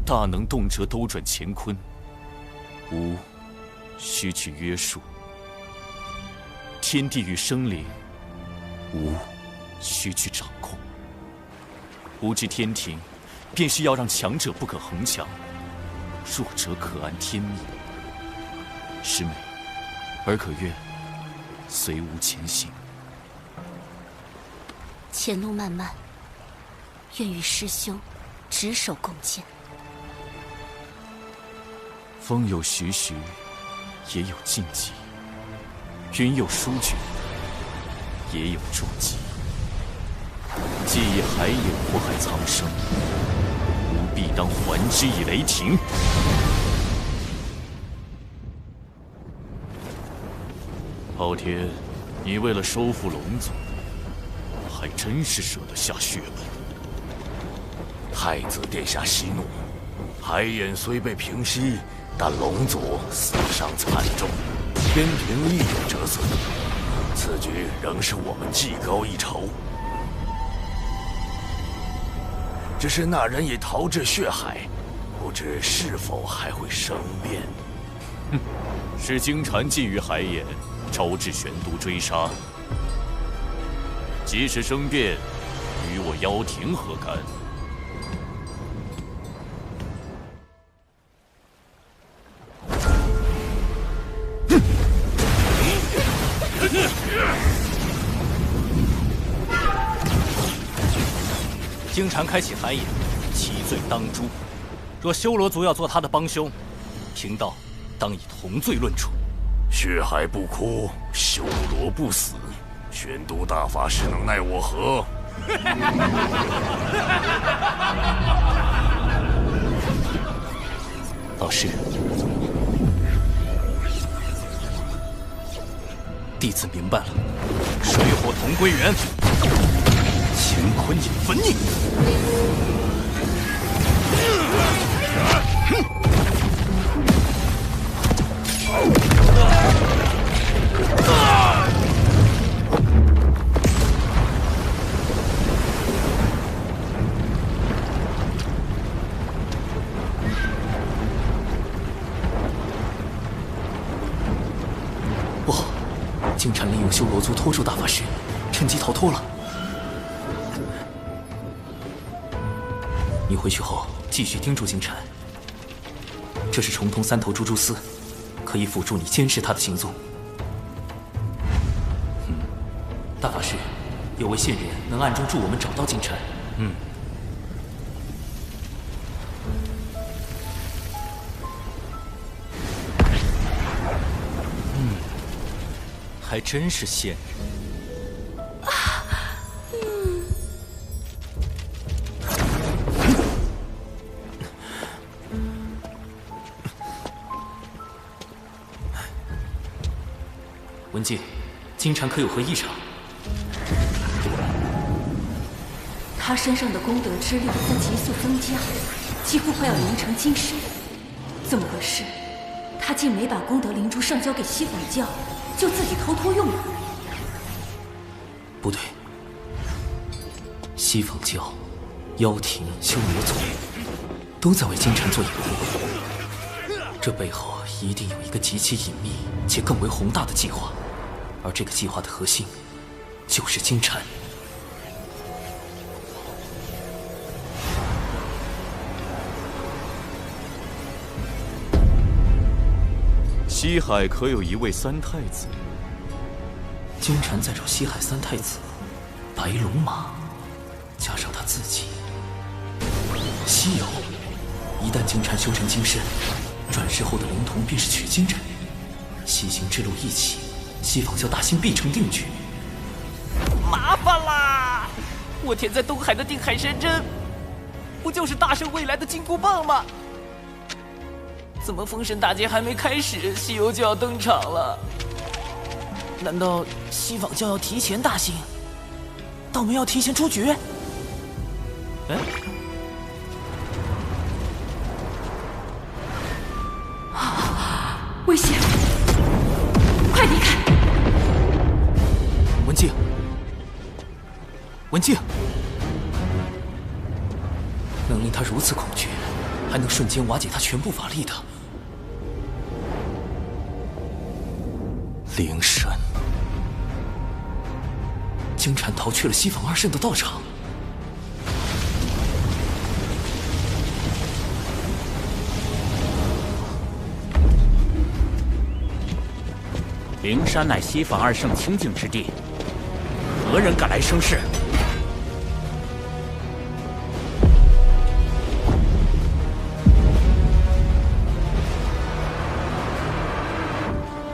大能动辄兜转乾坤，吾须去约束；天地与生灵，吾须去掌控。吾知天庭便是要让强者不可恒强，弱者可安天命。师妹，儿可愿随吾前行？前路漫漫，愿与师兄执手共建。风有徐徐，也有静寂；云有舒卷，也有注记。既以海眼祸害苍生，吾必当还之以雷霆。昊天，你为了收复龙族，还真是舍得下血本。太子殿下息怒，海眼虽被平息，但龙族死伤惨重，天平亦有折损。此举仍是我们技高一筹。只是那人已逃至血海，不知是否还会生变。哼，是金蝉觊觎海眼，招致玄都追杀。即使生变，与我妖庭何干？金蝉开启海眼，其罪当诛。若修罗族要做他的帮凶，贫道当以同罪论处。血海不枯，修罗不死，玄都大法师能奈我何？老师，弟子明白了，水火同归元，乾坤引分逆。不好，金蝉利用修罗族拖住大法师，趁机逃脱了。你回去后继续盯住金蝉，这是重通三头蜘蛛丝，可以辅助你监视他的行踪。大法师，有位线人能暗中助我们找到金蝉。还真是线人。文静，金蝉可有何异常？他身上的功德之力在急速增加，几乎快要凝成金身。怎么回事？他竟没把功德灵珠上交给西方教，就自己偷偷用了。不对，西方教、妖庭、修罗族都在为金蝉做掩护，这背后一定有一个极其隐秘且更为宏大的计划，而这个计划的核心就是金蝉。西海可有一位三太子？金蝉在找西海三太子，白龙马，加上他自己。西游，一旦金蝉修成金身，转世后的灵童便是取经人。西行之路一起，西方教大兴必成定局。麻烦啦！我填在东海的定海神针，不就是大圣未来的金箍棒吗？怎么封神大劫还没开始，西游就要登场了？难道西方教要提前大兴？道门要提前出局？哎，危险！快离开！文静，文静，能令他如此恐惧，还能瞬间瓦解他全部法力的灵神。金蝉逃去了西方二圣的道场。灵山乃西坊二圣清净之地，何人敢来生事？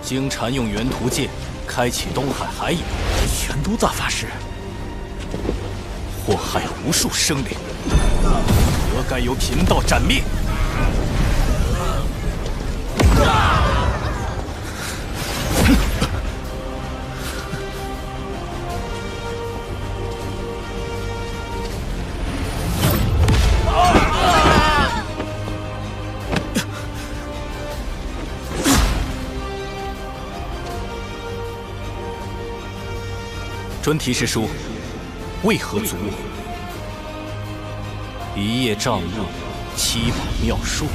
经禅用元图剑开启东海海眼，玄都大法师祸害无数生灵，何该由贫道斩灭？专题师叔，为何阻我？一叶障目，七宝妙术。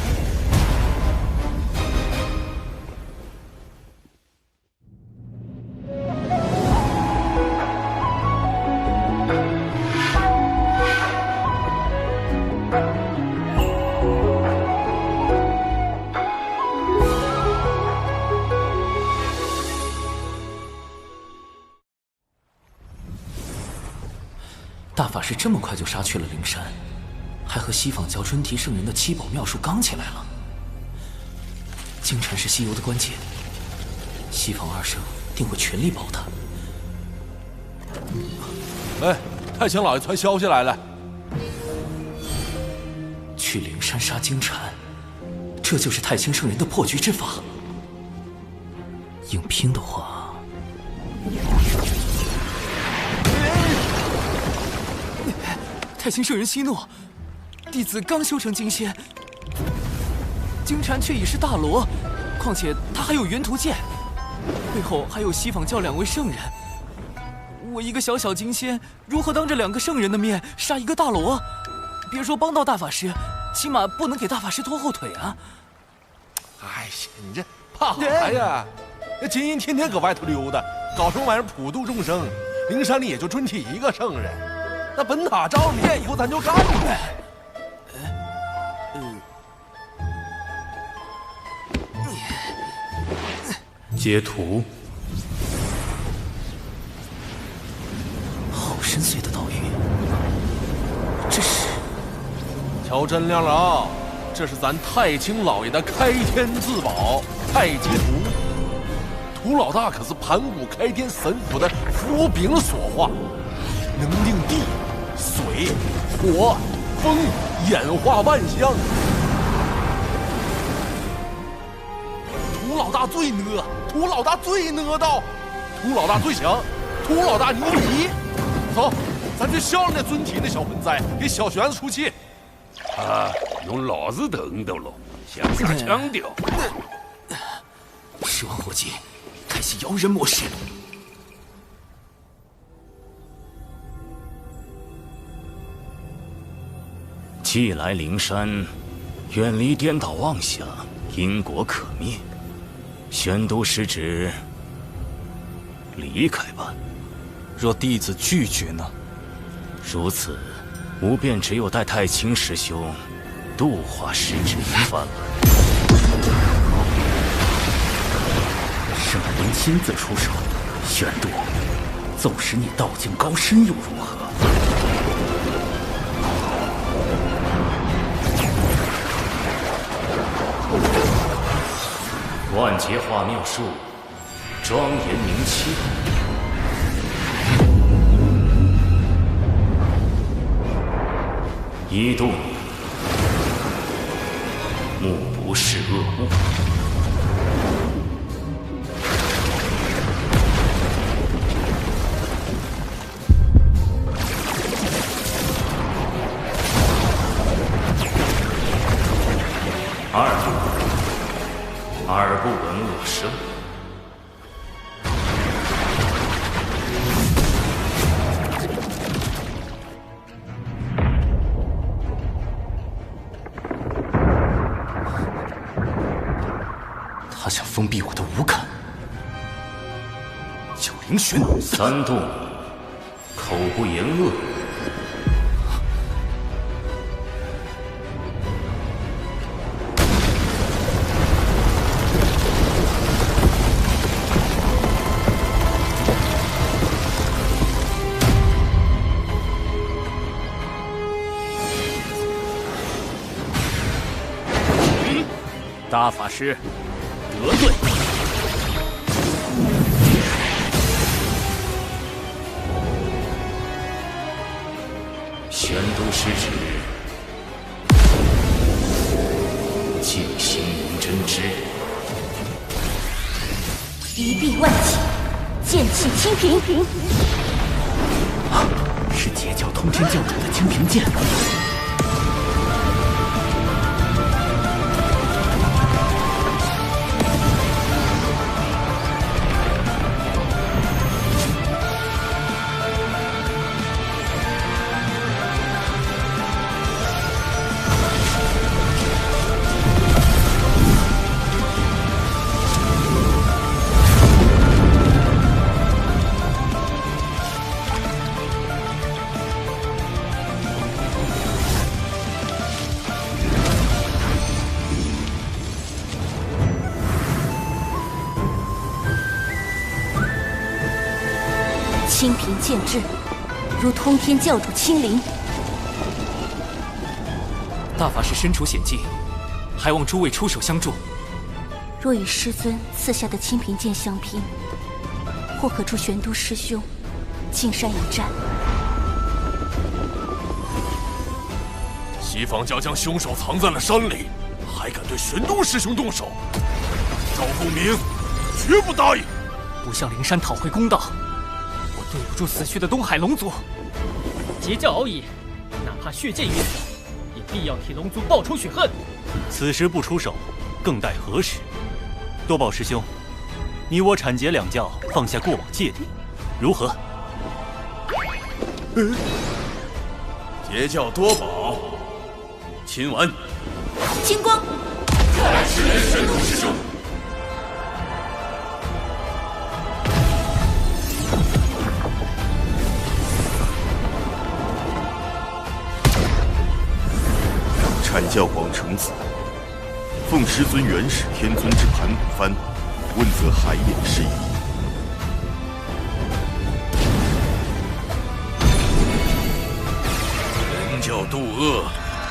大法师这么快就杀去了灵山，还和西坊教尊提圣人的七宝妙术刚起来了。京城是西游的关键，西坊二圣定会全力保他。哎，太清老爷传消息来了，去灵山杀金蝉，这就是太清圣人的破局之法。硬拼的话，太清圣人息怒，弟子刚修成金仙，金蝉却已是大罗，况且他还有元图剑，背后还有西坊教2位圣人。我一个小小金仙，如何当着2个圣人的面杀一个大罗？别说帮到大法师，起码不能给大法师拖后腿啊！哎呀，你这怕啥呀？那金银天天搁外头溜达，搞什么玩意儿普度众生？灵山里也就尊提1个圣人。那本塔招你，以后咱就干呗。截图。好深邃的道语，这是？瞧真亮了啊！这是咱太清老爷的开天至宝太极图。图老大可是盘古开天神符的符柄所化，能令地、水、火、风演化万象。图老大最呢，图老大最呢道，图老大最强，图老大牛逼！走，咱去消了那尊体那小混灾，给小玄子出气。啊，用老子等等喽，向下强调。10万火急，开启摇人模式。既来灵山，远离颠倒妄想，因果可灭。玄都师旨，离开吧。若弟子拒绝呢？如此，吾便只有带太清师兄度化师侄一番了。圣人亲自出手，玄都，纵使你道境高深又如何？万劫化妙术，庄严明七。一度你，目不视恶物。耳不闻恶声。他想封闭我的五感。九灵玄3度你，口不言恶。大法师，得罪。玄都师旨，静心明真之。一臂万戟，剑气清平。是截教通天教主的清平剑。清平剑至，如通天教主亲临。大法师身处险境，还望诸位出手相助。若与师尊赐下的清平剑相拼，或可助玄都师兄进山一战。西方教将凶手藏在了山里，还敢对玄都师兄动手？赵凤鸣绝不答应！不向灵山讨回公道，我对不住死去的东海龙族。截教敖乙，哪怕血溅于此，也必要替龙族报仇雪恨。此时不出手，更待何时？多宝师兄，你我阐结两教，放下过往芥蒂，如何？截教多宝，亲完。金光，是人玄都师兄。阐教广成子，奉师尊元始天尊之盘古幡，问责海眼事宜。人教渡恶，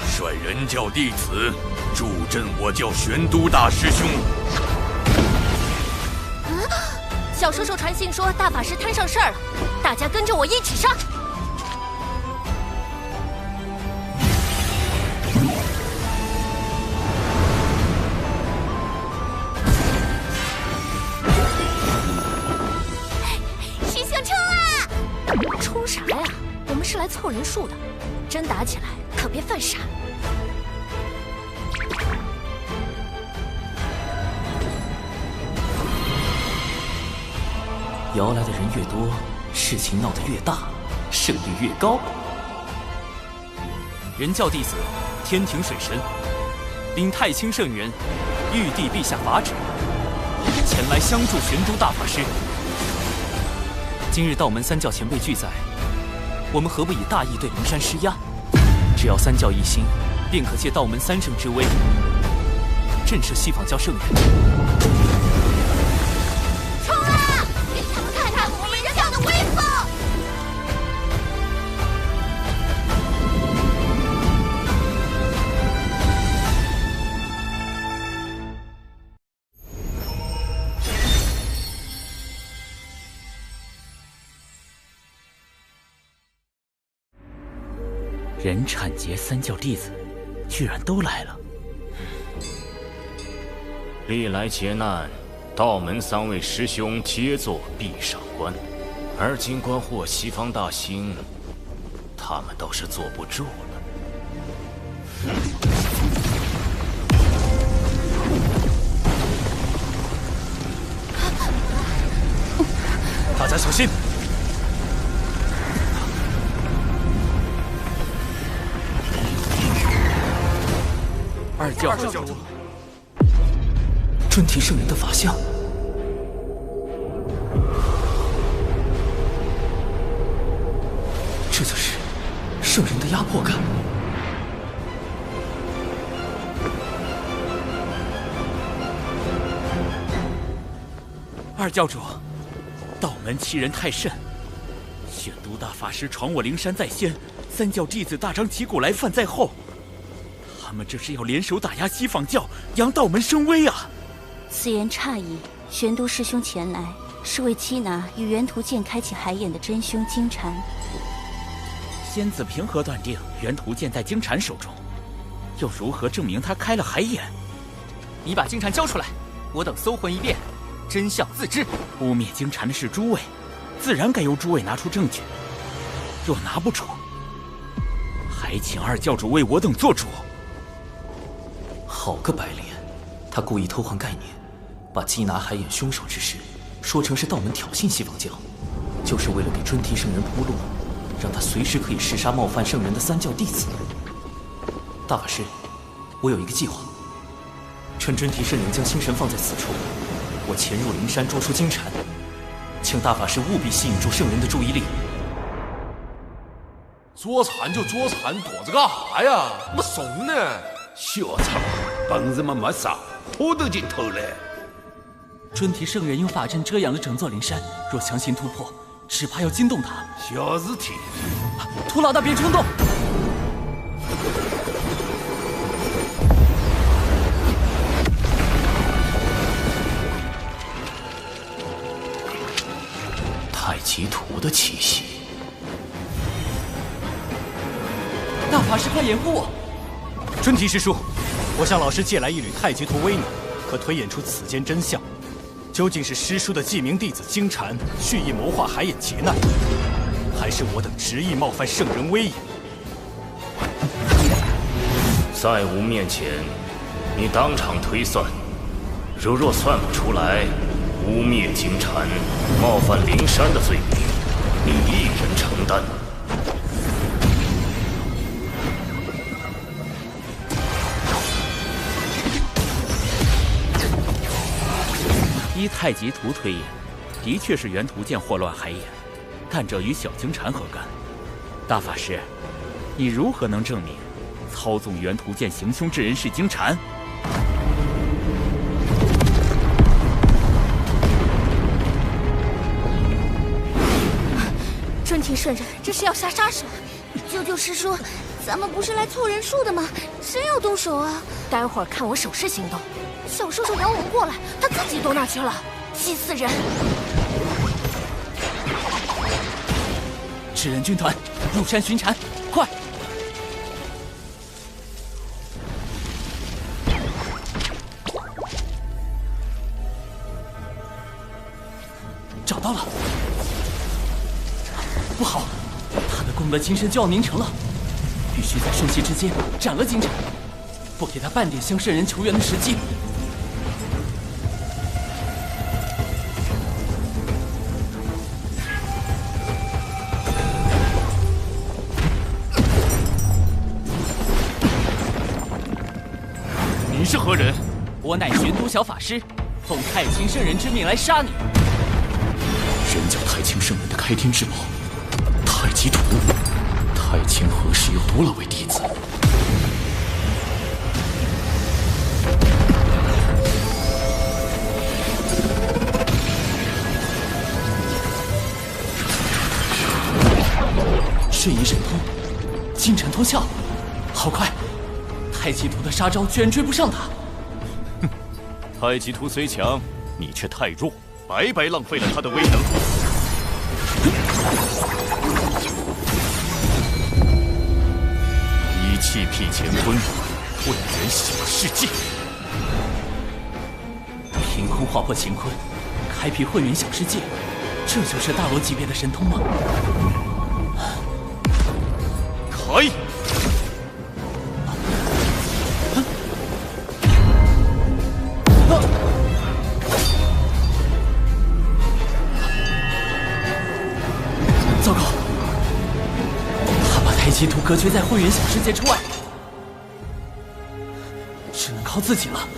率人教弟子助阵我教玄都大师兄。小叔叔传信说大法师摊上事儿了，大家跟着我一起上。冲啥呀？我们是来凑人数的，真打起来可别犯傻。摇来的人越多，事情闹得越大，胜率越高。人教弟子天庭水神，领太清圣元，玉帝陛下法旨，前来相助玄都大法师。今日道门三教前辈俱在，我们何不以大义对灵山施压？只要三教一心，便可借道门三圣之威，震慑西方教圣人。冲啊！给他们看看我们人教的威风！人阐结三教弟子，居然都来了。历来劫难，道门三位师兄皆做壁上观，而今观获西方大兴，他们倒是坐不住了。大家小心！二教主，春提圣人的法相，这就是圣人的压迫感。二教主，道门欺人太甚，玄都大法师闯我灵山在先，三教弟子大张旗鼓来犯在后。他他们这是要联手打压西方教，扬道门声威啊！此言差矣。玄都师兄前来，是为缉拿与元图剑开启海眼的真凶金蝉。仙子凭何断定元图剑在金蝉手中？又如何证明他开了海眼？你把金蝉交出来，我等搜魂一遍，真相自知。污蔑金蝉的是诸位，自然该由诸位拿出证据。若拿不出，还请二教主为我等做主。好个白莲，他故意偷换概念，把缉拿海眼凶手之事说成是道门挑衅西方教，就是为了给尊提圣人铺路，让他随时可以弑杀冒犯圣人的三教弟子。大法师，我有一个计划，趁尊提圣人将心神放在此处，我潜入灵山捉出金蝉，请大法师务必吸引住圣人的注意力。捉蝉就捉蝉，躲着干啥呀？没怂呢！小苍，本事嘛没啥，跑都进头来。尊提圣人用法阵遮挡了整座灵山，若强行突破，只怕要惊动他。小事体。涂老大别冲动。太极图的气息。大法师，快掩护我！尊提师叔，我向老师借来一缕太极图微能，可推演出此间真相。究竟是师叔的记名弟子金蝉蓄意谋划海眼劫难，还是我等执意冒犯圣人威严？在吾面前，你当场推算，若算不出来，污蔑金蝉、冒犯灵山的罪名，你一人承担。依太极图推演，的确是元图剑祸乱海眼，但这与小金蝉何干？大法师，你如何能证明操纵元图剑行凶之人是金蝉？尊提圣人，这是要下杀手！舅舅师叔，咱们不是来凑人数的吗？谁要动手啊？待会儿看我手势行动。小兽兽咬我过来，他自己躲哪去了？气死人！纸人军团入山寻蝉，快！找到了！不好，他的功德金身就要凝成了，必须在瞬息之间斩了金蝉，不给他半点向圣人求援的时机。你是何人？我乃玄都小法师，奉太清圣人之命来杀你。人教太清圣人的开天至宝太极图，太清何时有多了位弟子？瞬移神通，金蝉脱壳，好快！太极图的杀招居然追不上他。哼，太极图虽强，你却太弱，白白浪费了他的威能。一气辟乾坤，混元小世界。凭空划破乾坤，开辟混元小世界，这就是大罗级别的神通吗？开！糟糕，他把太极图隔绝在混元小世界之外，只能靠自己了。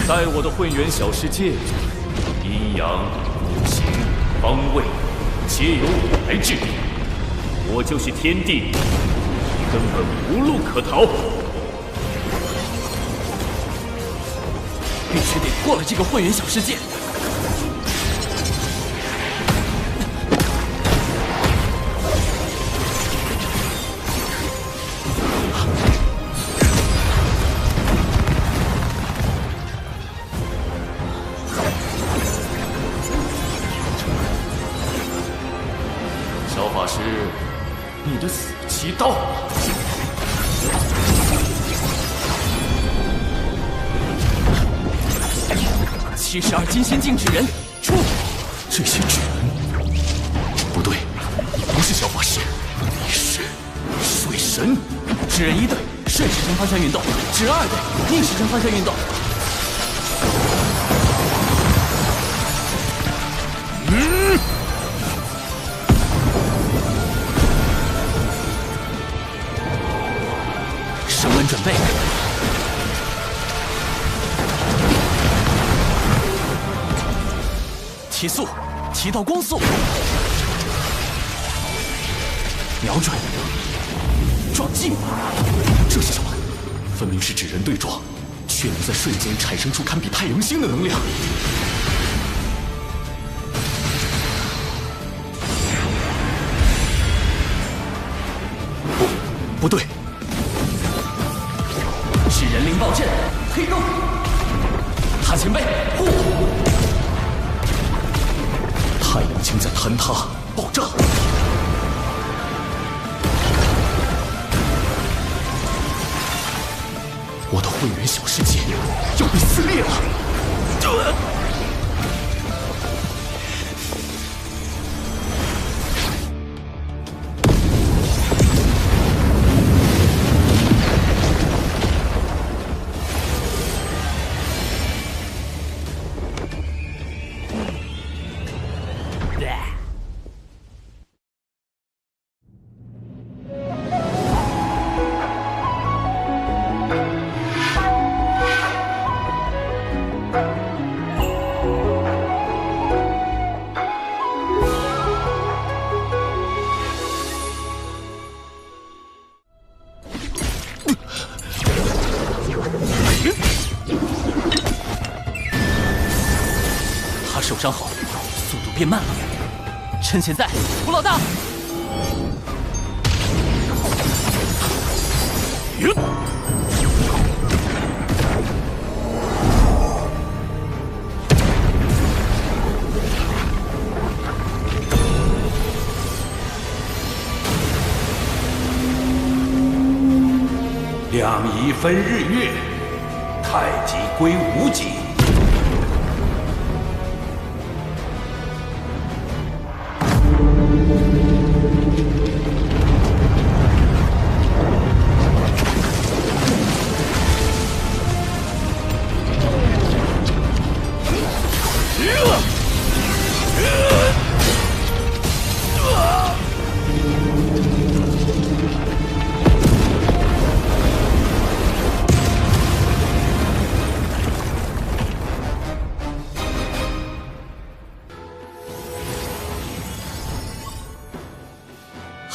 在我的混元小世界里，阴阳、五行、方位，皆由我来制定。我就是天地，根本无路可逃。必须得过了这个混元小世界。小法师，你的死期到了。72金仙境纸人，出！这些纸人，不对，你不是小法师，你是水神。纸人1队顺时针方向运动，纸人2队逆时针方向运动。升温准备。提速，提到光速，瞄准，撞击。这是什么？分明是纸人对撞，却能在瞬间产生出堪比太阳星的能量。不对，纸人灵爆阵，黑洞，他前辈，护！太阳星在坍塌、爆炸。我的混元小世界要被撕裂了！受伤后，速度变慢了。趁现在，胡老大！两仪分日月，太极归无极。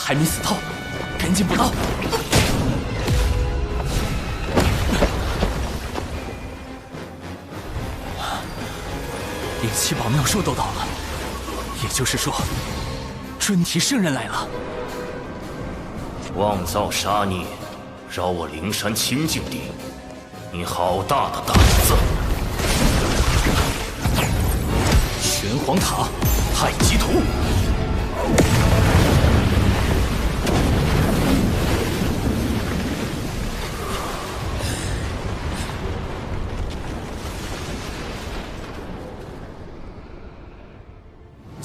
还没死透，赶紧补刀！灵气宝妙术都到了，也就是说，准提圣人来了。妄造杀孽，扰我灵山清净地，你好大的胆子！玄黄塔，太极图。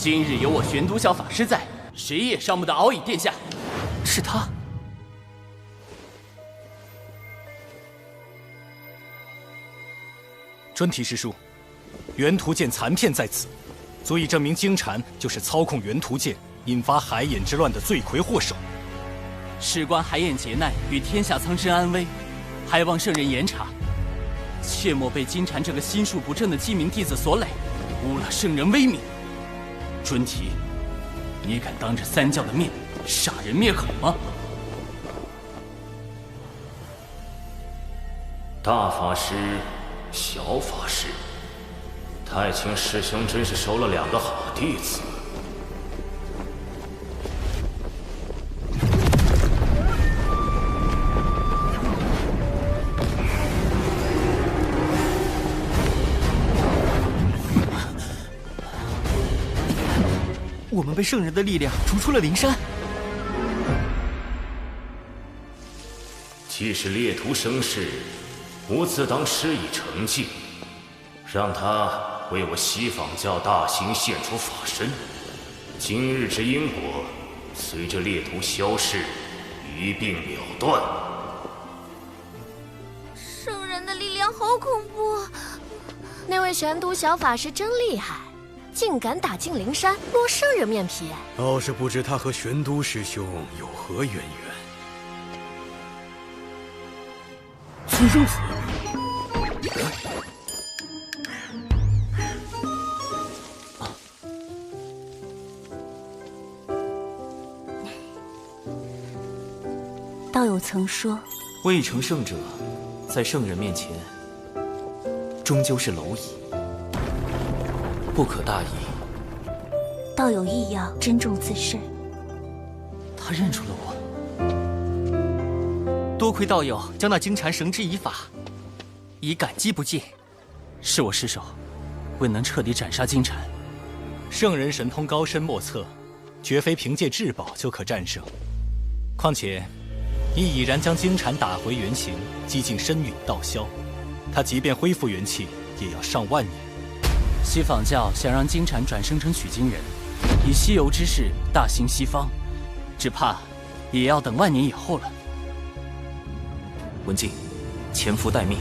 今日有我玄都小法师在，谁也伤不得敖乙殿下。是他。专题师叔，元图剑残片在此，足以证明金蝉就是操控元图剑引发海眼之乱的罪魁祸首。事关海眼劫难与天下苍生安危，还望圣人严查。切莫被金蝉这个心术不正的鸡鸣弟子所累，污了圣人威名。准提，你敢当着三教的面杀人灭口吗？大法师，小法师，太清师兄真是收了2个好弟子。我们被圣人的力量逐出了灵山。既是猎徒生事，我自当施以惩戒，让他为我西方教大兴献出法身。今日之因果，随着猎徒消逝，一并了断。圣人的力量好恐怖！那位玄都小法师真厉害，竟敢打进灵山，落圣人面皮。倒是不知他和玄都师兄有何渊源。孙生子，道友曾说，未成圣者，在圣人面前，终究是蝼蚁，不可大意。道友亦要珍重自身。他认出了我。多亏道友将那金蝉绳之以法，以感激不尽。是我失手，未能彻底斩杀金蝉。圣人神通高深莫测，绝非凭借至宝就可战胜。况且，你已然将金蝉打回原形，几近身陨道消。他即便恢复元气，也要上万年。西方教想让金蝉转生成取经人，以西游之势大兴西方，只怕也要等万年以后了。文静，潜伏待命。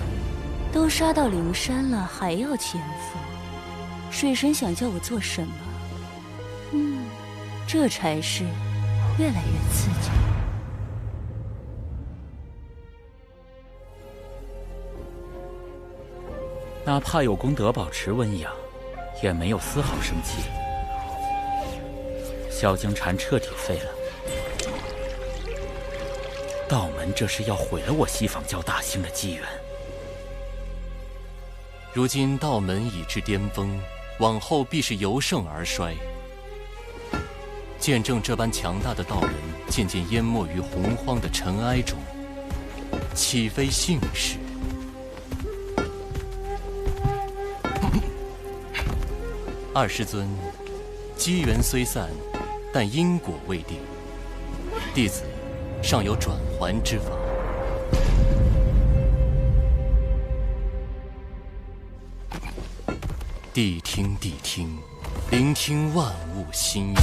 都杀到灵山了，还要潜伏？水神想叫我做什么？这差事越来越刺激。哪怕有功德保持温养，也没有丝毫生气。萧京禅彻底废了。道门这是要毁了我西方教大兴的机缘。如今道门已至巅峰，往后必是由盛而衰。见证这般强大的道门渐渐淹没于洪荒的尘埃中，岂非幸事？二师尊，机缘虽散，但因果未定。弟子尚有转圜之法。谛听，谛听，聆听万物心意。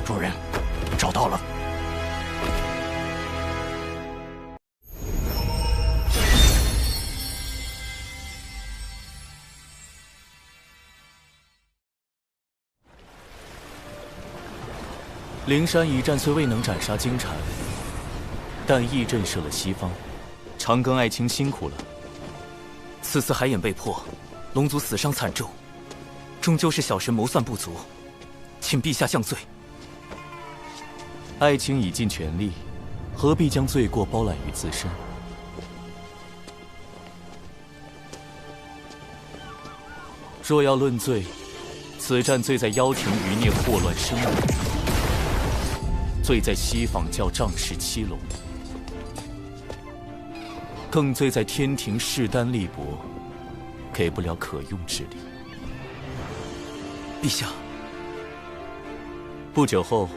主人，找到了。灵山一战虽未能斩杀金蝉，但亦震慑了西方。长庚爱卿辛苦了。此次海眼被破，龙族死伤惨重，终究是小神谋算不足，请陛下降罪。爱卿已尽全力，何必将罪过包揽于自身？若要论罪，此战罪在妖庭余孽祸乱生民，罪在西方教仗势欺龙，更罪在天庭势单力薄，给不了可用之力。陛下，不久后，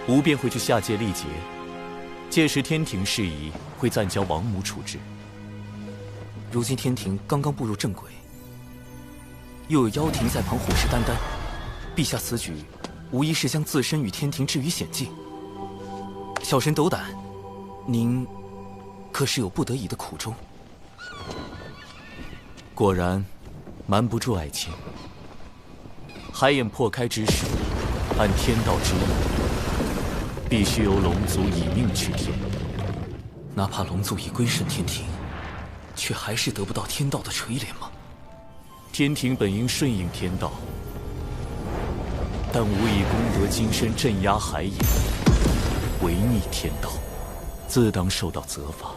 吾便会去下界历劫，届时天庭事宜会暂交王母处置。如今天庭刚刚步入正轨，又有妖庭在旁虎视眈眈，陛下此举无疑是将自身与天庭置于险境。小神斗胆，您可是有不得已的苦衷。果然，瞒不住爱情。海眼破开之时，按天道之意，必须由龙族以命去天。哪怕龙族已归顺天庭，却还是得不到天道的垂怜吗？天庭本应顺应天道，但无以功德金身镇压海眼，违逆天道，自当受到责罚。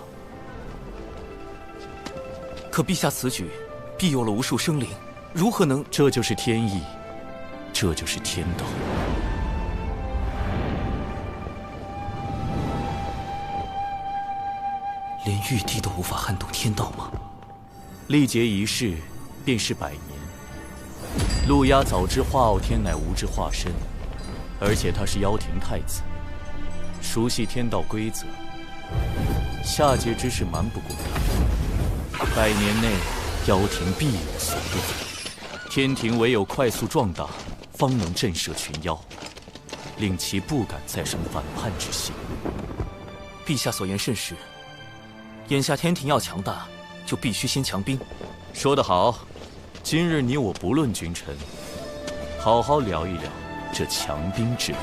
可陛下此举，庇佑了无数生灵，如何能……这就是天意，这就是天道。连玉帝都无法撼动天道吗？历劫一世，便是100年。陆压早知化傲天乃无之化身，而且他是妖庭太子，熟悉天道规则，下界之事瞒不过他。100年内，妖庭必有所动。天庭唯有快速壮大，方能震慑群妖，令其不敢再生反叛之心。陛下所言甚是。眼下天庭要强大，就必须先强兵。说得好，今日你我不论君臣，好好聊一聊这强兵之路。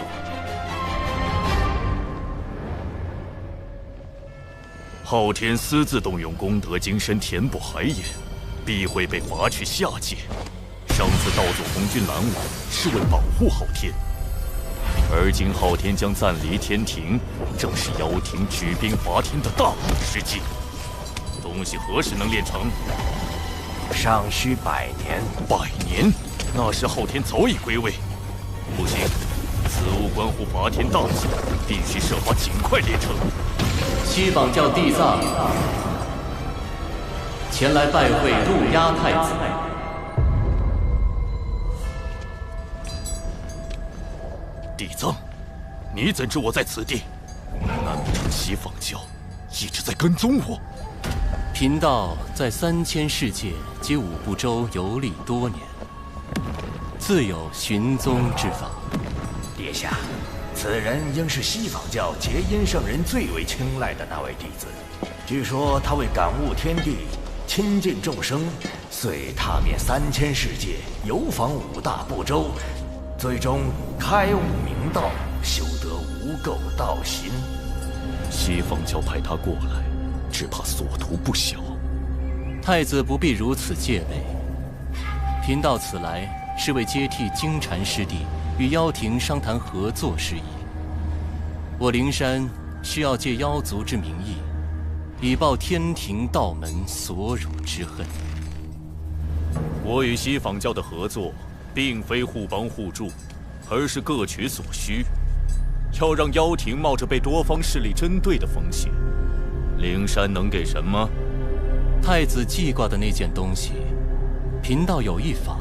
昊天私自动用功德金身填补海眼，必会被罚去下界。上次道祖红军拦我，是为保护昊天，而今昊天将暂离天庭，正是妖庭举兵伐天的大好时机。东西何时能炼成？尚需100年。100年？那时昊天早已归位。不行，此物关乎伐天大计，必须设法尽快炼成。西榜教地藏前来拜会陆压太子。地藏，你怎知我在此地？难不成西方教一直在跟踪我？贫道在3000世界及5部洲游历多年，自有寻踪之法。殿下，此人应是西方教结阴圣人最为青睐的那位弟子。据说他为感悟天地、亲近众生，遂踏遍3000世界，游访5大部洲，最终开悟明道，修得无垢道心。西方教派他过来，只怕所图不小。太子不必如此戒备。贫道此来是为接替金蝉师弟与妖庭商谈合作事宜。我灵山需要借妖族之名义，以报天庭道门所辱之恨。我与西方教的合作，并非互帮互助，而是各取所需。要让妖庭冒着被多方势力针对的风险，灵山能给什么？太子记挂的那件东西，贫道有一法，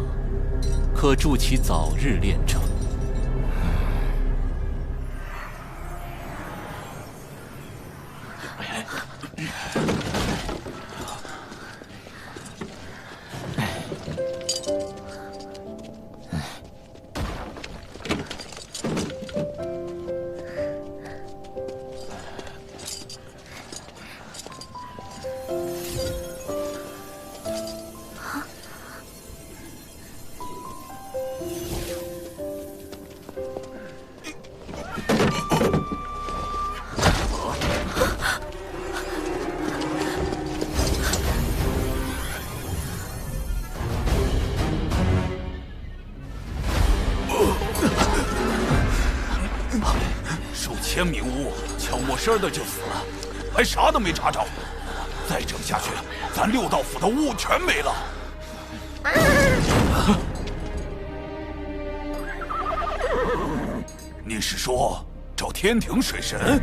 可助其早日炼成。千米屋悄没声的就死了，还啥都没查着。再整下去，咱6道府的屋全没了。你是说找天庭水神？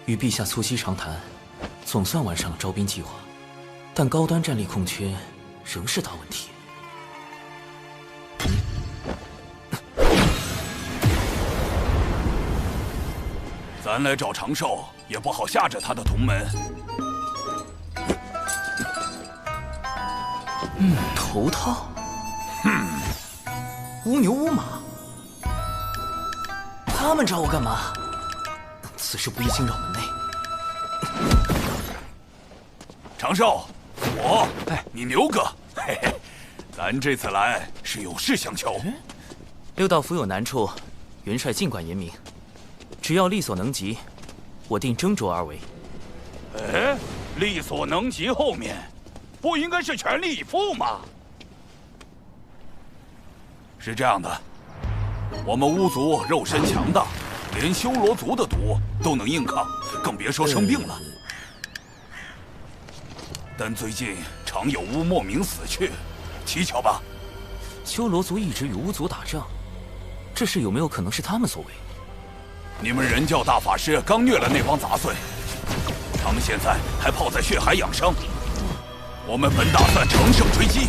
与陛下促膝长谈，总算完善了招兵计划，但高端战力空缺仍是大问题。咱来找长寿，也不好吓着他的同门。头套。乌牛乌马。他们找我干嘛？此事不宜惊扰门内。长寿，你牛哥，嘿嘿，咱这次来是有事相求。六道府有难处，元帅尽管言明，只要力所能及，我定斟酌而为。力所能及后面，不应该是全力以赴吗？是这样的，我们巫族肉身强大，连修罗族的毒都能硬抗，更别说生病了。但最近常有巫莫名死去，蹊跷吧？修罗族一直与巫族打仗，这事有没有可能是他们所为？你们人教大法师刚虐了那帮杂碎，他们现在还泡在血海养伤。我们本打算乘胜追击，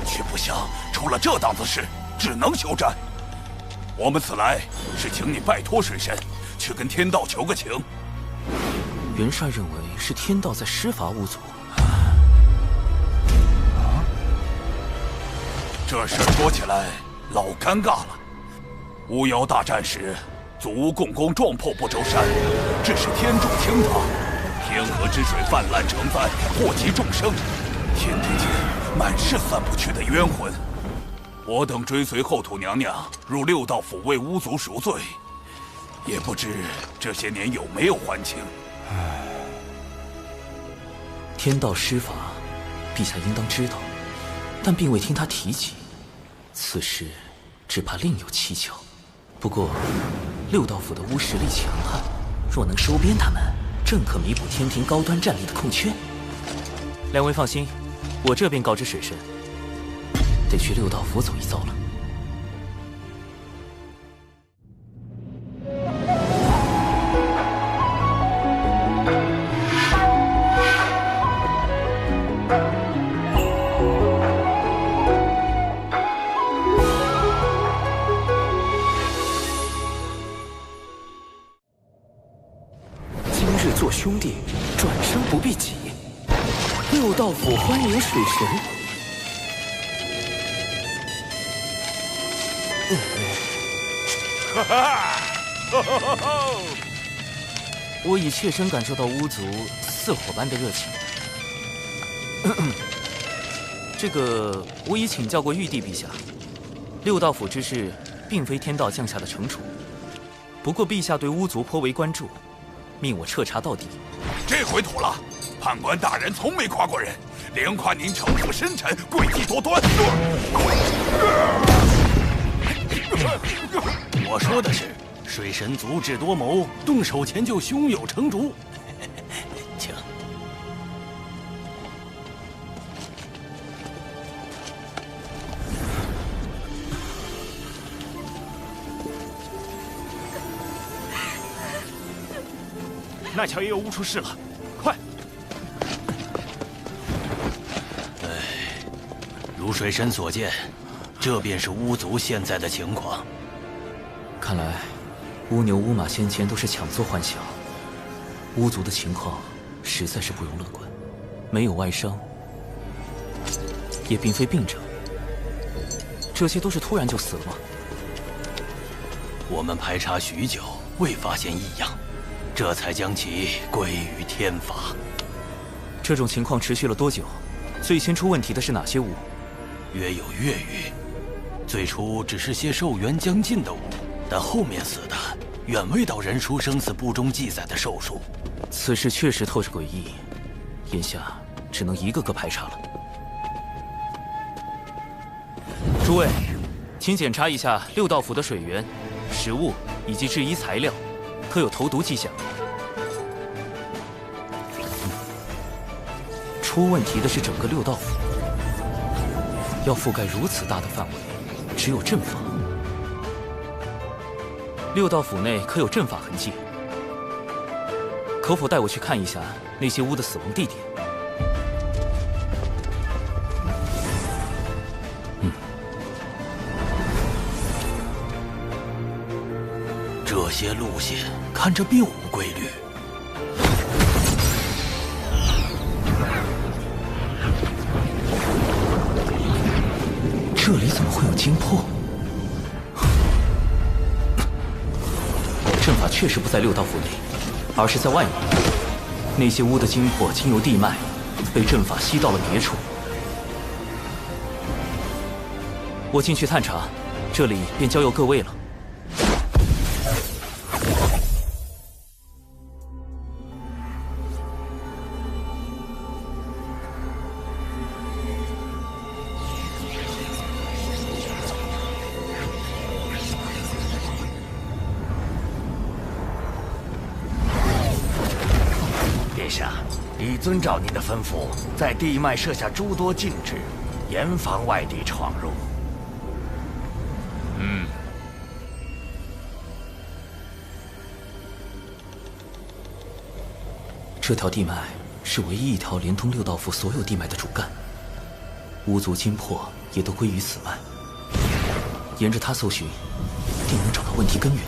却不想出了这档子事，只能休战。我们此来是请你拜托水神，去跟天道求个情。元帅认为是天道在施罚巫族。这事说起来老尴尬了。巫妖大战时，祖屋共工撞破不周山，致使天柱倾塌，天河之水泛滥成灾，祸及众生。天地间满是散不去的冤魂。我等追随后土娘娘入六道府为巫族赎罪，也不知这些年有没有还清。天道施法，陛下应当知道，但并未听他提及。此事只怕另有蹊跷。不过，六道府的巫实力强悍，若能收编他们，正可弥补天庭高端战力的空缺。两位放心，我这便告知水神，得去六道府走一遭了。做兄弟，转生不避己。六道府欢迎水神。我已切身感受到巫族似火般的热情。这个，我已请教过玉帝陛下，六道府之事并非天道降下的惩处。不过陛下对巫族颇为关注，命我彻查到底。这回妥了，判官大人从没夸过人，连夸您城府深沉，诡计多端。我说的是，水神足智多谋，动手前就胸有成竹。请。那桥也有巫出事了，快！如水神所见，这便是巫族现在的情况。看来，巫牛、巫马先前都是强作幻想。巫族的情况实在是不容乐观，没有外伤，也并非病症，这些都是突然就死了吗？我们排查许久，未发现异样。这才将其归于天法。这种情况持续了多久？最先出问题的是哪些巫？约有月余。最初只是些寿元将尽的巫，但后面死的远未到人书生死簿中记载的寿数。此事确实透着诡异，眼下只能一个个排查了。诸位，请检查一下六道府的水源、食物以及制衣材料，可有投毒迹象？出问题的是整个六道府，要覆盖如此大的范围，只有阵法。六道府内可有阵法痕迹？可否带我去看一下那些巫的死亡地点？这些路线看着并无规律。这里怎么会有精魄？确实不在六道府内，而是在外面。那些巫的精魄经由地脉，被阵法吸到了别处。我进去探查，这里便交由各位了。已遵照您的吩咐，在地脉设下诸多禁制，严防外敌闯入。这条地脉是唯一一条连通六道府所有地脉的主干，巫族精魄也都归于此脉。沿着它搜寻，定能找到问题根源。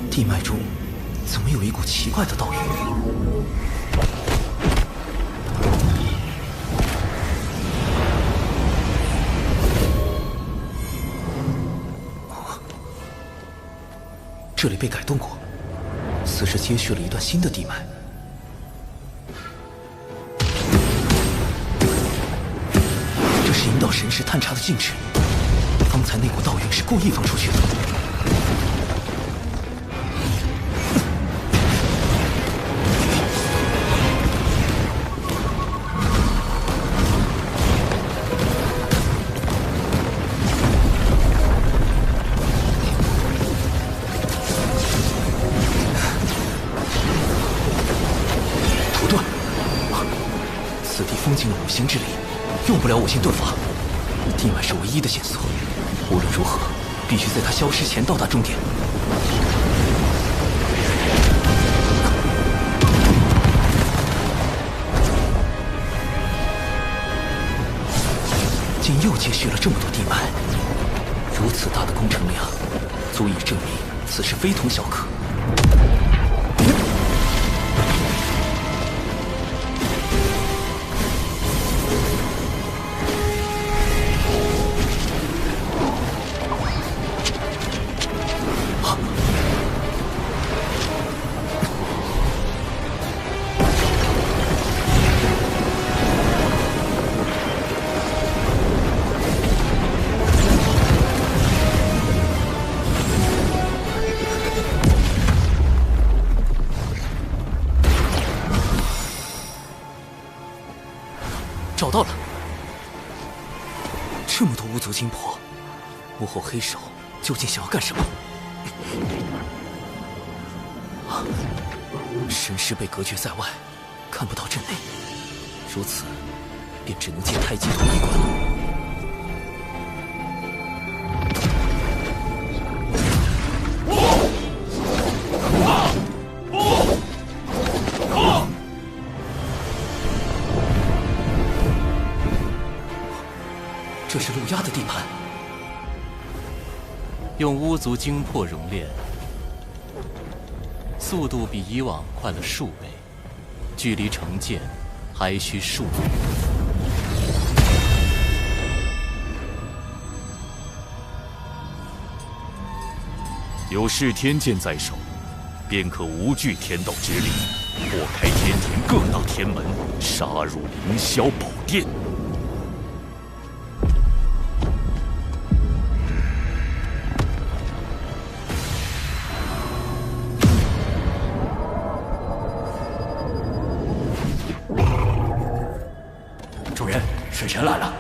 地脉中怎么有一股奇怪的道韵？这里被改动过，似是接续了一段新的地脉。这是引导神识探查的禁制，方才那股道韵是故意放出去的。五行之力，用不了五行遁法。地脉是唯一的线索，无论如何，必须在它消失前到达终点。竟又接续了这么多地脉，如此大的工程量，足以证明此事非同小可。找到了，这么多巫族精魄，幕后黑手究竟想要干什么？神识被隔绝在外，看不到阵内，如此，便只能借太极统一馆了。这是陆压的地盘，用巫族精魄熔炼，速度比以往快了数倍，距离成剑还需数日。有噬天剑在手，便可无惧天道之力，破开天庭各大天门，杀入凌霄宝殿。主人，使臣来了。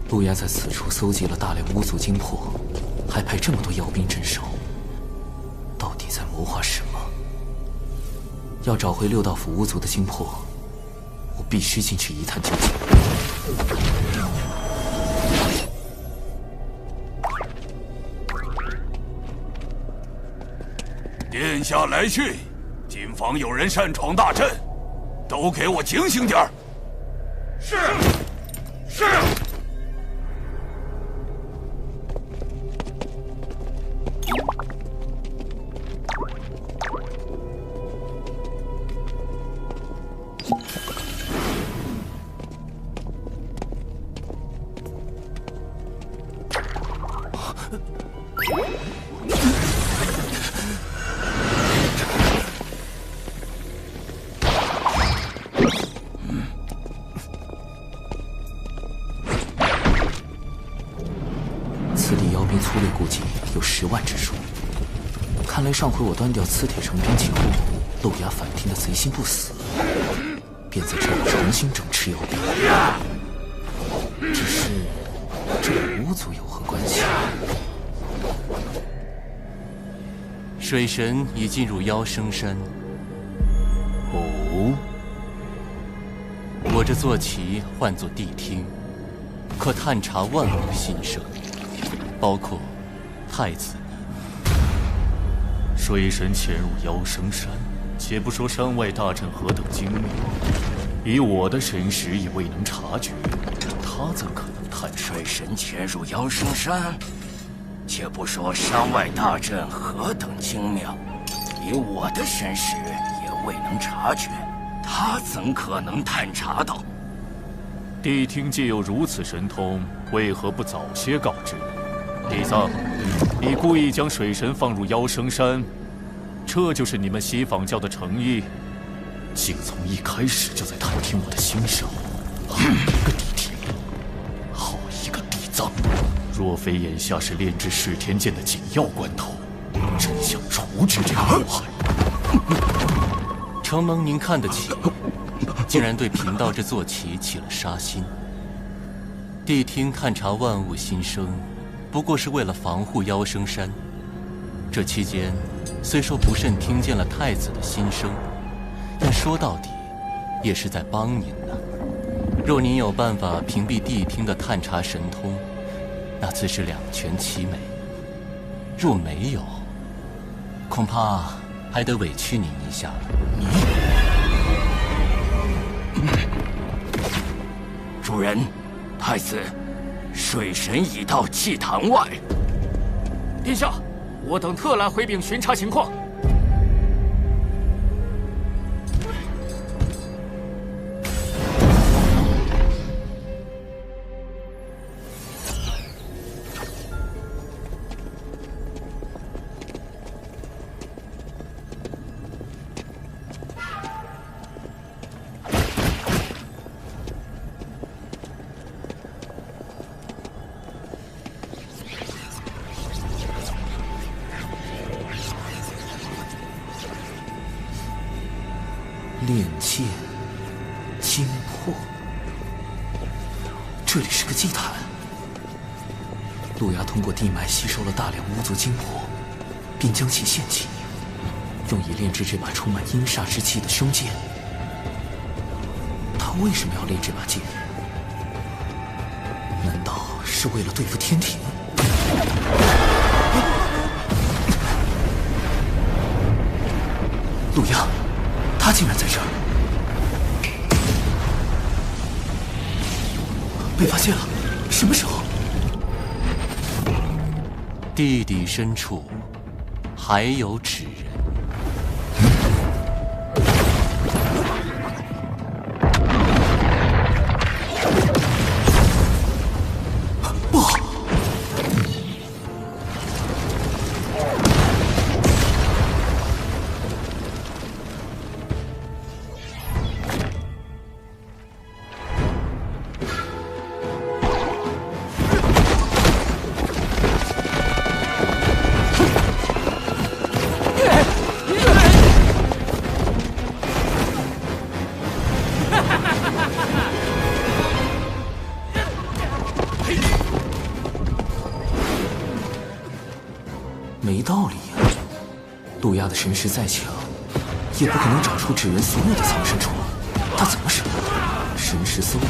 陆压在此处搜集了大量巫族精魄，还派这么多妖兵镇守，到底在谋划什么？要找回六道府巫族的精魄，我必须进去一探究竟。殿下来讯，谨防有人擅闯大阵，都给我警醒点儿。是。是。此地妖兵粗略估计有10万之数。看来上回我端掉磁铁成兵器后，漏牙反听的贼心不死，便在这里重新整治妖兵。只是这与巫族有何关系？水神已进入妖生山。哦，我这坐骑唤作谛听，可探查万物心声，包括太子你。水神潜入妖生山，且不说山外大阵何等精妙，以我的神识也未能察觉，他怎可能探查？水神潜入妖生山，且不说山外大阵何等精妙，以我的神识也未能察觉，他怎可能探查到？谛听既有如此神通，为何不早些告知？地藏，你故意将水神放入妖生山，这就是你们西方教的诚意？竟从一开始就在探听我的心声，好一个谛听，好一个地藏！若非眼下是炼制噬天剑的紧要关头，真想除之这个祸害。承蒙您看得起，竟然对贫道这坐骑起了杀心。谛听探查万物心声，不过是为了防护妖生山。这期间，虽说不慎听见了太子的心声，但说到底，也是在帮您呢。若您有办法屏蔽谛听的探查神通，那自是两全其美；若没有，恐怕还得委屈您一下了。主人，太子，水神已到祭坛外。殿下，我等特来回禀巡查情况。炼剑精魄，这里是个祭坛。路牙通过地脉吸收了大量巫族精魄，并将其献祭，用以炼制这把充满阴煞之气的凶剑。他为什么要炼这把剑？难道是为了对付天庭？路牙，他竟然在这儿！被发现了！什么时候？地底深处还有纸人。不好！没道理呀！路亚的神识再强，也不可能找出纸人所有的藏身处。他怎么使？神识搜捕、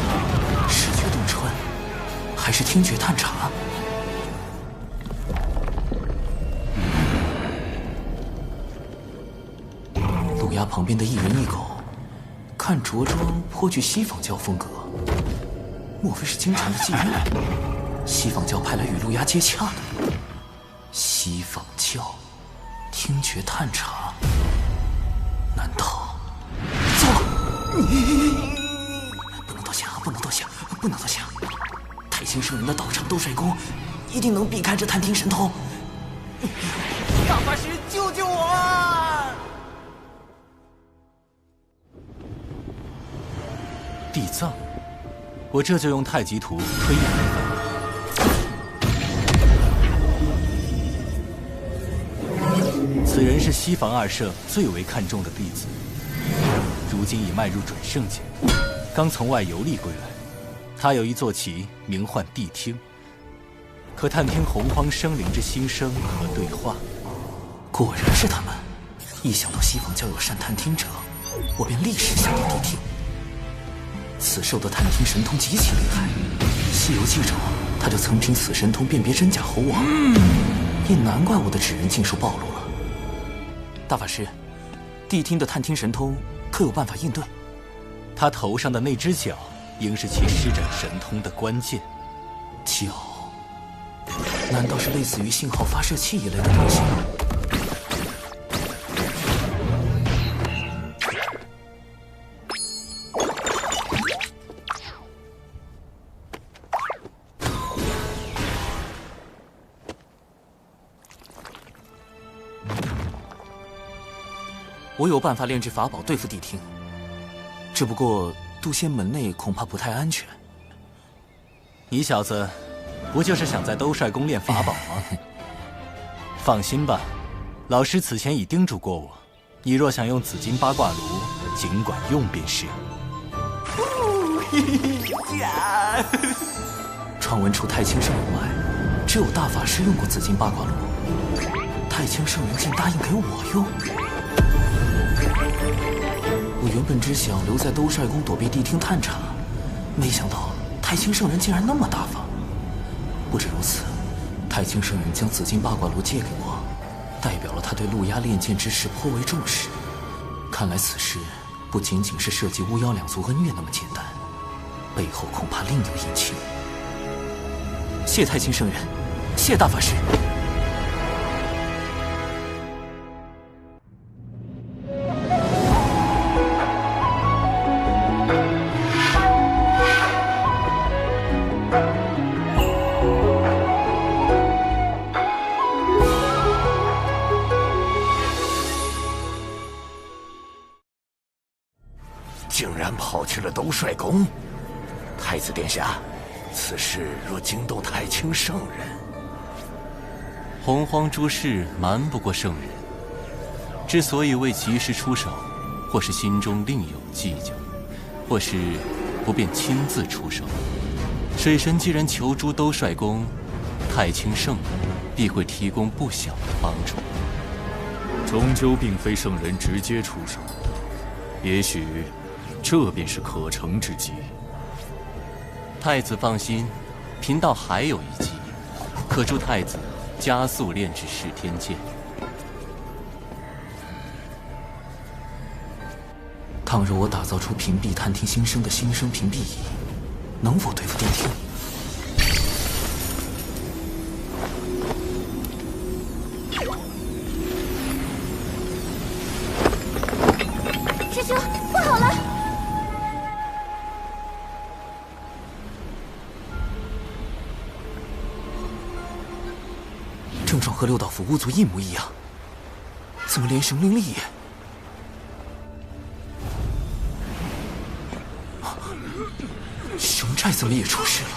视觉洞穿，还是听觉探查？路亚旁边的一人一狗，看着装颇具西方教风格。莫非是金蝉的忌日？西方教派来与陆压接洽的。西方教听觉探查，难道？糟了！不能多想，不能多想，不能多想！太清圣人的道场斗帅宫一定能避开这探听神通。大法师，救救我啊！地藏，我这就用太极图推演一番。此人是西房二社最为看重的弟子，如今已迈入准圣境，刚从外游历归来。他有一坐骑，名唤谛听，可探听洪荒生灵之心声和对话。果然是他们！一想到西方教有善探听者，我便立时想到谛听。此兽的探听神通极其厉害，《西游记》中他就曾凭此神通辨别真假猴王，也难怪我的纸人尽数暴露了。大法师，谛听的探听神通可有办法应对？他头上的那只角，应是其施展神通的关键。角？难道是类似于信号发射器一类的东西？我有办法炼制法宝对付谛听，只不过渡仙门内恐怕不太安全。你小子不就是想在兜帅宫练法宝吗？放心吧，老师此前已叮嘱过我，你若想用紫金八卦炉，尽管用便是。传闻除太清圣人外，只有大法师用过紫金八卦炉，太清圣人竟答应给我用。我原本只想留在兜帅宫躲避谛听探查，没想到太清圣人竟然那么大方。不止如此，太清圣人将紫金八卦炉借给我，代表了他对陆压炼剑之事颇为重视。看来此事不仅仅是涉及巫妖两族恩怨那么简单，背后恐怕另有隐情。谢太清圣人，谢大法师。竟然跑去了兜帅宫！太子殿下，此事若惊动太清圣人，洪荒诸事瞒不过圣人。之所以未及时出手，或是心中另有计较，或是不便亲自出手。水神既然求诸兜帅宫，太清圣人必会提供不小的帮助。终究并非圣人直接出手，也许这便是可乘之机。太子放心，贫道还有一计，可助太子加速炼制噬天剑。倘若我打造出屏蔽探听心声的心声屏蔽仪，能否对付谛听？师兄，不好了！症状和六道府巫族一模一样，怎么连熊灵力也……熊寨怎么也出事了？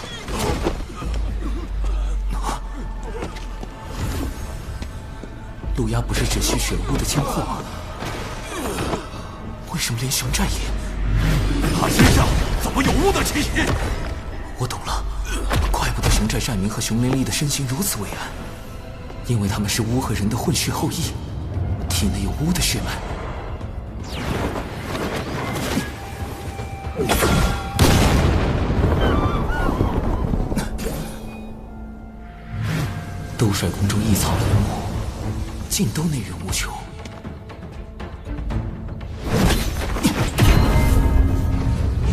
陆压不是只吸血了巫的精魄吗？为什么连熊寨也……他身上怎么有巫的气息？我懂了，怪不得熊寨寨民和熊灵力的身形如此伟岸，因为他们是巫和人的混血后裔，体内有巫的血脉。兜帅宫中异草林木，尽都内源无穷。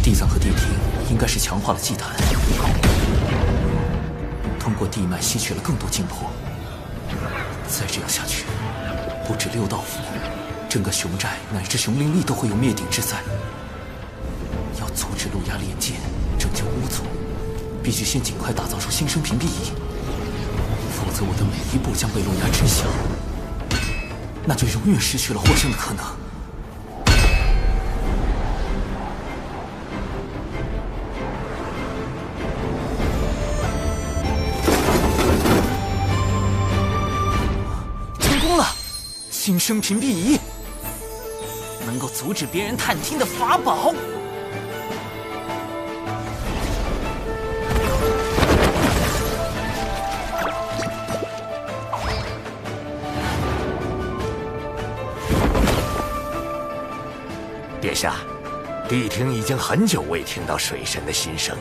谛地藏和地庭应该是强化了祭坛，通过地脉吸取了更多精魄。再这样下去，不止六道府，整个熊寨乃至熊灵力都会有灭顶之灾。要阻止陆压炼剑，拯救巫族，必须先尽快打造出新生屏蔽仪，否则我的每一步将被陆压知晓，那就永远失去了获胜的可能。成功了！新生屏蔽仪能够阻止别人探听的法宝。殿下，谛听已经很久未听到水神的心声，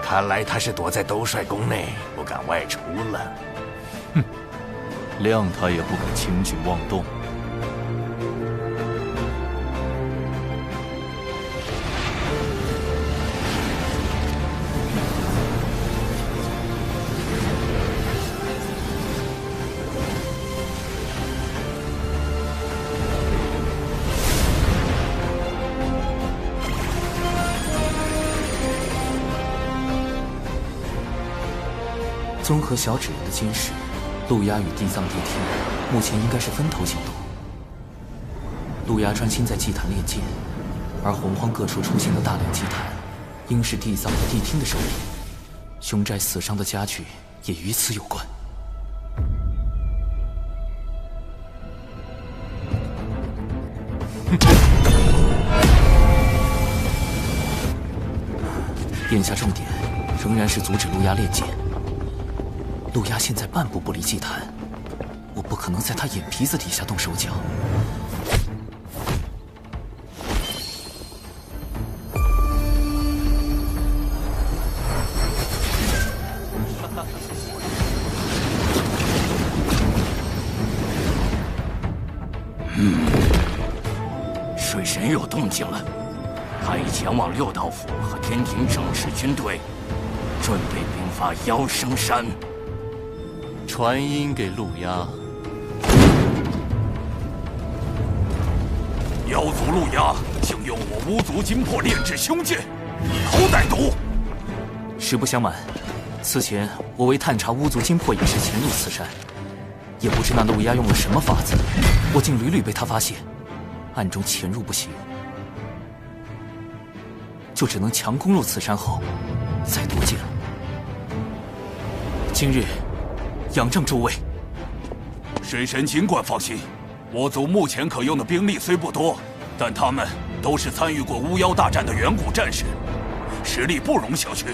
看来他是躲在兜率宫内，不敢外出了。哼，谅他也不敢轻举妄动。综合小指人的监视，陆压与地藏地听目前应该是分头行动。陆压专心在祭坛炼剑，而洪荒各处出现的大量祭坛，应是地藏和地听的手里。熊寨死伤的家具也与此有关。眼下重点仍然是阻止陆压炼剑。陆压现在半步不离祭坛，我不可能在他眼皮子底下动手脚。水神有动静了，他已前往六道府和天庭整治军队，准备兵发妖生山。传音给陆压，妖族陆压竟用我巫族精魄炼制凶剑，以后歹毒。实不相瞒，此前我为探查巫族精魄，也是潜入此山，也不知那陆压用了什么法子，我竟屡屡被他发现，暗中潜入不行，就只能强攻入此山后再夺剑了。今日仰仗诸位。水神尽管放心，我族目前可用的兵力虽不多，但他们都是参与过巫妖大战的远古战士，实力不容小觑。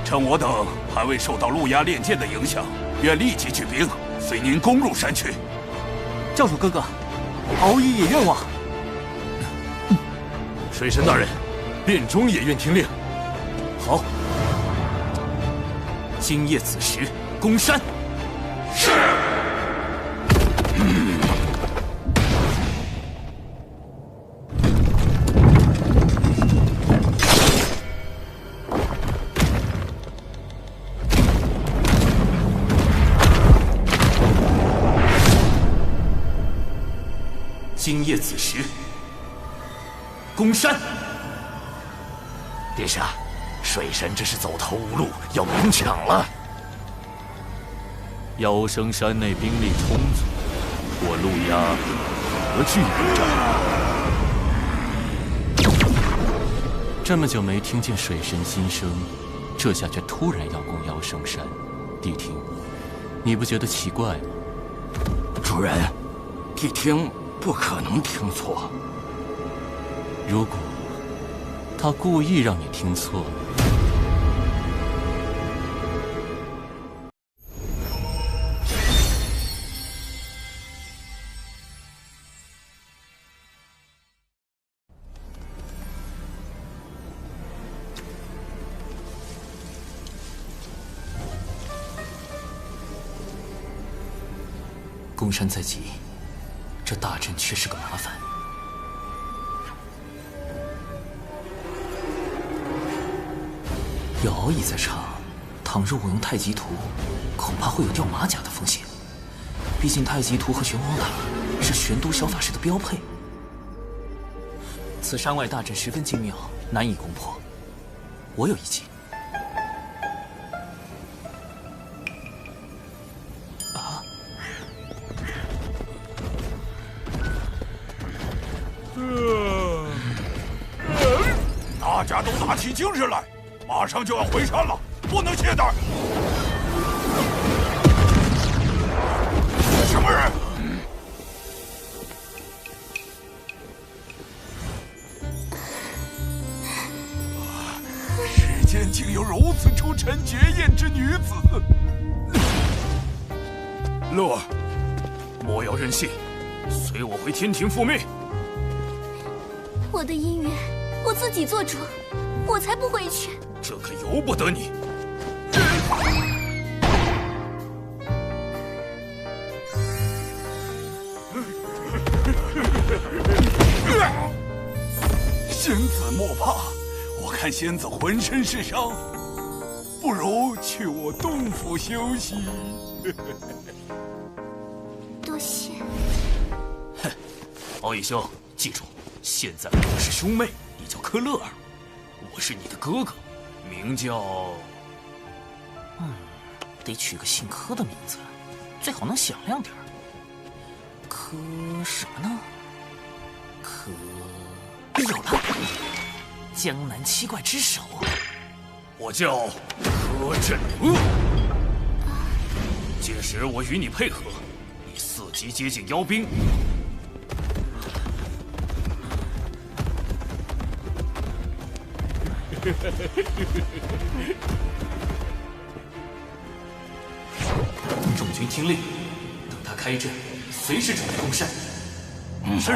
趁我等还未受到陆压炼剑的影响，愿立即举兵，随您攻入山区。教主哥哥，敖乙也愿往。水神大人，殿中也愿听令。好，今夜子时攻山。是。今夜子时攻山。殿下，水神这是走投无路，要明抢了。妖生山内兵力充足，我陆压何惧一战？这么久没听见水神心声，这下却突然要攻妖生山，谛听，你不觉得奇怪吗？主人，谛听不可能听错。如果他故意让你听错了，攻山在即，这大阵却是个麻烦。瑶已在场，倘若我用太极图，恐怕会有掉马甲的风险。毕竟太极图和玄黄塔是玄都小法师的标配。此山外大阵十分精妙，难以攻破。我有一计。啊！大家都打起精神来，马上就要回山了，不能懈怠。什么人？世间竟有如此出尘绝艳之女子！乐儿，莫要任性，随我回天庭复命。我的姻缘，我自己做主，我才不回去。这可由不得你。仙子莫怕，我看仙子浑身是伤，不如去我洞府休息。多谢。哼，敖义兄，记住，现在我们是兄妹，你叫科勒尔，我是你的哥哥，名叫……得取个姓柯的名字，最好能响亮点儿。柯什么呢？柯……有了，江南七怪之首。我叫柯震恶。届时我与你配合，以4级接近妖兵。众军听令，等他开阵，随时准备攻山。是。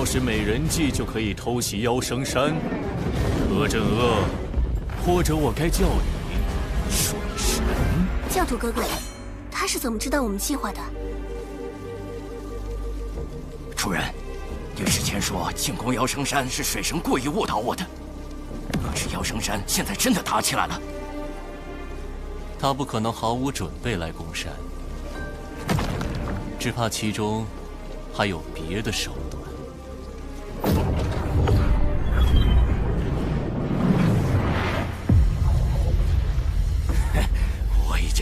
使美人计就可以偷袭妖生山，柯震恶，或者我该叫你水神。教主哥哥，他是怎么知道我们计划的？主人，吕氏前说进攻妖生山是水神故意误导我的，可是妖生山现在真的打起来了。他不可能毫无准备来攻山，只怕其中还有别的手段。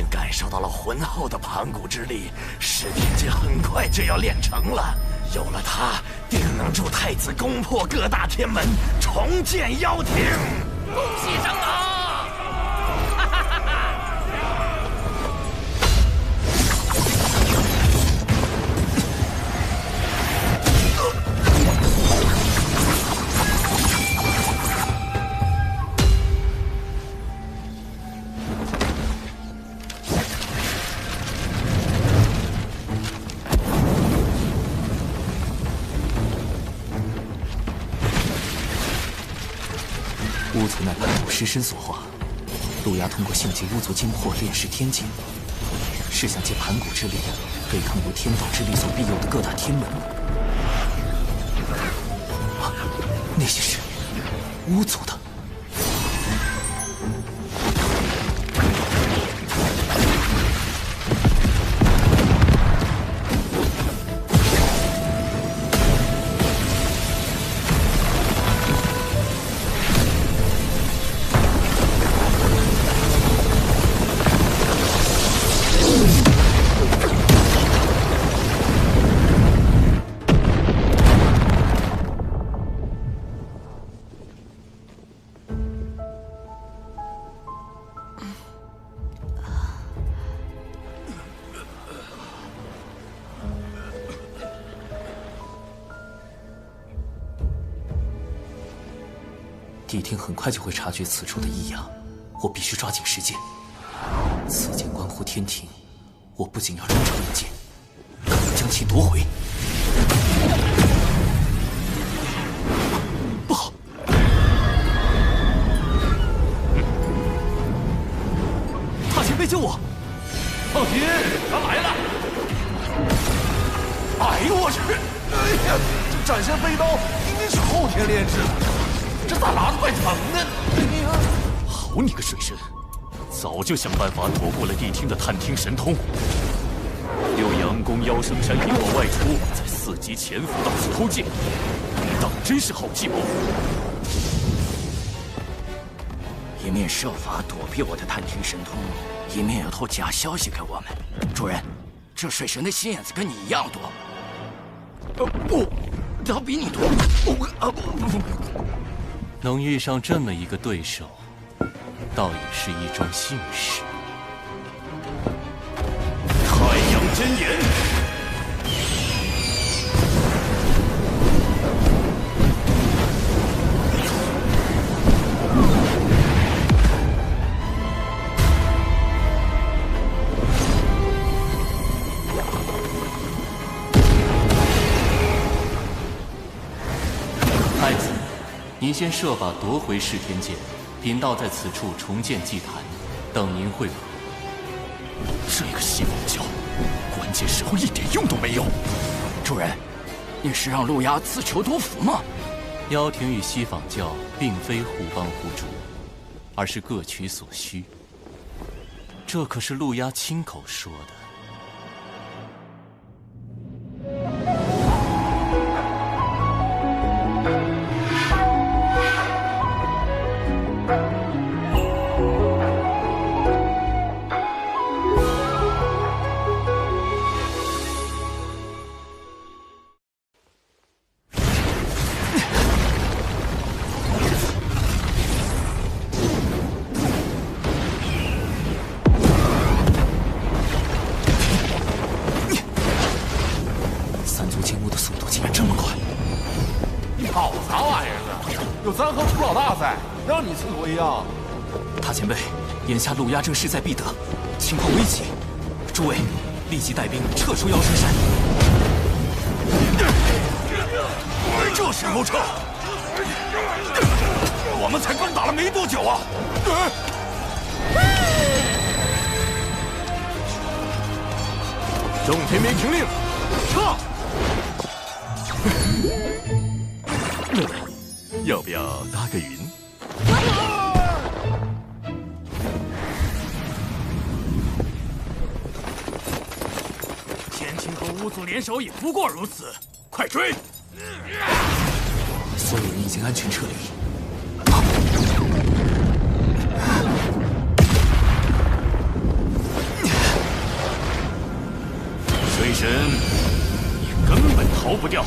感受到了浑厚的盘古之力，噬天诀很快就要练成了。有了它，定能助太子攻破各大天门，重建妖庭。恭喜长老！巫族乃盘古尸身所化，路牙通过性劫巫族精魄炼噬天境，是想借盘古之力对抗由天道之力所庇佑的各大天门。那些是巫族的。谛听很快就会察觉此处的异样，我必须抓紧时间。此剑关乎天庭，我不仅要终成一剑，更要将其夺回。不好！大前辈救我！放心，他来了。哎呦我去！哎呀，这斩仙飞刀明明是后天炼制的，这咋拿得怪疼呢？哎呀！好你个水神，早就想办法躲过了谛听的探听神通。六阳宫妖生山引我外出，在4级潜伏到此偷剑，当真是好计谋。一面设法躲避我的探听神通，一面又透假消息给我们。主人，这水神的心眼子跟你一样多。不，他比你多。能遇上这么一个对手，倒也是一桩幸事。太阳真言。太子，您先设法夺回噬天剑，贫道在此处重建祭坛，等您会合。这个西方教，关键时候一点用都没有。主人，你是让陆压自求多福吗？妖庭与西方教并非互帮互助，而是各取所需。这可是陆压亲口说的。咱和楚老大在，让你刺回呀！大前辈，眼下陆压正势在必得，情况危急，诸位立即带兵撤出妖生山。这时候撤，我们才刚打了没多久啊！郑天明听令，撤！要不要搭个云？天庭和巫族联手也不过如此，快追！所有人已经安全撤离。水神，你根本逃不掉。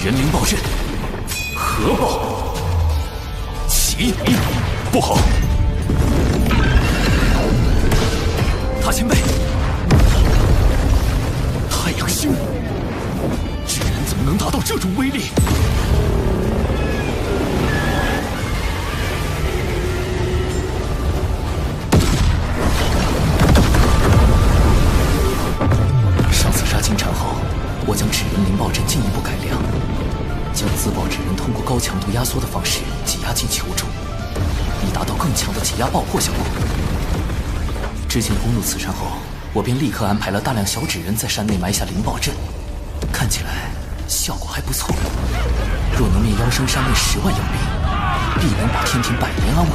人灵报阵，核爆！起！不好！大前辈，太阳星，这人怎么能达到这种威力？上次杀金蝉后，我将纸人灵爆阵进一步改良。将自爆纸人通过高强度压缩的方式挤压进球中，以达到更强的挤压爆破效果。之前攻入此山后，我便立刻安排了大量小纸人在山内埋下灵爆阵，看起来效果还不错。若能灭妖生山内10万妖兵，必能保天庭百年安稳。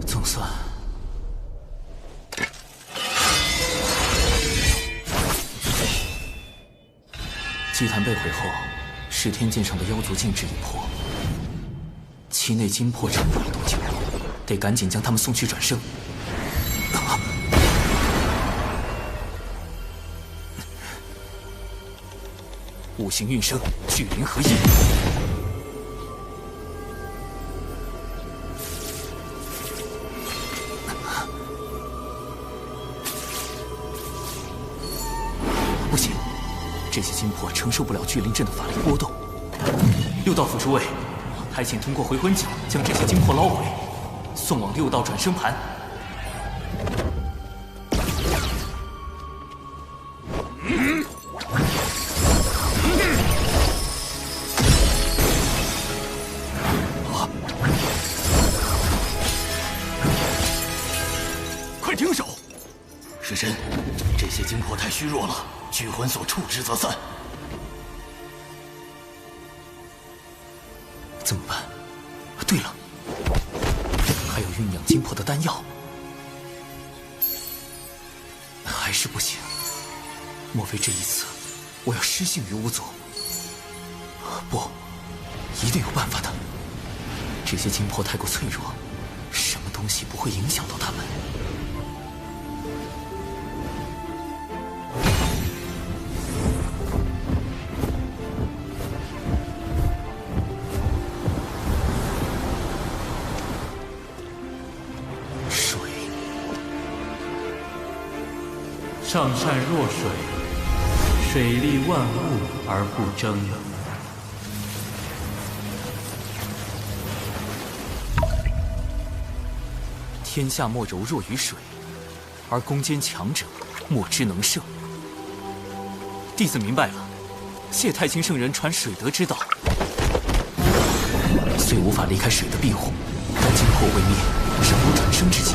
总算，祭坛被毁后，噬天剑上的妖族禁制已破，其内金魄撑不了多久，得赶紧将他们送去转生。五行运生，聚灵合一。不行，这些金魄承受不了聚灵阵的法力波动。六道府诸位，还请通过回魂戟将这些金魄捞回，送往六道转生盘。快停手！尸神，这些金魄太虚弱了，聚魂锁触之则散。怎么办？对了，还有酝酿金魄的丹药，还是不行。莫非这一次我要失信于巫族？不，一定有办法的。这些金魄太过脆弱，什么东西不会影响到他们？上善若水，水利万物而不争。天下莫柔弱于水，而攻坚强者莫之能胜。弟子明白了，谢太清圣人传水德之道，虽无法离开水的庇护，但金魄未灭，尚有转生之机。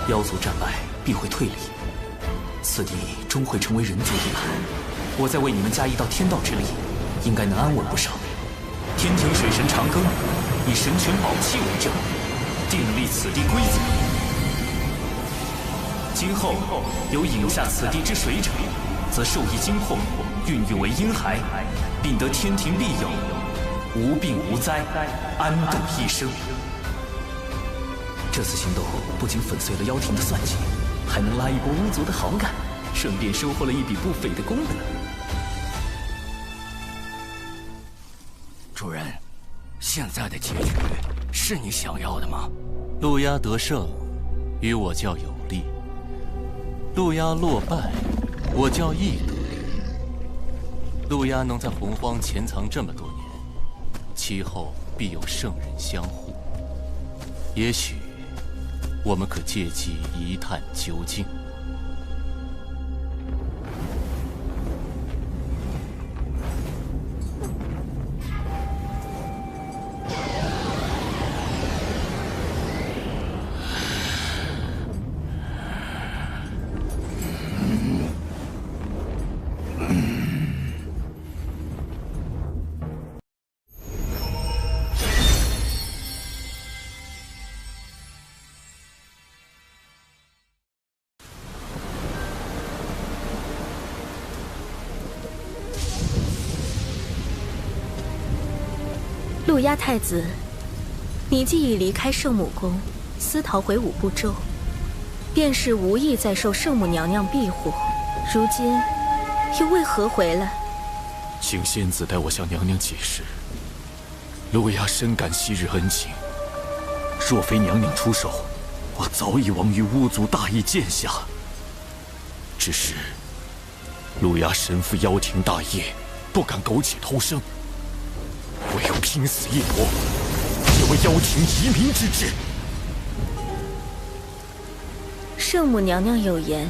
妖族战败必会退离，此地终会成为人族地盘。我再为你们加一道天道之力，应该能安稳不少。天庭水神长庚以神权宝器为证，订立此地规则。今后有饮下此地之水者，则受益金魄，孕育为婴孩，并得天庭庇佑，无病无灾，安度一生。这次行动不仅粉碎了妖庭的算计，还能拉一波巫族的好感，顺便收获了一笔不菲的功德。主人，现在的结局是你想要的吗？陆压得胜，与我较有利；陆压落败，我较易得。陆压能在洪荒潜藏这么多年，其后必有圣人相护。也许我们可借机一探究竟。陆压太子，你既已离开圣母宫，私逃回五部洲，便是无意再受圣母娘娘庇护，如今又为何回来？请仙子代我向娘娘解释。陆压深感昔日恩情，若非娘娘出手，我早已亡于巫族大义剑下。只是陆压身负妖庭大业，不敢苟且偷生。我要拼死一搏，也为妖庭移民之志。圣母娘娘有言，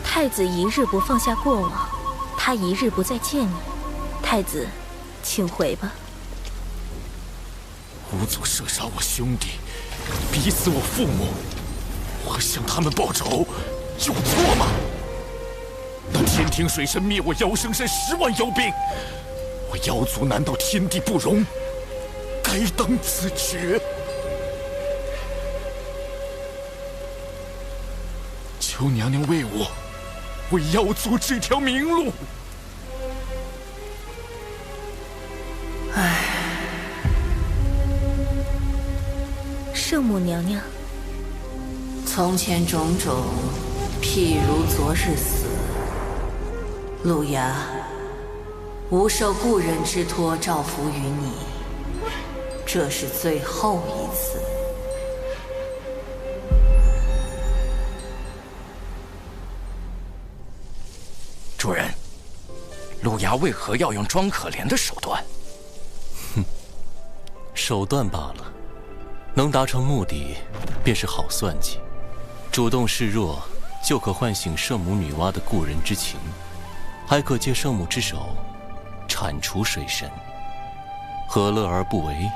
太子一日不放下过往，他一日不再见你。太子，请回吧。巫族射杀我兄弟，逼死我父母，我向他们报仇，有错吗？那天庭水神灭我妖生山10万妖兵，我妖族难道天地不容？该当自绝。求娘娘为我，为妖族指条明路。唉，圣母娘娘，从前种种，譬如昨日死。路牙，吾受故人之托，照拂于你，这是最后一次。主人，路牙为何要用装可怜的手段？哼，手段罢了，能达成目的便是好算计。主动示弱，就可唤醒圣母女娲的故人之情，还可借圣母之手铲除水神，何乐而不为？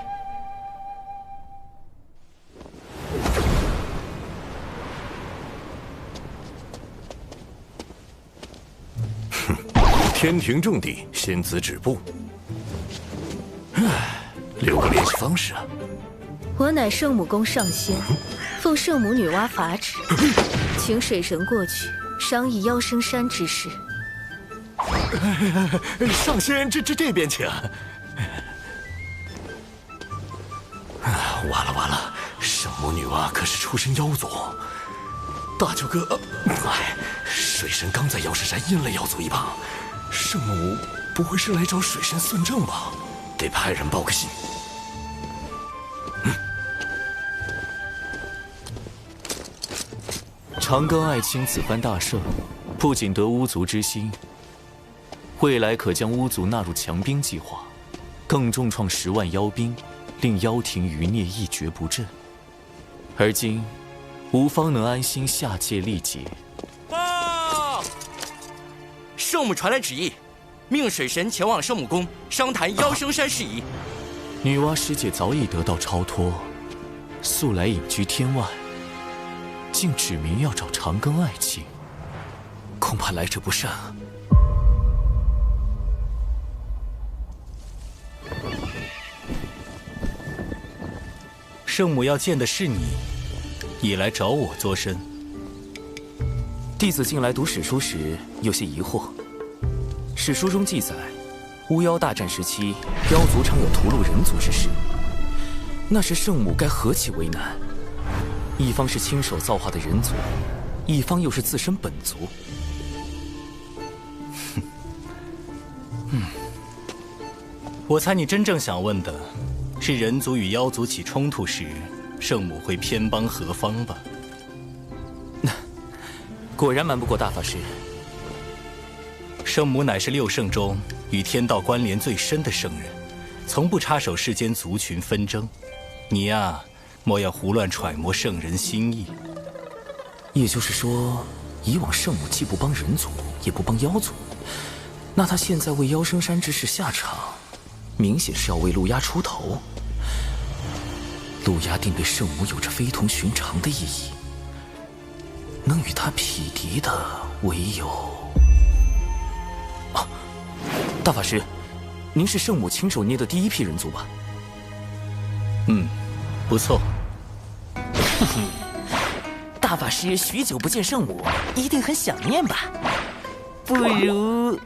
天庭正地，仙子止步。留个联系方式啊。我乃圣母宫上仙，奉圣母女娲法旨，请水神过去商议妖生山之事。上仙这边请。完了，圣母女娲可是出身妖族。大舅哥，水神刚在妖石山阴了妖族一棒，圣母不会是来找水神算账吧？得派人报个信。长庚爱卿此番大胜，不仅得巫族之心，未来可将巫族纳入强兵计划，更重创10万妖兵，令妖庭余孽一蹶不振。而今，吾方能安心下界历劫。报！圣母传来旨意，命水神前往圣母宫商谈妖生山事宜。女娲师姐早已得到超脱，素来隐居天外，竟指明要找长庚爱卿，恐怕来者不善啊。圣母要见的是你，你来找我作甚？弟子近来读史书时有些疑惑。史书中记载，巫妖大战时期，妖族常有屠戮人族之事。那时圣母该何其为难？一方是亲手造化的人族，一方又是自身本族。我猜你真正想问的是人族与妖族起冲突时，圣母会偏帮何方吧？果然瞒不过大法师。圣母乃是6圣中与天道关联最深的圣人，从不插手世间族群纷争。你呀，莫要胡乱揣摩圣人心意。也就是说，以往圣母既不帮人族，也不帮妖族，那她现在为妖生山之事下场，明显是要为路牙出头。路牙定对圣母有着非同寻常的意义，能与他匹敌的唯有……啊，大法师，您是圣母亲手捏的第一批人族吧？不错。大法师许久不见圣母，一定很想念吧？不如……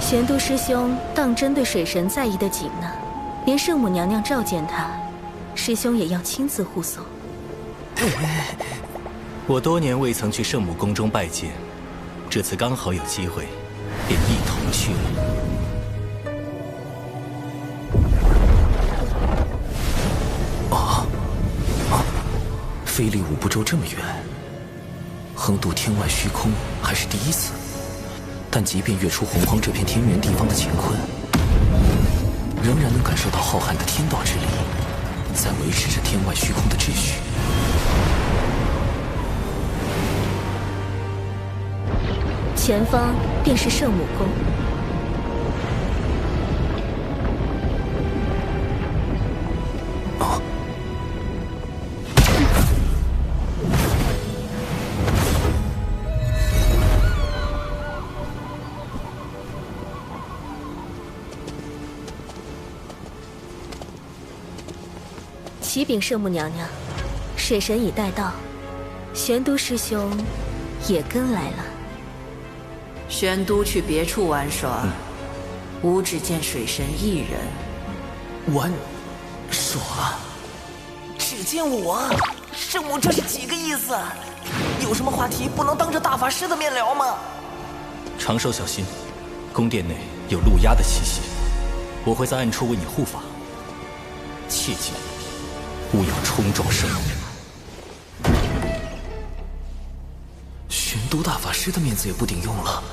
玄都师兄当真对水神在意的紧呢，连圣母娘娘召见他，师兄也要亲自护送。我多年未曾去圣母宫中拜见，这次刚好有机会，便一同去了。飞离五步洲这么远，横渡天外虚空还是第一次。但即便跃出洪荒这片天元地方的乾坤，仍然能感受到浩瀚的天道之力，在维持着天外虚空的秩序。前方便是圣母宫。启禀圣母娘娘，水神已带到，玄都师兄也跟来了。玄都去别处玩耍，吾只见水神一人。玩耍？只见我？圣母这是几个意思？有什么话题不能当着大法师的面聊吗？长寿小心，宫殿内有陆压的气息，我会在暗处为你护法。切记，勿要冲撞圣母。玄都大法师的面子也不顶用了。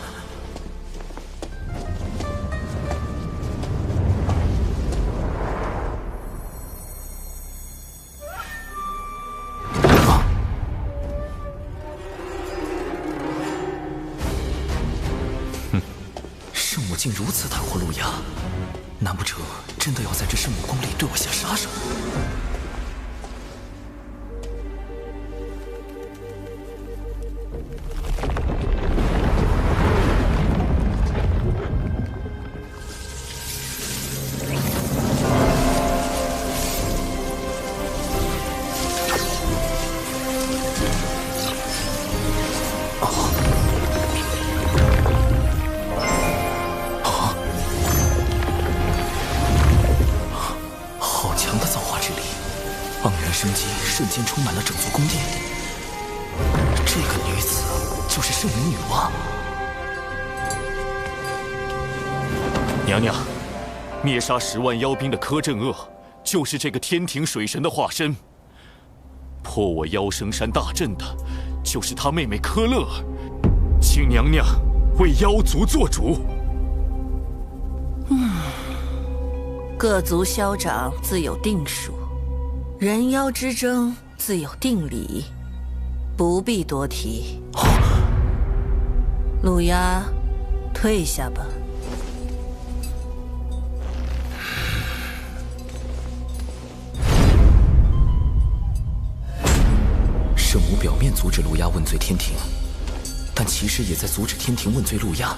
圣母竟如此袒护陆压，难不成真的要在这圣母宫里对我下杀手？瞬间充满了整座宫殿。这个女子就是圣母女娲。娘娘，灭杀10万妖兵的柯镇恶，就是这个天庭水神的化身。破我妖生山大阵的，就是他妹妹柯乐儿。请娘娘为妖族做主。各族消长自有定数。人妖之争自有定理，不必多提。陆压，退下吧。圣母表面阻止陆压问罪天庭，但其实也在阻止天庭问罪陆压。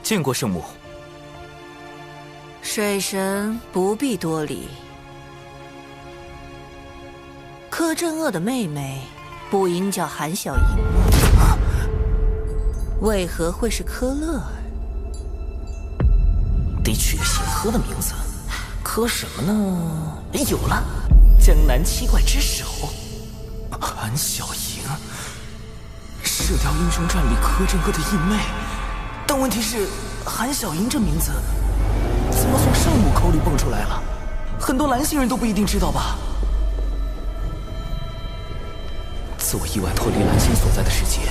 见过圣母。水神不必多礼。柯镇恶的妹妹不应叫韩小莹，为何会是柯乐儿？得取个显赫的名字，柯什么呢？有了，江南七怪之首，韩小莹，《射雕英雄传》里柯镇恶的义妹。但问题是，韩小莹这名字怎么从圣母口里蹦出来了？很多蓝星人都不一定知道吧？自我意外脱离蓝星所在的世界，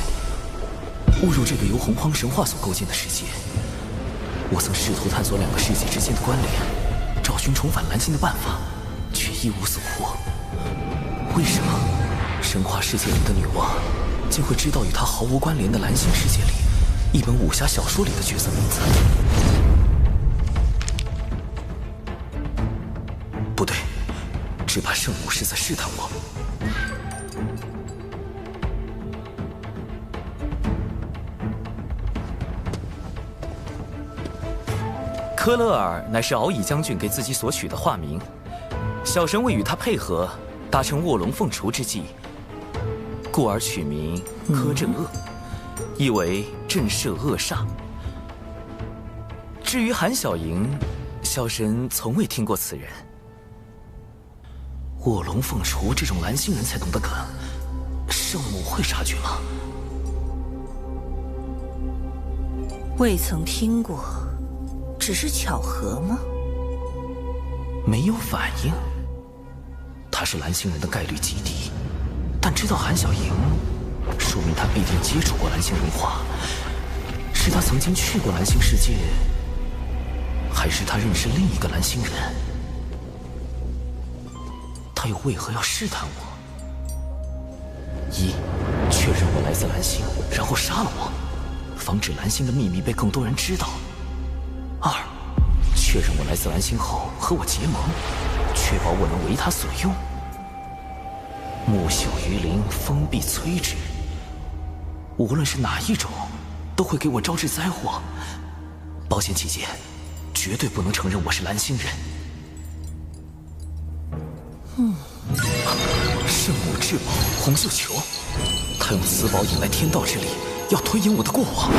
误入这个由洪荒神话所构建的世界，我曾试图探索2个世界之间的关联，找寻重返蓝星的办法，却一无所获。为什么神话世界里的女娲竟会知道与她毫无关联的蓝星世界里一本武侠小说里的角色名字？不对，只怕圣母是在试探我。柯勒尔乃是敖乙将军给自己所取的化名，小神为与他配合，达成卧龙凤雏之计，故而取名柯镇恶，意为震慑恶煞。至于韩小莹，小神从未听过此人。卧龙凤雏这种蓝星人才懂的梗，圣母会察觉吗？未曾听过，只是巧合吗？没有反应。他是蓝星人的概率极低，但知道韩小莹，说明他必定接触过蓝星文化。是他曾经去过蓝星世界，还是他认识另一个蓝星人？他又为何要试探我？一，确认我来自蓝星，然后杀了我，防止蓝星的秘密被更多人知道。二，确认我来自蓝星后和我结盟，确保我能为他所用。木秀于林，风必摧之。无论是哪一种，都会给我招致灾祸。保险起见，绝对不能承认我是蓝星人。圣母至宝红绣球，他用此宝引来天道之力，要推演我的过往。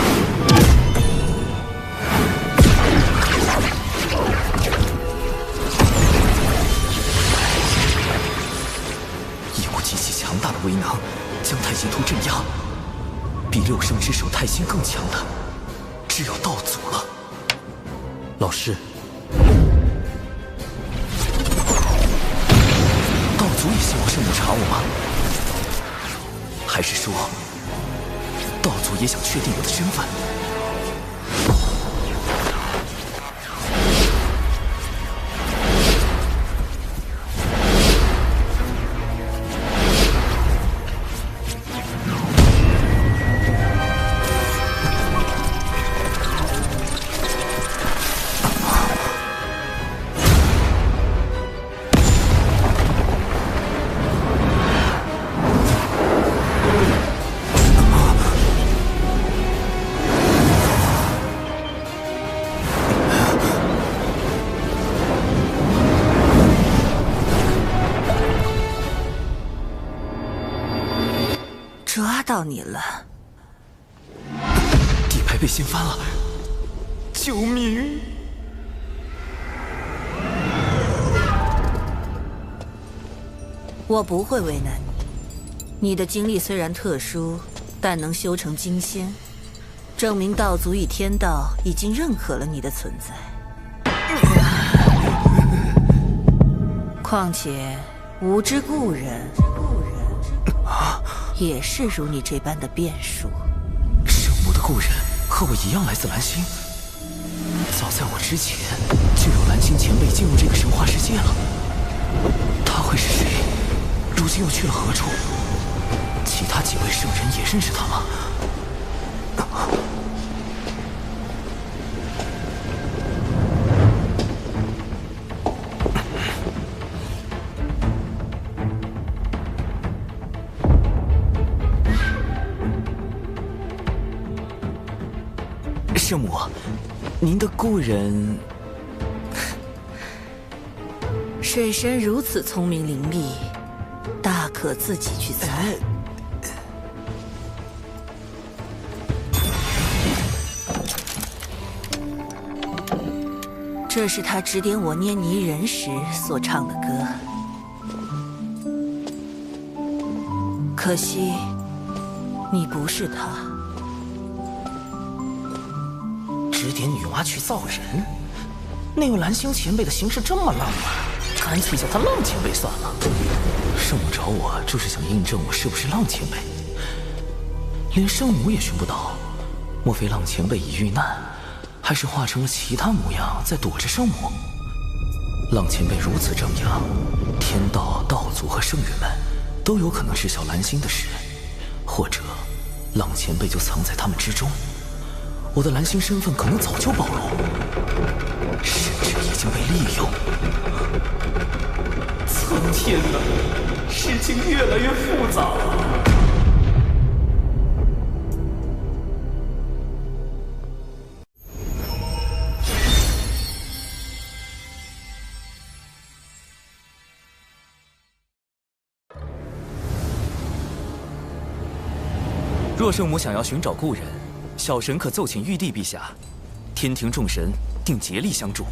一股极其强大的威能，将太极图镇压。比六圣之首太星更强的，只有道祖了。老师，道祖也希望圣母查我吗？还是说，道祖也想确定我的身份？抓到你了！底牌被掀翻了，救命！我不会为难你。你的经历虽然特殊，但能修成金仙，证明道祖与天道已经认可了你的存在。况且，无知故人也是如你这般的变数。圣母的故人和我一样来自蓝星，早在我之前就有蓝星前辈进入这个神话世界了。他会是谁？如今又去了何处？其他几位圣人也认识他吗？圣母，您的故人……水神如此聪明伶俐，大可自己去猜。这是他指点我捏泥人时所唱的歌。可惜，你不是他。指点女娲去造人，那位蓝星前辈的行事这么浪漫，干脆叫他浪前辈算了。圣母找我就是想印证我是不是浪前辈，连圣母也寻不到，莫非浪前辈已遇难，还是化成了其他模样在躲着圣母？浪前辈如此张扬，天道、道祖和圣人们都有可能知晓蓝星的事，或者浪前辈就藏在他们之中。我的蓝星身份可能早就暴露，甚至已经被利用。苍天呐，事情越来越复杂了。若圣母想要寻找故人，小神可奏请玉帝陛下，天庭众神定竭力相助。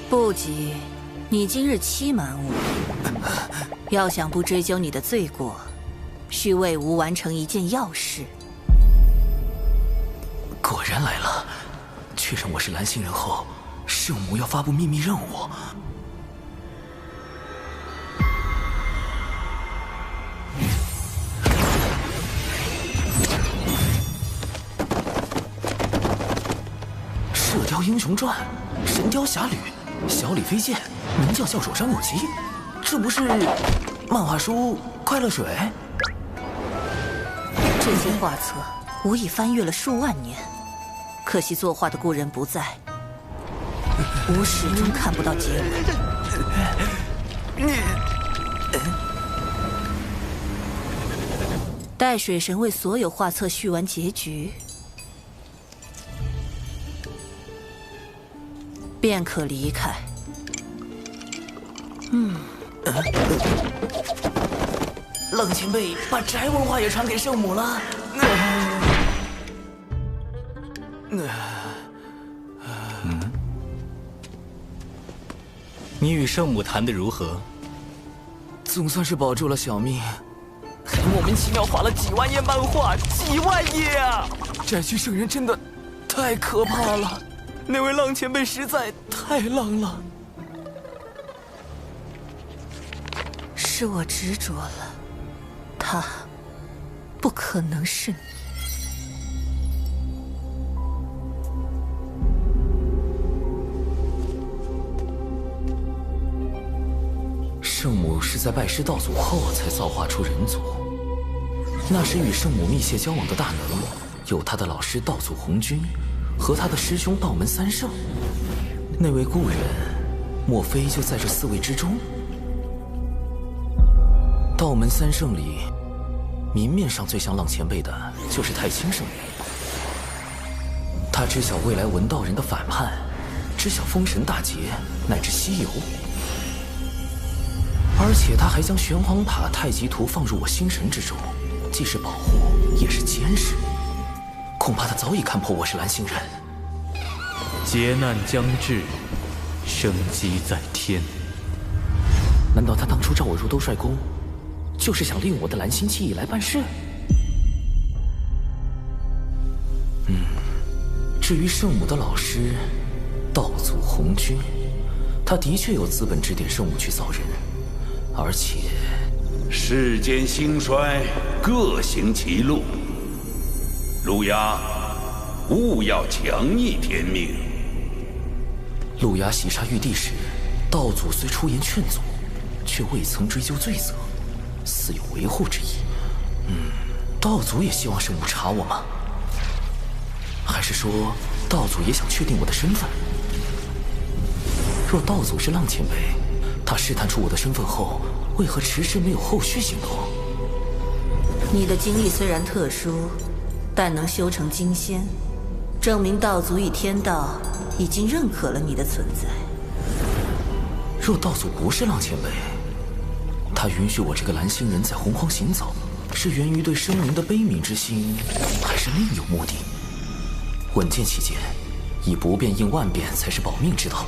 不急，你今日欺瞒我，要想不追究你的罪过，需为吾完成一件要事。果然来了，确认我是蓝星人后，圣母要发布秘密任务。射雕英雄传、神雕侠侣、小李飞剑、明教教首山武吉，这不是漫画书《快乐水》？这些画册吾已翻阅了数万年，可惜作画的故人不在，吾始终看不到结尾。待水神为所有画册续完结局，便可离开。冷前辈把宅文化也传给圣母了。你与圣母谈得如何？总算是保住了小命，还莫名其妙画了几万页漫画，几万页啊！宅区圣人真的太可怕了，那位浪前辈实在太浪了。是我执着了，他不可能是你。圣母是在拜师道祖后才造化出人族，那时与圣母密切交往的大能，有他的老师道祖红军和他的师兄道门三圣。那位故人，莫非就在这4位之中？道门三圣里，明面上最像浪前辈的就是太清圣人。他知晓未来文道人的反叛，知晓封神大劫乃至西游，而且他还将玄黄塔太极图放入我心神之中，既是保护，也是监视。恐怕他早已看破我是蓝星人。劫难将至，生机在天。难道他当初召我入兜率宫，就是想利用我的蓝星记忆来办事？至于圣母的老师道祖红军，他的确有资本指点圣母去造人，而且世间兴衰，各行其路。路亚，勿要强逆天命。路亚袭杀玉帝时，道祖虽出言劝阻，却未曾追究罪责，似有维护之意。道祖也希望圣母查我吗？还是说道祖也想确定我的身份？若道祖是浪前辈，他试探出我的身份后，为何迟迟没有后续行动？你的经历虽然特殊，但能修成金仙，证明道祖与天道已经认可了你的存在。若道祖不是浪前辈，他允许我这个蓝星人在洪荒行走，是源于对生灵的悲悯之心，还是另有目的？稳健起见，以不变应万变才是保命之道。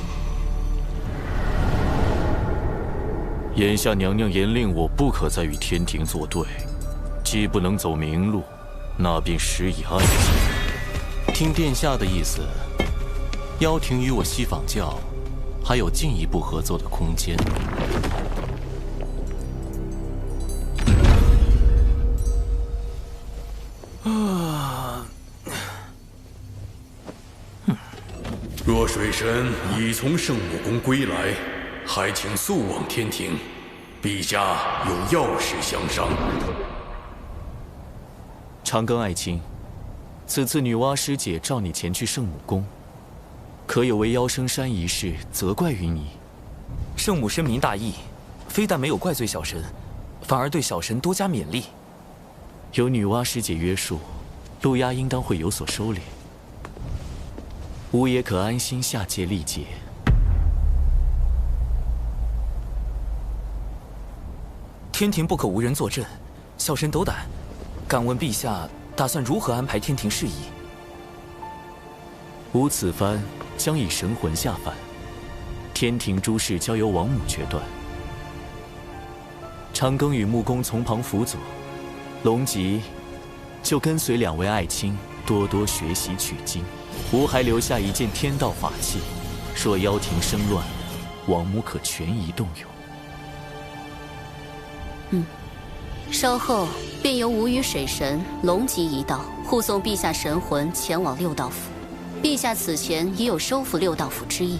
眼下娘娘严令我不可再与天庭作对，既不能走明路，那便施以暗器。听殿下的意思，妖庭与我西坊教还有进一步合作的空间。若水神已从圣母宫归来，还请速往天庭，陛下有要事相商。长庚爱卿，此次女娲师姐召你前去圣母宫，可有为妖生山一事责怪于你？圣母深明大义，非但没有怪罪小神，反而对小神多加勉励。有女娲师姐约束，路亚应当会有所收敛。吾也可安心下界历劫。天庭不可无人坐镇，小神斗胆，敢问陛下打算如何安排天庭事宜？吾此番将以神魂下凡，天庭诸事交由王母决断。长庚与木工从旁辅佐，龙吉就跟随2位爱卿多多学习取经。吾还留下一件天道法器，若妖庭生乱，王母可权宜动用。稍后便由吾与水神、龙吉一道护送陛下神魂前往六道府。陛下此前已有收复六道府之意，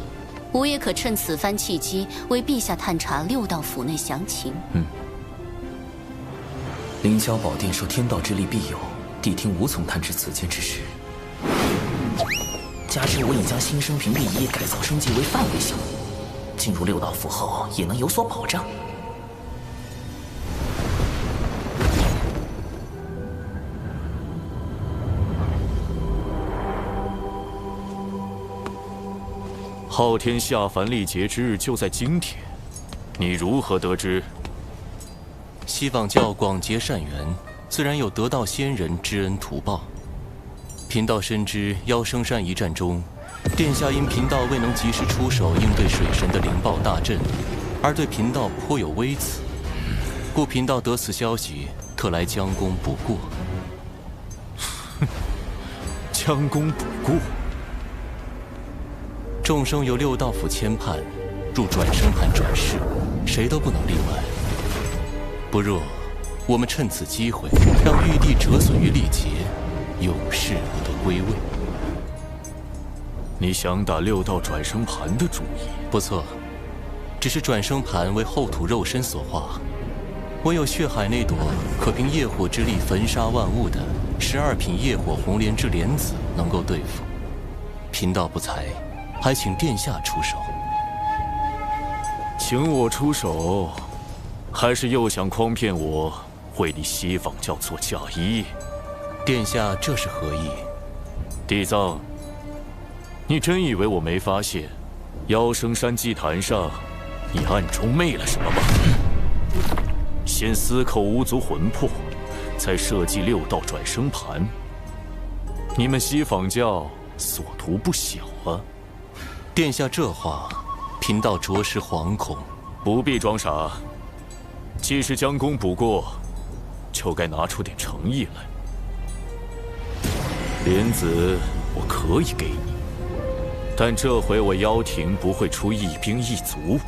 吾也可趁此番契机为陛下探查六道府内详情。凌霄宝殿受天道之力庇佑，谛听无从探知此间之事。加之我已将新生屏蔽仪改造升级为范围项，进入六道府后也能有所保障。昊天下凡历劫之日就在今天，你如何得知？西坊教广结善缘，自然有得道仙人知恩图报。贫道深知妖生山一战中，殿下因贫道未能及时出手应对水神的灵暴大阵，而对贫道颇有微词，故贫道得此消息，特来将功补过。将功补过。众生由六道府牵绊，入转生盘转世，谁都不能例外。不若我们趁此机会，让玉帝折损于历劫，永世不得归位。你想打六道转生盘的主意？不错，只是转生盘为后土肉身所化，唯有血海那朵可凭业火之力焚杀万物的12品业火红莲之莲子能够对付。贫道不才，还请殿下出手。请我出手，还是又想诓骗我，为你西坊教做嫁衣？殿下这是何意？地藏，你真以为我没发现，妖生山祭坛上，你暗中昧了什么吗？先私扣巫族魂魄，再设计六道转生盘。你们西坊教所图不小啊！殿下这话，贫道着实惶恐。不必装傻，既是将功补过，就该拿出点诚意来。莲子我可以给你，但这回我妖庭不会出一兵一卒。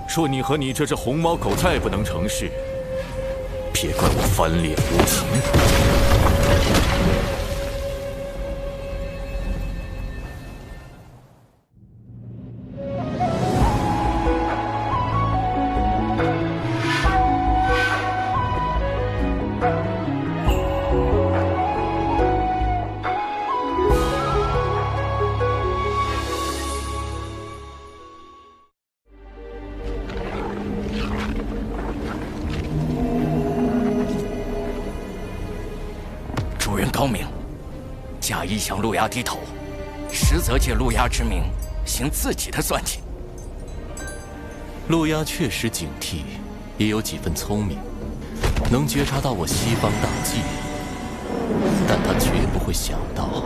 若你和你这只红毛狗再不能成事，别怪我翻脸无情。主人高明，假意向陆牙低头，实则借陆牙之名行自己的算计。陆牙确实警惕，也有几分聪明，能觉察到我西方大计，但他绝不会想到，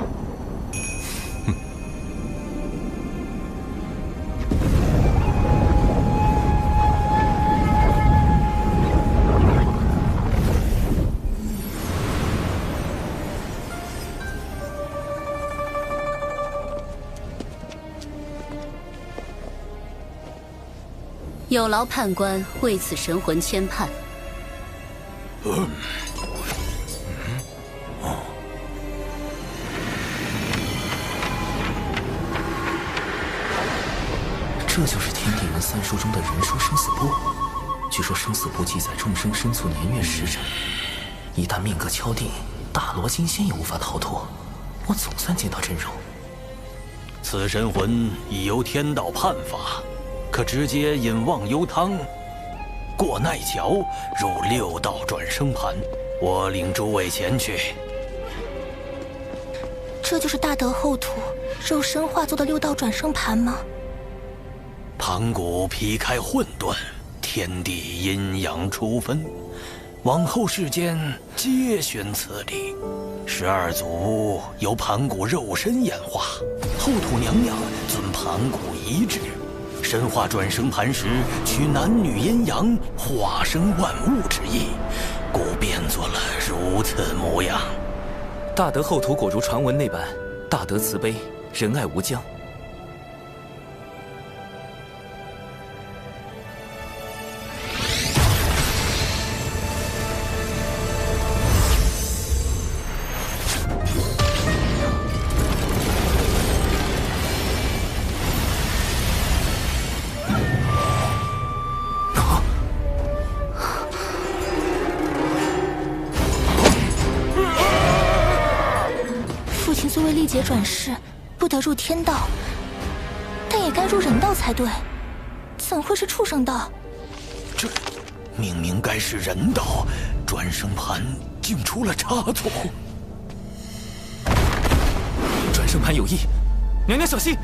有劳判官为此神魂牵绊。这就是天地人三书中的人书生死簿。据说生死簿记载众生生卒年月时辰，一旦命格敲定，大罗金仙也无法逃脱。我总算见到真容。此神魂已由天道判法，可直接引忘忧汤，过奈桥，入六道转生盘。我领诸位前去。这就是大德后土肉身化作的六道转生盘吗？盘古劈开混沌，天地阴阳初分，往后世间皆宣此理。12祖由盘古肉身演化，后土娘娘遵盘古遗志，神化转生盘时取男女阴阳，化生万物之意，故变作了如此模样。大德后土果如传闻那般，大德慈悲，仁爱无疆。虽为历劫转世，不得入天道，但也该入人道才对，怎会是畜生道？这明明该是人道，转生盘竟出了差错。转生盘有异，娘娘小心！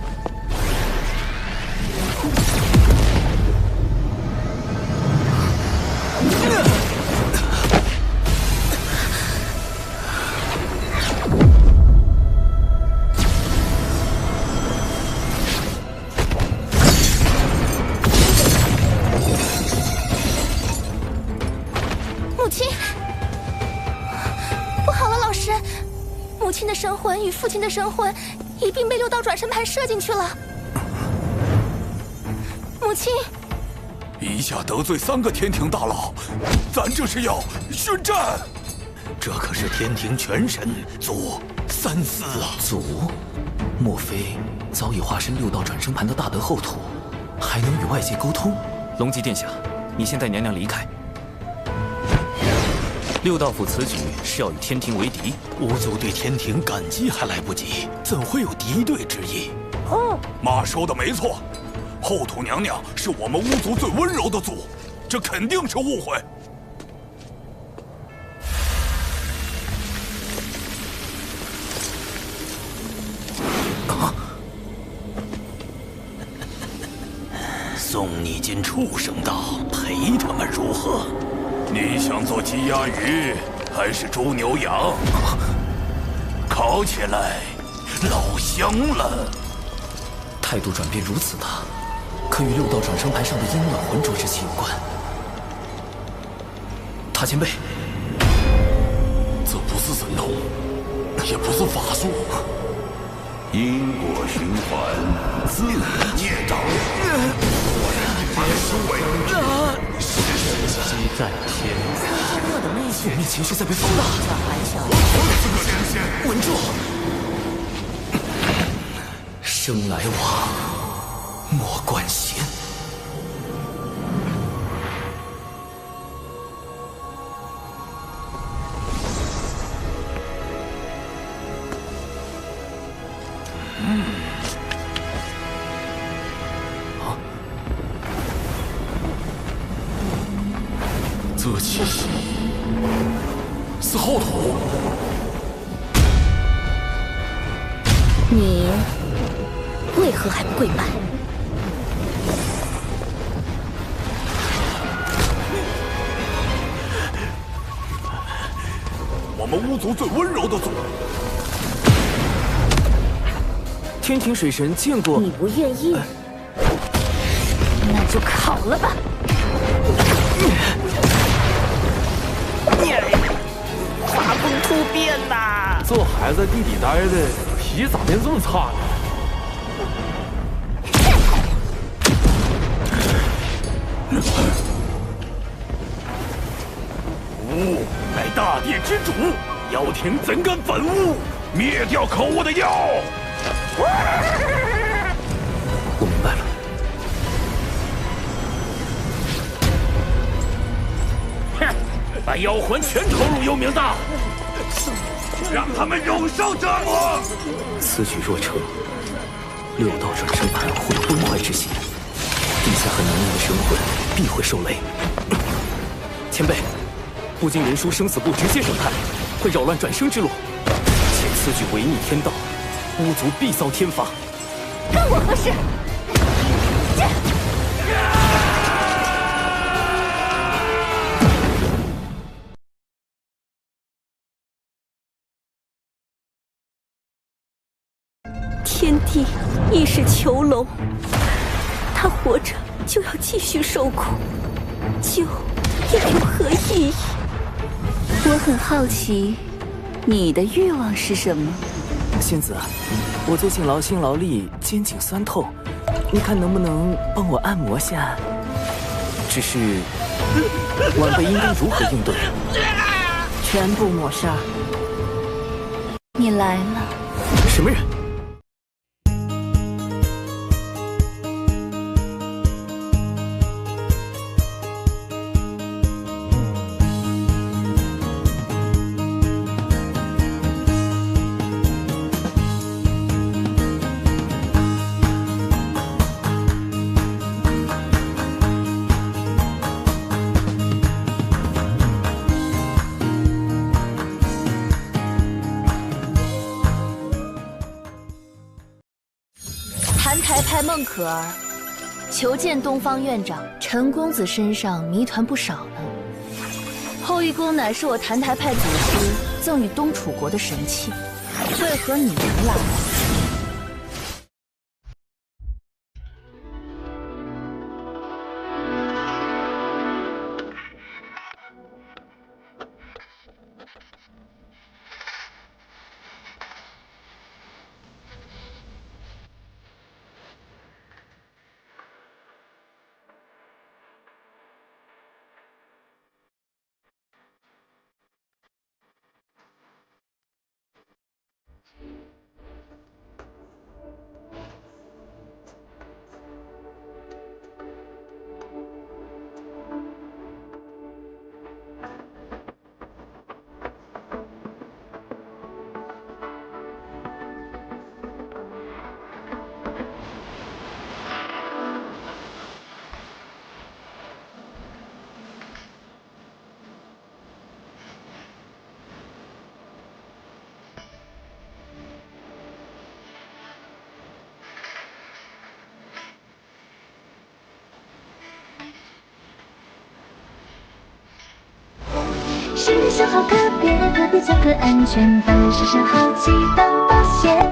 神魂与父亲的神魂一并被6道转生盘射进去了。母亲，一下得罪3个天庭大佬，咱这是要宣战。这可是天庭全神祖3司啊！祖，莫非早已化身6道转生盘的大德后土，还能与外界沟通？龙吉殿下，你先带娘娘离开。6道府此举是要与天庭为敌，吾族对天庭感激还来不及，怎会有敌对之意？妈说的没错，后土娘娘是我们巫族最温柔的族，这肯定是误会。送你进畜生道，陪他们如何？你想做鸡鸭鱼，还是猪牛羊？烤起来老香了。态度转变如此大，可与6道转生盘上的阴暖浑浊之气有关。塔前辈，这不是神通，也不是法术，因果循环，自孽障。鸡在天，负面情绪在被放大。稳住！生来往，莫惯闲。这气息是后土。你为何还不跪拜？我们巫族最温柔的族。天庭水神见过。你不愿意，那就烤了吧。发疯突变呐！这孩子在地底待的，脾咋变这么差呢？吾乃大地之主，妖庭怎敢反吾？灭掉可恶的妖！我明白了。把妖魂全投入幽冥道，让他们永受折磨。此举若成，6道转生盘会有崩坏之嫌，陛下和娘娘的神魂必会受累。前辈，不经人书生死簿直接审判，会扰乱转生之路。且此举违逆天道，巫族必遭天罚。干我何事？地亦是囚笼，他活着就要继续受苦，救又有何意义？我很好奇，你的欲望是什么？仙子，我最近劳心劳力，肩颈酸痛，你看能不能帮我按摩下？只是晚辈应该如何应对？全部抹杀。你来了。什么人？澹台派孟可儿，求见东方院长。陈公子身上谜团不少呢。后羿宫乃是我澹台派祖师赠予东楚国的神器，为何你能来？是说好个别，何必做个安全防，时常好奇当保险。